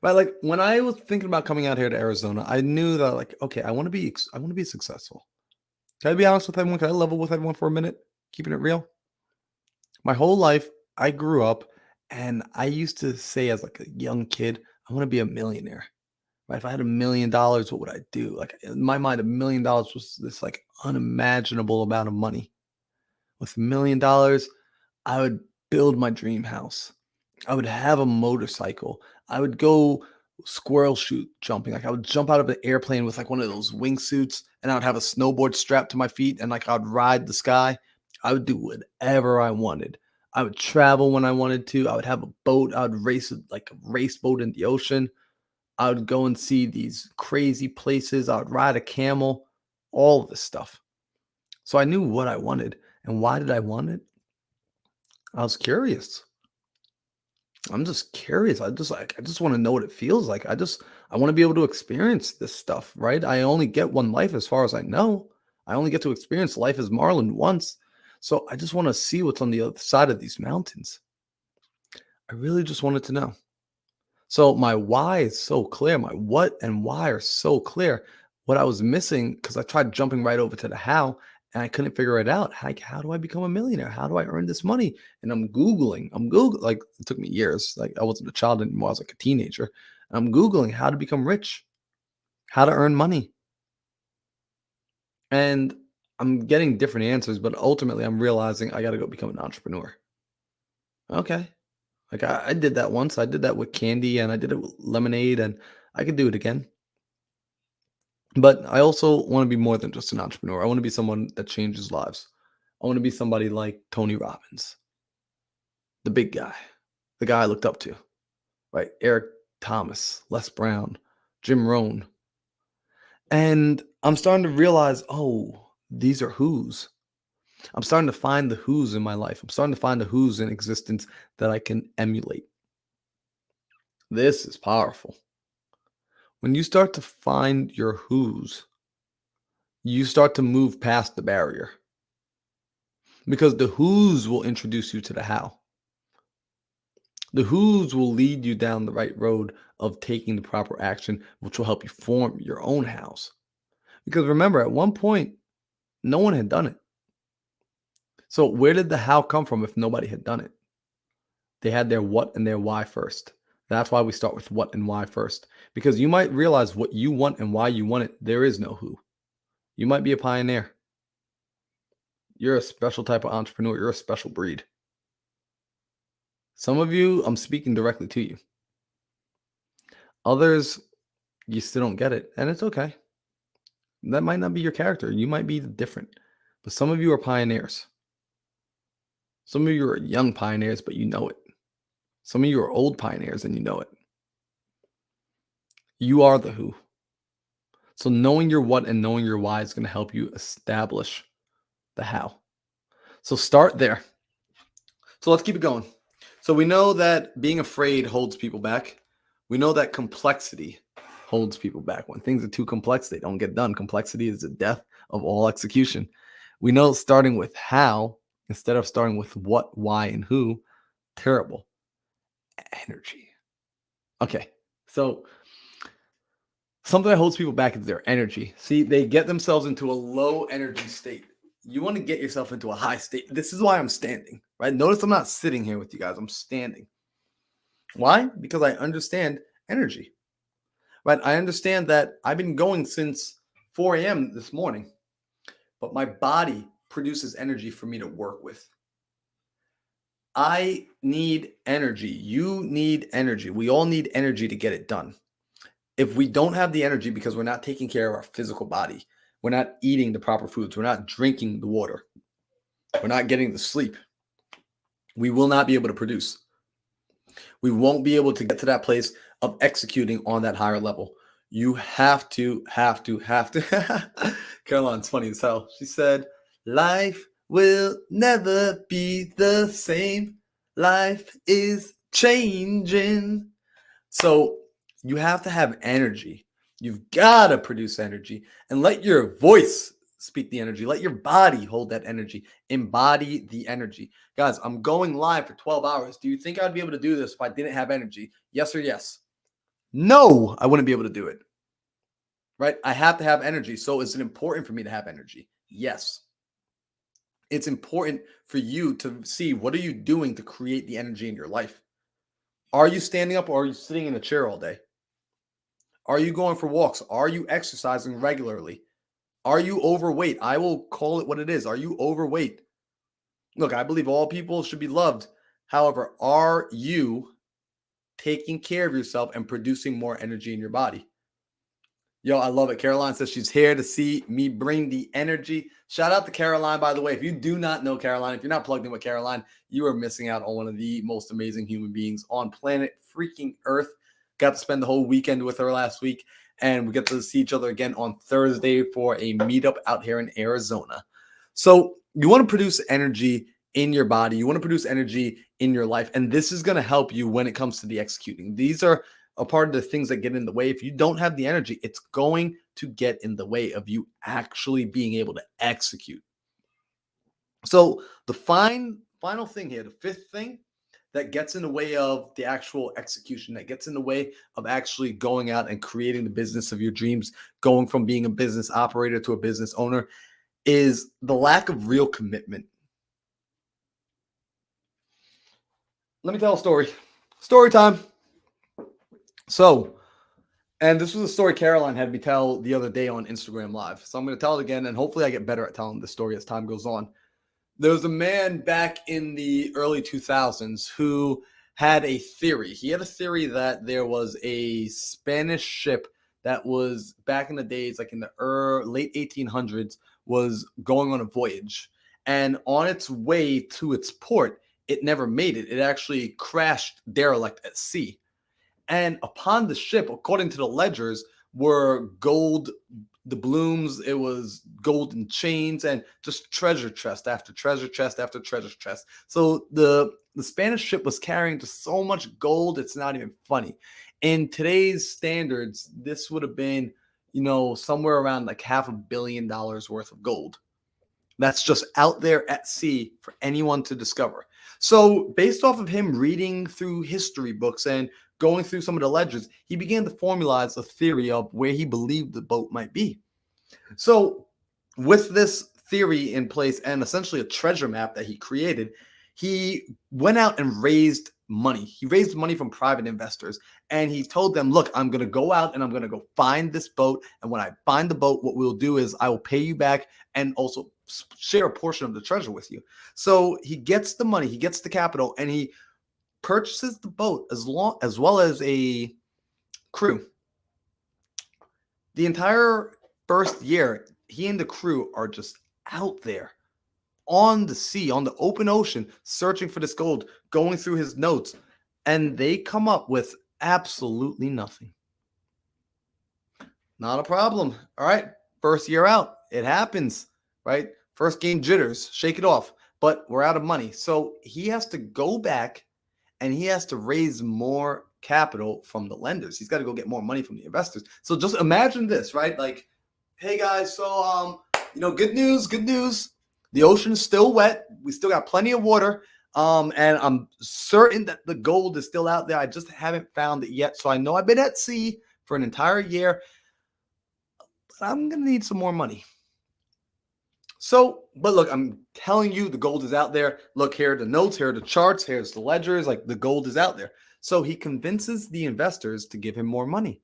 Right? Like when I was thinking about coming out here to Arizona, I knew that like, okay, I want to be successful. Can I be honest with everyone? Can I level with everyone for a minute? Keeping it real. My whole life, I grew up and I used to say as like a young kid, I want to be a millionaire. Right? If I had $1 million, what would I do? Like in my mind, $1 million was this like unimaginable amount of money. With $1 million, I would build my dream house. I would have a motorcycle. I would go squirrel shoot jumping. Like I would jump out of the airplane with like one of those wingsuits, and I would have a snowboard strapped to my feet, and like I would ride the sky. I would do whatever I wanted. I would travel when I wanted to. I would have a boat. I would race like a race boat in the ocean. I would go and see these crazy places. I would ride a camel, all of this stuff. So I knew what I wanted. And why did I want it? I was curious. I'm just curious. I just want to know what it feels like. I want to be able to experience this stuff, right? I only get one life as far as I know. I only get to experience life as Marlon once. So I just want to see what's on the other side of these mountains. I really just wanted to know. So my why is so clear. My what and why are so clear. What I was missing, because I tried jumping right over to the how, and I couldn't figure it out. Like, how do I become a millionaire? How do I earn this money? And I'm Googling. Like, it took me years. Like, I wasn't a child anymore. I was like a teenager. I'm Googling how to become rich, how to earn money. And I'm getting different answers, but ultimately I'm realizing I got to go become an entrepreneur. Okay. Like I did that once. I did that with candy and I did it with lemonade, and I could do it again. But I also want to be more than just an entrepreneur. I want to be someone that changes lives. I want to be somebody like Tony Robbins, the big guy, the guy I looked up to, right? Eric Thomas, Les Brown, Jim Rohn. And I'm starting to realize, oh, these are who's. I'm starting to find the who's in my life. I'm starting to find the who's in existence that I can emulate. This is powerful. When you start to find your who's, you start to move past the barrier. Because the who's will introduce you to the how. The who's will lead you down the right road of taking the proper action, which will help you form your own house. Because remember, at one point, no one had done it. So where did the how come from if nobody had done it? They had their what and their why first. That's why we start with what and why first. Because you might realize what you want and why you want it. There is no who. You might be a pioneer. You're a special type of entrepreneur. You're a special breed. Some of you, I'm speaking directly to you. Others, you still don't get it, and it's okay. That might not be your character. You might be different. But some of you are pioneers. Some of you are young pioneers, but you know it. Some of you are old pioneers, and you know it. You are the who. So knowing your what and knowing your why is going to help you establish the how. So start there. So let's keep it going. So we know that being afraid holds people back. We know that complexity holds people back. When things are too complex, they don't get done. Complexity is the death of all execution. We know starting with how instead of starting with what, why, and who, terrible. Energy. Okay, so something that holds people back is their energy. See, they get themselves into a low energy state. You want to get yourself into a high state. This is why I'm standing, right? Notice I'm not sitting here with you guys. I'm standing. Why? Because I understand energy, right? I understand that I've been going since 4 a.m. this morning, but my body produces energy for me to work with. I need energy. You need energy. We all need energy to get it done. If we don't have the energy because we're not taking care of our physical body, we're not eating the proper foods, we're not drinking the water, we're not getting the sleep, we will not be able to produce. We won't be able to get to that place of executing on that higher level. You have to. Caroline's funny as hell. She said, life will never be the same. Life is changing. So you have to have energy. You've got to produce energy and let your voice speak the energy. Let your body hold that energy. Embody the energy. Guys, I'm going live for 12 hours. Do you think I'd be able to do this if I didn't have energy? Yes or yes? No, I wouldn't be able to do it. Right? I have to have energy. So is it important for me to have energy? Yes. It's important for you to see what are you doing to create the energy in your life. Are you standing up or are you sitting in a chair all day? Are you going for walks? Are you exercising regularly? Are you overweight? I will call it what it is. Are you overweight? Look, I believe all people should be loved. However, are you taking care of yourself and producing more energy in your body? Yo, I love it. Caroline says she's here to see me bring the energy. Shout out to Caroline, by the way. If you do not know Caroline, if you're not plugged in with Caroline, you are missing out on one of the most amazing human beings on planet freaking Earth. Got to spend the whole weekend with her last week, and we get to see each other again on Thursday for a meetup out here in Arizona. So you want to produce energy in your body. You want to produce energy in your life, and this is going to help you when it comes to the executing. These are a part of the things that get in the way. If you don't have the energy, it's going to get in the way of you actually being able to execute. So the final thing here, the fifth thing that gets in the way of the actual execution, that gets in the way of actually going out and creating the business of your dreams, going from being a business operator to a business owner, is the lack of real commitment. Let me tell a story. Story time. So, and this was a story Caroline had me tell the other day on Instagram Live. So I'm going to tell it again, and hopefully I get better at telling this story as time goes on. There was a man back in the early 2000s who had a theory. He had a theory that there was a Spanish ship that was back in the days, like in the late 1800s, was going on a voyage. And on its way to its port, it never made it. It actually crashed derelict at sea. And upon the ship, according to the ledgers, were gold doubloons, it was golden chains, and just treasure chest after treasure chest after treasure chest. So the Spanish ship was carrying just so much gold, it's not even funny. In today's standards, this would have been, somewhere around like $500 million worth of gold. That's just out there at sea for anyone to discover. So based off of him reading through history books and going through some of the ledgers, he began to formalize a theory of where he believed the boat might be. So with this theory in place and essentially a treasure map that he created, he went out and raised money. He raised money from private investors, and he told them, look, I'm going to go out and I'm going to go find this boat. And when I find the boat, what we'll do is I will pay you back and also share a portion of the treasure with you. So he gets the money, he gets the capital, and he purchases the boat as well as a crew. The entire first year, he and the crew are just out there on the sea, on the open ocean, searching for this gold, going through his notes, and they come up with absolutely nothing. Not a problem. All right. First year out. It happens, right? First game jitters, shake it off, but we're out of money. So he has to go back and he has to raise more capital from the lenders. He's got to go get more money from the investors. So just imagine this, right? Like, hey guys, so good news. The ocean is still wet. We still got plenty of water. And I'm certain that the gold is still out there. I just haven't found it yet. So I know I've been at sea for an entire year, but I'm going to need some more money. So, but look, I'm telling you, the gold is out there. Look, here are the notes, here are the charts, here's the ledgers, like the gold is out there. So he convinces the investors to give him more money.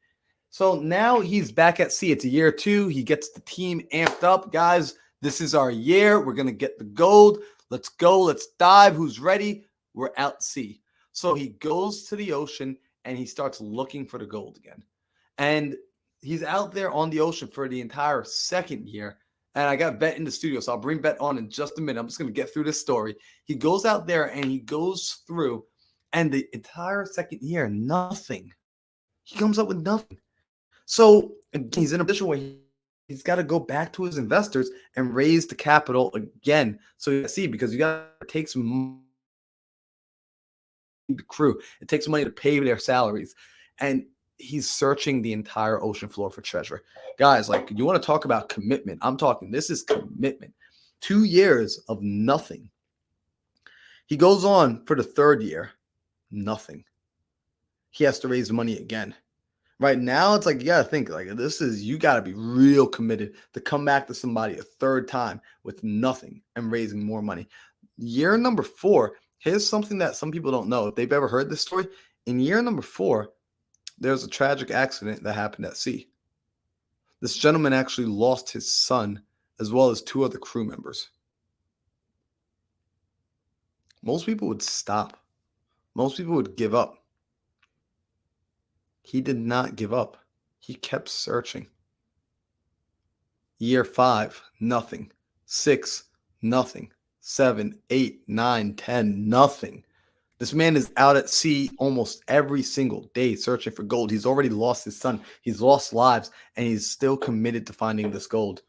So now he's back at sea. It's a year 2. He gets the team amped up. Guys, this is our year. We're going to get the gold. Let's go. Let's dive. Who's ready? We're out at sea. So he goes to the ocean and he starts looking for the gold again. And he's out there on the ocean for the entire second year. And I got Bet in the studio, so I'll bring Bet on in just a minute. I'm just going to get through this story. He goes out there and he goes through, and the entire second year, nothing. He comes up with nothing. So again, he's in a position where he's got to go back to his investors and raise the capital again. So you see, because you got to take some money, the crew. It takes money to pay their salaries. And he's searching the entire ocean floor for treasure. Guys, like, you want to talk about commitment? I'm talking, this is commitment. 2 years of nothing. He goes on for the third year, nothing. He has to raise money again. Right now, it's like you gotta think like this is you gotta be real committed to come back to somebody a third time with nothing and raising more money. Year number 4, here's something that some people don't know. If they've ever heard this story, in year number 4, there's a tragic accident that happened at sea. This gentleman actually lost his son as well as 2 other crew members. Most people would stop. Most people would give up. He did not give up. He kept searching. Year 5, nothing. 6, nothing. 7, 8, 9, 10, nothing. This man is out at sea almost every single day searching for gold. He's already lost his son. He's lost lives, and he's still committed to finding this gold.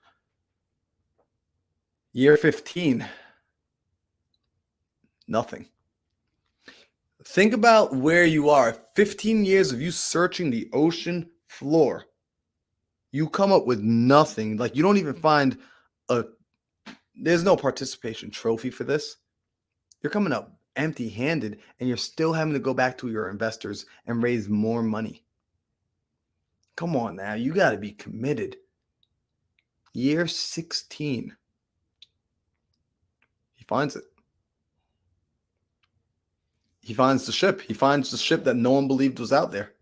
Year 15, nothing. Think about where you are. 15 years of you searching the ocean floor. You come up with nothing. Like you don't even find there's no participation trophy for this. You're coming up empty-handed and you're still having to go back to your investors and raise more money. Come on now, you got to be committed. Year 16. He finds it. He finds the ship. He finds the ship that no one believed was out there.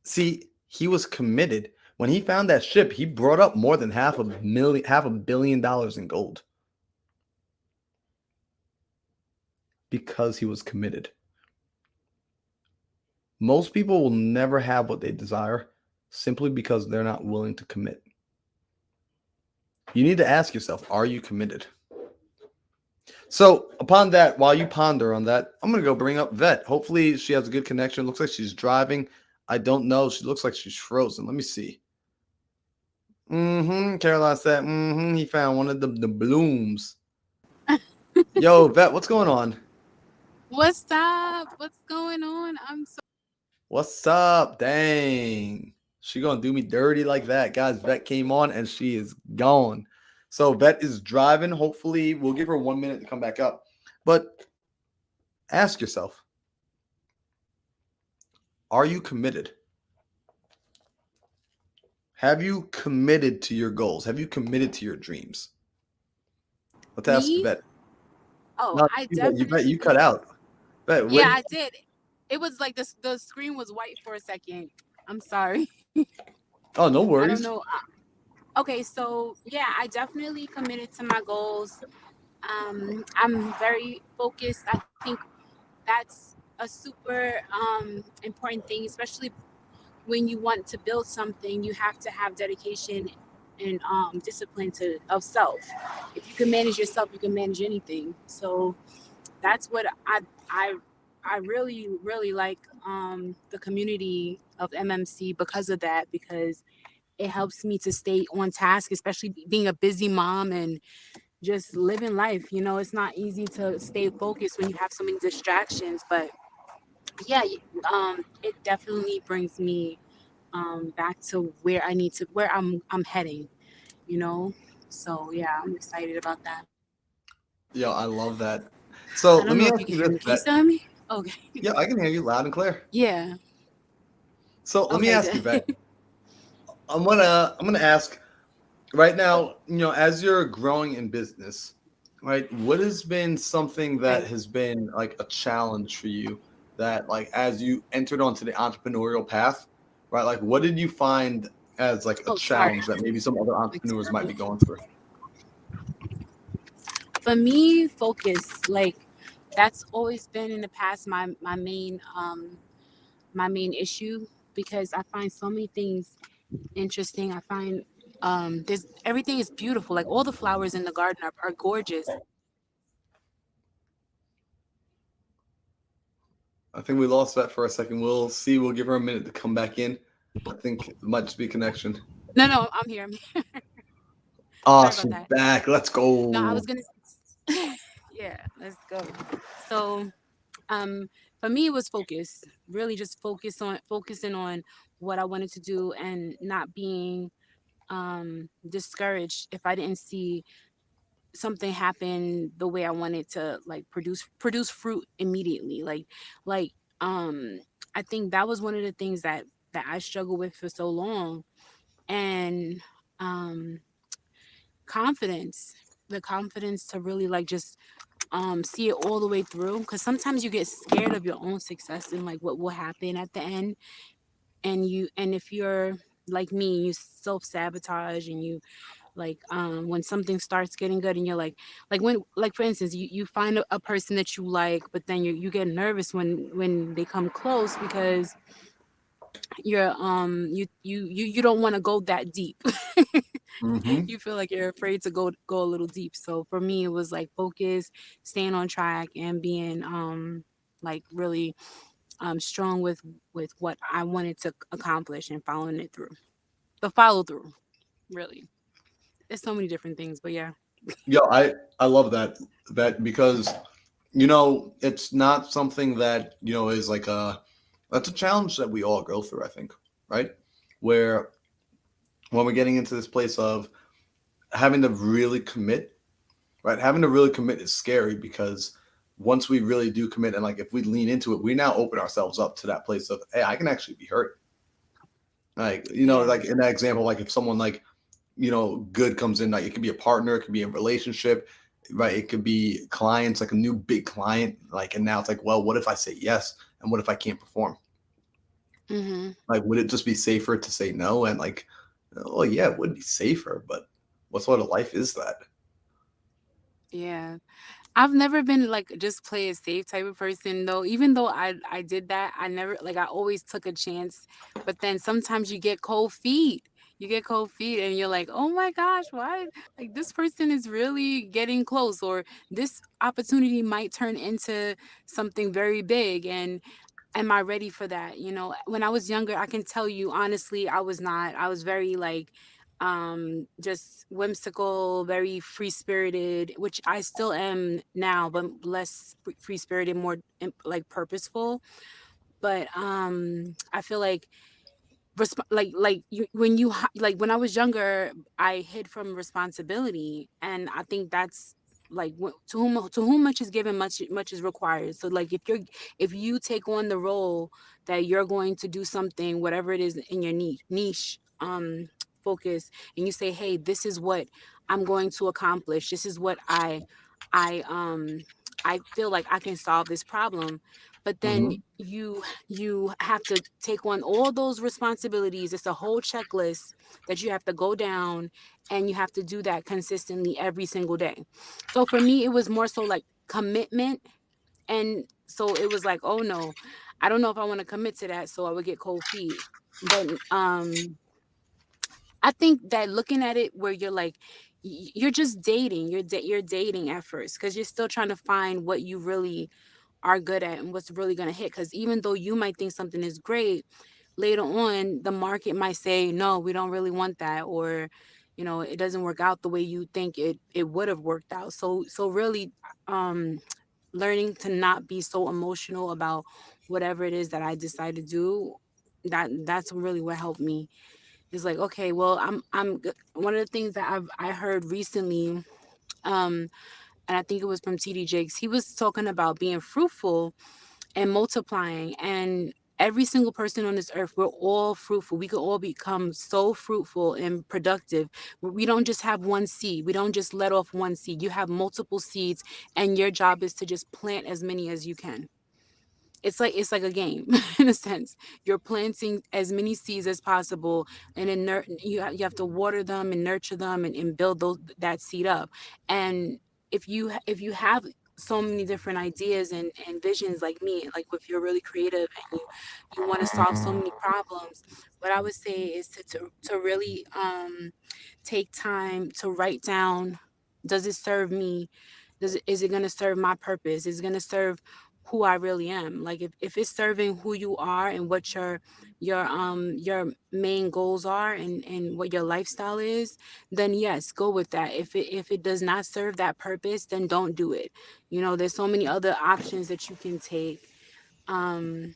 See, he was committed. When he found that ship, he brought up more than $500 million in gold. Because he was committed. Most people will never have what they desire simply because they're not willing to commit. You need to ask yourself, are you committed? So upon that, while you ponder on that, I'm going to go bring up Vet. Hopefully she has a good connection. Looks like she's driving. I don't know. She looks like she's frozen. Let me see. Caroline said, he found one of the blooms. Yo, Vet, what's going on? What's up? What's going on? I'm so What's up? Dang. She gonna do me dirty like that. Guys, Vet came on and she is gone. So Vet is driving. Hopefully we'll give her 1 minute to come back up. But ask yourself, are you committed? Have you committed to your goals? Have you committed to your dreams? Let's ask me. Vet. Oh, No, I Bet, you definitely. cut out. Bet, Yeah, I did. It was like this. The screen was white for a second. I'm sorry. Oh, no I don't worries. know. Okay, so yeah, I definitely committed to my goals. I'm very focused. I think that's a super important thing, especially when you want to build something. You have to have dedication and discipline of self. If you can manage yourself, you can manage anything. So that's what I I really like the community of MMC because of that, because it helps me to stay on task, especially being a busy mom and just living life. You know, it's not easy to stay focused when you have so many distractions, but yeah, it definitely brings me back to where I need to, where I'm heading, you know? So yeah, I'm excited about that. Yo, I love that. So I let don't me know ask if you can you hear this, me. Can you Vet. still hear me? Okay. Yeah, I can hear you loud and clear. Yeah. So let me Okay, ask you, Vet. good. I'm gonna ask right now, as you're growing in business, right, what has been something that Right. has been like a challenge for you that like as you entered onto the entrepreneurial path, right? Like what did you find as like a Oh, sorry. challenge that maybe some other Like entrepreneurs might terrible. be going through? For me, focus, like that's always been in the past my main issue, because I find so many things interesting. I find there's everything is beautiful. Like all the flowers in the garden are gorgeous. I think we lost that for a second. We'll see. We'll give her a minute to come back in. I think it might just be connection. No, I'm here. Ah, Sorry about she's that. back. Let's No, I go. was gonna. Yeah, let's go. So, um, for me, it was focus. Really, just focusing on what I wanted to do and not being discouraged if I didn't see something happen the way I wanted to, like produce fruit immediately. Like um I think that was one of the things that I struggled with for so long. And um confidence, the confidence to really like just see it all the way through, because sometimes you get scared of your own success and like what will happen at the end. And if you're like me, you self-sabotage, and you like when something starts getting good and you're like when, like for instance, you find a person that you like, but then you get nervous when they come close, because you're you don't want to go that deep. Mm-hmm. You feel like you're afraid to go a little deep. So for me, it was like focus, staying on track, and being like really strong with what I wanted to accomplish and following it through. The follow through, really. There's so many different things, but yeah. Yo, I love that because it's not something that is like that's a challenge that we all go through, I think, right? Where when we're getting into this place of having to really commit, right? Having to really commit is scary because once we really do commit, and like if we lean into it, we now open ourselves up to that place of, hey, I can actually be hurt. Like, Yeah. like in that example, like if someone like, good comes in, like it could be a partner, it could be a relationship, right? It could be clients, like a new big client, like, and now it's like, well, what if I say yes? And what if I can't perform? Mm-hmm. Like, would it just be safer to say no? And like, oh yeah, it would be safer, but what sort of life is that? Yeah. I've never been like just play it safe type of person though. Even though I did that, I never like I always took a chance. But then sometimes you get cold feet. You get cold feet and you're like, "Oh my gosh, why like this person is really getting close, or this opportunity might turn into something very big." And am I ready for that? When I was younger, I can tell you honestly, I was not. I was very like just whimsical, very free spirited, which I still am now, but less free spirited, more like purposeful. But I feel like like when like when I was younger, I hid from responsibility, and I think that's like to whom much is given, much is required. So like if you take on the role that you're going to do something, whatever it is in your niche focus, and you say, hey, this is what I'm going to accomplish, this is what I I feel like I can solve this problem. But then Mm-hmm. you have to take on all those responsibilities. It's a whole checklist that you have to go down, and you have to do that consistently every single day. So for me, it was more so like commitment. And so it was like, oh no, I don't know if I want to commit to that, so I would get cold feet. But I think that looking at it where you're like, you're just dating, you're dating at first, because you're still trying to find what you really are good at and what's really going to hit. Because even though you might think something is great, later on the market might say, no, we don't really want that, or it doesn't work out the way you think it would have worked out. So really, um learning to not be so emotional about whatever it is that I decide to do, that's really what helped me. It's like, okay, well, one of the things that I heard recently, um and I think it was from TD Jakes. He was talking about being fruitful and multiplying. And every single person on this earth, we're all fruitful. We could all become so fruitful and productive. We don't just have one seed. We don't just let off one seed. You have multiple seeds, and your job is to just plant as many as you can. It's like a game in a sense. You're planting as many seeds as possible, and then you have to water them and nurture them, and build that seed up. And if you have so many different ideas and visions like me, like if you're really creative and you want to solve so many problems, what I would say is to really take time to write down, does it serve me? Is it going to serve my purpose? Is it going to serve who I really am? Like if it's serving who you are and what your main goals are, and what your lifestyle is, then yes, go with that. If it does not serve that purpose, then don't do it. There's so many other options that you can take. Um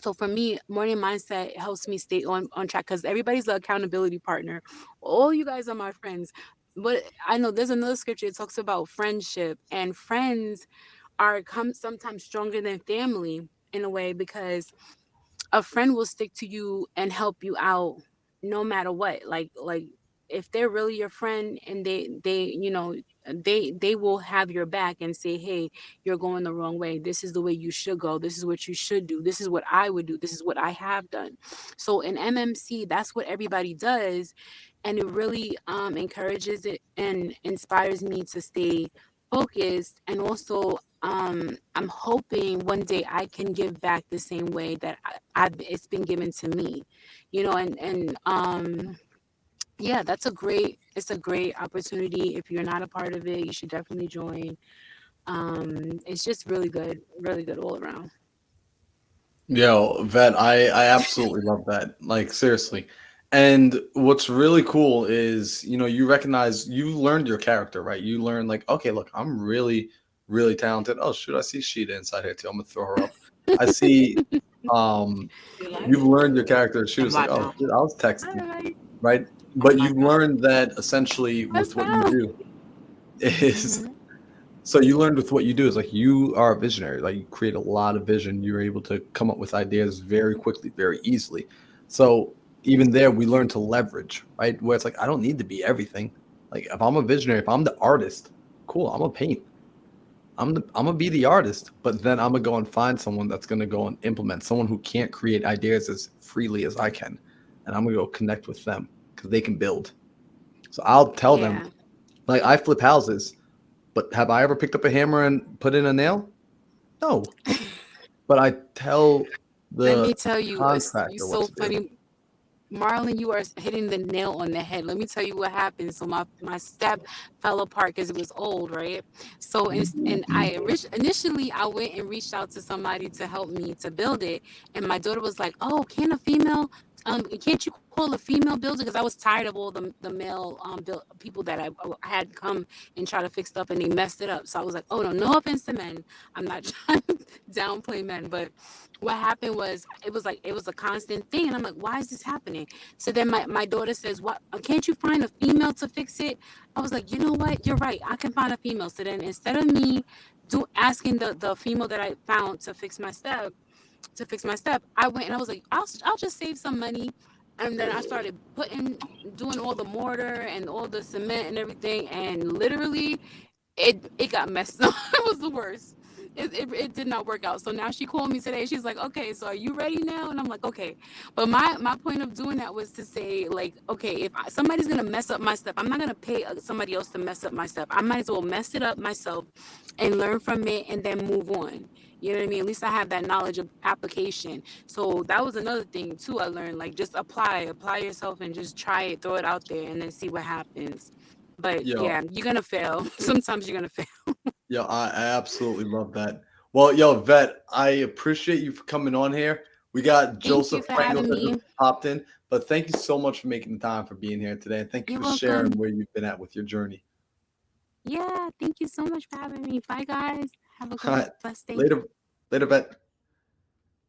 so for me, morning mindset helps me stay on track, because everybody's an accountability partner. All you guys are my friends. But I know there's another scripture that talks about friendship, and friends are sometimes stronger than family in a way, because a friend will stick to you and help you out no matter what. Like if they're really your friend and they they will have your back and say, hey, you're going the wrong way, this is the way you should go, this is what you should do, this is what I would do, this is what I have done. So in MMC, that's what everybody does, and it really encourages it and inspires me to stay focused. And also I'm hoping one day I can give back the same way that it's been given to me, and yeah, it's a great opportunity. If you're not a part of it, you should definitely join. It's just really good all around. Yo, Vet, I absolutely love that. Like seriously. And what's really cool is, you recognize you learned your character, right? You learned like, okay, look, I'm really, really talented. Oh shoot, I see Sheeta inside here too. I'm gonna throw her up. I see you've learned your character. She was like, oh, shit, I was texting, right? But you've learned that essentially with what you do is so you learned with what you do is like you are a visionary. Like you create a lot of vision. You're able to come up with ideas very quickly, very easily. So even there, we learn to leverage, right? Where it's like I don't need to be everything. Like if I'm a visionary, if I'm the artist, cool. I'm gonna paint. I'm gonna be the artist, but then I'm gonna go and find someone that's gonna go and implement. Someone who can't create ideas as freely as I can, and I'm gonna go connect with them because they can build. So I'll tell them, like I flip houses. But have I ever picked up a hammer and put in a nail? No. But I tell Let me the tell you, you contractor what so to do. funny. Marlon, you are hitting the nail on the head. Let me tell you what happened. So my step fell apart because it was old, right? So and initially I went and reached out to somebody to help me to build it, and my daughter was like, "Oh, can a female? Can't you call a female builder?" Because I was tired of all the male people that I had come and try to fix stuff and they messed it up. So I was like, "Oh no offense to men. I'm not trying to downplay men, but." What happened was it was a constant thing, and I'm like, why is this happening? So then my daughter says, what, can't you find a female to fix it? I was like, you know what, you're right, I can find a female. So then instead of me asking the female that I found to fix my step, I went and I was like, I'll just save some money. And then I started doing all the mortar and all the cement and everything, and literally it got messed up. It was the worst. It did not work out. So now she called me today. She's like, okay, so are you ready now? And I'm like, okay. But my point of doing that was to say, like, okay, if somebody's gonna mess up my stuff, I'm not gonna pay somebody else to mess up my stuff. I might as well mess it up myself and learn from it and then move on. You know what I mean? At least I have that knowledge of application. So that was another thing too. I learned, like, just apply yourself and just try it, throw it out there, and then see what happens. But Yo, yeah, you're gonna fail. Sometimes you're gonna fail. yo, I absolutely love that. Well, yo, Vet, I appreciate you for coming on here. We got Thank you Joseph for Frankel having that just me. popped in, but thank you so much for making the time for being here today, and thank you You're for sharing welcome. where you've been at with your journey. Yeah, thank you so much for having me. Bye, guys. Have a All good, right, blessed day. later, Vet.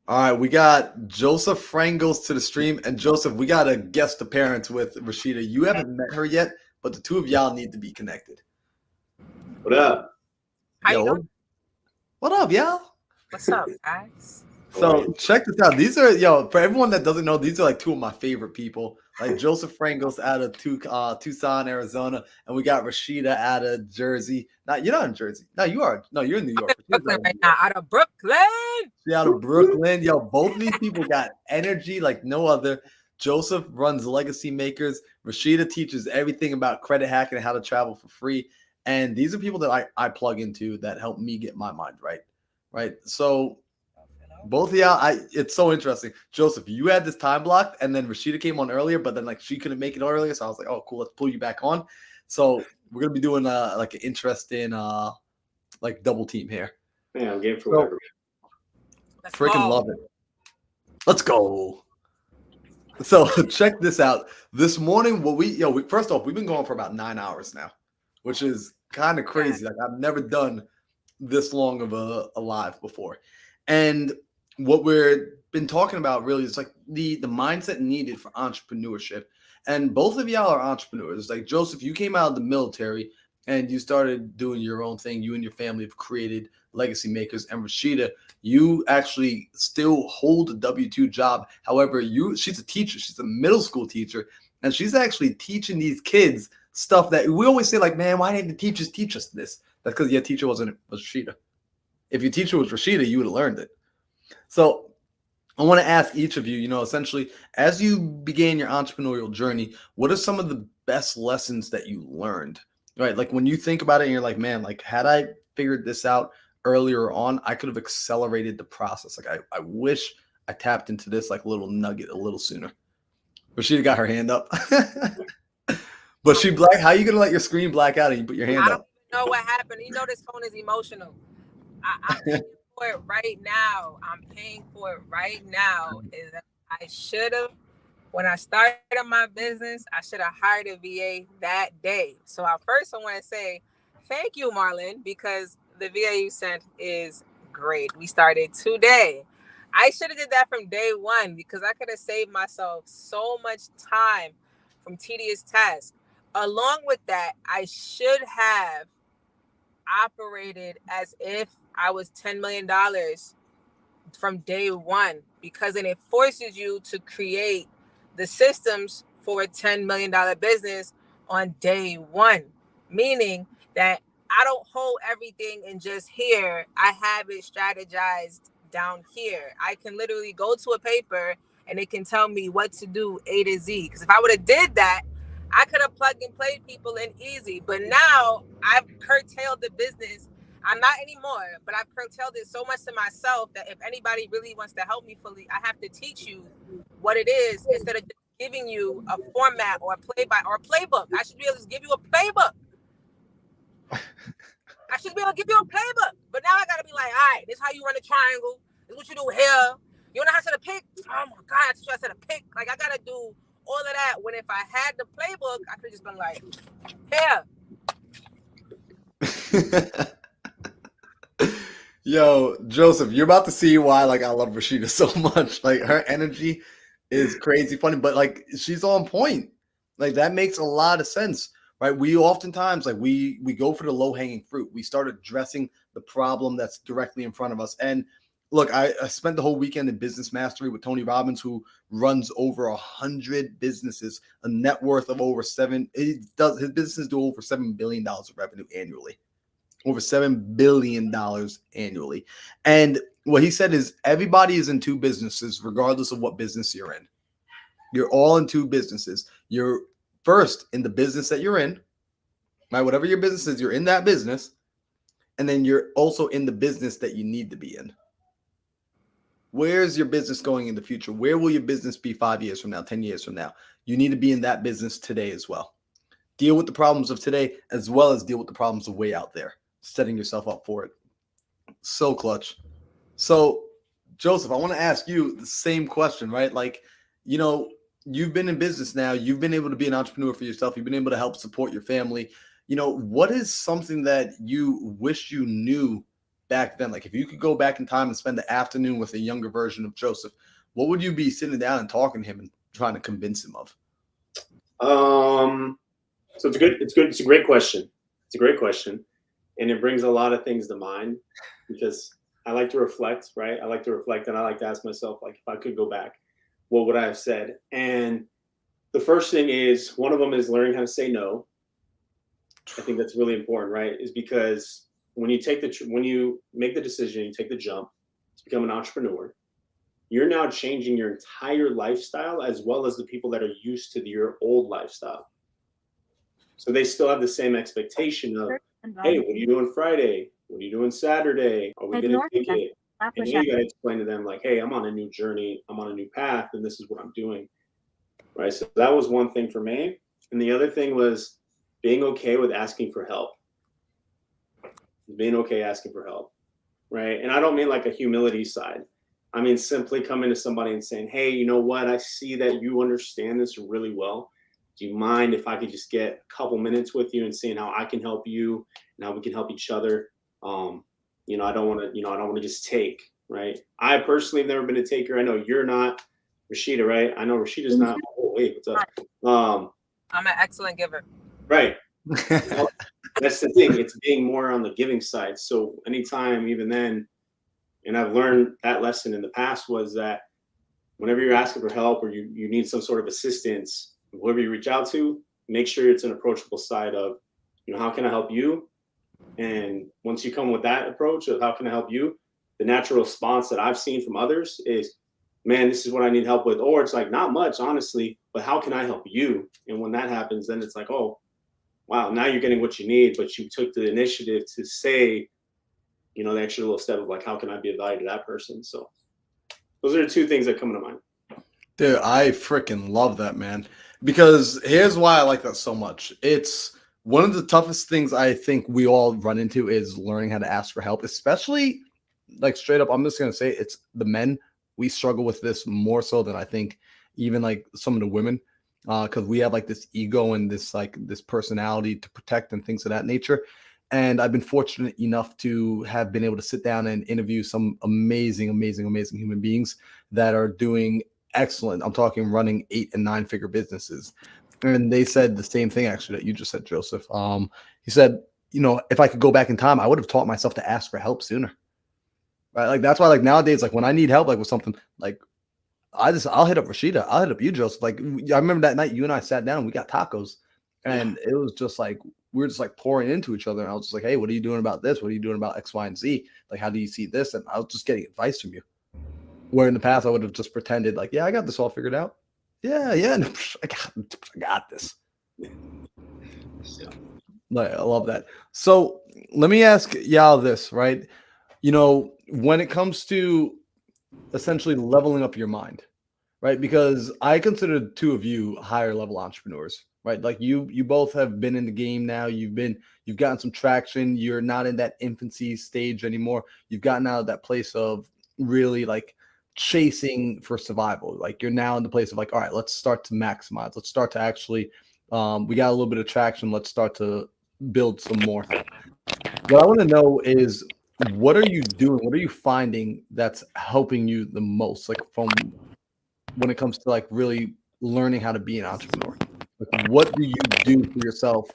All right, we got Joseph Frangles to the stream, and Joseph, we got a guest appearance with Rashida. You haven't met her yet, but the two of y'all need to be connected. What up? Yo, what up, y'all? What's up, guys? So check this out. These are for everyone that doesn't know, these are like two of my favorite people. Like Joseph Frangles out of Tucson, Arizona, and we got Rashida out of Jersey. Now you're not in Jersey. No, you are. No, you're in New York. Brooklyn right now, out of Brooklyn. She out of Brooklyn. Yo, both of these people got energy like no other. Joseph runs Legacy Makers. Rashida teaches everything about credit hacking and how to travel for free. And these are people that I plug into that help me get my mind right. Right. So both of y'all, it's so interesting. Joseph, you had this time blocked, and then Rashida came on earlier, but then like she couldn't make it earlier. So I was like, oh, cool, let's pull you back on. So we're gonna be doing like an interesting like double team here. Yeah, I'm game for whatever. Freaking love it. Let's go. So check this out. This morning, first off, we've been going for about 9 hours now, which is kind of crazy. Like I've never done this long of a live before. And what we've been talking about really is like the mindset needed for entrepreneurship. And both of y'all are entrepreneurs. It's like Joseph, you came out of the military and you started doing your own thing. You and your family have created Legacy Makers. And Rashida, You actually still hold a W-2 job. However, she's a teacher. She's a middle school teacher, and she's actually teaching these kids stuff that we always say, like, man, why didn't the teachers teach us this? That's because your teacher was Rashida. If your teacher was Rashida, you would have learned it. So I want to ask each of you, essentially, as you began your entrepreneurial journey, what are some of the best lessons that you learned? Right? Like when you think about it and you're like, man, like had I figured this out earlier on, I could have accelerated the process. Like I wish I tapped into this like little nugget a little sooner. Rashida got her hand up. But she black. How are you gonna let your screen black out and you put your hand I don't up? even know what happened. This phone is emotional. I'm paying for it right now. I should have, when I started my business, I should have hired a VA that day. So I want to say thank you, Marlon, because the VA you sent is great. We started today. I should have did that from day one because I could have saved myself so much time from tedious tasks. Along with that, I should have operated as if I was $10 million from day one, because then it forces you to create the systems for a $10 million business on day one, meaning that I don't hold everything in just here. I have it strategized down here. I can literally go to a paper and it can tell me what to do A to Z. Because if I would have did that, I could have plugged and played people in easy. But now I've curtailed the business. I'm not anymore, but I've curtailed it so much to myself that if anybody really wants to help me fully, I have to teach you what it is instead of just giving you a format or a playbook. I should be able to give you a playbook. But now I gotta be like, all right, this is how you run a triangle. This is what you do here. You know how to set a pick? Oh my God, I teach you how to set a pick. Like I gotta do all of that. When if I had the playbook, I could just been like, here. Yo, Joseph, you're about to see why like I love Rashida so much. Like her energy is crazy funny, but like she's on point. Like that makes a lot of sense, right? We oftentimes like we go for the low-hanging fruit. We start addressing the problem that's directly in front of us. And look, I spent the whole weekend in Business Mastery with Tony Robbins, who runs over 100 businesses, a net worth of over his businesses do over $7 billion of revenue annually. Over $7 billion annually. And what he said is everybody is in two businesses, regardless of what business you're in. You're all in two businesses. You're first in the business that you're in, right? Whatever your business is, you're in that business. And then you're also in the business that you need to be in. Where's your business going in the future? Where will your business be 5 years from now, 10 years from now? You need to be in that business today as well. Deal with the problems of today as well as deal with the problems of way out there. Setting yourself up for it. So clutch. So, Joseph, I want to ask you the same question, right? Like, you've been in business now. You've been able to be an entrepreneur for yourself. You've been able to help support your family. What is something that you wish you knew back then? Like, if you could go back in time and spend the afternoon with a younger version of Joseph, what would you be sitting down and talking to him and trying to convince him of? So it's a great question. It's a great question. And it brings a lot of things to mind because I like to reflect, right? I like to reflect and I like to ask myself, like, if I could go back, what would I have said? And the first thing is, one of them is learning how to say no. I think that's really important, right? Is because when you make the decision, you take the jump to become an entrepreneur, you're now changing your entire lifestyle as well as the people that are used to your old lifestyle. So they still have the same expectation of, hey, what are you doing Friday? What are you doing Saturday? Are we going to take it? And you got to explain to them like, hey, I'm on a new journey. I'm on a new path, and this is what I'm doing. Right. So that was one thing for me. And the other thing was being okay with asking for help. Being okay asking for help. Right. And I don't mean like a humility side. I mean, simply coming to somebody and saying, hey, you know what? I see that you understand this really well. Do you mind if I could just get a couple minutes with you and seeing how I can help you and how we can help each other? I don't want to just take, right? I personally have never been a taker. I know you're not, Rashida, right? I know Rashida's not. Oh, wait, what's up? I'm an excellent giver. Right. That's the thing. It's being more on the giving side. So anytime, even then, And I've learned that lesson in the past was that whenever you're asking for help or you need some sort of assistance, whoever you reach out to, make sure it's an approachable side of, how can I help you? And once you come with that approach of how can I help you, the natural response that I've seen from others is, man, this is what I need help with. Or it's like, not much, honestly, but how can I help you? And when that happens, then it's like, oh, wow, now you're getting what you need, but you took the initiative to say, the extra little step of like, how can I be of value to that person? So those are the two things that come to mind. Dude, I freaking love that, man. Because here's why I like that so much. It's one of the toughest things I think we all run into is learning how to ask for help, especially like straight up. I'm just going to say it's the men. We struggle with this more so than I think even like some of the women, because we have like this ego and this personality to protect and things of that nature. And I've been fortunate enough to have been able to sit down and interview some amazing, amazing, amazing human beings that are doing excellent. I'm talking running 8 and 9 figure businesses. And they said the same thing actually that you just said, Joseph. He said, if I could go back in time, I would have taught myself to ask for help sooner. Right. Like that's why like nowadays, like when I need help, like with something, like I'll hit up Rashida. I'll hit up you, Joseph. Like I remember that night you and I sat down and we got tacos. And it was just like we were just like pouring into each other. And I was just like, hey, what are you doing about this? What are you doing about X, Y, and Z? Like, how do you see this? And I was just getting advice from you. Where in the past I would have just pretended like, yeah, I got this all figured out. Yeah, no, I got this. Like, I love that. So let me ask y'all this, right? When it comes to essentially leveling up your mind, right? Because I consider the two of you higher level entrepreneurs, right? Like you both have been in the game now. You've gotten some traction. You're not in that infancy stage anymore. You've gotten out of that place of really like chasing for survival. Like you're now in the place of like, all right, let's start to maximize. Let's start to actually, we got a little bit of traction. Let's start to build some more. What I want to know is, what are you doing? What are you finding that's helping you the most? Like from when it comes to like really learning how to be an entrepreneur, like what do you do for yourself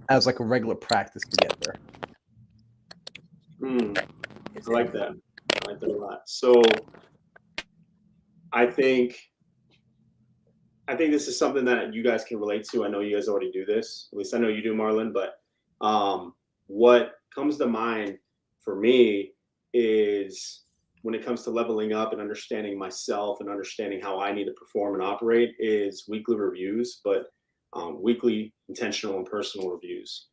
as like a regular practice to get there? I like that. I like that a lot. So I think this is something that you guys can relate to. I know you guys already do this. At least I know you do, Marlon. But what comes to mind for me is when it comes to leveling up and understanding myself and understanding how I need to perform and operate is weekly reviews, but weekly intentional and personal reviews.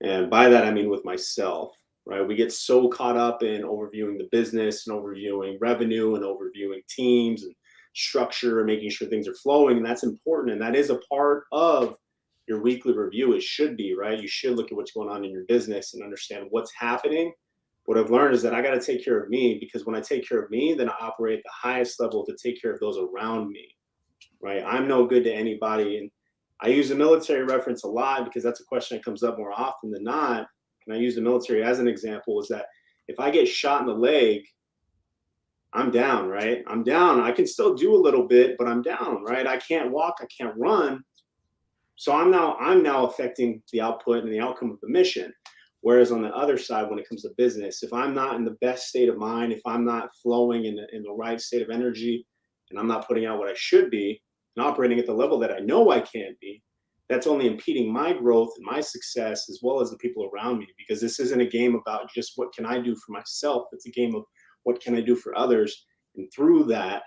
And by that, I mean with myself, right? We get so caught up in overviewing the business and overviewing revenue and overviewing teams and structure and making sure things are flowing. And that's important. And that is a part of your weekly review. It should be, right? You should look at what's going on in your business and understand what's happening. What I've learned is that I got to take care of me, because when I take care of me, then I operate at the highest level to take care of those around me, right? I'm no good to anybody. And I use the military reference a lot because that's a question that comes up more often than not. And I use the military as an example, is that if I get shot in the leg, I'm down, right? I'm down. I can still do a little bit, but I'm down, right? I can't walk, I can't run. So I'm now affecting the output and the outcome of the mission. Whereas on the other side, when it comes to business, if I'm not in the best state of mind, if I'm not flowing in the right state of energy, and I'm not putting out what I should be and operating at the level that I know I can't be, that's only impeding my growth and my success as well as the people around me. Because this isn't a game about just what can I do for myself. It's a game of what can I do for others? And through that,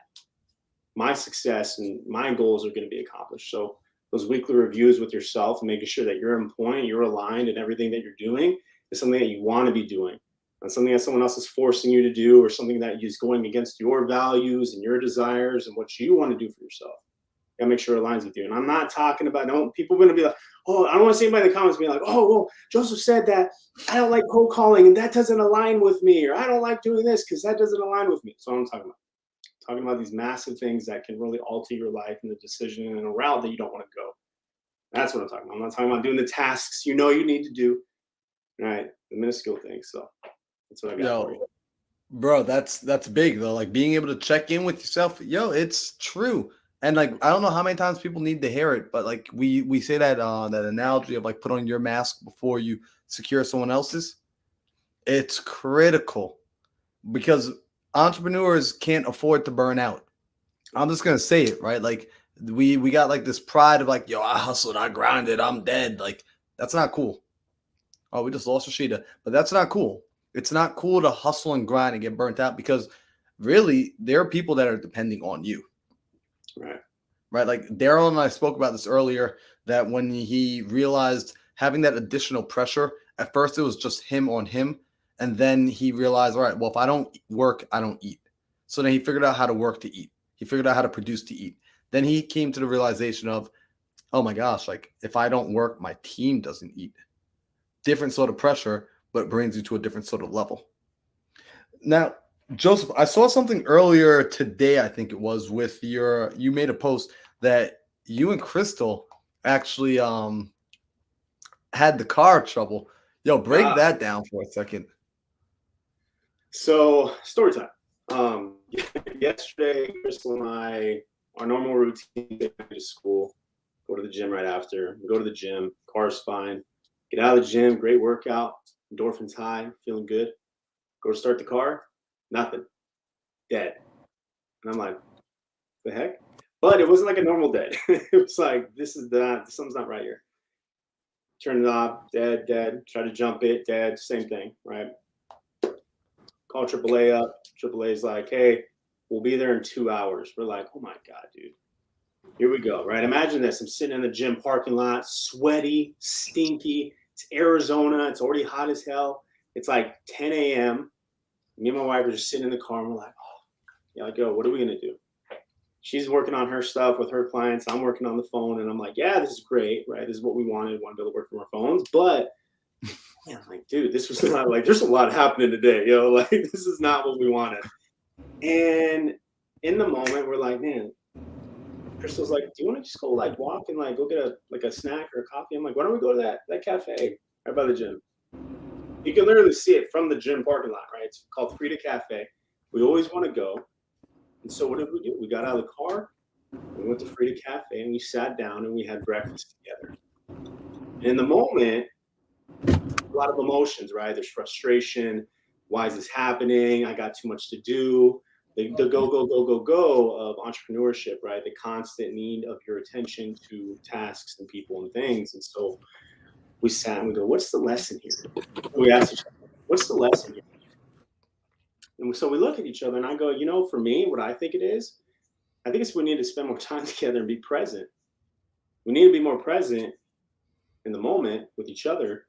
my success and my goals are going to be accomplished. So those weekly reviews with yourself and making sure that you're in point, you're aligned, and everything that you're doing is something that you want to be doing. Not something that someone else is forcing you to do, or something that is going against your values and your desires and what you want to do for yourself. You gotta make sure it aligns with you. And I'm not talking about, people are going to be like, oh, I don't want to see anybody in the comments being like, oh, well, Joseph said that I don't like cold calling and that doesn't align with me, or I don't like doing this because that doesn't align with me. So I'm talking about. Talking about these massive things that can really alter your life and the decision in a route that you don't want to go. That's what I'm talking about. I'm not talking about doing the tasks you need to do, right? The minuscule things. So that's what I got for you. Bro, that's big though. Like being able to check in with yourself. It's true. And like I don't know how many times people need to hear it, but like we say that that analogy of like put on your mask before you secure someone else's. It's critical. because entrepreneurs can't afford to burn out. I'm just gonna say it, right? Like we got like this pride of like, yo, I hustled, I grinded, I'm dead. Like that's not cool. Oh, we just lost Rashida, but that's not cool. It's not cool to hustle and grind and get burnt out because really there are people that are depending on you. Right. Like Daryl and I spoke about this earlier, that when he realized having that additional pressure, at first it was just him on him. And then he realized, all right, well, if I don't work, I don't eat. So then he figured out how to work to eat. He figured out how to produce to eat. Then he came to the realization of, oh my gosh, like if I don't work, my team doesn't eat. Different sort of pressure, but brings you to a different sort of level. Now, Joseph, I saw something earlier today, I think it was, with you made a post that you and Crystal actually had the car trouble. Yo, break that down for a second. So, story time. Yesterday, Crystal and I, our normal routine, get to school, go to the gym right after. We go to the gym, car's fine. Get out of the gym, great workout, endorphins high, feeling good. Go to start the car, nothing, dead. And I'm like, the heck? But it wasn't like a normal dead. It was like, something's not right here. Turn it off, dead. Try to jump it, dead, same thing, right? Call AAA up. AAA's like, hey, we'll be there in 2 hours. We're like, oh my God, dude. Here we go, right? Imagine this. I'm sitting in the gym parking lot, sweaty, stinky. It's Arizona. It's already hot as hell. It's like 10 a.m. Me and my wife are just sitting in the car and we're like, oh, yeah, like, yo, what are we going to do? She's working on her stuff with her clients. I'm working on the phone. And I'm like, yeah, this is great, right? This is what we wanted. We wanted to be able to work from our phones. But yeah, I'm like, dude, this was not like, there's a lot happening today, yo. Like, this is not what we wanted. And in the moment, we're like, man, Crystal's like, do you want to just go like walk and like go get a snack or a coffee? I'm like, why don't we go to that cafe right by the gym? You can literally see it from the gym parking lot, right? It's called Frida Cafe. We always want to go. And so what did we do? We got out of the car, we went to Frida Cafe, and we sat down and we had breakfast together. And in the moment, a lot of emotions, right? There's frustration. Why is this happening? I got too much to do. The go of entrepreneurship, right? The constant need of your attention to tasks and people and things. And so we sat and we go, what's the lesson here? We asked each other, what's the lesson here? And so we look at each other and I go, you know, for me, what I think it is, I think it's we need to spend more time together and be present. We need to be more present in the moment with each other.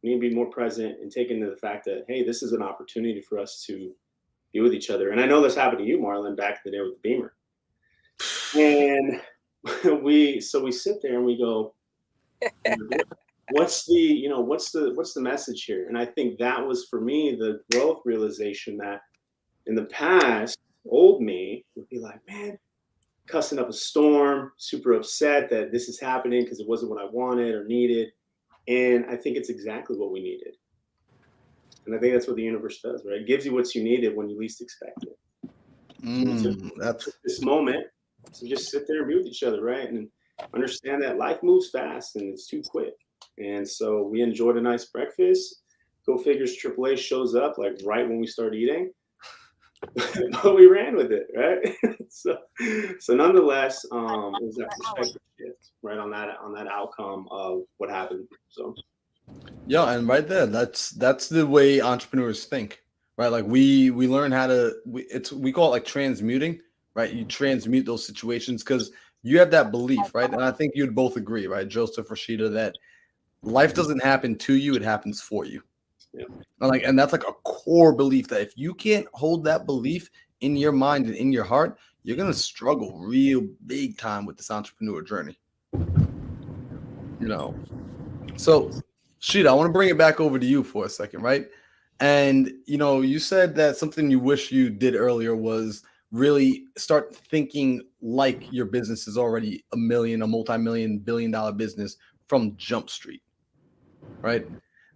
We need to be more present and take into the fact that, hey, this is an opportunity for us to be with each other. And I know this happened to you, Marlon, back in the day with the Beamer. And we sit there and we go, what's the message here? And I think that was for me the growth realization that in the past, old me would be like, man, cussing up a storm, super upset that this is happening because it wasn't what I wanted or needed. And I think it's exactly what we needed. And I think that's what the universe does, right? It gives you what you needed when you least expect it. That's this moment to just sit there and be with each other, right? And understand that life moves fast and it's too quick. And so we enjoyed a nice breakfast. Go figures, AAA shows up like right when we start eating. But we ran with it, right? so nonetheless, it was that perspective shift, right, on that outcome of what happened. So yeah, and right there, that's the way entrepreneurs think, right? Like we learn how to we call it like transmuting, right? You transmute those situations because you have that belief, right? And I think you'd both agree, right, Joseph, Rashida, that life doesn't happen to you, it happens for you. Yeah. And that's like a core belief that if you can't hold that belief in your mind and in your heart, you're gonna struggle real big time with this entrepreneur journey. You know. So Sheeta, I want to bring it back over to you for a second, right? And you said that something you wish you did earlier was really start thinking like your business is already a multi-million, billion-dollar business from Jump Street, right?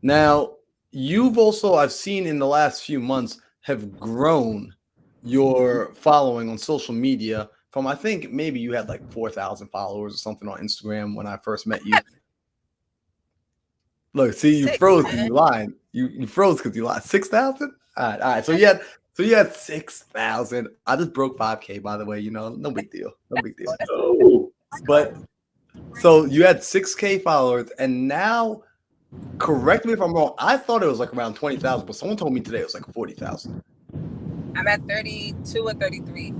Now, you've also, I've seen in the last few months, have grown your following on social media from, I think maybe you had like 4,000 followers or something on Instagram when I first met you. Look, see, you froze because you lied. You froze because you lied. 6,000? All right. So you had So you had 6,000. I just broke 5K, by the way. You know, no big deal. No big deal. Oh, But so you had 6K followers, and now, correct me if I'm wrong, I thought it was like around 20,000, but someone told me today it was like 40,000. I'm at 32 or 33.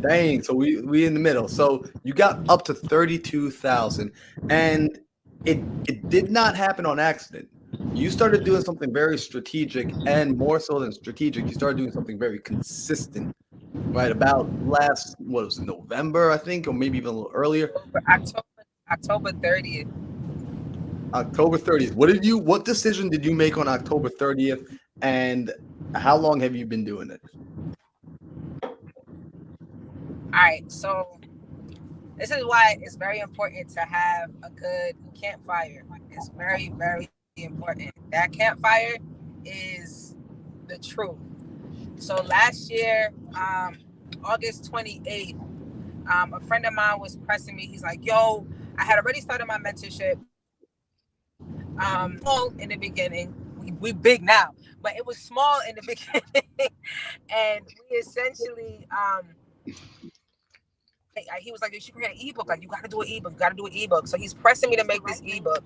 Dang, so we in the middle. So you got up to 32,000, and it did not happen on accident. You started doing something very strategic, and more so than strategic, you started doing something very consistent. Right about last, what was it, November, I think, or maybe even a little earlier. October 30th. October 30th. What decision did you make on October 30th, and how long have you been doing it? All right, so this is why it's very important to have a good campfire. It's very, very important. That campfire is the truth. So last year, August 28th, a friend of mine was pressing me. He's like, yo, I had already started my mentorship. Small in the beginning. We big now, but it was small in the beginning. And we essentially, he was like, you should create an ebook. Like, you got to do an ebook. So he's pressing me to make this ebook.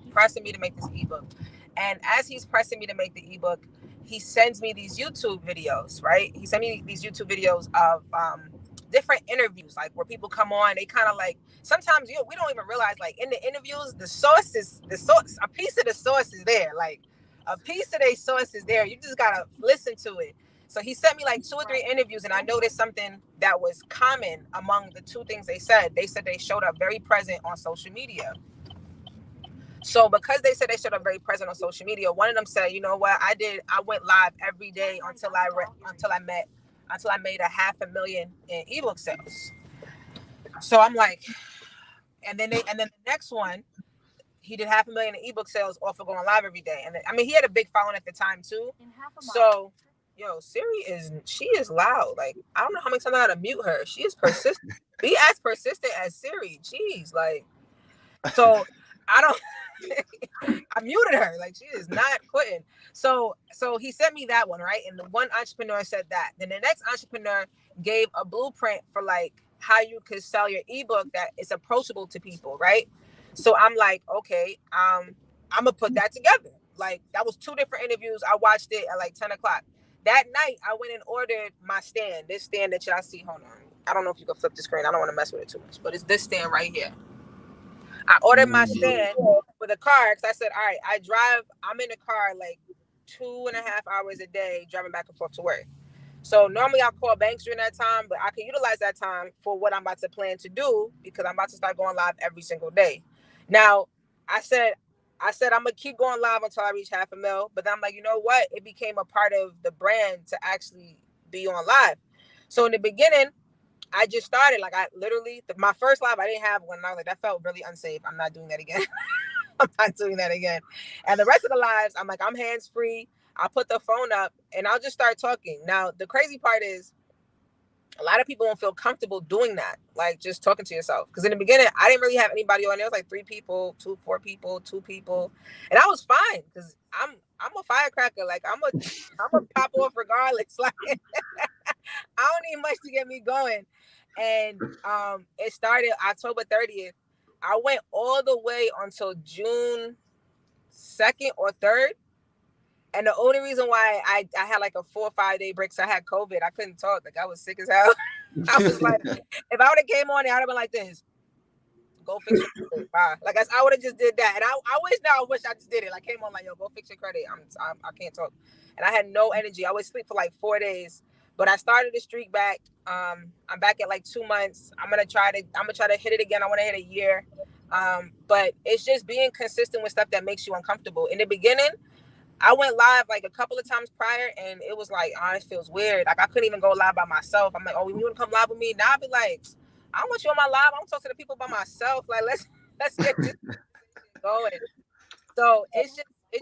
And as he's pressing me to make the ebook, he sends me these YouTube videos, right? He sent me these YouTube videos of different interviews, like where people come on, they kind of like, sometimes we don't even realize, like in the interviews, a piece of the source is there. Like a piece of their source is there. You just got to listen to it. So he sent me like 2 or 3 interviews, and I noticed something that was common among the 2 things they said. They said they showed up very present on social media. So because they said they showed up very present on social media, one of them said, you know what, I went live every day until I made $500,000 in ebook sales. So I'm like, and then the next one, he did $500,000 in ebook sales off of going live every day. And then, I mean, he had a big following at the time too. So, yo, Siri is loud. Like, I don't know how many times I gotta mute her. She is persistent. Be as persistent as Siri. Jeez, like, so I don't. I muted her. Like, she is not quitting. So he sent me that one, right? And the one entrepreneur said that. Then the next entrepreneur gave a blueprint for like how you could sell your ebook that is approachable to people, right? So I'm like, okay, I'm gonna put that together. Like, that was 2 different interviews. I watched it at like 10 o'clock. That night, I went and ordered my stand. This stand that y'all see. Hold on. I don't know if you can flip the screen. I don't want to mess with it too much, but it's this stand right here. I ordered my stand with a car because I said, all right, I'm in the car like 2.5 hours a day driving back and forth to work. So normally I'll call banks during that time, but I can utilize that time for what I'm about to plan to do because I'm about to start going live every single day. Now, I said I'm gonna keep going live until I reach $500,000, but then I'm like, you know what? It became a part of the brand to actually be on live. So in the beginning, I just started, like, I literally, my first live, I didn't have one. And I was like, that felt really unsafe. I'm not doing that again. I'm not doing that again. And the rest of the lives, I'm like, I'm hands-free. I'll put the phone up and I'll just start talking. Now, the crazy part is a lot of people don't feel comfortable doing that. Like, just talking to yourself. Because in the beginning, I didn't really have anybody on there. It was like 3 people, 4 people, 2 people. And I was fine because I'm a firecracker. Like, I'm a pop off regardless. Like, I don't need much to get me going. And it started October 30th. I went all the way until June 2nd or 3rd. And the only reason why I had like a 4 or 5 day break, so I had COVID. I couldn't talk. Like, I was sick as hell. I was like, if I would have came on there, I'd have been like this. Go fix your credit. Bye. Like, I would have just did that. And I wish I just did it. Like, came on like, yo, go fix your credit. I can't talk. And I had no energy. I would sleep for like 4 days. But I started the streak back. I'm back at like 2 months. I'm gonna try to hit it again. I want to hit a year. But it's just being consistent with stuff that makes you uncomfortable. In the beginning, I went live like a couple of times prior, and it was like, oh, it feels weird. Like, I couldn't even go live by myself. I'm like, oh, you want to come live with me? Now I'll be like, I don't want you on my live. I don't talk to the people by myself. Like, let's get this going. So it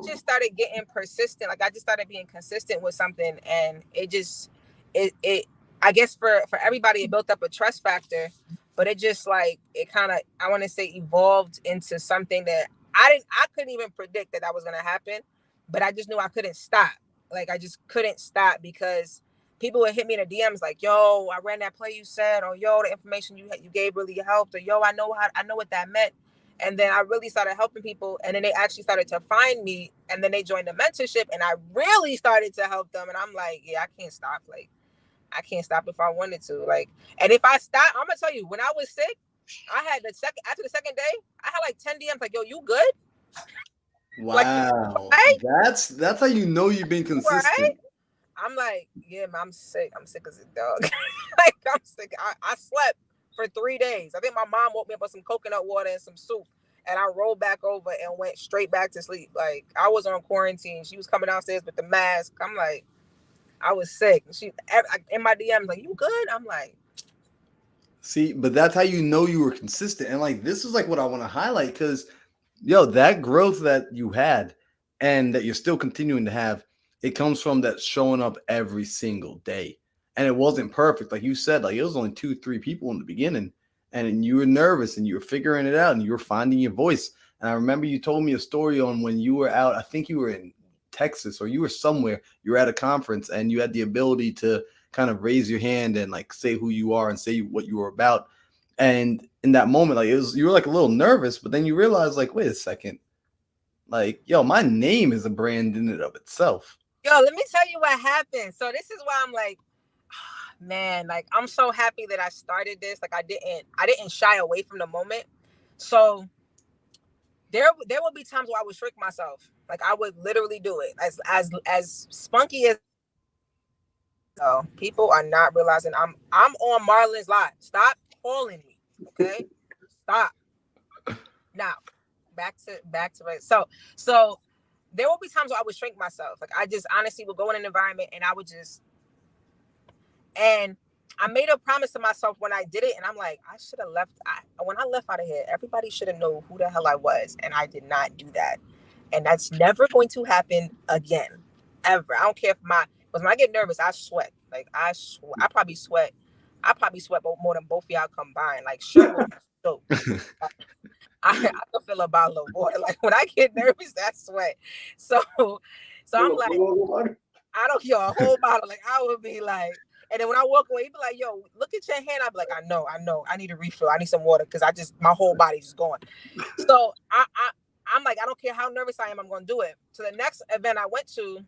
just started getting persistent. Like, I just started being consistent with something, and it I guess for everybody, it built up a trust factor, but it just like, it kind of, I want to say, evolved into something that I couldn't even predict that was going to happen, but I just knew I couldn't stop. Like, I just couldn't stop because people would hit me in the DMs like, yo, I ran that play you said, or yo, the information you gave really helped, or yo, I know what that meant. And then I really started helping people, and then they actually started to find me, and then they joined the mentorship, and I really started to help them. And I'm like, yeah, I can't stop. Like, I can't stop if I wanted to. Like, and if I stop, I'm gonna tell you, when I was sick, I had after the second day, I had like 10 DMs like, yo, you good? Wow. Like, That's how you know you've been consistent. Right? I'm like, yeah, man, I'm sick. I'm sick as a dog. Like, I'm sick. I slept for 3 days. I think my mom woke me up with some coconut water and some soup. And I rolled back over and went straight back to sleep. Like, I was on quarantine. She was coming downstairs with the mask. I'm like, I was sick. She in my DMs like, you good? I'm like, see, but that's how you know you were consistent. And like, this is like what I want to highlight, because yo, that growth that you had and that you're still continuing to have, it comes from that showing up every single day. And it wasn't perfect. Like you said, like it was only 2-3 people in the beginning, and you were nervous and you were figuring it out and you were finding your voice. And I remember you told me a story on when you were out, I think you were in Texas or you were somewhere, you were at a conference and you had the ability to kind of raise your hand and like say who you are and say what you were about. And in that moment, like you were like a little nervous, but then you realized like, wait a second, like, yo, my name is a brand in and of itself. yo, let me tell you what happened. So this is why I'm like, man, like I'm so happy that I started this. Like I didn't shy away from the moment. So there will be times where I would trick myself. Like I would literally do it as spunky as. So people are not realizing I'm on Marlon's live. Stop calling me, okay? Stop. Now, back to it. So there will be times where I would shrink myself. Like I just honestly would go in an environment and I would just, and I made a promise to myself when I did it, and I'm like, I should have left. When I left out of here, everybody should have known who the hell I was, and I did not do that. And that's never going to happen again, ever. I don't care because when I get nervous, I sweat. Like I probably sweat more than both of y'all combined. Like shirt will be soaked. I can feel a bottle of water. Like when I get nervous, I sweat. So I'm like, I don't a whole bottle. Like I would be like, and then when I walk away, he'd be like, yo, look at your hand. I'd be like, I know. I need a refill. I need some water because my whole body's just going. So I'm like, I don't care how nervous I am, I'm gonna do it. So the next event I went to,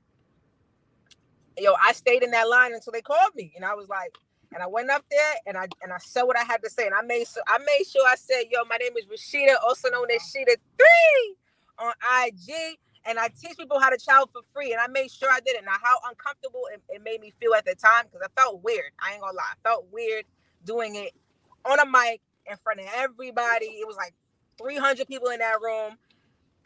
yo, I stayed in that line until they called me, and I was like, and I went up there and I said what I had to say, and I made sure I said, yo, my name is Rashida, also known as Sheeta 3 on IG, and I teach people how to travel for free, and I made sure I did it. Now, how uncomfortable it made me feel at the time, because I felt weird. I ain't gonna lie, I felt weird doing it on a mic in front of everybody. It was like 300 people in that room.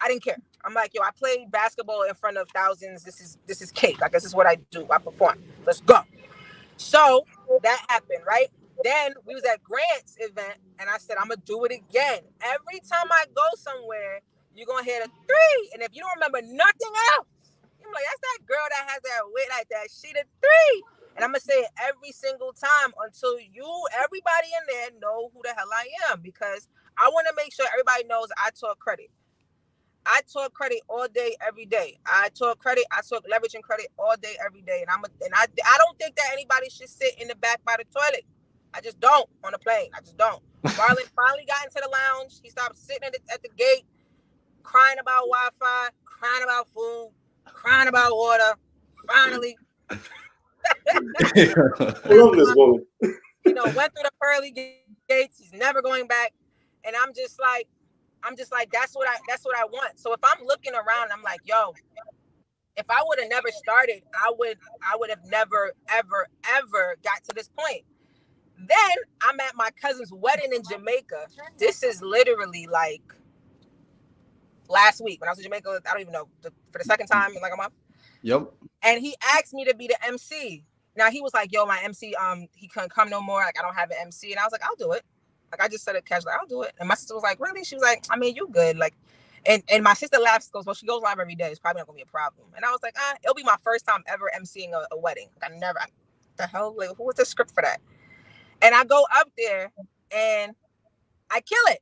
I didn't care. I'm like, yo, I played basketball in front of thousands. This is cake. Like, this is what I do. I perform. Let's go. So that happened, right? Then we was at Grant's event, and I said, I'm gonna do it again. Every time I go somewhere, you're gonna hear the 3. And if you don't remember nothing else, you're like, that's that girl that has that weight like that. She the 3. And I'm gonna say it every single time until everybody in there know who the hell I am, because I want to make sure everybody knows I talk credit. I talk credit all day, every day. I talk leverage and credit all day, every day. And I don't think that anybody should sit in the back by the toilet. I just don't on a plane. I just don't. Marlon finally got into the lounge. He stopped sitting at the gate, crying about Wi-Fi, crying about food, crying about water. Finally, I love this woman. Went through the pearly gates. He's never going back. And I'm just like, that's what I want. So if I'm looking around, I'm like, yo, if I would have never started, I would have never, ever, ever got to this point. Then I'm at my cousin's wedding in Jamaica. This is literally like last week when I was in Jamaica. I don't even know, for the second time in like a month. Yep. And he asked me to be the MC. Now he was like, yo, my MC, he couldn't come no more. Like, I don't have an MC. And I was like, I'll do it. Like, I just said it casually, I'll do it. And my sister was like, really? She was like, I mean, you good. Like, and my sister laughs, goes, well, she goes live every day. It's probably not gonna be a problem. And I was like, it'll be my first time ever MCing a wedding. Like, the hell, like, who was the script for that? And I go up there and I kill it.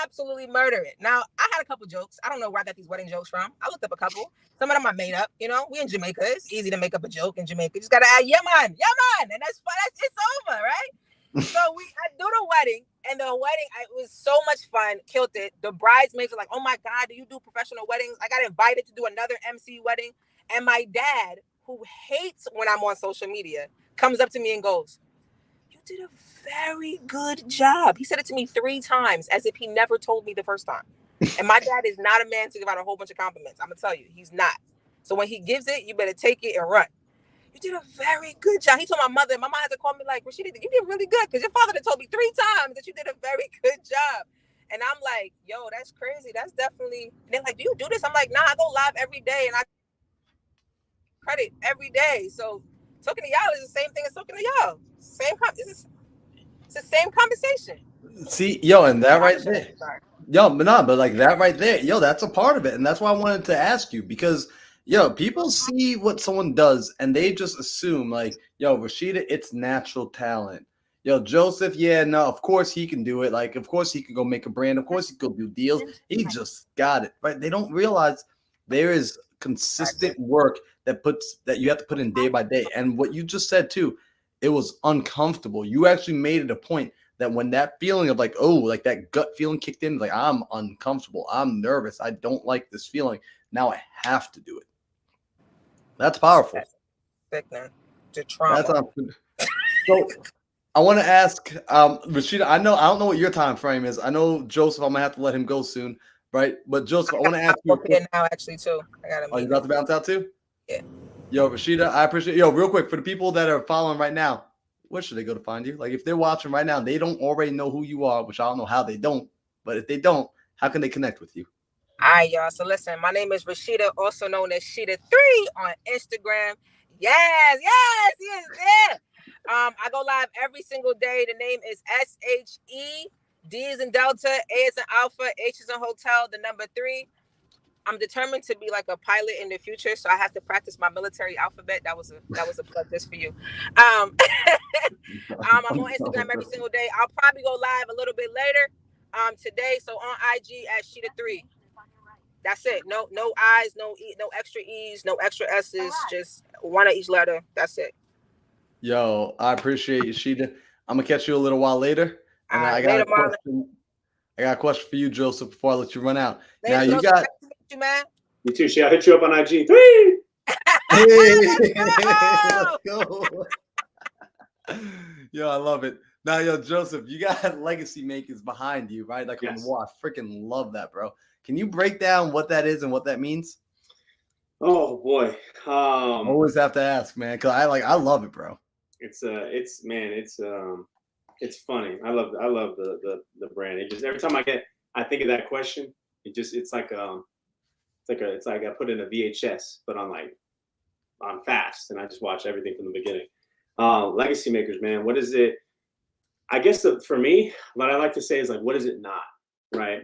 absolutely murder it. Now, I had a couple jokes. I don't know where I got these wedding jokes from. I looked up a couple. Some of them I made up. You know, we in Jamaica. It's easy to make up a joke in Jamaica. You just gotta add, yeah man, and that's fun. It's over, right? So I do the wedding, and the wedding, it was so much fun. Killed it. The bridesmaids were like, "Oh my God, do you do professional weddings?" I got invited to do another MC wedding, and my dad, who hates when I'm on social media, comes up to me and goes, "You did a very good job." He said it to me 3 times, as if he never told me the first time. And my dad is not a man to give out a whole bunch of compliments. I'm gonna tell you, he's not. So when he gives it, you better take it and run. You did a very good job. He told my mother. My mom had to call me like, "Rashida, you did really good," because your father told me 3 times that you did a very good job. And I'm like, yo, that's crazy. That's definitely. And they're like, "Do you do this?" I'm like, "Nah, I go live every day and I credit every day." So talking to y'all is the same thing as talking to y'all. It's the same conversation. See, yo, and that right there, yo, but like that right there, yo, that's a part of it, and that's why I wanted to ask you because, yo, people see what someone does and they just assume like, yo, Rashida, it's natural talent. Yo, Joseph, yeah, no, of course he can do it. Like, of course he could go make a brand. Of course he could go do deals. He just got it, right? They don't realize there is consistent work that you have to put in day by day. And what you just said too, it was uncomfortable. You actually made it a point that when that feeling of like, oh, like that gut feeling kicked in, like I'm uncomfortable, I'm nervous, I don't like this feeling. Now I have to do it. That's powerful. That's sickening. The trauma. So I want to ask Rashida, I don't know what your time frame is. I know Joseph, I'm gonna have to let him go soon, right? But Joseph, I want to ask you now actually too. I got you about to bounce out too? Yeah. Yo, Rashida, I appreciate real quick for the people that are following right now. Where should they go to find you? Like if they're watching right now, they don't already know who you are, which I don't know how they don't. But if they don't, how can they connect with you? All right, y'all. So listen, my name is Rashida, also known as Sheeta3 on Instagram. Yes, he is there. I go live every single day. The name is SHE. D is in Delta, A is in Alpha, H is in Hotel, the number 3. I'm determined to be like a pilot in the future, so I have to practice my military alphabet. That was a plug just for you. I'm on Instagram every single day. I'll probably go live a little bit later today. So on IG at Sheeta3. That's it. No I's, no extra E's, no extra S's. Just one of each letter. That's it. Yo, I appreciate you, Sheeta. I'm gonna catch you a little while later, and I got a question for you, Joseph. Before I let you run out. Now you got. You, man. Me too. I'll hit you up on IG. 3. Hey, let's go. Yo, I love it. Now, yo, Joseph, you got legacy makers behind you, right? Like on the wall. I freaking love that, bro. Can you break down what that is and what that means? Oh boy. Always have to ask, man, because I love it, bro. It's funny. I love the brand. It just every time I think of that question, it's like I put in a VHS, but on fast, and I just watch everything from the beginning. Legacy makers, man. What is it? I guess for me, what I like to say is like, what is it not, right?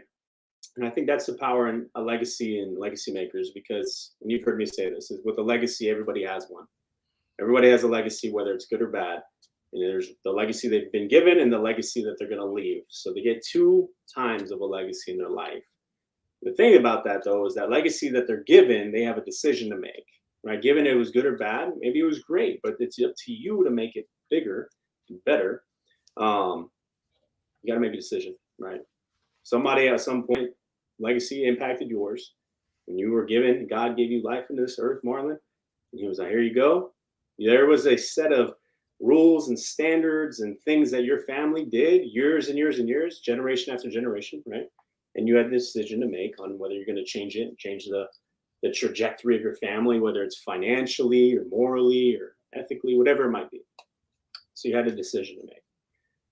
And I think that's the power in a legacy and legacy makers, because, and you've heard me say this, is with a legacy, everybody has one. Everybody has a legacy, whether it's good or bad. And there's the legacy they've been given and the legacy that they're going to leave. So they get 2 times of a legacy in their life. The thing about that, though, is that legacy that they're given, they have a decision to make, right? Given it was good or bad, maybe it was great, but it's up to you to make it bigger and better. You got to make a decision, right? Somebody at some point, legacy impacted yours. When you were given, God gave you life into this earth, Marlon, and he was like, here you go. There was a set of rules and standards and things that your family did years and years and years, generation after generation, right? And you had this decision to make on whether you're going to change it and change the trajectory of your family, whether it's financially or morally or ethically, whatever it might be. So you had a decision to make.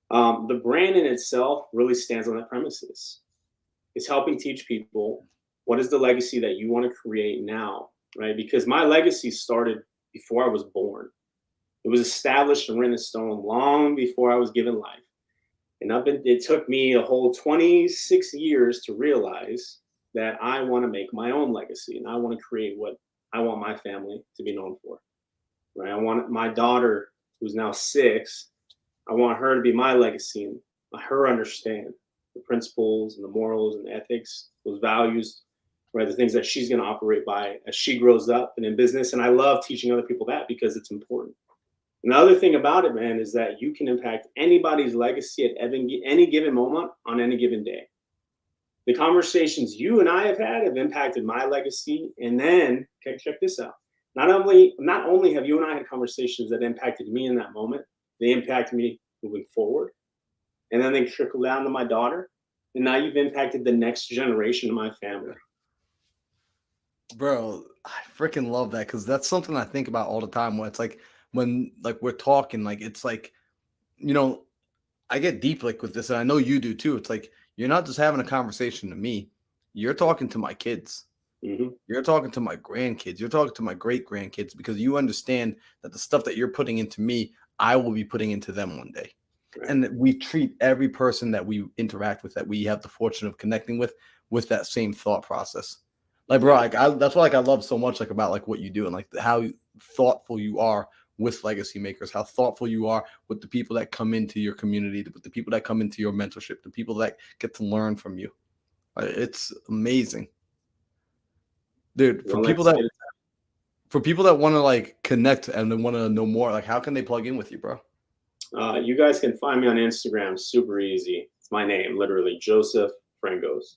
The brand in itself really stands on that premises. It's helping teach people what is the legacy that you want to create now, right? Because my legacy started before I was born. It was established and written in stone long before I was given life. And it took me a whole 26 years to realize that I want to make my own legacy, and I want to create what I want my family to be known for, right? I want my daughter, who's now 6, I want her to be my legacy and her understand the principles and the morals and the ethics, those values, right? The things that she's going to operate by as she grows up and in business. And I love teaching other people that because it's important. And the other thing about it, man, is that you can impact anybody's legacy at any given moment on any given day. The conversations you and I have had have impacted my legacy. And then, okay, check this out. Not only have you and I had conversations that impacted me in that moment, they impact me moving forward. And then they trickle down to my daughter. And now you've impacted the next generation of my family. Bro, I freaking love that because that's something I think about all the time when it's like when like we're talking, like it's like, you know, I get deep like with this, and I know you do too. It's like you're not just having a conversation to me, you're talking to my kids. Mm-hmm. You're talking to my grandkids. You're talking to my great grandkids because you understand that the stuff that you're putting into me, I will be putting into them one day. Right. And we treat every person that we interact with, that we have the fortune of connecting with that same thought process. Like, bro, like that's what like I love so much like about like what you do and like how thoughtful you are with legacy makers, how thoughtful you are with the people that come into your community, with the people that come into your mentorship, the people that get to learn from you. It's amazing. Dude, for people that want to like connect and they want to know more, like how can they plug in with you, bro? You guys can find me on Instagram, super easy. It's my name, literally, Joseph Frangos.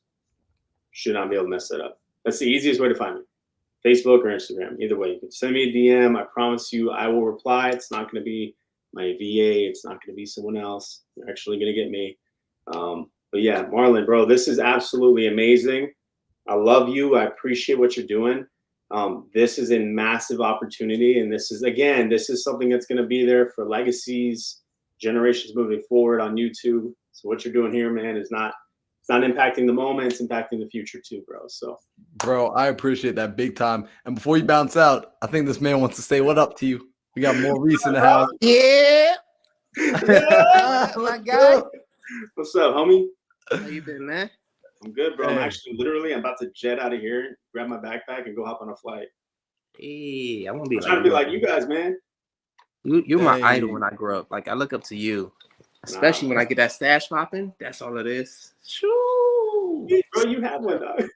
Should not be able to mess that up. That's the easiest way to find me. Facebook or Instagram, either way. You can send me a DM. I promise you I will reply. It's not going to be my VA. It's not going to be someone else. You're actually going to get me. But yeah, Marlon, bro, this is absolutely amazing. I love you. I appreciate what you're doing. This is a massive opportunity. And this is something that's going to be there for legacies, generations moving forward on YouTube. So what you're doing here, man, it's not impacting the moment, it's impacting the future too, bro. So, bro, I appreciate that big time. And before you bounce out, I think this man wants to say what up to you. We got Maurice in the house. Yeah. My guy. What's up, homie? How you been, man? I'm good, bro. Hey. I'm about to jet out of here, grab my backpack, and go hop on a flight. Hey, I want to be trying to be like you guys, man. You're my idol when I grow up. Like I look up to you, especially when I get that stash popping. That's all it is. Shoo. Bro, you have one, dog.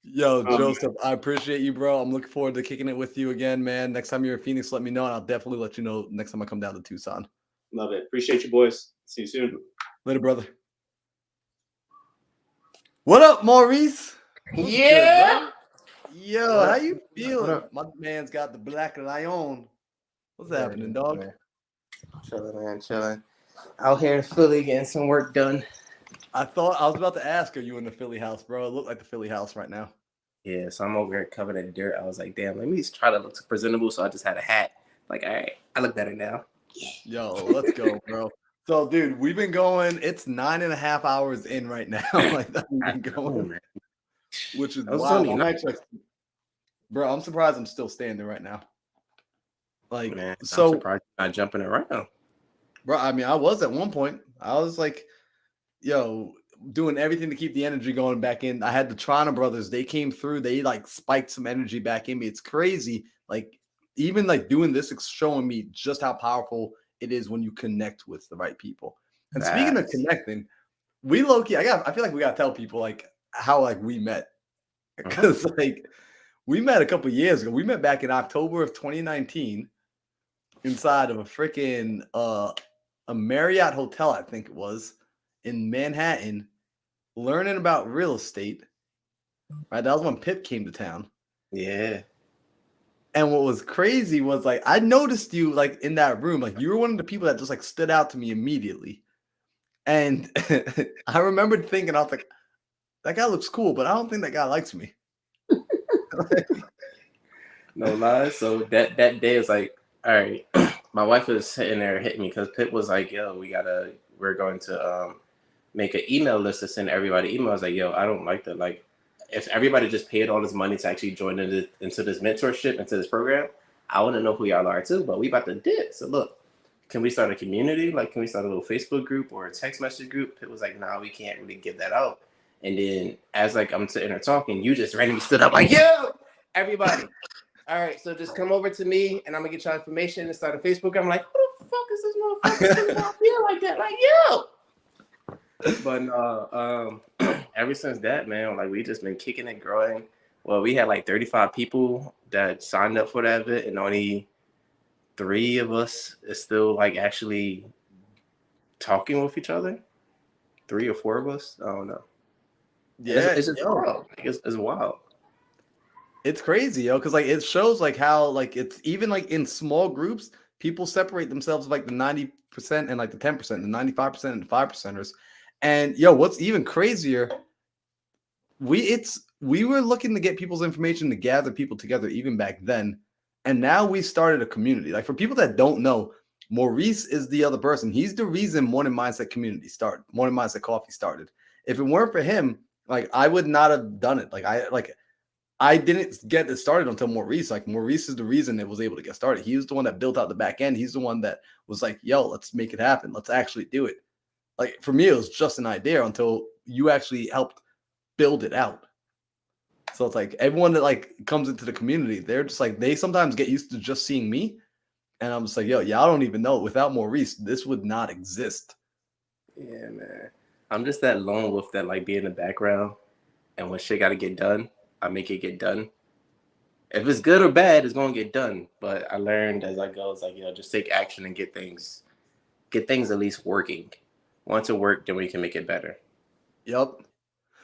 Yo, Joseph, I appreciate you, bro. I'm looking forward to kicking it with you again, man. Next time you're in Phoenix, let me know, and I'll definitely let you know next time I come down to Tucson. Love it. Appreciate you, boys. See you soon. Later, brother. What up, Maurice? Yeah. Good, yo, how you feeling? My man's got the black lion. What's happening, dog? Man. Chilling, man. Chilling. Out here in Philly getting some work done. I was about to ask, are you in the Philly house, bro? It looked like the Philly house right now. Yeah, so I'm over here covered in dirt. I was like, damn, let me just try to look presentable. So I just had a hat. Like, all right, I look better now. Yo, let's go, bro. So, dude, we've been going. It's 9.5 hours in right now. Like that we've been going, which is wild. Bro, I'm surprised I'm still standing right now. Like, man, so I'm surprised you're not jumping around, bro. I mean, I was at one point. I was like, yo, doing everything to keep the energy going back in. I had the Toronto brothers. They came through. They like spiked some energy back in me. It's crazy. Like, even like doing this is showing me just how powerful it is when you connect with the right people. And speaking of connecting, we low-key, I feel like we gotta tell people like how like we met. Because like we met a couple years ago. We met back in October of 2019 inside of a freaking a Marriott hotel, I think it was, in Manhattan, learning about real estate. Right. That was when Pip came to town. Yeah. And what was crazy was like I noticed you like in that room, like you were one of the people that just like stood out to me immediately. And I remembered thinking, I was like, that guy looks cool, but I don't think that guy likes me. No lies. So that day is like, all right. My wife was sitting there hitting me because Pip was like, yo, we're going to make an email list to send everybody emails. Like, yo, I don't like that. Like, if everybody just paid all this money to actually join into this mentorship, into this program, I want to know who y'all are too, but we about to dip. So look, can we start a community? Like, can we start a little Facebook group or a text message group? It was like, nah, we can't really give that out. And then as like I'm sitting there talking, you just randomly stood up like, yo, everybody. All right, so just come over to me and I'm gonna get your information and start a Facebook. I'm like, who the fuck is this motherfucker? I feel like that. Like, yo. But ever since that, man, like we just been kicking and growing. Well, we had like 35 people that signed up for that event, and only 3 of us is still like actually talking with each other. 3 or 4 of us, I don't know. And Yeah, it's just yo, wild. Like, it's wild. it's crazy, yo, because like it shows like how like it's even like in small groups, people separate themselves like the 90% and like the 10%, the 95% and the 5%ers. And yo, what's even crazier, we were looking to get people's information to gather people together even back then. And now we started a community. Like for people that don't know, Maurice is the other person. He's the reason Morning Mindset Community started. Morning Mindset Coffee started. If it weren't for him, like I would not have done it. I didn't get it started until Maurice. Like Maurice is the reason it was able to get started. He was the one that built out the back end. He's the one that was like, yo, let's make it happen. Let's actually do it. Like for me, it was just an idea until you actually helped build it out. So it's like everyone that like comes into the community, they're just like they sometimes get used to just seeing me. And I'm just like, yo, y'all don't even know. Without Maurice, this would not exist. Yeah, man. I'm just that lone wolf that like be in the background, and when shit got to get done, I make it get done. If it's good or bad, it's gonna get done. But I learned as I go, it's like, just take action and get things at least working. Once it worked, then we can make it better. Yep.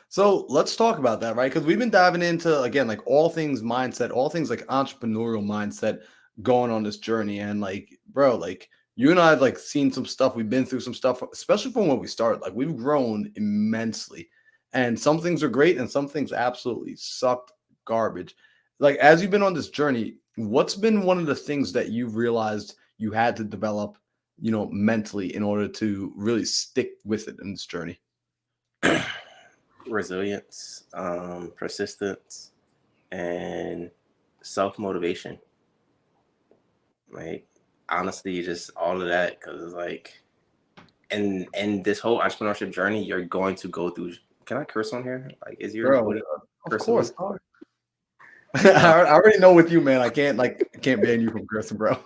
So let's talk about that, right? Because we've been diving into, again, like all things mindset, all things like entrepreneurial mindset going on this journey. And like, bro, like you and I have like seen some stuff. We've been through some stuff, especially from when we started. Like we've grown immensely. And some things are great and some things absolutely sucked garbage. Like as you've been on this journey, what's been one of the things that you've realized you had to develop, mentally in order to really stick with it in this journey? Resilience, persistence, and self-motivation. Like honestly, just all of that, because it's like, and this whole entrepreneurship journey, you're going to go through. Can I curse on here? Like, is your Bro, what of course. cursing? I already know with you, man. I can't ban you from cursing, bro.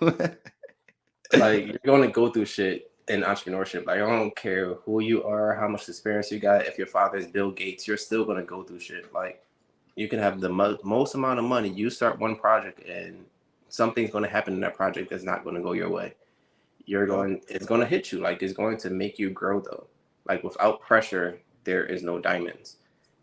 Like you're going to go through shit in entrepreneurship. Like I don't care who you are, how much experience you got. If your father is Bill Gates, you're still going to go through shit. Like you can have the most amount of money. You start one project and something's going to happen in that project that's not going to go your way. It's going to hit you. Like it's going to make you grow though. Like without pressure, there is no diamonds.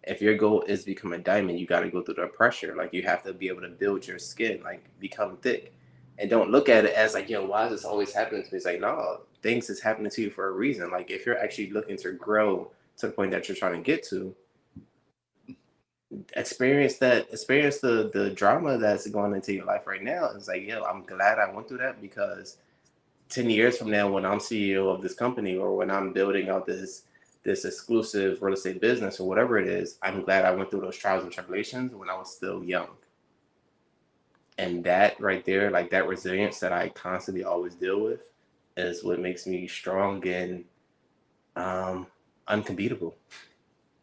If your goal is to become a diamond, you got to go through the pressure. Like you have to be able to build your skin, like become thick. And don't look at it as like, why is this always happening to me? It's like, no, things is happening to you for a reason. Like if you're actually looking to grow to the point that you're trying to get to, experience the drama that's going into your life right now. It's like, I'm glad I went through that, because 10 years from now, when I'm CEO of this company, or when I'm building out this exclusive real estate business or whatever it is, I'm glad I went through those trials and tribulations when I was still young. And that right there, like that resilience that I constantly always deal with, is what makes me strong and unbeatable.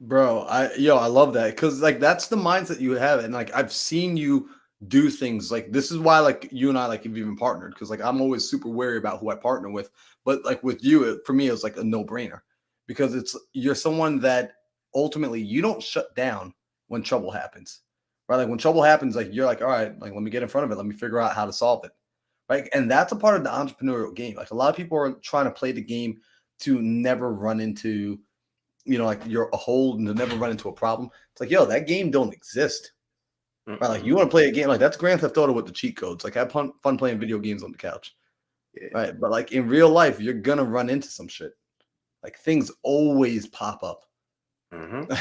Bro, I love that, because like that's the mindset you have, and like I've seen you do things like this is why like you and I like have even partnered, because like I'm always super wary about who I partner with, but like with you, for me it was like a no-brainer, because you're someone that ultimately you don't shut down when trouble happens, right? Like when trouble happens, like you're like, all right, like let me get in front of it, let me figure out how to solve it, right? And that's a part of the entrepreneurial game. Like a lot of people are trying to play the game to never run into like you're a hole and to never run into a problem. It's like, that game don't exist. Right? Like you want to play a game like that's Grand Theft Auto with the cheat codes. Like have fun playing video games on the couch. Yeah. Right. But like in real life, you're gonna run into some shit. Like things always pop up.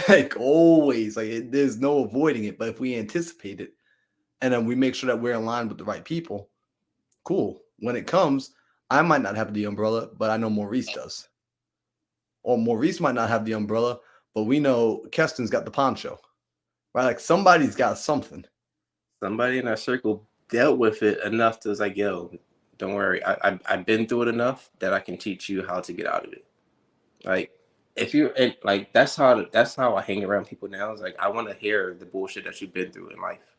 Like always. Like there's no avoiding it. But if we anticipate it and then we make sure that we're aligned with the right people, cool. When it comes, I might not have the umbrella, but I know Maurice does. Or Maurice might not have the umbrella, but we know Keston's got the poncho, right? Like somebody's got something. Somebody in our circle dealt with it enough to was like, don't worry. I've been through it enough that I can teach you how to get out of it. Like if you're like, that's how I hang around people now. Is like, I want to hear the bullshit that you've been through in life.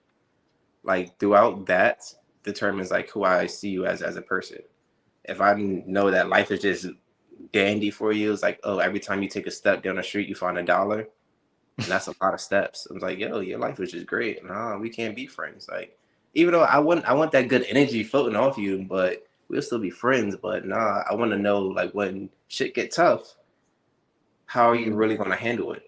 Like throughout that determines like who I see you as a person. If I know that life is just dandy for you. It's like, oh, every time you take a step down the street, you find $1. And that's a lot of steps. I was like, yo, your life is just great. No, we can't be friends. Like, even though I want that good energy floating off you, but we'll still be friends. But nah, I want to know, like, when shit get tough, how are you really going to handle it?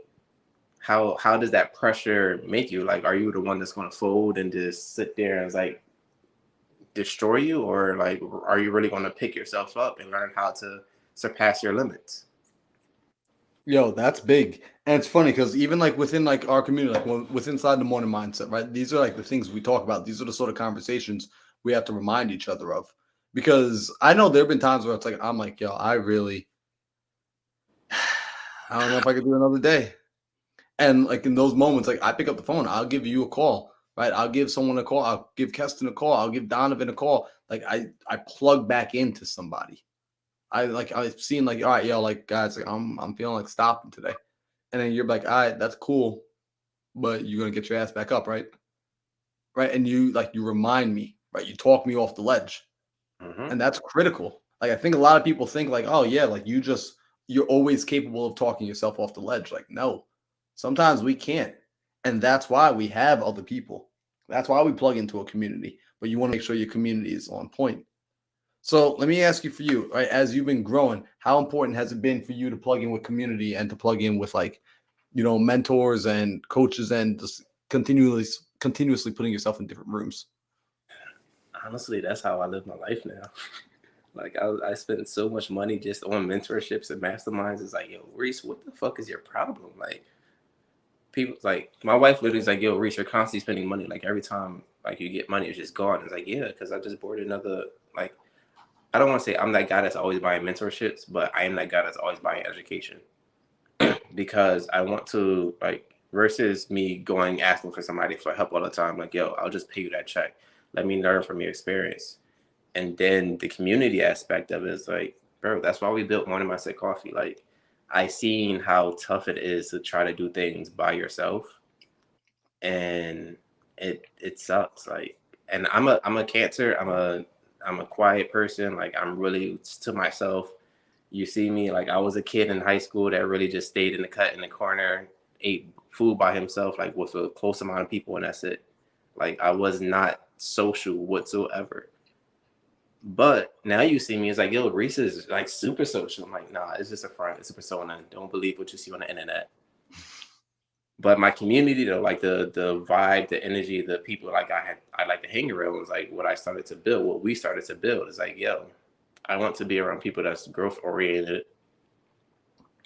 How does that pressure make you? Like, are you the one that's going to fold and just sit there and like destroy you, or like, are you really going to pick yourself up and learn how to surpass your limits? Yo, that's big. And it's funny because even like within like our community, like within inside the morning mindset, right? These are like the things we talk about. These are the sort of conversations we have to remind each other of. Because I know there have been times where it's like, I'm like, yo, I don't know if I could do another day. And like in those moments, like I pick up the phone, I'll give you a call, right? I'll give someone a call. I'll give Keston a call. I'll give Donovan a call. Like I plug back into somebody. I've seen like, all right, yo, like guys, like I'm feeling like stopping today. And then you're like, all right, that's cool, but you're gonna get your ass back up, right? Right. And you remind me, right? You talk me off the ledge. And that's critical. Like I think a lot of people think like, oh yeah, like you're always capable of talking yourself off the ledge. Like, no, sometimes we can't. And that's why we have other people. That's why we plug into a community. But you want to make sure your community is on point. So let me ask you for you, right? As you've been growing, how important has it been for you to plug in with community and to plug in with like, mentors and coaches and just continuously putting yourself in different rooms? Honestly, that's how I live my life now. Like I spend so much money just on mentorships and masterminds. It's like, yo, Reese, what the fuck is your problem? Like people, like my wife literally is like, yo, Reese, you're constantly spending money. Like every time like you get money, it's just gone. It's like, yeah, because I just bought another, like, I don't want to say I'm that guy that's always buying mentorships, but I am that guy that's always buying education. Because I want to, like, versus me going asking for somebody for help all the time, like, yo, I'll just pay you that check. Let me learn from your experience. And then the community aspect of it is like, bro, that's why we built Morning Mindset Coffee. Like, I seen how tough it is to try to do things by yourself. And it sucks. Like, and I'm a Cancer. I'm a quiet person. Like, I'm really to myself. You see me, like I was a kid in high school that really just stayed in the cut in the corner, ate food by himself, like with a close amount of people, and that's it. Like I was not social whatsoever. But now you see me, it's like, yo, Reese is like super social. I'm like, nah, it's just a front, it's a persona. Don't believe what you see on the internet. But my community, though, like the vibe, the energy, the people like I like to hang around was like what I started to build, what we started to build is like, yo, I want to be around people that's growth oriented,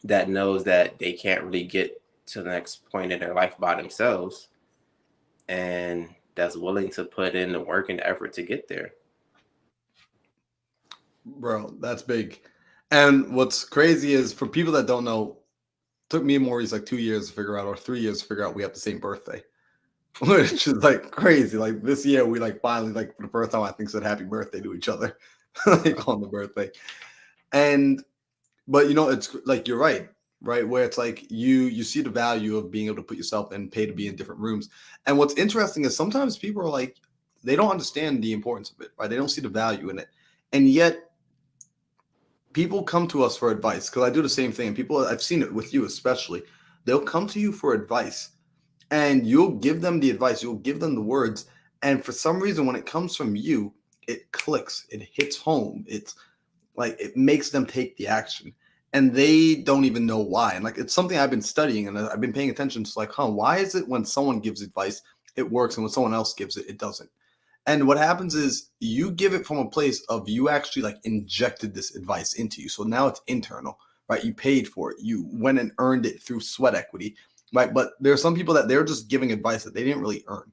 that knows that they can't really get to the next point in their life by themselves, and that's willing to put in the work and effort to get there. Bro, that's big. And what's crazy is for people that don't know, it took me and Maurice like 2 years to figure out, or 3 years to figure out we have the same birthday. Which is like crazy. Like this year we like finally, like for the first time I think, said happy birthday to each other. Like on the birthday. But it's like you're right, where it's like you see the value of being able to put yourself and pay to be in different rooms. And what's interesting is sometimes people are like, they don't understand the importance of it, right? They don't see the value in it. And yet people come to us for advice, because I do the same thing. And people, I've seen it with you especially, they'll come to you for advice and you'll give them the advice, you'll give them the words. And for some reason, when it comes from you, it clicks, it hits home. It's like it makes them take the action, and they don't even know why. And like it's something I've been studying, and I've been paying attention to, like, why is it when someone gives advice, it works, and when someone else gives it, it doesn't? And what happens is you give it from a place of you actually like injected this advice into you. So now it's internal, right? You paid for it. You went and earned it through sweat equity, right? But there are some people that they're just giving advice that they didn't really earn.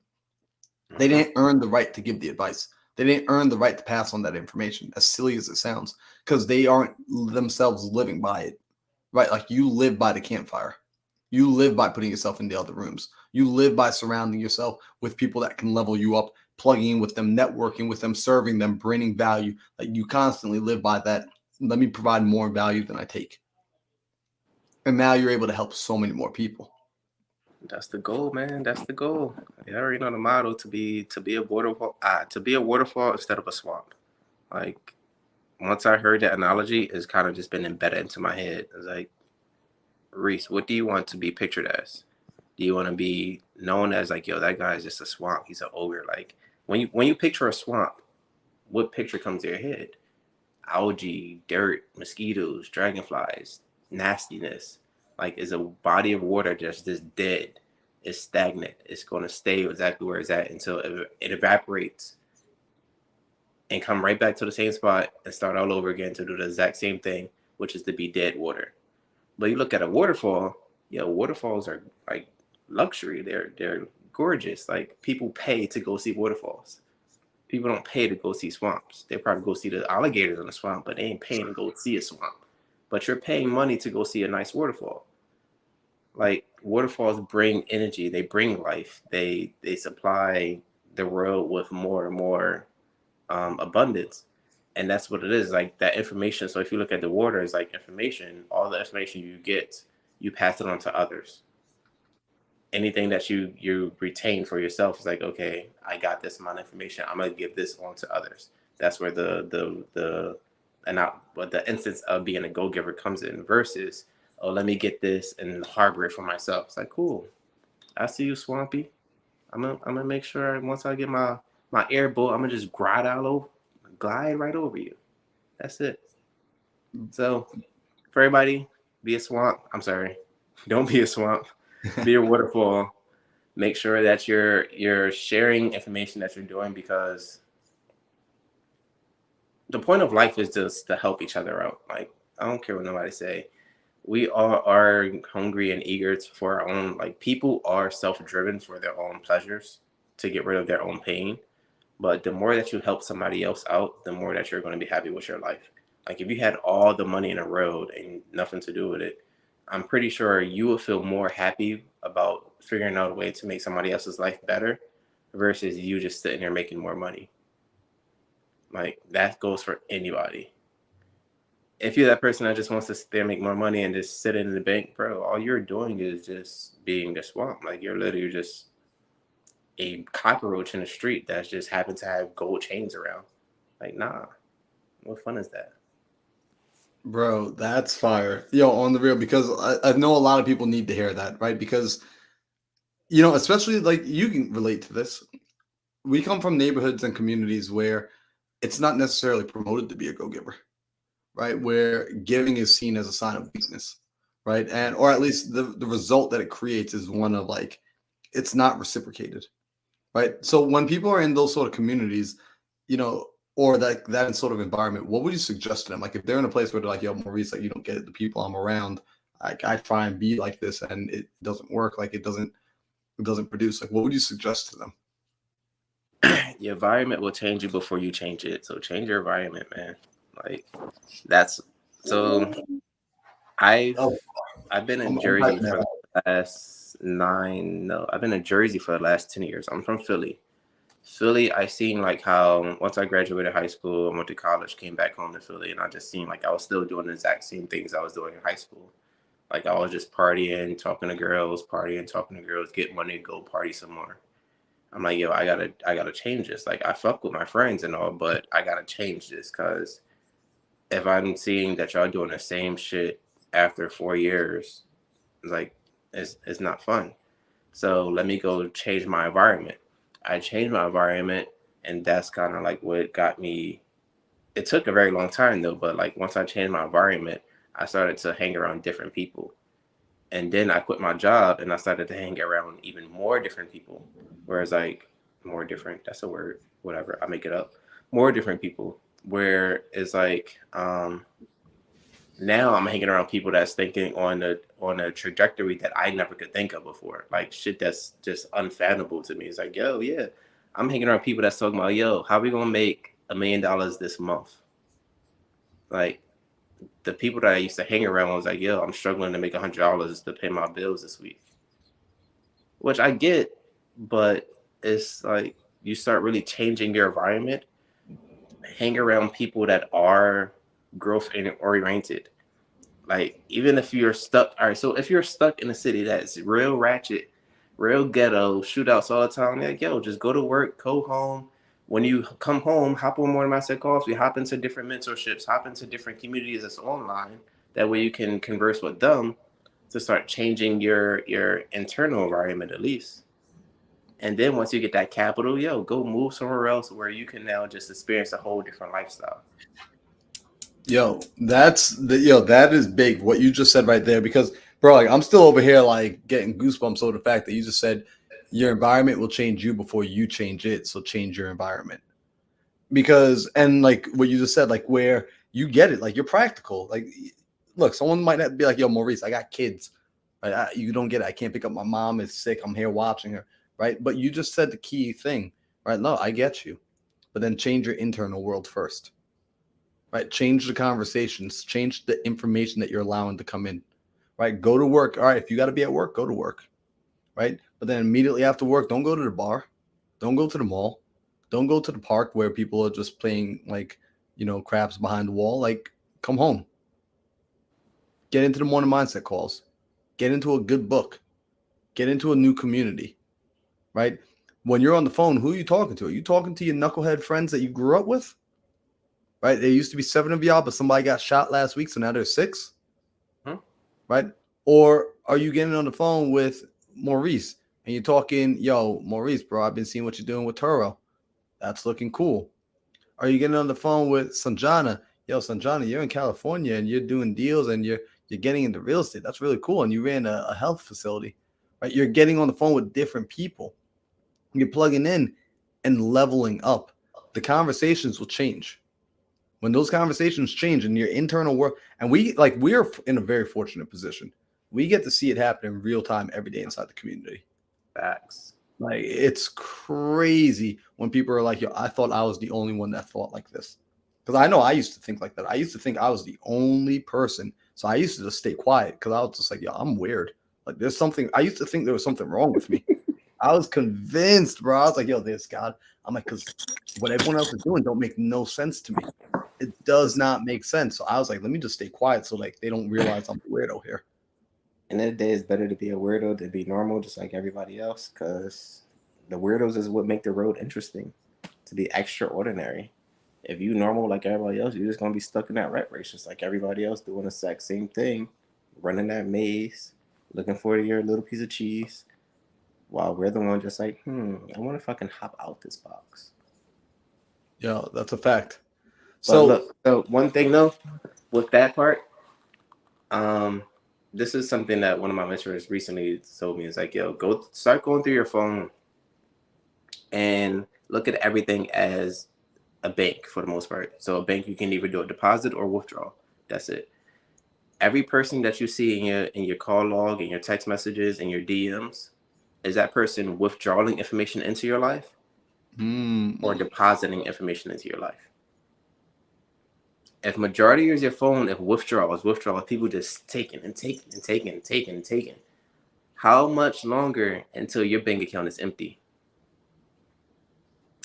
They didn't earn the right to give the advice. They didn't earn the right to pass on that information, as silly as it sounds, because they aren't themselves living by it, right? Like you live by the campfire. You live by putting yourself in the other rooms. You live by surrounding yourself with people that can level you up, plugging in with them, networking with them, serving them, bringing value. Like you constantly live by that. Let me provide more value than I take. And now you're able to help so many more people. That's the goal, man. That's the goal. You already know the motto, to be a waterfall instead of a swamp. Like once I heard that analogy, it's kind of just been embedded into my head. It's like, Reese, what do you want to be pictured as? Do you want to be known as like, yo, that guy is just a swamp. He's an ogre. Like when you picture a swamp, what picture comes to your head? Algae, dirt, mosquitoes, dragonflies, nastiness. Like is a body of water just dead. It's stagnant. It's going to stay exactly where it's at until it evaporates and come right back to the same spot and start all over again to do the exact same thing, which is to be dead water. But you look at a waterfall, waterfalls are like luxury. They're gorgeous. Like people pay to go see waterfalls. People don't pay to go see swamps. They probably go see the alligators in the swamp, but they ain't paying to go see a swamp. But you're paying money to go see a nice waterfall. Like waterfalls bring energy, they bring life. They supply the world with more and more abundance. And that's what it is, like that information. So if you look at the water as like information, all the information you get, you pass it on to others. Anything that you retain for yourself is like, okay, I got this amount of information, I'm gonna give this on to others. That's where the instance of being a go-giver comes in versus, oh, let me get this and harbor it for myself. It's like, cool, I see you, Swampy. I'm gonna make sure once I get my airboat, I'm gonna just glide right over you. That's it. So for everybody, be a swamp. I'm sorry, don't be a swamp. Be a waterfall. Make sure that you're sharing information that you're doing, because the point of life is just to help each other out. Like I don't care what nobody say. We all are hungry and eager for our own. Like people are self-driven for their own pleasures, to get rid of their own pain. But the more that you help somebody else out, the more that you're going to be happy with your life. Like if you had all the money in the world and nothing to do with it, I'm pretty sure you will feel more happy about figuring out a way to make somebody else's life better versus you just sitting there making more money. Like that goes for anybody. If you're that person that just wants to sit there and make more money and just sit in the bank, bro, all you're doing is just being a swamp. Like you're literally just a cockroach in the street that just happened to have gold chains around. Like, nah, what fun is that? Bro, that's fire. Yo, on the real, because I know a lot of people need to hear that, right? Because, especially like you can relate to this. We come from neighborhoods and communities where it's not necessarily promoted to be a go-giver, right? Where giving is seen as a sign of weakness, right? And, or at least the result that it creates is one of like, it's not reciprocated, right? So when people are in those sort of communities, or that sort of environment, what would you suggest to them? Like if they're in a place where they're like, yo, Maurice, like you don't get it, the people I'm around, like I try and be like this and it doesn't work, like it doesn't produce. Like what would you suggest to them? Your environment will change you before you change it. So change your environment, man. Like that's so I've been in Jersey for the last I've been in Jersey for the last 10 years. I'm from Philly. Philly, I seen like how once I graduated high school, I went to college, came back home to Philly, and I just seen like I was still doing the exact same things I was doing in high school. Like I was just partying, talking to girls, get money, go party some more. I'm like, yo, I gotta change this. Like I fuck with my friends and all, but I gotta change this, because if I'm seeing that y'all doing the same shit after 4 years, like it's not fun. So let me go change my environment. I changed my environment, and that's kind of like what got me. It took a very long time though, but like once I changed my environment, I started to hang around different people. And then I quit my job and I started to hang around even more different people. Whereas like more different, that's a word, whatever, I make it up. More different people. Where it's like now I'm hanging around people that's thinking on a trajectory that I never could think of before. Like shit that's just unfathomable to me. It's like, yo, yeah. I'm hanging around people that's talking about, yo, how we gonna make $1 million this month? Like the people that I used to hang around was like, yo, I'm struggling to make $100 to pay my bills this week. Which I get, but it's like you start really changing your environment. Hang around people that are growth oriented. Like even if you're stuck, all right. So if you're stuck in a city that's real ratchet, real ghetto, shootouts all the time, like yo, just go to work, go home, when you come home, hop on more mindset calls. We hop into different mentorships, hop into different communities that's online. That way you can converse with them to start changing your internal environment at least. And then once you get that capital, go move somewhere else where you can now just experience a whole different lifestyle. That is big. What you just said right there, because bro, like I'm still over here like getting goosebumps over the fact that you just said your environment will change you before you change it. So change your environment. Because and like what you just said, like where you get it, like you're practical. Like, look, someone might not be like, yo, Maurice, I got kids. Right? You don't get it. I can't pick up my mom is sick. I'm here watching her. Right. But you just said the key thing, right? No, I get you. But then change your internal world first. Right? Change the conversations, change the information that you're allowing to come in, right? Go to work. All right. If you got to be at work, go to work, right? But then immediately after work, don't go to the bar. Don't go to the mall. Don't go to the park where people are just playing like, craps behind the wall. Like, come home. Get into the morning mindset calls. Get into a good book. Get into a new community, right? When you're on the phone, who are you talking to? Are you talking to your knucklehead friends that you grew up with? Right? There used to be 7 of y'all, but somebody got shot last week, so now there's 6. Huh? Right? Or are you getting on the phone with Maurice and you're talking, yo, Maurice, bro, I've been seeing what you're doing with Turo. That's looking cool. Are you getting on the phone with Sanjana? Yo, Sanjana, you're in California and you're doing deals and you're getting into real estate. That's really cool. And you ran a health facility, right? You're getting on the phone with different people. You're plugging in and leveling up. The conversations will change. When those conversations change in your internal work, and we're in a very fortunate position. We get to see it happen in real time every day inside the community. Facts. Like, it's crazy when people are like, yo, I thought I was the only one that thought like this. Because I know I used to think like that. I used to think I was the only person. So I used to just stay quiet because I was just like, yo, I'm weird. Like, there's something. I used to think there was something wrong with me. I was convinced, bro. I was like, yo, there's God. I'm like, because what everyone else is doing don't make no sense to me. It does not make sense. So I was like, let me just stay quiet so like they don't realize I'm a weirdo here. And the day it's better to be a weirdo than be normal, just like everybody else, because the weirdos is what make the road interesting, to be extraordinary. If you normal like everybody else, you're just gonna be stuck in that rat race, just like everybody else doing the exact same thing, running that maze, looking for your little piece of cheese, while we're the one just like, I wonder if I can hop out this box. Yeah, that's a fact. So look, so one thing though, with that part, this is something that one of my mentors recently told me. Is like, yo, start going through your phone and look at everything as a bank for the most part. So a bank, you can either do a deposit or withdrawal. That's it. Every person that you see in your call log, in your text messages, in your DMs, is that person withdrawing information into your life or depositing information into your life? If majority is your phone, if withdrawals, people just taking and taking and taking and taking and taking, how much longer until your bank account is empty?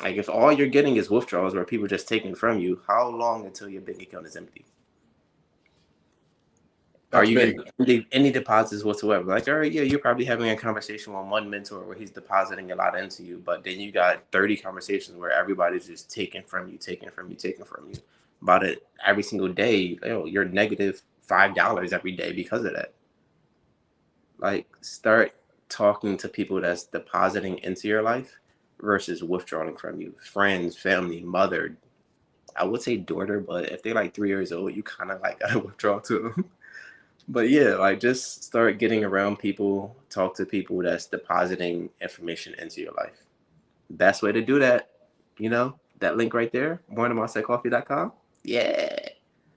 Like, if all you're getting is withdrawals where people just taking from you, how long until your bank account is empty? Are you getting any deposits whatsoever? Like, all right, yeah, you're probably having a conversation with one mentor where he's depositing a lot into you, but then you got 30 conversations where everybody's just taking from you, taking from you, taking from you. About it every single day. You're negative $5 every day because of that. Like, start talking to people that's depositing into your life versus withdrawing from you. Friends, family, mother. I would say daughter, but if they're like 3 years old, you kind of like gotta withdraw to them. But yeah, like, just start getting around people, talk to people that's depositing information into your life. Best way to do that, that link right there, morningmindsetcoffee.com. Yeah.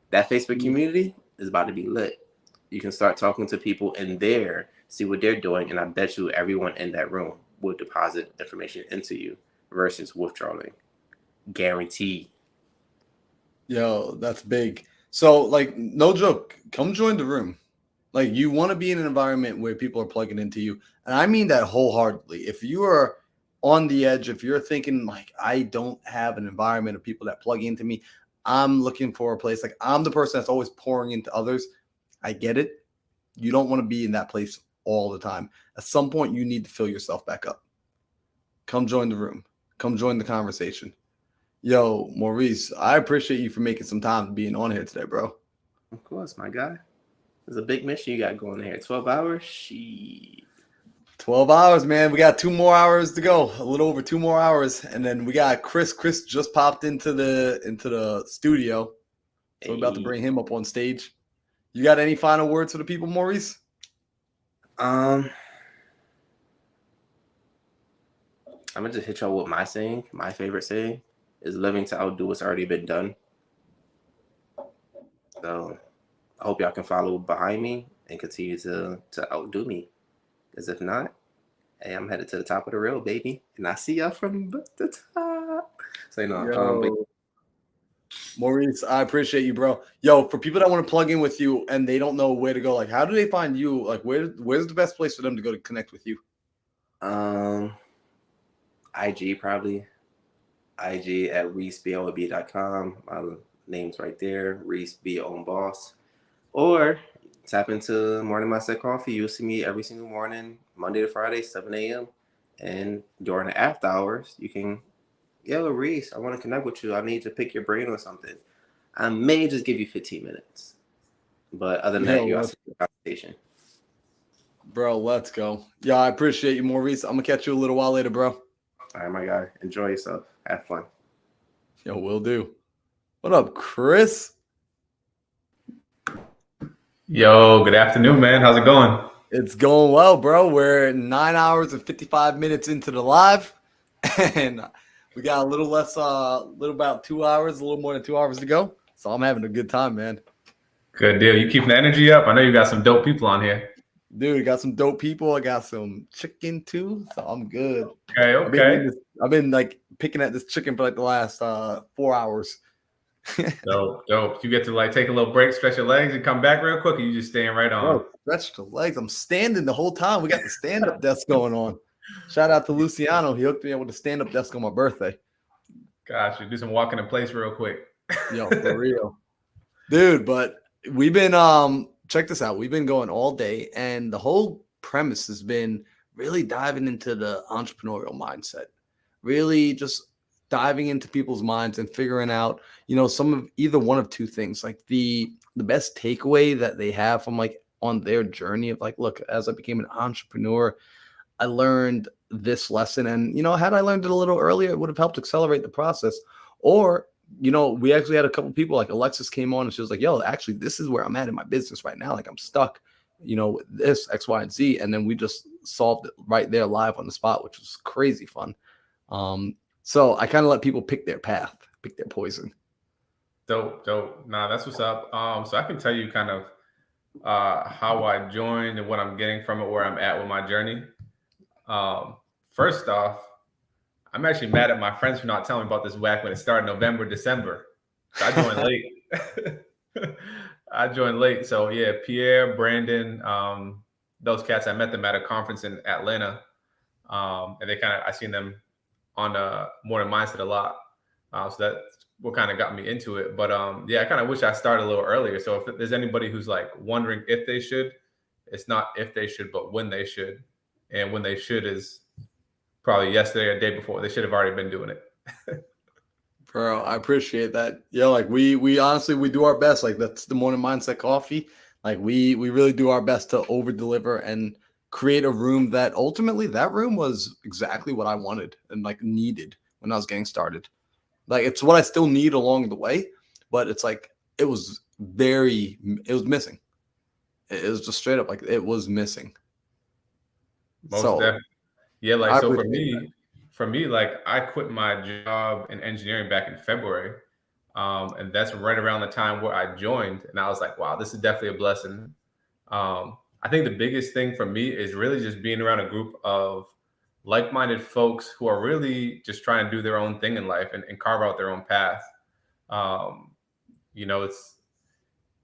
That Facebook community is about to be lit. You can start talking to people in there, see what they're doing, and I bet you everyone in that room will deposit information into you versus withdrawing. Guaranteed. Yo, that's big. So, like, no joke, come join the room. Like, you want to be in an environment where people are plugging into you. And I mean that wholeheartedly. If you are on the edge, if you're thinking, like, I don't have an environment of people that plug into me, I'm looking for a place. Like, I'm the person that's always pouring into others. I get it. You don't want to be in that place all the time. At some point, you need to fill yourself back up. Come join the room. Come join the conversation. Yo, Maurice, I appreciate you for making some time being on here today, bro. Of course, my guy. There's a big mission you got going here. 12 hours? She 12 hours, man. We got 2 more hours to go. A little over 2 more hours. And then we got Chris. Chris just popped into the studio. So we're about to bring him up on stage. You got any final words for the people, Maurice? I'm gonna just hit y'all with my saying. My favorite saying is living to outdo what's already been done. So I hope y'all can follow behind me and continue to outdo me. Because if not, hey, I'm headed to the top of the rail, baby. And I see y'all from the top. So but Maurice, I appreciate you, bro. Yo, for people that want to plug in with you and they don't know where to go, like how do they find you? Like where's the best place for them to go to connect with you? IG probably. IG at reesebob.com. My name's right there. Reese Be Your Own Boss. Or tap into Morning Mindset Coffee. You'll see me every single morning, Monday to Friday, 7 a.m. And during the after hours, you can, yo, Reese, I want to connect with you. I need to pick your brain or something. I may just give you 15 minutes. But other than that, you're outside the conversation. Bro, let's go. Yeah, I appreciate you, Maurice. I'm gonna catch you a little while later, bro. All right, my guy. Enjoy yourself. Have fun. Yo, will do. What up, Chris? Yo, good afternoon, man. How's it going? It's going well, bro. We're 9 hours and 55 minutes into the live, and we got a little less, little about 2 hours, a little more than 2 hours to go. So I'm having a good time, man. Good deal. You keeping the energy up? I know you got some dope people on here. Dude, got some dope people. I got some chicken too, so I'm good. Okay. I've been like picking at this chicken for like the last 4 hours. Dope. You get to like take a little break, stretch your legs, and come back real quick, or you just staying right on? Bro, stretch the legs. I'm standing the whole time. We got the stand-up desk going on. Shout out to Luciano. He hooked me up with the stand-up desk on my birthday. Gosh, you do some walking in place real quick. Yo, for real. Dude, but we've been check this out. We've been going all day, and the whole premise has been really diving into the entrepreneurial mindset. Really just diving into people's minds and figuring out, some of either one of two things, like the best takeaway that they have from like on their journey of like, look, as I became an entrepreneur, I learned this lesson. And, had I learned it a little earlier, it would have helped accelerate the process. Or, we actually had a couple people like Alexis came on and she was like, yo, actually, this is where I'm at in my business right now. Like I'm stuck, with this X, Y, and Z. And then we just solved it right there live on the spot, which was crazy fun. So I kind of let people pick their path, pick their poison. Dope. Nah, that's what's up. So I can tell you kind of how I joined and what I'm getting from it, where I'm at with my journey. First off, I'm actually mad at my friends for not telling me about this whack when it started November, December. So I joined late. So yeah, Pierre, Brandon, those cats, I met them at a conference in Atlanta. And I seen them on Morning Mindset a lot. So that's what kind of got me into it. But I kind of wish I started a little earlier. So if there's anybody who's like wondering if they should, it's not if they should, but when they should. And when they should is probably yesterday or the day before. They should have already been doing it. Bro, I appreciate that. Yeah, like we honestly, we do our best. Like that's the Morning Mindset Coffee. Like we really do our best to over deliver and create a room that ultimately that room was exactly what I wanted and like needed when I was getting started. Like it's what I still need along the way, but it's like it was missing. It was just straight up like it was missing. Most definitely. Yeah, like so for me, like I quit my job in engineering back in February. And that's right around the time where I joined. And I was like, wow, this is definitely a blessing. I think the biggest thing for me is really just being around a group of like-minded folks who are really just trying to do their own thing in life and carve out their own path.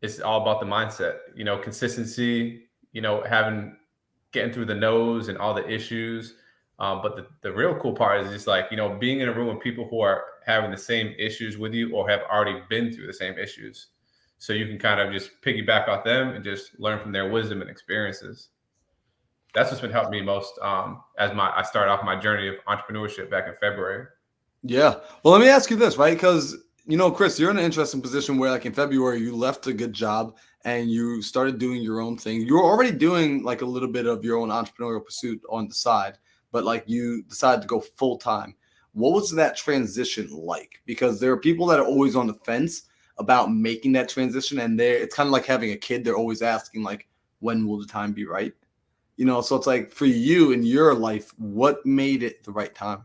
It's all about the mindset, consistency, getting through the no's and all the issues. But the real cool part is just like, being in a room with people who are having the same issues with you or have already been through the same issues. So you can kind of just piggyback off them and just learn from their wisdom and experiences. That's what's been helping me most as I start off my journey of entrepreneurship back in February. Yeah. Well, let me ask you this, right? Because, Chris, you're in an interesting position where, like, in February, you left a good job and you started doing your own thing. You were already doing, like, a little bit of your own entrepreneurial pursuit on the side, but, like, you decided to go full time. What was that transition like? Because there are people that are always on the fence about making that transition, and it's kind of like having a kid. They're always asking, like, when will the time be right? So it's like, for you in your life, what made it the right time?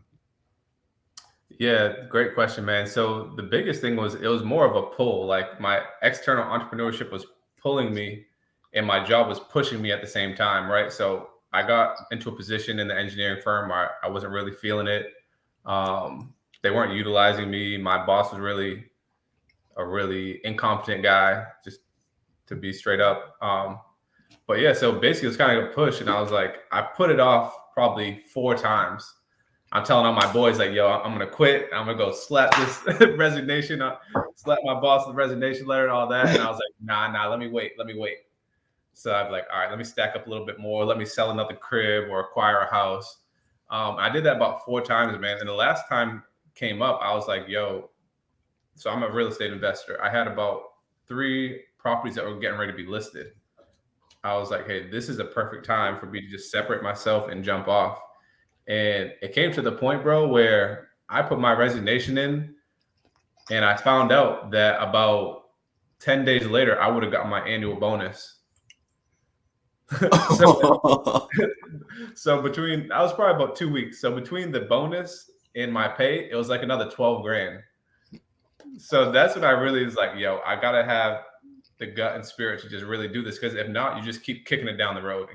Yeah, great question, man. So the biggest thing was it was more of a pull. Like my external entrepreneurship was pulling me and my job was pushing me at the same time, right? So I got into a position in the engineering firm where I wasn't really feeling it. They weren't utilizing me. My boss was really a really incompetent guy, just to be straight up. But yeah, so basically it was kind of a push. And I was like, I put it off probably 4 times. I'm telling all my boys, like, yo, I'm going to quit. I'm going to go slap this resignation, slap my boss the resignation letter and all that. And I was like, nah, let me wait. So I'd be like, all right, let me stack up a little bit more. Let me sell another crib or acquire a house. I did that about 4 times, man. And the last time came up, I was like, yo, so I'm a real estate investor. I had about 3 properties that were getting ready to be listed. I was like, hey, this is a perfect time for me to just separate myself and jump off. And it came to the point, bro, where I put my resignation in and I found out that about 10 days later, I would have got my annual bonus. So between, that was probably about 2 weeks. So between the bonus and my pay, it was like another 12 grand. So that's when I really was like, yo, I got to have the gut and spirit to just really do this. Because if not, you just keep kicking it down the road.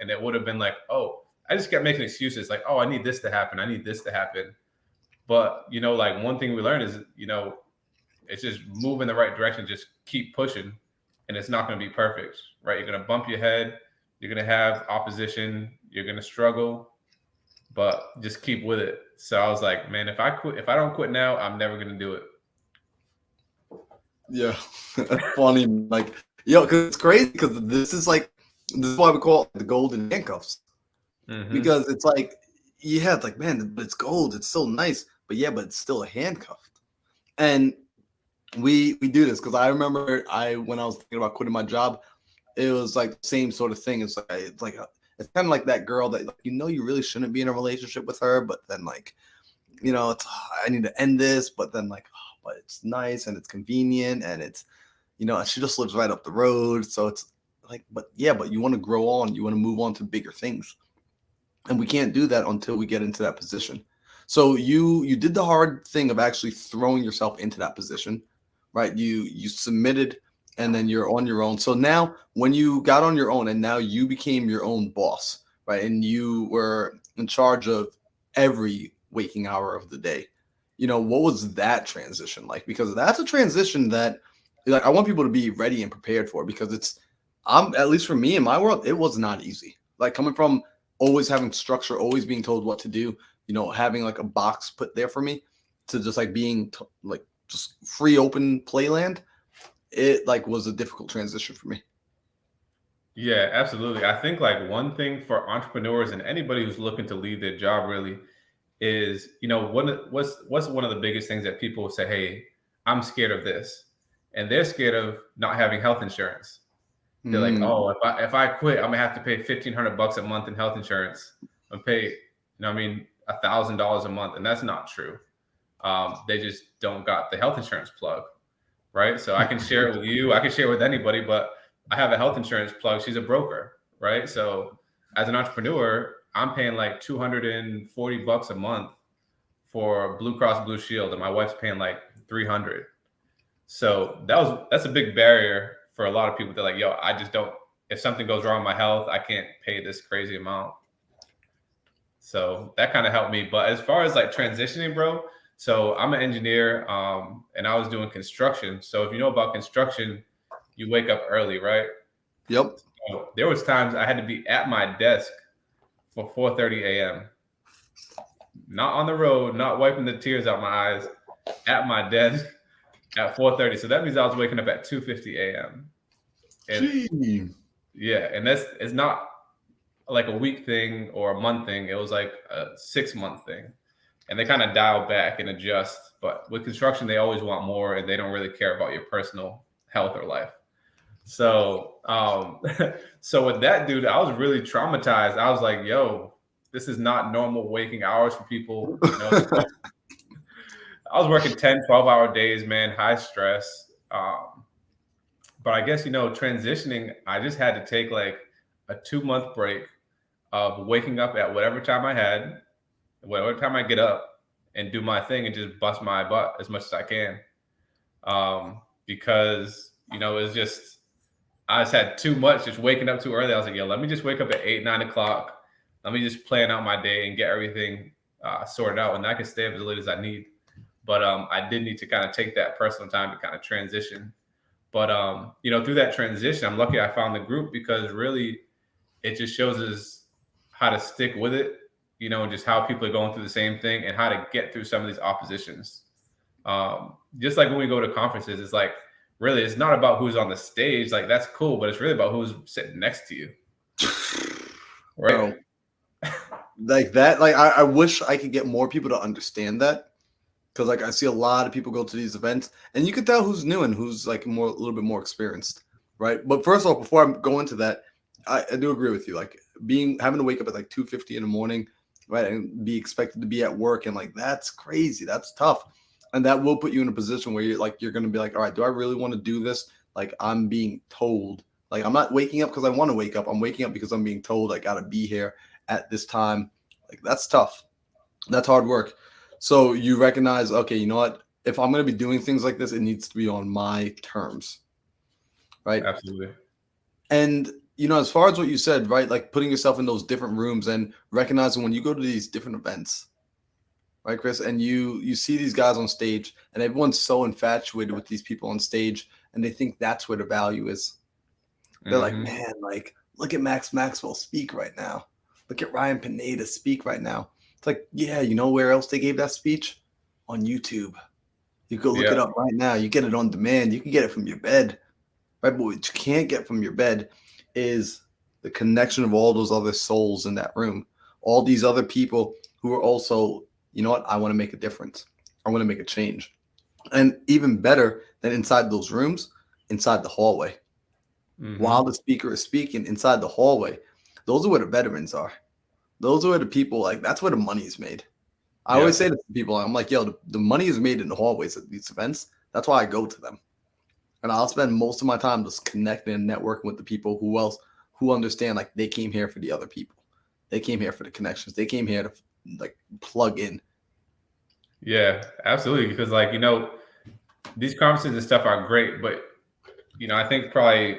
And it would have been like, oh, I just kept making excuses like, oh, I need this to happen. But, like one thing we learned is, it's just move in the right direction. Just keep pushing and it's not going to be perfect, right? You're going to bump your head. You're going to have opposition. You're going to struggle, but just keep with it. So I was like, man, if I don't quit now, I'm never going to do it. Yeah. That's funny. Like, because it's crazy because this is why we call it the golden handcuffs. Mm-hmm. Because it's like, yeah, it's like, man, but it's gold. It's so nice. But yeah, but it's still a handcuff. And we do this because I remember when I was thinking about quitting my job, it was like the same sort of thing. It's kind of like that girl that you really shouldn't be in a relationship with her, but then it's I need to end this, but then but it's nice and it's convenient and it's she just lives right up the road, so it's like, but you want to grow on, you want to move on to bigger things, and we can't do that until we get into that position. So you did the hard thing of actually throwing yourself into that position, right? You submitted and then you're on your own. So now when you got on your own and now you became your own boss, right? And you were in charge of every waking hour of the day. What was that transition like? Because that's a transition that I want people to be ready and prepared for, because at least for me in my world, it was not easy. Like coming from always having structure, always being told what to do, having like a box put there for me, to just being just free open playland. It was a difficult transition for me. Yeah, absolutely. I think one thing for entrepreneurs and anybody who's looking to leave their job really is, what's one of the biggest things that people say, hey, I'm scared of this. And they're scared of not having health insurance. They're like, oh, if I quit, I'm gonna have to pay $1,500 a month in health insurance and pay, $1,000 a month. And that's not true. They just don't got the health insurance plug, right? So I can share it with you. I can share it with anybody, but I have a health insurance plug. She's a broker, right? So as an entrepreneur, I'm paying like $240 a month for Blue Cross Blue Shield, and my wife's paying like $300. So that's a big barrier for a lot of people. They're like, yo, I just don't, if something goes wrong with my health, I can't pay this crazy amount. So that kind of helped me. But as far as transitioning, bro, so I'm an engineer, and I was doing construction. So if you know about construction, you wake up early, right? Yep. So there was times I had to be at my desk for 4:30 a.m. Not on the road, not wiping the tears out my eyes, at my desk at 4:30. So that means I was waking up at 2:50 a.m. Yeah, and it's not like a week thing or a month thing. It was like a 6-month thing. and they kind of dial back and adjust. But with construction, they always want more, and they don't really care about your personal health or life. So, so with that dude, I was really traumatized. I was like, yo, this is not normal waking hours for people. You know, I was working 10, 12-hour days, man, high stress. But I guess, transitioning, I just had to take like a 2-month break of waking up at whatever time I had, whatever time I get up, and do my thing and just bust my butt as much as I can. Because, it's just, I just had too much, just waking up too early. I was like, yo, let me just wake up at 8, 9 o'clock. Let me just plan out my day and get everything sorted out. And I can stay up as late as I need. But I did need to kind of take that personal time to kind of transition. But, through that transition, I'm lucky I found the group, because really it just shows us how to stick with it, and just how people are going through the same thing and how to get through some of these oppositions. Just like when we go to conferences, it's like, really, it's not about who's on the stage. Like, that's cool, but it's really about who's sitting next to you. Right. Like that. Like, I wish I could get more people to understand that. Because like I see a lot of people go to these events, and you can tell who's new and who's like a little bit more experienced, right? But first of all, before I go into that, I do agree with you. Like having to wake up at like 2:50 in the morning, right, and be expected to be at work, and like that's crazy. That's tough, and that will put you in a position where you're going to be like, all right, do I really want to do this? Like I'm being told. Like I'm not waking up because I want to wake up. I'm waking up because I'm being told I got to be here at this time. Like that's tough. That's hard work. So you recognize, okay, you know what? If I'm going to be doing things like this, it needs to be on my terms, right? Absolutely. And, as far as what you said, right, like putting yourself in those different rooms and recognizing when you go to these different events, right, Chris, and you see these guys on stage, and everyone's so infatuated with these people on stage, and they think that's where the value is. They're like, man, like, look at Max Maxwell speak right now. Look at Ryan Pineda speak right now. It's like, yeah, you know where else they gave that speech? On YouTube. You go look it up right now. You get it on demand. You can get it from your bed. Right? But what you can't get from your bed is the connection of all those other souls in that room. All these other people who are also, you know what? I want to make a difference. I want to make a change. And even better than inside those rooms, inside the hallway. While the speaker is speaking, inside the hallway, those are where the veterans are. Those are where the people, like, that's where the money is made. I always say to people, I'm like, yo, the money is made in the hallways at these events. That's why I go to them. And I'll spend most of my time just connecting and networking with the people who understand, like, they came here for the other people. They came here for the connections. They came here to, like, plug in. Yeah, absolutely. Because, like, these conferences and stuff are great, but, I think probably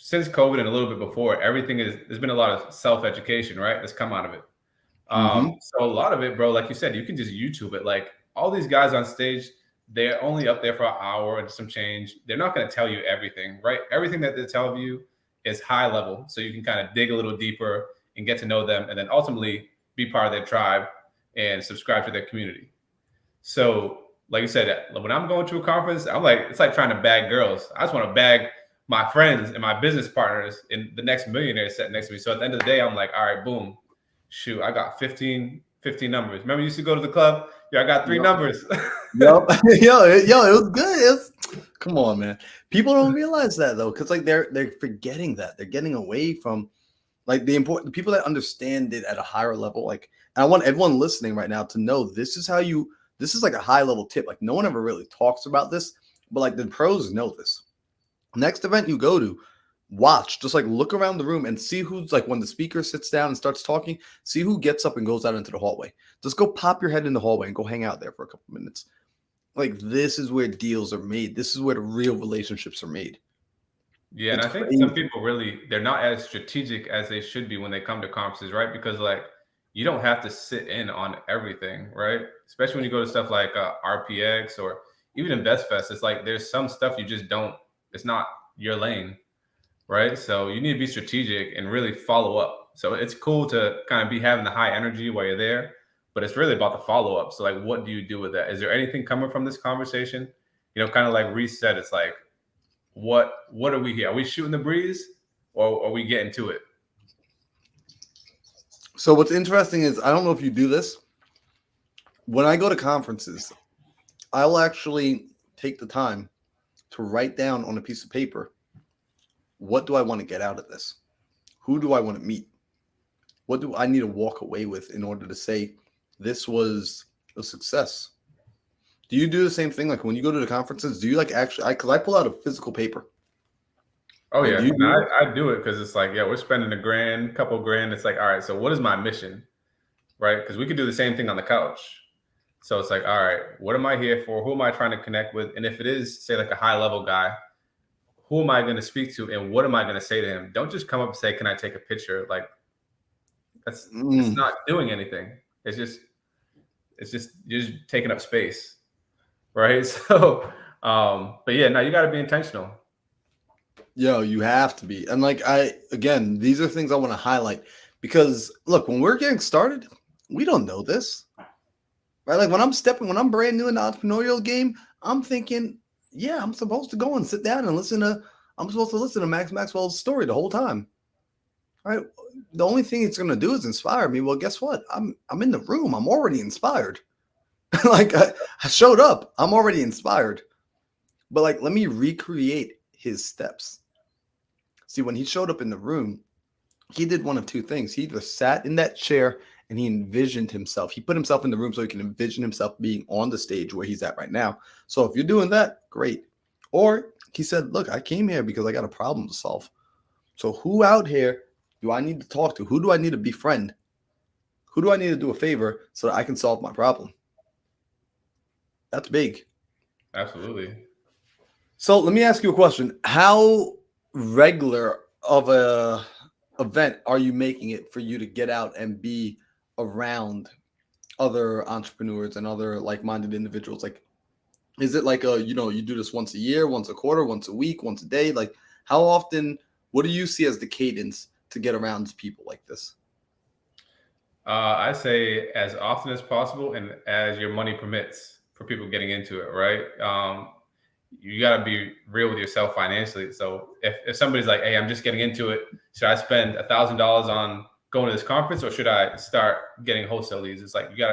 since COVID and a little bit before, there's been a lot of self-education, right? That's come out of it. So a lot of it, bro, like you said, you can just YouTube it. Like all these guys on stage, they're only up there for an hour and some change. They're not going to tell you everything, right? Everything that they tell you is high level. So you can kind of dig a little deeper and get to know them, and then ultimately be part of their tribe and subscribe to their community. So like you said, when I'm going to a conference, it's like trying to bag girls. I just want to bag my friends and my business partners and the next millionaire sitting next to me. So at the end of the day, I'm like, all right, boom, shoot, I got 15 numbers. Remember you used to go to the club? Yeah, I got 3 numbers. Yo, it was good. Come on, man. People don't realize that though, because like they're forgetting that. They're getting away from like the people that understand it at a higher level. Like, and I want everyone listening right now to know this is like a high level tip. Like no one ever really talks about this, but like the pros know this. Next event you go to, watch, just like look around the room and see who's like when the speaker sits down and starts talking, see who gets up and goes out into the hallway. Just go pop your head in the hallway and go hang out there for a couple of minutes. Like this is where deals are made. This is where the real relationships are made. Yeah, and I think some people they're not as strategic as they should be when they come to conferences, right? Because like you don't have to sit in on everything, right? Especially when you go to stuff like RPX or even InvestFest. It's like there's some stuff you just don't. It's not your lane, right? So you need to be strategic and really follow up. So it's cool to kind of be having the high energy while you're there, but it's really about the follow up. So like, what do you do with that? Is there anything coming from this conversation? Kind of like Reese said, it's like, what are we here? Are we shooting the breeze or are we getting to it? So what's interesting is, I don't know if you do this, when I go to conferences, I'll actually take the time to write down on a piece of paper, what do I want to get out of this? Who do I want to meet? What do I need to walk away with in order to say this was a success? Do you do the same thing? Like when you go to the conferences, do you like actually, because I pull out a physical paper. Oh Like, yeah, do you no, do it? I do it because it's like, yeah, we're spending a couple grand. It's like, all right, so what is my mission, right? Because we could do the same thing on the couch. So it's like, all right, what am I here for? Who am I trying to connect with? And if it is, say, like a high level guy, who am I going to speak to, and what am I going to say to him? Don't just come up and say, "Can I take a picture?" Like it's not doing anything. It's just you're just taking up space, right? So, but yeah, no, you got to be intentional. Yo, you have to be. And like again, these are things I want to highlight because look, when we're getting started, we don't know this. Right? Like when I'm brand new in the entrepreneurial game, I'm thinking, yeah, I'm supposed to go and sit down and I'm supposed to listen to Max Maxwell's story the whole time. Right? The only thing it's gonna do is inspire me. Well, guess what? I'm in the room. I'm already inspired. Like I showed up. I'm already inspired. But like, let me recreate his steps. See, when he showed up in the room, he did one of two things. He either sat in that chair and he envisioned himself. He put himself in the room so he can envision himself being on the stage where he's at right now. So if you're doing that, great. Or he said, look, I came here because I got a problem to solve. So who out here do I need to talk to? Who do I need to befriend? Who do I need to do a favor so that I can solve my problem? That's big. Absolutely. So let me ask you a question. How regular of a event are you making it for you to get out and be around other entrepreneurs and other like-minded individuals? Like, is it like you do this once a year, once a quarter, once a week, once a day? Like, how often? What do you see as the cadence to get around people like this? I say as often as possible and as your money permits for people getting into it, right? You got to be real with yourself financially. So if somebody's like, hey, I'm just getting into it, should I spend $1,000 on going to this conference or should I start getting wholesale leads? It's like, you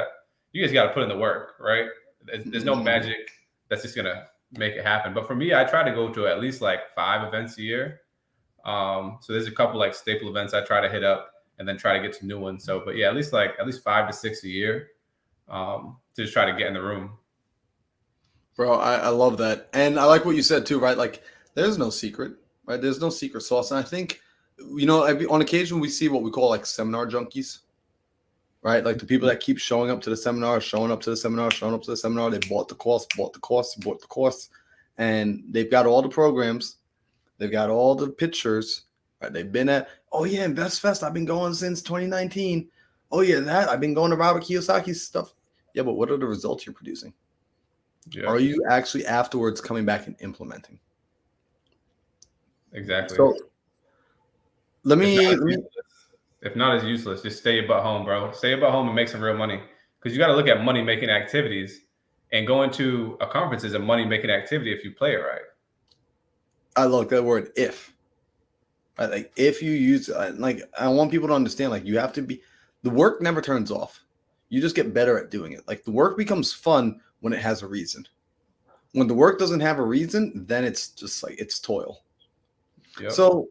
guys got to put in the work, right? There's no magic that's just going to make it happen. But for me, I try to go to at least like 5 events a year. So there's a couple like staple events I try to hit up and then try to get to new ones. So, but yeah, at least 5 to 6 a year to just try to get in the room. Bro, I love that. And I like what you said too, right? Like there's no secret, right? There's no secret sauce. And I think, on occasion we see what we call like seminar junkies, right? Like the people that keep showing up to the seminar, showing up to the seminar, showing up to the seminar. They bought the course, and they've got all the programs. They've got all the pictures, right? They've been at, oh yeah, Invest Fest. I've been going since 2019. Oh yeah, I've been going to Robert Kiyosaki's stuff. Yeah, but what are the results you're producing? Yeah. Are you actually afterwards coming back and implementing? Exactly. So if not as useless, just stay your butt home, bro. Stay your butt home and make some real money. Because you got to look at money making activities, and going to a conference is a money making activity if you play it right. I like that word if. Right? Like if you use like I want people to understand, like you have to be, the work never turns off. You just get better at doing it. Like the work becomes fun when it has a reason. When the work doesn't have a reason, then it's just like it's toil. Yep. So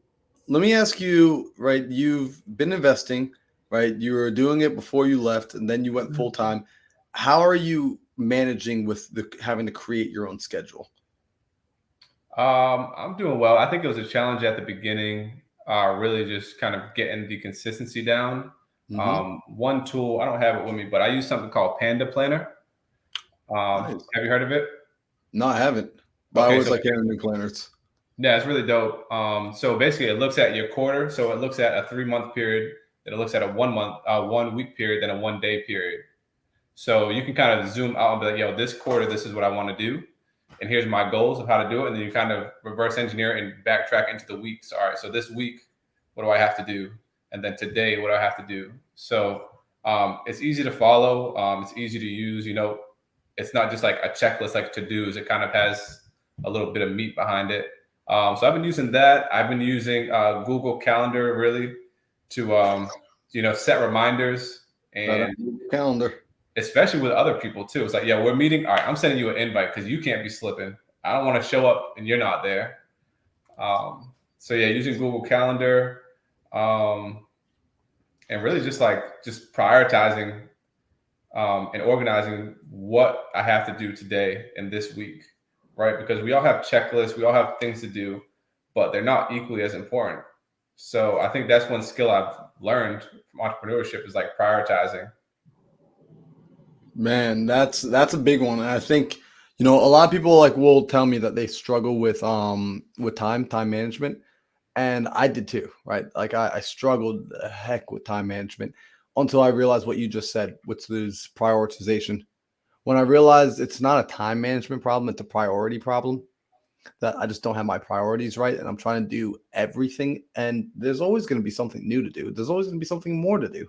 let me ask you, right? You've been investing, right? You were doing it before you left, and then you went full time. How are you managing with having to create your own schedule? I'm doing well. I think it was a challenge at the beginning, really just kind of getting the consistency down. One tool, I don't have it with me, but I use something called Panda Planner. Nice. Have you heard of it? No, I haven't. But I always like hearing new planners. Yeah, it's really dope. So basically it looks at your quarter. So it looks at a 3-month period, then it looks at a 1 week period, then a 1 day period. So you can kind of zoom out and be like, yo, this quarter, this is what I want to do. And here's my goals of how to do it. And then you kind of reverse engineer and backtrack into the weeks. All right, so this week, what do I have to do? And then today, what do I have to do? So it's easy to follow. It's easy to use. It's not just like a checklist like to-dos. It kind of has a little bit of meat behind it. So I've been using that. I've been using Google Calendar really to, set reminders and Calendar. especially with other people too. It's like, yeah, we're meeting. All right, I'm sending you an invite because you can't be slipping. I don't want to show up and you're not there. So yeah, using Google Calendar, and really just prioritizing and organizing what I have to do today and this week, right? Because we all have checklists, we all have things to do, but they're not equally as important. So I think that's one skill I've learned from entrepreneurship is like prioritizing. Man, that's a big one. And I think, a lot of people like will tell me that they struggle with time management. And I did too, right? Like I struggled the heck with time management until I realized what you just said, which is prioritization. When I realized it's not a time management problem, it's a priority problem, that I just don't have my priorities right. And I'm trying to do everything. And there's always going to be something new to do. There's always going to be something more to do.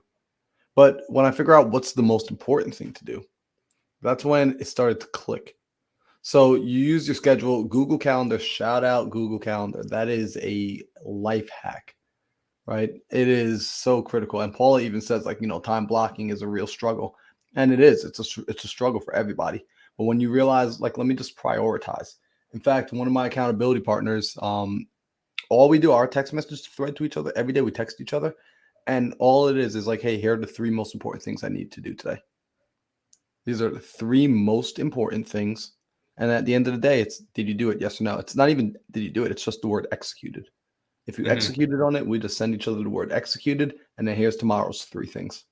But when I figure out what's the most important thing to do, that's when it started to click. So you use your schedule, Google Calendar, shout out Google Calendar. That is a life hack, right? It is so critical. And Paula even says like, time blocking is a real struggle. And it is, it's a struggle for everybody. But when you realize like, let me just prioritize. In fact, one of my accountability partners, all we do, our text message thread to each other every day, we text each other. And all it is like, hey, here are the 3 most important things I need to do today. These are the 3 most important things. And at the end of the day, it's, did you do it? Yes or no? It's not even, did you do it? It's just the word executed. If you executed on it, we just send each other the word executed. And then here's tomorrow's 3 things.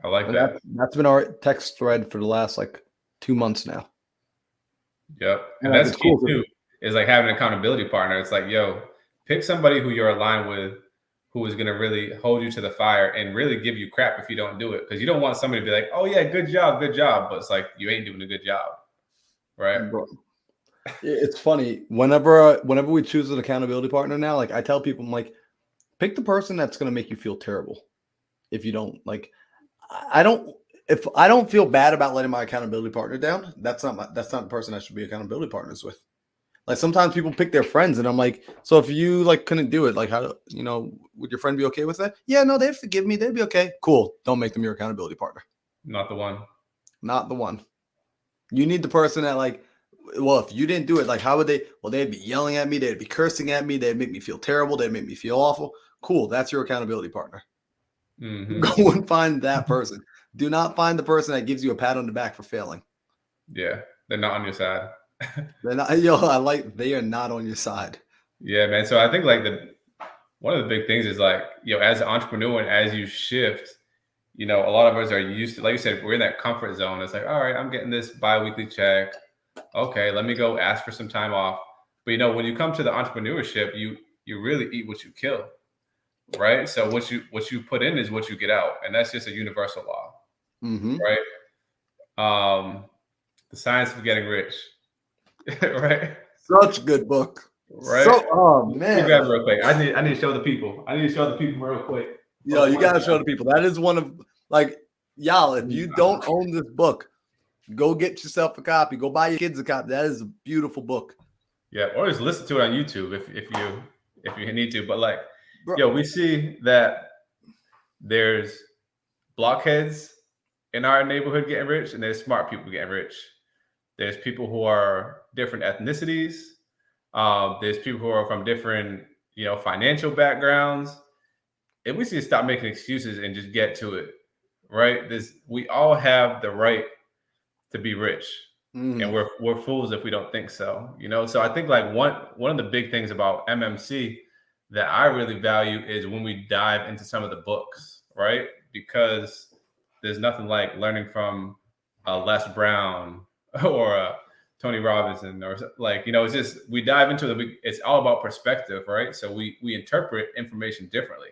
I like and that. That's been our text thread for the last like 2 months now. Yep. And that's key too, is like having an accountability partner. It's like, yo, pick somebody who you're aligned with, who is going to really hold you to the fire and really give you crap if you don't do it. Because you don't want somebody to be like, oh yeah, good job. But it's like, you ain't doing a good job. Right. Bro, it's funny. Whenever we choose an accountability partner now, like I tell people, I'm like, pick the person that's going to make you feel terrible. If you don't like, if I don't feel bad about letting my accountability partner down, that's not the person I should be accountability partners with. Like sometimes people pick their friends and I'm like, so if you like couldn't do it, like how, would your friend be okay with that? Yeah, no, they'd forgive me. They'd be okay. Cool. Don't make them your accountability partner. Not the one. Not the one. You need the person that like, well, if you didn't do it, like how would they? Well, they'd be yelling at me. They'd be cursing at me. They'd make me feel terrible. They'd make me feel awful. Cool. That's your accountability partner. Mm-hmm. Go and find that person. Do not find the person that gives you a pat on the back for failing. Yeah. They're not on your side. They're not, they are not on your side. Yeah, man. So I think like one of the big things is like, as an entrepreneur and as you shift, a lot of us are used to, like you said, we're in that comfort zone. It's like, all right, I'm getting this bi-weekly check. Okay, let me go ask for some time off. But when you come to the entrepreneurship, you really eat what you kill, right? So what you put in is what you get out, and that's just a universal law, right? The Science of Getting Rich, right? Such a good book, right? So, oh man, let me grab it real quick. I need to show the people. real quick. Yo, you gotta show the people. That is one of like y'all. If you don't own this book, go get yourself a copy. Go buy your kids a copy. That is a beautiful book. Yeah, or just listen to it on YouTube if you need to. But like, we see that there's blockheads in our neighborhood getting rich, and there's smart people getting rich. There's people who are different ethnicities. There's people who are from different, financial backgrounds. If we see to stop making excuses and just get to it, right? We all have the right to be rich. And we're fools if we don't think so, So I think like one of the big things about MMC that I really value is when we dive into some of the books, right? Because there's nothing like learning from a Les Brown or a Tony Robinson or like, it's just, we dive into it's all about perspective, right? So we interpret information differently.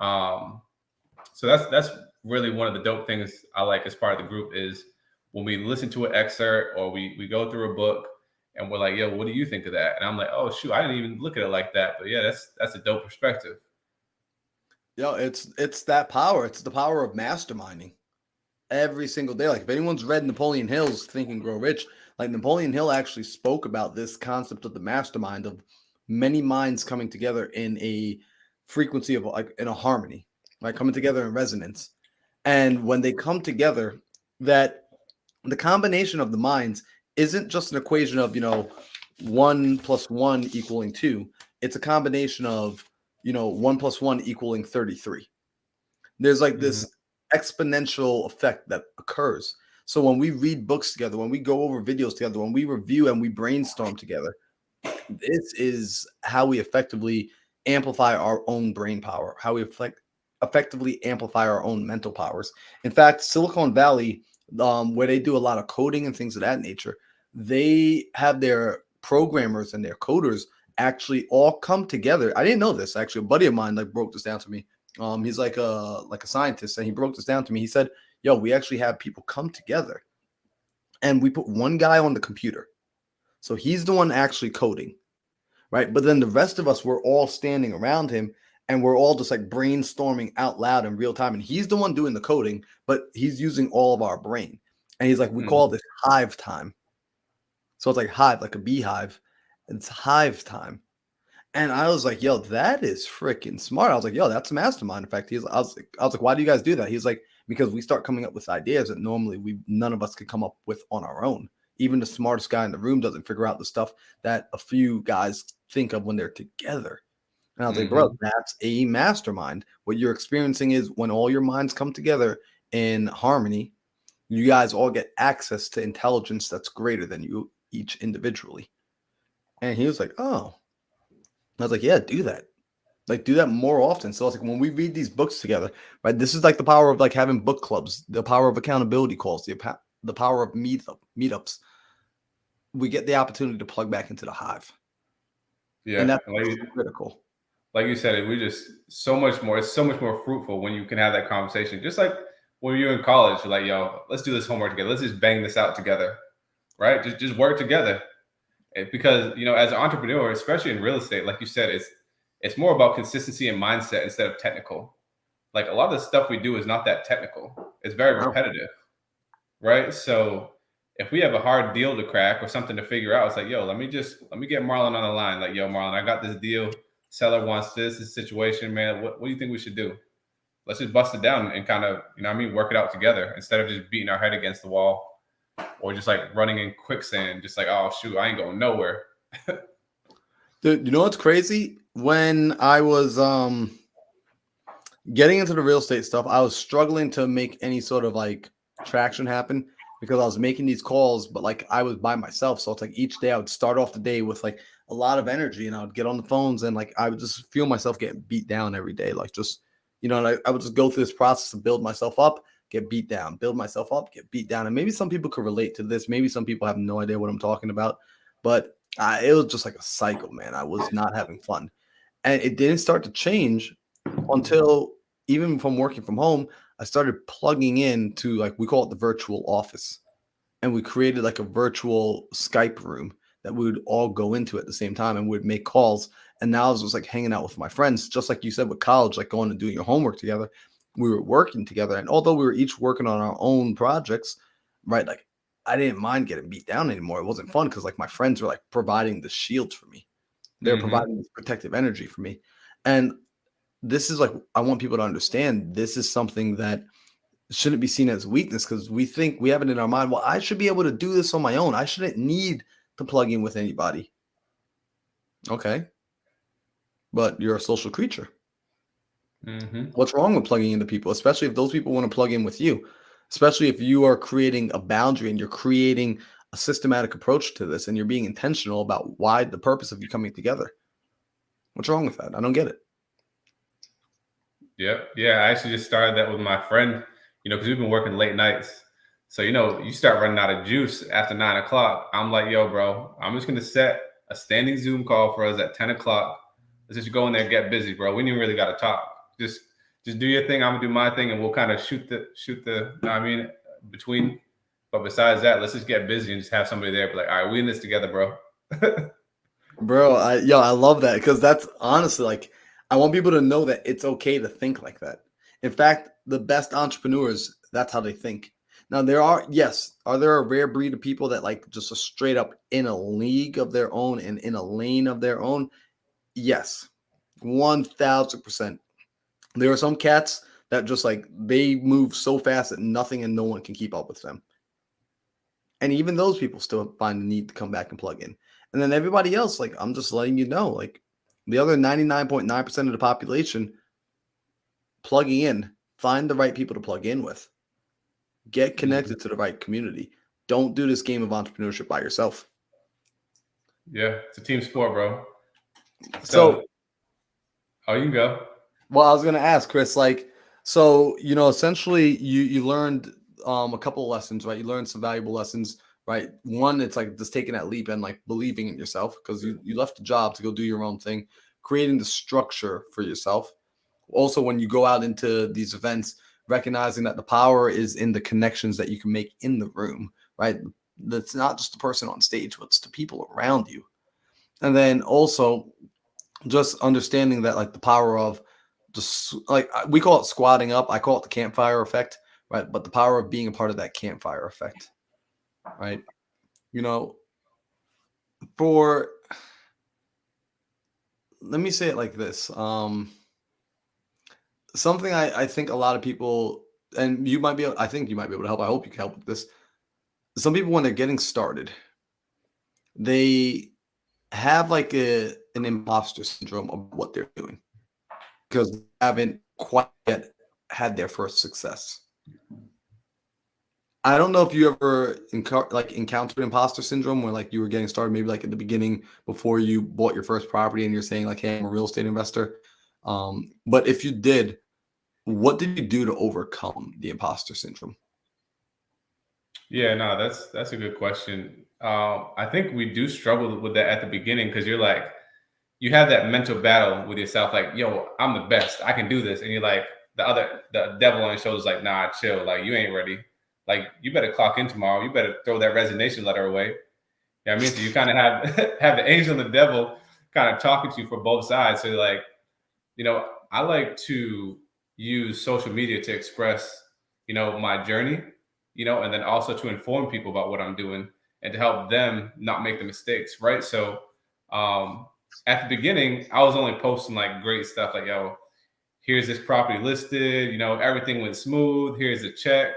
So that's really one of the dope things I like as part of the group is when we listen to an excerpt or we go through a book and we're like, yo, what do you think of that? And I'm like, oh shoot, I didn't even look at it like that. But yeah, that's a dope perspective. Yo, it's that power. It's the power of masterminding every single day. Like if anyone's read Napoleon Hill's Think and Grow Rich, like Napoleon Hill actually spoke about this concept of the mastermind of many minds coming together in a frequency of like in a harmony, like coming together in resonance. And when they come together, that the combination of the minds isn't just an equation of, 1 + 1 equaling 2. It's a combination of, 1 + 1 equaling 33. There's like this exponential effect that occurs. So when we read books together, when we go over videos together, when we review and we brainstorm together, this is how we effectively amplify our own brain power, how we effectively amplify our own mental powers. In fact, Silicon Valley, where they do a lot of coding and things of that nature, they have their programmers and their coders actually all come together. I didn't know this actually. A buddy of mine like broke this down to me. He's like a scientist, and he broke this down to me. He said, "Yo, we actually have people come together, and we put one guy on the computer, so he's the one actually coding, right? But then the rest of us, we're all standing around him, and we're all just like brainstorming out loud in real time. And he's the one doing the coding, but he's using all of our brain. And he's like, we call this hive time. So it's like hive, like a beehive. It's hive time." And I was like, "Yo, that is freaking smart." I was like, "Yo, that's a mastermind." In fact, I was like, "Why do you guys do that?" He's like, "Because we start coming up with ideas that normally none of us could come up with on our own. Even the smartest guy in the room doesn't figure out the stuff that a few guys think of when they're together." And I was like, "Bro, that's a mastermind. What you're experiencing is when all your minds come together in harmony, you guys all get access to intelligence that's greater than you each individually." And he was like, "Oh." I was like, "Yeah, do that. Like, do that more often." So it's like when we read these books together, right? This is like the power of like having book clubs, the power of accountability calls, the power of meetups. We get the opportunity to plug back into the hive. Yeah, And that's like, critical. Like you said, we just so much more. It's so much more fruitful when you can have that conversation. Just like when you're in college, you're like, "Yo, let's do this homework together. Let's just bang this out together, right? Just work together." Because as an entrepreneur, especially in real estate, like you said, it's more about consistency and mindset instead of technical. Like a lot of the stuff we do is not that technical. It's very repetitive, right? So if we have a hard deal to crack or something to figure out, it's like, "Yo, let me get Marlon on the line. Like, yo, Marlon, I got this deal. Seller wants this situation, man. What do you think we should do? Let's just bust it down and kind of, work it out together instead of just beating our head against the wall or just like running in quicksand, just like, oh shoot, I ain't going nowhere." Dude, you know what's crazy? When I was getting into the real estate stuff, I was struggling to make any sort of like traction happen because I was making these calls, but like I was by myself. So it's like each day I would start off the day with like a lot of energy, and I would get on the phones and like I would just feel myself getting beat down every day. Like just, and I would just go through this process to build myself up, get beat down, build myself up, get beat down. And maybe some people could relate to this. Maybe some people have no idea what I'm talking about, but it was just like a cycle, man. I was not having fun. And it didn't start to change until even from working from home, I started plugging into like we call it the virtual office. And we created like a virtual Skype room that we would all go into at the same time and would make calls. And now I was just like hanging out with my friends, just like you said with college, like going and doing your homework together. We were working together. And although we were each working on our own projects, right? Like I didn't mind getting beat down anymore. It wasn't fun because like my friends were like providing the shield for me. They're providing this protective energy for me. And this is like, I want people to understand this is something that shouldn't be seen as weakness because we think we have it in our mind. Well, I should be able to do this on my own. I shouldn't need to plug in with anybody. Okay. But you're a social creature. What's wrong with plugging into people, especially if those people want to plug in with you, especially if you are creating a boundary and you're creating a systematic approach to this and you're being intentional about why the purpose of you coming together. What's wrong with that? I don't get it. Yep. Yeah. I actually just started that with my friend, because we've been working late nights. So, you start running out of juice after 9 o'clock. I'm like, "Yo, bro, I'm just going to set a standing Zoom call for us at 10 o'clock. Let's just go in there and get busy, bro. We ain't really got to talk. Just do your thing. I'm going to do my thing, and we'll kind of shoot the, between. But besides that, let's just get busy and just have somebody there. Be like, all right, we in this together, bro." Bro, I love that because that's honestly like, I want people to know that it's okay to think like that. In fact, the best entrepreneurs, that's how they think. Now, are there a rare breed of people that like just a straight up in a league of their own and in a lane of their own? Yes, 1000%. There are some cats that just like they move so fast that nothing and no one can keep up with them. And even those people still find the need to come back and plug in. And then everybody else, like, I'm just letting you know, like the other 99.9% of the population, plugging in, find the right people to plug in with. Get connected to the right community. Don't do this game of entrepreneurship by yourself. Yeah, it's a team sport, bro. So oh, you can go. Well, I was going to ask Chris, like, so, you know, essentially you learned a couple of lessons, right? You learned some valuable lessons, right? One, it's like just taking that leap and like believing in yourself, because you left the job to go do your own thing, creating the structure for yourself. Also, when you go out into these events, recognizing that the power is in the connections that you can make in the room, right? That's not just the person on stage, but it's the people around you. And then also just understanding that like the power of just like we call it squatting up, I call it the campfire effect, right? But the power of being a part of that campfire effect, right? You know, let me say it like this. Something I think a lot of people, and you might be, I think you might be able to help. I hope you can help with this. Some people, when they're getting started, they have like an imposter syndrome of what they're doing because they haven't quite yet had their first success. I don't know if you ever encountered imposter syndrome where like you were getting started, maybe like at the beginning before you bought your first property and you're saying like, hey, I'm a real estate investor. But if you did, what did you do to overcome the imposter syndrome? Yeah, no, that's a good question. I think we do struggle with that at the beginning because you're like, you have that mental battle with yourself, like, yo, I'm the best, I can do this. And you're like, the devil on your shoulders, like, nah, chill, like, you ain't ready. Like, you better clock in tomorrow. You better throw that resignation letter away. You know what I mean? So you kind of have the angel and the devil kind of talking to you for both sides. So like, you know, I like to use social media to express, you know, my journey, you know, and then also to inform people about what I'm doing and to help them not make the mistakes, right? So at the beginning, I was only posting like great stuff like, yo, here's this property listed, you know, everything went smooth, here's a check,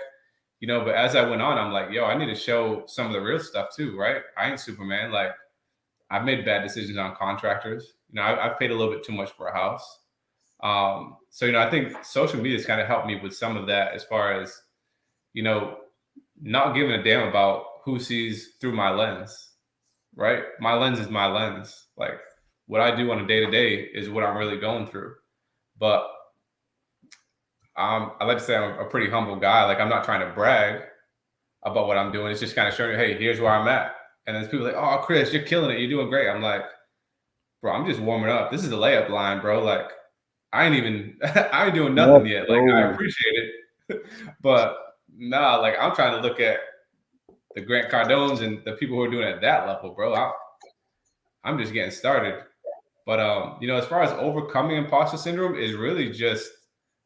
you know, but as I went on, I'm like, yo, I need to show some of the real stuff too, right? I ain't Superman. Like, I've made bad decisions on contractors. You know, I've paid a little bit too much for a house. So, you know, I think social media has kind of helped me with some of that as far as, you know, not giving a damn about who sees through my lens, right? My lens is my lens. Like, what I do on a day-to-day is what I'm really going through. But I like to say I'm a pretty humble guy. Like, I'm not trying to brag about what I'm doing. It's just kind of showing you, hey, here's where I'm at. And then people like, oh, Chris, you're killing it. You're doing great. I'm like, bro, I'm just warming up. This is a layup line, bro. Like, I ain't doing nothing yet. Like, I appreciate it. But nah, like, I'm trying to look at the Grant Cardones and the people who are doing it at that level, bro. I'm just getting started. But you know, as far as overcoming imposter syndrome is really just,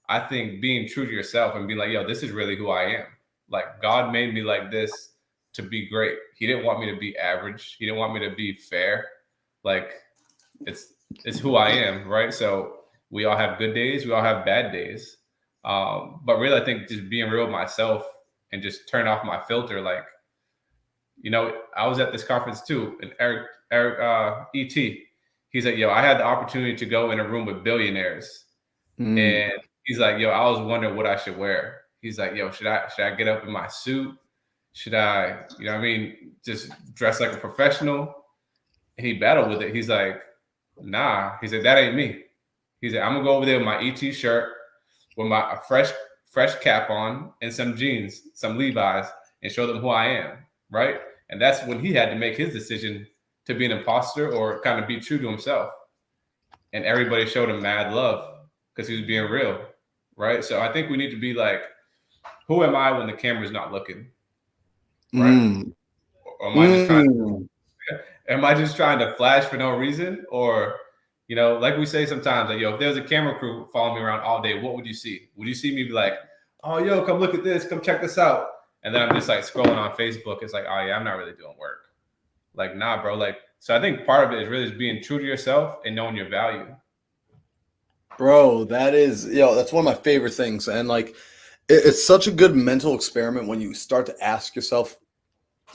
I think, being true to yourself and being like, yo, this is really who I am. Like, God made me like this to be great. He didn't want me to be average. He didn't want me to be fair. Like, it's who I am, right? So we all have good days. We all have bad days. But really, I think just being real with myself and just turn off my filter. Like, you know, I was at this conference too, and Eric E.T., he's like, yo, I had the opportunity to go in a room with billionaires. And he's like, yo, I was wondering what I should wear. He's like, yo, should I get up in my suit? Should I, you know what I mean, just dress like a professional? And he battled with it. He's like, nah. He said, that ain't me. He said, I'm gonna go over there with my ET shirt, with my fresh cap on, and some jeans, some Levi's, and show them who I am, right? And that's when he had to make his decision to be an imposter or kind of be true to himself. And everybody showed him mad love because he was being real, right? So I think we need to be like, who am I when the camera's not looking, right? Or am I just trying to flash for no reason? Or, you know, like we say sometimes, like, yo, if there's a camera crew following me around all day, what would you see? Would you see me be like, oh, yo, come look at this, come check this out? And then I'm just like scrolling on Facebook. It's like, oh yeah, I'm not really doing work. Like, nah, bro. Like, so I think part of it is really just being true to yourself and knowing your value. Bro, that is, that's one of my favorite things. And like, it's such a good mental experiment when you start to ask yourself,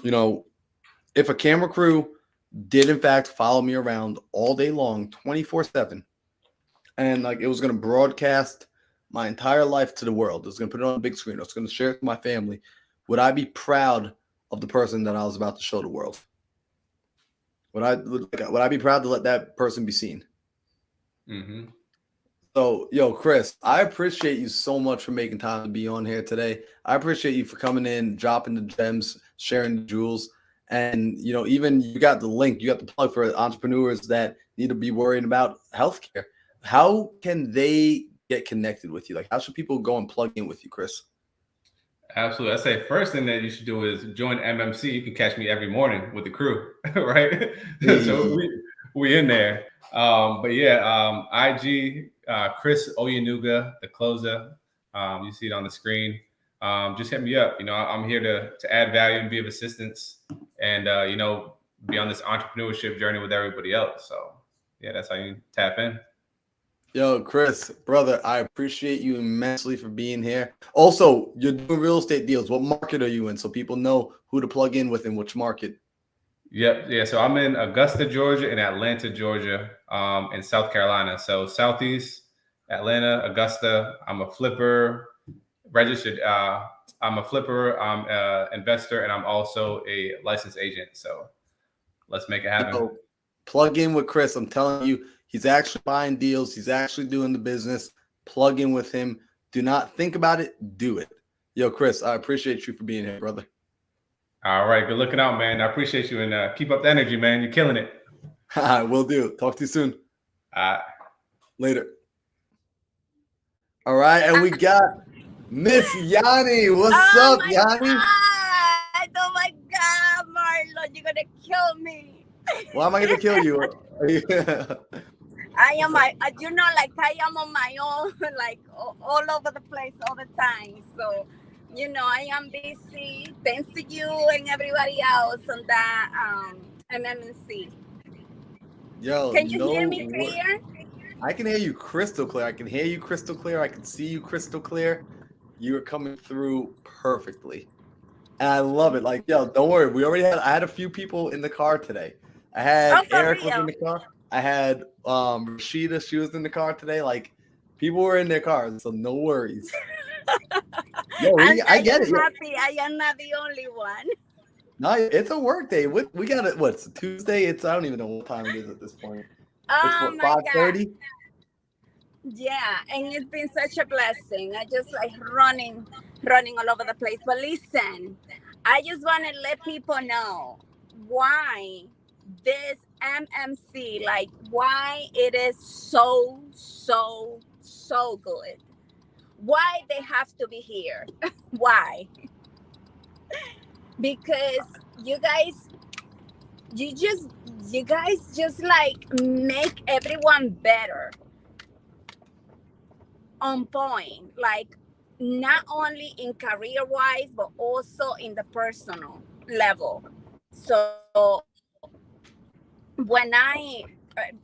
if a camera crew did in fact follow me around all day long, 24/7, and like it was going to broadcast my entire life to the world, it was going to put it on a big screen, I was going to share it with my family, would I be proud of the person that I was about to show the world? Would I be proud to let that person be seen? Mm-hmm. So, Chris, I appreciate you so much for making time to be on here today. I appreciate you for coming in, dropping the gems, sharing the jewels. And, even you got the link, you got the plug for entrepreneurs that need to be worrying about healthcare. How can they get connected with you? Like, how should people go and plug in with you, Chris? Absolutely. I say first thing that you should do is join MMC. You can catch me every morning with the crew, right? So we in there. But yeah, IG, Chris Oyenuga, the closer. You see it on the screen. Just hit me up. I'm here to add value and be of assistance, and be on this entrepreneurship journey with everybody else. So yeah, that's how you tap in. Yo, Chris, brother, I appreciate you immensely for being here. Also, you're doing real estate deals. What market are you in so people know who to plug in with in which market? Yep. Yeah. So I'm in Augusta, Georgia, and Atlanta, Georgia, and South Carolina. So Southeast, Atlanta, Augusta. I'm a flipper, registered. I'm a flipper. I'm an investor, and I'm also a licensed agent. So let's make it happen. So, plug in with Chris. I'm telling you, he's actually buying deals. He's actually doing the business. Plug in with him. Do not think about it. Do it. Yo, Chris, I appreciate you for being here, brother. All right. Good looking out, man. I appreciate you, and keep up the energy, man. You're killing it. Will do. Talk to you soon. Later. All right. And we got Miss Yanni. What's up, Yanni? Oh my God, Marlon, you're gonna kill me. Why am I gonna kill you? I am like I am on my own, like all over the place all the time. So, I am busy. Thanks to you and everybody else on that MMC. Yo, Can you hear me clear? I can hear you crystal clear. I can hear you crystal clear. I can see you crystal clear. You are coming through perfectly. And I love it. Like, yo, don't worry. I had a few people in the car today. I had Eric was in the car. I had Rashida, she was in the car today. Like, people were in their cars, so no worries. Yo, I get it. Happy I am not the only one. No, it's a work day. We got it. What's Tuesday? I don't even know what time it is at this point. It's what, 5:30? Yeah, and it's been such a blessing. I just like running all over the place. But listen, I just want to let people know why this MMC, like why it is so good. Why they have to be here. Why? Because you guys just like make everyone better. On point, like not only in career wise, but also in the personal level. So when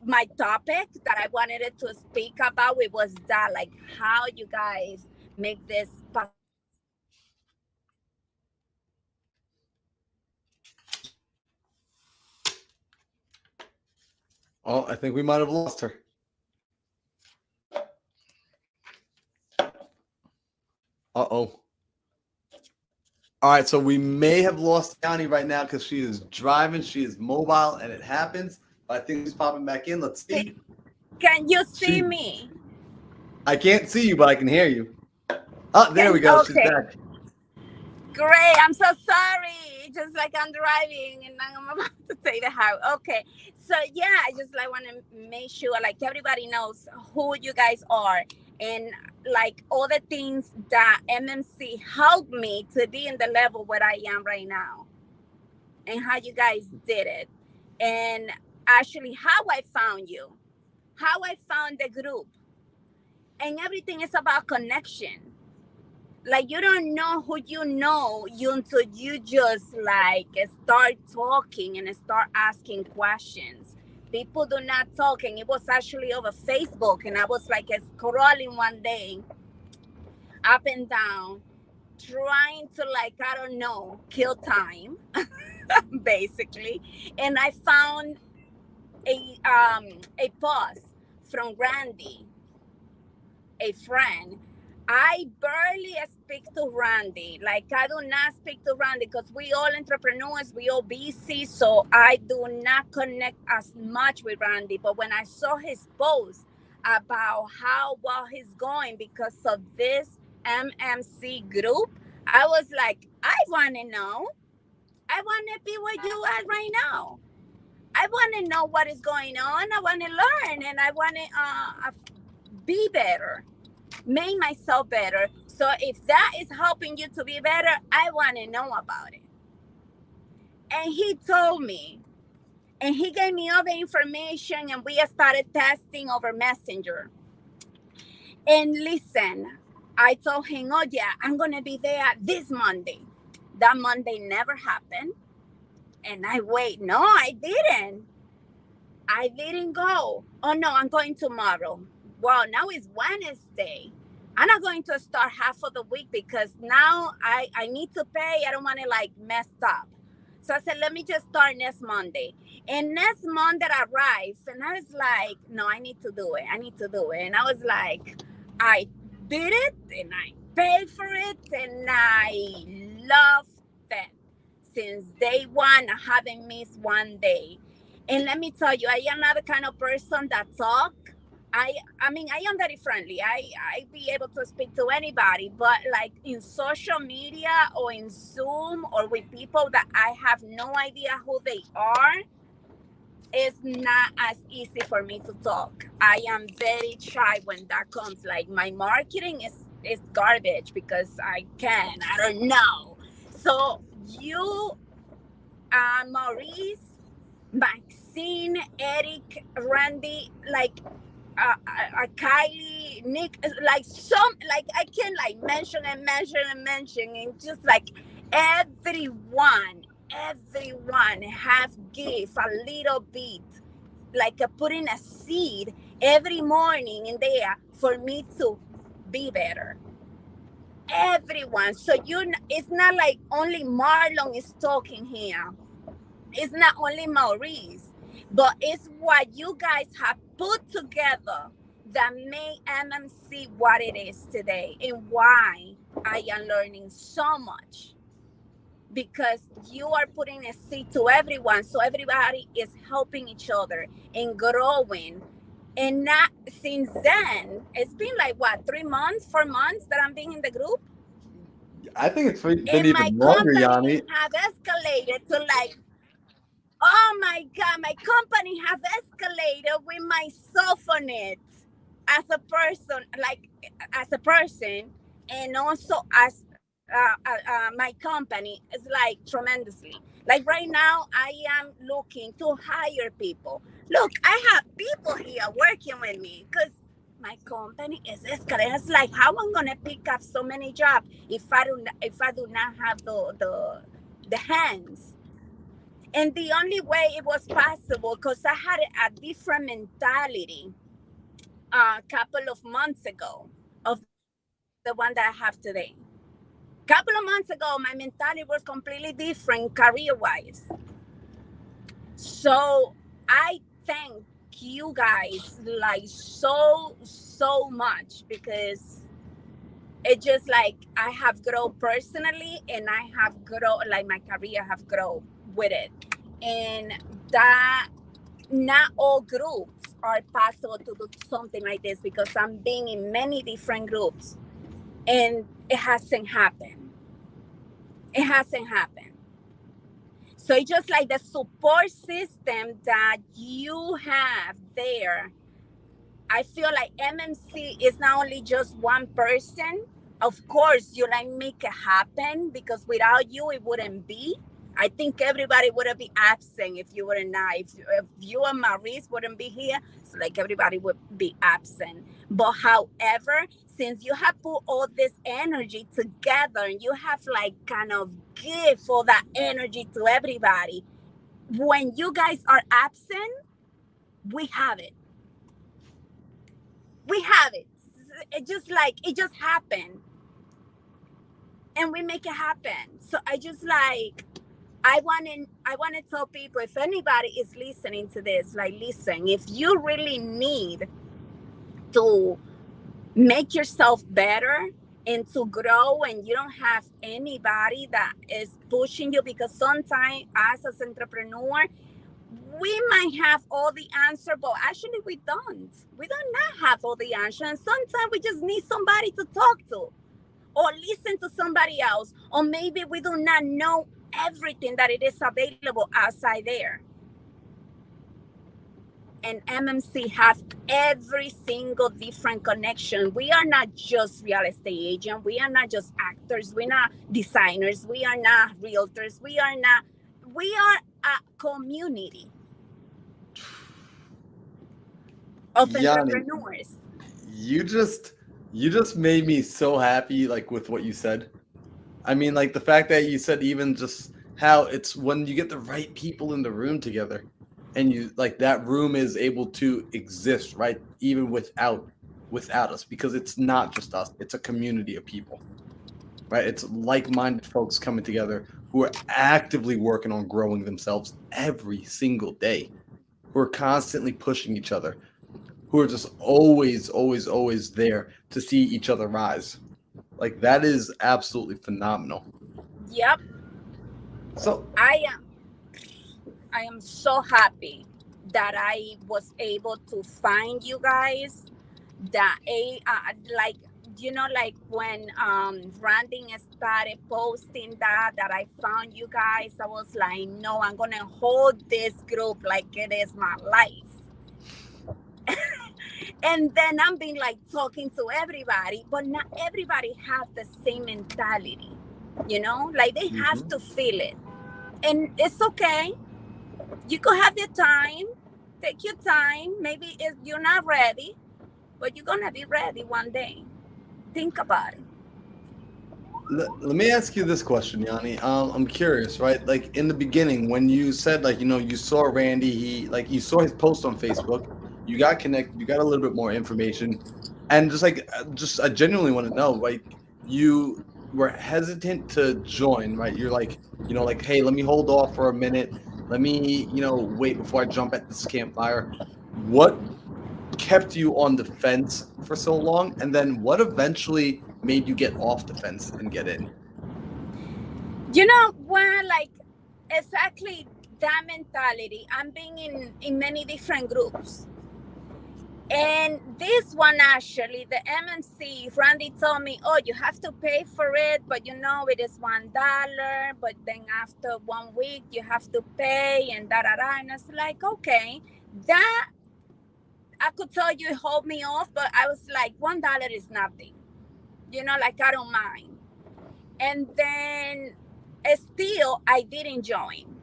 my topic that I wanted to speak about, it was that, like how you guys make this Oh, I think we might have lost her. Uh-oh. All right, so we may have lost Yanni right now because she is driving. She is mobile, and it happens. But I think she's popping back in. Let's see. Can you see me? I can't see you, but I can hear you. Oh, there we go. She's back. Great. I'm so sorry. Just like I'm driving and I'm about to take the house. Okay. So yeah, I just like want to make sure like everybody knows who you guys are and like all the things that MMC helped me to be in the level where I am right now and how you guys did it. And actually how I found you, how I found the group. And everything is about connection. Like you don't know who you know until you just like start talking and start asking questions. People do not talk, and it was actually over Facebook. And I was like scrolling one day up and down, trying to, like, I don't know, kill time, basically. And I found a post from Randy, a friend. I barely speak to Randy. Like, I do not speak to Randy because we all entrepreneurs, we all busy. So I do not connect as much with Randy. But when I saw his post about how well he's going because of this MMC group, I was like, I want to know. I want to be where you are right now. I want to know what is going on. I want to learn, and I want to be better, make myself better. So if that is helping you to be better, I want to know about it. And he told me, and he gave me all the information, and we started testing over Messenger. And listen, I told him, oh yeah, I'm going to be there this Monday. That Monday never happened. And I wait. No, I didn't. I didn't go. Oh no, I'm going tomorrow. Well, now it's Wednesday. I'm not going to start half of the week because now I need to pay. I don't want to like mess up. So I said, let me just start next Monday. And next Monday arrived, and I was like, no, I need to do it. I need to do it. And I was like, I did it, and I paid for it, and I love it. Since day one, I haven't missed one day. And let me tell you, I am not the kind of person that talk. I mean, I am very friendly. I be able to speak to anybody, but like in social media or in Zoom or with people that I have no idea who they are, it's not as easy for me to talk. I am very shy when that comes. Like my marketing is garbage because I don't know. So you, Maurice, Maxine, Eric, Randy, like Kylie, Nick, like some, like I can like mention and just like everyone have give a little bit, like putting a seed every morning in there for me to be better. Everyone. So it's not like only Marlon is talking here. It's not only Maurice, but it's what you guys have put together that made MMC what it is today, and why I am learning so much. Because you are putting a seed to everyone, so everybody is helping each other and growing. And not since then, it's been like what, 3 months, 4 months that I'm being in the group. I think it's been And my even longer, company Yanni. have escalated to like, oh my God, my company have escalated with myself on it as a person, like as a person, and also as my company is like tremendously. Like right now, I am looking to hire people. Look, I have people here working with me because my company is escalating. It's like how I'm gonna pick up so many jobs if I do not have the hands. And the only way it was possible because I had a different mentality a couple of months ago of the one that I have today. Couple of months ago, my mentality was completely different career-wise. So I thank you guys like so much because it just like I have grown personally and I have grown like my career have grown with it. And that not all groups are possible to do something like this because I'm being in many different groups and it hasn't happened. It hasn't happened. So it's just like the support system that you have there. I feel like MMC is not only just one person. Of course, you like make it happen because without you, it wouldn't be. I think everybody would be absent if you were not. If you and Maurice wouldn't be here, so like everybody would be absent. But however, since you have put all this energy together and you have like kind of give all that energy to everybody, when you guys are absent, we have it. We have it. It just happened. And we make it happen. So I want to tell people, if anybody is listening to this, like, listen, if you really need to make yourself better and to grow, and you don't have anybody that is pushing you, because sometimes us as entrepreneur, we might have all the answer, but actually we don't. We do not have all the answer. And sometimes we just need somebody to talk to, or listen to somebody else, or maybe we do not know everything that it is available outside there. And MMC has every single different connection. We are not just real estate agents. We are not just actors. We're not designers. We are not realtors. We are a community of Yanni, entrepreneurs. you just made me so happy, like, with what you said. I mean, like, the fact that you said even just how it's when you get the right people in the room together, and you, like, that room is able to exist, right, even without us, because it's not just us, it's a community of people, right? It's like-minded folks coming together who are actively working on growing themselves every single day, who are constantly pushing each other, who are just always there to see each other rise. Like, that is absolutely phenomenal. Yep. So I am so happy that I was able to find you guys. That like, like when Randy started posting that I found you guys, I was like, no, I'm gonna hold this group like it is my life. And then I'm being like talking to everybody, but not everybody have the same mentality, like they have to feel it. And it's okay. You could have your time. Take your time. Maybe you're not ready, but you're gonna be ready one day. Think about it. let me ask you this question, Yanni. I'm curious, right? Like, in the beginning, when you said, like, you saw Randy, you saw his post on Facebook, you got connected, you got a little bit more information, and I genuinely want to know, like, you were hesitant to join, right? You're like, like, hey, let me hold off for a minute, let me, wait before I jump at this campfire. What kept you on the fence for so long, and then what eventually made you get off the fence and get in? When, like, exactly that mentality, I'm being in many different groups. And this one, actually, the MMC, Randy told me, oh, you have to pay for it, but it is $1, but then after 1 week you have to pay, and da-da-da. And I was like, okay, that I could tell you hold me off, but I was like, $1 is nothing. Like, I don't mind. And then still, I didn't join.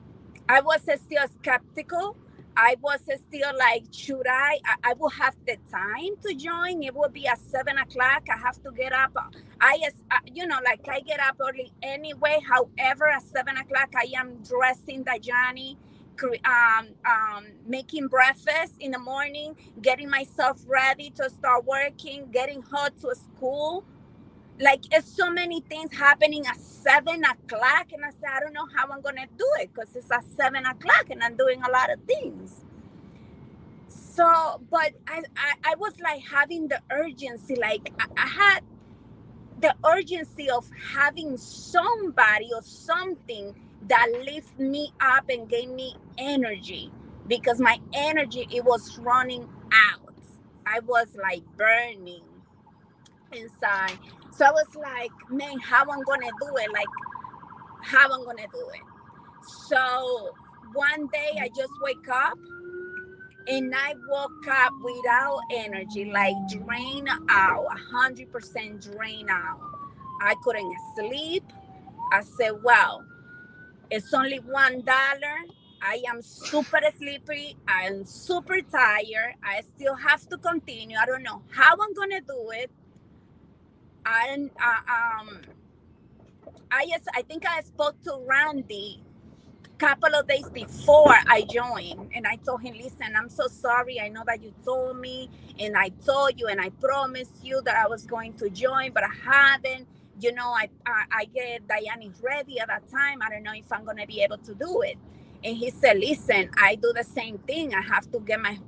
I was still skeptical. I was still like, should I will have the time to join. It will be at 7:00. I have to get up. I get up early anyway. However, at 7:00, I am dressing Dajani, making breakfast in the morning, getting myself ready to start working, getting her to school. Like, it's so many things happening at 7:00, and I said, I don't know how I'm gonna do it, because it's at 7:00 and I'm doing a lot of things. So, but I was like having the urgency, like I had the urgency of having somebody or something that lifted me up and gave me energy, because my energy, it was running out. I was like burning inside. So I was like, man, how I'm gonna do it? Like, how I'm gonna do it? So one day I just wake up, and I woke up without energy, like drained out, 100% drained out. I couldn't sleep. I said, wow, it's only $1. I am super sleepy. I am super tired. I still have to continue. I don't know how I'm gonna do it. I think I spoke to Randy couple of days before I joined, and I told him, listen, I'm so sorry. I know that you told me, and I told you, and I promised you that I was going to join, but I haven't. You know, I get Diane ready at that time. I don't know if I'm going to be able to do it. And he said, listen, I do the same thing. I have to get my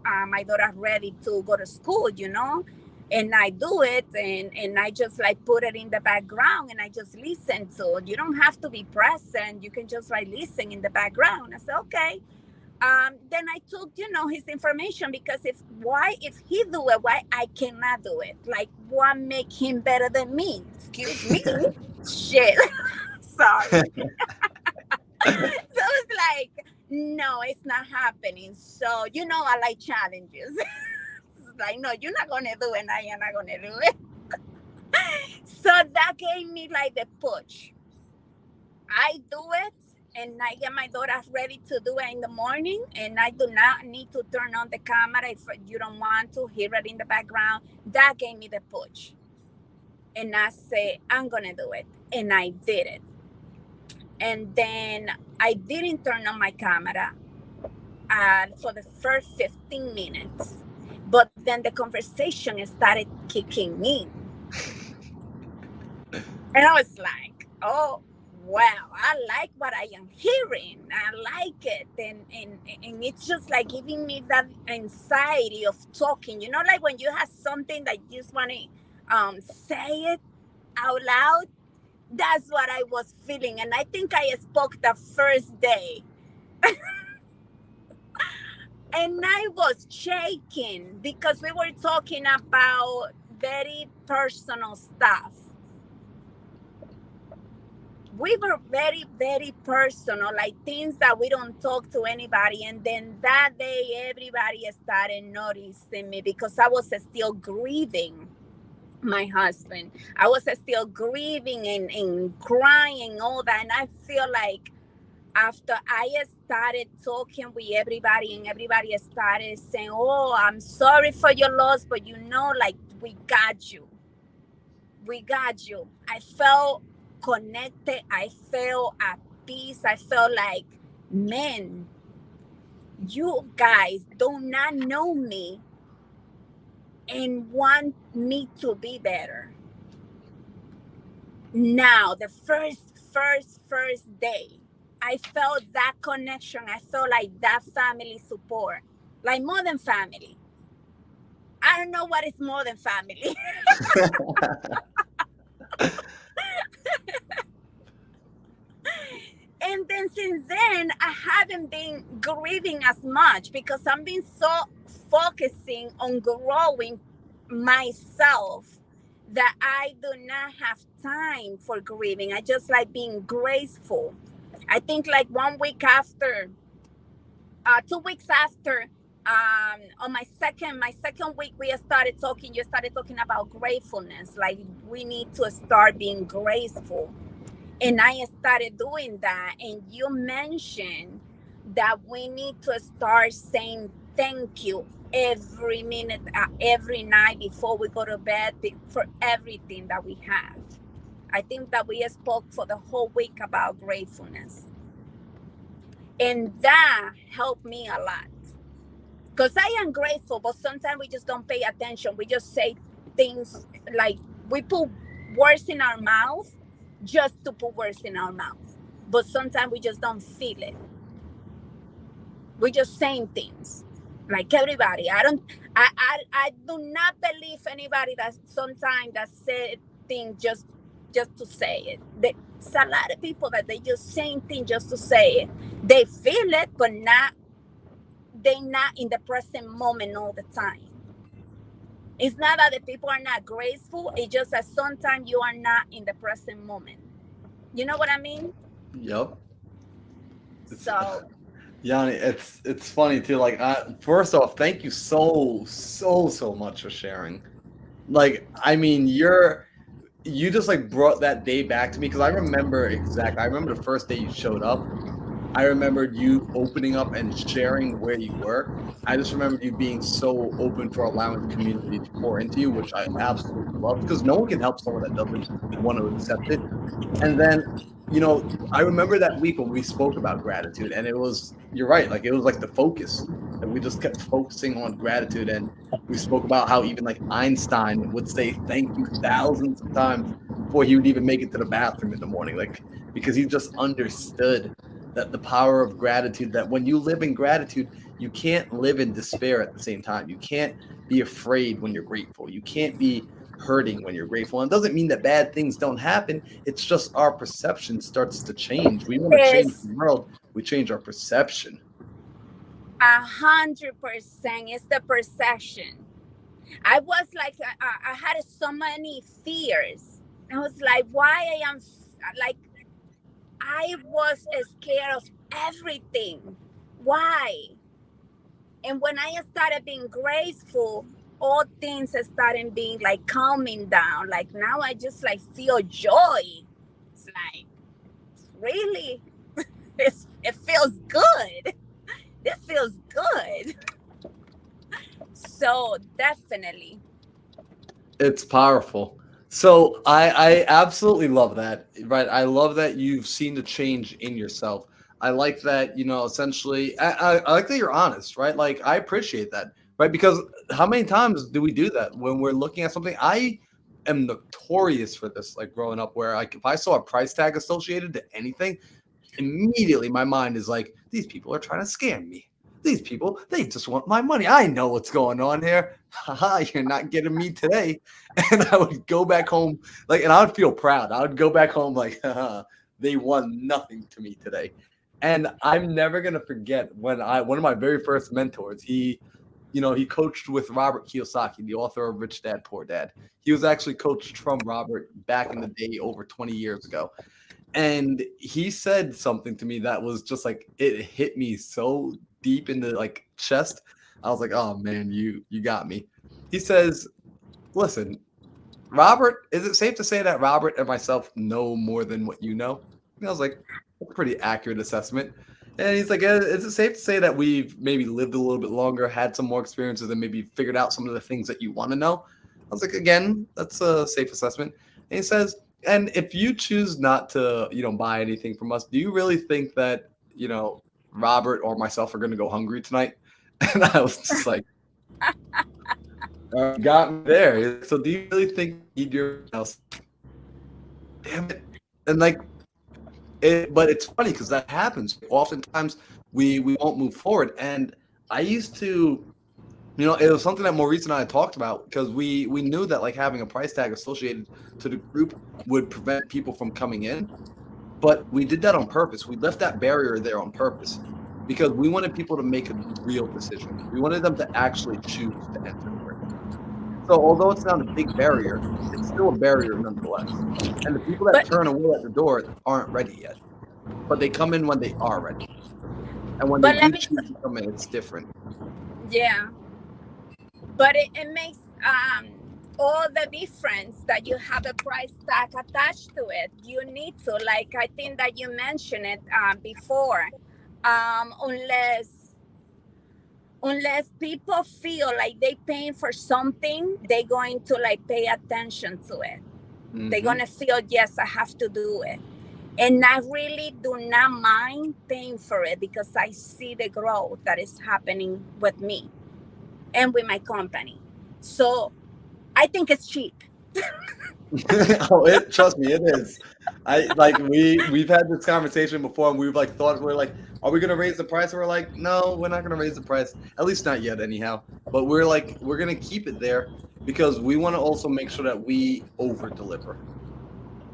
daughter ready to go to school, you know, and I do it, and I just like put it in the background, and I just listen to it. You don't have to be present. You can just like listen in the background. I said, okay. Then I took, you know, his information, because if he do it, why I cannot do it? Like, what make him better than me? Excuse me. Shit. Sorry. So it's like, no, it's not happening. So, you know, I like challenges. It's like, no, you're not gonna do it, and I am not gonna do it. So that gave me like the push. I do it, and I get my daughter ready to do it in the morning, and I do not need to turn on the camera if you don't want to hear it in the background. That gave me the push. And I say, I'm gonna do it. And I did it. And then I didn't turn on my camera for the first 15 minutes. But then the conversation started kicking in. And I was like, oh, wow, I like what I am hearing. I like it. And it's just like giving me that anxiety of talking. You know, like when you have something that you just want to say it out loud. That's what I was feeling. And I think I spoke the first day. And I was shaking because we were talking about very personal stuff. We were very, very personal, like things that we don't talk to anybody. And then that day, everybody started noticing me because I was still grieving my husband. I was still grieving and crying, all that. And I feel like after I started talking with everybody, and everybody started saying, oh, I'm sorry for your loss, but you know, like, we got you. We got you. I felt connected. I felt at peace. I felt like, man, you guys do not know me and want me to be better. Now, the first day, I felt that connection. I felt like that family support, like more than family. I don't know what is more than family. And then since then, I haven't been grieving as much because I've been so focusing on growing myself that I do not have time for grieving. I just like being graceful. I think like 1 week after, 2 weeks after, on my second week, we started talking. You started talking about gratefulness. Like we need to start being graceful. And I started doing that. And you mentioned that we need to start saying thank you every minute, every night before we go to bed for everything that we have. I think that we spoke for the whole week about gratefulness. And that helped me a lot. Because I am grateful, but sometimes we just don't pay attention. We just say things like we put words in our mouth just to put words in our mouth. But sometimes we just don't feel it. We're just saying things like everybody. I do not believe anybody that sometimes that said things just to say it. There's a lot of people that they just saying things just to say it. They feel it, but they're not in the present moment all the time. It's not that the people are not graceful. It's just that sometimes you are not in the present moment. You know what I mean? Yep. So, Yanni, it's funny too. Like, first off, thank you so much for sharing. Like, I mean, you just like brought that day back to me because I remember exactly. I remember the first day you showed up. I remembered you opening up and sharing where you were. I just remembered you being so open for allowing the community to pour into you, which I absolutely love because no one can help someone that doesn't want to accept it. And then I remember that week when we spoke about gratitude, and you're right, like it was like the focus, and we just kept focusing on gratitude. And we spoke about how even like Einstein would say thank you thousands of times before he would even make it to the bathroom in the morning, like because he just understood that the power of gratitude, that when you live in gratitude, you can't live in despair at the same time. You can't be afraid when you're grateful. You can't be hurting when you're grateful. And it doesn't mean that bad things don't happen. It's just our perception starts to change. We want to change It's the world. We change our perception. 100%. It's the perception. I was like, I had so many fears. I was like, why I am like, I was scared of everything. Why? And when I started being graceful, all things started being like calming down. Like now I just like feel joy. It's like, really? It feels good. This feels good. So definitely. It's powerful. So I absolutely love that. Right. I love that you've seen the change in yourself. I like that, essentially I like that you're honest, right? Like I appreciate that, right? Because how many times do we do that when we're looking at something? I am notorious for this, like growing up, where like if I saw a price tag associated to anything, immediately my mind is like, these people are trying to scam me. These people, they just want my money. I know what's going on here. Haha, you're not getting me today. And I would go back home, like, and I would feel proud. I would go back home like, haha, they won nothing to me today. And I'm never gonna forget when one of my very first mentors, he coached with Robert Kiyosaki, the author of Rich Dad Poor Dad. He was actually coached from Robert back in the day over 20 years ago. And he said something to me that was just like, it hit me so deep in the like chest. I was like, oh man, you got me. He says, listen, Robert, is it safe to say that Robert and myself know more than what you know? And I was like, that's a pretty accurate assessment. And he's like, is it safe to say that we've maybe lived a little bit longer, had some more experiences, and maybe figured out some of the things that you want to know? I was like, again, that's a safe assessment. And he says, and if you choose not to, buy anything from us, do you really think that, Robert or myself are going to go hungry tonight? And I was just like, got me there. So do you really think you need your house? Damn it. And like, but it's funny because that happens. Oftentimes we won't move forward. And I used to, it was something that Maurice and I talked about because we knew that like having a price tag associated to the group would prevent people from coming in. But we did that on purpose. We left that barrier there on purpose because we wanted people to make a real decision. We wanted them to actually choose to enter the room. So although it's not a big barrier, it's still a barrier nonetheless. And the people that turn away at the door aren't ready yet. But they come in when they are ready. And when they do choose to come in, it's different. Yeah. But it makes all the difference that you have a price tag attached to it. You need to, like, I think that you mentioned it before, unless people feel like they paying for something, they're going to like pay attention to it. Mm-hmm. They're going to feel, yes, I have to do it. And I really do not mind paying for it because I see the growth that is happening with me and with my company. So I think it's cheap. Trust me, it is. We've had this conversation before, and we've like thought, we're like, are we gonna raise the price? And we're like, no, we're not gonna raise the price, at least not yet, anyhow. But we're like, we're gonna keep it there because we want to also make sure that we over deliver,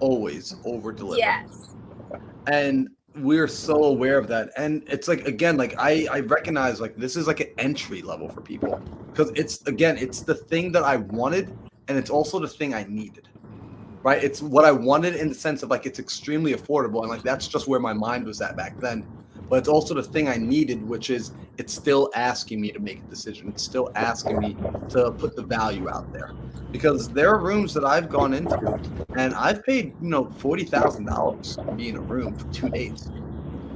always over deliver. Yes. And we're so aware of that. And it's like, again, like I recognize like this is like an entry level for people because it's the thing that I wanted, and it's also the thing I needed. Right? It's what I wanted in the sense of like it's extremely affordable, and like that's just where my mind was at back then. But it's also the thing I needed, which is it's still asking me to make a decision. It's still asking me to put the value out there. Because there are rooms that I've gone into and I've paid, $40,000 to be in a room for 2 days.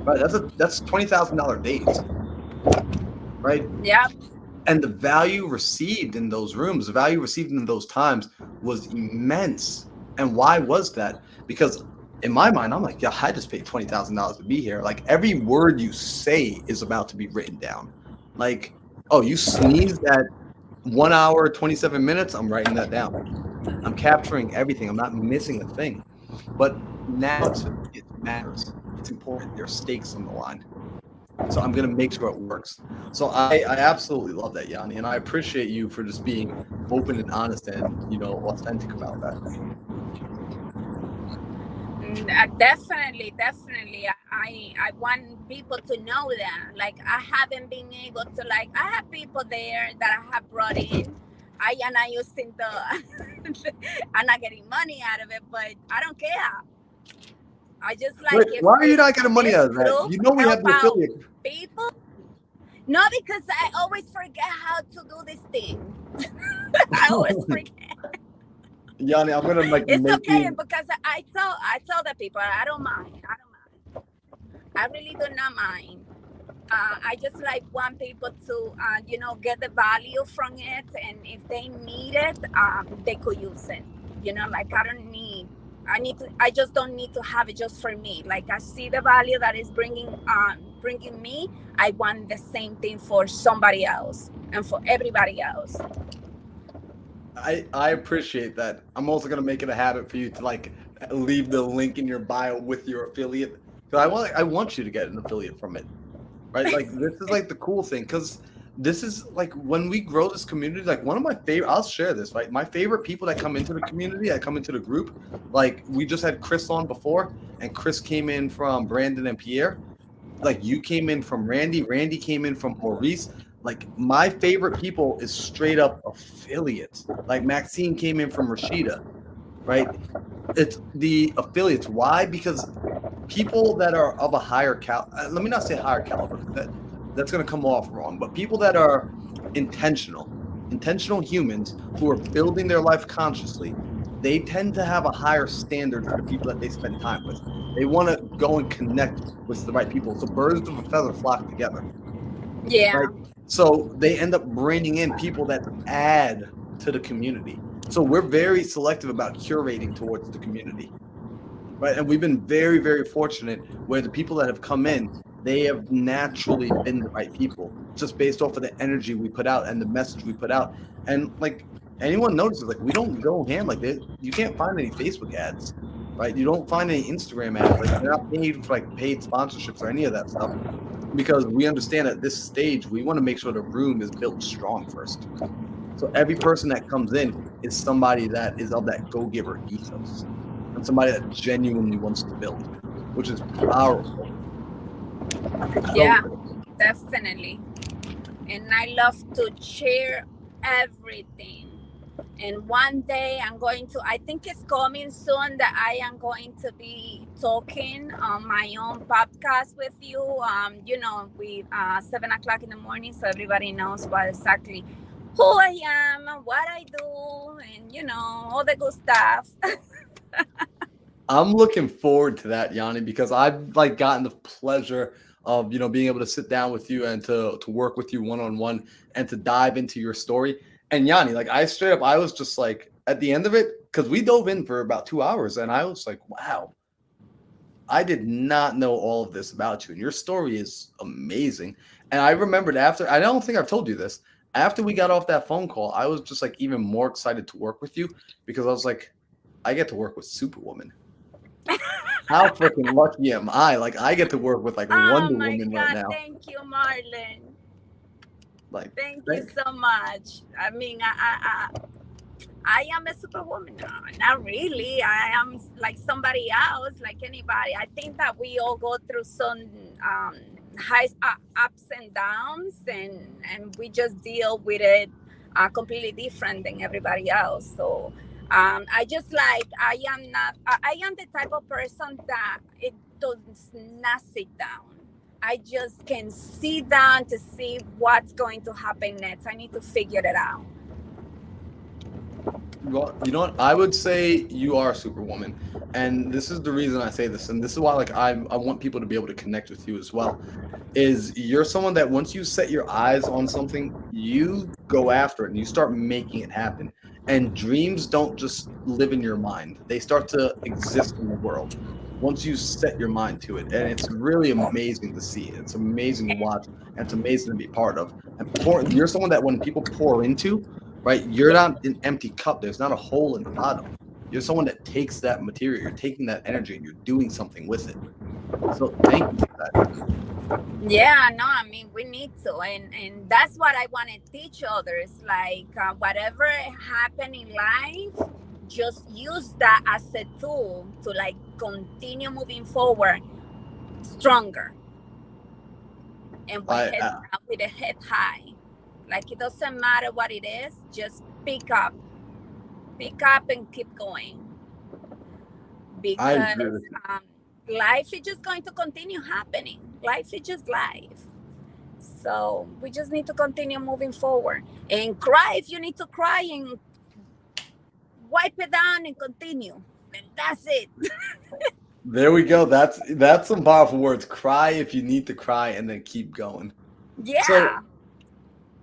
Right? That's $20,000 days. Right? Yeah. And the value received in those rooms, the value received in those times was immense. And why was that? Because in my mind, I'm like, yeah, I just paid $20,000 to be here. Like every word you say is about to be written down. Like, oh, you sneezed at 1 hour, 27 minutes. I'm writing that down. I'm capturing everything. I'm not missing a thing. But now it matters. It's important. There are stakes on the line. So I'm going to make sure it works. So I absolutely love that, Yanni. And I appreciate you for just being open and honest and, authentic about that. Definitely. I want people to know that. Like, I haven't been able to, like, I have people there that I have brought in. I am not using I'm not getting money out of it, but I don't care. I just like, Wait, why are you not getting money out of that? You know we have the affiliate. People. No, because I always forget how to do this thing. I always forget. Yanni, I'm gonna It's okay because I tell the people I don't mind. I really do not mind. I just like want people to get the value from it, and if they need it, they could use it. Like I just don't need to have it just for me. Like I see the value that is bringing me. I want the same thing for somebody else and for everybody else. I appreciate that. I'm also gonna make it a habit for you to like leave the link in your bio with your affiliate. Because I want you to get an affiliate from it. Right? Like this is like the cool thing, because this is like when we grow this community, like one of my favorite, I'll share this, right? My favorite people that come into the community, that come into the group, like we just had Chris on before, and Chris came in from Brandon and Pierre. Like you came in from Randy came in from Maurice. Like my favorite people is straight up affiliates. Like Maxine came in from Rashida, right? It's the affiliates. Why? Because people that are of a higher let me not say higher caliber, that's going to come off wrong, but people that are intentional humans who are building their life consciously, they tend to have a higher standard for the people that they spend time with. They want to go and connect with the right people. So birds of a feather flock together. Yeah. Right? So they end up bringing in people that add to the community. So we're very selective about curating towards the community. Right. And we've been very, very fortunate where the people that have come in, they have naturally been the right people, just based off of the energy we put out and the message we put out. And like anyone notices, like we don't go ham like that. You can't find any Facebook ads, right? You don't find any Instagram ads. Like they're not paid for like paid sponsorships or any of that stuff, because we understand at this stage, we want to make sure the room is built strong first. So every person that comes in is somebody that is of that go-giver ethos. And somebody that genuinely wants to build, which is powerful. Yeah, definitely. And I love to share everything. And one day I think it's coming soon that I am going to be talking on my own podcast with you. We 7:00 in the morning, so everybody knows what exactly who I am, what I do, and all the good stuff. I'm looking forward to that, Yanni, because I've like gotten the pleasure of being able to sit down with you and to work with you one-on-one and to dive into your story. And Yanni, like I was just like at the end of it, because we dove in for about 2 hours, and I was like, wow, I did not know all of this about you, and your story is amazing. And I remembered after, I don't think I've told you this, after we got off that phone call, I was just like even more excited to work with you, because I was like, I get to work with Superwoman. How freaking lucky am I? Like I get to work with like Wonder Woman right now. Thank you, Marlon. Like thank you so much. I mean, I am a superwoman now. Not really. I am like somebody else, like anybody. I think that we all go through some ups and downs, and we just deal with it completely different than everybody else. So I am the type of person that it does not sit down. I just can sit down to see what's going to happen next. I need to figure it out. Well, you know what? I would say you are Superwoman. And this is the reason I say this. And this is why like I want people to be able to connect with you as well. Is you're someone that once you set your eyes on something, you go after it and you start making it happen. And dreams don't just live in your mind. They start to exist in the world. once you set your mind to it. And it's really amazing to see. It's amazing to watch, and it's amazing to be part of. And you're someone that when people pour into, right, you're not an empty cup. There's not a hole in the bottom. You're someone that takes that material, you're taking that energy, and you're doing something with it. So thank you for that. Yeah, no, I mean, we need to, and that's what I want to teach others. Like, whatever happened in life, just use that as a tool to like continue moving forward stronger and with a head high. Like, it doesn't matter what it is, just pick up and keep going, because life is just going to continue happening. Life is just life. So we just need to continue moving forward and cry if you need to cry, and wipe it down and continue. And that's it. There we go. That's some powerful words. Cry if you need to cry, and then keep going. Yeah. So,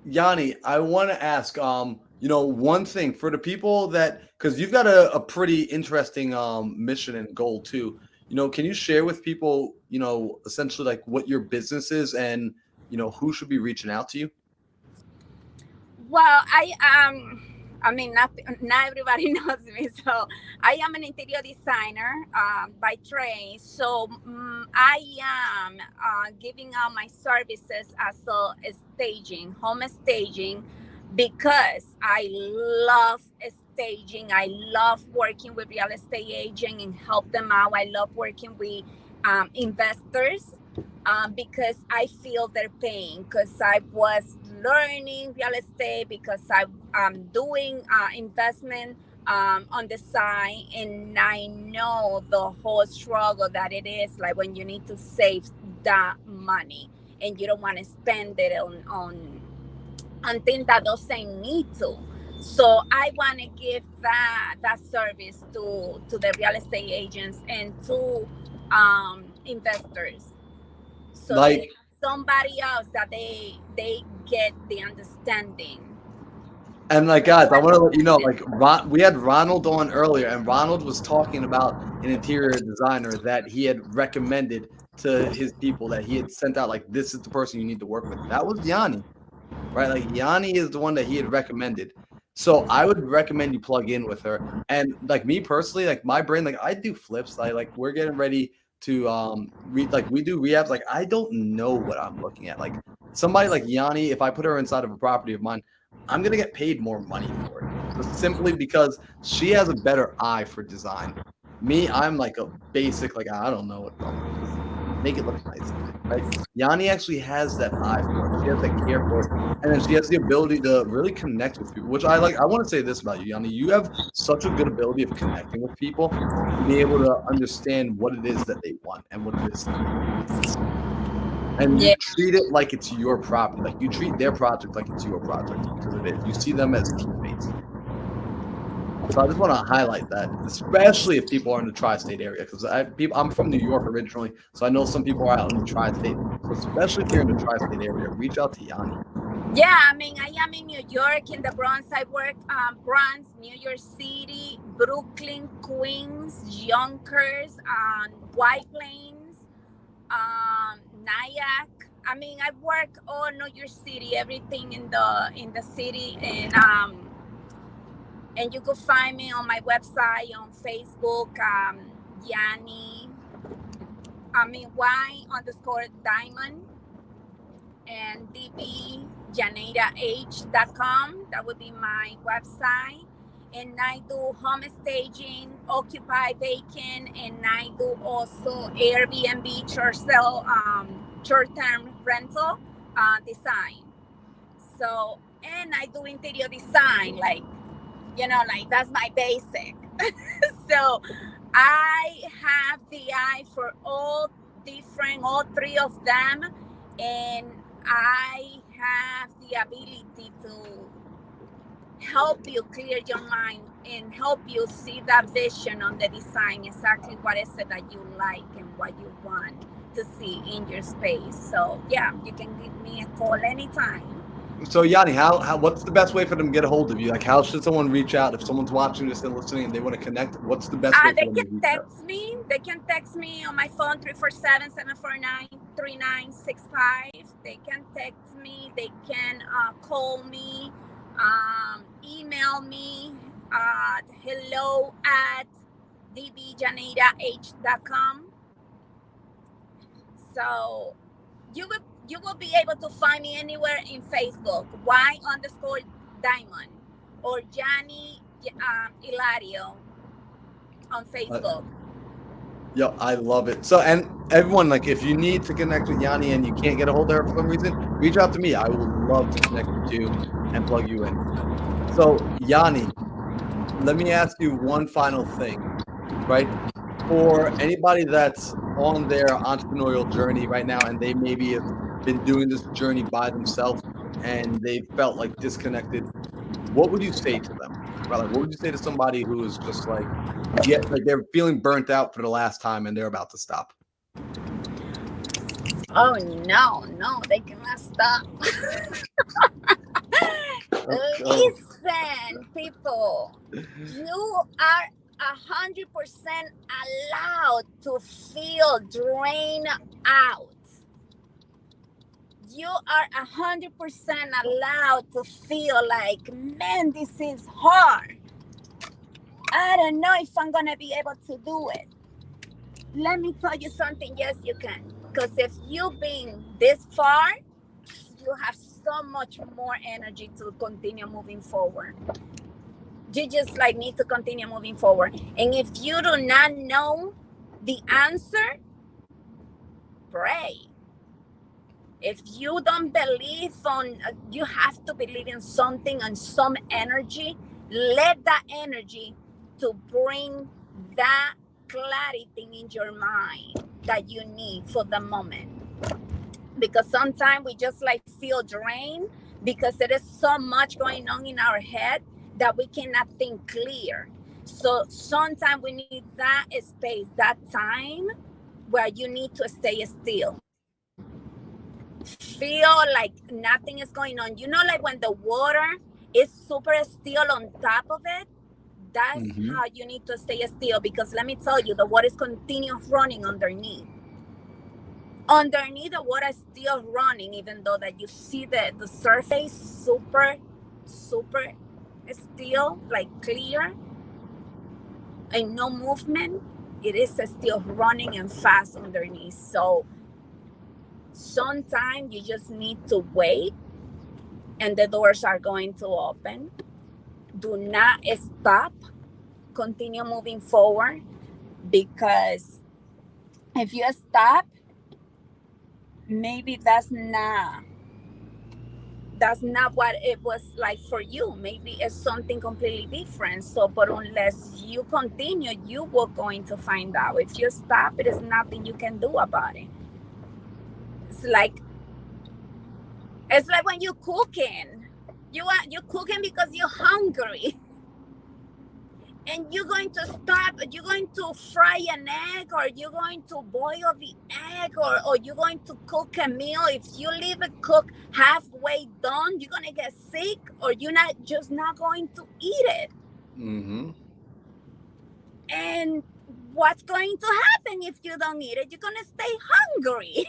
Yanni, I want to ask, one thing for the people that, because you've got a pretty interesting mission and goal too. Can you share with people, essentially like what your business is and, who should be reaching out to you? Well, I mean, not everybody knows me. So I am an interior designer by trade. So I am giving out my services as a home staging, because I love staging. I love working with real estate agents and help them out. I love working with investors. Because I feel their pain, because I was learning real estate, because I'm doing investment on the side, and I know the whole struggle that it is, like when you need to save that money and you don't want to spend it on things that doesn't need to. So I want to give that service to the real estate agents and to investors. So like, they have somebody else that they get the understanding. And like, guys, I want to let you know, like, we had Ronald on earlier, and Ronald was talking about an interior designer that he had recommended to his people, that he had sent out, like, this is the person you need to work with. That was Yanni, right? Like, Yanni is the one that he had recommended. So I would recommend you plug in with her. And like me personally, like my brain, like I do flips. Like we're getting ready to we do rehabs. Like I don't know what I'm looking at. Like somebody like Yanni, if I put her inside of a property of mine, I'm gonna get paid more money for it. So simply because she has a better eye for design. Me, I'm like a basic, like I don't know what just make it look nice, right? Yanni actually has that eye for it. She has that care for it, and then she has the ability to really connect with people, which I like. I want to say this about you, Yanni. You have such a good ability of connecting with people to be able to understand what it is that they want and what it is that they need. And you treat it like it's your property. Like you treat their project like it's your project, because it is. You see them as teammates. So I just want to highlight that, especially if people are in the tri-state area, because I'm from New York originally, so I know some people are out in the tri-state. So especially if you're in the tri-state area, reach out to Yanni. Yeah, I mean, I am in New York, in the Bronx. I work Bronx, New York City, Brooklyn, Queens, Yonkers, White Plains, Nyack. I mean, I work all New York City, everything in the city, and you can find me on my website, on Facebook, Yanni, Y_Diamond, and dbjaneirah.com. That would be my website. And I do home staging, occupy vacant, and I do also Airbnb short-term rental design. So, and I do interior design, like that's my basic. So I have the eye for all three of them, and I have the ability to help you clear your mind and help you see that vision on the design, exactly what is it that you like and what you want to see in your space. So yeah, you can give me a call anytime. So Yanni, how what's the best way for them to get a hold of you? Like, how should someone reach out if someone's watching this and listening and they want to connect? What's the best way for They them to can reach out? text me. They can text me on my phone 347-749-3965. They can text me. They can call me, email me at hello@dbjaneirah.com. So you will be able to find me anywhere in Facebook, Y_Diamond or Johnny Ilario on Facebook. Yo, I love it. So, and everyone, like, if you need to connect with Yanni and you can't get a hold of her for some reason, reach out to me. I will love to connect with you and plug you in. So, Yanni, let me ask you one final thing, right? For anybody that's on their entrepreneurial journey right now and they maybe have been doing this journey by themselves and they felt like disconnected, what would you say to them? Right? Like, what would you say to somebody who is just like, like they're feeling burnt out for the last time and they're about to stop? Oh no, they cannot stop. Listen, people, you are 100% allowed to feel drained out. You are 100% allowed to feel like, man, this is hard. I don't know if I'm gonna be able to do it. Let me tell you something. Yes, you can. Because if you've been this far, you have so much more energy to continue moving forward. You just like need to continue moving forward. And if you do not know the answer, pray. If you don't believe you have to believe in something and some energy. Let that energy to bring that clarity in your mind that you need for the moment. Because sometimes we just like feel drained because there is so much going on in our head that we cannot think clear. So sometimes we need that space, that time where you need to stay still. Feel like nothing is going on. You know, like when the water is super still on top of it, that's how you need to stay still. Because let me tell you, the water is continuous running underneath. Underneath, the water is still running, even though that you see the surface super still, like clear and no movement. It is still running and fast underneath. So sometimes you just need to wait and the doors are going to open. Do not stop. Continue moving forward, because if you stop, maybe that's not what it was like for you. Maybe it's something completely different. So, but unless you continue, you will going to find out. If you stop, it is nothing you can do about it. It's like when you're cooking. You're cooking because you're hungry. And you're going to stop, you're going to fry an egg, or you're going to boil the egg, or you're going to cook a meal. If you leave it cook halfway done, you're going to get sick, or you're not going to eat it. And what's going to happen if you don't eat it? You're going to stay hungry.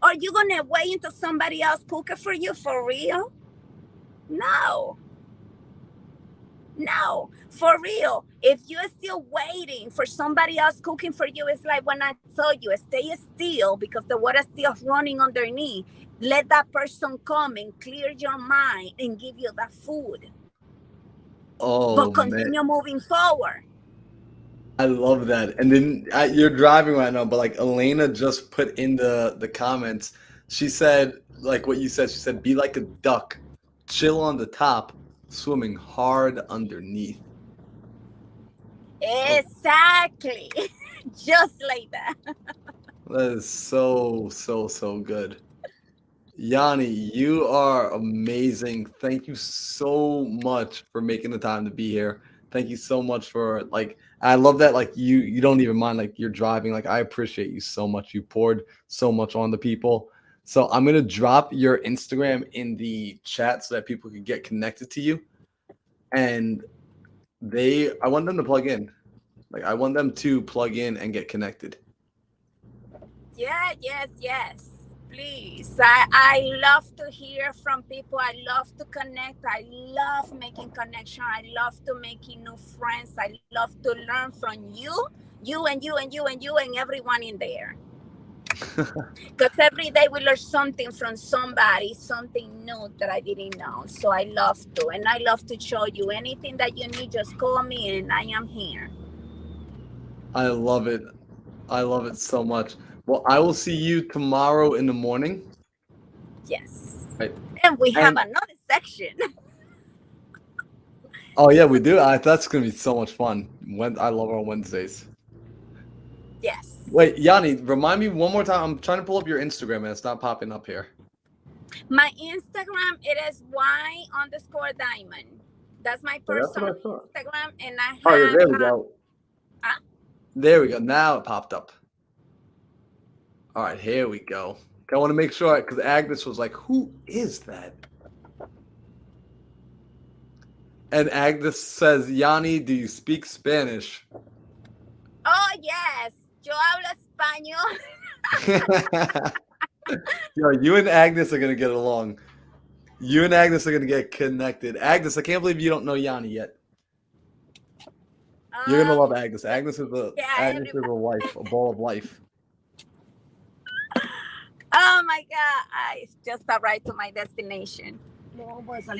Or you're going to wait until somebody else cook it for you for real? No, for real. If you're still waiting for somebody else cooking for you, it's like when I told you, stay still because the water's still running underneath. Let that person come and clear your mind and give you that food. But continue moving forward. I love that. And then you're driving right now, but like Elena just put in the comments, she said, like what you said, she said, be like a duck, chill on the top, swimming hard underneath. Exactly. Just like that. That is so good. Yanni, you are amazing. Thank you so much for making the time to be here. Thank you so much for I love that you don't even mind you're driving. I appreciate you so much. You poured so much on the people. So I'm gonna drop your Instagram in the chat so that people can get connected to you. And I want them to plug in. Like I want them to plug in and get connected. Yeah, yes. Please. I love to hear from people. I love to connect. I love making connection. I love to making new friends. I love to learn from you and everyone in there. Because every day we learn something from somebody, something new that I didn't know. So I love to. And I love to show you anything that you need, just call me and I am here. I love it. I love it so much. Well, I will see you tomorrow in the morning. Yes. Right. And we have another section. Oh yeah, we do. That's gonna be so much fun. I love our Wednesdays. Yes. Wait, Yanni, remind me one more time. I'm trying to pull up your Instagram and it's not popping up here. My Instagram, it is Y_diamond. That's my personal Instagram, and I have. Oh, there we go. There we go. Now it popped up. All right, here we go. I want to make sure because Agnes was like, "Who is that?" And Agnes says, "Yanni, do you speak Spanish?" Oh yes, yo hablo español. Yo, you and Agnes are gonna get along. You and Agnes are gonna get connected. Agnes, I can't believe you don't know Yanni yet. You're gonna love Agnes. Agnes is a wife, a ball of life. Oh my God! I just arrived to my destination. Awesome.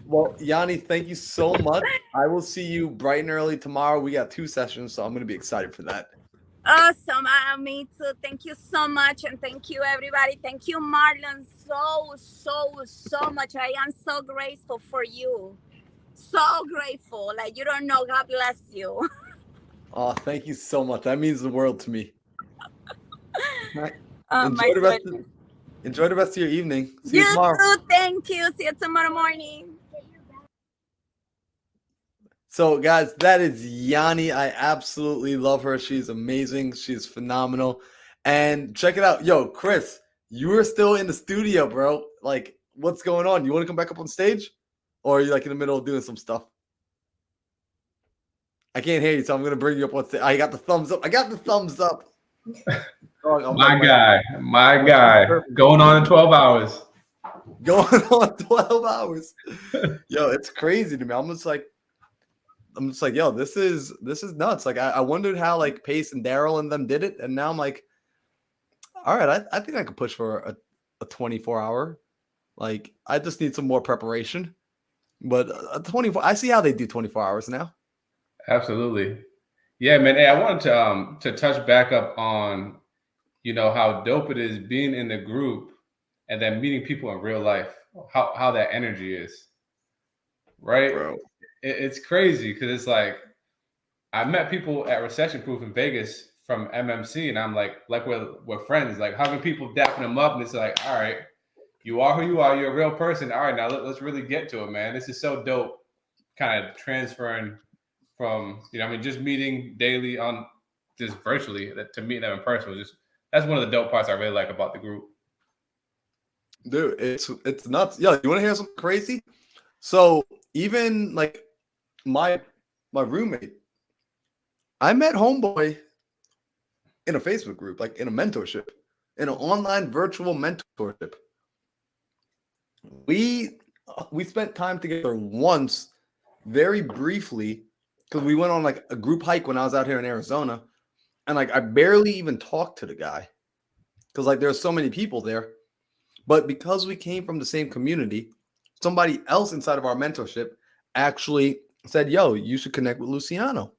Well, Yanni, thank you so much. I will see you bright and early tomorrow. We got 2 sessions, so I'm gonna be excited for that. Awesome. Me too. Thank you so much. And thank you, everybody. Thank you, Marlon, so much. I am so grateful for you. So grateful. Like, you don't know. God bless you. Oh, thank you so much. That means the world to me. Oh, enjoy the rest of your evening. See you tomorrow. Too. Thank you. See you tomorrow morning. So, guys, that is Yanni. I absolutely love her. She's amazing. She's phenomenal. And check it out. Yo, Chris, you are still in the studio, bro. Like, what's going on? You want to come back up on stage? Or are you like in the middle of doing some stuff? I can't hear you, so I'm going to bring you up on stage. I got the thumbs up. My guy. Going on in 12 hours. Going on 12 hours. Yo, it's crazy to me. I'm just like, yo, this is nuts. Like, I wondered how like Pace and Daryl and them did it, and now I'm like, all right, I think I could push for a 24-hour. Like, I just need some more preparation. But a 24, I see how they do 24 hours now. Absolutely. Yeah, man. Hey, I wanted to touch back up on, how dope it is being in the group and then meeting people in real life, how that energy is. Right? Bro. It's crazy because it's like I met people at Recession Proof in Vegas from MMC, and I'm like we're friends, like hugging people, dapping them up, and it's like, all right, you are who you are, you're a real person. All right, now let's really get to it, man. This is so dope, kind of transferring from just meeting daily on just virtually to meet them in person was that's one of the dope parts I really like about the group. Dude, it's nuts. Yo, you want to hear something crazy? So even like my roommate, I met homeboy in a Facebook group, like in a mentorship, in an online virtual mentorship. We spent time together once, very briefly, because we went on like a group hike when I was out here in Arizona, and like I barely even talked to the guy because like there's so many people there. But because we came from the same community, somebody else inside of our mentorship actually said, yo, you should connect with Luciano.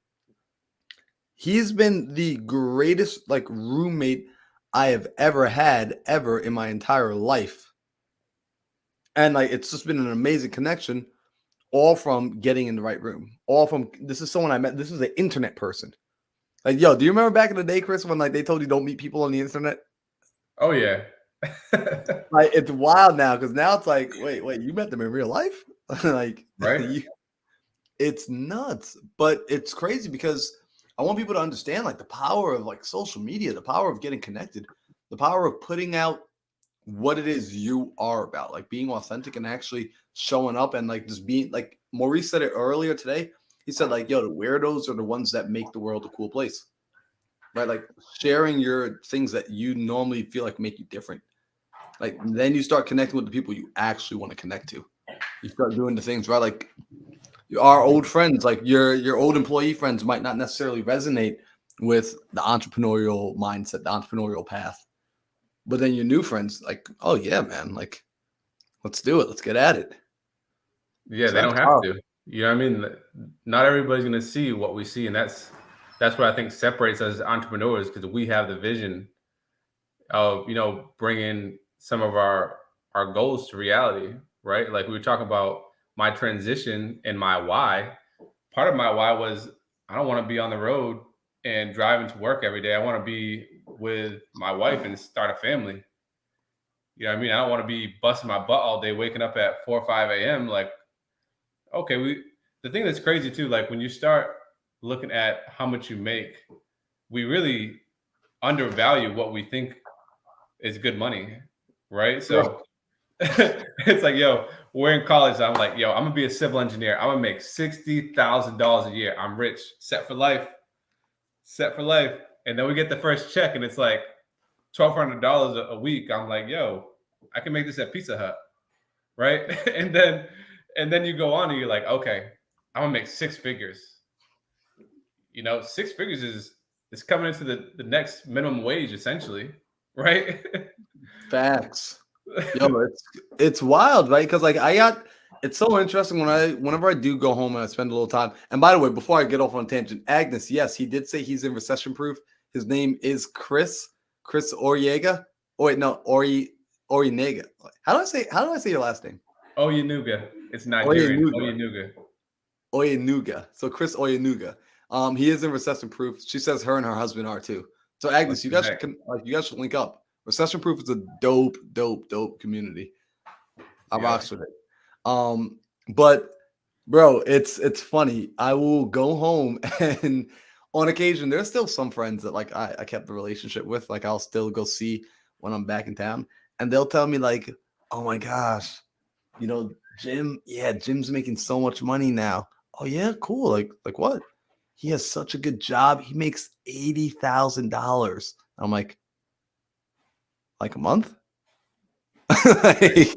He's been the greatest like roommate I have ever had in my entire life. And like, it's just been an amazing connection, all from getting in the right room, this is someone I met. This is an internet person. Like, yo, do you remember back in the day, Chris, when like they told you don't meet people on the internet? Oh yeah. Like, it's wild now because now it's like, wait, you met them in real life? Like, right? It's nuts, but it's crazy because I want people to understand like the power of like social media, the power of getting connected. the power of putting out what it is you are about, like being authentic and actually showing up and like just being like Maurice said it earlier today. He said, like, yo, the weirdos are the ones that make the world a cool place. Right? Like sharing your things that you normally feel like make you different. Like then you start connecting with the people you actually want to connect to. You start doing the things, right? Like our old friends, like your old employee friends might not necessarily resonate with the entrepreneurial mindset, the entrepreneurial path. But then your new friends, like, oh yeah, man, like let's do it. Let's get at it. Yeah, So they that's don't have powerful. to. You know what I mean? Not everybody's gonna see what we see, and that's what I think separates us as entrepreneurs, because we have the vision of bringing some of our goals to reality, right? Like we were talking about my transition and my why. Part of my why was I don't want to be on the road and driving to work every day. I want to be with my wife and start a family. You know what I mean? I don't want to be busting my butt all day, waking up at 4 or 5 a.m. Like, okay, the thing that's crazy too, like when you start looking at how much you make, we really undervalue what we think is good money, right? So it's like, yo, we're in college. I'm like, yo, I'm gonna be a civil engineer. I'm gonna make $60,000 a year. I'm rich, set for life. And then we get the first check, and it's like $1,200 a week. I'm like, yo, I can make this at Pizza Hut, right? and then you go on, and you're like, okay, I'm gonna make six figures. 6 figures is coming into the next minimum wage, essentially, right? Facts. Yo, it's wild, right? Because like it's so interesting whenever I do go home and I spend a little time. And by the way, before I get off on a tangent, Agnes, yes, he did say he's in recession proof. His name is Chris Oriega. Oh wait, no, Orinega. How do I say your last name? Oyenuga. It's Nigerian. Oyenuga. So Chris Oyenuga. He is in recession proof. She says her and her husband are too. So Agnes, you guys should link up. Recession proof is a dope community. I rocks with it. But bro, it's funny. I will go home and on occasion, there's still some friends that like I kept the relationship with. Like I'll still go see when I'm back in town, and they'll tell me like, "Oh my gosh, Jim's making so much money now." Oh yeah, cool. Like what? He has such a good job. He makes $80,000. I'm like a month? like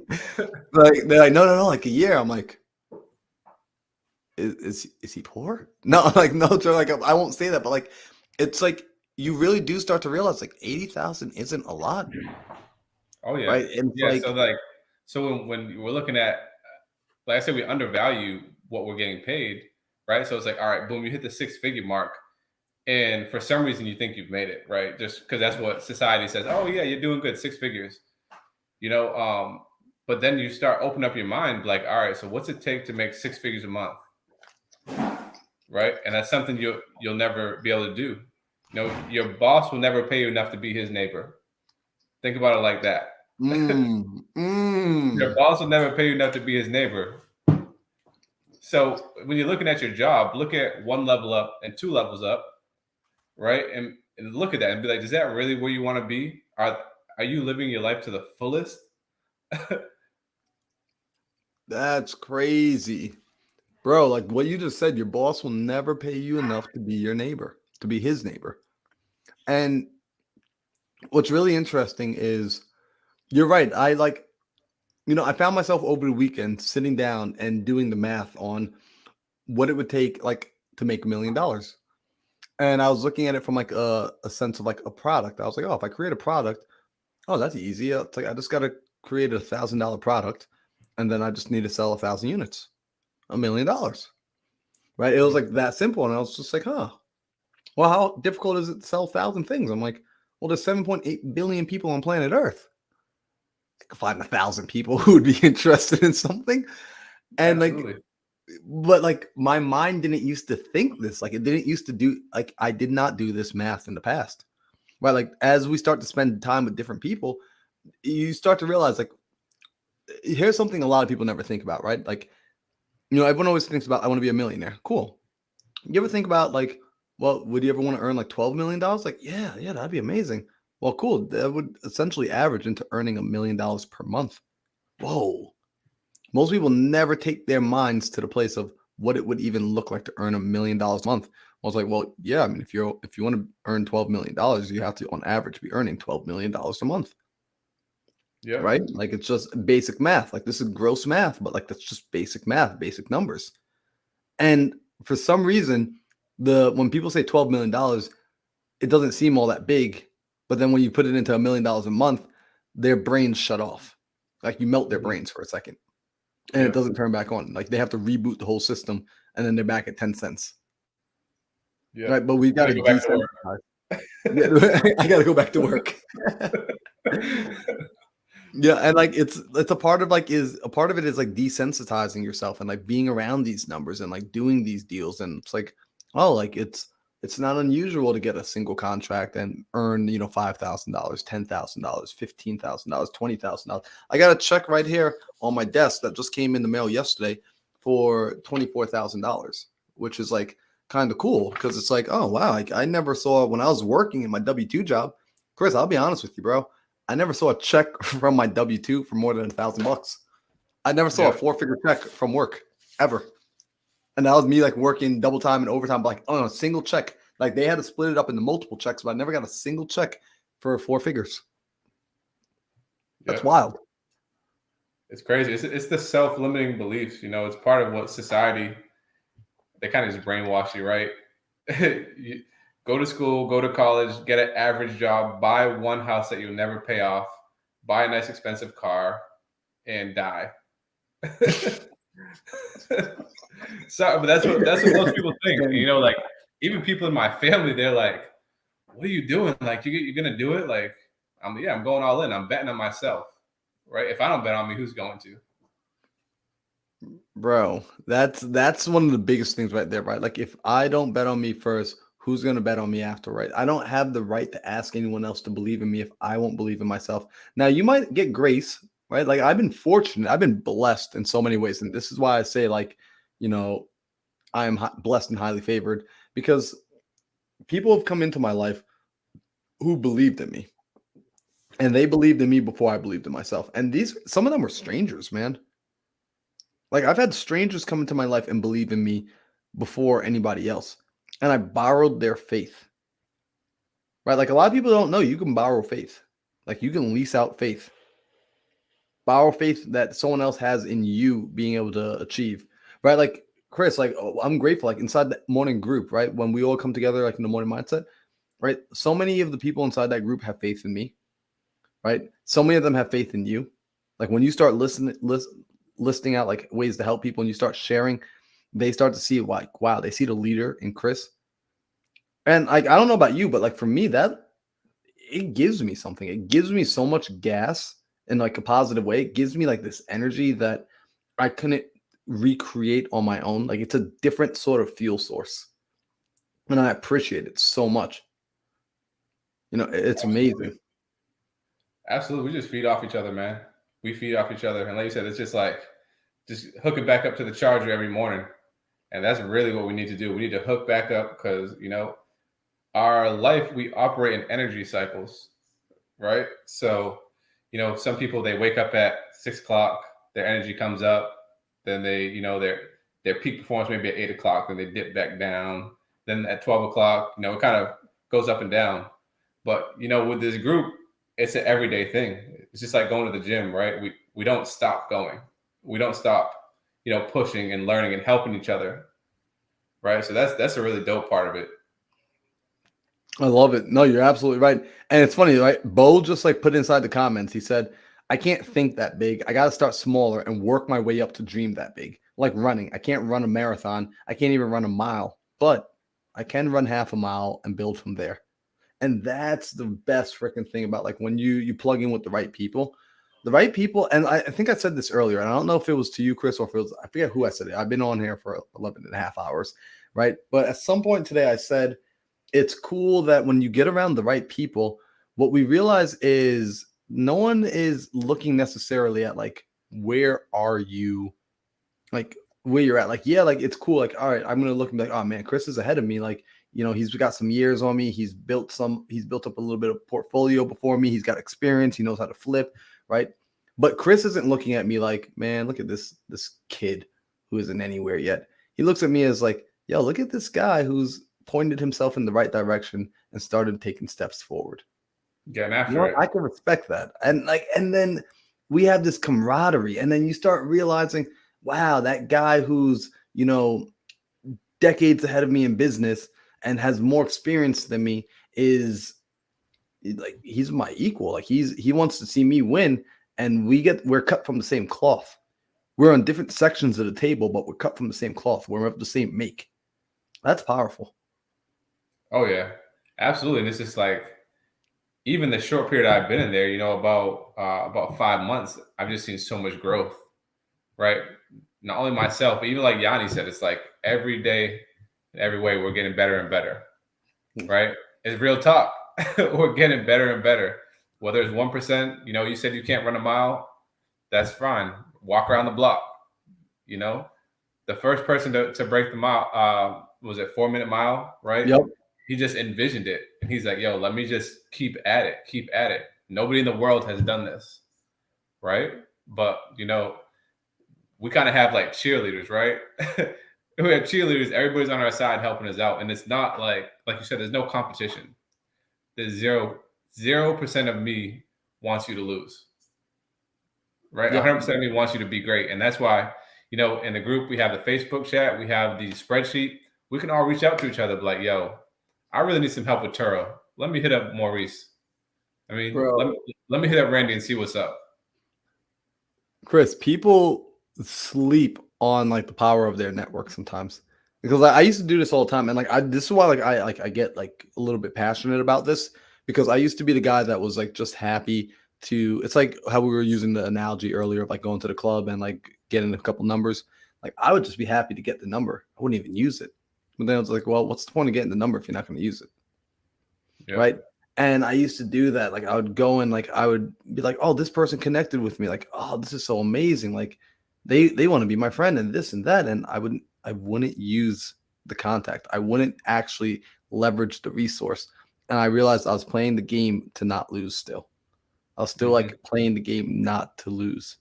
they're like, no, like a year. I'm like, is he poor? No, like no, like I won't say that, but like it's like you really do start to realize like 80,000 isn't a lot. Oh yeah, right. And yeah. So when we're looking at, like I said, we undervalue what we're getting paid, right? So it's like, all right, boom, you hit the 6-figure mark, and for some reason you think you've made it, right? Just because that's what society says. Oh yeah, you're doing good, 6 figures. But then you start opening up your mind, like, all right, so what's it take to make 6 figures a month, right? And that's something you'll never be able to do. Your boss will never pay you enough to be his neighbor. Think about it like that. Your boss will never pay you enough to be his neighbor. So when you're looking at your job, look at 1 level up and 2 levels up, right? And look at that and be like, is that really where you want to be? Are you living your life to the fullest? That's crazy. Bro, like what you just said, your boss will never pay you enough to be your neighbor, to be his neighbor. And what's really interesting is you're right. I found myself over the weekend sitting down and doing the math on what it would take like to make $1 million. And I was looking at it from like a sense of like a product. I was like, oh, if I create a product, oh, that's easy. It's like I just got to create $1,000 product, and then I just need to sell 1,000 units, $1 million. Right? It was like that simple, and I was just like, huh. Well, how difficult is it to sell 1,000 things? I'm like, well, there's 7.8 billion people on planet Earth. I could find 1,000 people who would be interested in something, and Absolutely. but like my mind didn't used to think this. Like it didn't used to do. Like I did not do this math in the past. Right? Like as we start to spend time with different people, you start to realize like here's something a lot of people never think about, right? Like, everyone always thinks about I want to be a millionaire. Cool. You ever think about like, well, would you ever want to earn like $12 million? Like, yeah, that'd be amazing. Well, cool. That would essentially average into earning $1 million per month. Whoa. Most people never take their minds to the place of what it would even look like to earn $1 million a month. I was like, well, yeah, I mean, if you want to earn $12 million, you have to, on average, be earning $12 million a month. Yeah. Right? Like, it's just basic math. Like, this is gross math, but like, that's just basic math, basic numbers. And for some reason, when people say $12 million, it doesn't seem all that big. But then when you put it into $1 million a month, their brains shut off. Like, you melt their brains for a second. And it doesn't turn back on. Like, they have to reboot the whole system, and then they're back at 10 cents. Yeah. Right, but we've got to go back to work. Yeah, I got to go back to work. Yeah, and like it's a part of it is like desensitizing yourself and like being around these numbers and like doing these deals, and it's like, oh, like it's not unusual to get a single contract and earn $5,000, $10,000, $15,000, $20,000. I got a check right here on my desk that just came in the mail yesterday for $24,000, which is like kind of cool because it's like, oh wow, like I never saw when I was working in my W-2 job. Chris, I'll be honest with you, bro. I never saw a check from my W-2 for more than $1,000. I never saw a 4-figure check from work ever. And that was me like working double time and overtime, but like on a single check. Like they had to split it up into multiple checks, but I never got a single check for 4 figures. That's wild. It's crazy. It's the self-limiting beliefs. It's part of what society, they kind of just brainwash you, right? You go to school, go to college, get an average job, buy one house that you'll never pay off, buy a nice expensive car, and die. So, but that's what most people think. Like even people in my family, they're like, "What are you doing? Like you're gonna do it?" Like, I'm going all in. I'm betting on myself, right? If I don't bet on me, who's going to? Bro, that's one of the biggest things right there, right? Like if I don't bet on me first, who's going to bet on me after, right? I don't have the right to ask anyone else to believe in me if I won't believe in myself. Now, you might get grace, right? Like I've been fortunate. I've been blessed in so many ways. And this is why I say like, I am blessed and highly favored because people have come into my life who believed in me. And they believed in me before I believed in myself. And some of them were strangers, man. Like I've had strangers come into my life and believe in me before anybody else. And I borrowed their faith. Right? Like a lot of people don't know you can borrow faith. Like you can lease out faith. Borrow faith that someone else has in you being able to achieve. Right? Like Chris, like I'm grateful, like inside the morning group, right? When we all come together, like in the morning mindset, right? So many of the people inside that group have faith in me. Right? So many of them have faith in you. Like when you start listing out like ways to help people and you start sharing, they start to see like, wow, they see the leader in Chris. And like, I don't know about you, but like for me, that it gives me something. It gives me so much gas in like a positive way. It gives me like this energy that I couldn't recreate on my own. Like it's a different sort of fuel source. And I appreciate it so much. It's amazing. Absolutely. We just feed off each other, man. We feed off each other. And like you said, it's just like, just hook it back up to the charger every morning. And that's really what we need to do. We need to hook back up because, our life, we operate in energy cycles, right? So, some people, they wake up at 6 o'clock, their energy comes up, then they, their peak performance maybe at 8 o'clock, then they dip back down. Then at 12 o'clock, it kind of goes up and down. But, with this group, it's an everyday thing. It's just like going to the gym, right? We don't stop going. We don't stop, pushing and learning and helping each other, right? So that's a really dope part of it. I love it. No, you're absolutely right. And it's funny, right? Bo just like put inside the comments, he said, I can't think that big. I got to start smaller and work my way up to dream that big. Like running. I can't run a marathon. I can't even run a mile, but I can run half a mile and build from there. And that's the best freaking thing about like when you plug in with the right people. And I think I said this earlier, and I don't know if it was to you, Chris, or if it was, I forget who I said it. I've been on here for 11 and a half hours, right? But at some point today, I said, it's cool that when you get around the right people, what we realize is no one is looking necessarily at like, where are you? Like where you're at. Like, yeah, like it's cool. Like, all right, I'm going to look and be like, oh man, Chris is ahead of me. Like You know, he's got some years on me. He's built up a little bit of portfolio before me. He's got experience. He knows how to flip, right? But Chris isn't looking at me like, man, look at this kid who isn't anywhere yet. He looks at me as like, yo, look at this guy who's pointed himself in the right direction and started taking steps forward. Getting after it. I can respect that. And then we have this camaraderie. And then you start realizing, wow, that guy who's, you know, decades ahead of me in business and has more experience than me is like, he's my equal. Like he wants to see me win, and we're cut from the same cloth. We're on different sections of the table, but we're cut from the same cloth. We're of the same make. That's powerful. Oh yeah, absolutely. And it's just like, even the short period I've been in there, you know, about 5 months, I've just seen so much growth, right? Not only myself, but even like Yanni said, it's like every day, in every way, we're getting better and better, right? It's real talk. We're getting better and better. Whether it's 1%, you know, you said you can't run a mile, that's fine. Walk around the block, you know? The first person to break the mile, was it 4-minute mile, right? Yep. He just envisioned it. And he's like, yo, let me just keep at it. Nobody in the world has done this, right? But, you know, we kind of have like cheerleaders, right? We have cheerleaders. Everybody's on our side helping us out. And it's not like you said, there's no competition. There's 0% of me wants you to lose, right? Yep. 100% of me wants you to be great. And that's why, you know, in the group, we have the Facebook chat, we have the spreadsheet. We can all reach out to each other, be like, yo, I really need some help with Turo. Let me hit up Maurice. I mean, let me hit up Randy and see what's up. Chris, people sleep on like the power of their network sometimes, because I used to do this all the time, and this is why I get like a little bit passionate about this, because I used to be the guy that was like just happy to. It's like how we were using the analogy earlier of like going to the club and like getting a couple numbers. Like I would just be happy to get the number. I wouldn't even use it. But then I was like, well, what's the point of getting the number if you're not going to use it? Yeah. Right. And I used to do that. Like I would go and like I would be like, oh, this person connected with me. Like, oh, this is so amazing. Like they want to be my friend and this and that. And I wouldn't use the contact. I wouldn't actually leverage the resource. And I realized I was playing the game to not lose still. I was still like playing the game not to lose,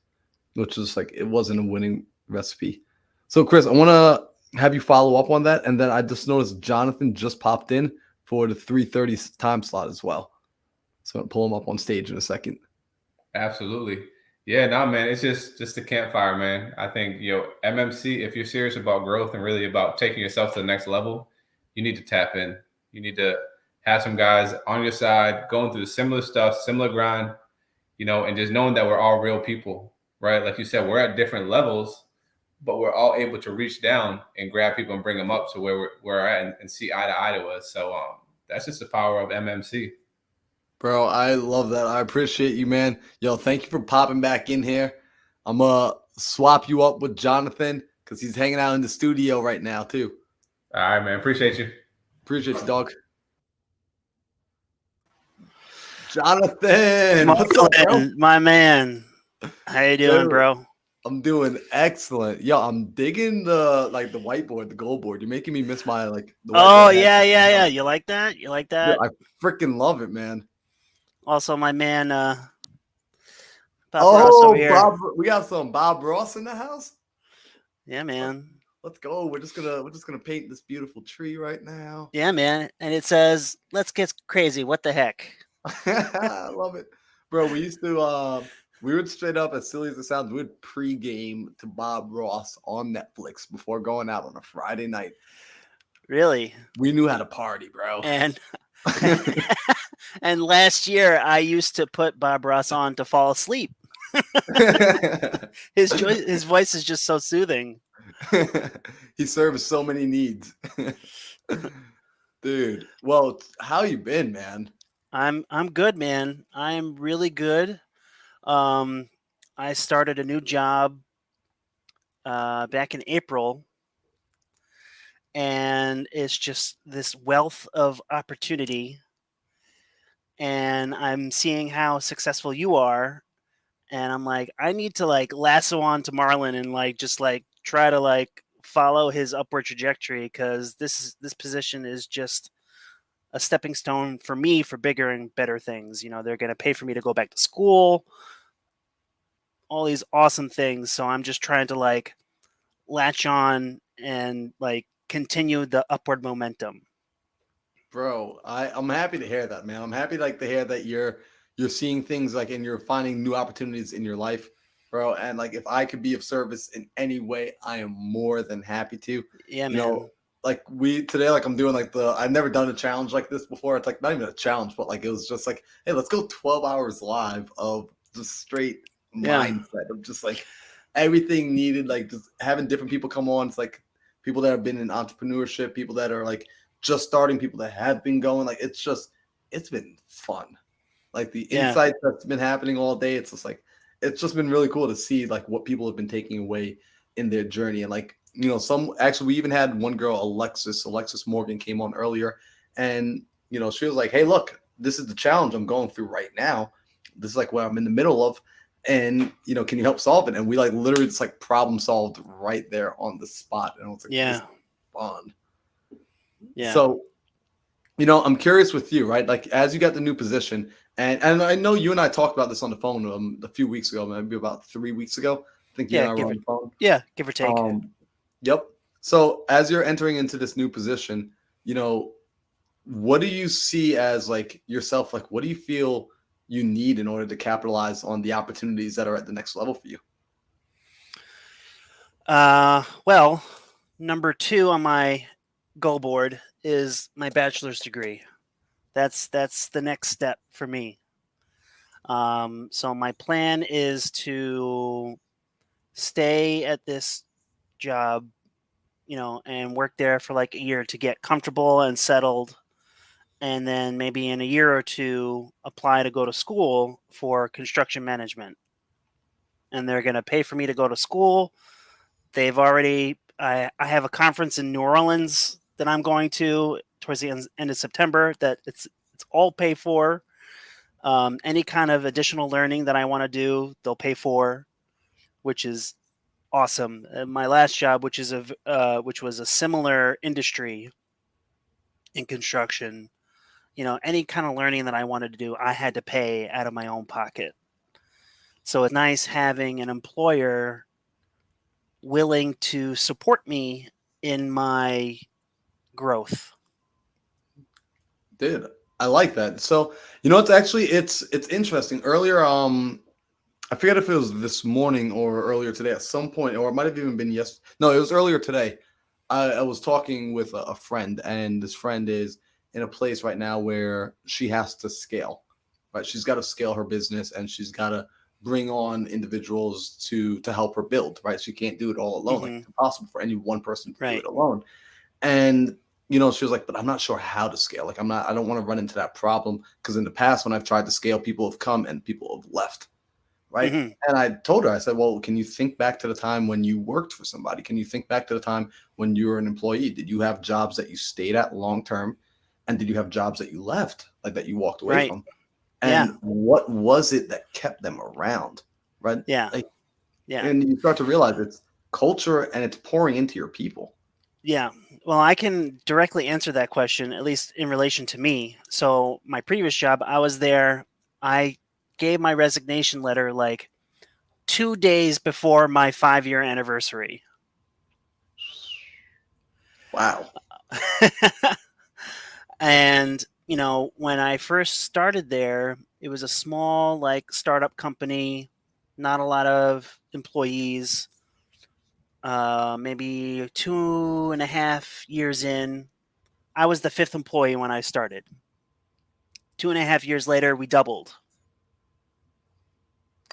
which was like, it wasn't a winning recipe. So Chris, I want to have you follow up on that. And then I just noticed Jonathan just popped in for the 3:30 time slot as well. So I'm going to pull him up on stage in a second. Absolutely. Yeah, no, man, it's just a campfire, man. I think, you know, MMC, if you're serious about growth and really about taking yourself to the next level, you need to tap in. You need to have some guys on your side going through similar stuff, similar grind, you know, and just knowing that we're all real people, right? Like you said, we're at different levels, but we're all able to reach down and grab people and bring them up to where we're at and see eye to eye to us. So that's just the power of MMC. Bro, I love that. I appreciate you, man. Yo, thank you for popping back in here. I'm going to swap you up with Jonathan because he's hanging out in the studio right now, too. All right, man. Appreciate you. Appreciate you, dog. Jonathan, what's up, bro? My man. How you doing, bro? I'm doing excellent. Yo, I'm digging the whiteboard, the goal board. You're making me miss my the Oh yeah. You like that? You like that? Yeah, I freaking love it, man. Also, my man, Bob Ross over here. We got some Bob Ross in the house. Yeah, man. Let's go. We're just gonna paint this beautiful tree right now. Yeah, man. And it says, "Let's get crazy." What the heck? I love it, bro. We used to we would straight up, as silly as it sounds, we would pregame to Bob Ross on Netflix before going out on a Friday night. Really? We knew how to party, bro. And and last year I used to put Bob Ross on to fall asleep. His voice is just so soothing. He serves so many needs. Dude, well, how you been, man? I'm good, man. I'm really good. I started a new job back in April, and it's just this wealth of opportunity. And I'm seeing how successful you are, and I'm like, I need to like lasso on to Marlon and like just like try to like follow his upward trajectory, because this position is just a stepping stone for me for bigger and better things. They're going to pay for me to go back to school, all these awesome things. So I'm just trying to like latch on and like continue the upward momentum. Bro, I'm happy to hear that, man. I'm happy like to hear that you're seeing things like and you're finding new opportunities in your life, bro. And like if I could be of service in any way, I am more than happy to. Yeah, You man. know, like we today, like I'm doing like I've never done a challenge like this before. It's like not even a challenge, but like it was just like, hey, let's go 12 hours live of just straight Yeah. mindset of just like everything needed, like just having different people come on. It's like people that have been in entrepreneurship, people that are like just starting, people that have been going. Like it's been fun. Like the Yeah. insights that's been happening all day. It's just like it's just been really cool to see like what people have been taking away in their journey. And like, some actually we even had one girl, Alexis Morgan came on earlier, and she was like, hey, look, this is the challenge I'm going through right now. This is like what I'm in the middle of. And can you help solve it? And we like literally just like problem solved right there on the spot. And I was like, this is fun. Yeah. So, I'm curious with you, right? Like as you got the new position, and I know you and I talked about this on the phone a few weeks ago, maybe about 3 weeks ago. I think you and I were on the phone. Yeah, give or take. Yep. So as you're entering into this new position, what do you see as like yourself? Like, what do you feel you need in order to capitalize on the opportunities that are at the next level for you? Well, number 2 on my goal board is my bachelor's degree. That's the next step for me. So my plan is to stay at this job, and work there for like a year to get comfortable and settled. And then maybe in a year or two, apply to go to school for construction management. And they're going to pay for me to go to school. They've already, I have a conference in New Orleans that I'm going to towards the end of September that it's all paid for. Any kind of additional learning that I want to do, they'll pay for, which is awesome. My last job, which was a similar industry in construction, any kind of learning that I wanted to do, I had to pay out of my own pocket. So it's nice having an employer willing to support me in my growth. Dude, I like that. So, it's interesting. Earlier, I forget if it was this morning or earlier today at some point, or it might have even been no, it was earlier today. I was talking with a friend, and this friend is in a place right now where she has to scale, right? She's got to scale her business, and she's got to bring on individuals to help her build, right? She can't do it all alone. Like it's impossible for any one person to do it alone. And she was like, but I'm not sure how to scale. Like I don't want to run into that problem because in the past when I've tried to scale, people have come and people have left. Right. Mhm. And I told her, I said, well, can you think back to the time when you worked for somebody? Can you think back to the time when you were an employee? Did you have jobs that you stayed at long term? And did you have jobs that you left, like that you walked away from? And what was it that kept them around? Right. Yeah. Like, Yeah. And you start to realize it's culture and it's pouring into your people. Yeah. Well, I can directly answer that question, at least in relation to me. So my previous job, I was there. I gave my resignation letter like 2 days before my 5-year anniversary. Wow. And, when I first started there, it was a small, like, startup company, not a lot of employees. Maybe 2.5 years in, I was the 5th employee when I started. 2.5 years later, we doubled.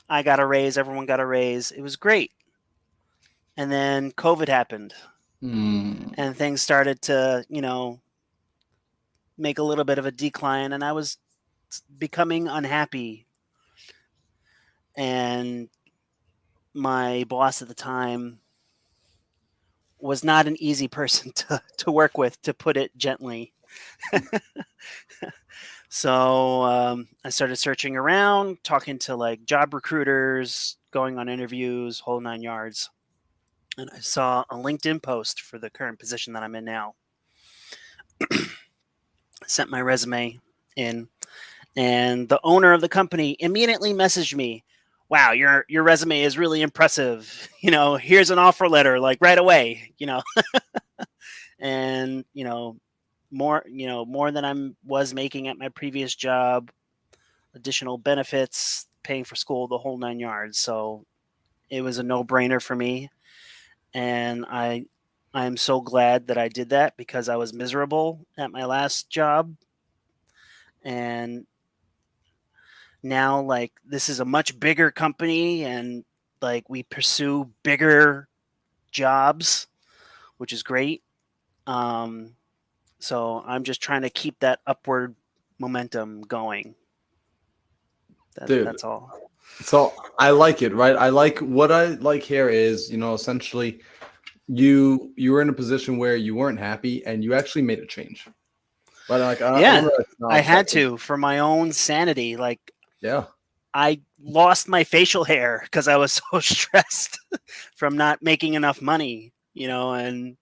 I got a raise. Everyone got a raise. It was great. And then COVID happened. And things started to, make a little bit of a decline. And I was becoming unhappy. And my boss at the time was not an easy person to work with, to put it gently. So I started searching around, talking to like job recruiters, going on interviews, whole 9 yards. and I saw a LinkedIn post for the current position that I'm in now. Sent my resume in, and the owner of the company immediately messaged me, "Wow, your resume is really impressive. Here's an offer letter, like right away." And more than I was making at my previous job, additional benefits, paying for school, the whole 9 yards. So it was a no-brainer for me, and I'm so glad that I did that, because I was miserable at my last job, and now like this is a much bigger company, and like we pursue bigger jobs, which is great. So I'm just trying to keep that upward momentum going. Dude. That's all. So I like it, right? I like what I like here is, essentially you were in a position where you weren't happy and you actually made a change. Right? Like I had to, for my own sanity. Like, yeah, I lost my facial hair because I was so stressed from not making enough money, and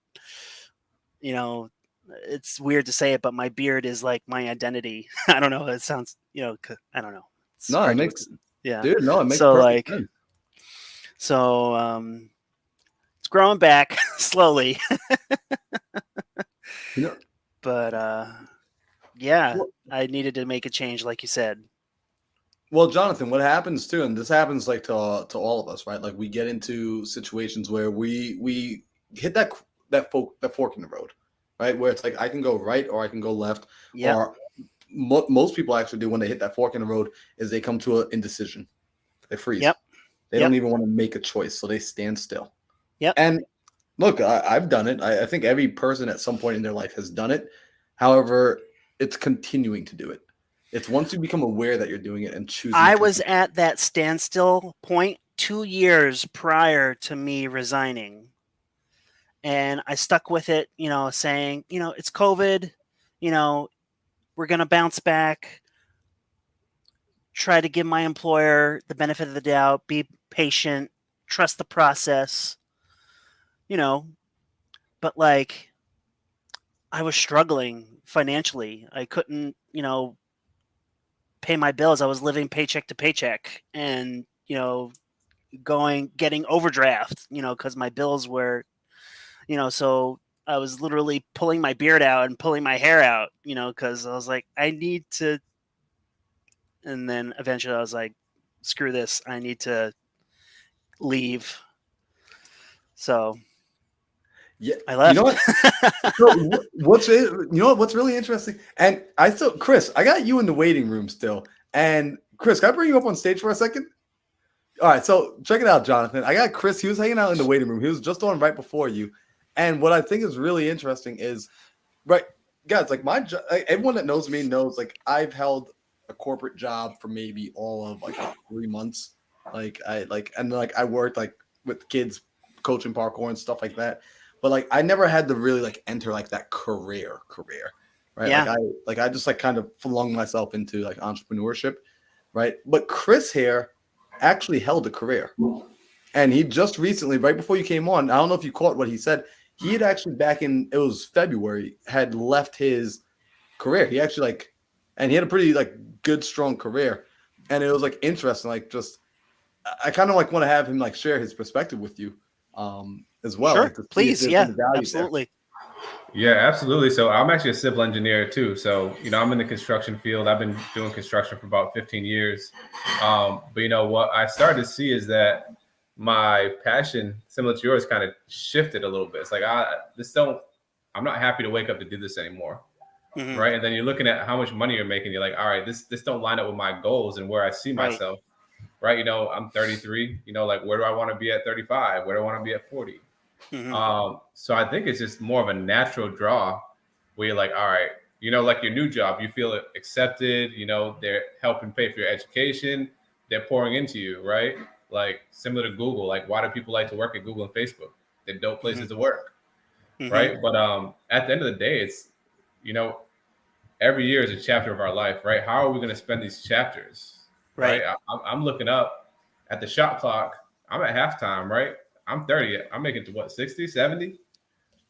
it's weird to say it, but my beard is like my identity. I don't know. It sounds, I don't know. It's no, it hard makes, yeah. dude, no, it makes so perfect like, sense. So it's growing back slowly. But yeah, I needed to make a change, like you said. Well, Jonathan, what happens too, and this happens like to all of us, right? Like we get into situations where we hit that fork in the road, right? Where it's like I can go right or I can go left. Yep. Or most people actually do when they hit that fork in the road is they come to an indecision. They freeze. Yep. They don't even want to make a choice, so they stand still. Yep. And look, I've done it. I think every person at some point in their life has done it. However, it's continuing to do it. It's once you become aware that you're doing it and choosing. I was at that standstill point 2 years prior to me resigning. And I stuck with it, saying, it's COVID, we're going to bounce back. Try to give my employer the benefit of the doubt, be patient, trust the process, but like I was struggling financially. I couldn't, pay my bills. I was living paycheck to paycheck and, getting overdraft, because my bills were, so I was literally pulling my beard out and pulling my hair out, because I was like, I need to. And then eventually I was like, screw this. I need to leave. So yeah, I left. What's really interesting? And Chris, I got you in the waiting room still. And Chris, can I bring you up on stage for a second? All right, so check it out, Jonathan. I got Chris. He was hanging out in the waiting room. He was just on right before you. And what I think is really interesting is, right, guys, like everyone that knows me knows, like I've held a corporate job for maybe all of like 3 months. I worked like with kids coaching parkour and stuff like that. But like I never had to really like enter like that career, right? Yeah. Like I just like kind of flung myself into like entrepreneurship, right? But Chris here actually held a career, and he just recently, right before you came on, I don't know if you caught what he said. He had actually it was February, had left his career. He actually and he had a pretty like good, strong career, and it was like interesting. Like just, I kind of like want to have him like share his perspective with you. As well. Sure, like please. Yeah, absolutely. Yeah, absolutely. So I'm actually a civil engineer too. So, I'm in the construction field. I've been doing construction for about 15 years. But what I started to see is that my passion, similar to yours, kind of shifted a little bit. It's like, I'm not happy to wake up to do this anymore. Mm-hmm. Right. And then you're looking at how much money you're making. You're like, all right, this don't line up with my goals and where I see myself. Right. I'm 33, like, where do I want to be at 35? Where do I want to be at 40? Mm-hmm. So I think it's just more of a natural draw where you're like, all right, like your new job, you feel accepted, they're helping pay for your education. They're pouring into you, right? Like similar to Google, like why do people like to work at Google and Facebook? They're dope places to work, right? But at the end of the day, it's, every year is a chapter of our life, right? How are we going to spend these chapters, right? I'm looking up at the shot clock. I'm at halftime, right? I'm 30. I'm making to what, 60, 70?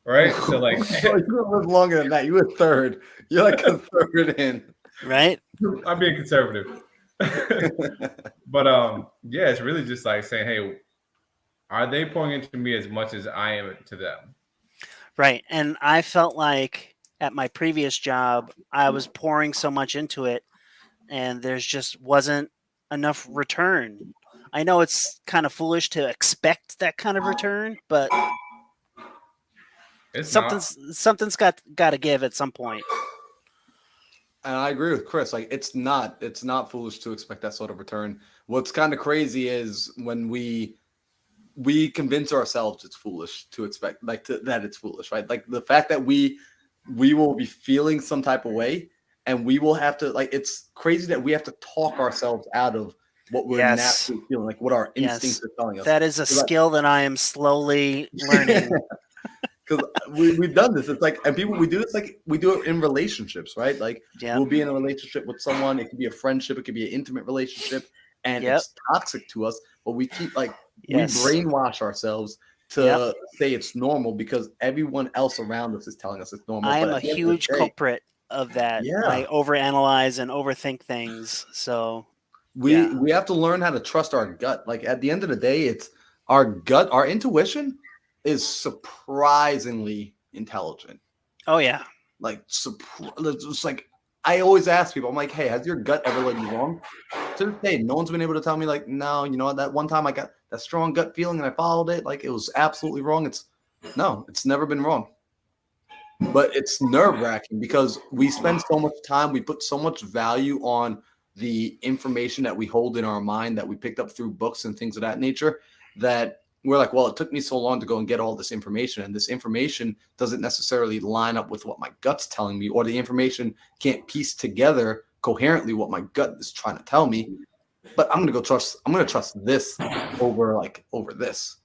Right? So like Bro, you live longer than that. You were third. You're like a third in. Right? I'm being conservative. But yeah, it's really just like saying, hey, are they pouring into me as much as I am to them? Right. And I felt like at my previous job, I was pouring so much into it and there's just wasn't enough return. I know it's kind of foolish to expect that kind of return, but It's something's got to give at some point. And I agree with Chris. Like it's not foolish to expect that sort of return. What's kind of crazy is when we convince ourselves it's foolish to expect that it's foolish, right? Like the fact that we will be feeling some type of way and we will have to it's crazy that we have to talk ourselves out of what we're naturally feeling, like what our instincts are telling us. That is a skill that I am slowly learning. Because we've done this. It's like, and people, we do this, like we do it in relationships, right? Like we'll be in a relationship with someone. It could be a friendship. It could be an intimate relationship. And it's toxic to us. But we keep we brainwash ourselves to say it's normal because everyone else around us is telling us it's normal. I am a huge culprit of that. I overanalyze and overthink things. So we have to learn how to trust our gut. Like at the end of the day, it's our gut, our intuition is surprisingly intelligent. Oh yeah. Like it's like I always ask people, I'm like, hey, has your gut ever led you wrong? To this day, no one's been able to tell me like, no, you know, that one time I got that strong gut feeling and I followed it, like it was absolutely wrong. It's never been wrong. But it's nerve-wracking because we spend so much time, we put so much value on the information that we hold in our mind that we picked up through books and things of that nature that we're like, well, it took me so long to go and get all this information, and this information doesn't necessarily line up with what my gut's telling me, or the information can't piece together coherently what my gut is trying to tell me. But I'm gonna trust this over this.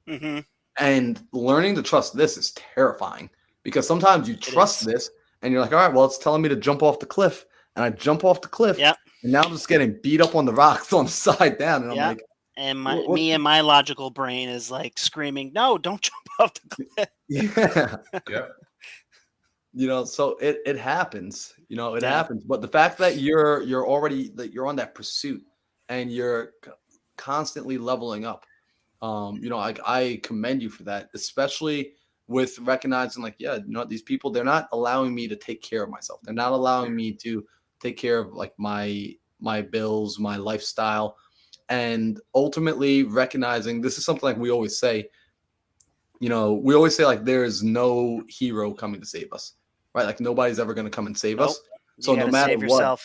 Mm-hmm. And learning to trust this is terrifying because sometimes you trust this and you're like, all right, well, it's telling me to jump off the cliff, and I jump off the cliff, and now I'm just getting beat up on the rocks on the side down, and I'm like. And my logical brain is like screaming, "No, don't jump off the cliff." Yeah. You know, so it happens. You know, it happens. But the fact that you're already you're on that pursuit and you're constantly leveling up, you know, I commend you for that, especially with recognizing you know, these people, they're not allowing me to take care of myself. They're not allowing me to take care of my bills, my lifestyle. And ultimately recognizing this is something like we always say, you know, we always say there is no hero coming to save us, right? Like nobody's ever going to come and save us. So no matter what,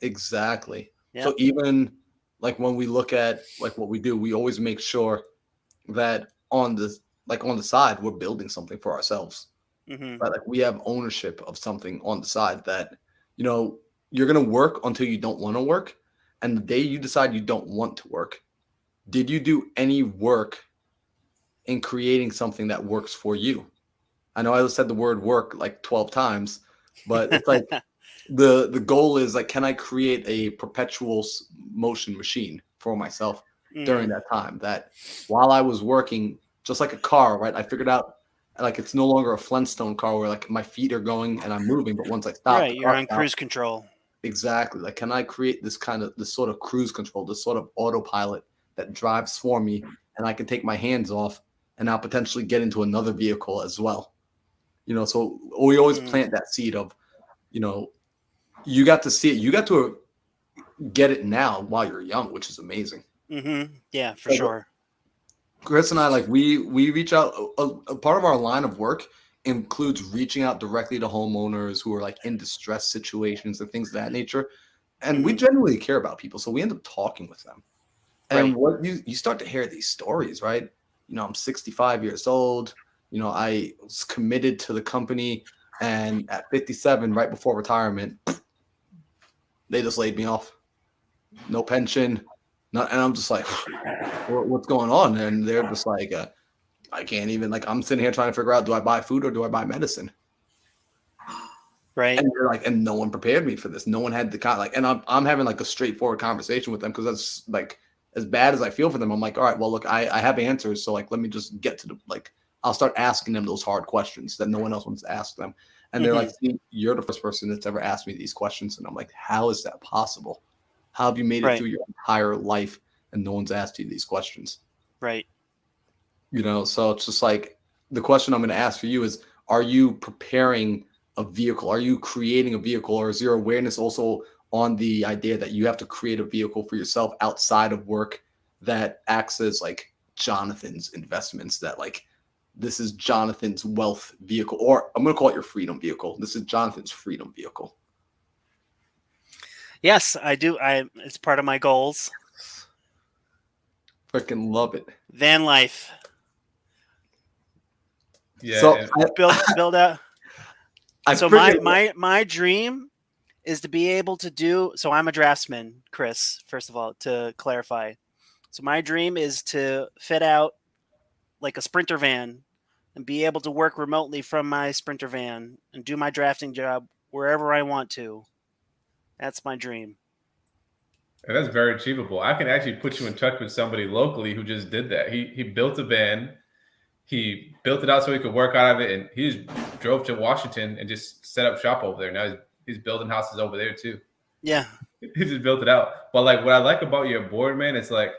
exactly. Yep. So even when we look at what we do, we always make sure that on the side, we're building something for ourselves. Mm-hmm. Right? Like we have ownership of something on the side that, you know, you're going to work until you don't want to work. And the day you decide you don't want to work, did you do any work in creating something that works for you? I know I said the word work 12 times, but it's like the goal is can I create a perpetual motion machine for myself during that time, that while I was working, just like a car, right? I figured out it's no longer a Flintstone car where my feet are going and I'm moving, but once I stop, right, you're on cruise control. Exactly. Can I create this sort of cruise control, this sort of autopilot that drives for me, and I can take my hands off and now potentially get into another vehicle as well. You know, so we always plant that seed of, you know, you got to see it. You got to get it now while you're young, which is amazing. Mm-hmm. Yeah, for sure. Chris and I, we reach out. A part of our line of work includes reaching out directly to homeowners who are in distress situations and things of that nature. And we genuinely care about people. So we end up talking with them. And what you start to hear these stories, right? You know, I'm 65 years old. You know, I was committed to the company. And at 57, right before retirement, they just laid me off. No pension. And I'm just like, what's going on? And they're just like, I can't even, I'm sitting here trying to figure out, do I buy food or do I buy medicine? Right. And they're and no one prepared me for this. No one had the and I'm having a straightforward conversation with them because that's as bad as I feel for them, I'm like, all right, well, look, I have answers. So like, let me just get to the, like, I'll start asking them those hard questions that no one else wants to ask them. And they're like, see, you're the first person that's ever asked me these questions. And I'm like, how is that possible? How have you made it Right. through your entire life and no one's asked you these questions? Right. You know, so it's just like the question I'm going to ask for you is, are you preparing a vehicle? Are you creating a vehicle, or is your awareness also on the idea that you have to create a vehicle for yourself outside of work that acts as like Jonathan's investments, that like, this is Jonathan's wealth vehicle, or I'm going to call it your freedom vehicle. This is Jonathan's freedom vehicle. Yes, I do. It's part of my goals. Freaking love it. Van life. Yeah. So build out. So my dream is to be able to do. So I'm a draftsman, Chris. First of all, to clarify, so my dream is to fit out like a Sprinter van and be able to work remotely from my Sprinter van and do my drafting job wherever I want to. That's my dream. And that's very achievable. I can actually put you in touch with somebody locally who just did that. He built a van. He built it out so he could work out of it, and he just drove to Washington and just set up shop over there. Now he's building houses over there too. Yeah. He just built it out. But like, what I like about your board, man, it's like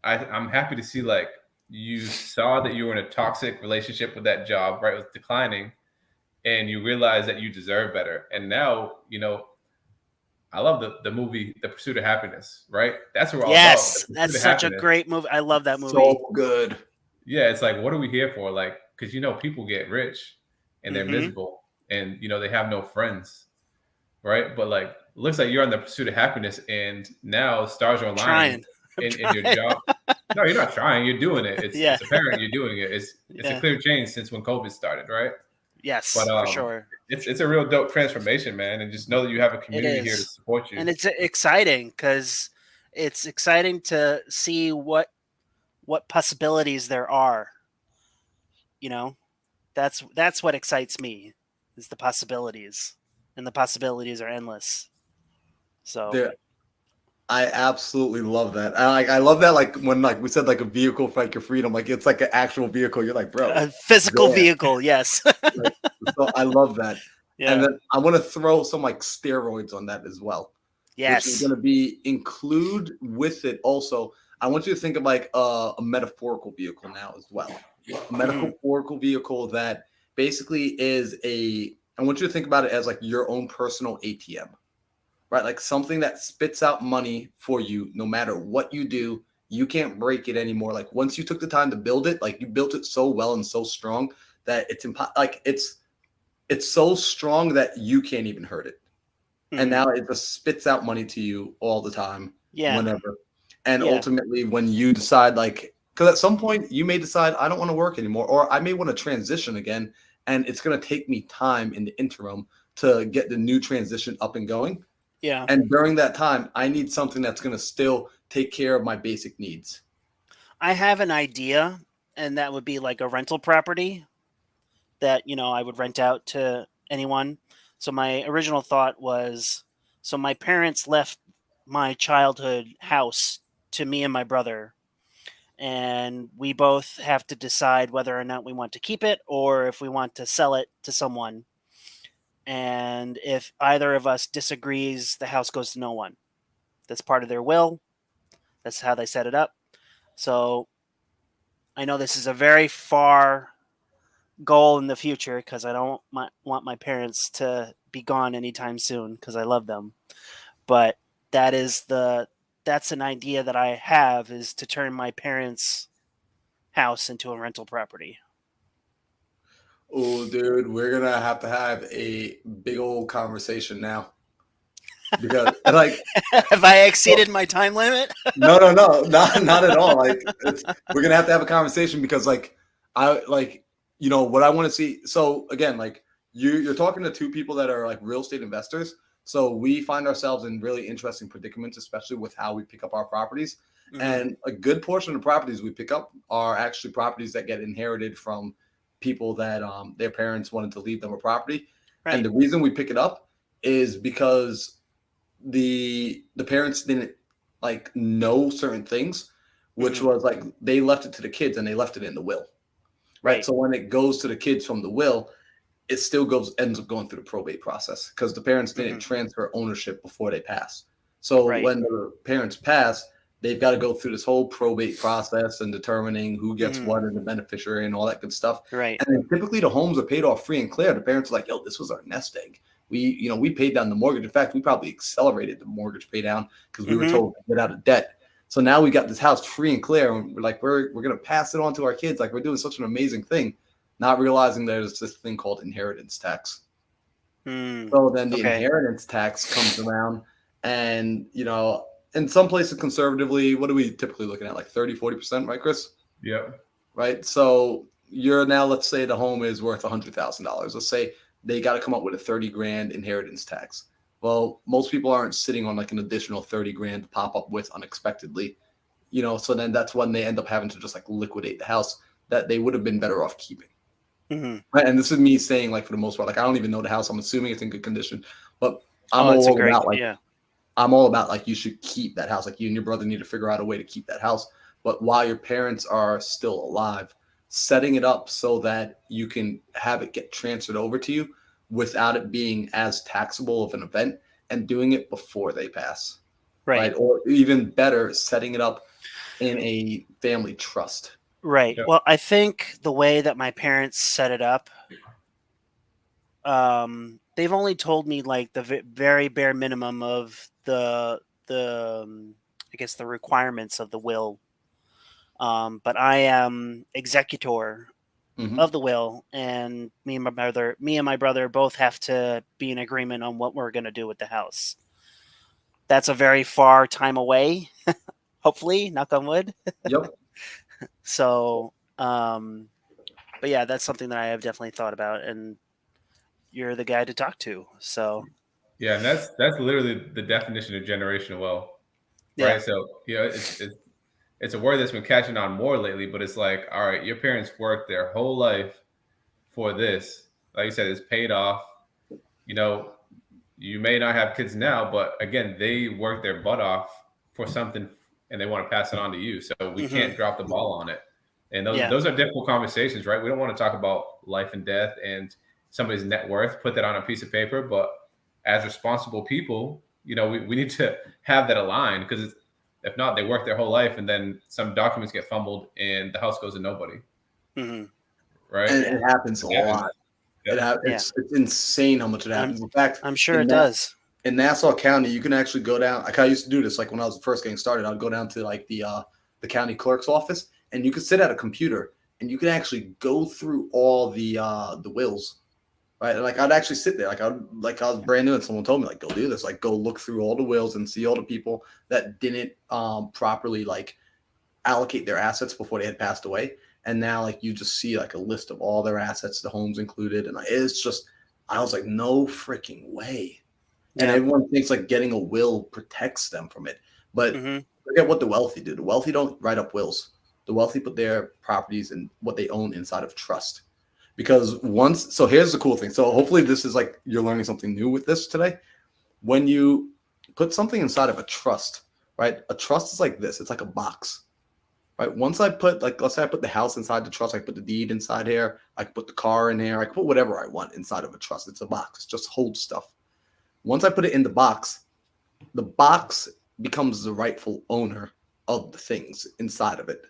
I'm happy to see like you saw that you were in a toxic relationship with that job, right? It was declining, and you realized that you deserve better. And now, you know, I love the movie The Pursuit of Happiness, right? That's what we're all about. Yes, that's such a great movie. I love that movie. So good. Yeah, it's like, what are we here for? Like, because you know, people get rich and they're Mhm. miserable, and you know, they have no friends, right? But like, looks like you're on the pursuit of happiness, and now stars are aligning in your job. No, you're not trying. You're doing it. It's apparent you're doing it. It's a clear change since when COVID started, right? Yes, But for sure. It's a real dope transformation, man. And just know that you have a community here to support you. And it's exciting because it's exciting to see what possibilities there are. You know, that's what excites me, is the possibilities, and the possibilities are endless. So yeah, I absolutely love that. I love that, like when like we said, like a vehicle for like your freedom, like it's like an actual vehicle. You're like, bro, a physical vehicle, yes. Like, so I love that. Yeah. And then I want to throw some like steroids on that as well. Yes. Which is going to be include with it also. I want you to think of like a metaphorical vehicle now as well. A metaphorical vehicle that basically is I want you to think about it as like your own personal ATM, right? Like something that spits out money for you no matter what you do. You can't break it anymore. Like once you took the time to build it, like you built it so well and so strong that it's so strong that you can't even hurt it. And now it just spits out money to you all the time, whenever. And ultimately, when you decide, like, because at some point you may decide, I don't want to work anymore, or I may want to transition again, and it's going to take me time in the interim to get the new transition up and going. Yeah. And during that time, I need something that's going to still take care of my basic needs. I have an idea, and that would be like a rental property that, you know, I would rent out to anyone. So my original thought was, so my parents left my childhood house to me and my brother, and we both have to decide whether or not we want to keep it or if we want to sell it to someone. And if either of us disagrees, the house goes to no one. That's part of their will. That's how they set it up. So I know this is a very far goal in the future because I don't want my parents to be gone anytime soon because I love them. But that's an idea that I have, is to turn my parents' house into a rental property. Oh, dude, we're gonna have to have a big old conversation now. Because like, have I exceeded my time limit? No, not at all. Like, we're gonna have to have a conversation because, like, you know what I want to see. So again, like you're talking to two people that are like real estate investors. So we find ourselves in really interesting predicaments, especially with how we pick up our properties. Mhm. And a good portion of the properties we pick up are actually properties that get inherited from people that their parents wanted to leave them a property. Right. And the reason we pick it up is because the parents didn't like know certain things, which was like they left it to the kids and they left it in the will. Right. So when it goes to the kids from the will, it still ends up going through the probate process because the parents didn't transfer ownership before they pass. So when the parents pass, they've got to go through this whole probate process and determining who gets what and the beneficiary and all that good stuff. Right. And then typically the homes are paid off free and clear. The parents are like, yo, this was our nest egg. We paid down the mortgage. In fact, we probably accelerated the mortgage pay down because we were told to get out of debt. So now we got this house free and clear, and we're like, we're gonna pass it on to our kids. Like we're doing such an amazing thing, not realizing there's this thing called inheritance tax. So then the inheritance tax comes around, and in some places conservatively, what are we typically looking at? Like 30-40%, right, Chris? Yeah. Right. So you're now, let's say the home is worth $100,000. Let's say they got to come up with a 30 grand inheritance tax. Well, most people aren't sitting on like an additional 30 grand to pop up with unexpectedly, so then that's when they end up having to just like liquidate the house that they would have been better off keeping. Right. And this is me saying, like, for the most part, like, I don't even know the house. I'm assuming it's in good condition, but I'm all about like, you should keep that house. Like you and your brother need to figure out a way to keep that house. But while your parents are still alive, setting it up so that you can have it get transferred over to you without it being as taxable of an event and doing it before they pass. Right. Or even better, setting it up in a family trust. Right. Yeah. Well, I think the way that my parents set it up, they've only told me like the very bare minimum of the I guess the requirements of the will. But I am executor of the will, and me and my brother both have to be in agreement on what we're going to do with the house. That's a very far time away. Hopefully, knock on wood. Yep. So, but yeah, that's something that I have definitely thought about, and you're the guy to talk to. So, yeah, and that's literally the definition of generational wealth, right? Yeah. So it's a word that's been catching on more lately, but it's like, all right, your parents worked their whole life for this. Like you said, it's paid off. You may not have kids now, but again, they worked their butt off for something and they want to pass it on to you. So we can't drop the ball on it. And those are difficult conversations, right? We don't want to talk about life and death and somebody's net worth, put that on a piece of paper. But as responsible people, we need to have that aligned, because if not, they work their whole life and then some documents get fumbled and the house goes to nobody. Right? And it happens a lot. Yeah. It's insane how much it happens. In fact, I'm sure it does. In Nassau County, you can actually go down. Like I used to do this, like when I was first getting started, I'd go down to like the county clerk's office, and you could sit at a computer and you can actually go through all the wills. Right. And like I'd actually sit there, like I was brand new and someone told me, like, go do this, like go look through all the wills and see all the people that didn't properly like allocate their assets before they had passed away. And now like you just see like a list of all their assets, the homes included. And it's just, I was like, no freaking way. And everyone thinks like getting a will protects them from it. But look at what the wealthy do. The wealthy don't write up wills. The wealthy put their properties and what they own inside of trust. Because so here's the cool thing. So hopefully this is like you're learning something new with this today. When you put something inside of a trust, right? A trust is like this. It's like a box, right? Once I put, like, let's say I put the house inside the trust. I put the deed inside here. I can put the car in here. I can put whatever I want inside of a trust. It's a box. It just holds stuff. Once I put it in the box becomes the rightful owner of the things inside of it.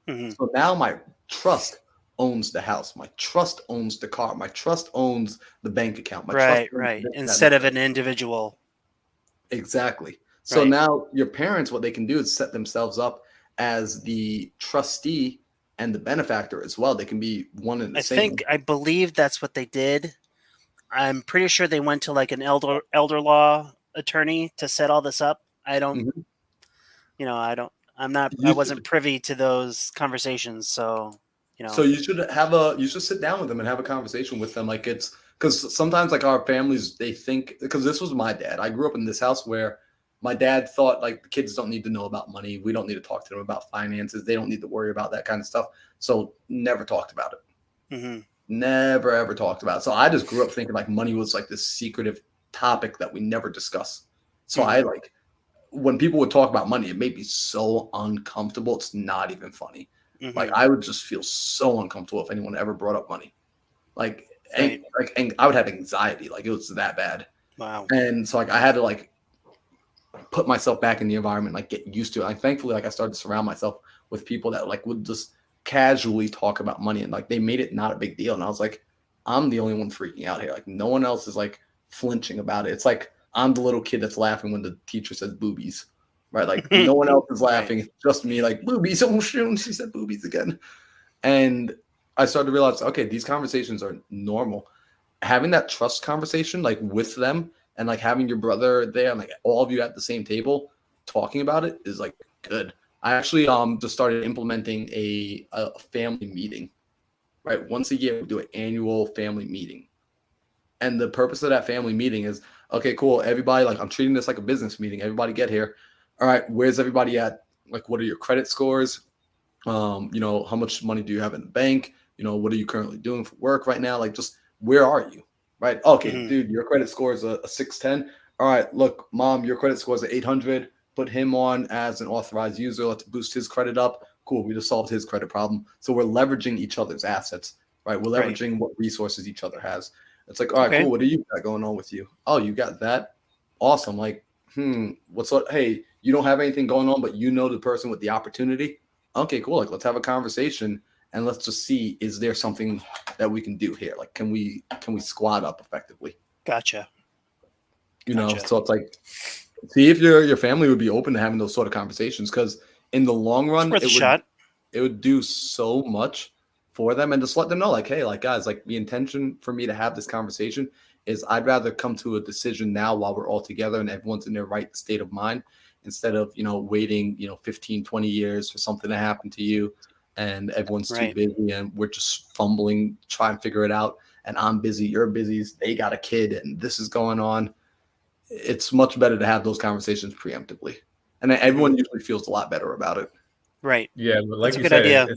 So now my trust owns the house. My trust owns the car. My trust owns the bank account. Right. Instead of an individual. Exactly. So now your parents, what they can do is set themselves up as the trustee and the benefactor as well. They can be one and the same. I believe that's what they did. I'm pretty sure they went to like an elder law attorney to set all this up. I wasn't privy to those conversations. So, So you should sit down with them and have a conversation with them. Like because sometimes like our families, they think, because this was my dad. I grew up in this house where my dad thought like the kids don't need to know about money. We don't need to talk to them about finances. They don't need to worry about that kind of stuff. So never talked about it. Never ever talked about it. So I just grew up thinking like money was like this secretive topic that we never discuss. So I like when people would talk about money, it made me so uncomfortable. It's not even funny. Like I would just feel so uncomfortable if anyone ever brought up money. Like, Right. and I would have anxiety. Like it was that bad. Wow. And so like I had to like put myself back in the environment, like get used to it. Like thankfully, like I started to surround myself with people that like would just casually talk about money, and like they made it not a big deal. And I was like, I'm the only one freaking out here. Like no one else is like flinching about it. It's like I'm the little kid that's laughing when the teacher says boobies, right? Like no one else is laughing. It's just me, like boobies. Oh shoot, she said boobies again. And I started to realize, okay, these conversations are normal. Having that trust conversation, like with them, and like having your brother there, and like all of you at the same table talking about it is like good. I actually just started implementing a family meeting. Right, once a year we do an annual family meeting, and the purpose of that family meeting is, okay, cool, everybody, like I'm treating this like a business meeting. Everybody get here. All right, where's everybody at? Like, what are your credit scores? You know, how much money do you have in the bank? You know, what are you currently doing for work right now? Like, just where are you? Right. Okay, dude, your credit score is a 610. All right, look, mom, your credit score is a 800. Put him on as an authorized user. Let's boost his credit up. Cool. We just solved his credit problem. So we're leveraging each other's assets, right? We're leveraging what resources each other has. It's like, all right, cool. What do you got going on with you? Oh, you got that. Awesome. Like, what's what? Hey, you don't have anything going on, but you know the person with the opportunity. Okay, cool. Like, let's have a conversation and let's just see, is there something that we can do here? Like, can we squad up effectively? Gotcha. You know, so it's like, see if your family would be open to having those sort of conversations, because in the long run, it would do so much for them, and just let them know, like, hey, like guys, like the intention for me to have this conversation is I'd rather come to a decision now while we're all together and everyone's in their right state of mind, instead of, you know, waiting, you know, 15, 20 years for something to happen to you and everyone's too busy and we're just fumbling, trying to figure it out. And I'm busy, you're busy, they got a kid and this is going on. It's much better to have those conversations preemptively. And everyone usually feels a lot better about it. Right. Yeah, but like That's a you good said, idea.